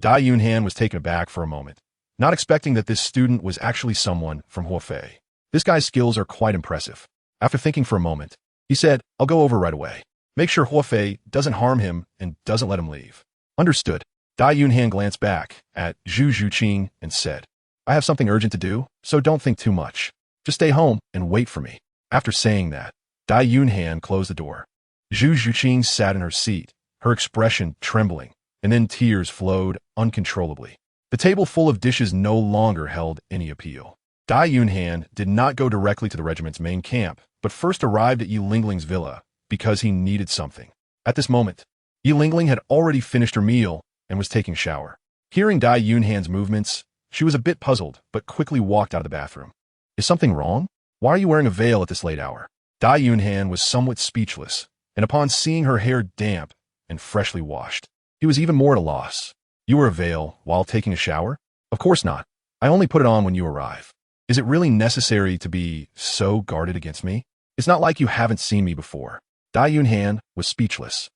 Dai Yunhan was taken aback for a moment, not expecting that this student was actually someone from Huafei. This guy's skills are quite impressive. After thinking for a moment, he said, I'll go over right away. Make sure Huafei doesn't harm him and doesn't let him leave. Understood. Dai Yunhan glanced back at Zhu Zhuqing and said, I have something urgent to do, so don't think too much. Just stay home and wait for me. After saying that, Dai Yunhan closed the door. Zhu Zhuqing sat in her seat, her expression trembling, and then tears flowed uncontrollably. The table full of dishes no longer held any appeal. Dai Yunhan did not go directly to the regiment's main camp, but first arrived at Yi Lingling's villa because he needed something. At this moment, Yi Lingling had already finished her meal and was taking a shower. Hearing Dai Yunhan's movements, she was a bit puzzled, but quickly walked out of the bathroom. Is something wrong? Why are you wearing a veil at this late hour? Dai Yunhan was somewhat speechless, and upon seeing her hair damp and freshly washed, he was even more at a loss. You wear a veil while taking a shower? Of course not. I only put it on when you arrive. Is it really necessary to be so guarded against me? It's not like you haven't seen me before. Dai Yunhan was speechless.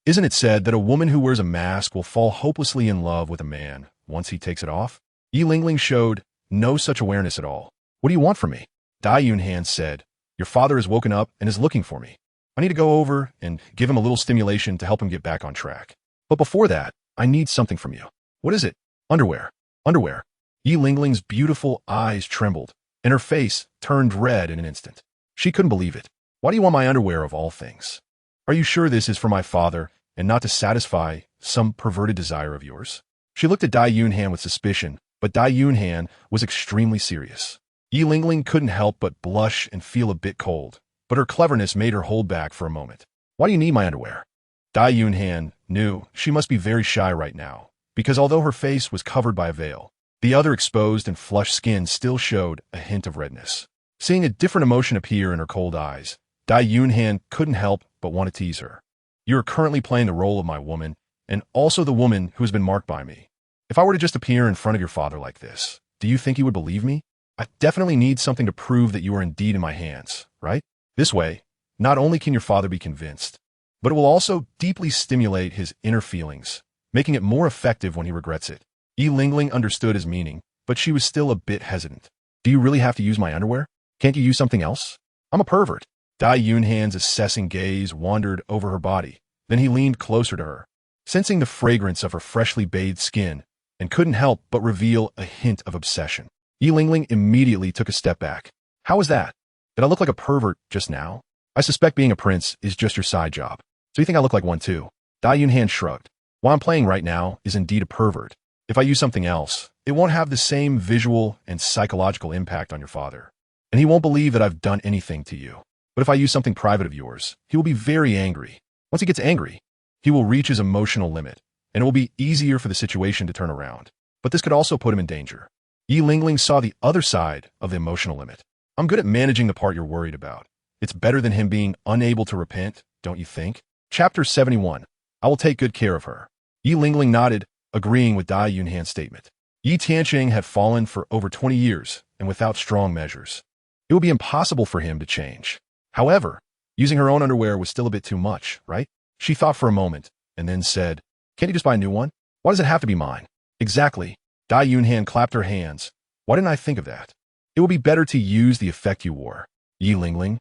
Isn't it said that a woman who wears a mask will fall hopelessly in love with a man once he takes it off? Yi Lingling showed no such awareness at all. What do you want from me? Dai Yunhan said, Your father has woken up and is looking for me. I need to go over and give him a little stimulation to help him get back on track. But before that, I need something from you. What is it? Underwear. Underwear. Yi Lingling's beautiful eyes trembled, and her face turned red in an instant. She couldn't believe it. Why do you want my underwear of all things? Are you sure this is for my father and not to satisfy some perverted desire of yours? She looked at Dai Yunhan with suspicion, but Dai Yunhan was extremely serious. Yi Lingling couldn't help but blush and feel a bit cold, but her cleverness made her hold back for a moment. Why do you need my underwear? Dai Yunhan knew she must be very shy right now, because although her face was covered by a veil, the other exposed and flushed skin still showed a hint of redness. Seeing a different emotion appear in her cold eyes, Dai Yunhan couldn't help but want to tease her. You are currently playing the role of my woman, and also the woman who has been marked by me. If I were to just appear in front of your father like this, do you think he would believe me? I definitely need something to prove that you are indeed in my hands, right? This way, not only can your father be convinced, but it will also deeply stimulate his inner feelings, making it more effective when he regrets it. Yi Lingling understood his meaning, but she was still a bit hesitant. Do you really have to use my underwear? Can't you use something else? I'm a pervert. Dai Yunhan's assessing gaze wandered over her body. Then he leaned closer to her, sensing the fragrance of her freshly bathed skin, and couldn't help but reveal a hint of obsession. Yi Lingling immediately took a step back. How was that? Did I look like a pervert just now? I suspect being a prince is just your side job. So you think I look like one too? Dai Yunhan shrugged. What I'm playing right now is indeed a pervert. If I use something else, it won't have the same visual and psychological impact on your father. And he won't believe that I've done anything to you. But if I use something private of yours, he will be very angry. Once he gets angry, he will reach his emotional limit, and it will be easier for the situation to turn around. But this could also put him in danger. Yi Lingling saw the other side of the emotional limit. I'm good at managing the part you're worried about. It's better than him being unable to repent, don't you think? Chapter 71. I will take good care of her. Yi Lingling nodded, agreeing with Dai Yunhan's statement. Yi Tianqing had fallen for over 20 years, and without strong measures, it would be impossible for him to change. However, using her own underwear was still a bit too much, right? She thought for a moment, and then said, Can't you just buy a new one? Why does it have to be mine? Exactly. Dai Yunhan clapped her hands. Why didn't I think of that? It would be better to use the effect you wore. Yi Lingling.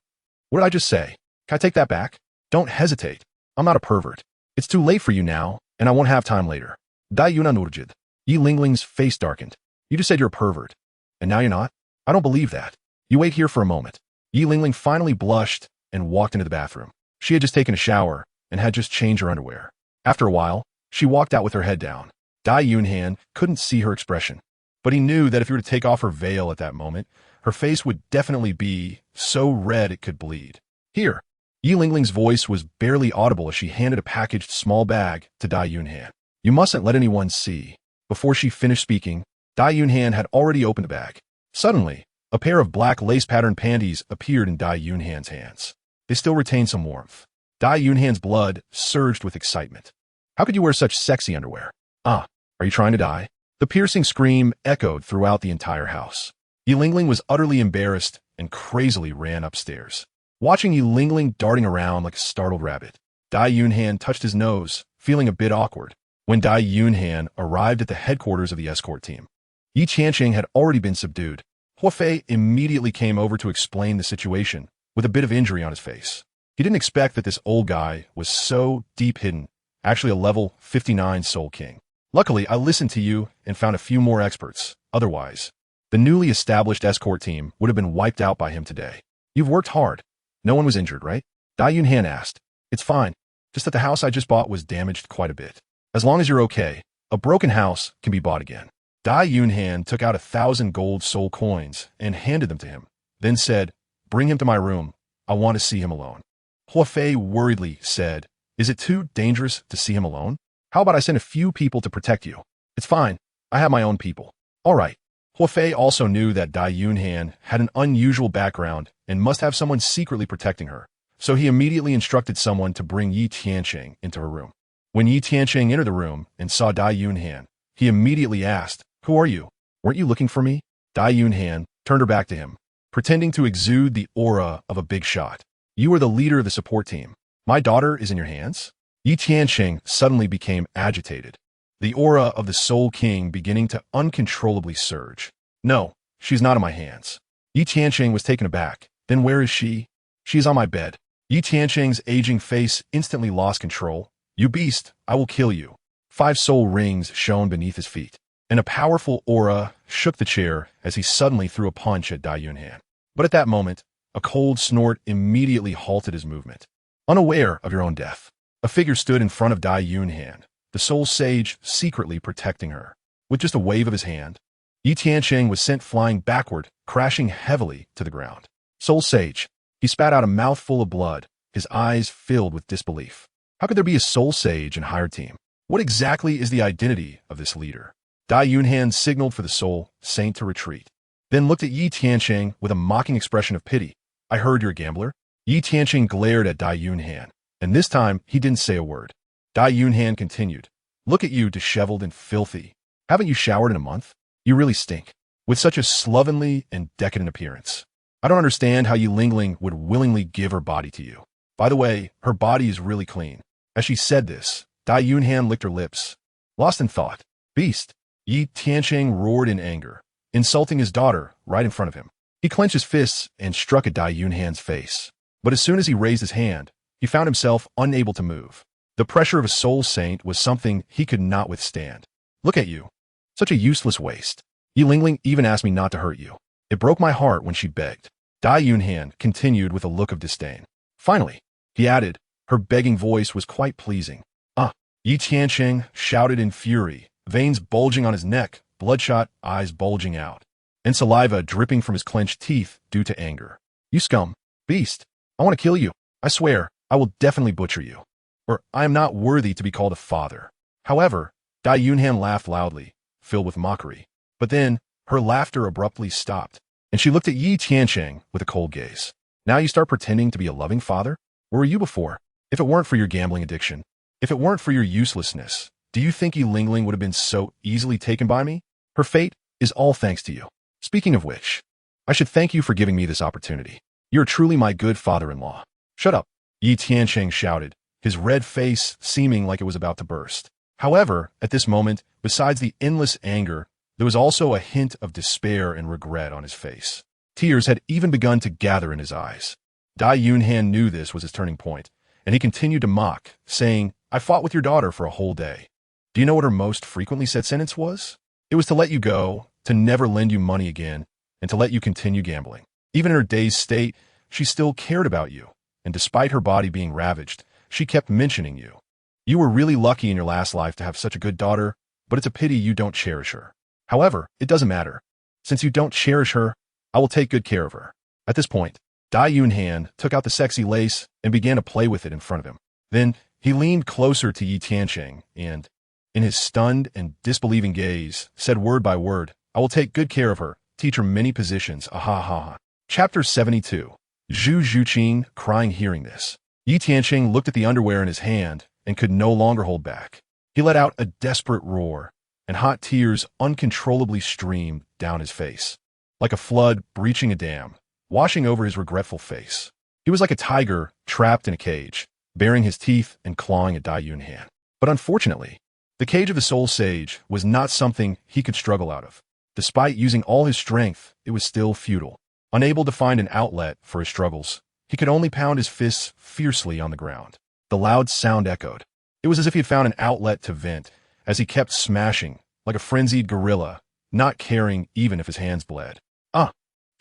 What did I just say? Can I take that back? Don't hesitate. I'm not a pervert. It's too late for you now, and I won't have time later. Dai Yunhan urged. Yi Lingling's face darkened. You just said you're a pervert. And now you're not? I don't believe that. You wait here for a moment. Yi Lingling finally blushed and walked into the bathroom. She had just taken a shower and had just changed her underwear. After a while, she walked out with her head down. Dai Yunhan couldn't see her expression, but he knew that if he were to take off her veil at that moment, her face would definitely be so red it could bleed. Here, Yi Lingling's voice was barely audible as she handed a packaged small bag to Dai Yunhan. You mustn't let anyone see. Before she finished speaking, Dai Yunhan had already opened the bag. Suddenly, a pair of black lace-patterned panties appeared in Dai Yunhan's hands. They still retained some warmth. Dai Yunhan's blood surged with excitement. How could you wear such sexy underwear? Ah, are you trying to die? The piercing scream echoed throughout the entire house. Yi Lingling was utterly embarrassed and crazily ran upstairs. Watching Yi Lingling darting around like a startled rabbit, Dai Yunhan touched his nose, feeling a bit awkward. When Dai Yunhan arrived at the headquarters of the escort team, Yi Tianqing had already been subdued. Hua Fei immediately came over to explain the situation, with a bit of injury on his face. He didn't expect that this old guy was so deep hidden, actually a level 59 Soul King. Luckily, I listened to you and found a few more experts. Otherwise, the newly established escort team would have been wiped out by him today. You've worked hard. No one was injured, right? Dai Yunhan asked. It's fine. Just that the house I just bought was damaged quite a bit. As long as you're okay, a broken house can be bought again. Dai Yunhan took out 1,000 gold soul coins and handed them to him, then said, Bring him to my room. I want to see him alone. Hua Fei worriedly said, Is it too dangerous to see him alone? How about I send a few people to protect you? It's fine. I have my own people. All right. Hua Fei also knew that Dai Yunhan had an unusual background and must have someone secretly protecting her, so he immediately instructed someone to bring Yi Tianqing into her room. When Yi Tianqing entered the room and saw Dai Yunhan, he immediately asked, Who are you? Weren't you looking for me? Dai Yunhan turned her back to him, pretending to exude the aura of a big shot. You are the leader of the support team. My daughter is in your hands? Yi Tianqing suddenly became agitated, the aura of the Soul King beginning to uncontrollably surge. No, she's not in my hands. Yi Tianqing was taken aback. Then where is she? She is on my bed. Yi Tianqing's aging face instantly lost control. You beast, I will kill you. 5 soul rings shone beneath his feet, and a powerful aura shook the chair as he suddenly threw a punch at Dai Yunhan. But at that moment, a cold snort immediately halted his movement. Unaware of your own death, a figure stood in front of Dai Yunhan, the soul sage secretly protecting her. With just a wave of his hand, Yi Tianqing was sent flying backward, crashing heavily to the ground. Soul sage. He spat out a mouthful of blood, his eyes filled with disbelief. How could there be a soul sage in higher team? What exactly is the identity of this leader? Dai Yunhan signaled for the soul saint to retreat, then looked at Yi Tianqing with a mocking expression of pity. I heard you're a gambler. Yi Tianqing glared at Dai Yunhan, and this time he didn't say a word. Dai Yunhan continued. Look at you, disheveled and filthy. Haven't you showered in a month? You really stink. With such a slovenly and decadent appearance. I don't understand how Yi Lingling would willingly give her body to you. By the way, her body is really clean. As she said this, Dai Yunhan licked her lips. Lost in thought. Beast. Yi Tiancheng roared in anger, insulting his daughter right in front of him. He clenched his fists and struck at Dai Yunhan's face. But as soon as he raised his hand, he found himself unable to move. The pressure of a soul saint was something he could not withstand. Look at you. Such a useless waste. Yi Lingling even asked me not to hurt you. It broke my heart when she begged. Dai Yunhan continued with a look of disdain. Finally, he added, her begging voice was quite pleasing. Yi Tiancheng shouted in fury, veins bulging on his neck, bloodshot eyes bulging out, and saliva dripping from his clenched teeth due to anger. You scum, beast, I want to kill you. I swear, I will definitely butcher you. Or I am not worthy to be called a father. However, Dai Yunhan laughed loudly, filled with mockery. But then, her laughter abruptly stopped, and she looked at Yi Tiancheng with a cold gaze. Now you start pretending to be a loving father? Where were you before? If it weren't for your gambling addiction, if it weren't for your uselessness, do you think Yi Lingling would have been so easily taken by me? Her fate is all thanks to you. Speaking of which, I should thank you for giving me this opportunity. You're truly my good father-in-law. Shut up, Yi Tiancheng shouted, his red face seeming like it was about to burst. However, at this moment, besides the endless anger, there was also a hint of despair and regret on his face. Tears had even begun to gather in his eyes. Dai Yunhan knew this was his turning point, and he continued to mock, saying, I fought with your daughter for a whole day. Do you know what her most frequently said sentence was? It was to let you go, to never lend you money again, and to let you continue gambling. Even in her dazed state, she still cared about you, and despite her body being ravaged, she kept mentioning you. You were really lucky in your last life to have such a good daughter, but it's a pity you don't cherish her. However, it doesn't matter. Since you don't cherish her, I will take good care of her. At this point, Dai Yunhan took out the sexy lace and began to play with it in front of him. Then, he leaned closer to Yi Tiancheng and, in his stunned and disbelieving gaze, said word by word, I will take good care of her, teach her many positions, Hahaha. Chapter 72. Zhu Zhuqing crying hearing this. Yi Tiancheng looked at the underwear in his hand and could no longer hold back. He let out a desperate roar, and hot tears uncontrollably streamed down his face, like a flood breaching a dam, washing over his regretful face. He was like a tiger trapped in a cage, baring his teeth and clawing at Dai Yunhan. But unfortunately, the cage of the soul sage was not something he could struggle out of. Despite using all his strength, it was still futile. Unable to find an outlet for his struggles, he could only pound his fists fiercely on the ground. The loud sound echoed. It was as if he had found an outlet to vent, as he kept smashing, like a frenzied gorilla, not caring even if his hands bled.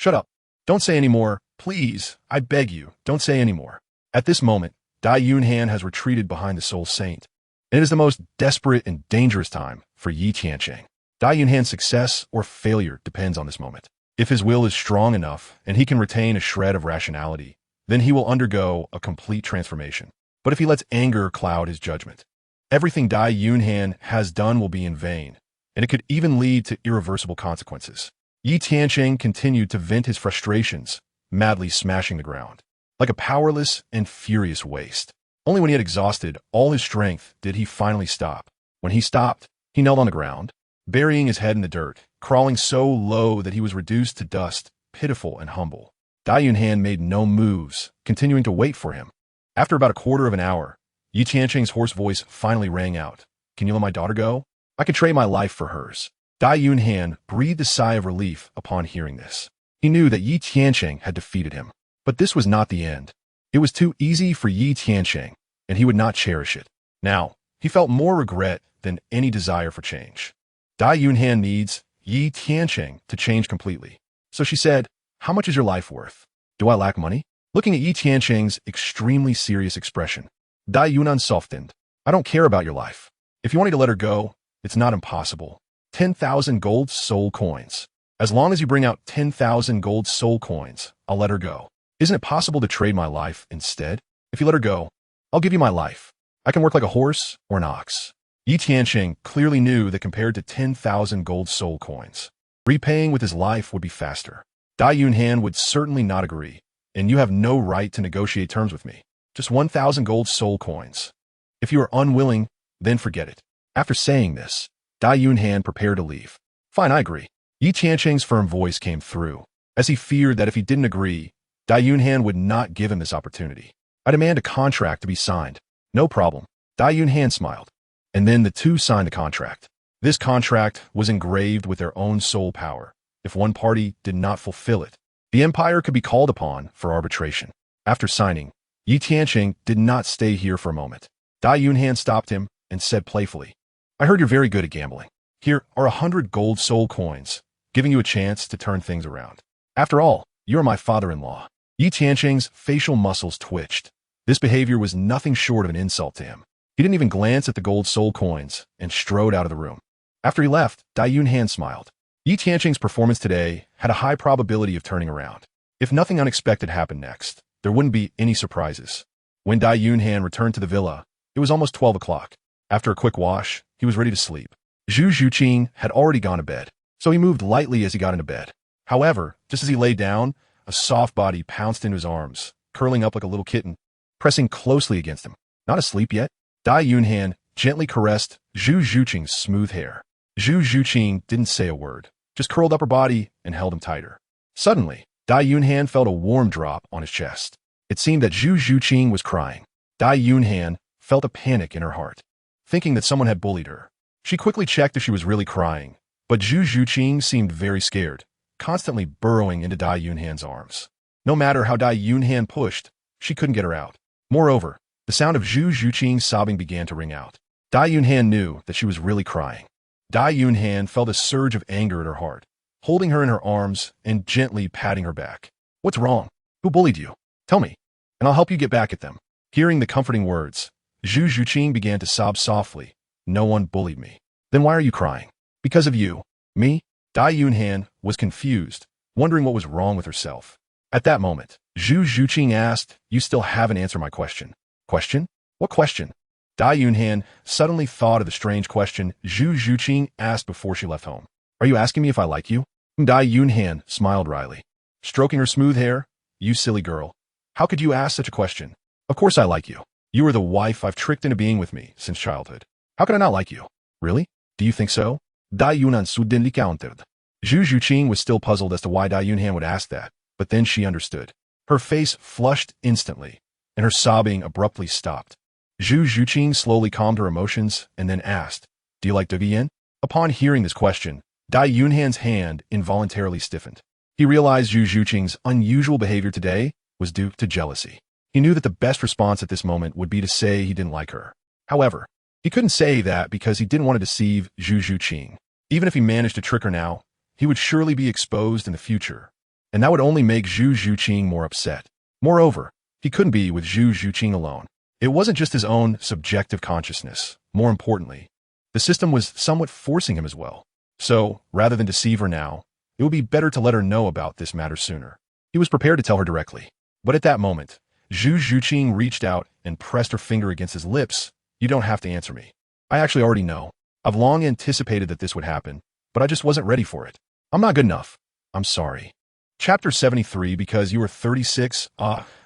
Shut up. Don't say any more. Please, I beg you, don't say any more. At this moment, Dai Yunhan has retreated behind the soul saint, and it is the most desperate and dangerous time for Yi Tiancheng. Dai Yunhan's success or failure depends on this moment. If his will is strong enough and he can retain a shred of rationality, then he will undergo a complete transformation. But if he lets anger cloud his judgment, everything Dai Yunhan has done will be in vain, and it could even lead to irreversible consequences. Yi Tiancheng continued to vent his frustrations, madly smashing the ground, like a powerless and furious waste. Only when he had exhausted all his strength did he finally stop. When he stopped, he knelt on the ground, burying his head in the dirt, crawling so low that he was reduced to dust, pitiful and humble. Dai Yunhan made no moves, continuing to wait for him. After about a quarter of an hour, Yi Tiancheng's hoarse voice finally rang out. Can you let my daughter go? I could trade my life for hers. Dai Yunhan breathed a sigh of relief upon hearing this. He knew that Yi Tiancheng had defeated him. But this was not the end. It was too easy for Yi Tiancheng, and he would not cherish it. Now, he felt more regret than any desire for change. Dai Yunhan needs Yi Tiancheng to change completely. So she said, how much is your life worth? Do I lack money? Looking at Yi Tiancheng's extremely serious expression, Dai Yunhan softened. I don't care about your life. If you want me to let her go, it's not impossible. 10,000 gold soul coins. As long as you bring out 10,000 gold soul coins, I'll let her go. Isn't it possible to trade my life instead? If you let her go, I'll give you my life. I can work like a horse or an ox. Yi Tiancheng clearly knew that compared to 10,000 gold soul coins, repaying with his life would be faster. Dai Yunhan would certainly not agree, and you have no right to negotiate terms with me. Just 1,000 gold soul coins. If you are unwilling, then forget it. After saying this, Dai Yunhan prepared to leave. Fine, I agree. Yi Tiancheng's firm voice came through, as he feared that if he didn't agree, Dai Yunhan would not give him this opportunity. I demand a contract to be signed. No problem. Dai Yunhan smiled. And then the two signed the contract. This contract was engraved with their own soul power. If one party did not fulfill it, the empire could be called upon for arbitration. After signing, Yi Tianqing did not stay here for a moment. Dai Yunhan stopped him and said playfully, "I heard you're very good at gambling. Here are 100 gold soul coins, giving you a chance to turn things around. After all, you're my father-in-law." Yi Tianqing's facial muscles twitched. This behavior was nothing short of an insult to him. He didn't even glance at the gold soul coins and strode out of the room. After he left, Dai Yunhan smiled. Yi Tianqing's performance today had a high probability of turning around. If nothing unexpected happened next, there wouldn't be any surprises. When Dai Yunhan returned to the villa, it was almost 12 o'clock. After a quick wash, he was ready to sleep. Zhu Zhuqing had already gone to bed, so he moved lightly as he got into bed. However, just as he lay down, a soft body pounced into his arms, curling up like a little kitten, pressing closely against him. Not asleep yet? Dai Yunhan gently caressed Zhu Zhuqing's smooth hair. Zhu Zhuqing didn't say a word, just curled up her body and held him tighter. Suddenly, Dai Yunhan felt a warm drop on his chest. It seemed that Zhu Zhuqing was crying. Dai Yunhan felt a panic in her heart, thinking that someone had bullied her. She quickly checked if she was really crying, but Zhu Zhuqing seemed very scared, constantly burrowing into Dai Yunhan's arms. No matter how Dai Yunhan pushed, she couldn't get her out. Moreover, the sound of Zhu Zhuqing's sobbing began to ring out. Dai Yunhan knew that she was really crying. Dai Yunhan felt a surge of anger at her heart, holding her in her arms and gently patting her back. "What's wrong? Who bullied you? Tell me, and I'll help you get back at them." Hearing the comforting words, Zhu Zhuqing began to sob softly. "No one bullied me." "Then why are you crying?" "Because of you." "Me?" Dai Yunhan was confused, wondering what was wrong with herself. At that moment, Zhu Zhuqing asked, "You still haven't answered my question." "Question? What question?" Dai Yunhan suddenly thought of the strange question Zhu Zhuqing asked before she left home. "Are you asking me if I like you?" Dai Yunhan smiled wryly, stroking her smooth hair. "You silly girl. How could you ask such a question? Of course I like you. You are the wife I've tricked into being with me since childhood. How could I not like you?" "Really? Do you think so?" Dai Yunhan suddenly countered. Zhu Zhuqing was still puzzled as to why Dai Yunhan would ask that, but then she understood. Her face flushed instantly, and her sobbing abruptly stopped. Zhu Zhuqing slowly calmed her emotions and then asked, "Do you like Douyin?" Upon hearing this question, Dai Yunhan's hand involuntarily stiffened. He realized Zhu Zhuqing's unusual behavior today was due to jealousy. He knew that the best response at this moment would be to say he didn't like her. However, he couldn't say that because he didn't want to deceive Zhu Zhuqing. Even if he managed to trick her now, he would surely be exposed in the future, and that would only make Zhu Zhuqing more upset. Moreover, he couldn't be with Zhu Zhuqing alone. It wasn't just his own subjective consciousness. More importantly, the system was somewhat forcing him as well. So, rather than deceive her now, it would be better to let her know about this matter sooner. He was prepared to tell her directly. But at that moment, Zhu Zhuqing reached out and pressed her finger against his lips. "You don't have to answer me. I actually already know. I've long anticipated that this would happen, but I just wasn't ready for it. I'm not good enough. I'm sorry." Chapter 73, Because You Were 36.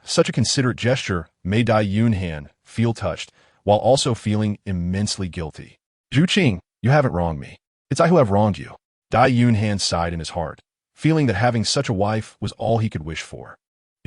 Such a considerate gesture made Dai Yunhan feel touched, while also feeling immensely guilty. "Zhuqing, you haven't wronged me. It's I who have wronged you." Dai Yunhan sighed in his heart, feeling that having such a wife was all he could wish for.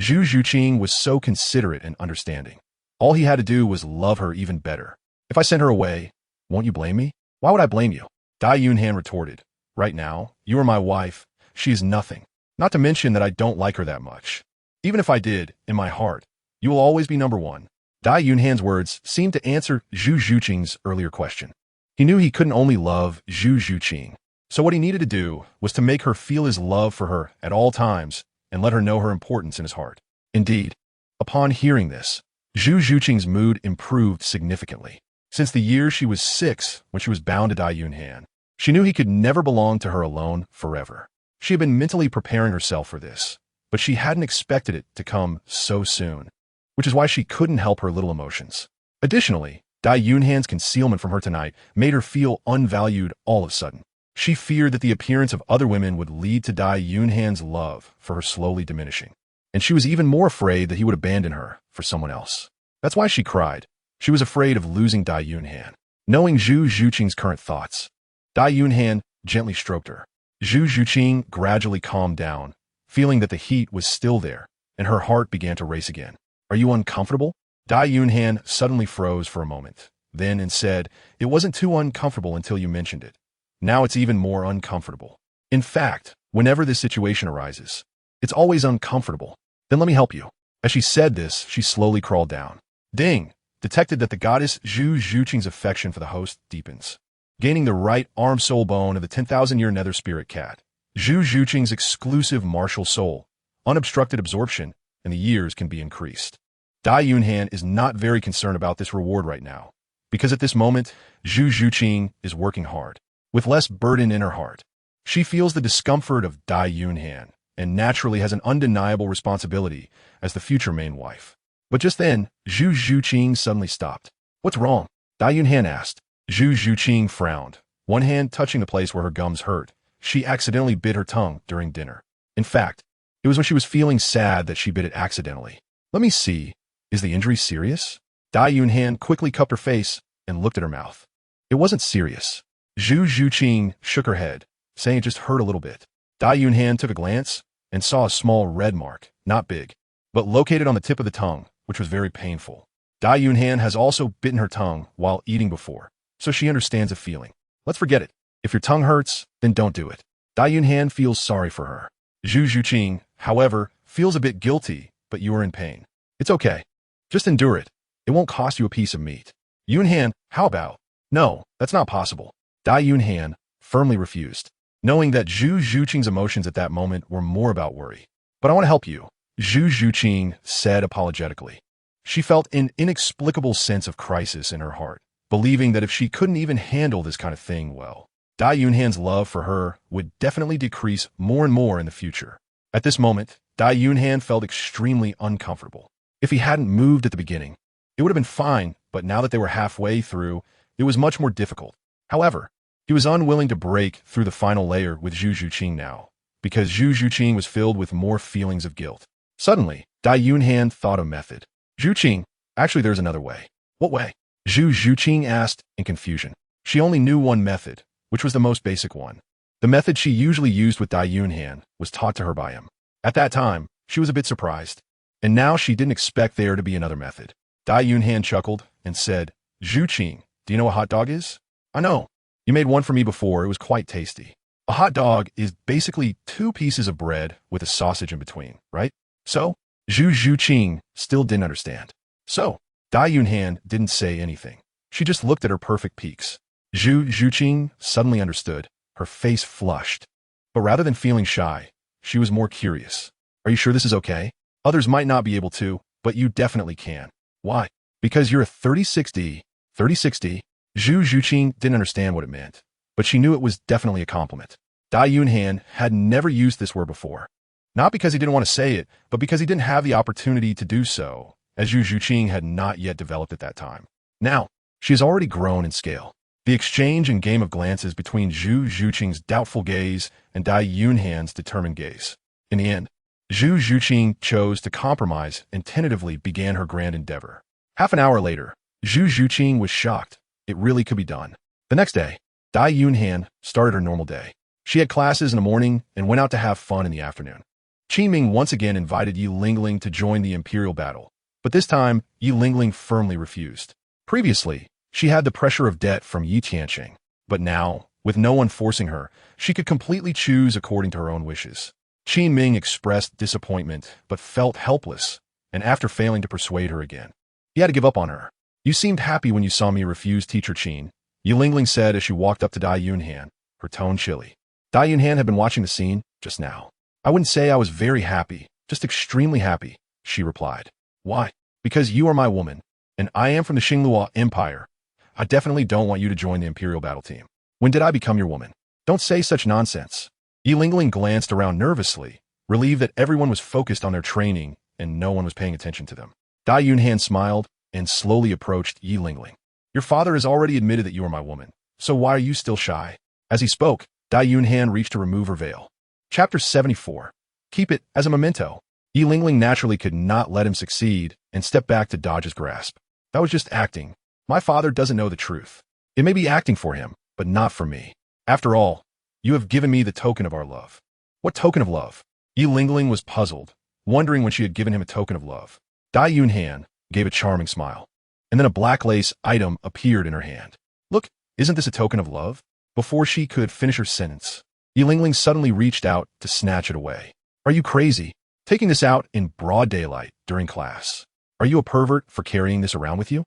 Zhu Zhuqing was so considerate and understanding. All he had to do was love her even better. "If I send her away, won't you blame me?" "Why would I blame you?" Dai Yunhan retorted. "Right now, you are my wife. She is nothing. Not to mention that I don't like her that much. Even if I did, in my heart, you will always be number one." Dai Yunhan's words seemed to answer Zhu Zhuqing's earlier question. He knew he couldn't only love Zhu Zhuqing, so what he needed to do was to make her feel his love for her at all times and let her know her importance in his heart. Indeed, upon hearing this, Zhu Zhuqing's mood improved significantly. Since the year she was 6 when she was bound to Dai Yunhan, she knew he could never belong to her alone forever. She had been mentally preparing herself for this, but she hadn't expected it to come so soon, which is why she couldn't help her little emotions. Additionally, Dai Yunhan's concealment from her tonight made her feel unvalued all of a sudden. She feared that the appearance of other women would lead to Dai Yunhan's love for her slowly diminishing, and she was even more afraid that he would abandon her for someone else. That's why she cried. She was afraid of losing Dai Yunhan. Knowing Zhu Zhuqing's current thoughts, Dai Yunhan gently stroked her. Zhu Zhuqing gradually calmed down, feeling that the heat was still there, and her heart began to race again. "Are you uncomfortable?" Dai Yunhan suddenly froze for a moment, then and said, "It wasn't too uncomfortable until you mentioned it." Now it's even more uncomfortable. In fact, whenever this situation arises, it's always uncomfortable. Then let me help you. As she said this, she slowly crawled down. Ding! Detected that the goddess Zhu Zhuqing's affection for the host deepens. Gaining the right arm soul bone of the 10,000-year nether spirit cat. Zhu Zhuqing's exclusive martial soul, unobstructed absorption, and the years can be increased. Dai Yunhan is not very concerned about this reward right now, because at this moment, Zhu Zhuqing is working hard, with less burden in her heart. She feels the discomfort of Dai Yunhan, and naturally has an undeniable responsibility as the future main wife. But just then, Zhu Zhuqing suddenly stopped. What's wrong? Dai Yunhan asked. Zhu Zhuqing frowned, one hand touching the place where her gums hurt. She accidentally bit her tongue during dinner. In fact, it was when she was feeling sad that she bit it accidentally. Let me see. Is the injury serious? Dai Yunhan quickly cupped her face and looked at her mouth. It wasn't serious. Zhu Zhuqing shook her head, saying it just hurt a little bit. Dai Yunhan took a glance and saw a small red mark, not big, but located on the tip of the tongue, which was very painful. Dai Yunhan has also bitten her tongue while eating before, so she understands the feeling. Let's forget it. If your tongue hurts, then don't do it. Dai Yunhan feels sorry for her. Zhu Zhuqing, however, feels a bit guilty, but you are in pain. It's okay. Just endure it. It won't cost you a piece of meat. Yunhan, how about? No, that's not possible. Dai Yunhan firmly refused, knowing that Zhu Zhuqing's emotions at that moment were more about worry. But I want to help you, Zhu Zhuqing said apologetically. She felt an inexplicable sense of crisis in her heart, believing that if she couldn't even handle this kind of thing well, Dai Yunhan's love for her would definitely decrease more and more in the future. At this moment, Dai Yunhan felt extremely uncomfortable. If he hadn't moved at the beginning, it would have been fine, but now that they were halfway through, it was much more difficult. However, he was unwilling to break through the final layer with Zhu Zhuqing now, because Zhu Zhuqing was filled with more feelings of guilt. Suddenly, Dai Yunhan thought a method. Zhuqing, actually there's another way. What way? Zhu Zhuqing asked in confusion. She only knew one method, which was the most basic one. The method she usually used with Dai Yunhan was taught to her by him. At that time, she was a bit surprised, and now she didn't expect there to be another method. Dai Yunhan chuckled and said, Zhuqing, do you know what hot dog is? I know. You made one for me before. It was quite tasty. A hot dog is basically 2 pieces of bread with a sausage in between, right? So, Zhu Zhuqing still didn't understand. So, Dai Yunhan didn't say anything. She just looked at her perfect peaks. Zhu Zhuqing suddenly understood. Her face flushed. But rather than feeling shy, she was more curious. Are you sure this is okay? Others might not be able to, but you definitely can. Why? Because you're a 3060. 3060? Zhu Zhuqing didn't understand what it meant, but she knew it was definitely a compliment. Dai Yunhan had never used this word before. Not because he didn't want to say it, but because he didn't have the opportunity to do so, as Zhu Zhuqing had not yet developed at that time. Now, she has already grown in scale. The exchange and game of glances between Zhu Zhuqing's doubtful gaze and Dai Yunhan's determined gaze. In the end, Zhu Zhuqing chose to compromise and tentatively began her grand endeavor. Half an hour later, Zhu Zhuqing was shocked. It really could be done. The next day, Dai Yunhan started her normal day. She had classes in the morning and went out to have fun in the afternoon. Qingming once again invited Yi Lingling to join the imperial battle, but this time, Yi Lingling firmly refused. Previously, she had the pressure of debt from Yi Tianqing, but now, with no one forcing her, she could completely choose according to her own wishes. Qingming expressed disappointment, but felt helpless, and after failing to persuade her again, he had to give up on her. You seemed happy when you saw me refuse Teacher Qin, Yi Lingling said as she walked up to Dai Yunhan, her tone chilly. Dai Yunhan had been watching the scene just now. I wouldn't say I was very happy, just extremely happy, she replied. Why? Because you are my woman, and I am from the Star Luo Empire. I definitely don't want you to join the imperial battle team. When did I become your woman? Don't say such nonsense. Yi Lingling glanced around nervously, relieved that everyone was focused on their training and no one was paying attention to them. Dai Yunhan smiled and slowly approached Yi Lingling. Your father has already admitted that you are my woman, so why are you still shy? As he spoke, Dai Yunhan reached to remove her veil. Chapter 74. Keep it as a memento. Yi Lingling naturally could not let him succeed and stepped back to dodge his grasp. That was just acting. My father doesn't know the truth. It may be acting for him, but not for me. After all, you have given me the token of our love. What token of love? Yi Lingling was puzzled, wondering when she had given him a token of love. Dai Yunhan gave a charming smile, and then a black lace item appeared in her hand. Look, isn't this a token of love? Before she could finish her sentence, Yi Lingling suddenly reached out to snatch it away. Are you crazy? Taking this out in broad daylight during class. Are you a pervert for carrying this around with you?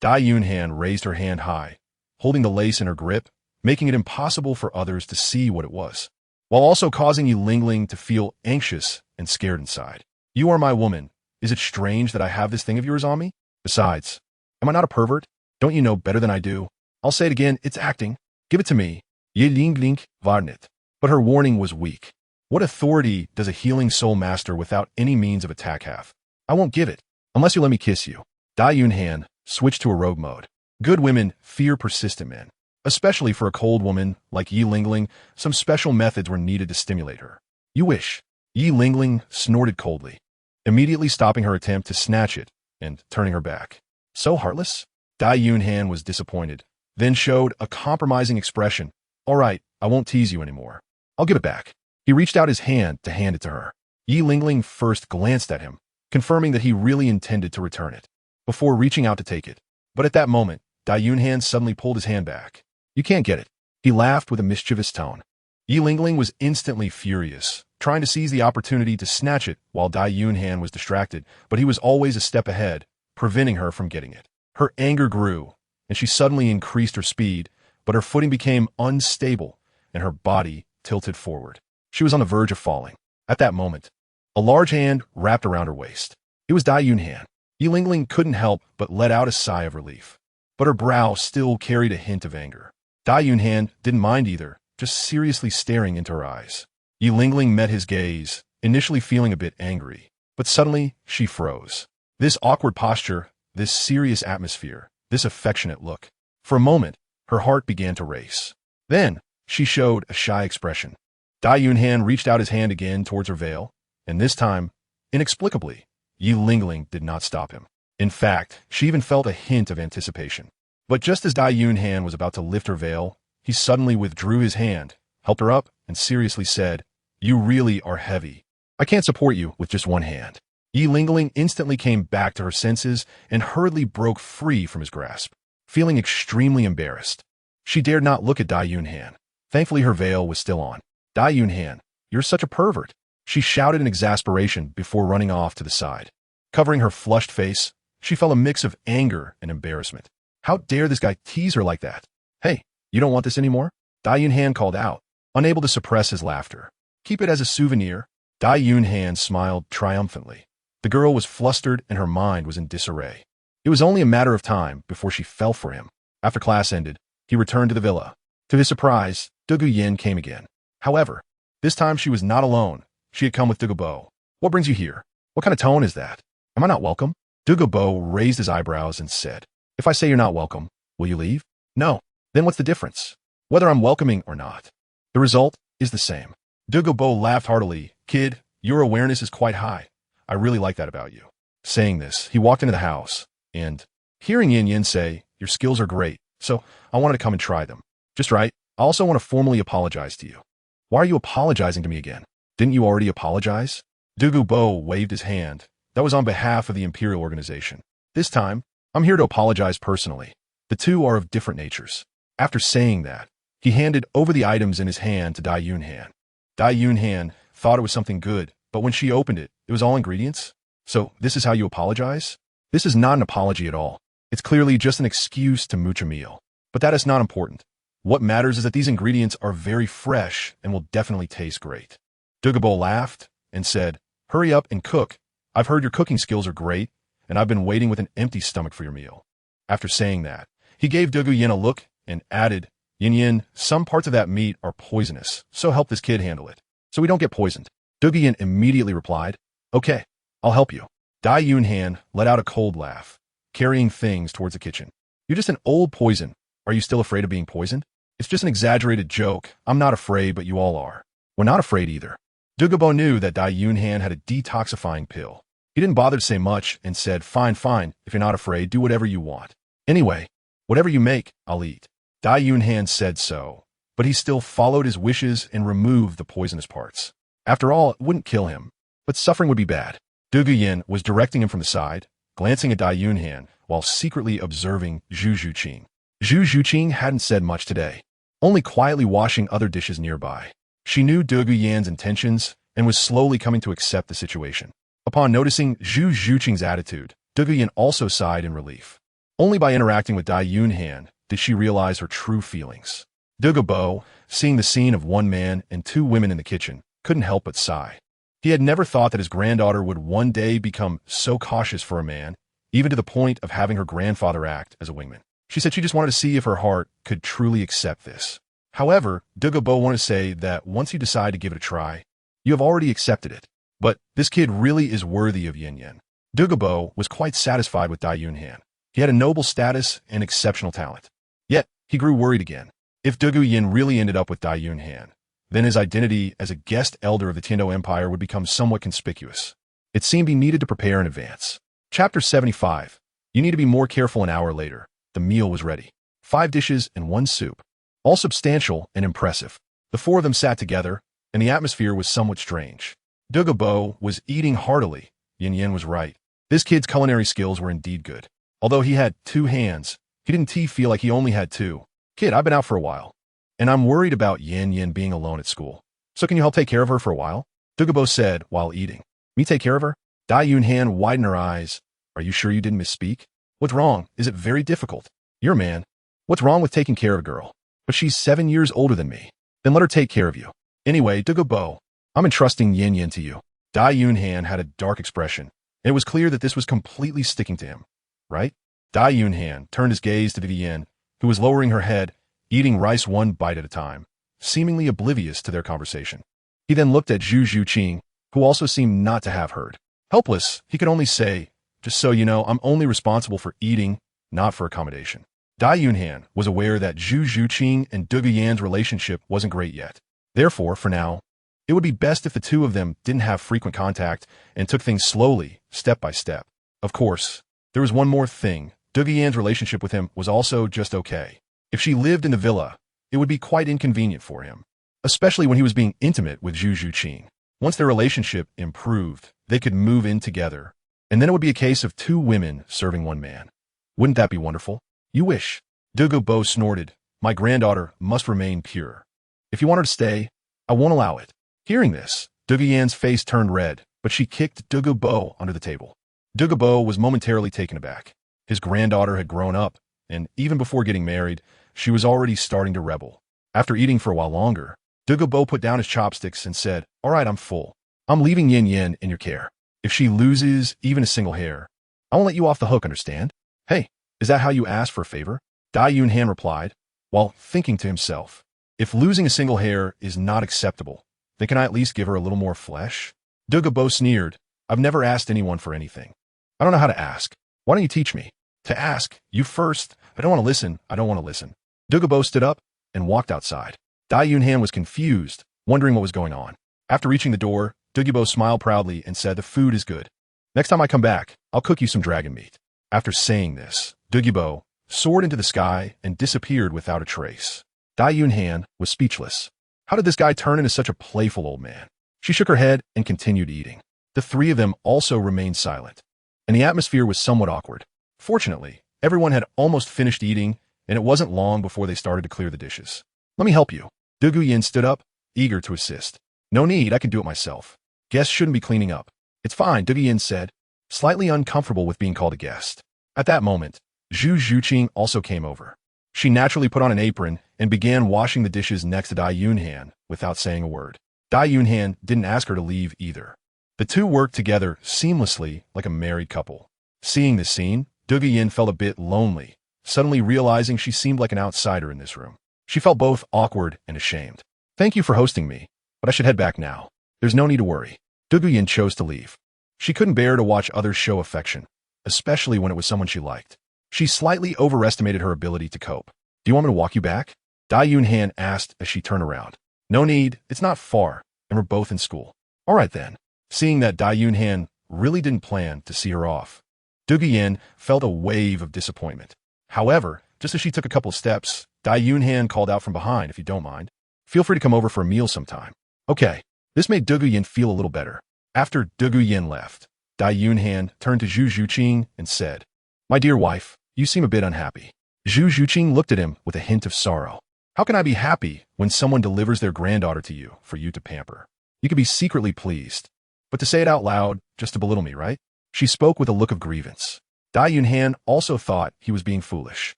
Dai Yunhan raised her hand high, holding the lace in her grip, making it impossible for others to see what it was, while also causing Yi Lingling to feel anxious and scared inside. You are my woman. Is it strange that I have this thing of yours on me? Besides, am I not a pervert? Don't you know better than I do? I'll say it again, it's acting. Give it to me. Yi Lingling warned. But her warning was weak. What authority does a healing soul master without any means of attack have? I won't give it, unless you let me kiss you. Dai Yunhan switched to a rogue mode. Good women fear persistent men. Especially for a cold woman like Yi Lingling, some special methods were needed to stimulate her. You wish. Yi Lingling snorted coldly, immediately stopping her attempt to snatch it and turning her back. So heartless? Dai Yunhan was disappointed, then showed a compromising expression. All right, I won't tease you anymore. I'll give it back. He reached out his hand to hand it to her. Yi Lingling first glanced at him, confirming that he really intended to return it, before reaching out to take it. But at that moment, Dai Yunhan suddenly pulled his hand back. You can't get it. He laughed with a mischievous tone. Yi Lingling was instantly furious, trying to seize the opportunity to snatch it while Dai Yunhan was distracted, but he was always a step ahead, preventing her from getting it. Her anger grew, and she suddenly increased her speed, but her footing became unstable, and her body tilted forward. She was on the verge of falling. At that moment, a large hand wrapped around her waist. It was Dai Yunhan. Yi Lingling couldn't help but let out a sigh of relief, but her brow still carried a hint of anger. Dai Yunhan didn't mind either, just seriously staring into her eyes. Yi Lingling met his gaze, initially feeling a bit angry, but suddenly she froze. This awkward posture, this serious atmosphere, this affectionate look. For a moment, her heart began to race. Then, she showed a shy expression. Dai Yunhan reached out his hand again towards her veil, and this time, inexplicably, Yi Lingling did not stop him. In fact, she even felt a hint of anticipation. But just as Dai Yunhan was about to lift her veil, he suddenly withdrew his hand, helped her up, and seriously said, You really are heavy. I can't support you with just one hand. Yi Lingling instantly came back to her senses and hurriedly broke free from his grasp, feeling extremely embarrassed. She dared not look at Dai Yunhan. Thankfully, her veil was still on. Dai Yunhan, you're such a pervert, she shouted in exasperation before running off to the side. Covering her flushed face, she felt a mix of anger and embarrassment. How dare this guy tease her like that? Hey, you don't want this anymore? Dai Yunhan called out, unable to suppress his laughter. Keep it as a souvenir. Dai Yunhan smiled triumphantly. The girl was flustered and her mind was in disarray. It was only a matter of time before she fell for him. After class ended, he returned to the villa. To his surprise, Dugu Yin came again. However, this time she was not alone. She had come with Dugu Bo. What brings you here? What kind of tone is that? Am I not welcome? Dugu Bo raised his eyebrows and said, If I say you're not welcome, will you leave? No. Then what's the difference? Whether I'm welcoming or not. The result is the same. Dugu Bo laughed heartily. Kid, your awareness is quite high. I really like that about you. Saying this, he walked into the house, and, hearing Yin Yin say, Your skills are great, so I wanted to come and try them. Just right, I also want to formally apologize to you. Why are you apologizing to me again? Didn't you already apologize? Dugu Bo waved his hand. That was on behalf of the Imperial Organization. This time, I'm here to apologize personally. The two are of different natures. After saying that, he handed over the items in his hand to Dai Yunhan. Dai Yunhan thought it was something good, but when she opened it, it was all ingredients. So this is how you apologize? This is not an apology at all. It's clearly just an excuse to mooch a meal. But that is not important. What matters is that these ingredients are very fresh and will definitely taste great. Dugu Bo laughed and said, Hurry up and cook. I've heard your cooking skills are great, and I've been waiting with an empty stomach for your meal. After saying that, he gave Dugu Yin a look and added, Yin Yin, some parts of that meat are poisonous, so help this kid handle it, so we don't get poisoned. Dugu Yin immediately replied, Okay, I'll help you. Dai Yunhan let out a cold laugh, carrying things towards the kitchen. You're just an old poison. Are you still afraid of being poisoned? It's just an exaggerated joke. I'm not afraid, but you all are. We're not afraid either. Dugu Bo knew that Dai Yunhan had a detoxifying pill. He didn't bother to say much and said, Fine, fine, if you're not afraid, do whatever you want. Anyway, whatever you make, I'll eat. Dai Yunhan said so, but he still followed his wishes and removed the poisonous parts. After all, it wouldn't kill him, but suffering would be bad. Dugu Yin was directing him from the side, glancing at Dai Yunhan while secretly observing Zhu Zhuqing. Zhu Zhuqing hadn't said much today, only quietly washing other dishes nearby. She knew Du Guyan's intentions and was slowly coming to accept the situation. Upon noticing Zhu Zhuqing's attitude, Du Guyan also sighed in relief. Only by interacting with Dai Yunhan did she realize her true feelings. Douluo, seeing the scene of one man and two women in the kitchen, couldn't help but sigh. He had never thought that his granddaughter would one day become so cautious for a man, even to the point of having her grandfather act as a wingman. She said she just wanted to see if her heart could truly accept this. However, Douluo wanted to say that once you decide to give it a try, you have already accepted it. But this kid really is worthy of Yin Yin. Douluo was quite satisfied with Dai Yunhan. He had a noble status and exceptional talent. Yet, he grew worried again. If Du Guyan really ended up with Dai Yunhan, then his identity as a guest elder of the Tiando Empire would become somewhat conspicuous. It seemed he needed to prepare in advance. Chapter 75. You need to be more careful. An hour later, the meal was ready. 5 dishes and 1 soup. All substantial and impressive. The 4 of them sat together, and the atmosphere was somewhat strange. Douluo was eating heartily. Yin Yin was right. This kid's culinary skills were indeed good. Although he had 2 hands, he didn't feel like he only had 2. Kid, I've been out for a while, and I'm worried about Yin Yin being alone at school. So can you help take care of her for a while? Douluo said while eating. Me take care of her? Dai Yunhan widened her eyes. Are you sure you didn't misspeak? What's wrong? Is it very difficult? You're a man. What's wrong with taking care of a girl? But she's 7 years older than me. Then let her take care of you. Anyway, Douluo, I'm entrusting Yin Yin to you. Dai Yunhan had a dark expression, and it was clear that this was completely sticking to him. Right? Dai Yunhan turned his gaze to Vivienne, who was lowering her head, eating rice 1 bite at a time, seemingly oblivious to their conversation. He then looked at Zhu Zhuqing, who also seemed not to have heard. Helpless, he could only say, just so you know, I'm only responsible for eating, not for accommodation. Dai Yunhan was aware that Zhu Zhuqing and Du Guyan's relationship wasn't great yet. Therefore, for now, it would be best if the 2 of them didn't have frequent contact and took things slowly, step by step. Of course, there was one more thing. Du Guyan's relationship with him was also just okay. If she lived in the villa, it would be quite inconvenient for him, especially when he was being intimate with Zhu Zhuqing. Once their relationship improved, they could move in together, and then it would be a case of 2 women serving 1 man. Wouldn't that be wonderful? You wish. Douluo snorted. My granddaughter must remain pure. If you want her to stay, I won't allow it. Hearing this, Du Guyan's face turned red, but she kicked Douluo under the table. Douluo was momentarily taken aback. His granddaughter had grown up, and even before getting married, she was already starting to rebel. After eating for a while longer, Douluo put down his chopsticks and said, all right, I'm full. I'm leaving Yin Yin in your care. If she loses even a single hair, I won't let you off the hook, understand? Hey, is that how you ask for a favor? Dai Yunhan replied, while thinking to himself, if losing a single hair is not acceptable, then can I at least give her a little more flesh? Douluo sneered, I've never asked anyone for anything. I don't know how to ask. Why don't you teach me? To ask, you first. I don't want to listen. I don't want to listen. Douluo stood up and walked outside. Dai Yunhan was confused, wondering what was going on. After reaching the door, Douluo smiled proudly and said, the food is good. Next time I come back, I'll cook you some dragon meat. After saying this, Douluo soared into the sky and disappeared without a trace. Dai Yunhan was speechless. How did this guy turn into such a playful old man? She shook her head and continued eating. The 3 of them also remained silent, and the atmosphere was somewhat awkward. Fortunately, everyone had almost finished eating, and it wasn't long before they started to clear the dishes. Let me help you. Du Guyan stood up, eager to assist. No need, I can do it myself. Guests shouldn't be cleaning up. It's fine, Du Guyan said, slightly uncomfortable with being called a guest. At that moment, Zhu Zhuqing also came over. She naturally put on an apron and began washing the dishes next to Dai Yunhan without saying a word. Dai Yunhan didn't ask her to leave either. The 2 worked together seamlessly like a married couple. Seeing this scene, Du Guyan felt a bit lonely, suddenly realizing she seemed like an outsider in this room. She felt both awkward and ashamed. Thank you for hosting me, but I should head back now. There's no need to worry. Du Guyan chose to leave. She couldn't bear to watch others show affection, especially when it was someone she liked. She slightly overestimated her ability to cope. Do you want me to walk you back? Dai Yunhan asked as she turned around. No need, it's not far, and we're both in school. All right then. Seeing that Dai Yunhan really didn't plan to see her off, Du Guyan felt a wave of disappointment. However, just as she took a couple of steps, Dai Yunhan called out from behind, if you don't mind. Feel free to come over for a meal sometime. Okay. This made Du Guyan feel a little better. After Du Guyan left, Dai Yunhan turned to Zhu Zhuqing and said, my dear wife, you seem a bit unhappy. Zhu Zhuqing looked at him with a hint of sorrow. How can I be happy when someone delivers their granddaughter to you for you to pamper? You could be secretly pleased, but to say it out loud, just to belittle me, right? She spoke with a look of grievance. Dai Yunhan also thought he was being foolish.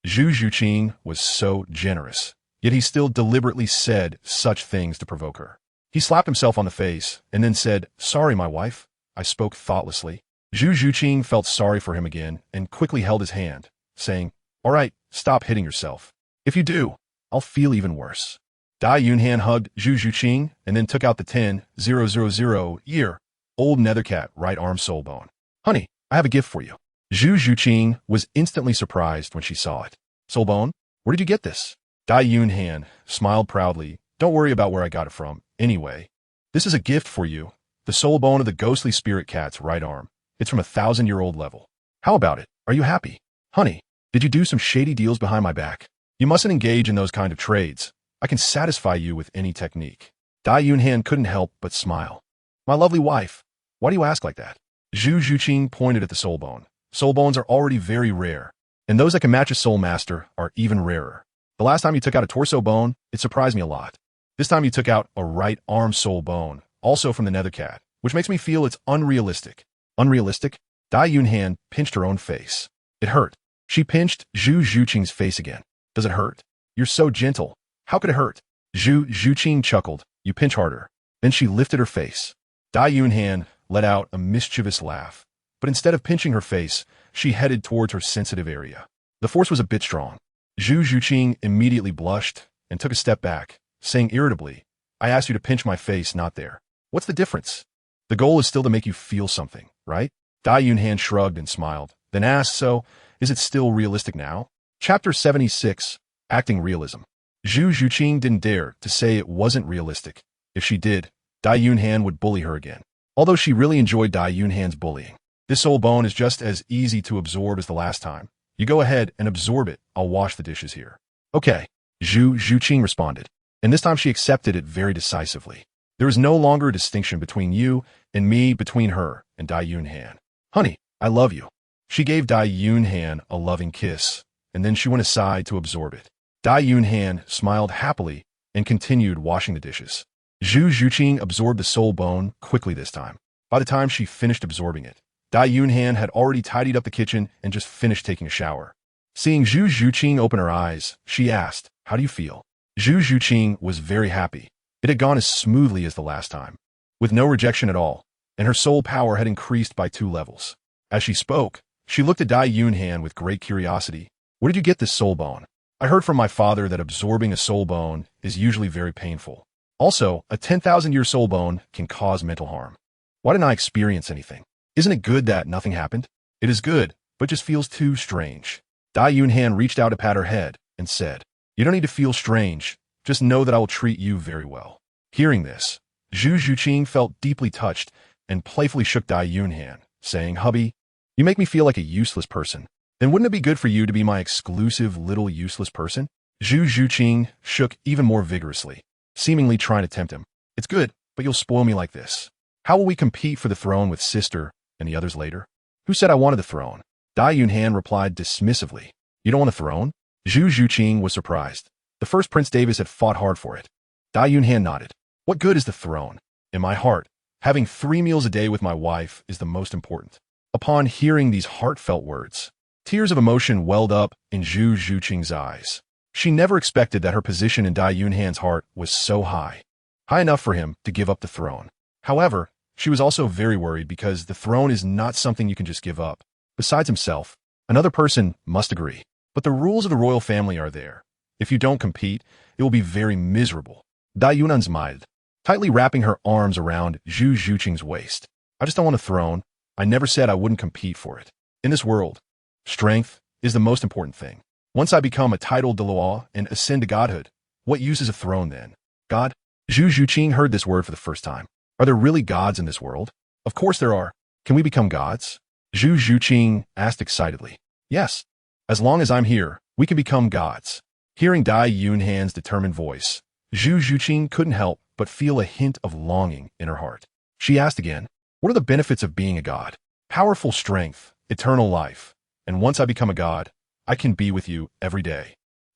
Zhu Zhuqing was so generous, yet he still deliberately said such things to provoke her. He slapped himself on the face and then said, "Sorry, my wife. I spoke thoughtlessly." Zhu Zhuqing felt sorry for him again and quickly held his hand, saying, "All right, stop hitting yourself. If you do, I'll feel even worse." Dai Yunhan hugged Zhu Zhuqing and then took out the 10,000-year-old nethercat right arm soul bone. "Honey, I have a gift for you." Zhu Zhuqing was instantly surprised when she saw it. "Soul bone? Where did you get this?" Dai Yunhan smiled proudly. "Don't worry about where I got it from. Anyway, this is a gift for you. The soul bone of the ghostly spirit cat's right arm. It's from a 1,000-year-old level. How about it? Are you happy? Honey, did you do some shady deals behind my back? You mustn't engage in those kind of trades. I can satisfy you with any technique." Dai Yunhan couldn't help but smile. "My lovely wife, why do you ask like that?" Zhu Zhuqing pointed at the soul bone. "Soul bones are already very rare, and those that can match a soul master are even rarer. The last time you took out a torso bone, it surprised me a lot. This time you took out a right arm soul bone, also from the nethercat, which makes me feel it's unrealistic." "Unrealistic?" Dai Yunhan pinched her own face. It hurt. She pinched Zhu Zhuqing's face again. "Does it hurt? You're so gentle. How could it hurt?" Zhu Zhuqing chuckled. "You pinch harder." Then she lifted her face. Dai Yunhan let out a mischievous laugh, but instead of pinching her face, she headed towards her sensitive area. The force was a bit strong. Zhu Zhuqing immediately blushed and took a step back, saying irritably, "I asked you to pinch my face, not there. What's the difference? The goal is still to make you feel something, right?" Dai Yunhan shrugged and smiled, then asked, "So, is it still realistic now?" Chapter 76, Acting Realism. Zhu Zhuqing didn't dare to say it wasn't realistic. If she did, Dai Yunhan would bully her again. Although she really enjoyed Dai Yunhan's bullying. "This soul bone is just as easy to absorb as the last time. You go ahead and absorb it. I'll wash the dishes here." "Okay," Zhu Zhuqing responded, and this time she accepted it very decisively. There was no longer a distinction between you and me, between her and Dai Yunhan. "Honey, I love you." She gave Dai Yunhan a loving kiss, and then she went aside to absorb it. Dai Yunhan smiled happily and continued washing the dishes. Zhu Zhuqing absorbed the soul bone quickly this time. By the time she finished absorbing it, Dai Yunhan had already tidied up the kitchen and just finished taking a shower. Seeing Zhu Zhuqing open her eyes, she asked, "How do you feel?" Zhu Zhuqing was very happy. It had gone as smoothly as the last time, with no rejection at all, and her soul power had increased by 2 levels. As she spoke, she looked at Dai Yunhan with great curiosity. "Where did you get this soul bone?" "I heard from my father that absorbing a soul bone is usually very painful. Also, a 10,000-year soul bone can cause mental harm. Why didn't I experience anything? Isn't it good that nothing happened?" "It is good, but just feels too strange." Dai Yunhan reached out to pat her head and said, "You don't need to feel strange. Just know that I will treat you very well." Hearing this, Zhu Zhuqing felt deeply touched and playfully shook Dai Yunhan, saying, "Hubby, you make me feel like a useless person. Then wouldn't it be good for you to be my exclusive little useless person?" Zhu Zhuqing shook even more vigorously, seemingly trying to tempt him. "It's good, but you'll spoil me like this. How will we compete for the throne with sister and the others later?" "Who said I wanted the throne?" Dai Yunhan replied dismissively. "You don't want a throne?" Zhu Zhuqing was surprised. The first Prince Davis had fought hard for it. Dai Yunhan nodded. "What good is the throne? In my heart, having 3 meals a day with my wife is the most important." Upon hearing these heartfelt words, tears of emotion welled up in Zhu Zhuqing's eyes. She never expected that her position in Dai Yunhan's heart was so high enough for him to give up the throne. However, she was also very worried because the throne is not something you can just give up. Besides himself, another person must agree. But the rules of the royal family are there. If you don't compete, it will be very miserable. Dai Yunhan smiled, tightly wrapping her arms around Zhu Zhuqing's waist. "I just don't want a throne. I never said I wouldn't compete for it. In this world, strength is the most important thing. Once I become a titled Douluo and ascend to godhood, what use is a throne then?" "God?" Zhu Zhuqing heard this word for the first time. "Are there really gods in this world?" "Of course there are. Can we become gods?" Zhu Zhuqing asked excitedly. "Yes. As long as I'm here, we can become gods." Hearing Dai Yunhan's determined voice, Zhu Zhuqing couldn't help but feel a hint of longing in her heart. She asked again, "What are the benefits of being a god?" "Powerful strength, eternal life, and once I become a god, I can be with you every day."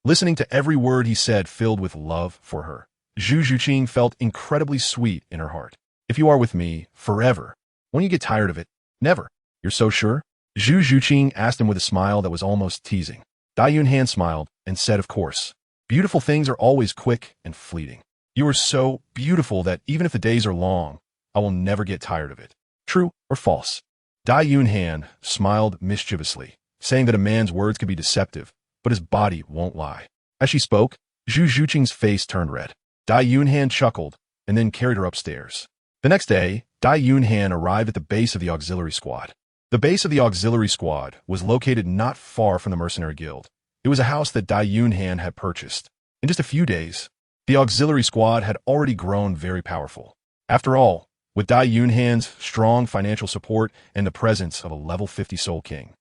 Listening to every word he said filled with love for her, Zhu Zhuqing felt incredibly sweet in her heart. If you are with me forever, won't you get tired of it? Never. You're so sure? Zhu Zhuqing asked him with a smile that was almost teasing. Dai Yunhan smiled and said, of course. Beautiful things are always quick and fleeting. You are so beautiful that even if the days are long, I will never get tired of it. True or false? Dai Yunhan smiled mischievously, saying that a man's words could be deceptive, but his body won't lie. As she spoke, Zhu Zhuqing's face turned red. Dai Yunhan chuckled and then carried her upstairs. The next day, Dai Yunhan arrived at the base of the auxiliary squad. The base of the auxiliary squad was located not far from the mercenary guild. It was a house that Dai Yunhan had purchased. In just a few days, the auxiliary squad had already grown very powerful. After all, with Dai Yunhan's strong financial support and the presence of a level 50 Soul King,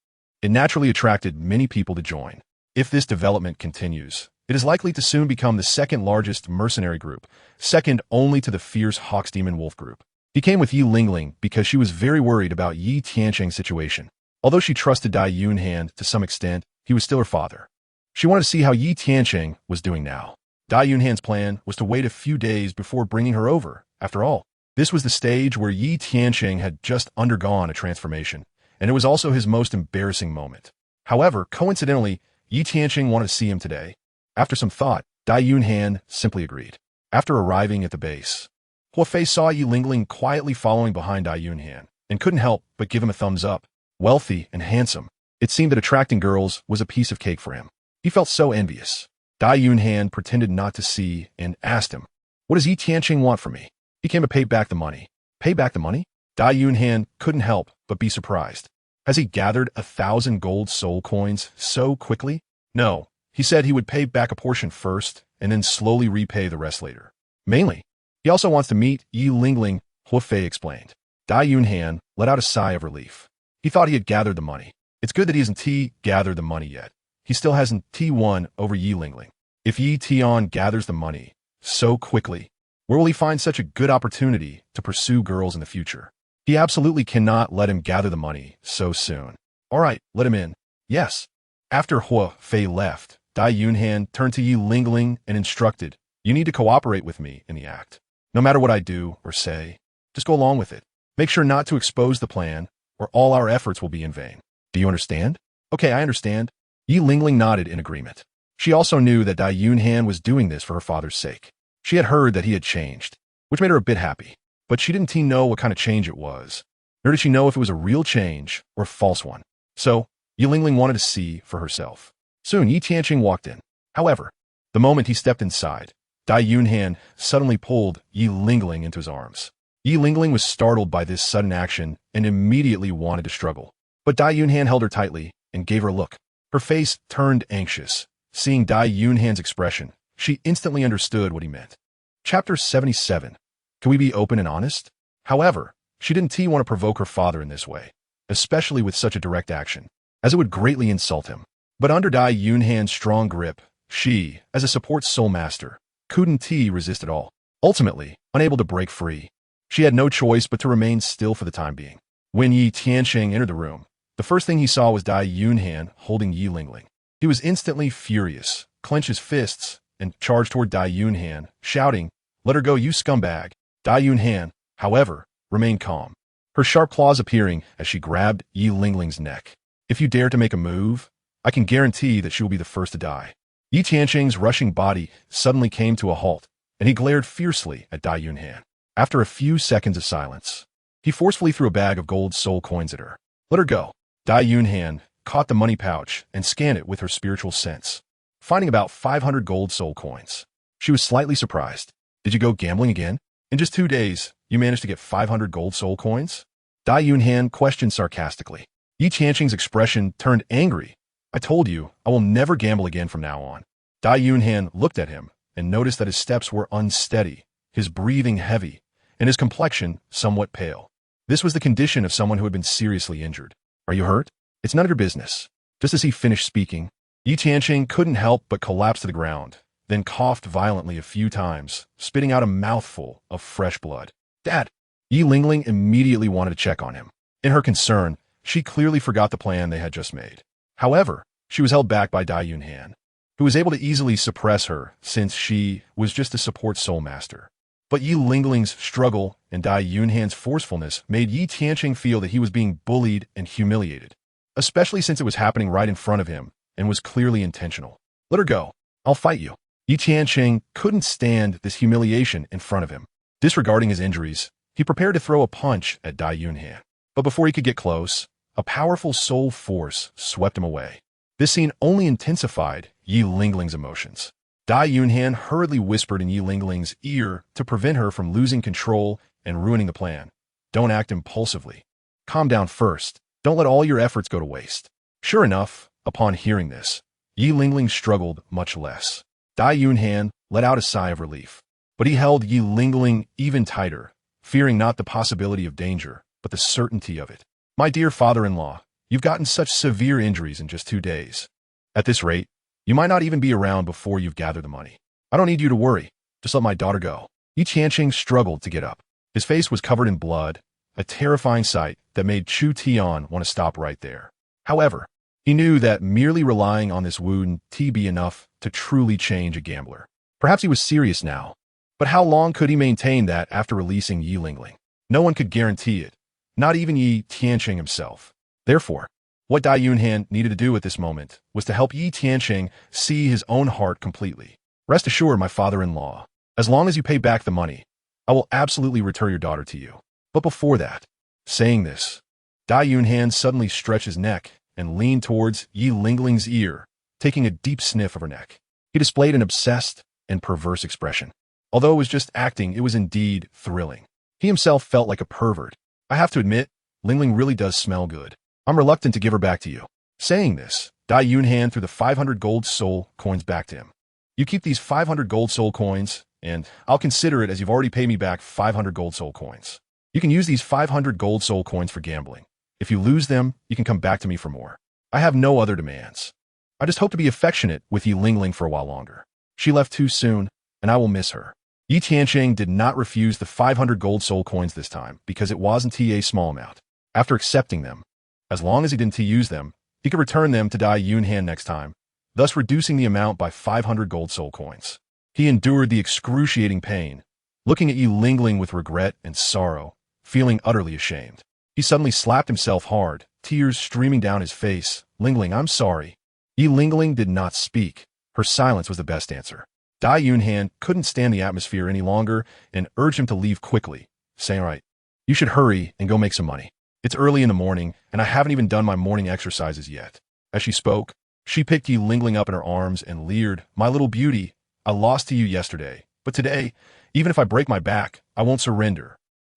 it naturally attracted many people to join. If this development continues, it is likely to soon become the second largest mercenary group, second only to the fierce Hawk's Demon Wolf group. He came with Yi Lingling because she was very worried about Yi Tiancheng's situation. Although she trusted Dai Yunhan to some extent, he was still her father. She wanted to see how Yi Tiancheng was doing now. Dai Yunhan's plan was to wait a few days before bringing her over. After all, this was the stage where Yi Tiancheng had just undergone a transformation, and it was also his most embarrassing moment. However, coincidentally, Yi Tiancheng wanted to see him today. After some thought, Dai Yunhan simply agreed. After arriving at the base, Hua Fei saw Yi Lingling quietly following behind Dai Yunhan and couldn't help but give him a thumbs up. Wealthy and handsome, it seemed that attracting girls was a piece of cake for him. He felt so envious. Dai Yunhan pretended not to see and asked him, what does Yi Tiancheng want from me? He came to pay back the money. Pay back the money? Dai Yunhan couldn't help but be surprised. Has he gathered 1,000 gold soul coins so quickly? No, he said he would pay back a portion first and then slowly repay the rest later. Mainly, he also wants to meet Yi Lingling, Hua Fei explained. Dai Yunhan let out a sigh of relief. He thought he had gathered the money. It's good that he hasn't gathered the money yet. He still hasn't won over Yi Lingling. If Yi Tian gathers the money so quickly, where will he find such a good opportunity to pursue girls in the future? He absolutely cannot let him gather the money so soon. All right, let him in. Yes. After Hua Fei left, Dai Yunhan turned to Yi Lingling and instructed, you need to cooperate with me in the act. No matter what I do or say, just go along with it. Make sure not to expose the plan, or all our efforts will be in vain. Do you understand? Okay, I understand. Yi Lingling nodded in agreement. She also knew that Dai Yunhan was doing this for her father's sake. She had heard that he had changed, which made her a bit happy. But she didn't know what kind of change it was, nor did she know if it was a real change or a false one. So, Yi Lingling wanted to see for herself. Soon, Yi Tiancheng walked in. However, the moment he stepped inside, Dai Yunhan suddenly pulled Yi Lingling into his arms. Yi Lingling was startled by this sudden action and immediately wanted to struggle. But Dai Yunhan held her tightly and gave her a look. Her face turned anxious. Seeing Dai Yunhan's expression, she instantly understood what he meant. Chapter 77. Can we be open and honest? However, she didn't want to provoke her father in this way, especially with such a direct action, as it would greatly insult him. But under Dai Yunhan's strong grip, she, as a support soul master, couldn't resist at all. Ultimately, unable to break free, she had no choice but to remain still for the time being. When Yi Tiancheng entered the room, the first thing he saw was Dai Yunhan holding Yi Lingling. He was instantly furious, clenched his fists, and charged toward Dai Yunhan, shouting, "Let her go, you scumbag!" Dai Yunhan, however, remained calm, her sharp claws appearing as she grabbed Yi Lingling's neck. "If you dare to make a move, I can guarantee that she will be the first to die." Yi Tiancheng's rushing body suddenly came to a halt, and he glared fiercely at Dai Yunhan. After a few seconds of silence, he forcefully threw a bag of gold soul coins at her. "Let her go." Dai Yunhan caught the money pouch and scanned it with her spiritual sense, finding about 500 gold soul coins. She was slightly surprised. "Did you go gambling again? In just 2 days, you managed to get 500 gold soul coins?" Dai Yunhan questioned sarcastically. Yi Tiancheng's expression turned angry. "I told you, I will never gamble again from now on." Dai Yunhan looked at him and noticed that his steps were unsteady, his breathing heavy, and his complexion somewhat pale. This was the condition of someone who had been seriously injured. "Are you hurt?" "It's none of your business." Just as he finished speaking, Yi Tiancheng couldn't help but collapse to the ground, then coughed violently a few times, spitting out a mouthful of fresh blood. "Dad!" Yi Lingling immediately wanted to check on him. In her concern, she clearly forgot the plan they had just made. However, she was held back by Dai Yunhan. who was able to easily suppress her since she was just a support soul master. But Yi Lingling's struggle and Dai Yunhan's forcefulness made Yi Tianqing feel that he was being bullied and humiliated, especially since it was happening right in front of him and was clearly intentional. Let her go. I'll fight you. Yi Tianqing couldn't stand this humiliation in front of him. Disregarding his injuries, he prepared to throw a punch at Dai Yunhan. But before he could get close, a powerful soul force swept him away. This scene only intensified Yi Lingling's emotions. Dai Yunhan hurriedly whispered in Yi Lingling's ear to prevent her from losing control and ruining the plan. Don't act impulsively. Calm down first. Don't let all your efforts go to waste. Sure enough, upon hearing this, Yi Lingling struggled much less. Dai Yunhan let out a sigh of relief, but he held Yi Lingling even tighter, fearing not the possibility of danger, but the certainty of it. My dear father-in-law, you've gotten such severe injuries in just 2 days. At this rate, you might not even be around before you've gathered the money. I don't need you to worry. Just let my daughter go. Yi Tianqing struggled to get up. His face was covered in blood, a terrifying sight that made Chu Tian want to stop right there. However, he knew that merely relying on this wouldn't be enough to truly change a gambler. Perhaps he was serious now, but how long could he maintain that after releasing Yi Lingling? No one could guarantee it, not even Yi Tianqing himself. Therefore, what Dai Yunhan needed to do at this moment was to help Yi Tianqing see his own heart completely. Rest assured, my father-in-law, as long as you pay back the money, I will absolutely return your daughter to you. But before that, saying this, Dai Yunhan suddenly stretched his neck and leaned towards Yi Lingling's ear, taking a deep sniff of her neck. He displayed an obsessed and perverse expression. Although it was just acting, it was indeed thrilling. He himself felt like a pervert. I have to admit, Lingling really does smell good. I'm reluctant to give her back to you. Saying this, Dai Yunhan threw the 500 gold soul coins back to him. You keep these 500 gold soul coins, and I'll consider it as you've already paid me back 500 gold soul coins. You can use these 500 gold soul coins for gambling. If you lose them, you can come back to me for more. I have no other demands. I just hope to be affectionate with Yi Lingling for a while longer. She left too soon, and I will miss her. Yi Tianqing did not refuse the 500 gold soul coins this time because it wasn't a small amount. After accepting them, as long as he didn't use them, he could return them to Dai Yunhan next time, thus reducing the amount by 500 gold soul coins. He endured the excruciating pain, looking at Yi Lingling with regret and sorrow, feeling utterly ashamed. He suddenly slapped himself hard, tears streaming down his face. Lingling, I'm sorry. Yi Lingling did not speak. Her silence was the best answer. Dai Yunhan couldn't stand the atmosphere any longer and urged him to leave quickly, saying, all right, you should hurry and go make some money. It's early in the morning, and I haven't even done my morning exercises yet. As she spoke, she picked Yi Lingling up in her arms and leered, my little beauty, I lost to you yesterday, but today, even if I break my back, I won't surrender.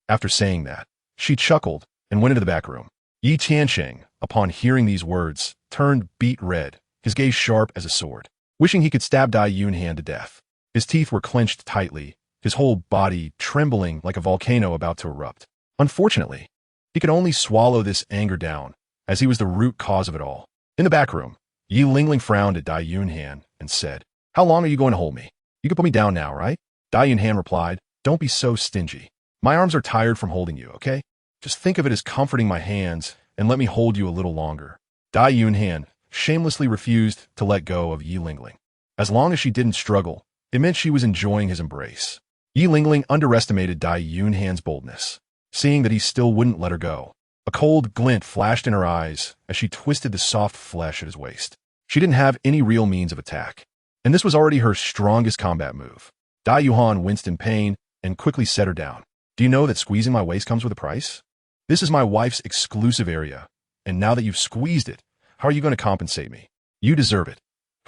After saying that, she chuckled and went into the back room. Yi Tianqing, upon hearing these words, turned beet red, his gaze sharp as a sword, wishing he could stab Dai Yunhan to death. His teeth were clenched tightly, his whole body trembling like a volcano about to erupt. Unfortunately, he could only swallow this anger down, as he was the root cause of it all. In the back room, Yi Lingling frowned at Dai Yunhan and said, how long are you going to hold me? You can put me down now, right? Dai Yunhan replied, don't be so stingy. My arms are tired from holding you, okay? Just think of it as comforting my hands and let me hold you a little longer. Dai Yunhan shamelessly refused to let go of Yi Lingling. As long as she didn't struggle, it meant she was enjoying his embrace. Yi Lingling underestimated Dai Yunhan's boldness. Seeing that he still wouldn't let her go, a cold glint flashed in her eyes as she twisted the soft flesh at his waist. She didn't have any real means of attack, and this was already her strongest combat move. Dai Yunhan winced in pain and quickly set her down. Do you know that squeezing my waist comes with a price? This is my wife's exclusive area, and now that you've squeezed it, how are you going to compensate me? You deserve it.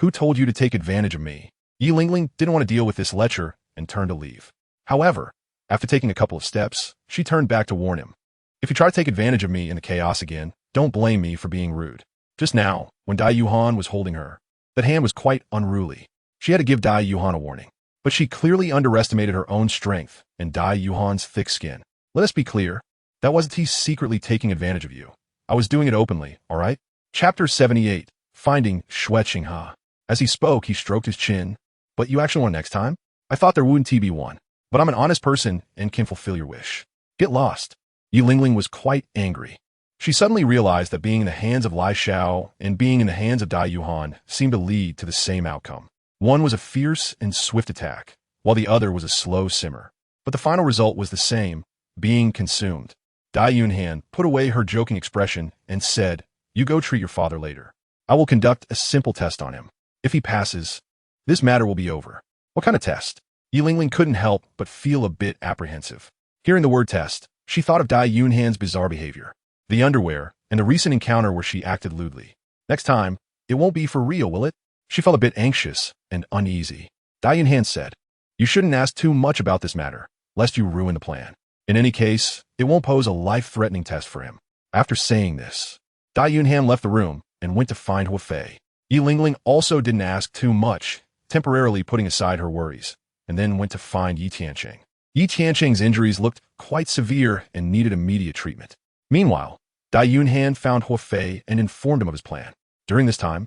Who told you to take advantage of me? Yi Lingling didn't want to deal with this lecture and turned to leave. However, after taking a couple of steps, she turned back to warn him. If you try to take advantage of me in the chaos again, don't blame me for being rude. Just now, when Dai Yunhan was holding her, that hand was quite unruly. She had to give Dai Yunhan a warning. But she clearly underestimated her own strength and Dai Yunhan's thick skin. Let us be clear, that wasn't he secretly taking advantage of you. I was doing it openly, all right? Chapter 78, Finding Shui Qingha. As he spoke, he stroked his chin. But you actually want next time? I thought there wouldn't be one. But I'm an honest person and can fulfill your wish. Get lost. Yi Lingling was quite angry. She suddenly realized that being in the hands of Lai Xiao and being in the hands of Dai Yunhan seemed to lead to the same outcome. One was a fierce and swift attack, while the other was a slow simmer. But the final result was the same, being consumed. Dai Yunhan put away her joking expression and said, "You go treat your father later. I will conduct a simple test on him. If he passes, this matter will be over." "What kind of test?" Yi Lingling couldn't help but feel a bit apprehensive. Hearing the word test, she thought of Dai Yunhan's bizarre behavior, the underwear, and the recent encounter where she acted lewdly. Next time, it won't be for real, will it? She felt a bit anxious and uneasy. Dai Yunhan said, "You shouldn't ask too much about this matter, lest you ruin the plan. In any case, it won't pose a life-threatening test for him." After saying this, Dai Yunhan left the room and went to find Hua Fei. Yi Lingling also didn't ask too much, temporarily putting aside her worries, and then went to find Yi Tianqing. Yi Tianqing's injuries looked quite severe and needed immediate treatment. Meanwhile, Dai Yunhan found Hua Fei and informed him of his plan. During this time,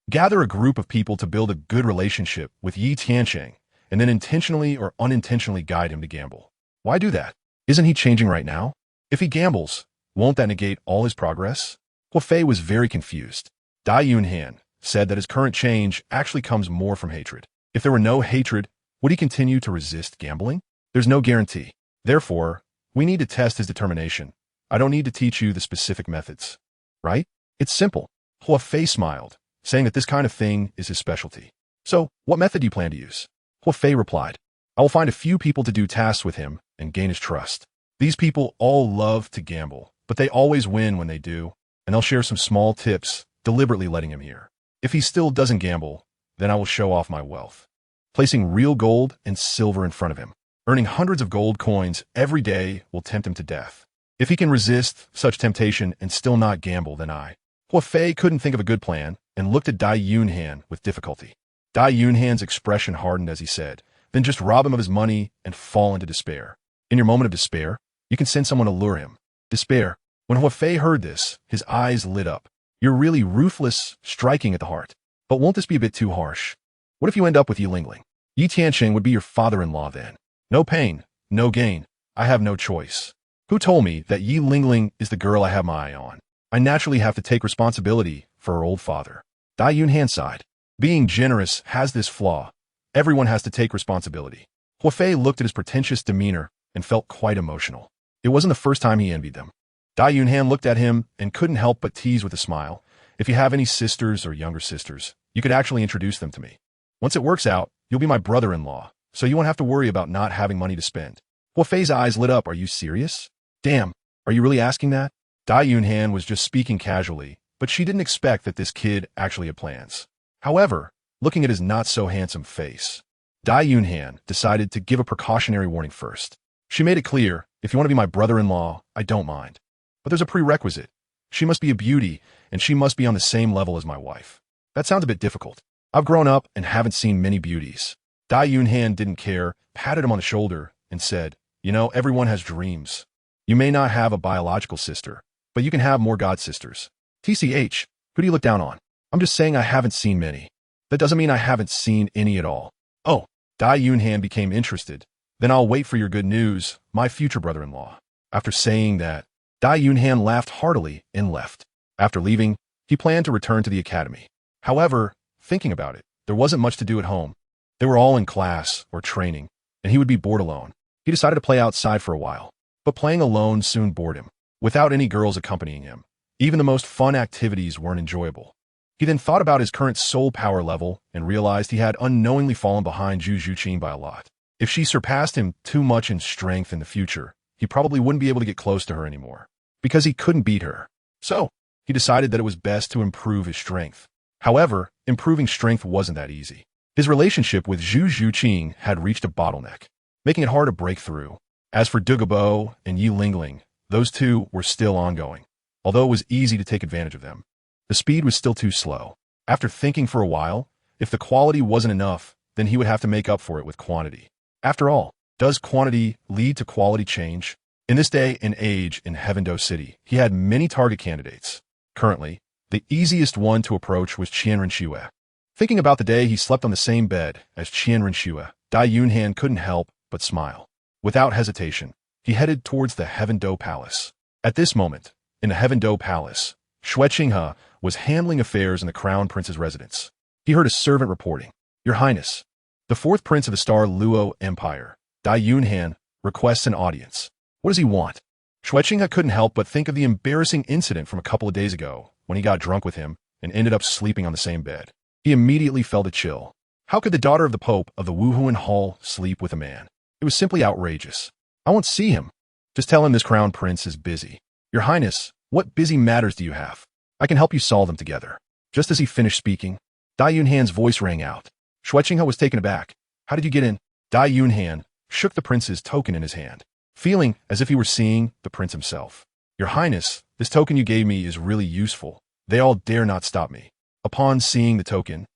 gather a group of people to build a good relationship with Yi Tianqing, and then intentionally or unintentionally guide him to gamble. Why do that? Isn't he changing right now? If he gambles, won't that negate all his progress? Hua Fei was very confused. Dai Yunhan said that his current change actually comes more from hatred. If there were no hatred, would he continue to resist gambling? There's no guarantee. Therefore, we need to test his determination. I don't need to teach you the specific methods. Right? It's simple. Hua Fei smiled, saying that this kind of thing is his specialty. "So, what method do you plan to use?" Hua Fei replied, "I will find a few people to do tasks with him and gain his trust. These people all love to gamble, but they always win when they do, and they'll share some small tips, deliberately letting him hear. If he still doesn't gamble, then I will show off my wealth, placing real gold and silver in front of him. Earning hundreds of gold coins every day will tempt him to death. If he can resist such temptation and still not gamble, then I." Hua Fei couldn't think of a good plan and looked at Dai Yunhan with difficulty. Dai Yunhan's expression hardened as he said, "Then just rob him of his money and fall into despair. In your moment of despair, you can send someone to lure him." Despair. When Hua Fei heard this, his eyes lit up. "You're really ruthless, striking at the heart. But won't this be a bit too harsh? What if you end up with Yi Lingling? Yi Tianqing would be your father-in-law then. No pain, no gain. I have no choice. Who told me that Yi Lingling is the girl I have my eye on? I naturally have to take responsibility for her old father." Dai Yunhan sighed. Being generous has this flaw. Everyone has to take responsibility. Hua Fei looked at his pretentious demeanor and felt quite emotional. It wasn't the first time he envied them. Dai Yunhan looked at him and couldn't help but tease with a smile. "If you have any sisters or younger sisters, you could actually introduce them to me. Once it works out, you'll be my brother-in-law, so you won't have to worry about not having money to spend." Hua Fei's eyes lit up. "Are you serious? Damn, are you really asking that?" Dai Yunhan was just speaking casually, but she didn't expect that this kid actually had plans. However, looking at his not-so-handsome face, Dai Yunhan decided to give a precautionary warning first. She made it clear, "If you want to be my brother-in-law, I don't mind. But there's a prerequisite. She must be a beauty, and she must be on the same level as my wife." That sounds a bit difficult. I've grown up and haven't seen many beauties. Dai Yunhan didn't care, patted him on the shoulder, and said, "You know, everyone has dreams. You may not have a biological sister, but you can have more god sisters. TCH, who do you look down on? I'm just saying I haven't seen many. That doesn't mean I haven't seen any at all." "Oh." Dai Yunhan became interested. "Then I'll wait for your good news, my future brother-in-law." After saying that, Dai Yunhan laughed heartily and left. After leaving, he planned to return to the academy. However, thinking about it, there wasn't much to do at home. They were all in class or training, and he would be bored alone. He decided to play outside for a while, but playing alone soon bored him. Without any girls accompanying him, even the most fun activities weren't enjoyable. He then thought about his current soul power level and realized he had unknowingly fallen behind Zhu Zhuqing by a lot. If she surpassed him too much in strength in the future, he probably wouldn't be able to get close to her anymore, because he couldn't beat her. So, he decided that it was best to improve his strength. However, improving strength wasn't that easy. His relationship with Zhu Zhuqing had reached a bottleneck, making it hard to break through. As for Douluo and Yi Lingling, those two were still ongoing. Although it was easy to take advantage of them, the speed was still too slow. After thinking for a while, if the quality wasn't enough, then he would have to make up for it with quantity. After all, does quantity lead to quality change? In this day and age in Heavendo City, he had many target candidates. Currently, the easiest one to approach was Qian Renxue. Thinking about the day he slept on the same bed as Qian Renxue, Dai Yunhan couldn't help but smile. Without hesitation, he headed towards the Heavendo Palace. At this moment, In the Heaven Do Palace, Xue Qinghe was handling affairs in the Crown Prince's residence. He heard a servant reporting, "Your Highness, the fourth prince of the Star Luo Empire, Dai Yunhan, requests an audience." What does he want? Xue Qinghe couldn't help but think of the embarrassing incident from a couple of days ago when he got drunk with him and ended up sleeping on the same bed. He immediately felt a chill. How could the daughter of the Pope of the Wuhuan Hall sleep with a man? It was simply outrageous. I won't see him. Just tell him this crown prince is busy. Your Highness, what busy matters do you have? I can help you solve them together. Just as he finished speaking, Dai Yunhan's voice rang out. Xue Qinghe was taken aback. How did you get in? Dai Yunhan shook the prince's token in his hand, feeling as if he were seeing the prince himself. Your Highness, this token you gave me is really useful. They all dare not stop me. Upon seeing the token,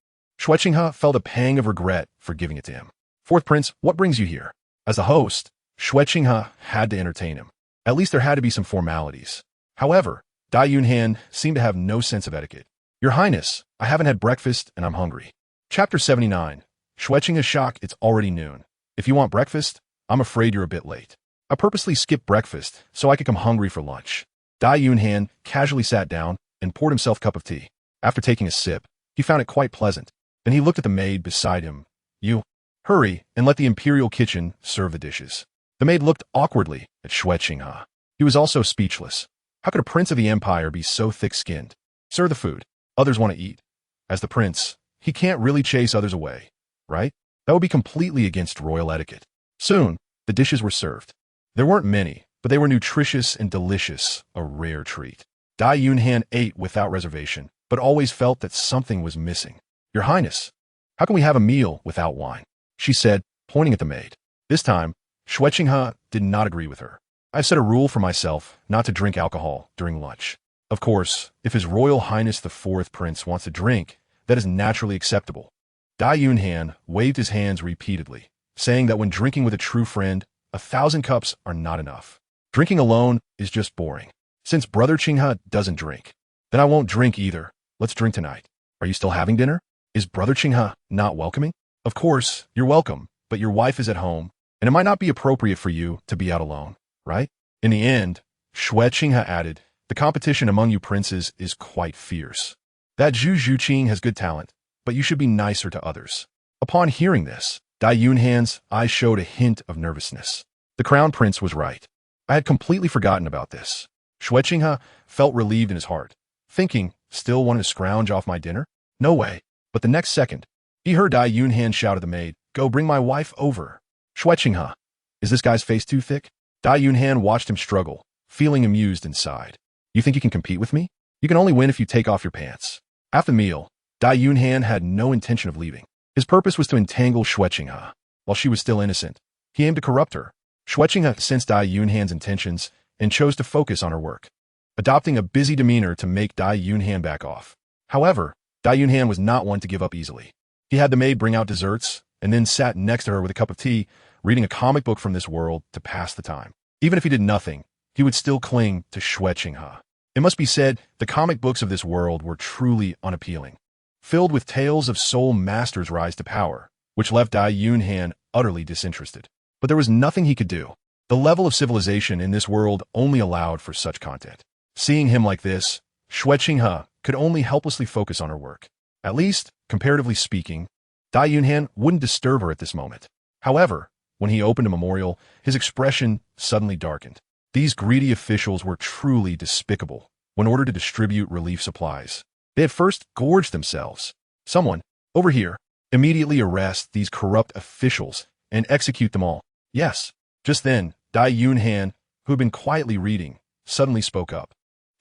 Xue Qinghe felt a pang of regret for giving it to him. Fourth prince, what brings you here? As the host, Xue Qinghe had to entertain him. At least there had to be some formalities. However, Dai Yunhan seemed to have no sense of etiquette. Your Highness, I haven't had breakfast and I'm hungry. Chapter 79. Xue Qinghe's shock. It's already noon. If you want breakfast, I'm afraid you're a bit late. I purposely skipped breakfast so I could come hungry for lunch. Dai Yunhan casually sat down and poured himself a cup of tea. After taking a sip, he found it quite pleasant. Then he looked at the maid beside him. You, hurry and let the imperial kitchen serve the dishes. The maid looked awkwardly at Xue Qinghe. He was also speechless. How could a prince of the empire be so thick-skinned? Serve the food. Others want to eat. As the prince, he can't really chase others away, right? That would be completely against royal etiquette. Soon, the dishes were served. There weren't many, but they were nutritious and delicious, a rare treat. Dai Yunhan ate without reservation, but always felt that something was missing. Your Highness, how can we have a meal without wine? She said, pointing at the maid. This time, Xue Qinghe did not agree with her. I've set a rule for myself not to drink alcohol during lunch. Of course, if His Royal Highness the Fourth Prince wants to drink, that is naturally acceptable. Dai Yunhan waved his hands repeatedly, saying that when drinking with a true friend, 1,000 cups are not enough. Drinking alone is just boring. Since Brother Qinghe doesn't drink, then I won't drink either. Let's drink tonight. Are you still having dinner? Is Brother Qinghe not welcoming? Of course, you're welcome, but your wife is at home, and it might not be appropriate for you to be out alone, right? In the end, Xue Qinghe added, the competition among you princes is quite fierce. That Zhu Zhuqing has good talent, but you should be nicer to others. Upon hearing this, Dai Yunhan's eyes showed a hint of nervousness. The crown prince was right. I had completely forgotten about this. Xue Qinghe felt relieved in his heart, thinking, still wanting to scrounge off my dinner? No way. But the next second, he heard Dai Yunhan shout at the maid, go bring my wife over. Xue Qinghe, is this guy's face too thick? Dai Yunhan watched him struggle, feeling amused inside. You think you can compete with me? You can only win if you take off your pants. After the meal, Dai Yunhan had no intention of leaving. His purpose was to entangle Xue Qinghe. While she was still innocent, he aimed to corrupt her. Xue Qinghe sensed Dai Yunhan's intentions and chose to focus on her work, adopting a busy demeanor to make Dai Yunhan back off. However, Dai Yunhan was not one to give up easily. He had the maid bring out desserts and then sat next to her with a cup of tea, reading a comic book from this world to pass the time. Even if he did nothing, he would still cling to Xue Qinghe. It must be said, the comic books of this world were truly unappealing, filled with tales of soul masters' rise to power, which left Dai Yunhan utterly disinterested. But there was nothing he could do. The level of civilization in this world only allowed for such content. Seeing him like this, Xue Qinghe could only helplessly focus on her work. At least, comparatively speaking, Dai Yunhan wouldn't disturb her at this moment. However, when he opened a memorial, his expression suddenly darkened. These greedy officials were truly despicable when ordered to distribute relief supplies. They had first gorged themselves. Someone, over here, immediately arrest these corrupt officials and execute them all. Yes. Just then, Dai Yunhan, who had been quietly reading, suddenly spoke up.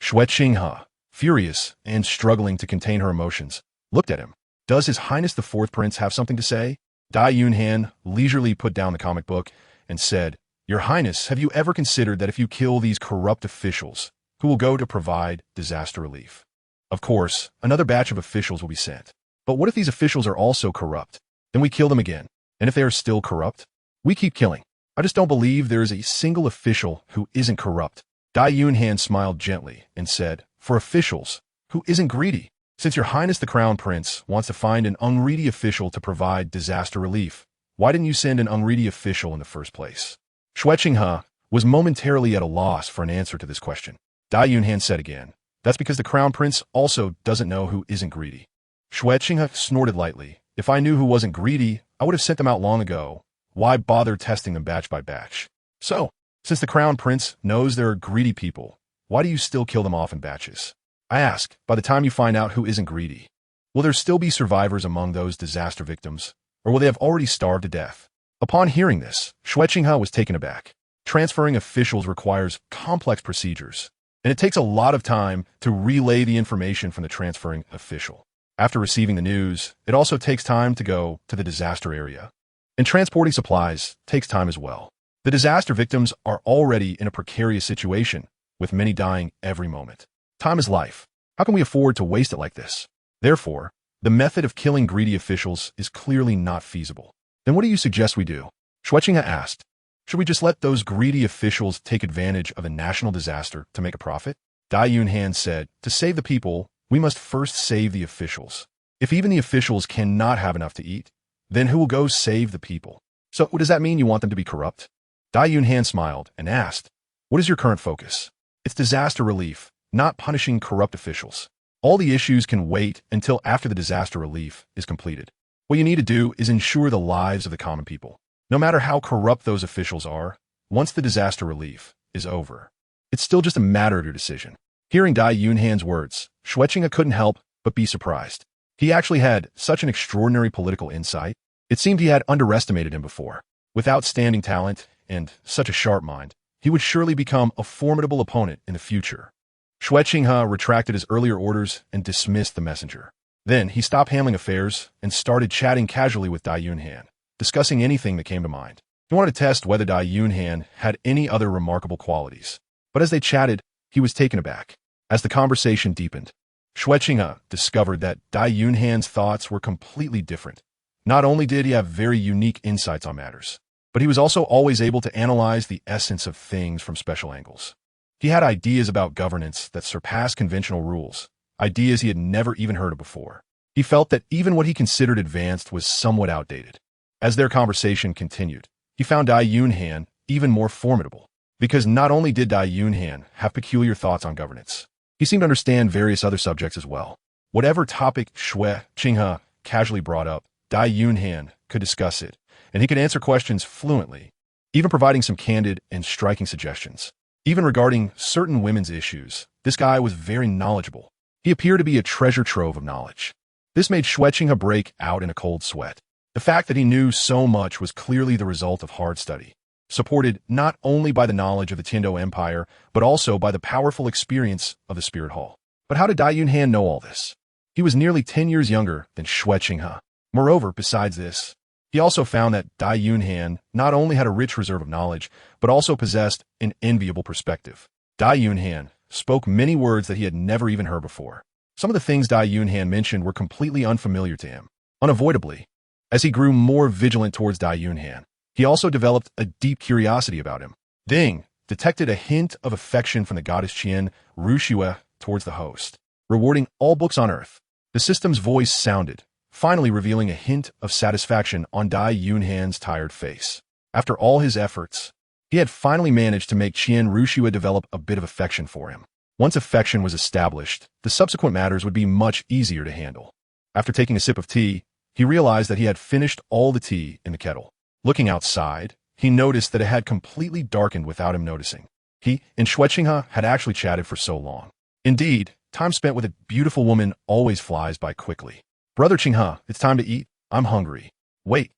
Xue Qinghe, furious and struggling to contain her emotions, looked at him. Does His Highness the Fourth Prince have something to say? Dai Yunhan leisurely put down the comic book and said, Your Highness, have you ever considered that if you kill these corrupt officials, who will go to provide disaster relief? Of course, another batch of officials will be sent. But what if these officials are also corrupt? Then we kill them again. And if they are still corrupt, we keep killing. I just don't believe there is a single official who isn't corrupt. Dai Yunhan smiled gently and said, For officials, who isn't greedy? Since Your Highness the Crown Prince wants to find an unready official to provide disaster relief, why didn't you send an unready official in the first place? Xue Qinghe was momentarily at a loss for an answer to this question. Dai Yunhan said again. That's because the crown prince also doesn't know who isn't greedy. Shui Qinghe snorted lightly. If I knew who wasn't greedy, I would have sent them out long ago. Why bother testing them batch by batch? So, since the crown prince knows there are greedy people, why do you still kill them off in batches? I ask, by the time you find out who isn't greedy, will there still be survivors among those disaster victims, or will they have already starved to death? Upon hearing this, Shui Qinghe was taken aback. Transferring officials requires complex procedures, and it takes a lot of time to relay the information from the transferring official. After receiving the news, it also takes time to go to the disaster area. And transporting supplies takes time as well. The disaster victims are already in a precarious situation, with many dying every moment. Time is life. How can we afford to waste it like this? Therefore, the method of killing greedy officials is clearly not feasible. Then what do you suggest we do? Shui Qinghe asked. Should we just let those greedy officials take advantage of a national disaster to make a profit? Dai Yunhan said, to save the people, we must first save the officials. If even the officials cannot have enough to eat, then who will go save the people? So does that mean you want them to be corrupt? Dai Yunhan smiled and asked, what is your current focus? It's disaster relief, not punishing corrupt officials. All the issues can wait until after the disaster relief is completed. What you need to do is ensure the lives of the common people. No matter how corrupt those officials are, once the disaster relief is over, it's still just a matter of your decision. Hearing Dai Yunhan's words, Shui Qinghe couldn't help but be surprised. He actually had such an extraordinary political insight. It seemed he had underestimated him before. With outstanding talent and such a sharp mind, he would surely become a formidable opponent in the future. Shui Qinghe retracted his earlier orders and dismissed the messenger. Then he stopped handling affairs and started chatting casually with Dai Yunhan, discussing anything that came to mind. He wanted to test whether Dai Yunhan had any other remarkable qualities. But as they chatted, he was taken aback. As the conversation deepened, Shui Qinghe discovered that Dai Yunhan's thoughts were completely different. Not only did he have very unique insights on matters, but he was also always able to analyze the essence of things from special angles. He had ideas about governance that surpassed conventional rules, ideas he had never even heard of before. He felt that even what he considered advanced was somewhat outdated. As their conversation continued, he found Dai Yunhan even more formidable, because not only did Dai Yunhan have peculiar thoughts on governance, he seemed to understand various other subjects as well. Whatever topic Shui Qinghe casually brought up, Dai Yunhan could discuss it, and he could answer questions fluently, even providing some candid and striking suggestions. Even regarding certain women's issues, this guy was very knowledgeable. He appeared to be a treasure trove of knowledge. This made Shui Qinghe break out in a cold sweat. The fact that he knew so much was clearly the result of hard study, supported not only by the knowledge of the Douluo Empire, but also by the powerful experience of the Spirit Hall. But how did Dai Yunhan know all this? He was nearly 10 years younger than Shui Qinghe. Moreover, besides this, he also found that Dai Yunhan not only had a rich reserve of knowledge, but also possessed an enviable perspective. Dai Yunhan spoke many words that he had never even heard before. Some of the things Dai Yunhan mentioned were completely unfamiliar to him. Unavoidably, as he grew more vigilant towards Dai Yunhan, he also developed a deep curiosity about him. Ding detected a hint of affection from the goddess Qian Rushue towards the host, rewarding all books on earth. The system's voice sounded, finally revealing a hint of satisfaction on Dai Yunhan's tired face. After all his efforts, he had finally managed to make Qian Rushue develop a bit of affection for him. Once affection was established, the subsequent matters would be much easier to handle. After taking a sip of tea, he realized that he had finished all the tea in the kettle. Looking outside, he noticed that it had completely darkened without him noticing. He and Shui Qinghe had actually chatted for so long. Indeed, time spent with a beautiful woman always flies by quickly. Brother Qinghe, it's time to eat. I'm hungry. Wait,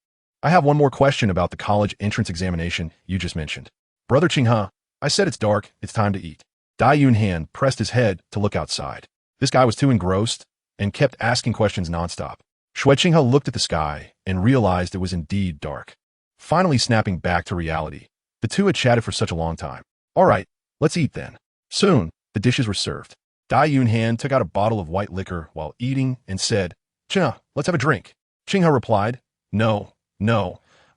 I have one more question about the college entrance examination you just mentioned. Brother Qinghe, I said it's dark. It's time to eat. Dai Yunhan pressed his head to look outside. This guy was too engrossed and kept asking questions nonstop. Shui Qinghe looked at the sky and realized it was indeed dark. Finally snapping back to reality, the two had chatted for such a long time. All right, let's eat then. Soon, the dishes were served. Dai Yunhan took out a bottle of white liquor while eating and said, Qinghe, let's have a drink. Qinghe replied, No,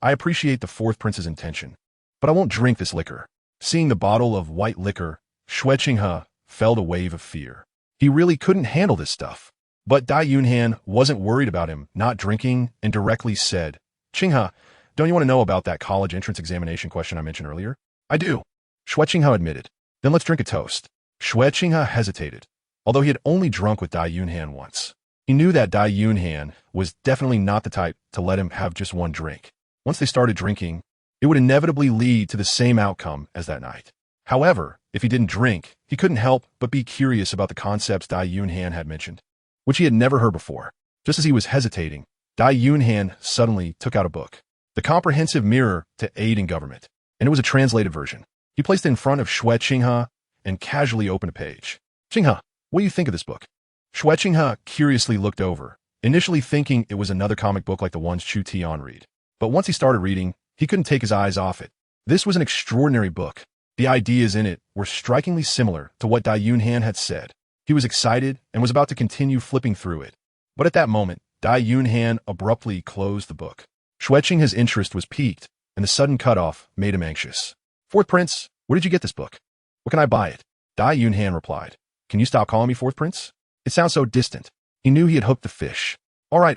I appreciate the fourth prince's intention, but I won't drink this liquor. Seeing the bottle of white liquor, Shui Qinghe felt a wave of fear. He really couldn't handle this stuff. But Dai Yunhan wasn't worried about him not drinking and directly said, Qinghe, don't you want to know about that college entrance examination question I mentioned earlier? I do. Shui Qinghe admitted. Then let's drink a toast. Shui Qinghe hesitated. Although he had only drunk with Dai Yunhan once, he knew that Dai Yunhan was definitely not the type to let him have just one drink. Once they started drinking, it would inevitably lead to the same outcome as that night. However, if he didn't drink, he couldn't help but be curious about the concepts Dai Yunhan had mentioned, which he had never heard before. Just as he was hesitating, Dai Yunhan suddenly took out a book, The Comprehensive Mirror to Aid in Government, and it was a translated version. He placed it in front of Shui Qinghe and casually opened a page. "Qinghe, what do you think of this book?" Shui Qinghe curiously looked over, initially thinking it was another comic book like the ones Chu Tian read. But once he started reading, he couldn't take his eyes off it. This was an extraordinary book. The ideas in it were strikingly similar to what Dai Yunhan had said. He was excited and was about to continue flipping through it. But at that moment, Dai Yunhan abruptly closed the book. Shui Qinghe's interest was piqued, and the sudden cutoff made him anxious. "Fourth Prince, where did you get this book? What can I buy it?" Dai Yunhan replied. "Can you stop calling me Fourth Prince? It sounds so distant." He knew he had hooked the fish. All right,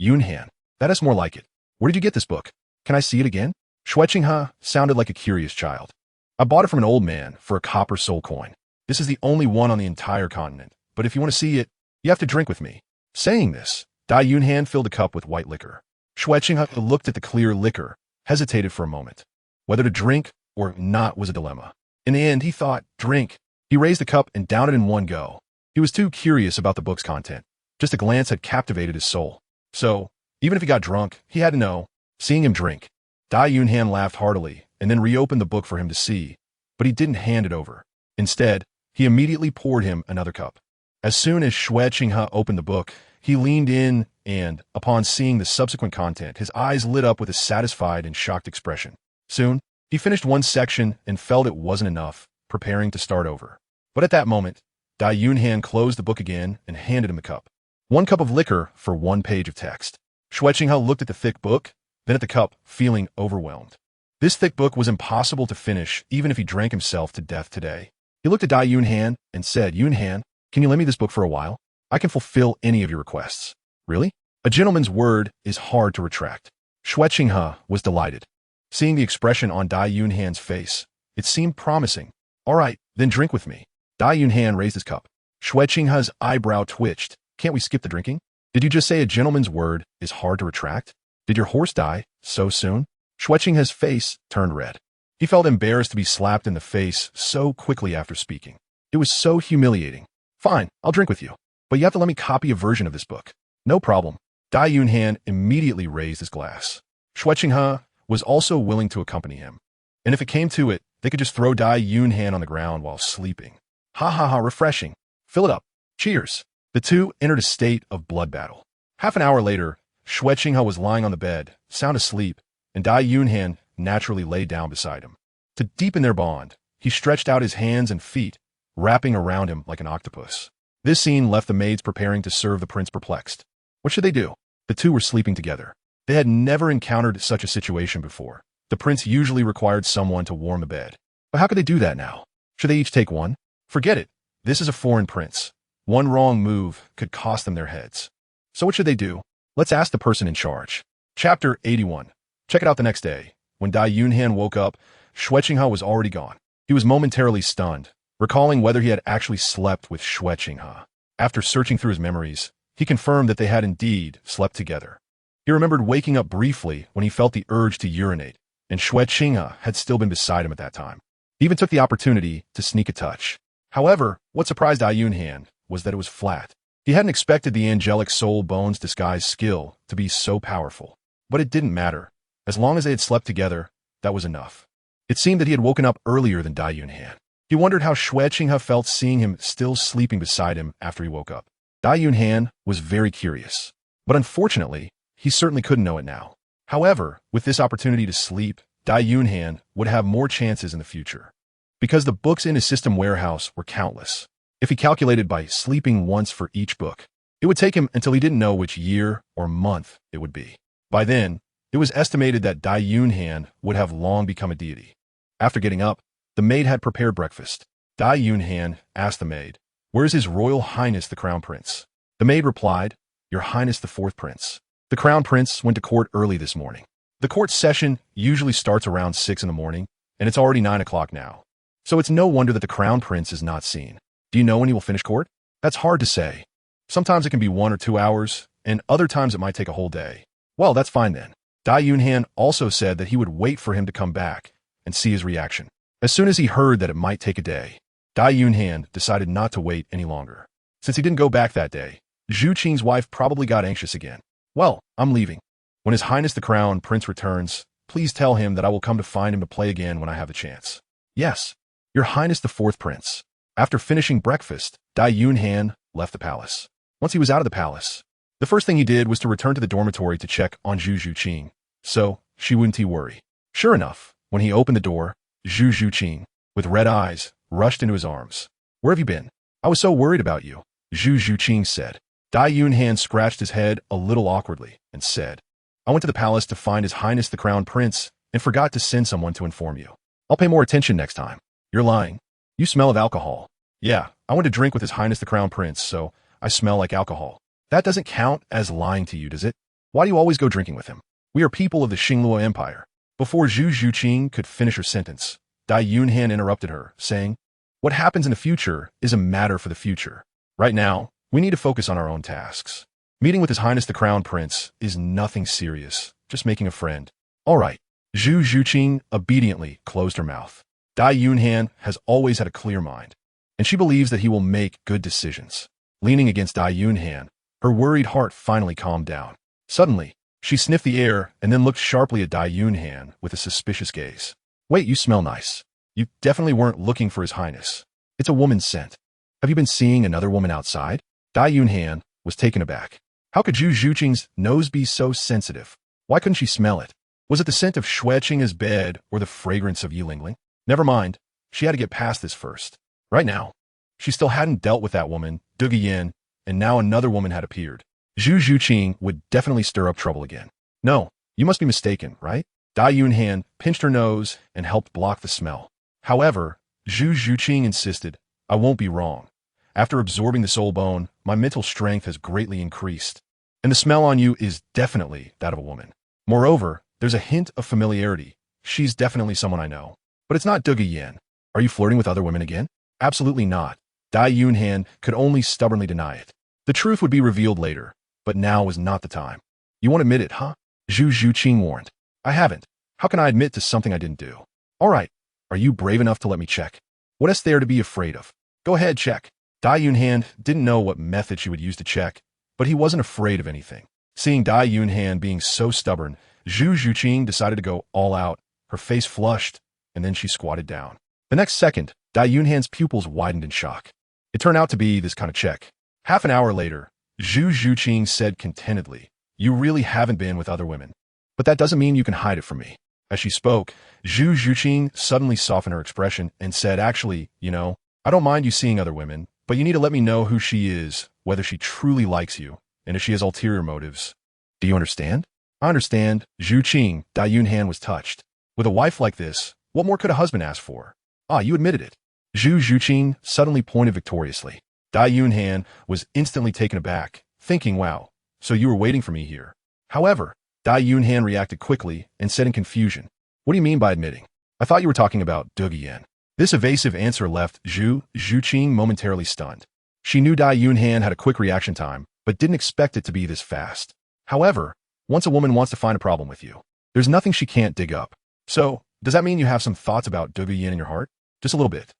Yunhan. That is more like it. Where did you get this book? Can I see it again?" Shui Qinghe sounded like a curious child. "I bought it from an old man for a copper soul coin. This is the only one on the entire continent, but if you want to see it, you have to drink with me." Saying this, Dai Yunhan filled a cup with white liquor. Shui Qinghe looked at the clear liquor, hesitated for a moment. Whether to drink or not was a dilemma. In the end, he thought, drink. He raised the cup and downed it in one go. He was too curious about the book's content. Just a glance had captivated his soul. So, even if he got drunk, he had to know. Seeing him drink, Dai Yunhan laughed heartily and then reopened the book for him to see, but he didn't hand it over. Instead, he immediately poured him another cup. As soon as Shui Qinghe opened the book, he leaned in and, upon seeing the subsequent content, his eyes lit up with a satisfied and shocked expression. Soon, he finished one section and felt it wasn't enough, preparing to start over. But at that moment, Dai Yunhan closed the book again and handed him the cup. One cup of liquor for one page of text. Shui Qinghe looked at the thick book, then at the cup, feeling overwhelmed. This thick book was impossible to finish even if he drank himself to death today. He looked at Dai Yunhan and said, "Yunhan, can you lend me this book for a while? I can fulfill any of your requests." "Really?" A gentleman's word is hard to retract. Shui Qinghe was delighted. Seeing the expression on Dai Yunhan's face, it seemed promising. "All right, then drink with me." Dai Yunhan raised his cup. Shui Qinghe's eyebrow twitched. "Can't we skip the drinking? Did you just say a gentleman's word is hard to retract? Did your horse die so soon?" Shui Qinghe's face turned red. He felt embarrassed to be slapped in the face so quickly after speaking. It was so humiliating. "Fine, I'll drink with you, but you have to let me copy a version of this book." "No problem." Dai Yunhan immediately raised his glass. Shui Qinghe was also willing to accompany him. And if it came to it, they could just throw Dai Yunhan on the ground while sleeping. Hahaha, refreshing. Fill it up. Cheers. The two entered a state of blood battle. Half an hour later, Shui Qinghe was lying on the bed, sound asleep, and Dai Yunhan naturally lay down beside him. To deepen their bond, he stretched out his hands and feet, wrapping around him like an octopus. This scene left the maids preparing to serve the prince perplexed. What should they do? The two were sleeping together. They had never encountered such a situation before. The prince usually required someone to warm the bed. But how could they do that now? Should they each take one? Forget it. This is a foreign prince. One wrong move could cost them their heads. So what should they do? Let's ask the person in charge. Chapter 81. Check it out the next day. When Dai Yunhan woke up, Shui Qinghe was already gone. He was momentarily stunned, recalling whether he had actually slept with Shui Qinghe. After searching through his memories, he confirmed that they had indeed slept together. He remembered waking up briefly when he felt the urge to urinate, and Shui Qinghe had still been beside him at that time. He even took the opportunity to sneak a touch. However, what surprised Dai Yunhan was that it was flat. He hadn't expected the angelic soul bone's disguise skill to be so powerful. But it didn't matter. As long as they had slept together, that was enough. It seemed that he had woken up earlier than Dai Yunhan. He wondered how Shui Qinghe felt seeing him still sleeping beside him after he woke up. Dai Yunhan was very curious. But unfortunately, he certainly couldn't know it now. However, with this opportunity to sleep, Dai Yunhan would have more chances in the future. Because the books in his system warehouse were countless. If he calculated by sleeping once for each book, it would take him until he didn't know which year or month it would be. By then, it was estimated that Dai Yunhan would have long become a deity. After getting up, the maid had prepared breakfast. Dai Yunhan asked the maid, "Where is His Royal Highness the Crown Prince?" The maid replied, "Your Highness the Fourth Prince. The Crown Prince went to court early this morning." The court session usually starts around 6 in the morning, and it's already 9 o'clock now. So it's no wonder that the crown prince is not seen. Do you know when he will finish court? That's hard to say. Sometimes it can be 1 or 2 hours, and other times it might take a whole day. Well, that's fine then. Dai Yunhan also said that he would wait for him to come back and see his reaction. As soon as he heard that it might take a day, Dai Yunhan decided not to wait any longer. Since he didn't go back that day, Zhu Qing's wife probably got anxious again. Well, I'm leaving. When His Highness the Crown Prince returns, please tell him that I will come to find him to play again when I have the chance. Yes, Your Highness the Fourth Prince. After finishing breakfast, Dai Yunhan left the palace. Once he was out of the palace, the first thing he did was to return to the dormitory to check on Zhu Zhuqing, so she wouldn't worry. Sure enough, when he opened the door, Zhu Zhuqing, with red eyes, rushed into his arms. Where have you been? I was so worried about you, Zhu Zhuqing said. Dai Yunhan scratched his head a little awkwardly and said, I went to the palace to find His Highness the Crown Prince and forgot to send someone to inform you. I'll pay more attention next time. You're lying. You smell of alcohol. Yeah, I went to drink with His Highness the Crown Prince, so I smell like alcohol. That doesn't count as lying to you, does it? Why do you always go drinking with him? We are people of the Star Luo Empire. Before Zhu Zhuqing could finish her sentence, Dai Yunhan interrupted her, saying, What happens in the future is a matter for the future. Right now, we need to focus on our own tasks. Meeting with His Highness the Crown Prince is nothing serious, just making a friend. All right. Zhu Zhuqing obediently closed her mouth. Dai Yunhan has always had a clear mind, and she believes that he will make good decisions. Leaning against Dai Yunhan, her worried heart finally calmed down. Suddenly, she sniffed the air and then looked sharply at Dai Yunhan with a suspicious gaze. Wait, you smell nice. You definitely weren't looking for His Highness. It's a woman's scent. Have you been seeing another woman outside? Dai Yunhan was taken aback. How could Zhu Zhuqing's nose be so sensitive? Why couldn't she smell it? Was it the scent of Xueqing's bed or the fragrance of Yilingling? Never mind. She had to get past this first. Right now, she still hadn't dealt with that woman, Dugiyin, and now another woman had appeared. Zhu Zhuqing would definitely stir up trouble again. No, you must be mistaken, right? Dai Yunhan pinched her nose and helped block the smell. However, Zhu Zhuqing insisted, I won't be wrong. After absorbing the soul bone, my mental strength has greatly increased, and the smell on you is definitely that of a woman. Moreover, there's a hint of familiarity. She's definitely someone I know. But it's not Dugiyin. Are you flirting with other women again? Absolutely not. Dai Yunhan could only stubbornly deny it. The truth would be revealed later, but now was not the time. You won't admit it, huh? Zhu Zhuqing warned. I haven't. How can I admit to something I didn't do? All right. Are you brave enough to let me check? What is there to be afraid of? Go ahead, check. Dai Yunhan didn't know what method she would use to check, but he wasn't afraid of anything. Seeing Dai Yunhan being so stubborn, Zhu Zhuqing decided to go all out. Her face flushed, and then she squatted down. The next second, Dai Yunhan's pupils widened in shock. It turned out to be this kind of check. Half an hour later, Zhu Zhuqing said contentedly, You really haven't been with other women. But that doesn't mean you can hide it from me. As she spoke, Zhu Zhuqing suddenly softened her expression and said, Actually, I don't mind you seeing other women, but you need to let me know who she is, whether she truly likes you, and if she has ulterior motives. Do you understand? I understand. Zhu Qing, Dai Yunhan was touched. With a wife like this, what more could a husband ask for? Ah, you admitted it. Zhu Zhuqing suddenly pointed victoriously. Dai Yunhan was instantly taken aback, thinking, wow, so you were waiting for me here. However, Dai Yunhan reacted quickly and said in confusion, What do you mean by admitting? I thought you were talking about Dugiyin. This evasive answer left Zhu Zhuqing momentarily stunned. She knew Dai Yunhan had a quick reaction time, but didn't expect it to be this fast. However, once a woman wants to find a problem with you, there's nothing she can't dig up. So, does that mean you have some thoughts about Dugiyin in your heart? Just a little bit.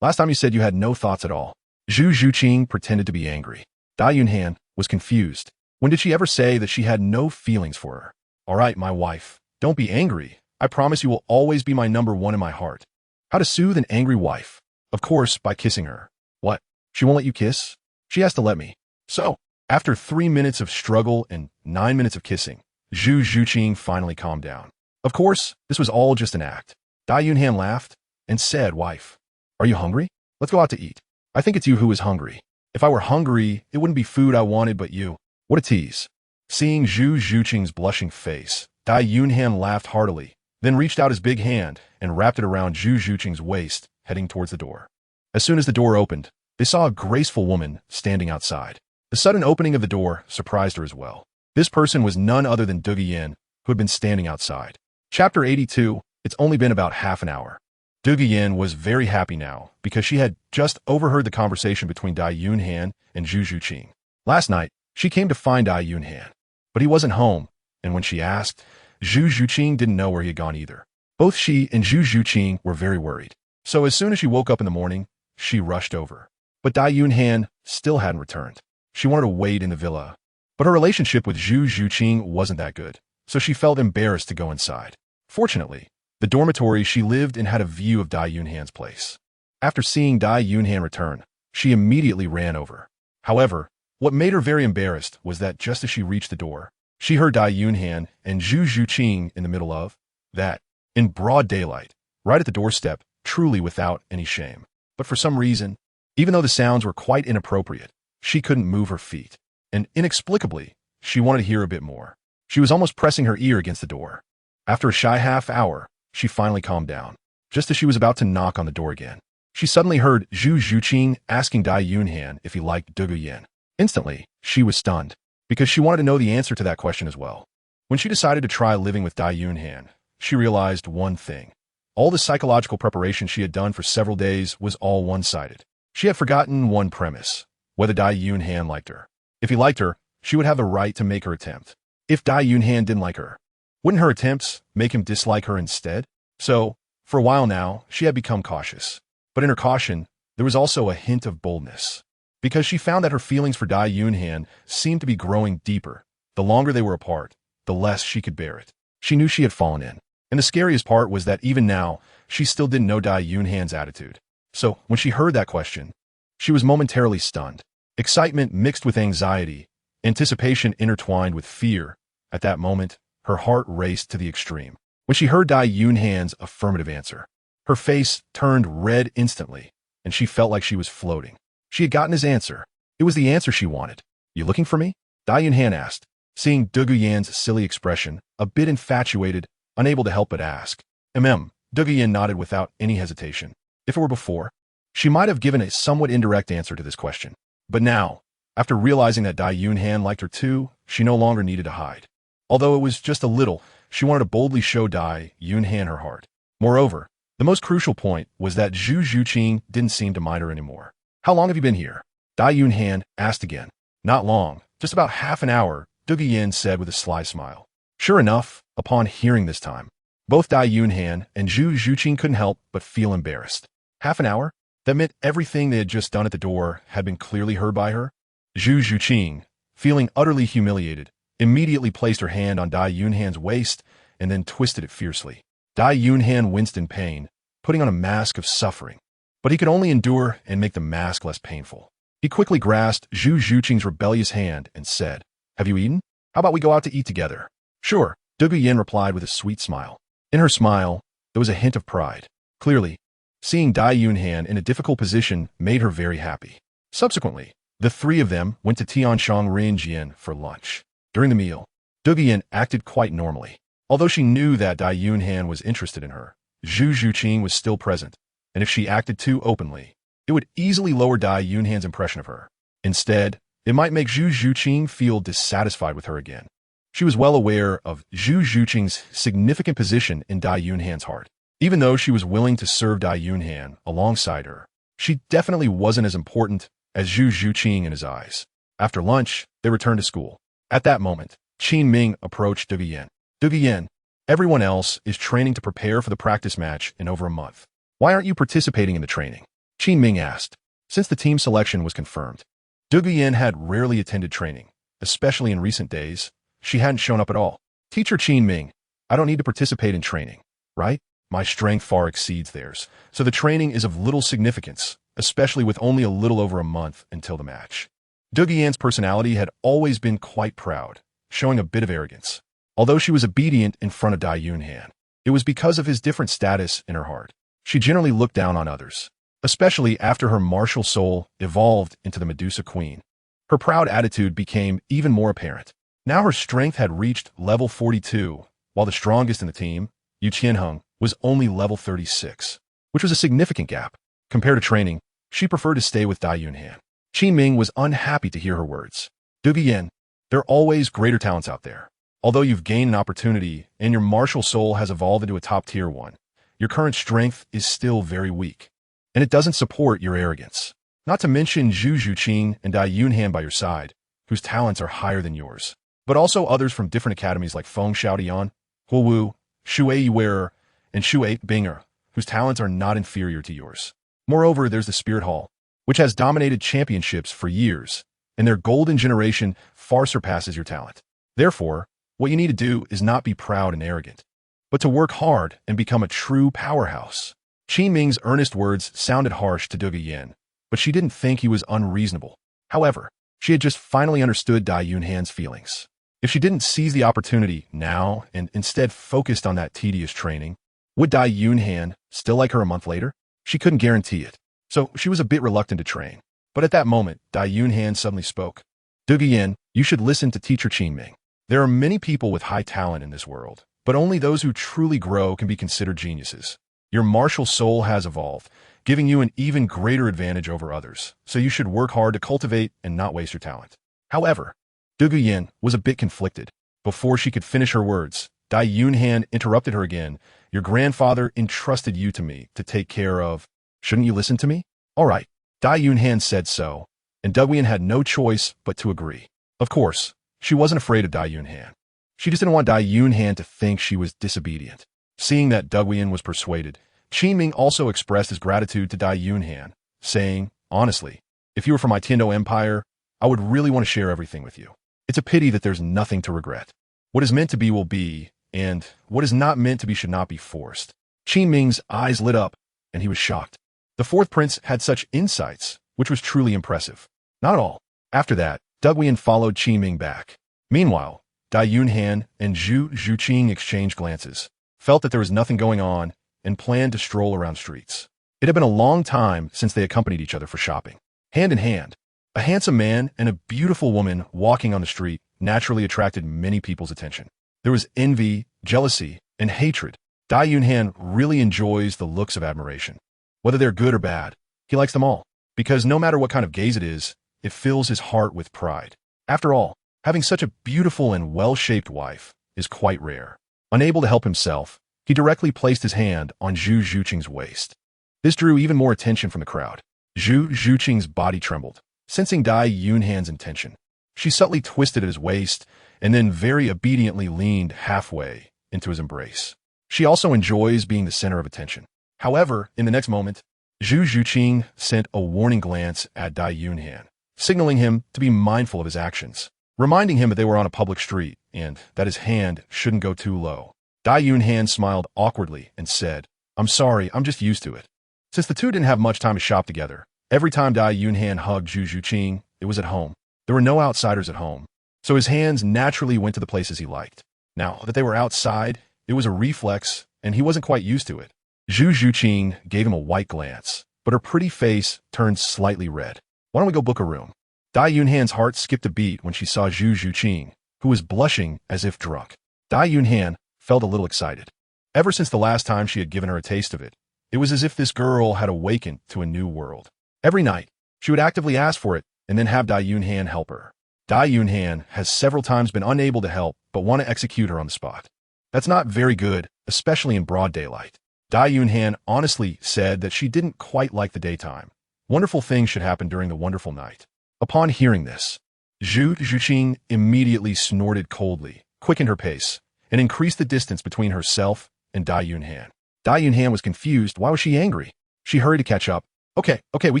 Last time you said you had no thoughts at all. Zhu Zhuqing pretended to be angry. Dai Yunhan was confused. When did she ever say that she had no feelings for her? All right, my wife, don't be angry. I promise you will always be my number one in my heart. How to soothe an angry wife? Of course, by kissing her. What? She won't let you kiss? She has to let me. So, after 3 minutes of struggle and 9 minutes of kissing, Zhu Zhuqing finally calmed down. Of course, this was all just an act. Dai Yunhan laughed and said, Wife, are you hungry? Let's go out to eat. I think it's you who is hungry. If I were hungry, it wouldn't be food I wanted but you. What a tease. Seeing Zhu Zhuqing's blushing face, Dai Yunhan laughed heartily, then reached out his big hand and wrapped it around Zhu Zhuqing's waist, heading towards the door. As soon as the door opened, they saw a graceful woman standing outside. The sudden opening of the door surprised her as well. This person was none other than Dugiyin, who had been standing outside. Chapter 82, it's only been about half an hour. Yin was very happy now because she had just overheard the conversation between Dai Yunhan and Zhu Zhuqing. Last night, she came to find Dai Yunhan, but he wasn't home, and when she asked, Zhu Zhuqing didn't know where he had gone either. Both she and Zhu Zhuqing were very worried. So as soon as she woke up in the morning, she rushed over. But Dai Yunhan still hadn't returned. She wanted to wait in the villa. But her relationship with Zhu Zhuqing wasn't that good, so she felt embarrassed to go inside. Fortunately, the dormitory she lived in had a view of Dai Yunhan's place. After seeing Dai Yunhan return, she immediately ran over. However, what made her very embarrassed was that just as she reached the door, she heard Dai Yunhan and Zhu Zhuqing in the middle of that, in broad daylight, right at the doorstep, truly without any shame. But for some reason, even though the sounds were quite inappropriate, she couldn't move her feet. And inexplicably, she wanted to hear a bit more. She was almost pressing her ear against the door. After a shy half hour, she finally calmed down. Just as she was about to knock on the door again, she suddenly heard Zhu Zhuqing asking Dai Yunhan if he liked Yin. Instantly, she was stunned, because she wanted to know the answer to that question as well. When she decided to try living with Dai Yunhan, she realized one thing. All the psychological preparation she had done for several days was all one-sided. She had forgotten one premise, whether Dai Yunhan liked her. If he liked her, she would have the right to make her attempt. If Dai Yunhan didn't like her, wouldn't her attempts make him dislike her instead? So, for a while now, she had become cautious. But in her caution, there was also a hint of boldness. Because she found that her feelings for Dai Yunhan seemed to be growing deeper. The longer they were apart, the less she could bear it. She knew she had fallen in. And the scariest part was that even now, she still didn't know Dai Yunhan's attitude. So, when she heard that question, she was momentarily stunned. Excitement mixed with anxiety, anticipation intertwined with fear. At that moment, her heart raced to the extreme. When she heard Dai Yunhan's affirmative answer, her face turned red instantly, and she felt like she was floating. She had gotten his answer. It was the answer she wanted. "You looking for me?" Dai Yunhan asked, seeing Yan's silly expression, a bit infatuated, unable to help but ask. Yan nodded without any hesitation. If it were before, she might have given a somewhat indirect answer to this question. But now, after realizing that Dai Yunhan liked her too, she no longer needed to hide. Although it was just a little, she wanted to boldly show Dai Yunhan her heart. Moreover, the most crucial point was that Zhu Zhuqing didn't seem to mind her anymore. "How long have you been here?" Dai Yunhan asked again. "Not long, just about half an hour," Yan said with a sly smile. Sure enough, upon hearing this time, both Dai Yunhan and Zhu Zhuqing couldn't help but feel embarrassed. Half an hour? That meant everything they had just done at the door had been clearly heard by her? Zhu Zhuqing, feeling utterly humiliated, immediately placed her hand on Dai Yunhan's waist and then twisted it fiercely. Dai Yunhan winced in pain, putting on a mask of suffering. But he could only endure and make the mask less painful. He quickly grasped Zhu Zhuqing's rebellious hand and said, "Have you eaten? How about we go out to eat together?" "Sure," Yan replied with a sweet smile. In her smile, there was a hint of pride. Clearly, seeing Dai Yunhan in a difficult position made her very happy. Subsequently, the three of them went to Tianshang Rinjian for lunch. During the meal, Yan acted quite normally. Although she knew that Dai Yunhan was interested in her, Zhu Zhuqing was still present, and if she acted too openly, it would easily lower Dai Yunhan's impression of her. Instead, it might make Zhu Zhuqing feel dissatisfied with her again. She was well aware of Zhu Zhuqing's significant position in Dai Yunhan's heart. Even though she was willing to serve Dai Yunhan alongside her, she definitely wasn't as important as Zhu Zhuqing in his eyes. After lunch, they returned to school. At that moment, Qin Ming approached Yan. "Yan, everyone else is training to prepare for the practice match in over a month. Why aren't you participating in the training?" Qin Ming asked. Since the team selection was confirmed, Yan had rarely attended training, especially in recent days. She hadn't shown up at all. "Teacher Qin Ming, I don't need to participate in training, right? My strength far exceeds theirs, so the training is of little significance, especially with only a little over a month until the match." Yan's personality had always been quite proud, showing a bit of arrogance. Although she was obedient in front of Dai Yunhan, it was because of his different status in her heart. She generally looked down on others, especially after her martial soul evolved into the Medusa Queen. Her proud attitude became even more apparent. Now her strength had reached level 42, while the strongest in the team, Yu Qianheng, was only level 36, which was a significant gap. Compared to training, she preferred to stay with Dai Yunhan. Qin Ming was unhappy to hear her words. "Yan, there are always greater talents out there. Although you've gained an opportunity and your martial soul has evolved into a top-tier one, your current strength is still very weak, and it doesn't support your arrogance. Not to mention Zhu Zhuqing and Dai Yunhan by your side, whose talents are higher than yours, but also others from different academies like Feng Xiaodian, Huowu, Shui Yuerer, and Shui Binger, whose talents are not inferior to yours. Moreover, there's the Spirit Hall, which has dominated championships for years, and their golden generation far surpasses your talent. Therefore, what you need to do is not be proud and arrogant, but to work hard and become a true powerhouse. Qin Ming's earnest words sounded harsh to Douluo Yin, but she didn't think he was unreasonable. However, she had just finally understood Dai Yunhan's feelings. If she didn't seize the opportunity now and instead focused on that tedious training, would Dai Yunhan still like her a month later? She couldn't guarantee it, so she was a bit reluctant to train. But at that moment, Dai Yunhan suddenly spoke. Douluo Yin, you should listen to teacher Qin Ming. There are many people with high talent in this world, but only those who truly grow can be considered geniuses. Your martial soul has evolved, giving you an even greater advantage over others, so you should work hard to cultivate and not waste your talent. However, Douluo Yin was a bit conflicted. Before she could finish her words, Dai Yunhan interrupted her again. Your grandfather entrusted you to me to take care of. Shouldn't you listen to me? All right. Dai Yunhan said so, and Douluo Yin had no choice but to agree. Of course, she wasn't afraid of Dai Yunhan. She just didn't want Dai Yunhan to think she was disobedient. Seeing that Douluo Yin was persuaded, Qin Ming also expressed his gratitude to Dai Yunhan, saying, honestly, if you were from my Tiando Empire, I would really want to share everything with you. It's a pity that there's nothing to regret. What is meant to be will be, and what is not meant to be should not be forced. Qin Ming's eyes lit up, and he was shocked. The fourth prince had such insights, which was truly impressive. Not at all. After that, Douluo Yin followed Qin Ming back. Meanwhile, Dai Yunhan and Zhu Zhuqing exchanged glances, felt that there was nothing going on, and planned to stroll around streets. It had been a long time since they accompanied each other for shopping. Hand in hand, a handsome man and a beautiful woman walking on the street naturally attracted many people's attention. There was envy, jealousy, and hatred. Dai Yunhan really enjoys the looks of admiration. Whether they're good or bad, he likes them all, because no matter what kind of gaze it is, it fills his heart with pride. After all, having such a beautiful and well-shaped wife is quite rare. Unable to help himself, he directly placed his hand on Zhu Zhuqing's waist. This drew even more attention from the crowd. Zhu Zhuqing's body trembled, sensing Dai Yunhan's intention. She subtly twisted at his waist and then very obediently leaned halfway into his embrace. She also enjoys being the center of attention. However, in the next moment, Zhu Zhuqing sent a warning glance at Dai Yunhan, signaling him to be mindful of his actions, reminding him that they were on a public street and that his hand shouldn't go too low. Dai Yunhan smiled awkwardly and said, I'm sorry, I'm just used to it. Since the two didn't have much time to shop together, every time Dai Yunhan hugged Zhu Zhuqing, it was at home. There were no outsiders at home, so his hands naturally went to the places he liked. Now that they were outside, it was a reflex, and he wasn't quite used to it. Zhu Zhuqing gave him a white glance, but her pretty face turned slightly red. Why don't we go book a room? Dai Yunhan's heart skipped a beat when she saw Zhu Zhuqing, who was blushing as if drunk. Dai Yunhan felt a little excited. Ever since the last time she had given her a taste of it, it was as if this girl had awakened to a new world. Every night, she would actively ask for it and then have Dai Yunhan help her. Dai Yunhan has several times been unable to help but want to execute her on the spot. That's not very good, especially in broad daylight. Dai Yunhan honestly said that she didn't quite like the daytime. Wonderful things should happen during the wonderful night. Upon hearing this, Zhu Zhuqing immediately snorted coldly, quickened her pace, and increased the distance between herself and Dai Yunhan. Dai Yunhan was confused. Why was she angry? She hurried to catch up. Okay, we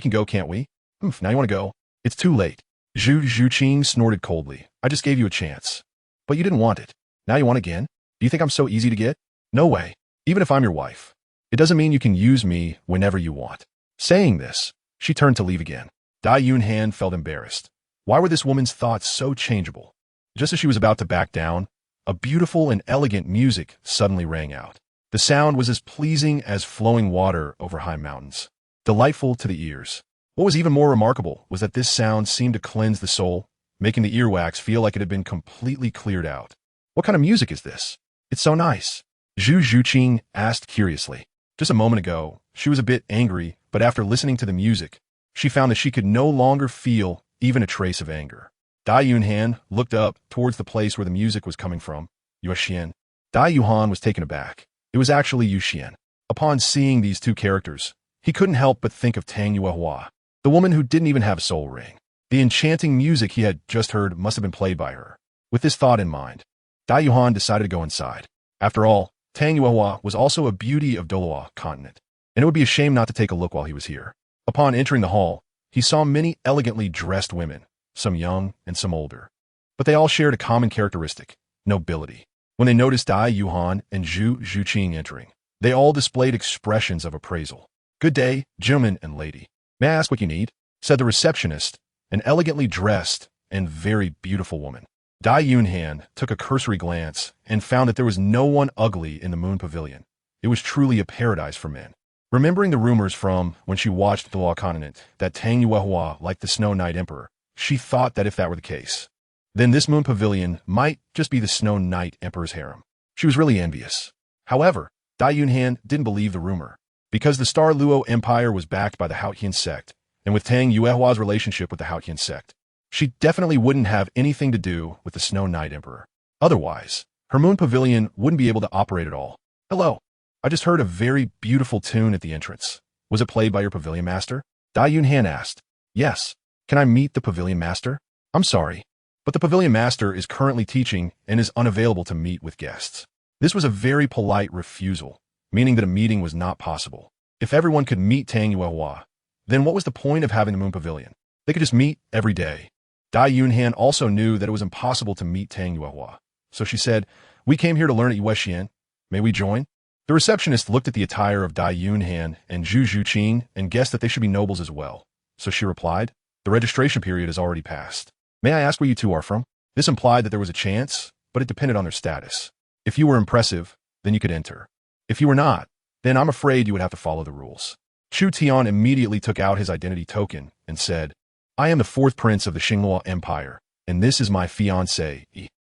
can go, can't we? Now you want to go? It's too late. Zhu Zhuqing snorted coldly. I just gave you a chance. But you didn't want it. Now you want again? Do you think I'm so easy to get? No way. Even if I'm your wife. It doesn't mean you can use me whenever you want. Saying this, she turned to leave again. Dai Yunhan felt embarrassed. Why were this woman's thoughts so changeable? Just as she was about to back down, a beautiful and elegant music suddenly rang out. The sound was as pleasing as flowing water over high mountains, delightful to the ears. What was even more remarkable was that this sound seemed to cleanse the soul, making the earwax feel like it had been completely cleared out. What kind of music is this? It's so nice. Zhu Zhuqing asked curiously. Just a moment ago, she was a bit angry, but after listening to the music, she found that she could no longer feel even a trace of anger. Dai Yunhan looked up towards the place where the music was coming from. Yuxian. Dai Yunhan was taken aback. It was actually Yuxian. Upon seeing these two characters, he couldn't help but think of Tang Yuehua, the woman who didn't even have a soul ring. The enchanting music he had just heard must have been played by her. With this thought in mind, Dai Yunhan decided to go inside. After all, Tang Yuehua was also a beauty of Douluo Continent, and it would be a shame not to take a look while he was here. Upon entering the hall, he saw many elegantly dressed women, some young and some older. But they all shared a common characteristic: nobility. When they noticed Dai Yunhan and Zhu Zhuqing entering, they all displayed expressions of appraisal. "Good day, gentlemen and lady. May I ask what you need?" said the receptionist, an elegantly dressed and very beautiful woman. Dai Yunhan took a cursory glance and found that there was no one ugly in the Moon Pavilion. It was truly a paradise for men. Remembering the rumors from when she watched Douluo Continent that Tang Yuehua liked the Snow Night Emperor, she thought that if that were the case, then this Moon Pavilion might just be the Snow Night Emperor's harem. She was really envious. However, Dai Yunhan didn't believe the rumor, because the Star Luo Empire was backed by the Hahaha sect, and with Tang Yuehua's relationship with the Hahaha sect, she definitely wouldn't have anything to do with the Snow Night Emperor. Otherwise, her Moon Pavilion wouldn't be able to operate at all. "Hello. I just heard a very beautiful tune at the entrance. Was it played by your pavilion master?" Dai Yunhan asked. "Yes. Can I meet the pavilion master?" "I'm sorry, but the pavilion master is currently teaching and is unavailable to meet with guests." This was a very polite refusal, meaning that a meeting was not possible. If everyone could meet Tang Yuehua, then what was the point of having the Moon Pavilion? They could just meet every day. Dai Yunhan also knew that it was impossible to meet Tang Yuehua, so she said, "We came here to learn at Yuexian. May we join?" The receptionist looked at the attire of Dai Yunhan and Zhu Zhuqing and guessed that they should be nobles as well. So she replied, "The registration period has already passed. May I ask where you two are from?" This implied that there was a chance, but it depended on their status. If you were impressive, then you could enter. If you were not, then I'm afraid you would have to follow the rules. Chu Tian immediately took out his identity token and said, "I am the fourth prince of the Star Luo Empire, and this is my fiancée."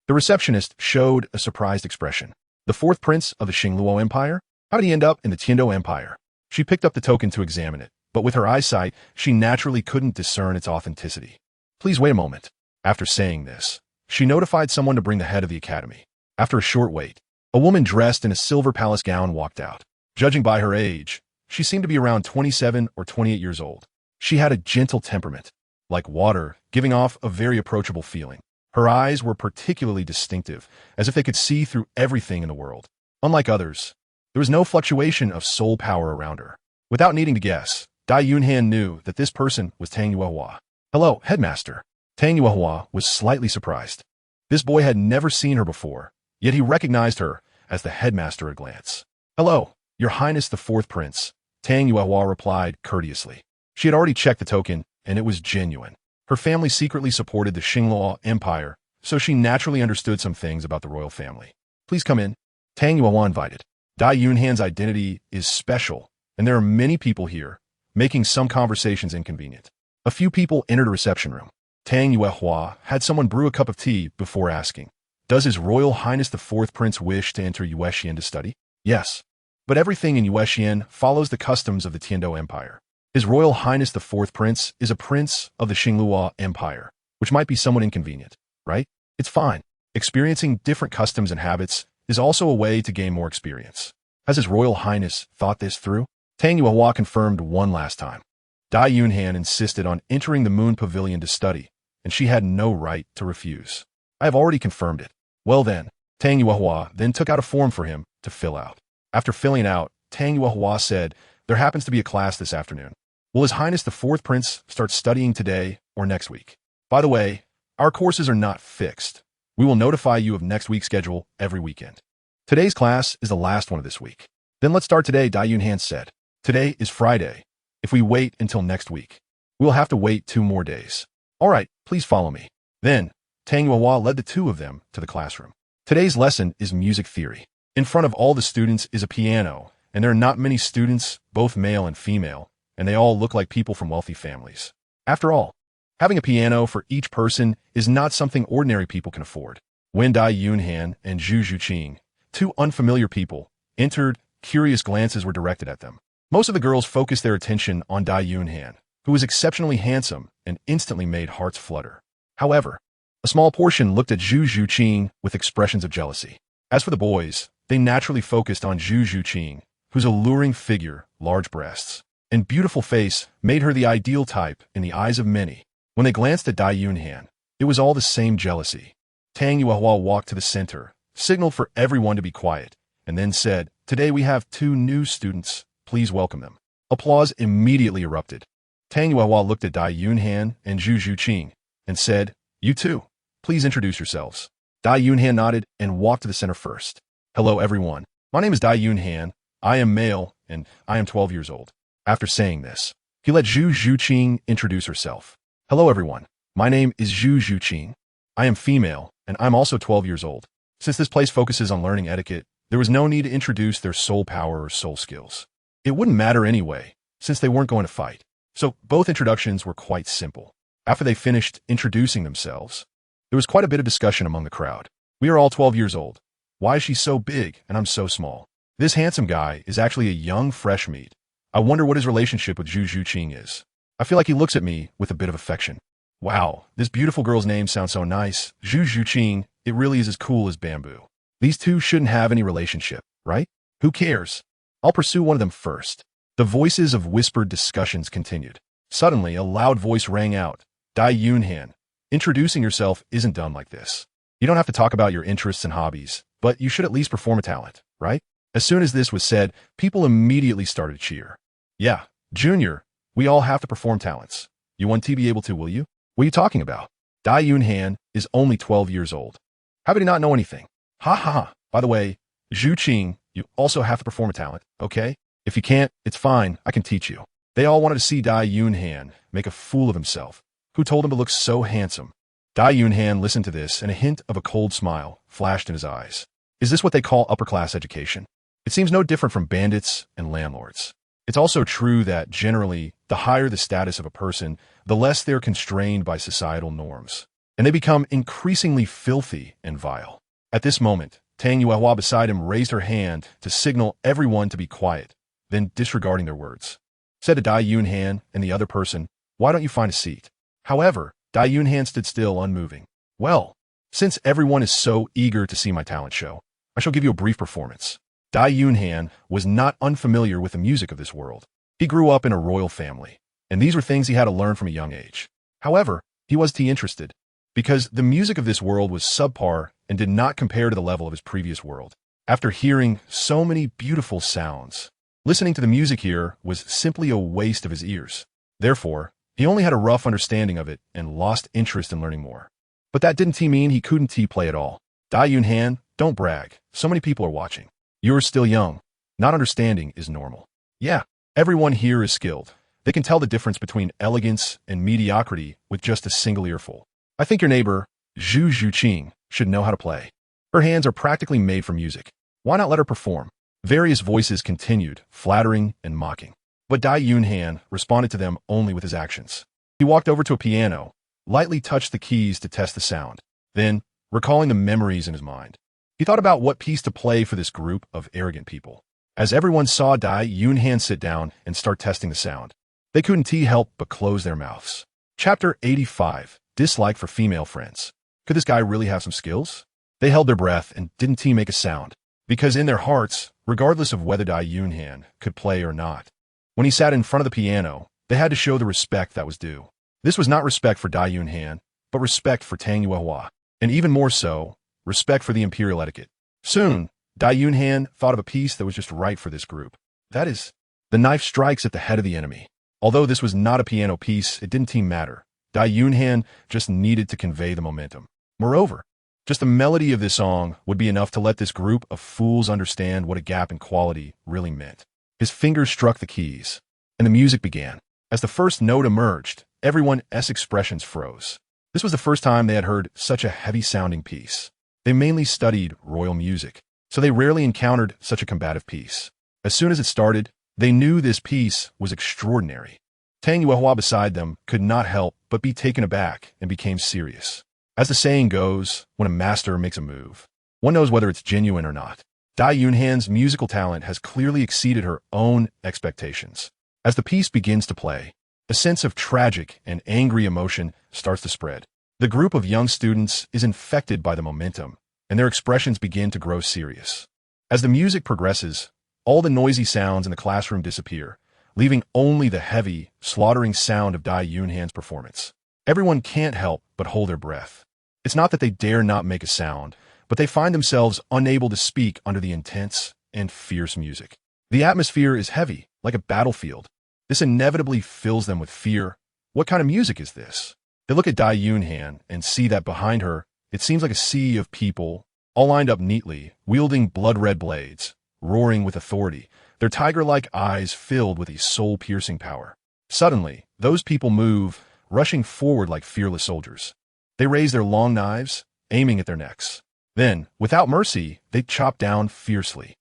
The receptionist showed a surprised expression. "The fourth prince of the Star Luo Empire? How did he end up in the Tiando Empire?" She picked up the token to examine it, but with her eyesight, she naturally couldn't discern its authenticity. "Please wait a moment." After saying this, she notified someone to bring the head of the academy. After a short wait, a woman dressed in a silver palace gown walked out. Judging by her age, she seemed to be around 27 or 28 years old. She had a gentle temperament, like water, giving off a very approachable feeling. Her eyes were particularly distinctive, as if they could see through everything in the world. Unlike others, there was no fluctuation of soul power around her. Without needing to guess, Dai Yunhan knew that this person was Tang Yuehua. "Hello, headmaster." Tang Yuehua was slightly surprised. This boy had never seen her before, yet he recognized her as the headmaster at a glance. "Hello, Your Highness the Fourth Prince," Tang Yuehua replied courteously. She had already checked the token, and it was genuine. Her family secretly supported the Star Luo Empire, so she naturally understood some things about the royal family. "Please come in." Tang Yuehua invited. Dai Yunhan's identity is special, and there are many people here, making some conversations inconvenient. A few people entered a reception room. Tang Yuehua had someone brew a cup of tea before asking, "Does His Royal Highness the Fourth Prince wish to enter Yuexian to study?" "Yes. But everything in Yuexian follows the customs of the Tiando Empire. His Royal Highness the Fourth Prince is a prince of the Star Luo Empire, which might be somewhat inconvenient, right? It's fine. Experiencing different customs and habits is also a way to gain more experience. Has His Royal Highness thought this through?" Tang Yuehua confirmed one last time. Dai Yunhan insisted on entering the Moon Pavilion to study, and she had no right to refuse. "I have already confirmed it." "Well then," Tang Yuehua then took out a form for him to fill out. After filling out, Tang Yuehua said, "There happens to be a class this afternoon. Will His Highness the Fourth Prince start studying today or next week? By the way, our courses are not fixed. We will notify you of next week's schedule every weekend. Today's class is the last one of this week." "Then let's start today," Dai Yunhan said. "Today is Friday. If we wait until next week, we will have to wait 2 more days." "All right, please follow me." Then, Tang Yuehua led the two of them to the classroom. Today's lesson is music theory. In front of all the students is a piano, and there are not many students, both male and female, and they all look like people from wealthy families. After all, having a piano for each person is not something ordinary people can afford. When Dai Yunhan and Zhu Zhuqing, two unfamiliar people, entered, curious glances were directed at them. Most of the girls focused their attention on Dai Yunhan, who was exceptionally handsome and instantly made hearts flutter. However, a small portion looked at Zhu Zhuqing with expressions of jealousy. As for the boys, they naturally focused on Zhu Zhuqing, whose alluring figure, large breasts, and beautiful face made her the ideal type in the eyes of many. When they glanced at Dai Yunhan, it was all the same jealousy. Tang Yuehua walked to the center, signaled for everyone to be quiet, and then said, "Today we have 2 new students. Please welcome them." Applause immediately erupted. Tang Yuehua looked at Dai Yunhan and Zhu Zhuqing and said, "You two, please introduce yourselves." Dai Yunhan nodded and walked to the center first. "Hello everyone. My name is Dai Yunhan. I am male and I am 12 years old." After saying this, he let Zhu Zhuqing introduce herself. "Hello everyone. My name is Zhu Zhuqing. I am female and I'm also 12 years old." Since this place focuses on learning etiquette, there was no need to introduce their soul power or soul skills. It wouldn't matter anyway, since they weren't going to fight. So both introductions were quite simple. After they finished introducing themselves, there was quite a bit of discussion among the crowd. "We are all 12 years old. Why is she so big and I'm so small? This handsome guy is actually a young fresh meat. I wonder what his relationship with Zhu Zhuqing is. I feel like he looks at me with a bit of affection. Wow, this beautiful girl's name sounds so nice. Zhu Zhuqing, it really is as cool as bamboo. These two shouldn't have any relationship, right? Who cares? I'll pursue one of them first." The voices of whispered discussions continued. Suddenly, a loud voice rang out. "Dai Yunhan, introducing yourself isn't done like this. You don't have to talk about your interests and hobbies, but you should at least perform a talent, right?" As soon as this was said, people immediately started to cheer. "Yeah, Junior, we all have to perform talents. You want to be able to, will you? What are you talking about? Dai Yunhan is only 12 years old. How could he not know anything? Hahaha. By the way, Zhuqing, you also have to perform a talent, okay? If you can't, it's fine, I can teach you." They all wanted to see Dai Yunhan make a fool of himself. Who told him to look so handsome? Dai Yunhan listened to this, and a hint of a cold smile flashed in his eyes. Is this what they call upper-class education? It seems no different from bandits and landlords. It's also true that, generally, the higher the status of a person, the less they're constrained by societal norms, and they become increasingly filthy and vile. At this moment, Tang Yuehua beside him raised her hand to signal everyone to be quiet, then disregarding their words, said to Dai Yunhan and the other person, "Why don't you find a seat?" However, Dai Yunhan stood still, unmoving. "Well, since everyone is so eager to see my talent show, I shall give you a brief performance." Dai Yunhan was not unfamiliar with the music of this world. He grew up in a royal family, and these were things he had to learn from a young age. However, he was interested, because the music of this world was subpar and did not compare to the level of his previous world. After hearing so many beautiful sounds, listening to the music here was simply a waste of his ears. Therefore, he only had a rough understanding of it and lost interest in learning more. But that didn't mean he couldn't play at all. Dai Yunhan, don't brag. So many people are watching. You're still young. Not understanding is normal. Yeah, everyone here is skilled. They can tell the difference between elegance and mediocrity with just a single earful. I think your neighbor, Zhu Zhuqing, should know how to play. Her hands are practically made for music. Why not let her perform? Various voices continued, flattering and mocking. But Dai Yunhan responded to them only with his actions. He walked over to a piano, lightly touched the keys to test the sound. Then, recalling the memories in his mind, he thought about what piece to play for this group of arrogant people. As everyone saw Dai Yunhan sit down and start testing the sound, they couldn't help but close their mouths. Chapter 85. Dislike for female friends. Could this guy really have some skills? They held their breath and didn't make a sound, because in their hearts, regardless of whether Dai Yunhan could play or not, when he sat in front of the piano, they had to show the respect that was due. This was not respect for Dai Yunhan, but respect for Tang Yuehua, and even more so, respect for the imperial etiquette. Soon, Dai Yunhan thought of a piece that was just right for this group. That is, the knife strikes at the head of the enemy. Although this was not a piano piece, it didn't matter. Dai Yunhan just needed to convey the momentum. Moreover, just the melody of this song would be enough to let this group of fools understand what a gap in quality really meant. His fingers struck the keys, and the music began. As the first note emerged, everyone's expressions froze. This was the first time they had heard such a heavy-sounding piece. They mainly studied royal music, so they rarely encountered such a combative piece. As soon as it started, they knew this piece was extraordinary. Tang Yuehua beside them could not help but be taken aback and became serious. As the saying goes, when a master makes a move, one knows whether it's genuine or not. Dai Yunhan's musical talent has clearly exceeded her own expectations. As the piece begins to play, a sense of tragic and angry emotion starts to spread. The group of young students is infected by the momentum, and their expressions begin to grow serious. As the music progresses, All the noisy sounds in the classroom disappear, leaving only the heavy, slaughtering sound of Dai Yunhan's performance. Everyone can't help but hold their breath. It's not that they dare not make a sound, but they find themselves unable to speak under the intense and fierce music. The atmosphere is heavy, like a battlefield. This inevitably fills them with fear. What kind of music is this? They look at Dai Yunhan and see that behind her, it seems like a sea of people, all lined up neatly, wielding blood-red blades, roaring with authority, their tiger-like eyes filled with a soul-piercing power. Suddenly, those people move, rushing forward like fearless soldiers. They raise their long knives, aiming at their necks. Then, without mercy, they chop down fiercely.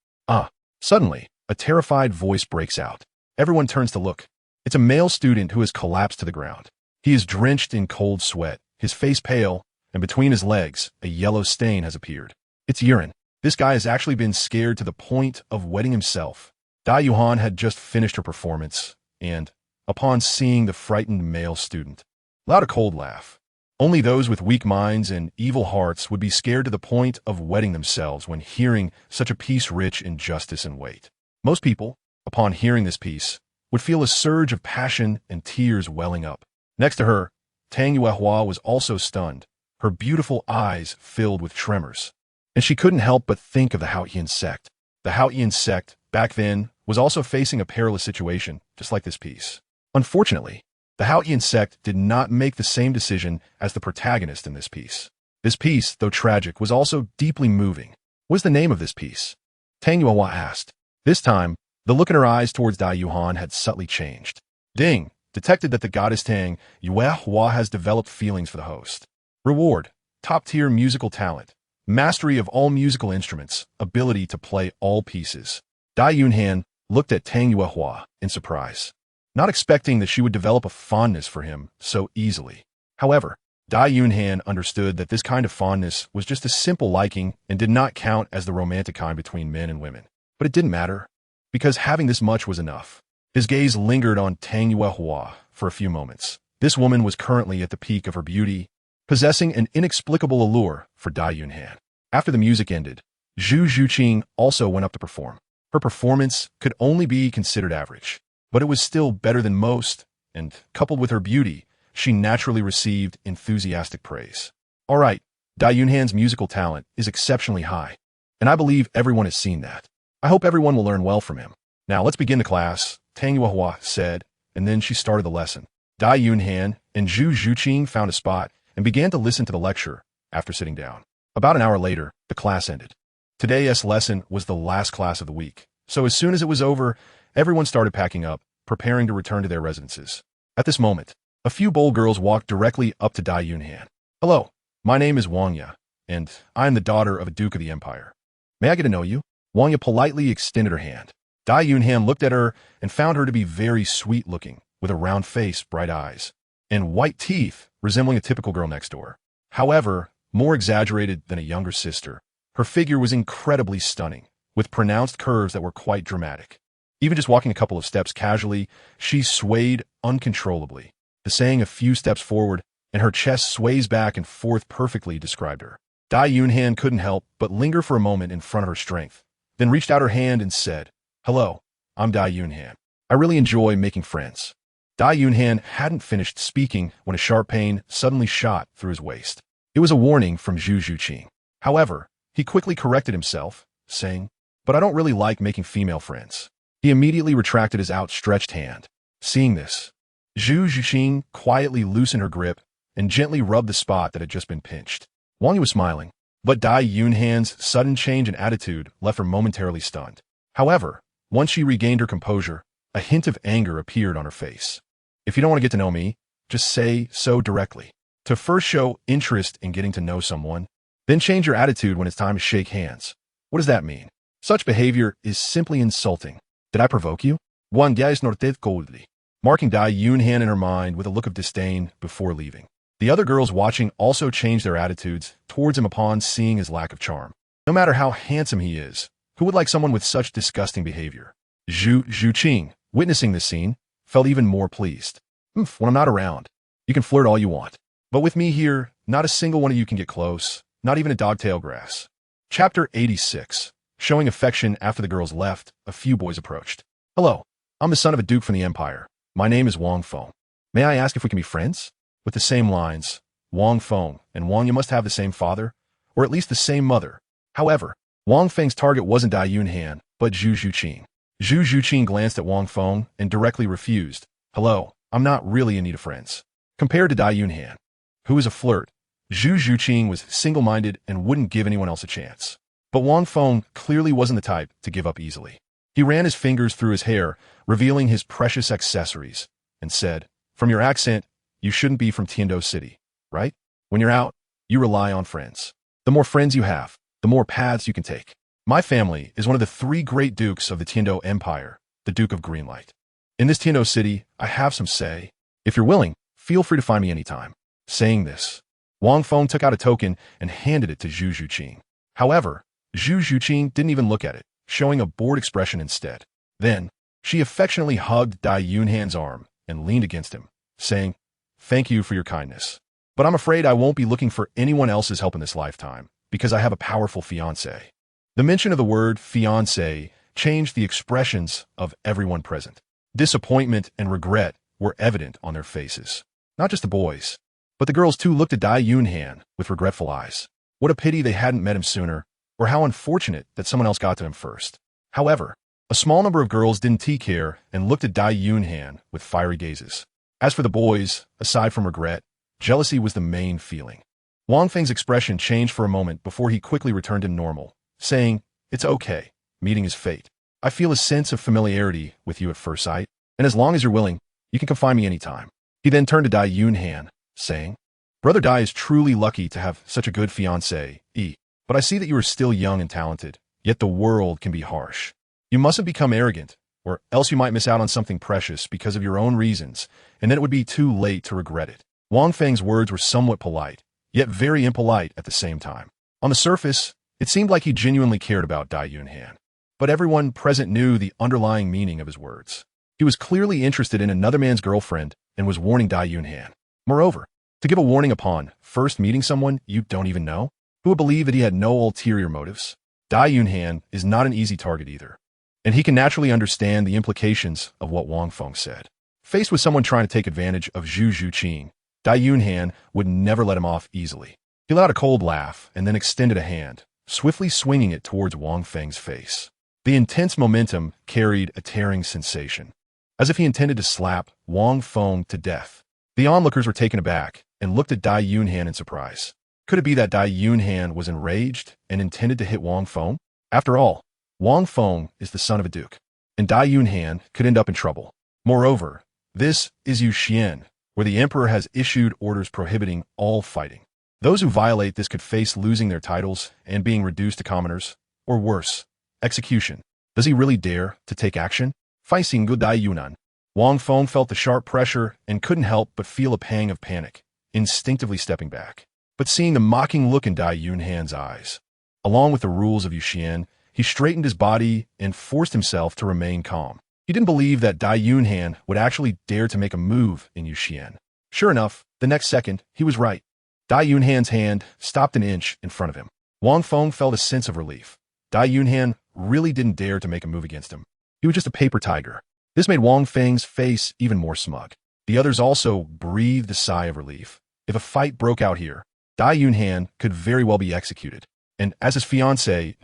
Suddenly, a terrified voice breaks out. Everyone turns to look. It's a male student who has collapsed to the ground. He is drenched in cold sweat, his face pale, and between his legs, a yellow stain has appeared. It's urine. This guy has actually been scared to the point of wetting himself. Dai Yunhan had just finished her performance, and, upon seeing the frightened male student, allowed a cold laugh. Only those with weak minds and evil hearts would be scared to the point of wetting themselves when hearing such a piece rich in justice and weight. Most people, upon hearing this piece, would feel a surge of passion and tears welling up. Next to her, Tang Yuehua was also stunned, her beautiful eyes filled with tremors. And she couldn't help but think of the Haoyan sect. The Haoyan sect, back then, was also facing a perilous situation, just like this piece. Unfortunately, the Haoyan sect did not make the same decision as the protagonist in this piece. This piece, though tragic, was also deeply moving. What's the name of this piece? Tang Yuehua asked. This time, the look in her eyes towards Dai Yunhan had subtly changed. Ding! Detected that the goddess Tang Yuehua has developed feelings for the host. Reward: top-tier musical talent, mastery of all musical instruments, ability to play all pieces. Dai Yunhan looked at Tang Yuehua in surprise, not expecting that she would develop a fondness for him so easily. However, Dai Yunhan understood that this kind of fondness was just a simple liking and did not count as the romantic kind between men and women. But it didn't matter, because having this much was enough. His gaze lingered on Tang Yuehua for a few moments. This woman was currently at the peak of her beauty, possessing an inexplicable allure for Dai Yunhan. After the music ended, Zhu Zhuqing also went up to perform. Her performance could only be considered average, but it was still better than most, and coupled with her beauty, she naturally received enthusiastic praise. All right, Dai Yunhan's musical talent is exceptionally high, and I believe everyone has seen that. I hope everyone will learn well from him. Now let's begin the class, Tang Yuehua said, and then she started the lesson. Dai Yunhan and Zhu Zhuqing found a spot and began to listen to the lecture after sitting down. About an hour later, the class ended. Today's lesson was the last class of the week, so as soon as it was over, everyone started packing up, preparing to return to their residences. At this moment, a few bold girls walked directly up to Dai Yunhan. Hello, my name is Wangya, and I am the daughter of a duke of the empire. May I get to know you? Wangya politely extended her hand. Dai Yunhan looked at her and found her to be very sweet-looking, with a round face, bright eyes, and white teeth resembling a typical girl next door. However, more exaggerated than a younger sister, her figure was incredibly stunning, with pronounced curves that were quite dramatic. Even just walking a couple of steps casually, she swayed uncontrollably. The saying a few steps forward, and her chest sways back and forth perfectly described her. Dai Yunhan couldn't help but linger for a moment in front of her strength, then reached out her hand and said, Hello, I'm Dai Yunhan. I really enjoy making friends. Dai Yunhan hadn't finished speaking when a sharp pain suddenly shot through his waist. It was a warning from Zhu Zhuqing. However, he quickly corrected himself, saying, But I don't really like making female friends. He immediately retracted his outstretched hand. Seeing this, Zhu Zhuqing quietly loosened her grip and gently rubbed the spot that had just been pinched. Wang Yu was smiling, but Dai Yunhan's sudden change in attitude left her momentarily stunned. However, once she regained her composure, a hint of anger appeared on her face. If you don't want to get to know me, just say so directly. To first show interest in getting to know someone, then change your attitude when it's time to shake hands. What does that mean? Such behavior is simply insulting. Did I provoke you? One dies norteth coldly, marking Dai Yunhan in her mind with a look of disdain before leaving. The other girls watching also changed their attitudes towards him upon seeing his lack of charm. No matter how handsome he is, who would like someone with such disgusting behavior? Zhu Zhuqing, witnessing this scene, felt even more pleased. When I'm not around, you can flirt all you want. But with me here, not a single one of you can get close, not even a dogtail grass. Chapter 86. Showing affection after the girls left, a few boys approached. Hello, I'm the son of a duke from the empire. My name is Wang Feng. May I ask if we can be friends? With the same lines, Wang Feng and Wang Yu must have the same father, or at least the same mother. However, Wang Feng's target wasn't Dai Yunhan, but Zhu Zhuqing. Zhu Zhuqing glanced at Wang Feng and directly refused. Hello, I'm not really in need of friends. Compared to Dai Yunhan, who is a flirt, Zhu Zhuqing was single-minded and wouldn't give anyone else a chance. But Wang Feng clearly wasn't the type to give up easily. He ran his fingers through his hair, revealing his precious accessories, and said, From your accent, you shouldn't be from Tiando City, right? When you're out, you rely on friends. The more friends you have, the more paths you can take. My family is one of the 3 great dukes of the Tiando Empire, the Duke of Greenlight. In this Tiando City, I have some say. If you're willing, feel free to find me anytime. Saying this, Wang Feng took out a token and handed it to Zhu Zhuqing. However, Zhu Zhuqing didn't even look at it, showing a bored expression instead. Then, she affectionately hugged Dai Yunhan's arm and leaned against him, saying, Thank you for your kindness. But I'm afraid I won't be looking for anyone else's help in this lifetime, because I have a powerful fiancé. The mention of the word fiancé changed the expressions of everyone present. Disappointment and regret were evident on their faces. Not just the boys, but the girls too looked at Dai Yunhan with regretful eyes. What a pity they hadn't met him sooner, or how unfortunate that someone else got to him first. However, a small number of girls didn't take care and looked at Dai Yunhan with fiery gazes. As for the boys, aside from regret, jealousy was the main feeling. Wang Feng's expression changed for a moment before he quickly returned to normal, saying, It's okay, meeting is fate. I feel a sense of familiarity with you at first sight, and as long as you're willing, you can come find me anytime. He then turned to Dai Yunhan, saying, Brother Dai is truly lucky to have such a good fiancé, but I see that you are still young and talented, yet the world can be harsh. You mustn't become arrogant, or else you might miss out on something precious because of your own reasons, and then it would be too late to regret it. Wang Feng's words were somewhat polite, yet very impolite at the same time. On the surface, it seemed like he genuinely cared about Dai Yunhan, but everyone present knew the underlying meaning of his words. He was clearly interested in another man's girlfriend and was warning Dai Yunhan. Moreover, to give a warning upon first meeting someone you don't even know, who would believe that he had no ulterior motives? Dai Yunhan is not an easy target either, and he can naturally understand the implications of what Wang Feng said. Faced with someone trying to take advantage of Zhu Zhuqing, Dai Yunhan would never let him off easily. He let out a cold laugh and then extended a hand, swiftly swinging it towards Wang Feng's face. The intense momentum carried a tearing sensation, as if he intended to slap Wang Feng to death. The onlookers were taken aback and looked at Dai Yunhan in surprise. Could it be that Dai Yunhan was enraged and intended to hit Wang Feng? After all, Wang Feng is the son of a duke, and Dai Yunhan could end up in trouble. Moreover, this is Yuxian, where the emperor has issued orders prohibiting all fighting. Those who violate this could face losing their titles and being reduced to commoners, or worse, execution. Does he really dare to take action? Facing Dai Yunhan, Wang Feng felt the sharp pressure and couldn't help but feel a pang of panic, instinctively stepping back. But seeing the mocking look in Dai Yunhan's eyes, along with the rules of Yuxian, he straightened his body and forced himself to remain calm. He didn't believe that Dai Yunhan would actually dare to make a move in Yuxian. Sure enough, the next second, he was right. Dai Yunhan's hand stopped an inch in front of him. Wang Feng felt a sense of relief. Dai Yunhan really didn't dare to make a move against him. He was just a paper tiger. This made Wang Feng's face even more smug. The others also breathed a sigh of relief. If a fight broke out here, Dai Yunhan could very well be executed, and as his fiancé,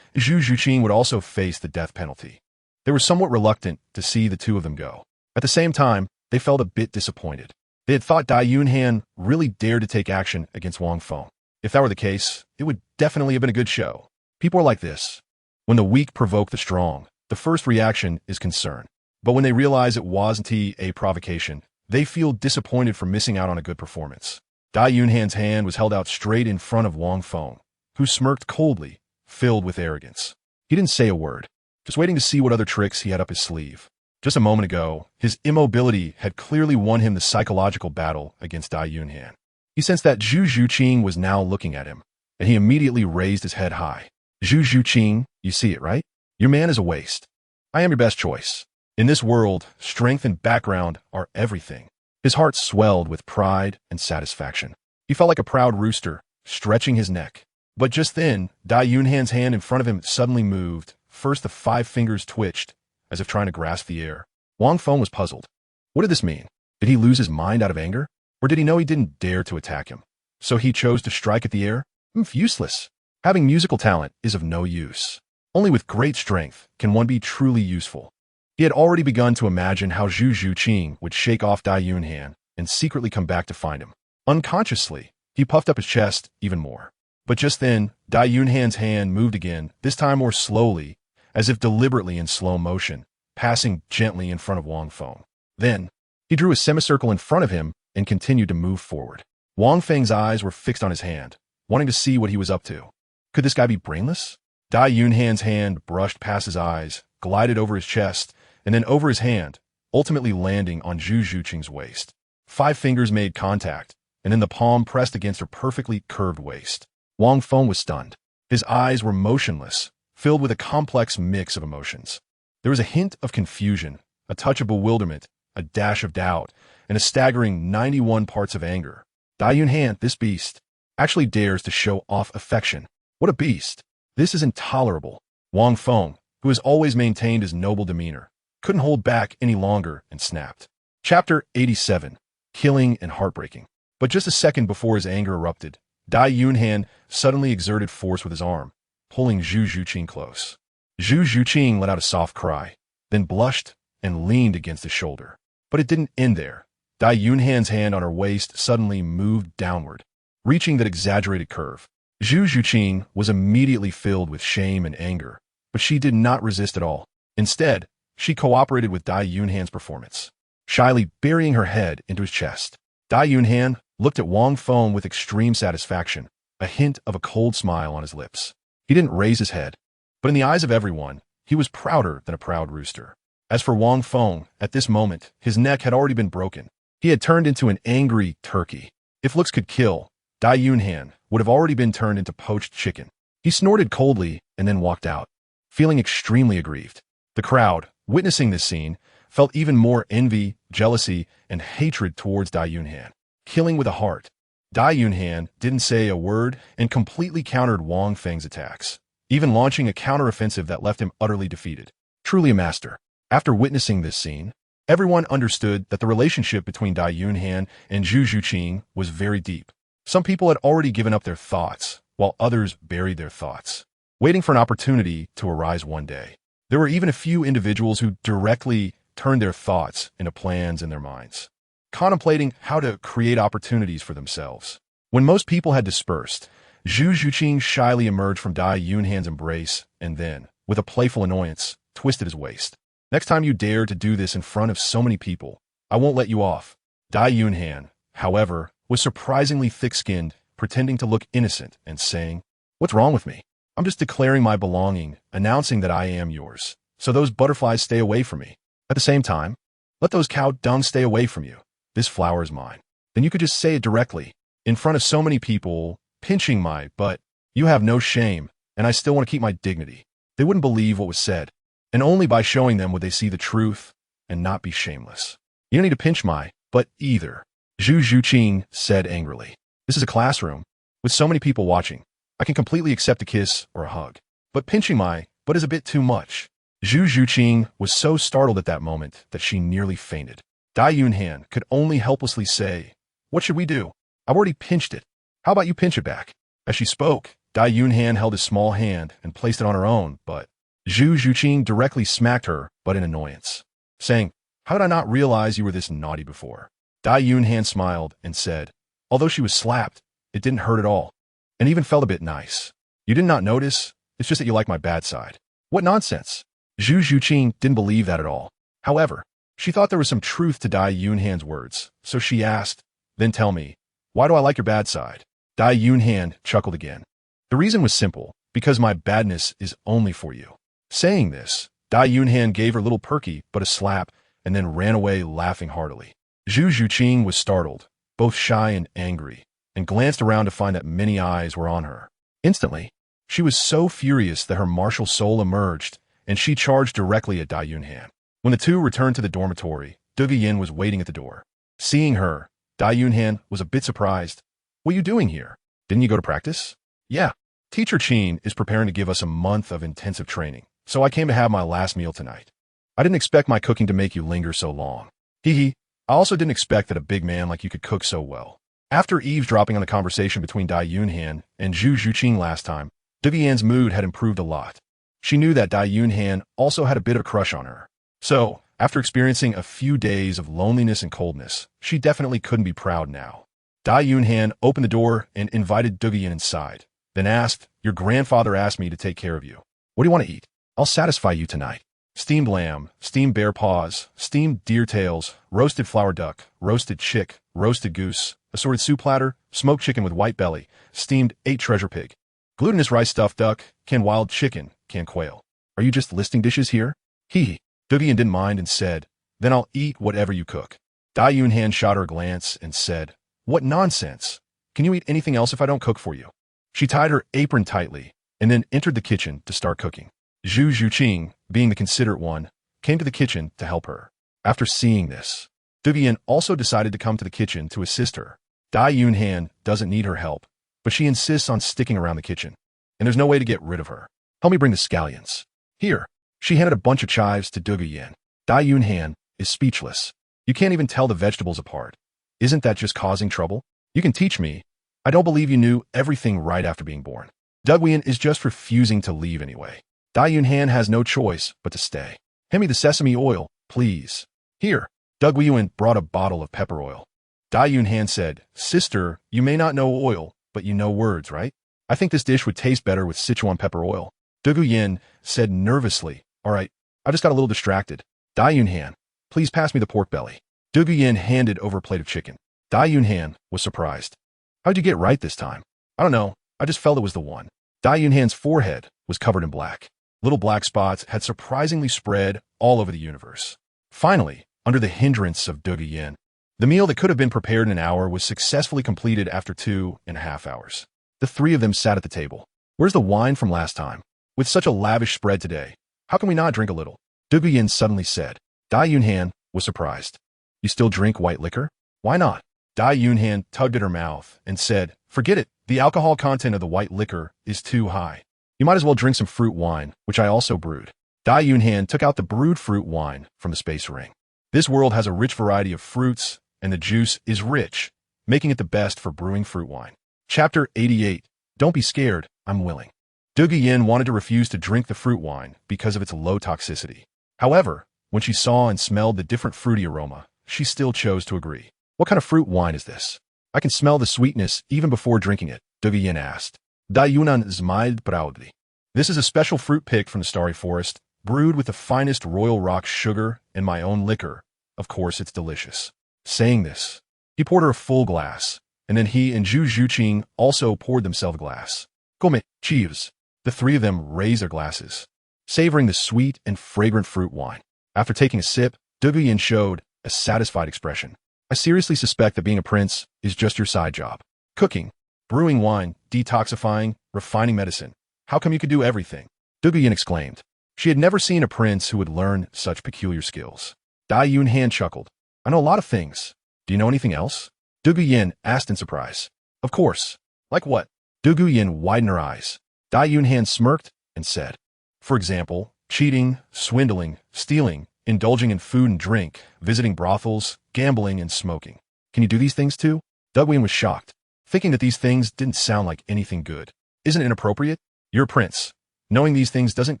Zhu Zhuqing would also face the death penalty. They were somewhat reluctant to see the two of them go. At the same time, they felt a bit disappointed. They had thought Dai Yunhan really dared to take action against Wang Feng. If that were the case, it would definitely have been a good show. People are like this. When the weak provoke the strong, the first reaction is concern. But when they realize it wasn't a provocation, they feel disappointed for missing out on a good performance. Dai Yunhan's hand was held out straight in front of Wang Feng, who smirked coldly, filled with arrogance. He didn't say a word, just waiting to see what other tricks he had up his sleeve. Just a moment ago, his immobility had clearly won him the psychological battle against Dai Yunhan. He sensed that Zhu Zhuqing was now looking at him, and he immediately raised his head high. Zhu Zhuqing, you see it, right? Your man is a waste. I am your best choice. In this world, strength and background are everything. His heart swelled with pride and satisfaction. He felt like a proud rooster, stretching his neck. But just then, Dai Yunhan's hand in front of him suddenly moved. First, the 5 fingers twitched, as if trying to grasp the air. Wang Feng was puzzled. What did this mean? Did he lose his mind out of anger? Or did he know he didn't dare to attack him? So he chose to strike at the air? Useless. Having musical talent is of no use. Only with great strength can one be truly useful. He had already begun to imagine how Zhu Zhuqing would shake off Dai Yunhan and secretly come back to find him. Unconsciously, he puffed up his chest even more. But just then, Dai Yunhan's hand moved again, this time more slowly, as if deliberately in slow motion, passing gently in front of Wang Feng. Then, he drew a semicircle in front of him and continued to move forward. Wang Feng's eyes were fixed on his hand, wanting to see what he was up to. Could this guy be brainless? Dai Yunhan's hand brushed past his eyes, glided over his chest, and then over his hand, ultimately landing on Zhu Zhuqing's waist. 5 fingers made contact, and then the palm pressed against her perfectly curved waist. Wang Feng was stunned. His eyes were motionless, filled with a complex mix of emotions. There was a hint of confusion, a touch of bewilderment, a dash of doubt, and a staggering 91 parts of anger. Dai Yunhan, this beast, actually dares to show off affection. What a beast! This is intolerable. Wang Feng, who has always maintained his noble demeanor, couldn't hold back any longer and snapped. Chapter 87. Killing and Heartbreaking. But just a second before his anger erupted, Dai Yunhan suddenly exerted force with his arm, pulling Zhu Zhuqing close. Zhu Zhuqing let out a soft cry, then blushed and leaned against his shoulder. But it didn't end there. Dai Yunhan's hand on her waist suddenly moved downward, reaching that exaggerated curve. Zhu Zhuqing was immediately filled with shame and anger, but she did not resist at all. Instead, she cooperated with Dai Yunhan's performance, shyly burying her head into his chest. Dai Yunhan looked at Wang Feng with extreme satisfaction, a hint of a cold smile on his lips. He didn't raise his head, but in the eyes of everyone, he was prouder than a proud rooster. As for Wang Feng, at this moment, his neck had already been broken. He had turned into an angry turkey. If looks could kill, Dai Yunhan would have already been turned into poached chicken. He snorted coldly and then walked out, feeling extremely aggrieved. The crowd, witnessing this scene, felt even more envy, jealousy, and hatred towards Dai Yunhan. Killing with a heart. Dai Yunhan didn't say a word and completely countered Wang Feng's attacks, even launching a counteroffensive that left him utterly defeated. Truly a master. After witnessing this scene, everyone understood that the relationship between Dai Yunhan and Zhu Zhuqing was very deep. Some people had already given up their thoughts, while others buried their thoughts, waiting for an opportunity to arise one day. There were even a few individuals who directly turned their thoughts into plans in their minds, contemplating how to create opportunities for themselves. When most people had dispersed, Zhu Zhuqing shyly emerged from Dai Yunhan's embrace and then, with a playful annoyance, twisted his waist. Next time you dare to do this in front of so many people, I won't let you off. Dai Yunhan, however, was surprisingly thick-skinned, pretending to look innocent and saying, "What's wrong with me? I'm just declaring my belonging, announcing that I am yours. So those butterflies stay away from me. At the same time, let those cow dung stay away from you. This flower is mine." Then you could just say it directly, in front of so many people, pinching my butt. You have no shame, and I still want to keep my dignity. They wouldn't believe what was said, and only by showing them would they see the truth and not be shameless. You don't need to pinch my butt either, Zhu Zhuqing said angrily. This is a classroom, with so many people watching. I can completely accept a kiss or a hug, but pinching my butt is a bit too much. Zhu Zhuqing was so startled at that moment that she nearly fainted. Dai Yunhan could only helplessly say, "What should we do? I've already pinched it. How about you pinch it back?" As she spoke, Dai Yunhan held his small hand and placed it on her own, but Zhu Zhuqing directly smacked her, but in annoyance, saying, "How did I not realize you were this naughty before?" Dai Yunhan smiled and said, although she was slapped, it didn't hurt at all, and even felt a bit nice. "You did not notice? It's just that you like my bad side." What nonsense! Zhu Zhuqing didn't believe that at all. However, she thought there was some truth to Dai Yunhan's words, so she asked, "Then tell me, why do I like your bad side?" Dai Yunhan chuckled again. "The reason was simple, because my badness is only for you." Saying this, Dai Yunhan gave her little perky but a slap and then ran away laughing heartily. Zhu Zhuqing was startled, both shy and angry, and glanced around to find that many eyes were on her. Instantly, she was so furious that her martial soul emerged, and she charged directly at Dai Yunhan. When the two returned to the dormitory, Dai Yin was waiting at the door. Seeing her, Dai Yunhan was a bit surprised. "What are you doing here? Didn't you go to practice?" "Yeah, Teacher Qin is preparing to give us a month of intensive training, so I came to have my last meal tonight. I didn't expect my cooking to make you linger so long. Hee hee. I also didn't expect that a big man like you could cook so well. After eavesdropping on the conversation between Dai Yunhan and Zhu Zhuqing last time, Vivian's mood had improved a lot. She knew that Dai Yunhan also had a bit of a crush on her. So, after experiencing a few days of loneliness and coldness, she definitely couldn't be proud now. Dai Yunhan opened the door and invited Vivian inside, then asked, "Your grandfather asked me to take care of you. What do you want to eat? I'll satisfy you tonight. Steamed lamb, steamed bear paws, steamed deer tails, roasted flour duck, roasted chick, roasted goose, assorted soup platter, smoked chicken with white belly, steamed 8 treasure pig, glutinous rice stuffed duck, canned wild chicken, canned quail. Are you just listing dishes here?" Hee. Vivian didn't mind and said, "Then I'll eat whatever you cook." Dai Yunhan shot her a glance and said, "What nonsense! Can you eat anything else if I don't cook for you?" She tied her apron tightly and then entered the kitchen to start cooking. Zhu Zhuqing, being the considerate one, came to the kitchen to help her. After seeing this, Vivian also decided to come to the kitchen to assist her. Dai Yunhan doesn't need her help, but she insists on sticking around the kitchen, and there's no way to get rid of her. "Help me bring the scallions." Here, she handed a bunch of chives to Vivian. Dai Yunhan is speechless. "You can't even tell the vegetables apart. Isn't that just causing trouble? You can teach me. I don't believe you knew everything right after being born." Vivian is just refusing to leave anyway. Dai Yunhan has no choice but to stay. "Hand me the sesame oil, please." Here, Vivian brought a bottle of pepper oil. Dai Yunhan said, "Sister, you may not know oil, but you know words, right? I think this dish would taste better with Sichuan pepper oil." Vivian said nervously, "All right, I just got a little distracted." Dai Yunhan, "Please pass me the pork belly." Vivian handed over a plate of chicken. Dai Yunhan was surprised. "How'd you get right this time?" "I don't know, I just felt it was the one." Dai Yunhan's forehead was covered in black. Little black spots had surprisingly spread all over the universe. Finally, under the hindrance of Vivian, the meal that could have been prepared in an hour was successfully completed after 2.5 hours. The 3 of them sat at the table. "Where's the wine from last time? With such a lavish spread today, how can we not drink a little?" Vivian suddenly said. Dai Yunhan was surprised. "You still drink white liquor? Why not?" Dai Yunhan tugged at her mouth and said, "Forget it. The alcohol content of the white liquor is too high. You might as well drink some fruit wine, which I also brewed." Dai Yunhan took out the brewed fruit wine from the space ring. This world has a rich variety of fruits, and the juice is rich, making it the best for brewing fruit wine. Chapter 88. Don't be scared, I'm willing. Vivian wanted to refuse to drink the fruit wine because of its low toxicity. However, when she saw and smelled the different fruity aroma, she still chose to agree. "What kind of fruit wine is this? I can smell the sweetness even before drinking it," Vivian asked. Dai Yunhan smiled proudly. "This is a special fruit picked from the starry forest, brewed with the finest royal rock sugar and my own liquor. Of course, it's delicious." Saying this, he poured her a full glass, and then he and Zhu Zhuqing also poured themselves a glass. "Come, cheers." The 3 of them raised their glasses, savoring the sweet and fragrant fruit wine. After taking a sip, Vivian showed a satisfied expression. "I seriously suspect that being a prince is just your side job. Cooking, brewing wine, detoxifying, refining medicine. How come you could do everything?" Vivian exclaimed. She had never seen a prince who would learn such peculiar skills. Dai Yunhan chuckled. "I know a lot of things. Do you know anything else?" Vivian asked in surprise. "Of course. Like what?" Vivian widened her eyes. Dai Yunhan smirked and said, "For example, cheating, swindling, stealing, indulging in food and drink, visiting brothels, gambling, and smoking. Can you do these things too?" Vivian was shocked, thinking that these things didn't sound like anything good. "Isn't it inappropriate? You're a prince. Knowing these things doesn't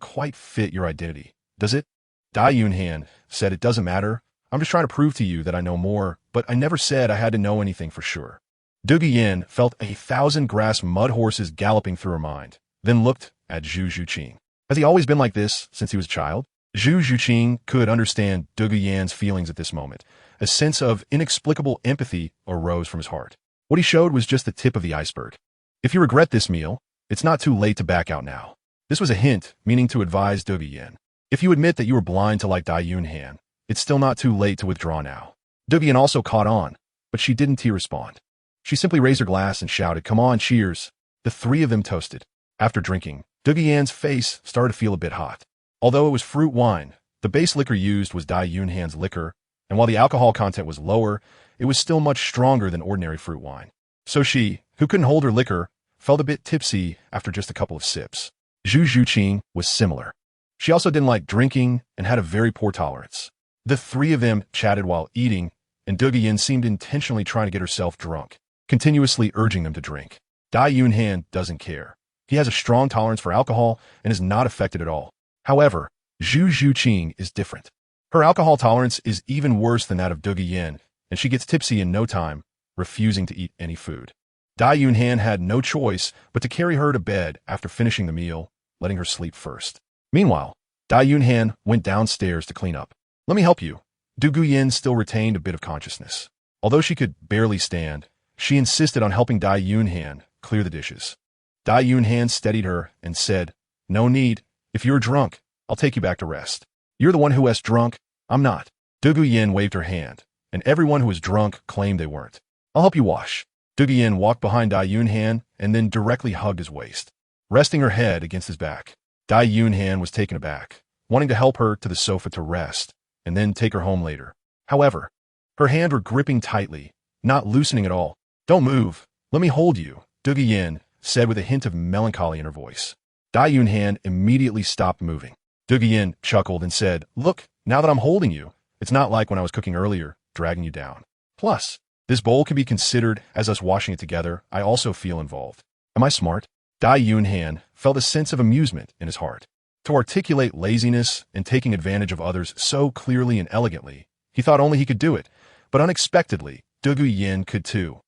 quite fit your identity, does it?" Dai Yunhan said, "It doesn't matter. I'm just trying to prove to you that I know more, but I never said I had to know anything for sure." Vivian felt 1,000 grass mud horses galloping through her mind, then looked at Zhu Zhuqing. Has he always been like this since he was a child? Zhu Zhuqing could understand Vivian's feelings at this moment. A sense of inexplicable empathy arose from his heart. What he showed was just the tip of the iceberg. "If you regret this meal, it's not too late to back out now." This was a hint, meaning to advise Vivian. If you admit that you were blind to like Dai Yunhan, it's still not too late to withdraw now. Vivian also caught on, but she didn't respond. She simply raised her glass and shouted, "Come on, cheers." The 3 of them toasted. After drinking, Vivian's face started to feel a bit hot. Although it was fruit wine, the base liquor used was Dai Yunhan's liquor, and while the alcohol content was lower, it was still much stronger than ordinary fruit wine. So she, who couldn't hold her liquor, felt a bit tipsy after just a couple of sips. Zhu Zhuqing was similar. She also didn't like drinking and had a very poor tolerance. The three of them chatted while eating, and Douluo seemed intentionally trying to get herself drunk, continuously urging them to drink. Dai Yunhan doesn't care. He has a strong tolerance for alcohol and is not affected at all. However, Zhu Zhuqing is different. Her alcohol tolerance is even worse than that of Douluo, and she gets tipsy in no time, refusing to eat any food. Dai Yunhan had no choice but to carry her to bed after finishing the meal, letting her sleep first. Meanwhile, Dai Yunhan went downstairs to clean up. "Let me help you." Douluo still retained a bit of consciousness. Although she could barely stand, she insisted on helping Dai Yunhan clear the dishes. Dai Yunhan steadied her and said, "No need. If you're drunk, I'll take you back to rest. You're the one who was drunk. I'm not." Douluo waved her hand, and everyone who was drunk claimed they weren't. "I'll help you wash." Douluo walked behind Dai Yunhan and then directly hugged his waist, resting her head against his back. Dai Yunhan was taken aback, wanting to help her to the sofa to rest, and then take her home later. However, her hands were gripping tightly, not loosening at all. "Don't move. Let me hold you," Douluo said with a hint of melancholy in her voice. Dai Yunhan immediately stopped moving. Douluo chuckled and said, "Look, now that I'm holding you, it's not like when I was cooking earlier, dragging you down. Plus, this bowl can be considered as us washing it together. I also feel involved. Am I smart?" Dai Yunhan felt a sense of amusement in his heart. To articulate laziness and taking advantage of others so clearly and elegantly, he thought only he could do it, but unexpectedly, Douluo could too.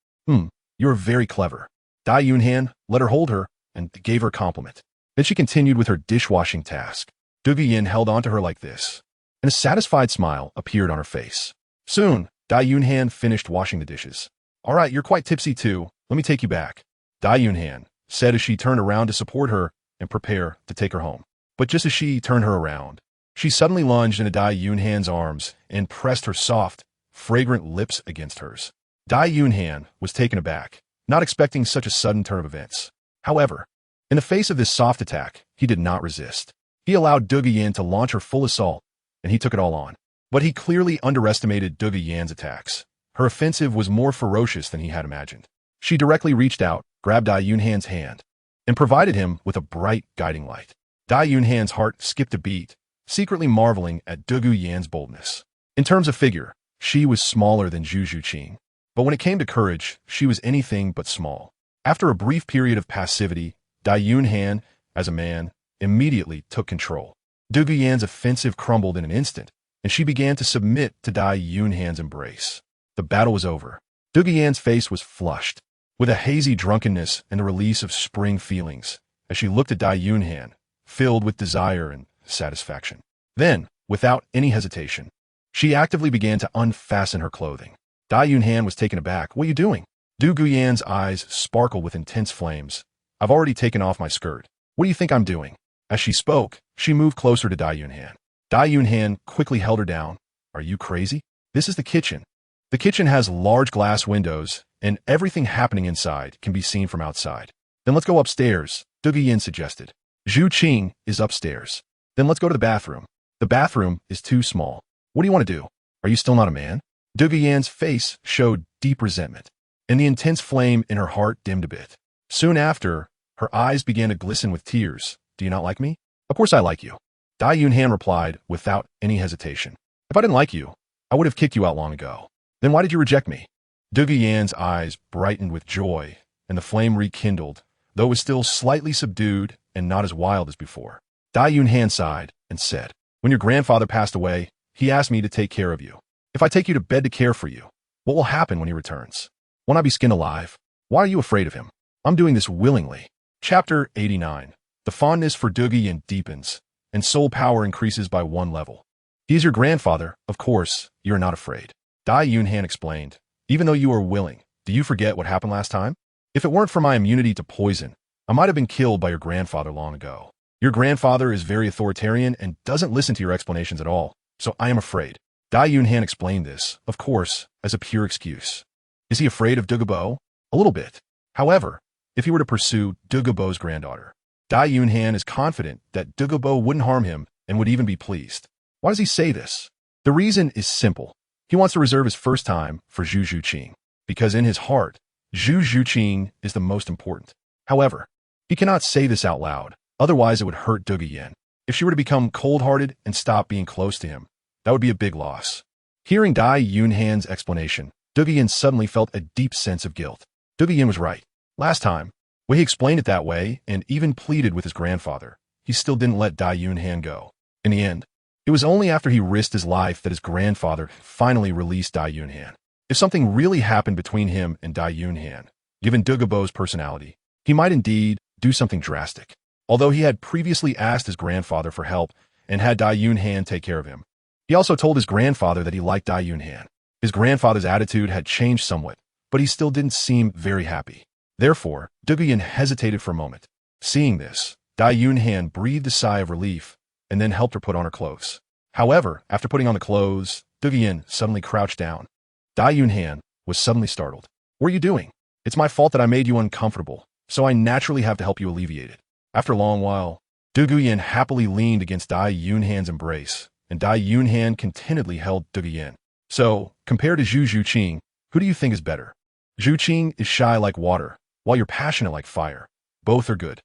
You're very clever." Dai Yunhan let her hold her and gave her a compliment. Then she continued with her dishwashing task. Douluo held on to her like this, and a satisfied smile appeared on her face. Soon, Dai Yunhan finished washing the dishes. "All right, you're quite tipsy too. Let me take you back," Dai Yunhan said as she turned around to support her and prepare to take her home. But just as she turned her around, she suddenly lunged into Dai Yunhan's arms and pressed her soft, fragrant lips against hers. Dai Yunhan was taken aback, not expecting such a sudden turn of events. However, in the face of this soft attack, he did not resist. He allowed Douluo to launch her full assault, and he took it all on. But he clearly underestimated Douluo's attacks. Her offensive was more ferocious than he had imagined. She directly reached out, grabbed Dai Yunhan's hand, and provided him with a bright guiding light. Dai Yunhan's heart skipped a beat, secretly marveling at Douluo's boldness. In terms of figure, she was smaller than Zhu Zhuqing. But when it came to courage, she was anything but small. After a brief period of passivity, Dai Yunhan, as a man, immediately took control. Douluo's offensive crumbled in an instant, and she began to submit to Dai Yunhan's embrace. The battle was over. Douluo's face was flushed, with a hazy drunkenness and a release of spring feelings, as she looked at Dai Yunhan, filled with desire and satisfaction. Then, without any hesitation, she actively began to unfasten her clothing. Dai Yunhan was taken aback. "What are you doing?" Douluo's eyes sparkled with intense flames. "I've already taken off my skirt. What do you think I'm doing?" As she spoke, she moved closer to Dai Yunhan. Dai Yunhan quickly held her down. "Are you crazy? This is the kitchen. The kitchen has large glass windows, and everything happening inside can be seen from outside." "Then let's go upstairs," Douluo suggested. "Zhu Qing is upstairs." "Then let's go to the bathroom." "The bathroom is too small." "What do you want to do? Are you still not a man?" Douluo's face showed deep resentment, and the intense flame in her heart dimmed a bit. Soon after, her eyes began to glisten with tears. "Do you not like me?" "Of course I like you," Dai Yunhan replied without any hesitation. "If I didn't like you, I would have kicked you out long ago." "Then why did you reject me?" Douluo's eyes brightened with joy, and the flame rekindled, though it was still slightly subdued and not as wild as before. Dai Yunhan sighed and said, "When your grandfather passed away, he asked me to take care of you. If I take you to bed to care for you, what will happen when he returns? Won't I be skinned alive? Why are you afraid of him? I'm doing this willingly." Chapter 89. The fondness for Douluo deepens, and soul power increases by one level. "He is your grandfather, of course, you are not afraid." Dai Yunhan explained, "Even though you are willing, do you forget what happened last time? If it weren't for my immunity to poison, I might have been killed by your grandfather long ago. Your grandfather is very authoritarian and doesn't listen to your explanations at all, so I am afraid." Dai Yunhan explained this, of course, as a pure excuse. Is he afraid of Douluo? A little bit. However, if he were to pursue Douluo's granddaughter, Dai Yunhan is confident that Douluo wouldn't harm him and would even be pleased. Why does he say this? The reason is simple. He wants to reserve his first time for Zhu Zhuqing, because in his heart, Zhu Zhuqing is the most important. However, he cannot say this out loud, otherwise it would hurt Zhu Zhuqing. If she were to become cold-hearted and stop being close to him, that would be a big loss. Hearing Dai Yunhan's explanation, Zhu Zhuqing suddenly felt a deep sense of guilt. Zhu Zhuqing was right. Last time, when he explained it that way and even pleaded with his grandfather, he still didn't let Dai Yunhan go. In the end, it was only after he risked his life that his grandfather finally released Dai Yunhan. If something really happened between him and Dai Yunhan, given Douluo's personality, he might indeed do something drastic. Although he had previously asked his grandfather for help and had Dai Yunhan take care of him, he also told his grandfather that he liked Dai Yunhan. His grandfather's attitude had changed somewhat, but he still didn't seem very happy. Therefore, Zhu Zhuqing hesitated for a moment. Seeing this, Dai Yunhan breathed a sigh of relief and then helped her put on her clothes. However, after putting on the clothes, Zhu Zhuqing suddenly crouched down. Dai Yunhan was suddenly startled. "What are you doing? It's my fault that I made you uncomfortable, so I naturally have to help you alleviate it." After a long while, Zhu Zhuqing happily leaned against Dai Yunhan's embrace, and Dai Yunhan contentedly held Zhu Zhuqing. "So, compared to Zhu Zhuqing, who do you think is better?" "Zhu Zhuqing is shy like water, while you're passionate like fire. Both are good."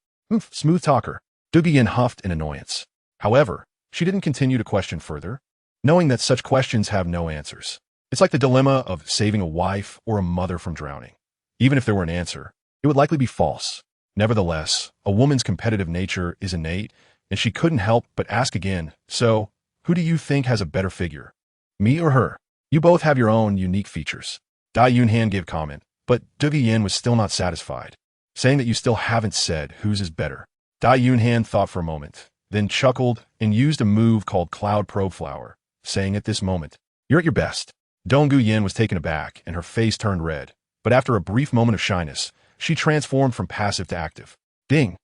Smooth talker. Zhu Zhuqing huffed in annoyance. However, she didn't continue to question further, knowing that such questions have no answers. It's like the dilemma of saving a wife or a mother from drowning. Even if there were an answer, it would likely be false. Nevertheless, a woman's competitive nature is innate, and she couldn't help but ask again, "So, who do you think has a better figure? Me or her? You both have your own unique features." Dai Yunhan gave comment, but Zhu Zhuqing was still not satisfied, saying that you still haven't said whose is better. Dai Yunhan thought for a moment, then chuckled and used a move called Cloud Probe Flower, saying at this moment, "You're at your best." Zhu Zhuqing was taken aback and her face turned red, but after a brief moment of shyness, she transformed from passive to active. Ding!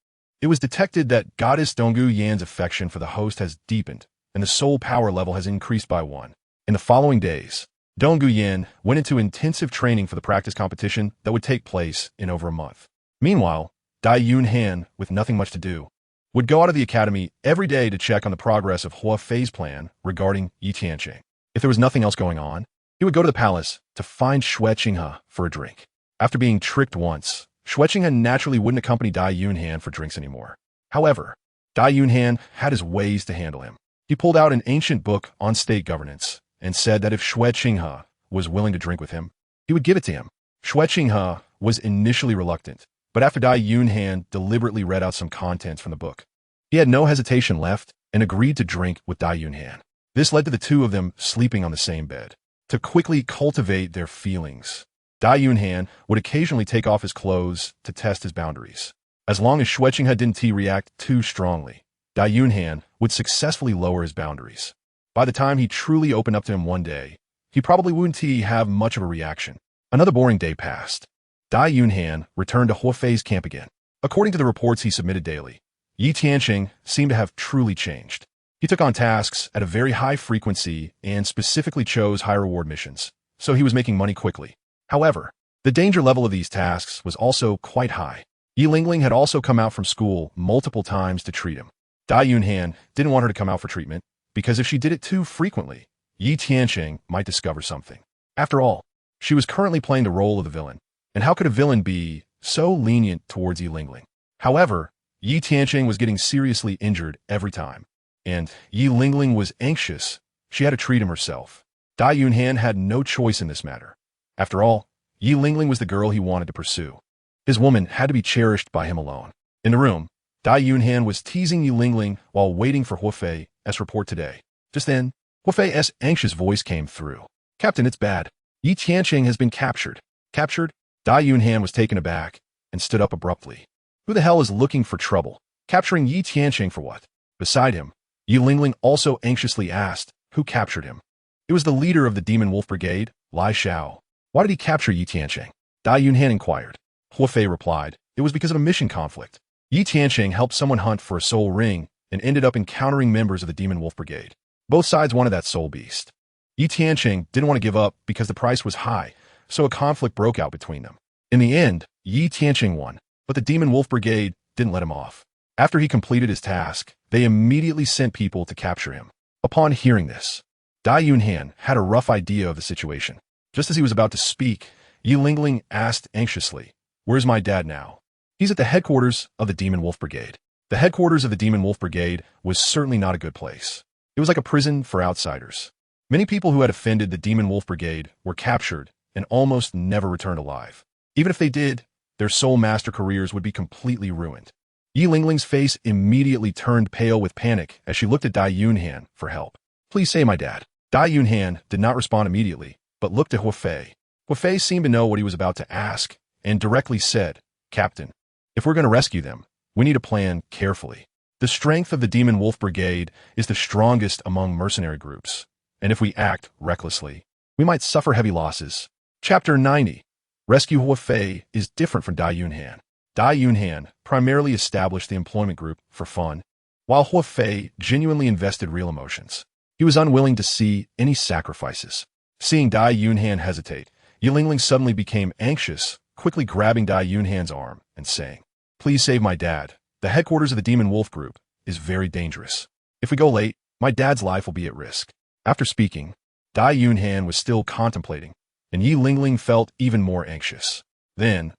It was detected that Goddess Zhu Zhuqing's affection for the host has deepened, and the soul power level has increased by 1. In the following days, Zhu Zhuqing went into intensive training for the practice competition that would take place in over a month. Meanwhile, Dai Yunhan, with nothing much to do, would go out of the academy every day to check on the progress of Hua Fei's plan regarding Yi Tianqing. If there was nothing else going on, he would go to the palace to find Shui Qinghe for a drink. After being tricked once, Shui Qinghe naturally wouldn't accompany Dai Yunhan for drinks anymore. However, Dai Yunhan had his ways to handle him. He pulled out an ancient book on state governance and said that if Shui Qinghe was willing to drink with him, he would give it to him. Shui Qinghe was initially reluctant, but after Dai Yunhan deliberately read out some contents from the book, he had no hesitation left and agreed to drink with Dai Yunhan. This led to the two of them sleeping on the same bed. To quickly cultivate their feelings, Dai Yunhan would occasionally take off his clothes to test his boundaries. As long as Shui Qinghe didn't react too strongly, Dai Yunhan would successfully lower his boundaries. By the time he truly opened up to him one day, he probably wouldn't have much of a reaction. Another boring day passed. Dai Yunhan returned to Hua Fei's camp again. According to the reports he submitted daily, Yi Tianqing seemed to have truly changed. He took on tasks at a very high frequency and specifically chose high-reward missions, so he was making money quickly. However, the danger level of these tasks was also quite high. Yi Lingling had also come out from school multiple times to treat him. Dai Yunhan didn't want her to come out for treatment, because if she did it too frequently, Yi Tianqing might discover something. After all, she was currently playing the role of the villain, and how could a villain be so lenient towards Yi Lingling? However, Yi Tianqing was getting seriously injured every time, and Yi Lingling was anxious. She had to treat him herself. Dai Yunhan had no choice in this matter. After all, Yi Lingling was the girl he wanted to pursue. His woman had to be cherished by him alone. In the room, Dai Yunhan was teasing Yi Lingling while waiting for Hua Fei's report today. Just then, Hua Fei's anxious voice came through. "Captain, it's bad. Yi Tianqing has been captured." Captured? Dai Yunhan was taken aback and stood up abruptly. Who the hell is looking for trouble? Capturing Yi Tianqing for what? Beside him, Yi Lingling also anxiously asked, who captured him? It was the leader of the Demon Wolf Brigade, Lai Xiao. Why did he capture Yi Tianqing? Dai Yunhan inquired. Hua Fei replied, it was because of a mission conflict. Yi Tianqing helped someone hunt for a soul ring and ended up encountering members of the Demon Wolf Brigade. Both sides wanted that soul beast. Yi Tianqing didn't want to give up because the price was high, so a conflict broke out between them. In the end, Yi Tianqing won, but the Demon Wolf Brigade didn't let him off. After he completed his task, they immediately sent people to capture him. Upon hearing this, Dai Yunhan had a rough idea of the situation. Just as he was about to speak, Yi Lingling asked anxiously, "Where's my dad now?" He's at the headquarters of the Demon Wolf Brigade. The headquarters of the Demon Wolf Brigade was certainly not a good place. It was like a prison for outsiders. Many people who had offended the Demon Wolf Brigade were captured and almost never returned alive. Even if they did, their soul master careers would be completely ruined. Yi Lingling's face immediately turned pale with panic as she looked at Dai Yunhan for help. Please save my dad. Dai Yunhan did not respond immediately, but looked at Hua Fei. Hua Fei seemed to know what he was about to ask and directly said, Captain, if we're going to rescue them, we need to plan carefully. The strength of the Demon Wolf Brigade is the strongest among mercenary groups, and if we act recklessly, we might suffer heavy losses. Chapter 90. Rescue Hua Fei is different from Dai Yunhan. Dai Yunhan primarily established the employment group for fun, while Hua Fei genuinely invested real emotions. He was unwilling to see any sacrifices. Seeing Dai Yunhan hesitate, Yi Lingling suddenly became anxious, quickly grabbing Dai Yunhan's arm and saying, Please save my dad. The headquarters of the Demon Wolf Group is very dangerous. If we go late, my dad's life will be at risk. After speaking, Dai Yunhan was still contemplating, and Yi Lingling felt even more anxious. Then,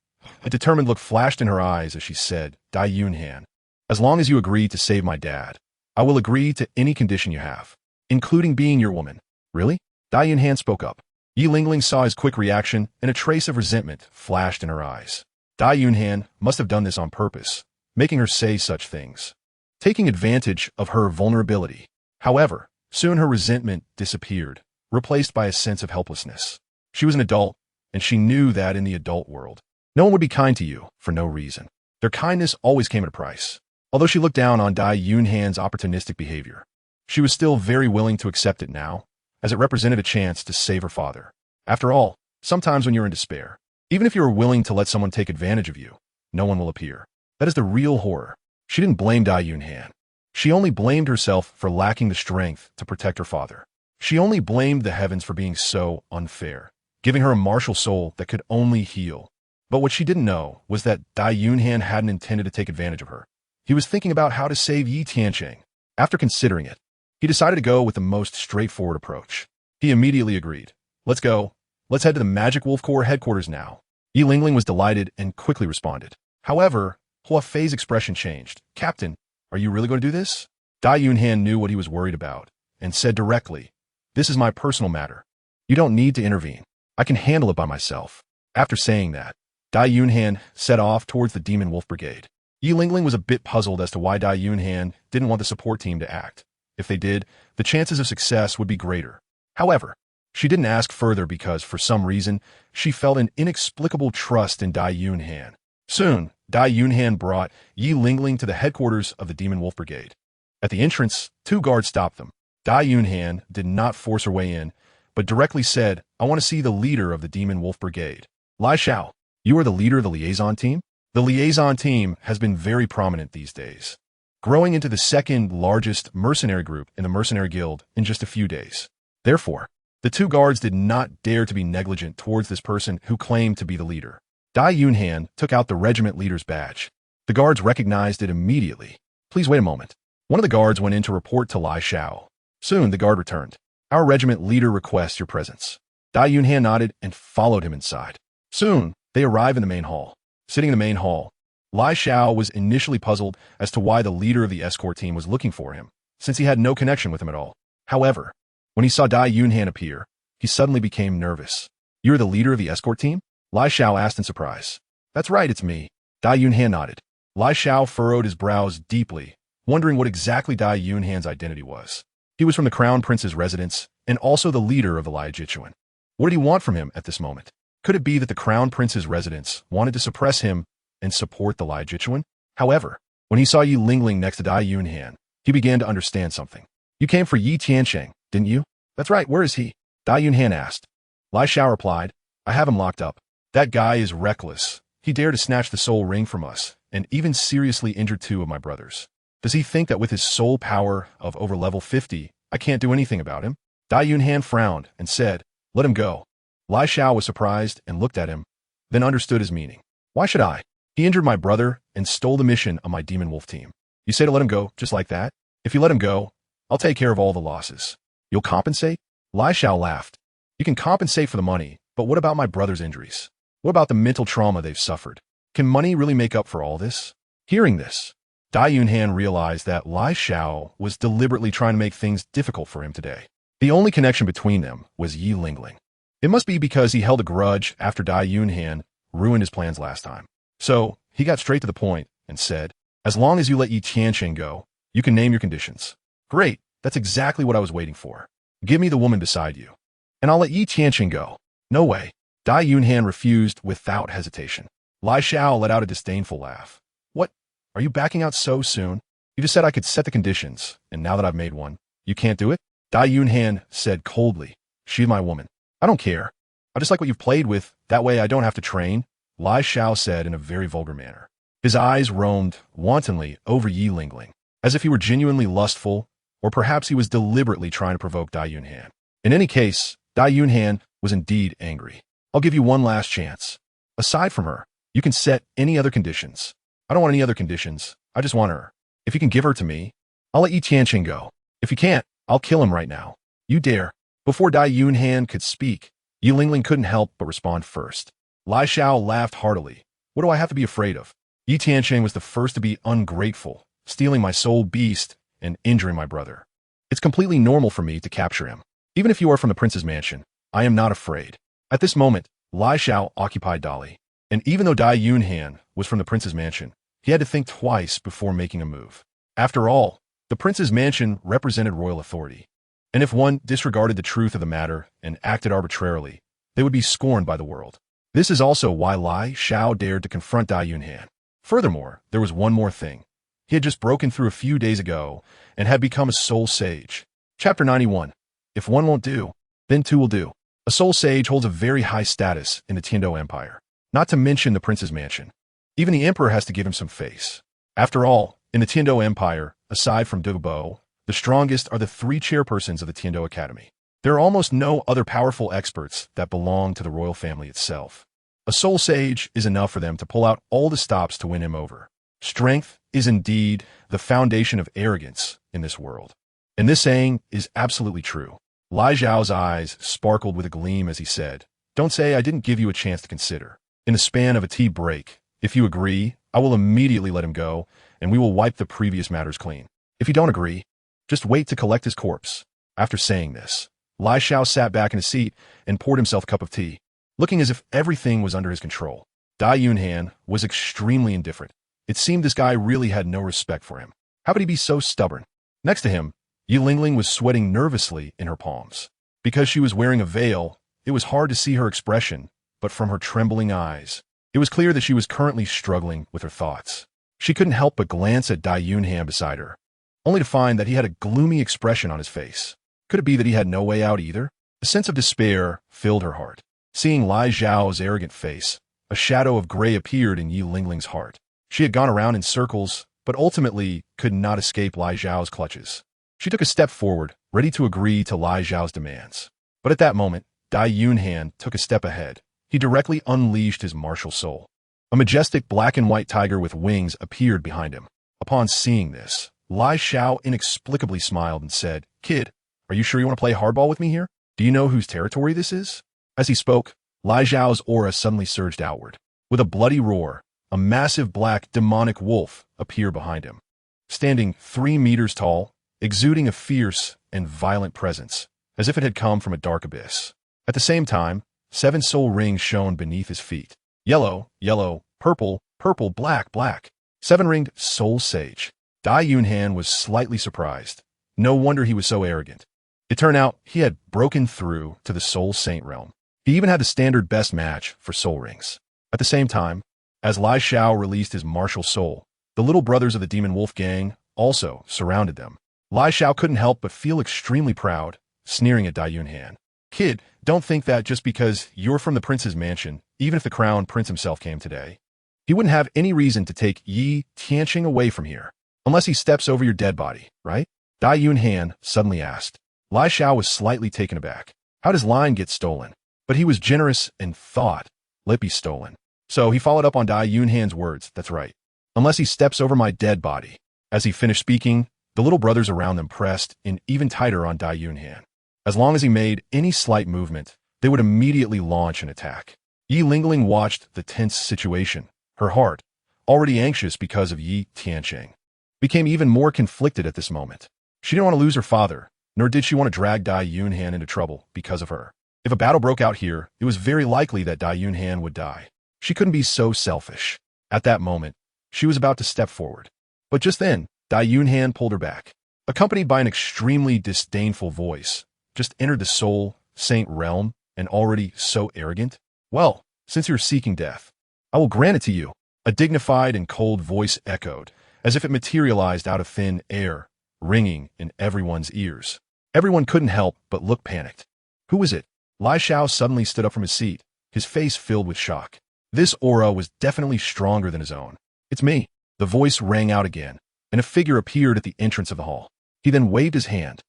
a determined look flashed in her eyes as she said, Dai Yunhan, as long as you agree to save my dad, I will agree to any condition you have, including being your woman. Really? Dai Yunhan spoke up. Yi Lingling saw his quick reaction, and a trace of resentment flashed in her eyes. Dai Yunhan must have done this on purpose, making her say such things, taking advantage of her vulnerability. However, soon her resentment disappeared, replaced by a sense of helplessness. She was an adult, and she knew that in the adult world, no one would be kind to you for no reason. Their kindness always came at a price. Although she looked down on Dai Yunhan's opportunistic behavior, she was still very willing to accept it now, as it represented a chance to save her father. After all, sometimes when you're in despair, even if you are willing to let someone take advantage of you, no one will appear. That is the real horror. She didn't blame Dai Yunhan. She only blamed herself for lacking the strength to protect her father. She only blamed the heavens for being so unfair, giving her a martial soul that could only heal. But what she didn't know was that Dai Yunhan hadn't intended to take advantage of her. He was thinking about how to save Yi Tiancheng. After considering it, he decided to go with the most straightforward approach. He immediately agreed. Let's go. Let's head to the Magic Wolf Corps headquarters now. Yi Lingling was delighted and quickly responded. However, Hua Fei's expression changed. Captain, are you really going to do this? Dai Yunhan knew what he was worried about and said directly, This is my personal matter. You don't need to intervene. I can handle it by myself. After saying that, Dai Yunhan set off towards the Demon Wolf Brigade. Yi Lingling was a bit puzzled as to why Dai Yunhan didn't want the support team to act. If they did, the chances of success would be greater. However, she didn't ask further because, for some reason, she felt an inexplicable trust in Dai Yunhan. Soon, Dai Yunhan brought Yi Lingling to the headquarters of the Demon Wolf Brigade. At the entrance, 2 guards stopped them. Dai Yunhan did not force her way in, but directly said, I want to see the leader of the Demon Wolf Brigade. Lai Xiao, you are the leader of the liaison team? The liaison team has been very prominent these days, growing into the second largest mercenary group in the Mercenary Guild in just a few days. Therefore, the 2 guards did not dare to be negligent towards this person who claimed to be the leader. Dai Yunhan took out the regiment leader's badge. The guards recognized it immediately. Please wait a moment. One of the guards went in to report to Lai Xiao. Soon, the guard returned. Our regiment leader requests your presence. Dai Yunhan nodded and followed him inside. Soon, they arrived in the main hall. Sitting in the main hall, Lai Xiao was initially puzzled as to why the leader of the escort team was looking for him, since he had no connection with him at all. However, when he saw Dai Yunhan appear, he suddenly became nervous. You're the leader of the escort team? Lai Xiao asked in surprise. That's right, it's me. Dai Yunhan nodded. Lai Xiao furrowed his brows deeply, wondering what exactly Dai Yunhan's identity was. He was from the Crown Prince's residence and also the leader of the Liajichuan. What did he want from him at this moment? Could it be that the Crown Prince's residence wanted to suppress him and support the Liajichuan? However, when he saw Yi Lingling next to Dai Yunhan, he began to understand something. You came for Yi Tiancheng, didn't you? That's right, where is he? Dai Yunhan asked. Lai Xiao replied, I have him locked up. That guy is reckless. He dared to snatch the soul ring from us, and even seriously injured 2 of my brothers. Does he think that with his soul power of over level 50, I can't do anything about him? Dai Yunhan frowned and said, Let him go. Lai Xiao was surprised and looked at him, then understood his meaning. Why should I? He injured my brother and stole the mission of my Demon Wolf team. You say to let him go, just like that? If you let him go, I'll take care of all the losses. You'll compensate? Lai Xiao laughed. You can compensate for the money, but what about my brother's injuries? What about the mental trauma they've suffered? Can money really make up for all this? Hearing this, Dai Yunhan realized that Lai Xiao was deliberately trying to make things difficult for him today. The only connection between them was Yi Lingling. It must be because he held a grudge after Dai Yunhan ruined his plans last time. So he got straight to the point and said, as long as you let Yi Tianqing go, you can name your conditions. Great, that's exactly what I was waiting for. Give me the woman beside you, and I'll let Yi Tianqing go. No way. Dai Yunhan refused without hesitation. Lai Xiao let out a disdainful laugh. What? Are you backing out so soon? You just said I could set the conditions, and now that I've made one, you can't do it? Dai Yunhan said coldly, she's my woman. I don't care. I just like what you've played with, that way I don't have to train, Lai Xiao said in a very vulgar manner. His eyes roamed wantonly over Yi Lingling, as if he were genuinely lustful, or perhaps he was deliberately trying to provoke Dai Yunhan. In any case, Dai Yunhan was indeed angry. I'll give you one last chance. Aside from her, you can set any other conditions. I don't want any other conditions. I just want her. If you can give her to me, I'll let Yi Tianqing go. If you can't, I'll kill him right now. You dare. Before Dai Yunhan could speak, Yi Lingling couldn't help but respond first. Lai Xiao laughed heartily. What do I have to be afraid of? Yi Tianqing was the first to be ungrateful, stealing my soul beast and injuring my brother. It's completely normal for me to capture him. Even if you are from the prince's mansion, I am not afraid. At this moment, Lai Xiao occupied Dali, and even though Dai Yunhan was from the prince's mansion, he had to think twice before making a move. After all, the prince's mansion represented royal authority, and if one disregarded the truth of the matter and acted arbitrarily, they would be scorned by the world. This is also why Lai Xiao dared to confront Dai Yunhan. Furthermore, there was one more thing. He had just broken through a few days ago and had become a soul sage. Chapter 91. If one won't do, then two will do. A soul sage holds a very high status in the Tiando Empire, not to mention the prince's mansion. Even the emperor has to give him some face. After all, in the Tiando Empire, aside from Douluo, the strongest are the 3 chairpersons of the Tiando Academy. There are almost no other powerful experts that belong to the royal family itself. A soul sage is enough for them to pull out all the stops to win him over. Strength is indeed the foundation of arrogance in this world. And this saying is absolutely true. Lai Zhao's eyes sparkled with a gleam as he said, don't say I didn't give you a chance to consider. In the span of a tea break, if you agree, I will immediately let him go, and we will wipe the previous matters clean. If you don't agree, just wait to collect his corpse. After saying this, Lai Xiao sat back in his seat and poured himself a cup of tea, looking as if everything was under his control. Dai Yunhan was extremely indifferent. It seemed this guy really had no respect for him. How could he be so stubborn? Next to him, Yi Lingling was sweating nervously in her palms. Because she was wearing a veil, it was hard to see her expression, but from her trembling eyes, it was clear that she was currently struggling with her thoughts. She couldn't help but glance at Dai Yunhan beside her, only to find that he had a gloomy expression on his face. Could it be that he had no way out either? A sense of despair filled her heart. Seeing Lai Zhao's arrogant face, a shadow of gray appeared in Yi Lingling's heart. She had gone around in circles, but ultimately could not escape Lai Zhao's clutches. She took a step forward, ready to agree to Lai Zhao's demands. But at that moment, Dai Yunhan took a step ahead. He directly unleashed his martial soul. A majestic black and white tiger with wings appeared behind him. Upon seeing this, Lai Xiao inexplicably smiled and said, Kid, are you sure you want to play hardball with me here? Do you know whose territory this is? As he spoke, Lai Zhao's aura suddenly surged outward. With a bloody roar, a massive black demonic wolf appeared behind him. Standing 3 meters tall, exuding a fierce and violent presence, as if it had come from a dark abyss. At the same time, 7 soul rings shone beneath his feet. Yellow, yellow, purple, purple, black, black. 7-ringed soul sage. Dai Yunhan was slightly surprised. No wonder he was so arrogant. It turned out he had broken through to the soul saint realm. He even had the standard best match for soul rings. At the same time, as Lai Xiao released his martial soul, the little brothers of the Demon Wolf gang also surrounded them. Lai Xiao couldn't help but feel extremely proud, sneering at Dai Yunhan. Kid, don't think that just because you're from the prince's mansion, even if the crown prince himself came today, he wouldn't have any reason to take Yi Tianqing away from here, unless he steps over your dead body, right? Dai Yunhan suddenly asked. Lai Xiao was slightly taken aback. How does line get stolen? But he was generous and thought, let be stolen. So he followed up on Dai Yunhan's words, that's right. Unless he steps over my dead body. As he finished speaking, the little brothers around them pressed in even tighter on Dai Yunhan. As long as he made any slight movement, they would immediately launch an attack. Yi Lingling watched the tense situation, Her heart, already anxious because of Yi Tianqing, became even more conflicted at this moment. She didn't want to lose her father, nor did she want to drag Dai Yunhan into trouble because of her. If a battle broke out here, it was very likely that Dai Yunhan would die. She couldn't be so selfish. At that moment, she was about to step forward. But just then, Dai Yunhan pulled her back. Accompanied by an extremely disdainful voice, just entered the soul saint realm and already so arrogant. Well, since you're seeking death, I will grant it to you. A dignified and cold voice echoed, as if it materialized out of thin air, ringing in everyone's ears. Everyone couldn't help but look panicked. Who was it? Lai Xiao suddenly stood up from his seat, his face filled with shock. This aura was definitely stronger than his own. It's me. The voice rang out again, and a figure appeared at the entrance of the hall. He then waved his hand,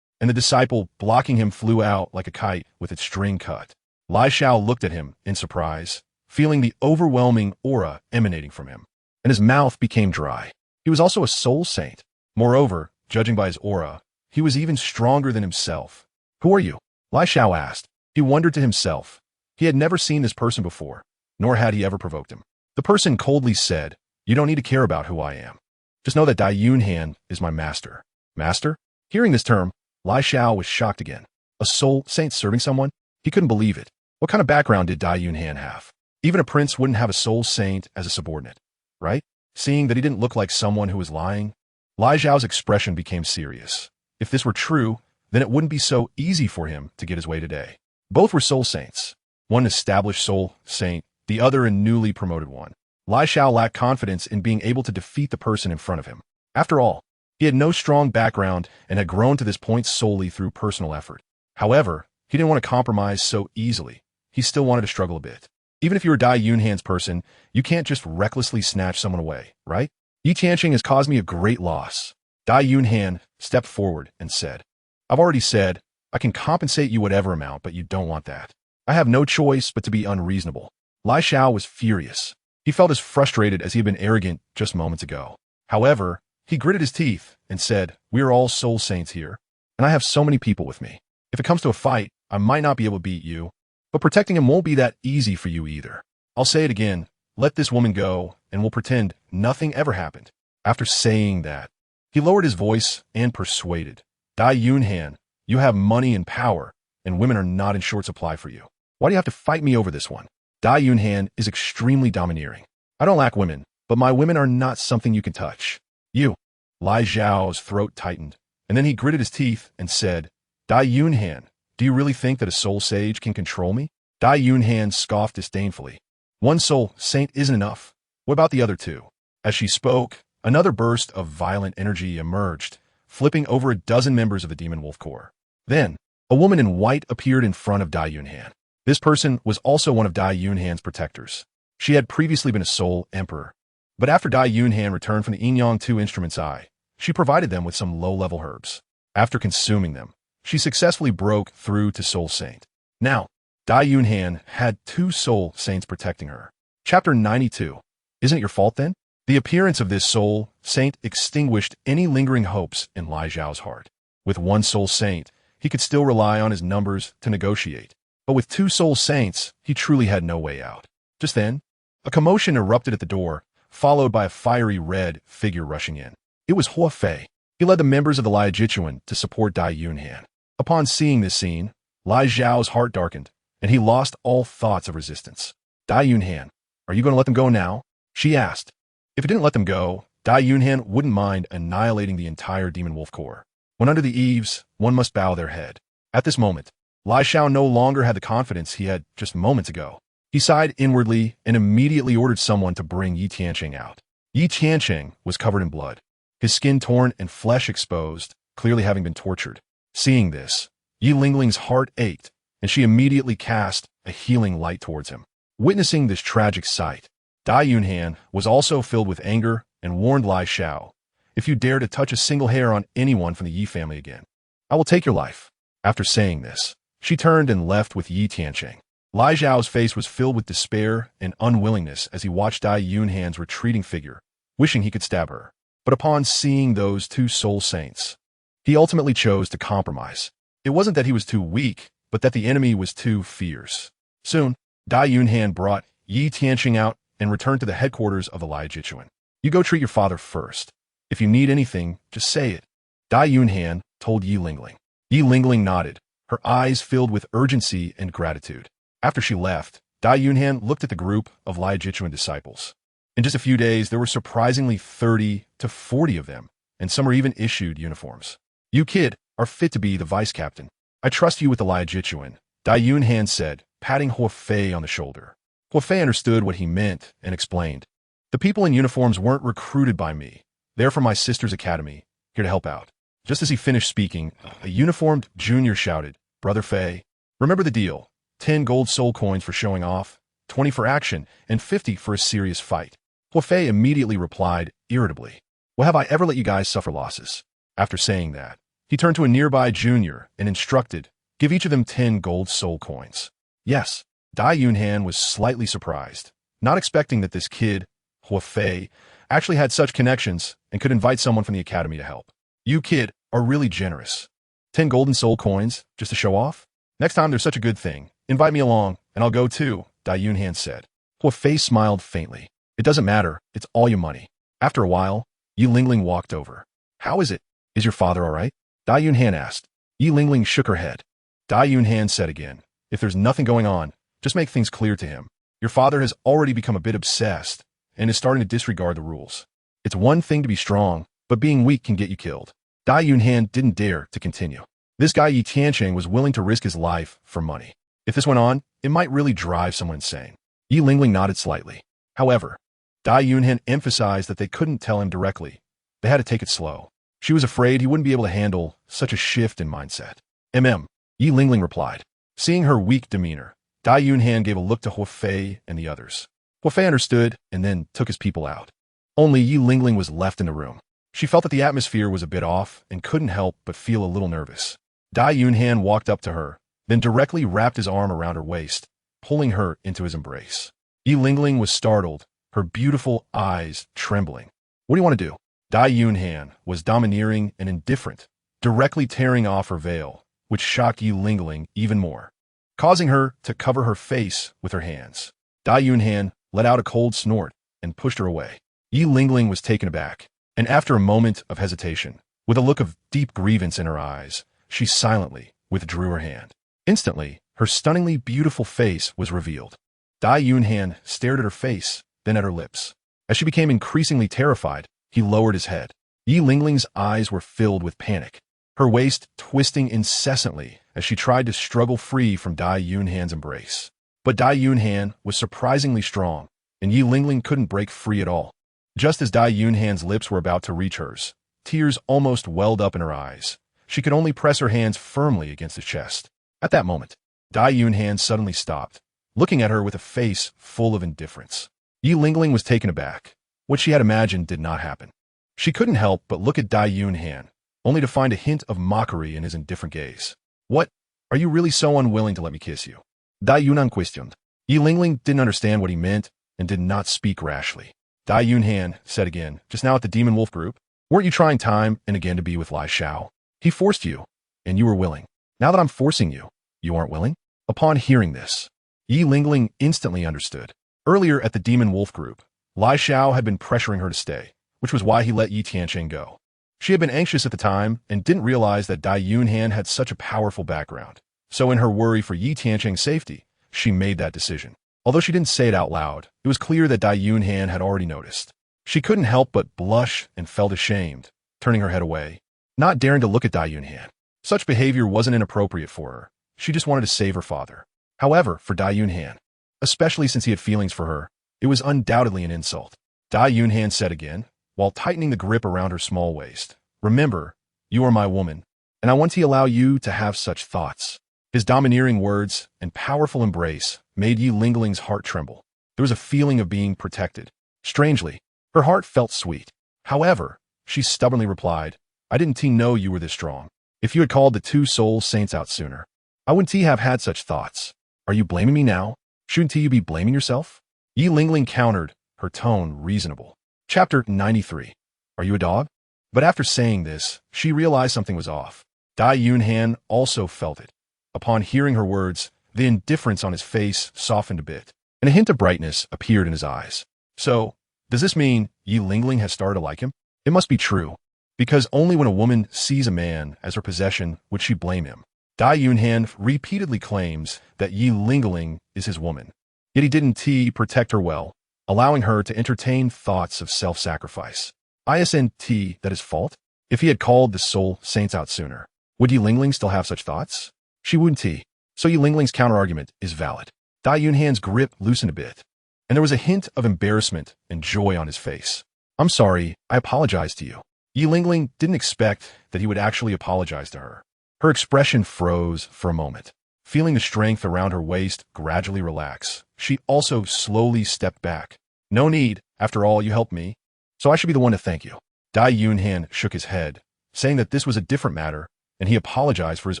and the disciple blocking him flew out like a kite with its string cut. Lai Xiao looked at him in surprise, feeling the overwhelming aura emanating from him, and his mouth became dry. He was also a soul saint. Moreover, judging by his aura, he was even stronger than himself. Who are you? Lai Xiao asked. He wondered to himself. He had never seen this person before, nor had he ever provoked him. The person coldly said, "You don't need to care about who I am. Just know that Dai Yunhan is my master." Master? Hearing this term, Lai Xiao was shocked again. A soul saint serving someone? He couldn't believe it. What kind of background did Dai Yunhan have? Even a prince wouldn't have a soul saint as a subordinate, right? Seeing that he didn't look like someone who was lying, Lai Xiao's expression became serious. If this were true, then it wouldn't be so easy for him to get his way today. Both were soul saints. One an established soul saint, the other a newly promoted one. Lai Xiao lacked confidence in being able to defeat the person in front of him. After all, he had no strong background and had grown to this point solely through personal effort. However, he didn't want to compromise so easily. He still wanted to struggle a bit. Even if you're Dai Yunhan's person, you can't just recklessly snatch someone away, right? Yi Tianqing has caused me a great loss. Dai Yunhan stepped forward and said, I've already said, I can compensate you whatever amount, but you don't want that. I have no choice but to be unreasonable. Lai Xiao was furious. He felt as frustrated as he had been arrogant just moments ago. However, he gritted his teeth and said, we are all soul saints here, and I have so many people with me. If it comes to a fight, I might not be able to beat you, but protecting him won't be that easy for you either. I'll say it again, let this woman go, and we'll pretend nothing ever happened. After saying that, he lowered his voice and persuaded, Dai Yunhan, you have money and power, and women are not in short supply for you. Why do you have to fight me over this one? Dai Yunhan is extremely domineering. I don't lack women, but my women are not something you can touch. You. Lai Xiao's throat tightened, and then he gritted his teeth and said, Dai Yunhan, do you really think that a soul sage can control me? Dai Yunhan scoffed disdainfully. One soul saint isn't enough. What about the other two? As she spoke, another burst of violent energy emerged, flipping over a dozen members of the Demon Wolf Corps. Then, a woman in white appeared in front of Dai Yunhan. This person was also one of Dai Yunhan's protectors. She had previously been a soul emperor, but after Dai Yunhan returned from the Yin-Yang 2 Instrument's Eye, she provided them with some low-level herbs. After consuming them, she successfully broke through to Soul Saint. Now, Dai Yunhan had 2 Soul Saints protecting her. Chapter 92. Isn't it your fault then? The appearance of this Soul Saint extinguished any lingering hopes in Lai Xiao's heart. With 1 Soul Saint, he could still rely on his numbers to negotiate. But with 2 Soul Saints, he truly had no way out. Just then, a commotion erupted at the door, followed by a fiery red figure rushing in. It was Hua Fei. He led the members of the Liajichuan to support Dai Yunhan. Upon seeing this scene, Lai Xiao's heart darkened, and he lost all thoughts of resistance. Dai Yunhan, are you going to let them go now? She asked. If it didn't let them go, Dai Yunhan wouldn't mind annihilating the entire Demon Wolf Corps. When under the eaves, one must bow their head. At this moment, Lai Xiao no longer had the confidence he had just moments ago. He sighed inwardly and immediately ordered someone to bring Yi Tianqing out. Yi Tianqing was covered in blood, his skin torn and flesh exposed, clearly having been tortured. Seeing this, Yi Lingling's heart ached, and she immediately cast a healing light towards him. Witnessing this tragic sight, Dai Yunhan was also filled with anger and warned Lai Xiao, if you dare to touch a single hair on anyone from the Yi family again, I will take your life. After saying this, she turned and left with Yi Tianqing. Lai Xiao's face was filled with despair and unwillingness as he watched Dai Yunhan's retreating figure, wishing he could stab her. But upon seeing those 2 soul saints, he ultimately chose to compromise. It wasn't that he was too weak, but that the enemy was too fierce. Soon, Dai Yunhan brought Yi Tianqing out and returned to the headquarters of the Liajichuan. You go treat your father first. If you need anything, just say it. Dai Yunhan told Yi Lingling. Yi Lingling nodded, her eyes filled with urgency and gratitude. After she left, Dai Yunhan looked at the group of Liajichuan disciples. In just a few days, there were surprisingly 30 to 40 of them, and some were even issued uniforms. You kid are fit to be the vice captain. I trust you with the Liajichuan, Dai Yunhan said, patting Hua Fei on the shoulder. Hua Fei understood what he meant and explained. The people in uniforms weren't recruited by me. They're from my sister's academy, here to help out. Just as he finished speaking, a uniformed junior shouted, Brother Fei, remember the deal. 10 gold soul coins for showing off, 20 for action, and 50 for a serious fight. Hua Fei immediately replied, irritably, well, have I ever let you guys suffer losses? After saying that, he turned to a nearby junior and instructed, give each of them 10 gold soul coins. Yes, Dai Yunhan was slightly surprised, not expecting that this kid, Hua Fei, actually had such connections and could invite someone from the academy to help. You kid are really generous. 10 golden soul coins, just to show off? Next time there's such a good thing, invite me along, and I'll go too, Dai Yunhan said. Hua Fei smiled faintly. It doesn't matter, it's all your money. After a while, Yi Lingling walked over. How is it? Is your father all right? Dai Yunhan asked. Yi Lingling shook her head. Dai Yunhan said again, if there's nothing going on, just make things clear to him. Your father has already become a bit obsessed and is starting to disregard the rules. It's one thing to be strong, but being weak can get you killed. Dai Yunhan didn't dare to continue. This guy Yi Tiancheng was willing to risk his life for money. If this went on, it might really drive someone insane. Yi Lingling nodded slightly. However, Dai Yunhan emphasized that they couldn't tell him directly. They had to take it slow. She was afraid he wouldn't be able to handle such a shift in mindset. Yi Lingling replied. Seeing her weak demeanor, Dai Yunhan gave a look to Hua Fei and the others. Hua Fei understood and then took his people out. Only Yi Lingling was left in the room. She felt that the atmosphere was a bit off and couldn't help but feel a little nervous. Dai Yunhan walked up to her, then directly wrapped his arm around her waist, pulling her into his embrace. Yi Lingling was startled, her beautiful eyes trembling. What do you want to do? Dai Yunhan was domineering and indifferent, directly tearing off her veil, which shocked Yi Lingling even more, causing her to cover her face with her hands. Dai Yunhan let out a cold snort and pushed her away. Yi Lingling was taken aback, and after a moment of hesitation, with a look of deep grievance in her eyes, she silently withdrew her hand. Instantly, her stunningly beautiful face was revealed. Dai Yunhan stared at her face, then at her lips. As she became increasingly terrified, he lowered his head. Yi Lingling's eyes were filled with panic, her waist twisting incessantly as she tried to struggle free from Dai Yunhan's embrace. But Dai Yunhan was surprisingly strong, and Yi Lingling couldn't break free at all. Just as Dai Yunhan's lips were about to reach hers, tears almost welled up in her eyes. She could only press her hands firmly against his chest. At that moment, Dai Yunhan suddenly stopped, looking at her with a face full of indifference. Yi Lingling was taken aback. What she had imagined did not happen. She couldn't help but look at Dai Yunhan, only to find a hint of mockery in his indifferent gaze. What? Are you really so unwilling to let me kiss you? Dai Yunhan questioned. Yi Lingling didn't understand what he meant and did not speak rashly. Dai Yunhan said again, just now at the Demon Wolf group, weren't you trying time and again to be with Lai Xiao? He forced you, and you were willing. Now that I'm forcing you, you aren't willing? Upon hearing this, Yi Lingling instantly understood. Earlier at the Demon Wolf group, Lai Xiao had been pressuring her to stay, which was why he let Yi Tiancheng go. She had been anxious at the time and didn't realize that Dai Yunhan had such a powerful background. So in her worry for Yi Tiancheng's safety, she made that decision. Although she didn't say it out loud, it was clear that Dai Yunhan had already noticed. She couldn't help but blush and felt ashamed, turning her head away, not daring to look at Dai Yunhan. Such behavior wasn't inappropriate for her. She just wanted to save her father. However, for Dai Yunhan, especially since he had feelings for her, it was undoubtedly an insult. Dai Yunhan said again, while tightening the grip around her small waist, remember, you are my woman, and I want to allow you to have such thoughts. His domineering words and powerful embrace made Yi Lingling's heart tremble. There was a feeling of being protected. Strangely, her heart felt sweet. However, she stubbornly replied, I didn't know you were this strong. If you had called the 2 soul saints out sooner, I wouldn't have had such thoughts. Are you blaming me now? Shouldn't you be blaming yourself? Yi Lingling countered, her tone reasonable. Chapter 93. Are you a dog? But after saying this, she realized something was off. Dai Yunhan also felt it. Upon hearing her words, the indifference on his face softened a bit, and a hint of brightness appeared in his eyes. So, does this mean Yi Lingling has started to like him? It must be true, because only when a woman sees a man as her possession would she blame him. Dai Yunhan repeatedly claims that Yi Lingling is his woman, yet he didn't protect her well, allowing her to entertain thoughts of self-sacrifice. Isn't that his fault? If he had called the soul saints out sooner, would Yi Lingling still have such thoughts? She wouldn't. So Yi Lingling's counterargument is valid. Dai Yunhan's grip loosened a bit, and there was a hint of embarrassment and joy on his face. I'm sorry, I apologize to you. Yi Lingling didn't expect that he would actually apologize to her. Her expression froze for a moment. Feeling the strength around her waist gradually relax, she also slowly stepped back. No need, after all, you helped me, so I should be the one to thank you. Dai Yunhan shook his head, saying that this was a different matter, and he apologized for his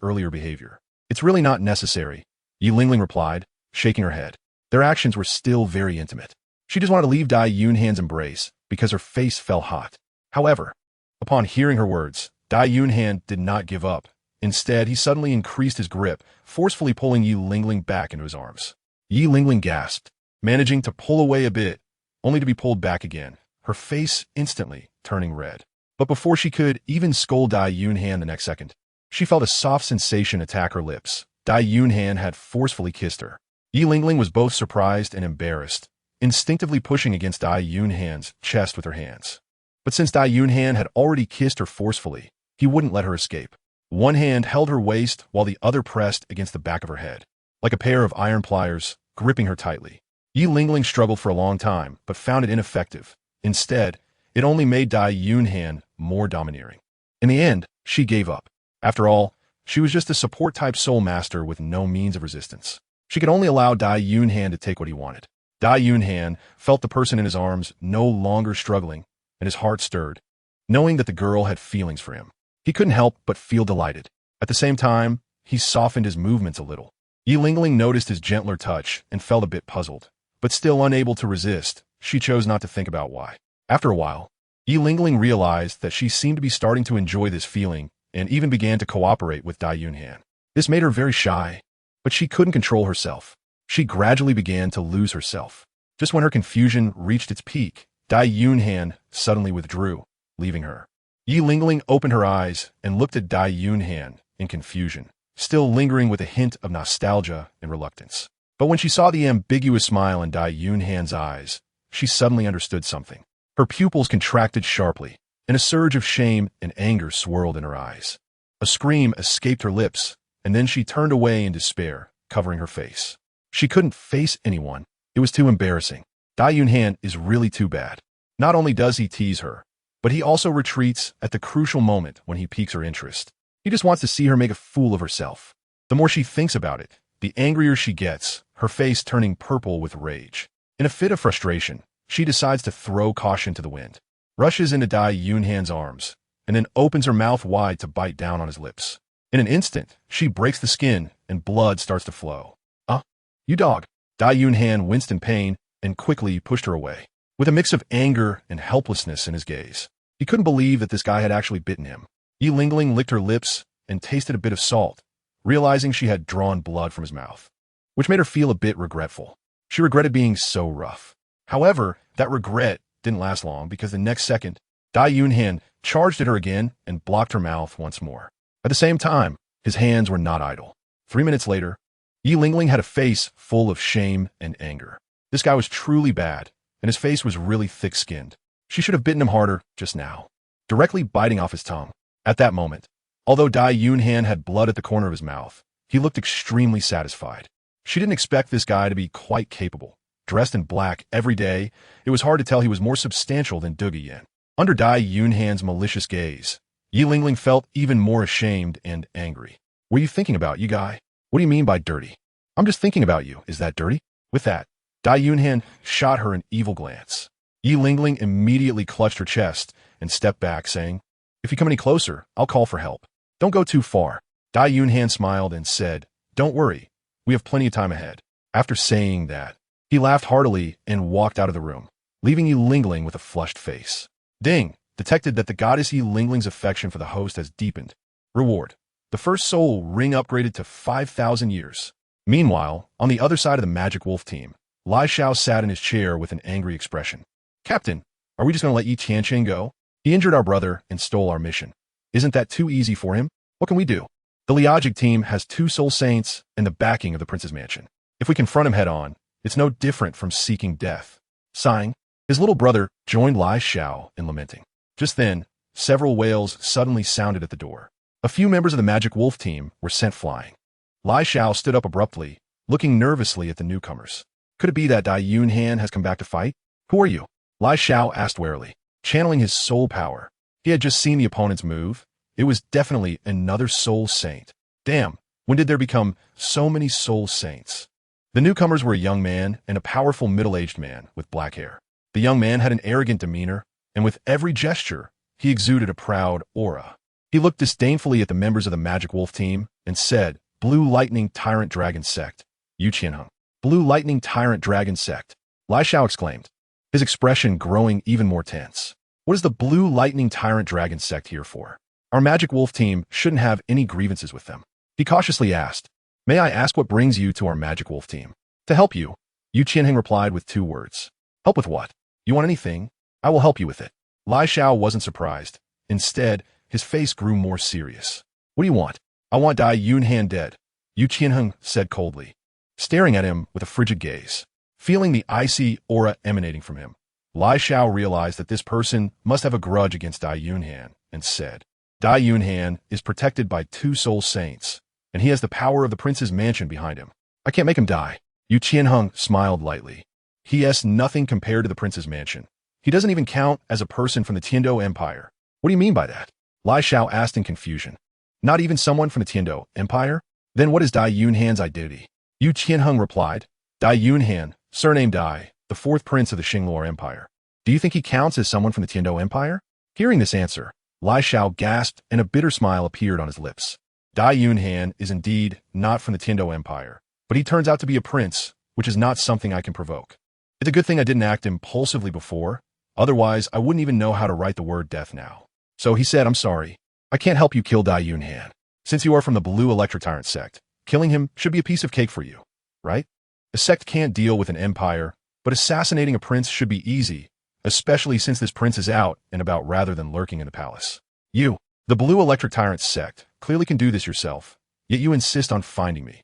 earlier behavior. It's really not necessary, Yi Lingling replied, shaking her head. Their actions were still very intimate. She just wanted to leave Dai Yunhan's embrace because her face felt hot. However, upon hearing her words, Dai Yunhan did not give up. Instead, he suddenly increased his grip, forcefully pulling Yi Lingling back into his arms. Yi Lingling gasped, managing to pull away a bit, only to be pulled back again, her face instantly turning red. But before she could even scold Dai Yunhan the next second, she felt a soft sensation attack her lips. Dai Yunhan had forcefully kissed her. Yi Lingling was both surprised and embarrassed, instinctively pushing against Dai Yunhan's chest with her hands. But since Dai Yunhan had already kissed her forcefully, he wouldn't let her escape. One hand held her waist while the other pressed against the back of her head, like a pair of iron pliers, gripping her tightly. Yi Lingling struggled for a long time, but found it ineffective. Instead, it only made Dai Yunhan more domineering. In the end, she gave up. After all, she was just a support-type soul master with no means of resistance. She could only allow Dai Yunhan to take what he wanted. Dai Yunhan felt the person in his arms no longer struggling, and his heart stirred, knowing that the girl had feelings for him. He couldn't help but feel delighted. At the same time, he softened his movements a little. Yi Lingling noticed his gentler touch and felt a bit puzzled. But still unable to resist, she chose not to think about why. After a while, Yi Lingling realized that she seemed to be starting to enjoy this feeling and even began to cooperate with Dai Yunhan. This made her very shy, but she couldn't control herself. She gradually began to lose herself. Just when her confusion reached its peak, Dai Yunhan suddenly withdrew, leaving her. Yi Lingling opened her eyes and looked at Dai Yunhan in confusion, still lingering with a hint of nostalgia and reluctance. But when she saw the ambiguous smile in Dai Yunhan's eyes, she suddenly understood something. Her pupils contracted sharply, and a surge of shame and anger swirled in her eyes. A scream escaped her lips, and then she turned away in despair, covering her face. She couldn't face anyone. It was too embarrassing. Dai Yunhan is really too bad. Not only does he tease her, but he also retreats at the crucial moment when he piques her interest. He just wants to see her make a fool of herself. The more she thinks about it, the angrier she gets, her face turning purple with rage. In a fit of frustration, she decides to throw caution to the wind, rushes into Dai Yunhan's arms, and then opens her mouth wide to bite down on his lips. In an instant, she breaks the skin and blood starts to flow. You dog! Dai Yunhan winced in pain and quickly pushed her away, with a mix of anger and helplessness in his gaze. He couldn't believe that this guy had actually bitten him. Yi Lingling licked her lips and tasted a bit of salt, realizing she had drawn blood from his mouth, which made her feel a bit regretful. She regretted being so rough. However, that regret didn't last long because the next second, Dai Yunhan charged at her again and blocked her mouth once more. At the same time, his hands were not idle. 3 minutes later, Yi Lingling had a face full of shame and anger. This guy was truly bad, and his face was really thick-skinned. She should have bitten him harder just now, directly biting off his tongue. At that moment, although Dai Yunhan had blood at the corner of his mouth, he looked extremely satisfied. She didn't expect this guy to be quite capable. Dressed in black every day, it was hard to tell he was more substantial than Douluo Yin. Under Dai Yunhan's malicious gaze, Yi Lingling felt even more ashamed and angry. What are you thinking about, you guy? What do you mean by dirty? I'm just thinking about you. Is that dirty? With that, Dai Yunhan shot her an evil glance. Yi Lingling immediately clutched her chest and stepped back, saying, "If you come any closer, I'll call for help. Don't go too far." Dai Yunhan smiled and said, "Don't worry. We have plenty of time ahead." After saying that, he laughed heartily and walked out of the room, leaving Yi Lingling with a flushed face. Ding! Detected that the goddess Yi Lingling's affection for the host has deepened. Reward: the first soul ring upgraded to 5,000 years. Meanwhile, on the other side of the Magic Wolf team, Lai Shao sat in his chair with an angry expression. Captain, are we just going to let Yi Tianqing go? He injured our brother and stole our mission. Isn't that too easy for him? What can we do? The Liajic team has 2 soul saints and the backing of the prince's mansion. If we confront him head-on, it's no different from seeking death. Sighing, his little brother joined Lai Shao in lamenting. Just then, several wails suddenly sounded at the door. A few members of the Magic Wolf team were sent flying. Lai Shao stood up abruptly, looking nervously at the newcomers. Could it be that Dai Yunhan has come back to fight? Who are you? Lai Shao asked warily, channeling his soul power. He had just seen the opponent's move. It was definitely another soul saint. Damn, when did there become so many soul saints? The newcomers were a young man and a powerful middle-aged man with black hair. The young man had an arrogant demeanor, and with every gesture, he exuded a proud aura. He looked disdainfully at the members of the Magic Wolf team and said, Blue Lightning Tyrant Dragon Sect. Yu Qianheng. Blue Lightning Tyrant Dragon Sect. Lai Shao exclaimed, his expression growing even more tense. What is the Blue Lightning Tyrant Dragon Sect here for? Our Magic Wolf team shouldn't have any grievances with them. He cautiously asked, May I ask what brings you to our Magic Wolf team? To help you. Yu Qianheng replied with 2 words. Help with what? You want anything? I will help you with it. Lai Shao wasn't surprised. Instead, his face grew more serious. What do you want? I want Dai Yunhan dead, Yu Qianheng said coldly, staring at him with a frigid gaze. Feeling the icy aura emanating from him, Lai Shao realized that this person must have a grudge against Dai Yunhan and said, Dai Yunhan is protected by 2 soul saints, and he has the power of the prince's mansion behind him. I can't make him die. Yu Qianheng smiled lightly. He is nothing compared to the prince's mansion. He doesn't even count as a person from the Tiando Empire. What do you mean by that? Lai Shao asked in confusion. Not even someone from the Tiando Empire? Then what is Dai Yunhan's identity? Yu Qianheng replied, Dai Yunhan, surnamed Dai, the 4th prince of the Luo Empire. Do you think he counts as someone from the Tiando Empire? Hearing this answer, Lai Shao gasped and a bitter smile appeared on his lips. Dai Yunhan is indeed not from the Tiando Empire, but he turns out to be a prince, which is not something I can provoke. It's a good thing I didn't act impulsively before, otherwise I wouldn't even know how to write the word death now. So he said, I'm sorry. I can't help you kill Dai Yunhan. Since you are from the Blue Electric Tyrant sect, killing him should be a piece of cake for you, right? A sect can't deal with an empire, but assassinating a prince should be easy, especially since this prince is out and about rather than lurking in the palace. You, the Blue Electric Tyrant sect, clearly can do this yourself, yet you insist on finding me.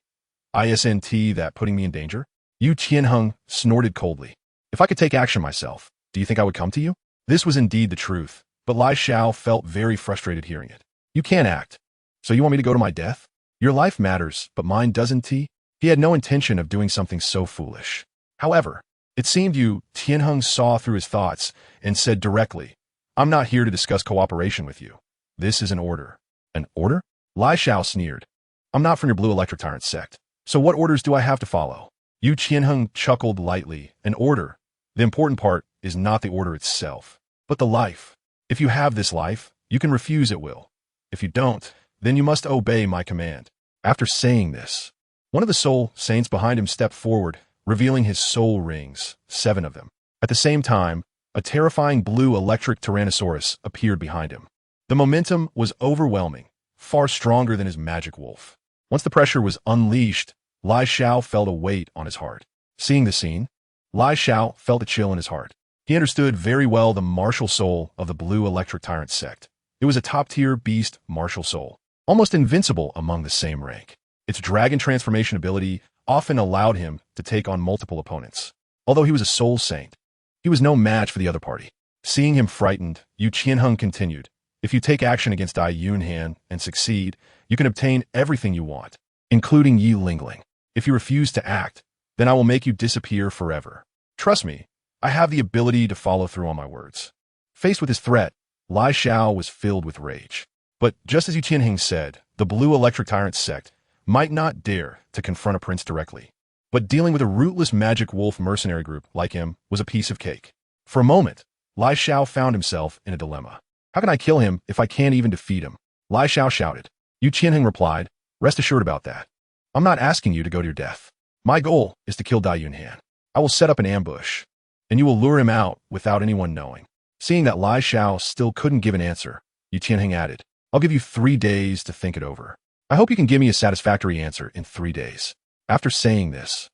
Isn't that putting me in danger? Yu Qianheng snorted coldly. If I could take action myself, do you think I would come to you? This was indeed the truth, but Lai Shao felt very frustrated hearing it. You can't act. So you want me to go to my death? Your life matters, but mine doesn't. He had no intention of doing something so foolish. However, it seemed Yu Tianheng saw through his thoughts and said directly, I'm not here to discuss cooperation with you. This is an order. An order? Lai Shao sneered. I'm not from your Blue Electric Tyrant sect. So what orders do I have to follow? Yu Qianheng chuckled lightly. An order. The important part is not the order itself, but the life. If you have this life, you can refuse at will. If you don't, then you must obey my command. After saying this, one of the soul saints behind him stepped forward, revealing his soul rings, 7 of them. At the same time, a terrifying blue electric Tyrannosaurus appeared behind him. The momentum was overwhelming, far stronger than his magic wolf. Once the pressure was unleashed, Lai Shao felt a weight on his heart. Seeing the scene, Lai Shao felt a chill in his heart. He understood very well the martial soul of the Blue Electric Tyrant sect. It was a top-tier beast martial soul, almost invincible among the same rank. Its dragon transformation ability often allowed him to take on multiple opponents. Although he was a soul saint, he was no match for the other party. Seeing him frightened, Yu Qianheng continued, If you take action against Dai Yunhan and succeed, you can obtain everything you want, including Yi Lingling. If you refuse to act, then I will make you disappear forever. Trust me, I have the ability to follow through on my words. Faced with his threat, Lai Shao was filled with rage. But just as Yu Qianheng said, the Blue Electric Tyrant sect might not dare to confront a prince directly. But dealing with a rootless magic wolf mercenary group like him was a piece of cake. For a moment, Lai Shao found himself in a dilemma. How can I kill him if I can't even defeat him? Lai Shao shouted. Yu Qianheng replied, Rest assured about that. I'm not asking you to go to your death. My goal is to kill Dai Yunhan. I will set up an ambush, and you will lure him out without anyone knowing. Seeing that Lai Shao still couldn't give an answer, Yu Qianheng added, I'll give you 3 days to think it over. I hope you can give me a satisfactory answer in 3 days. After saying this,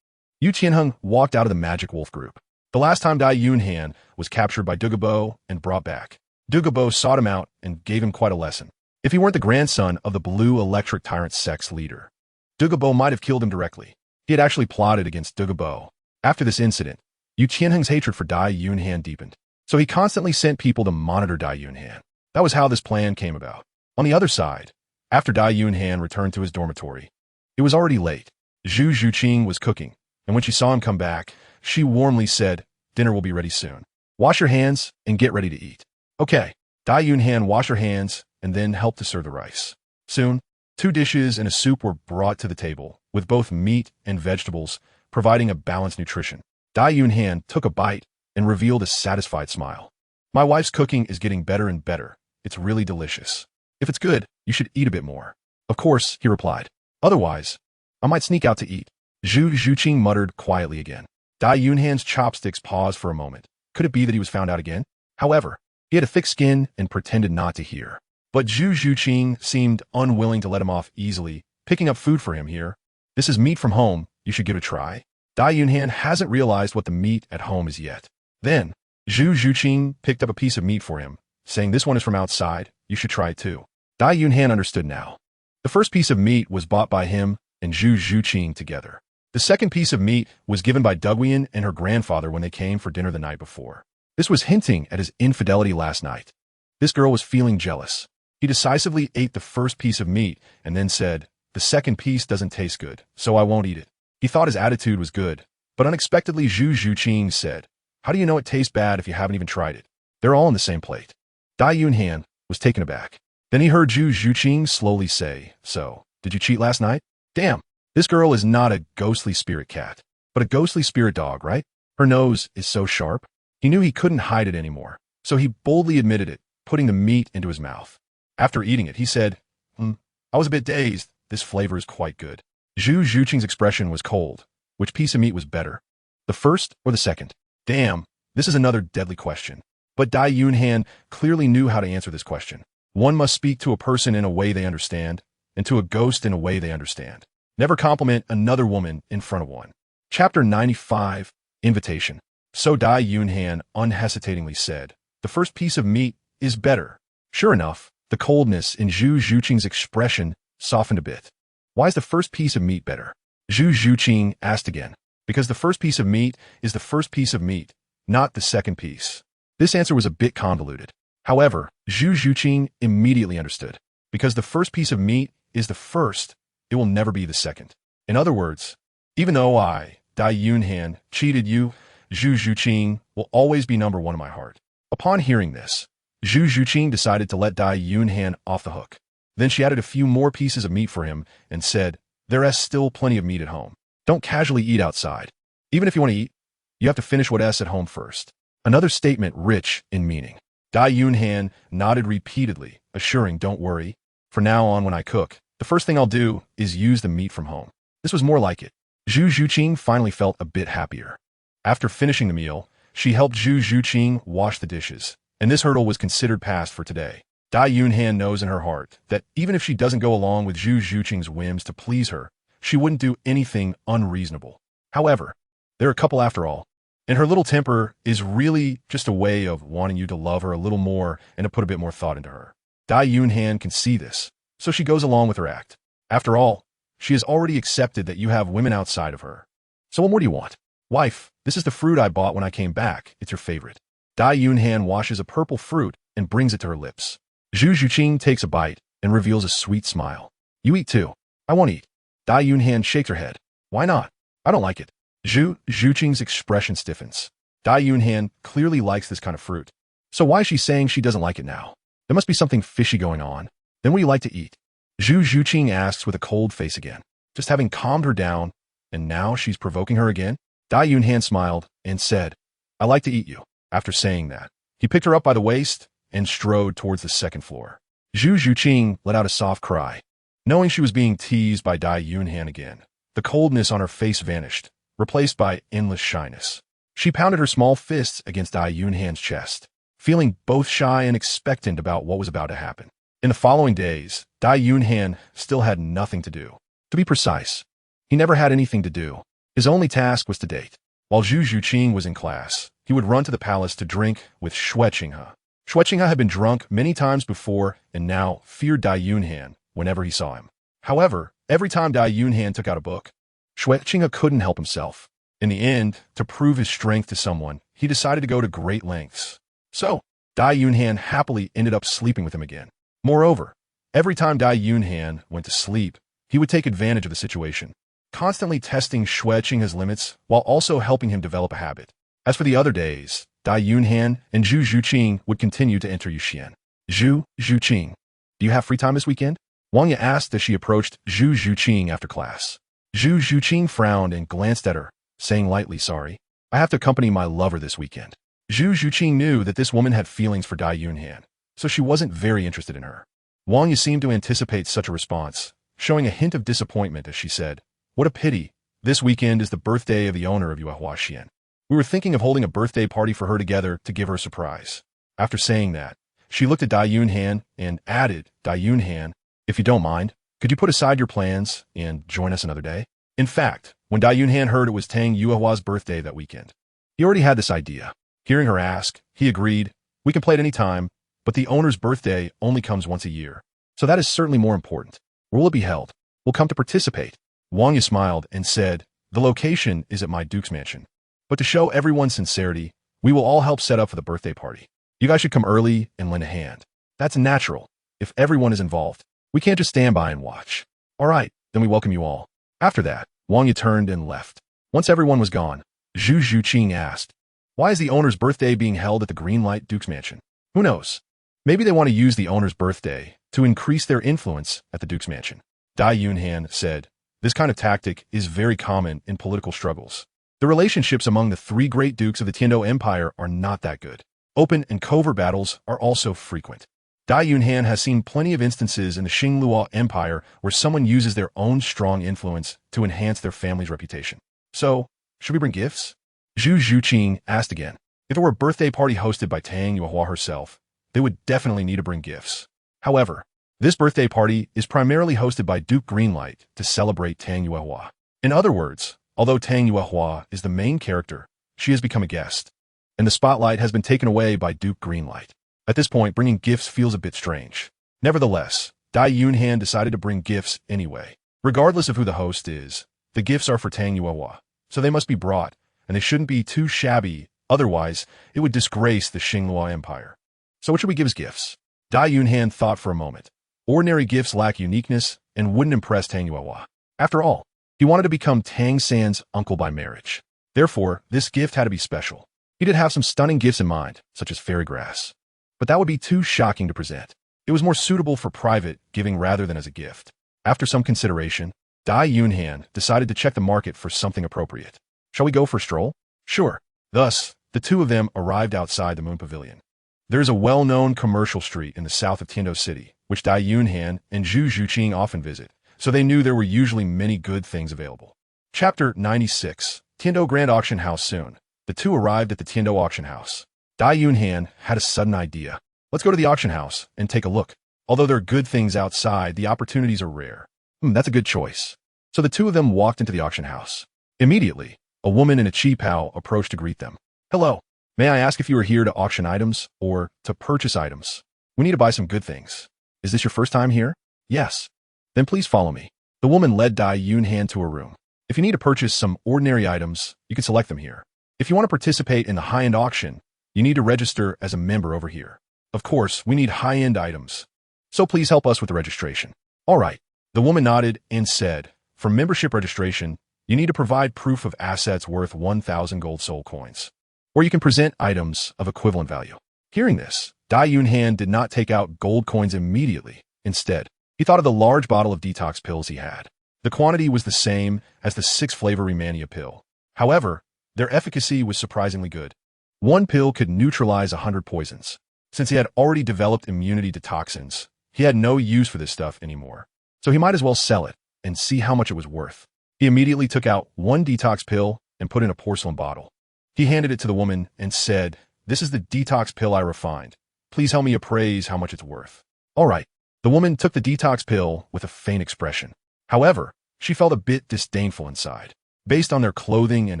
Yu Qianheng walked out of the magic wolf group. The last time Dai Yunhan was captured by Douluo and brought back, Douluo sought him out and gave him quite a lesson. If he weren't the grandson of the blue electric tyrant sex leader, Douluo might have killed him directly. He had actually plotted against Douluo. After this incident, Yu Qianheng's hatred for Dai Yunhan deepened, so he constantly sent people to monitor Dai Yunhan. That was how this plan came about. On the other side, after Dai Yunhan returned to his dormitory, it was already late. Zhu Zhuqing was cooking, and when she saw him come back, she warmly said, "Dinner will be ready soon. Wash your hands and get ready to eat." Okay. Dai Yunhan washed her hands and then helped to serve the rice. Soon, 2 dishes and a soup were brought to the table, with both meat and vegetables, providing a balanced nutrition. Dai Yunhan took a bite and revealed a satisfied smile. "My wife's cooking is getting better and better. It's really delicious. If it's good, you should eat a bit more." "Of course," he replied. "Otherwise, I might sneak out to eat." Zhu Zhuqing muttered quietly again. Dai Yunhan's chopsticks paused for a moment. Could it be that he was found out again? However, he had a thick skin and pretended not to hear. But Zhu Zhuqing seemed unwilling to let him off easily, picking up food for him here. "This is meat from home. You should give it a try." Dai Yunhan hasn't realized what the meat at home is yet. Then, Zhu Zhuqing picked up a piece of meat for him, saying, "This one is from outside. You should try it too." Dai Yunhan understood now. The first piece of meat was bought by him and Zhu Zhuqing together. The second piece of meat was given by Douluo and her grandfather when they came for dinner the night before. This was hinting at his infidelity last night. This girl was feeling jealous. He decisively ate the first piece of meat and then said, "The second piece doesn't taste good, so I won't eat it." He thought his attitude was good, but unexpectedly Zhu Zhuqing said, "How do you know it tastes bad if you haven't even tried it? They're all on the same plate." Dai Yunhan was taken aback. Then he heard Zhu Zhuqing slowly say, "So, did you cheat last night? Damn. This girl is not a ghostly spirit cat, but a ghostly spirit dog, right? Her nose is so sharp." He knew he couldn't hide it anymore, so he boldly admitted it, putting the meat into his mouth. After eating it, he said, "I was a bit dazed. This flavor is quite good." Zhu Zhuqing's expression was cold. Which piece of meat was better? The first or the second? Damn, this is another deadly question. But Dai Yunhan clearly knew how to answer this question. One must speak to a person in a way they understand, and to a ghost in a way they understand. Never compliment another woman in front of one. Chapter 95, Invitation. So Dai Yunhan unhesitatingly said, "The first piece of meat is better." Sure enough, the coldness in Zhu Zhuqing's expression softened a bit. "Why is the first piece of meat better?" Zhu Zhuqing asked again. "Because the first piece of meat is the first piece of meat, not the second piece." This answer was a bit convoluted. However, Zhu Zhuqing immediately understood. Because the first piece of meat is the first, it will never be the second. In other words, even though I, Dai Yunhan, cheated you, Zhu Zhuqing will always be number 1 in my heart. Upon hearing this, Zhu Zhuqing decided to let Dai Yunhan off the hook. Then she added a few more pieces of meat for him and said, "There is still plenty of meat at home. Don't casually eat outside. Even if you want to eat, you have to finish what is at home first." Another statement rich in meaning. Dai Yunhan nodded repeatedly, assuring, "Don't worry. From now on when I cook, the first thing I'll do is use the meat from home." This was more like it. Zhu Zhuqing finally felt a bit happier. After finishing the meal, she helped Zhu Zhuqing wash the dishes, and this hurdle was considered passed for today. Dai Yunhan knows in her heart that even if she doesn't go along with Zhu Zhuqing's whims to please her, she wouldn't do anything unreasonable. However, they're a couple after all, and her little temper is really just a way of wanting you to love her a little more and to put a bit more thought into her. Dai Yunhan can see this, so she goes along with her act. After all, she has already accepted that you have women outside of her. So what more do you want? "Wife, this is the fruit I bought when I came back. It's your favorite." Dai Yunhan washes a purple fruit and brings it to her lips. Zhu Zhuqing takes a bite and reveals a sweet smile. "You eat too." "I won't eat." Dai Yunhan shakes her head. "Why not?" "I don't like it." Zhu Zhuqing's expression stiffens. Dai Yunhan clearly likes this kind of fruit. So why is she saying she doesn't like it now? There must be something fishy going on. "Then what do you like to eat?" Zhu Zhuqing asks with a cold face again, just having calmed her down, and now she's provoking her again. Dai Yunhan smiled and said, "I like to eat you." After saying that, he picked her up by the waist and strode towards the second floor. Zhu Zhuqing let out a soft cry. Knowing she was being teased by Dai Yunhan again, the coldness on her face vanished, replaced by endless shyness. She pounded her small fists against Dai Yunhan's chest, feeling both shy and expectant about what was about to happen. In the following days, Dai Yunhan still had nothing to do. To be precise, he never had anything to do. His only task was to date. While Zhu Zhuqing was in class, he would run to the palace to drink with Shueqinghe. Shueqinghe had been drunk many times before and now feared Dai Yunhan whenever he saw him. However, every time Dai Yunhan took out a book, Shueqinghe couldn't help himself. In the end, to prove his strength to someone, he decided to go to great lengths. So, Dai Yunhan happily ended up sleeping with him again. Moreover, every time Dai Yunhan went to sleep, he would take advantage of the situation, constantly testing Shueqinghe's limits while also helping him develop a habit. As for the other days, Dai Yunhan and Zhu Zhuqing would continue to enter Yuxian. Zhu Zhuqing, do you have free time this weekend? Wang Ye asked as she approached Zhu Zhuqing after class. Zhu Zhuqing frowned and glanced at her, saying lightly, sorry, I have to accompany my lover this weekend. Zhu Zhuqing knew that this woman had feelings for Dai Yunhan, so she wasn't very interested in her. Wang Ye seemed to anticipate such a response, showing a hint of disappointment as she said, what a pity, this weekend is the birthday of the owner of Yuehuaxian. We were thinking of holding a birthday party for her together to give her a surprise. After saying that, she looked at Dai Yunhan and added, Dai Yunhan, if you don't mind, could you put aside your plans and join us another day? In fact, when Dai Yunhan heard it was Tang Yuehua's birthday that weekend, he already had this idea. Hearing her ask, he agreed, we can play at any time, but the owner's birthday only comes once a year. So that is certainly more important. Where will it be held? We'll come to participate. Wang Ye smiled and said, the location is at my Duke's mansion. But to show everyone's sincerity, we will all help set up for the birthday party. You guys should come early and lend a hand. That's natural. If everyone is involved, we can't just stand by and watch. All right, then we welcome you all. After that, Wang Ye turned and left. Once everyone was gone, Zhu Zhuqing asked, why is the owner's birthday being held at the Greenlight Duke's mansion? Who knows? Maybe they want to use the owner's birthday to increase their influence at the Duke's mansion. Dai Yunhan said, this kind of tactic is very common in political struggles. The relationships among the three great dukes of the Tiando Empire are not that good. Open and covert battles are also frequent. Dai Yunhan has seen plenty of instances in the Star Luo Empire where someone uses their own strong influence to enhance their family's reputation. So, should we bring gifts? Zhu Zhuqing asked again. If there were a birthday party hosted by Tang Yuehua herself, they would definitely need to bring gifts. However, this birthday party is primarily hosted by Duke Greenlight to celebrate Tang Yuehua. In other words, although Tang Yuehua is the main character, she has become a guest, and the spotlight has been taken away by Duke Greenlight. At this point, bringing gifts feels a bit strange. Nevertheless, Dai Yunhan decided to bring gifts anyway. Regardless of who the host is, the gifts are for Tang Yuehua, so they must be brought, and they shouldn't be too shabby, otherwise it would disgrace the Star Luo Empire. So what should we give as gifts? Dai Yunhan thought for a moment. Ordinary gifts lack uniqueness and wouldn't impress Tang Yuehua. After all, he wanted to become Tang San's uncle by marriage. Therefore, this gift had to be special. He did have some stunning gifts in mind, such as fairy grass. But that would be too shocking to present. It was more suitable for private giving rather than as a gift. After some consideration, Dai Yunhan decided to check the market for something appropriate. Shall we go for a stroll? Sure. Thus, the two of them arrived outside the Moon Pavilion. There is a well-known commercial street in the south of Tiando City, which Dai Yunhan and Zhu Zhuqing often visit, so they knew there were usually many good things available. Chapter 96, Tiando Grand Auction House soon. The two arrived at the Tiando Auction House. Dai Yunhan had a sudden idea. Let's go to the auction house and take a look. Although there are good things outside, the opportunities are rare. That's a good choice. So the two of them walked into the auction house. Immediately, a woman in a qipao approached to greet them. Hello. May I ask if you are here to auction items or to purchase items? We need to buy some good things. Is this your first time here? Yes. Then please follow me. The woman led Dai Yunhan to her room. If you need to purchase some ordinary items, you can select them here. If you want to participate in the high-end auction, you need to register as a member over here. Of course, we need high-end items, so please help us with the registration. All right. The woman nodded and said, for membership registration, you need to provide proof of assets worth 1,000 gold soul coins, or you can present items of equivalent value. Hearing this, Dai Yunhan did not take out gold coins immediately. Instead, he thought of the large bottle of detox pills he had. The quantity was the same as the 6-flavor Remania pill. However, their efficacy was surprisingly good. One pill could neutralize 100 poisons. Since he had already developed immunity to toxins, he had no use for this stuff anymore. So he might as well sell it and see how much it was worth. He immediately took out one detox pill and put in a porcelain bottle. He handed it to the woman and said, this is the detox pill I refined. Please help me appraise how much it's worth. All right. The woman took the detox pill with a faint expression. However, she felt a bit disdainful inside. Based on their clothing and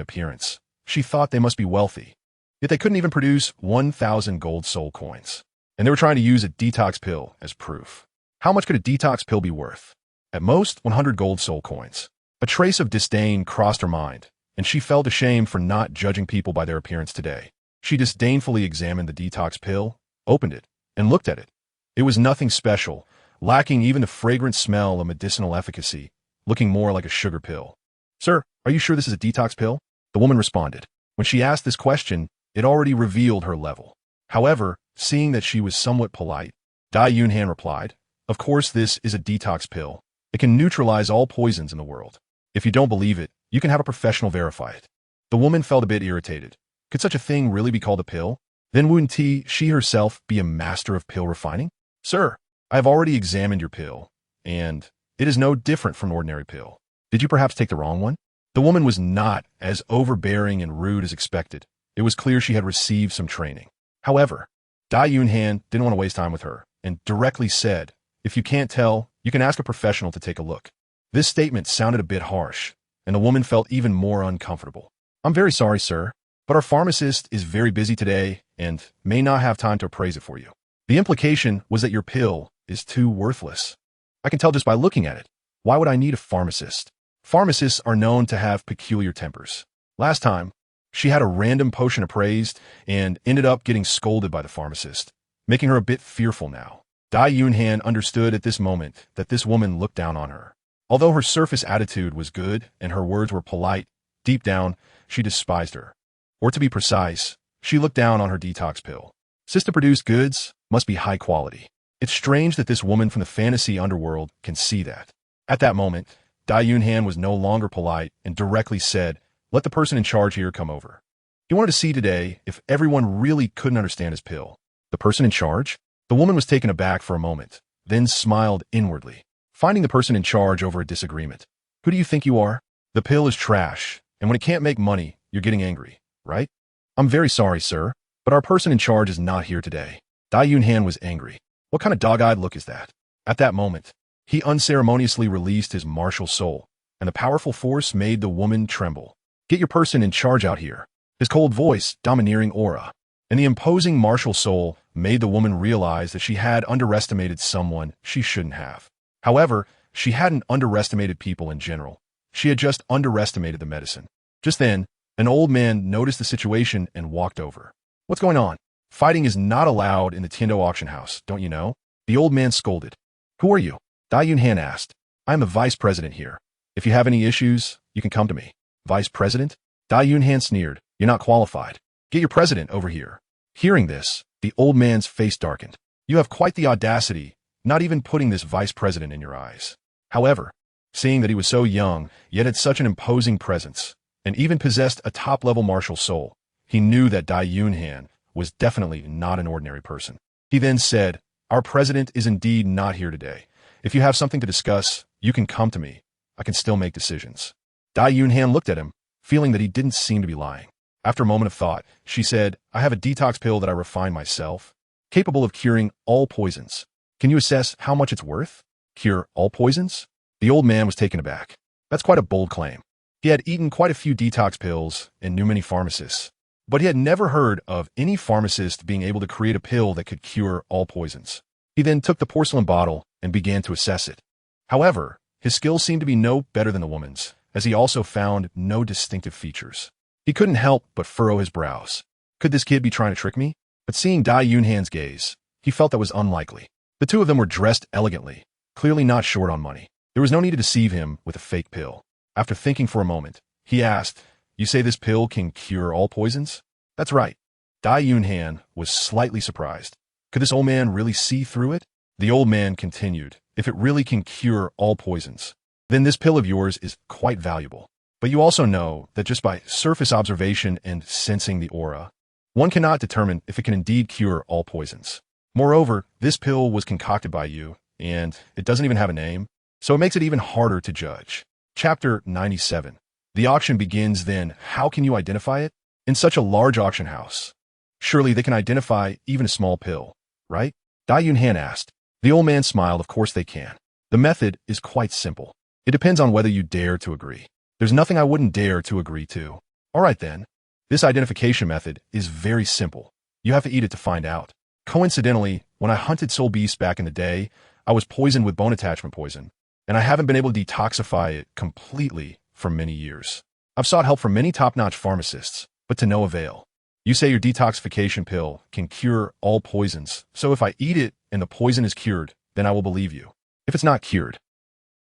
appearance, she thought they must be wealthy. Yet they couldn't even produce 1,000 gold soul coins. And they were trying to use a detox pill as proof. How much could a detox pill be worth? At most, 100 gold soul coins. A trace of disdain crossed her mind, and she felt ashamed for not judging people by their appearance today. She disdainfully examined the detox pill, opened it, and looked at it. It was nothing special, lacking even the fragrant smell of medicinal efficacy, looking more like a sugar pill. "Sir, are you sure this is a detox pill?" The woman responded. When she asked this question, it already revealed her level. However, seeing that she was somewhat polite, Dai Yunhan replied, "Of course this is a detox pill. It can neutralize all poisons in the world. If you don't believe it, you can have a professional verify it." The woman felt a bit irritated. Could such a thing really be called a pill? Then wouldn't she herself be a master of pill refining? "Sir, I have already examined your pill, and it is no different from an ordinary pill. Did you perhaps take the wrong one?" The woman was not as overbearing and rude as expected. It was clear she had received some training. However, Dai Yunhan didn't want to waste time with her and directly said, "If you can't tell, you can ask a professional to take a look." This statement sounded a bit harsh, and the woman felt even more uncomfortable. "I'm very sorry, sir, but our pharmacist is very busy today and may not have time to appraise it for you." The implication was that your pill is too worthless. "I can tell just by looking at it. Why would I need a pharmacist?" Pharmacists are known to have peculiar tempers. Last time, she had a random potion appraised and ended up getting scolded by the pharmacist, making her a bit fearful now. Dai Yunhan understood at this moment that this woman looked down on her. Although her surface attitude was good and her words were polite, deep down, she despised her. Or to be precise, she looked down on her detox pill. System-produced goods must be high quality. It's strange that this woman from the fantasy underworld can see that. At that moment, Dai Yunhan was no longer polite and directly said, "Let the person in charge here come over." He wanted to see today if everyone really couldn't understand his pill. The person in charge? The woman was taken aback for a moment, then smiled inwardly, finding the person in charge over a disagreement. "Who do you think you are? The pill is trash, and when it can't make money, you're getting angry, right?" "I'm very sorry, sir, but our person in charge is not here today." Dai Yunhan was angry. What kind of dog-eyed look is that? At that moment, he unceremoniously released his martial soul, and the powerful force made the woman tremble. "Get your person in charge out here." His cold voice, domineering aura, and the imposing martial soul made the woman realize that she had underestimated someone she shouldn't have. However, she hadn't underestimated people in general. She had just underestimated the medicine. Just then, an old man noticed the situation and walked over. "What's going on? Fighting is not allowed in the Tiando auction house, don't you know?" The old man scolded. "Who are you?" Dai Yunhan asked. "I am the vice president here. If you have any issues, you can come to me." "Vice president?" Dai Yunhan sneered. "You're not qualified. Get your president over here." Hearing this, the old man's face darkened. "You have quite the audacity, not even putting this vice president in your eyes." However, seeing that he was so young, yet had such an imposing presence, and even possessed a top-level martial soul, he knew that Dai Yunhan was definitely not an ordinary person. He then said, "Our president is indeed not here today. If you have something to discuss, you can come to me. I can still make decisions." Dai Yunhan looked at him, feeling that he didn't seem to be lying. After a moment of thought, she said, "I have a detox pill that I refined myself, capable of curing all poisons. Can you assess how much it's worth?" "Cure all poisons?" The old man was taken aback. That's quite a bold claim. He had eaten quite a few detox pills and knew many pharmacists, but he had never heard of any pharmacist being able to create a pill that could cure all poisons. He then took the porcelain bottle and began to assess it. However, his skills seemed to be no better than the woman's, as he also found no distinctive features. He couldn't help but furrow his brows. Could this kid be trying to trick me? But seeing Dai Yunhan's gaze, he felt that was unlikely. The two of them were dressed elegantly, clearly not short on money. There was no need to deceive him with a fake pill. After thinking for a moment, he asked, "You say this pill can cure all poisons?" "That's right." Dai Yunhan was slightly surprised. Could this old man really see through it? The old man continued, "If it really can cure all poisons, then this pill of yours is quite valuable. But you also know that just by surface observation and sensing the aura, one cannot determine if it can indeed cure all poisons. Moreover, this pill was concocted by you, and it doesn't even have a name, so it makes it even harder to judge." Chapter 97. The auction begins then. How can you identify it? In such a large auction house, surely they can identify even a small pill, right? Dai Yunhan asked. The old man smiled. Of course they can. The method is quite simple. It depends on whether you dare to agree. There's nothing I wouldn't dare to agree to. All right then. This identification method is very simple. You have to eat it to find out. Coincidentally, when I hunted soul beasts back in the day, I was poisoned with bone attachment poison, and I haven't been able to detoxify it completely for many years. I've sought help from many top-notch pharmacists, but to no avail. You say your detoxification pill can cure all poisons, so if I eat it and the poison is cured, then I will believe you. If it's not cured.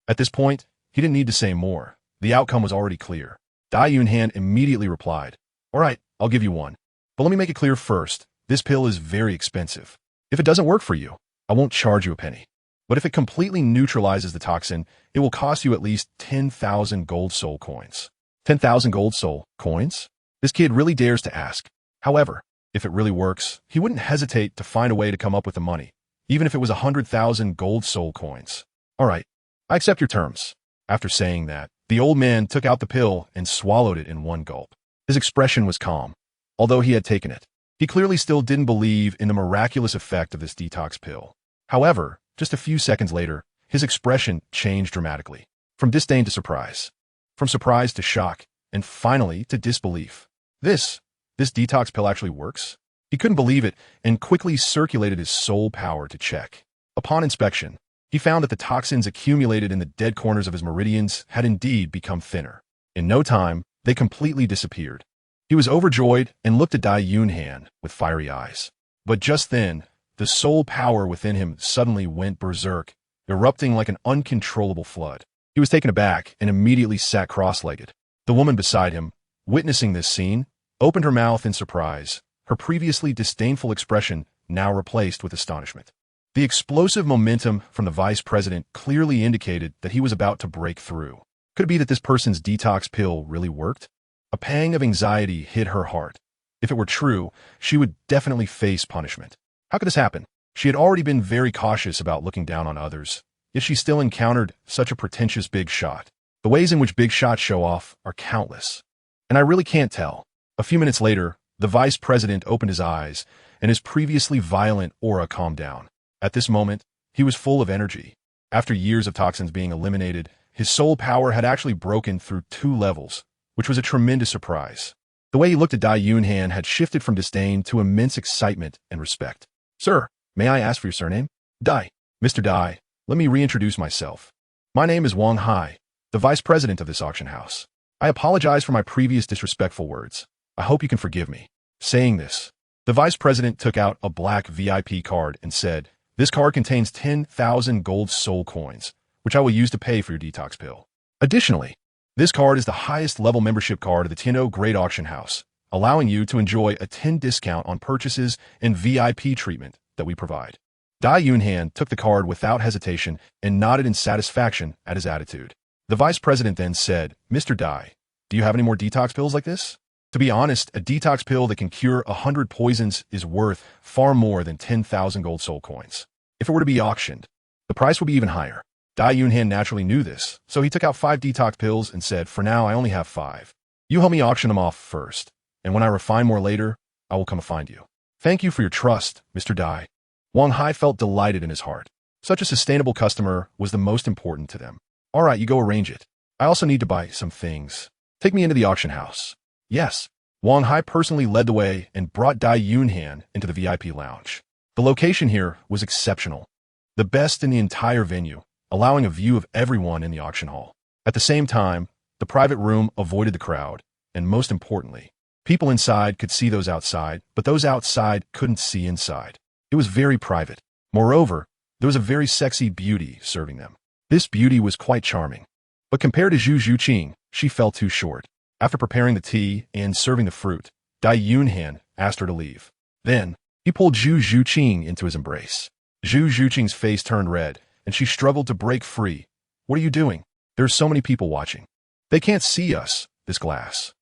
At this point, he didn't need to say more. The outcome was already clear. Dai Yunhan immediately replied, "All right, I'll give you one. But let me make it clear first, this pill is very expensive. If it doesn't work for you, I won't charge you a penny. But if it completely neutralizes the toxin, it will cost you at least 10,000 gold soul coins." 10,000 gold soul coins? This kid really dares to ask. However, if it really works, he wouldn't hesitate to find a way to come up with the money, even if it was 100,000 gold soul coins. All right, I accept your terms. After saying that, the old man took out the pill and swallowed it in one gulp. His expression was calm, although he had taken it. He clearly still didn't believe in the miraculous effect of this detox pill. However, just a few seconds later, his expression changed dramatically, from disdain to surprise, from surprise to shock, and finally to disbelief. This detox pill actually works? He couldn't believe it and quickly circulated his soul power to check. Upon inspection, he found that the toxins accumulated in the dead corners of his meridians had indeed become thinner. In no time, they completely disappeared. He was overjoyed and looked at Dai Yunhan with fiery eyes. But just then, the soul power within him suddenly went berserk, erupting like an uncontrollable flood. He was taken aback and immediately sat cross-legged. The woman beside him, witnessing this scene, opened her mouth in surprise, her previously disdainful expression now replaced with astonishment. The explosive momentum from the vice president clearly indicated that he was about to break through. Could it be that this person's detox pill really worked? A pang of anxiety hit her heart. If it were true, she would definitely face punishment. How could this happen? She had already been very cautious about looking down on others, yet she still encountered such a pretentious big shot. The ways in which big shots show off are countless. And I really can't tell. A few minutes later, the vice president opened his eyes, and his previously violent aura calmed down. At this moment, he was full of energy. After years of toxins being eliminated, his soul power had actually broken through 2 levels, which was a tremendous surprise. The way he looked at Dai Yunhan had shifted from disdain to immense excitement and respect. "Sir, may I ask for your surname?" "Dai. Mr. Dai, let me reintroduce myself. My name is Wang Hai, the vice president of this auction house. I apologize for my previous disrespectful words. I hope you can forgive me." Saying this, the vice president took out a black VIP card and said, "This card contains 10,000 gold soul coins, which I will use to pay for your detox pill. Additionally, this card is the highest level membership card of the Tiantou Great Auction House, allowing you to enjoy a 10 discount on purchases and VIP treatment that we provide." Dai Yunhan took the card without hesitation and nodded in satisfaction at his attitude. The vice president then said, "Mr. Dai, do you have any more detox pills like this?" To be honest, a detox pill that can cure 100 poisons is worth far more than 10,000 gold soul coins. If it were to be auctioned, the price would be even higher. Dai Yunhan naturally knew this, so he took out 5 detox pills and said, "For now, I only have 5. You help me auction them off first, and when I refine more later, I will come find you." "Thank you for your trust, Mr. Dai." Wang Hai felt delighted in his heart. Such a sustainable customer was the most important to them. "All right, you go arrange it. I also need to buy some things. Take me into the auction house." Yes. Wang Hai personally led the way and brought Dai Yunhan into the VIP lounge. The location here was exceptional, the best in the entire venue, allowing a view of everyone in the auction hall. At the same time, the private room avoided the crowd, and most importantly, people inside could see those outside, but those outside couldn't see inside. It was very private. Moreover, there was a very sexy beauty serving them. This beauty was quite charming, but compared to Zhu Zhuqing, she fell too short. After preparing the tea and serving the fruit, Dai Yunhan asked her to leave. Then, he pulled Zhu Zhuqing into his embrace. Zhu Zhuqing's face turned red, and she struggled to break free. "What are you doing? There are so many people watching. They can't see us, this glass."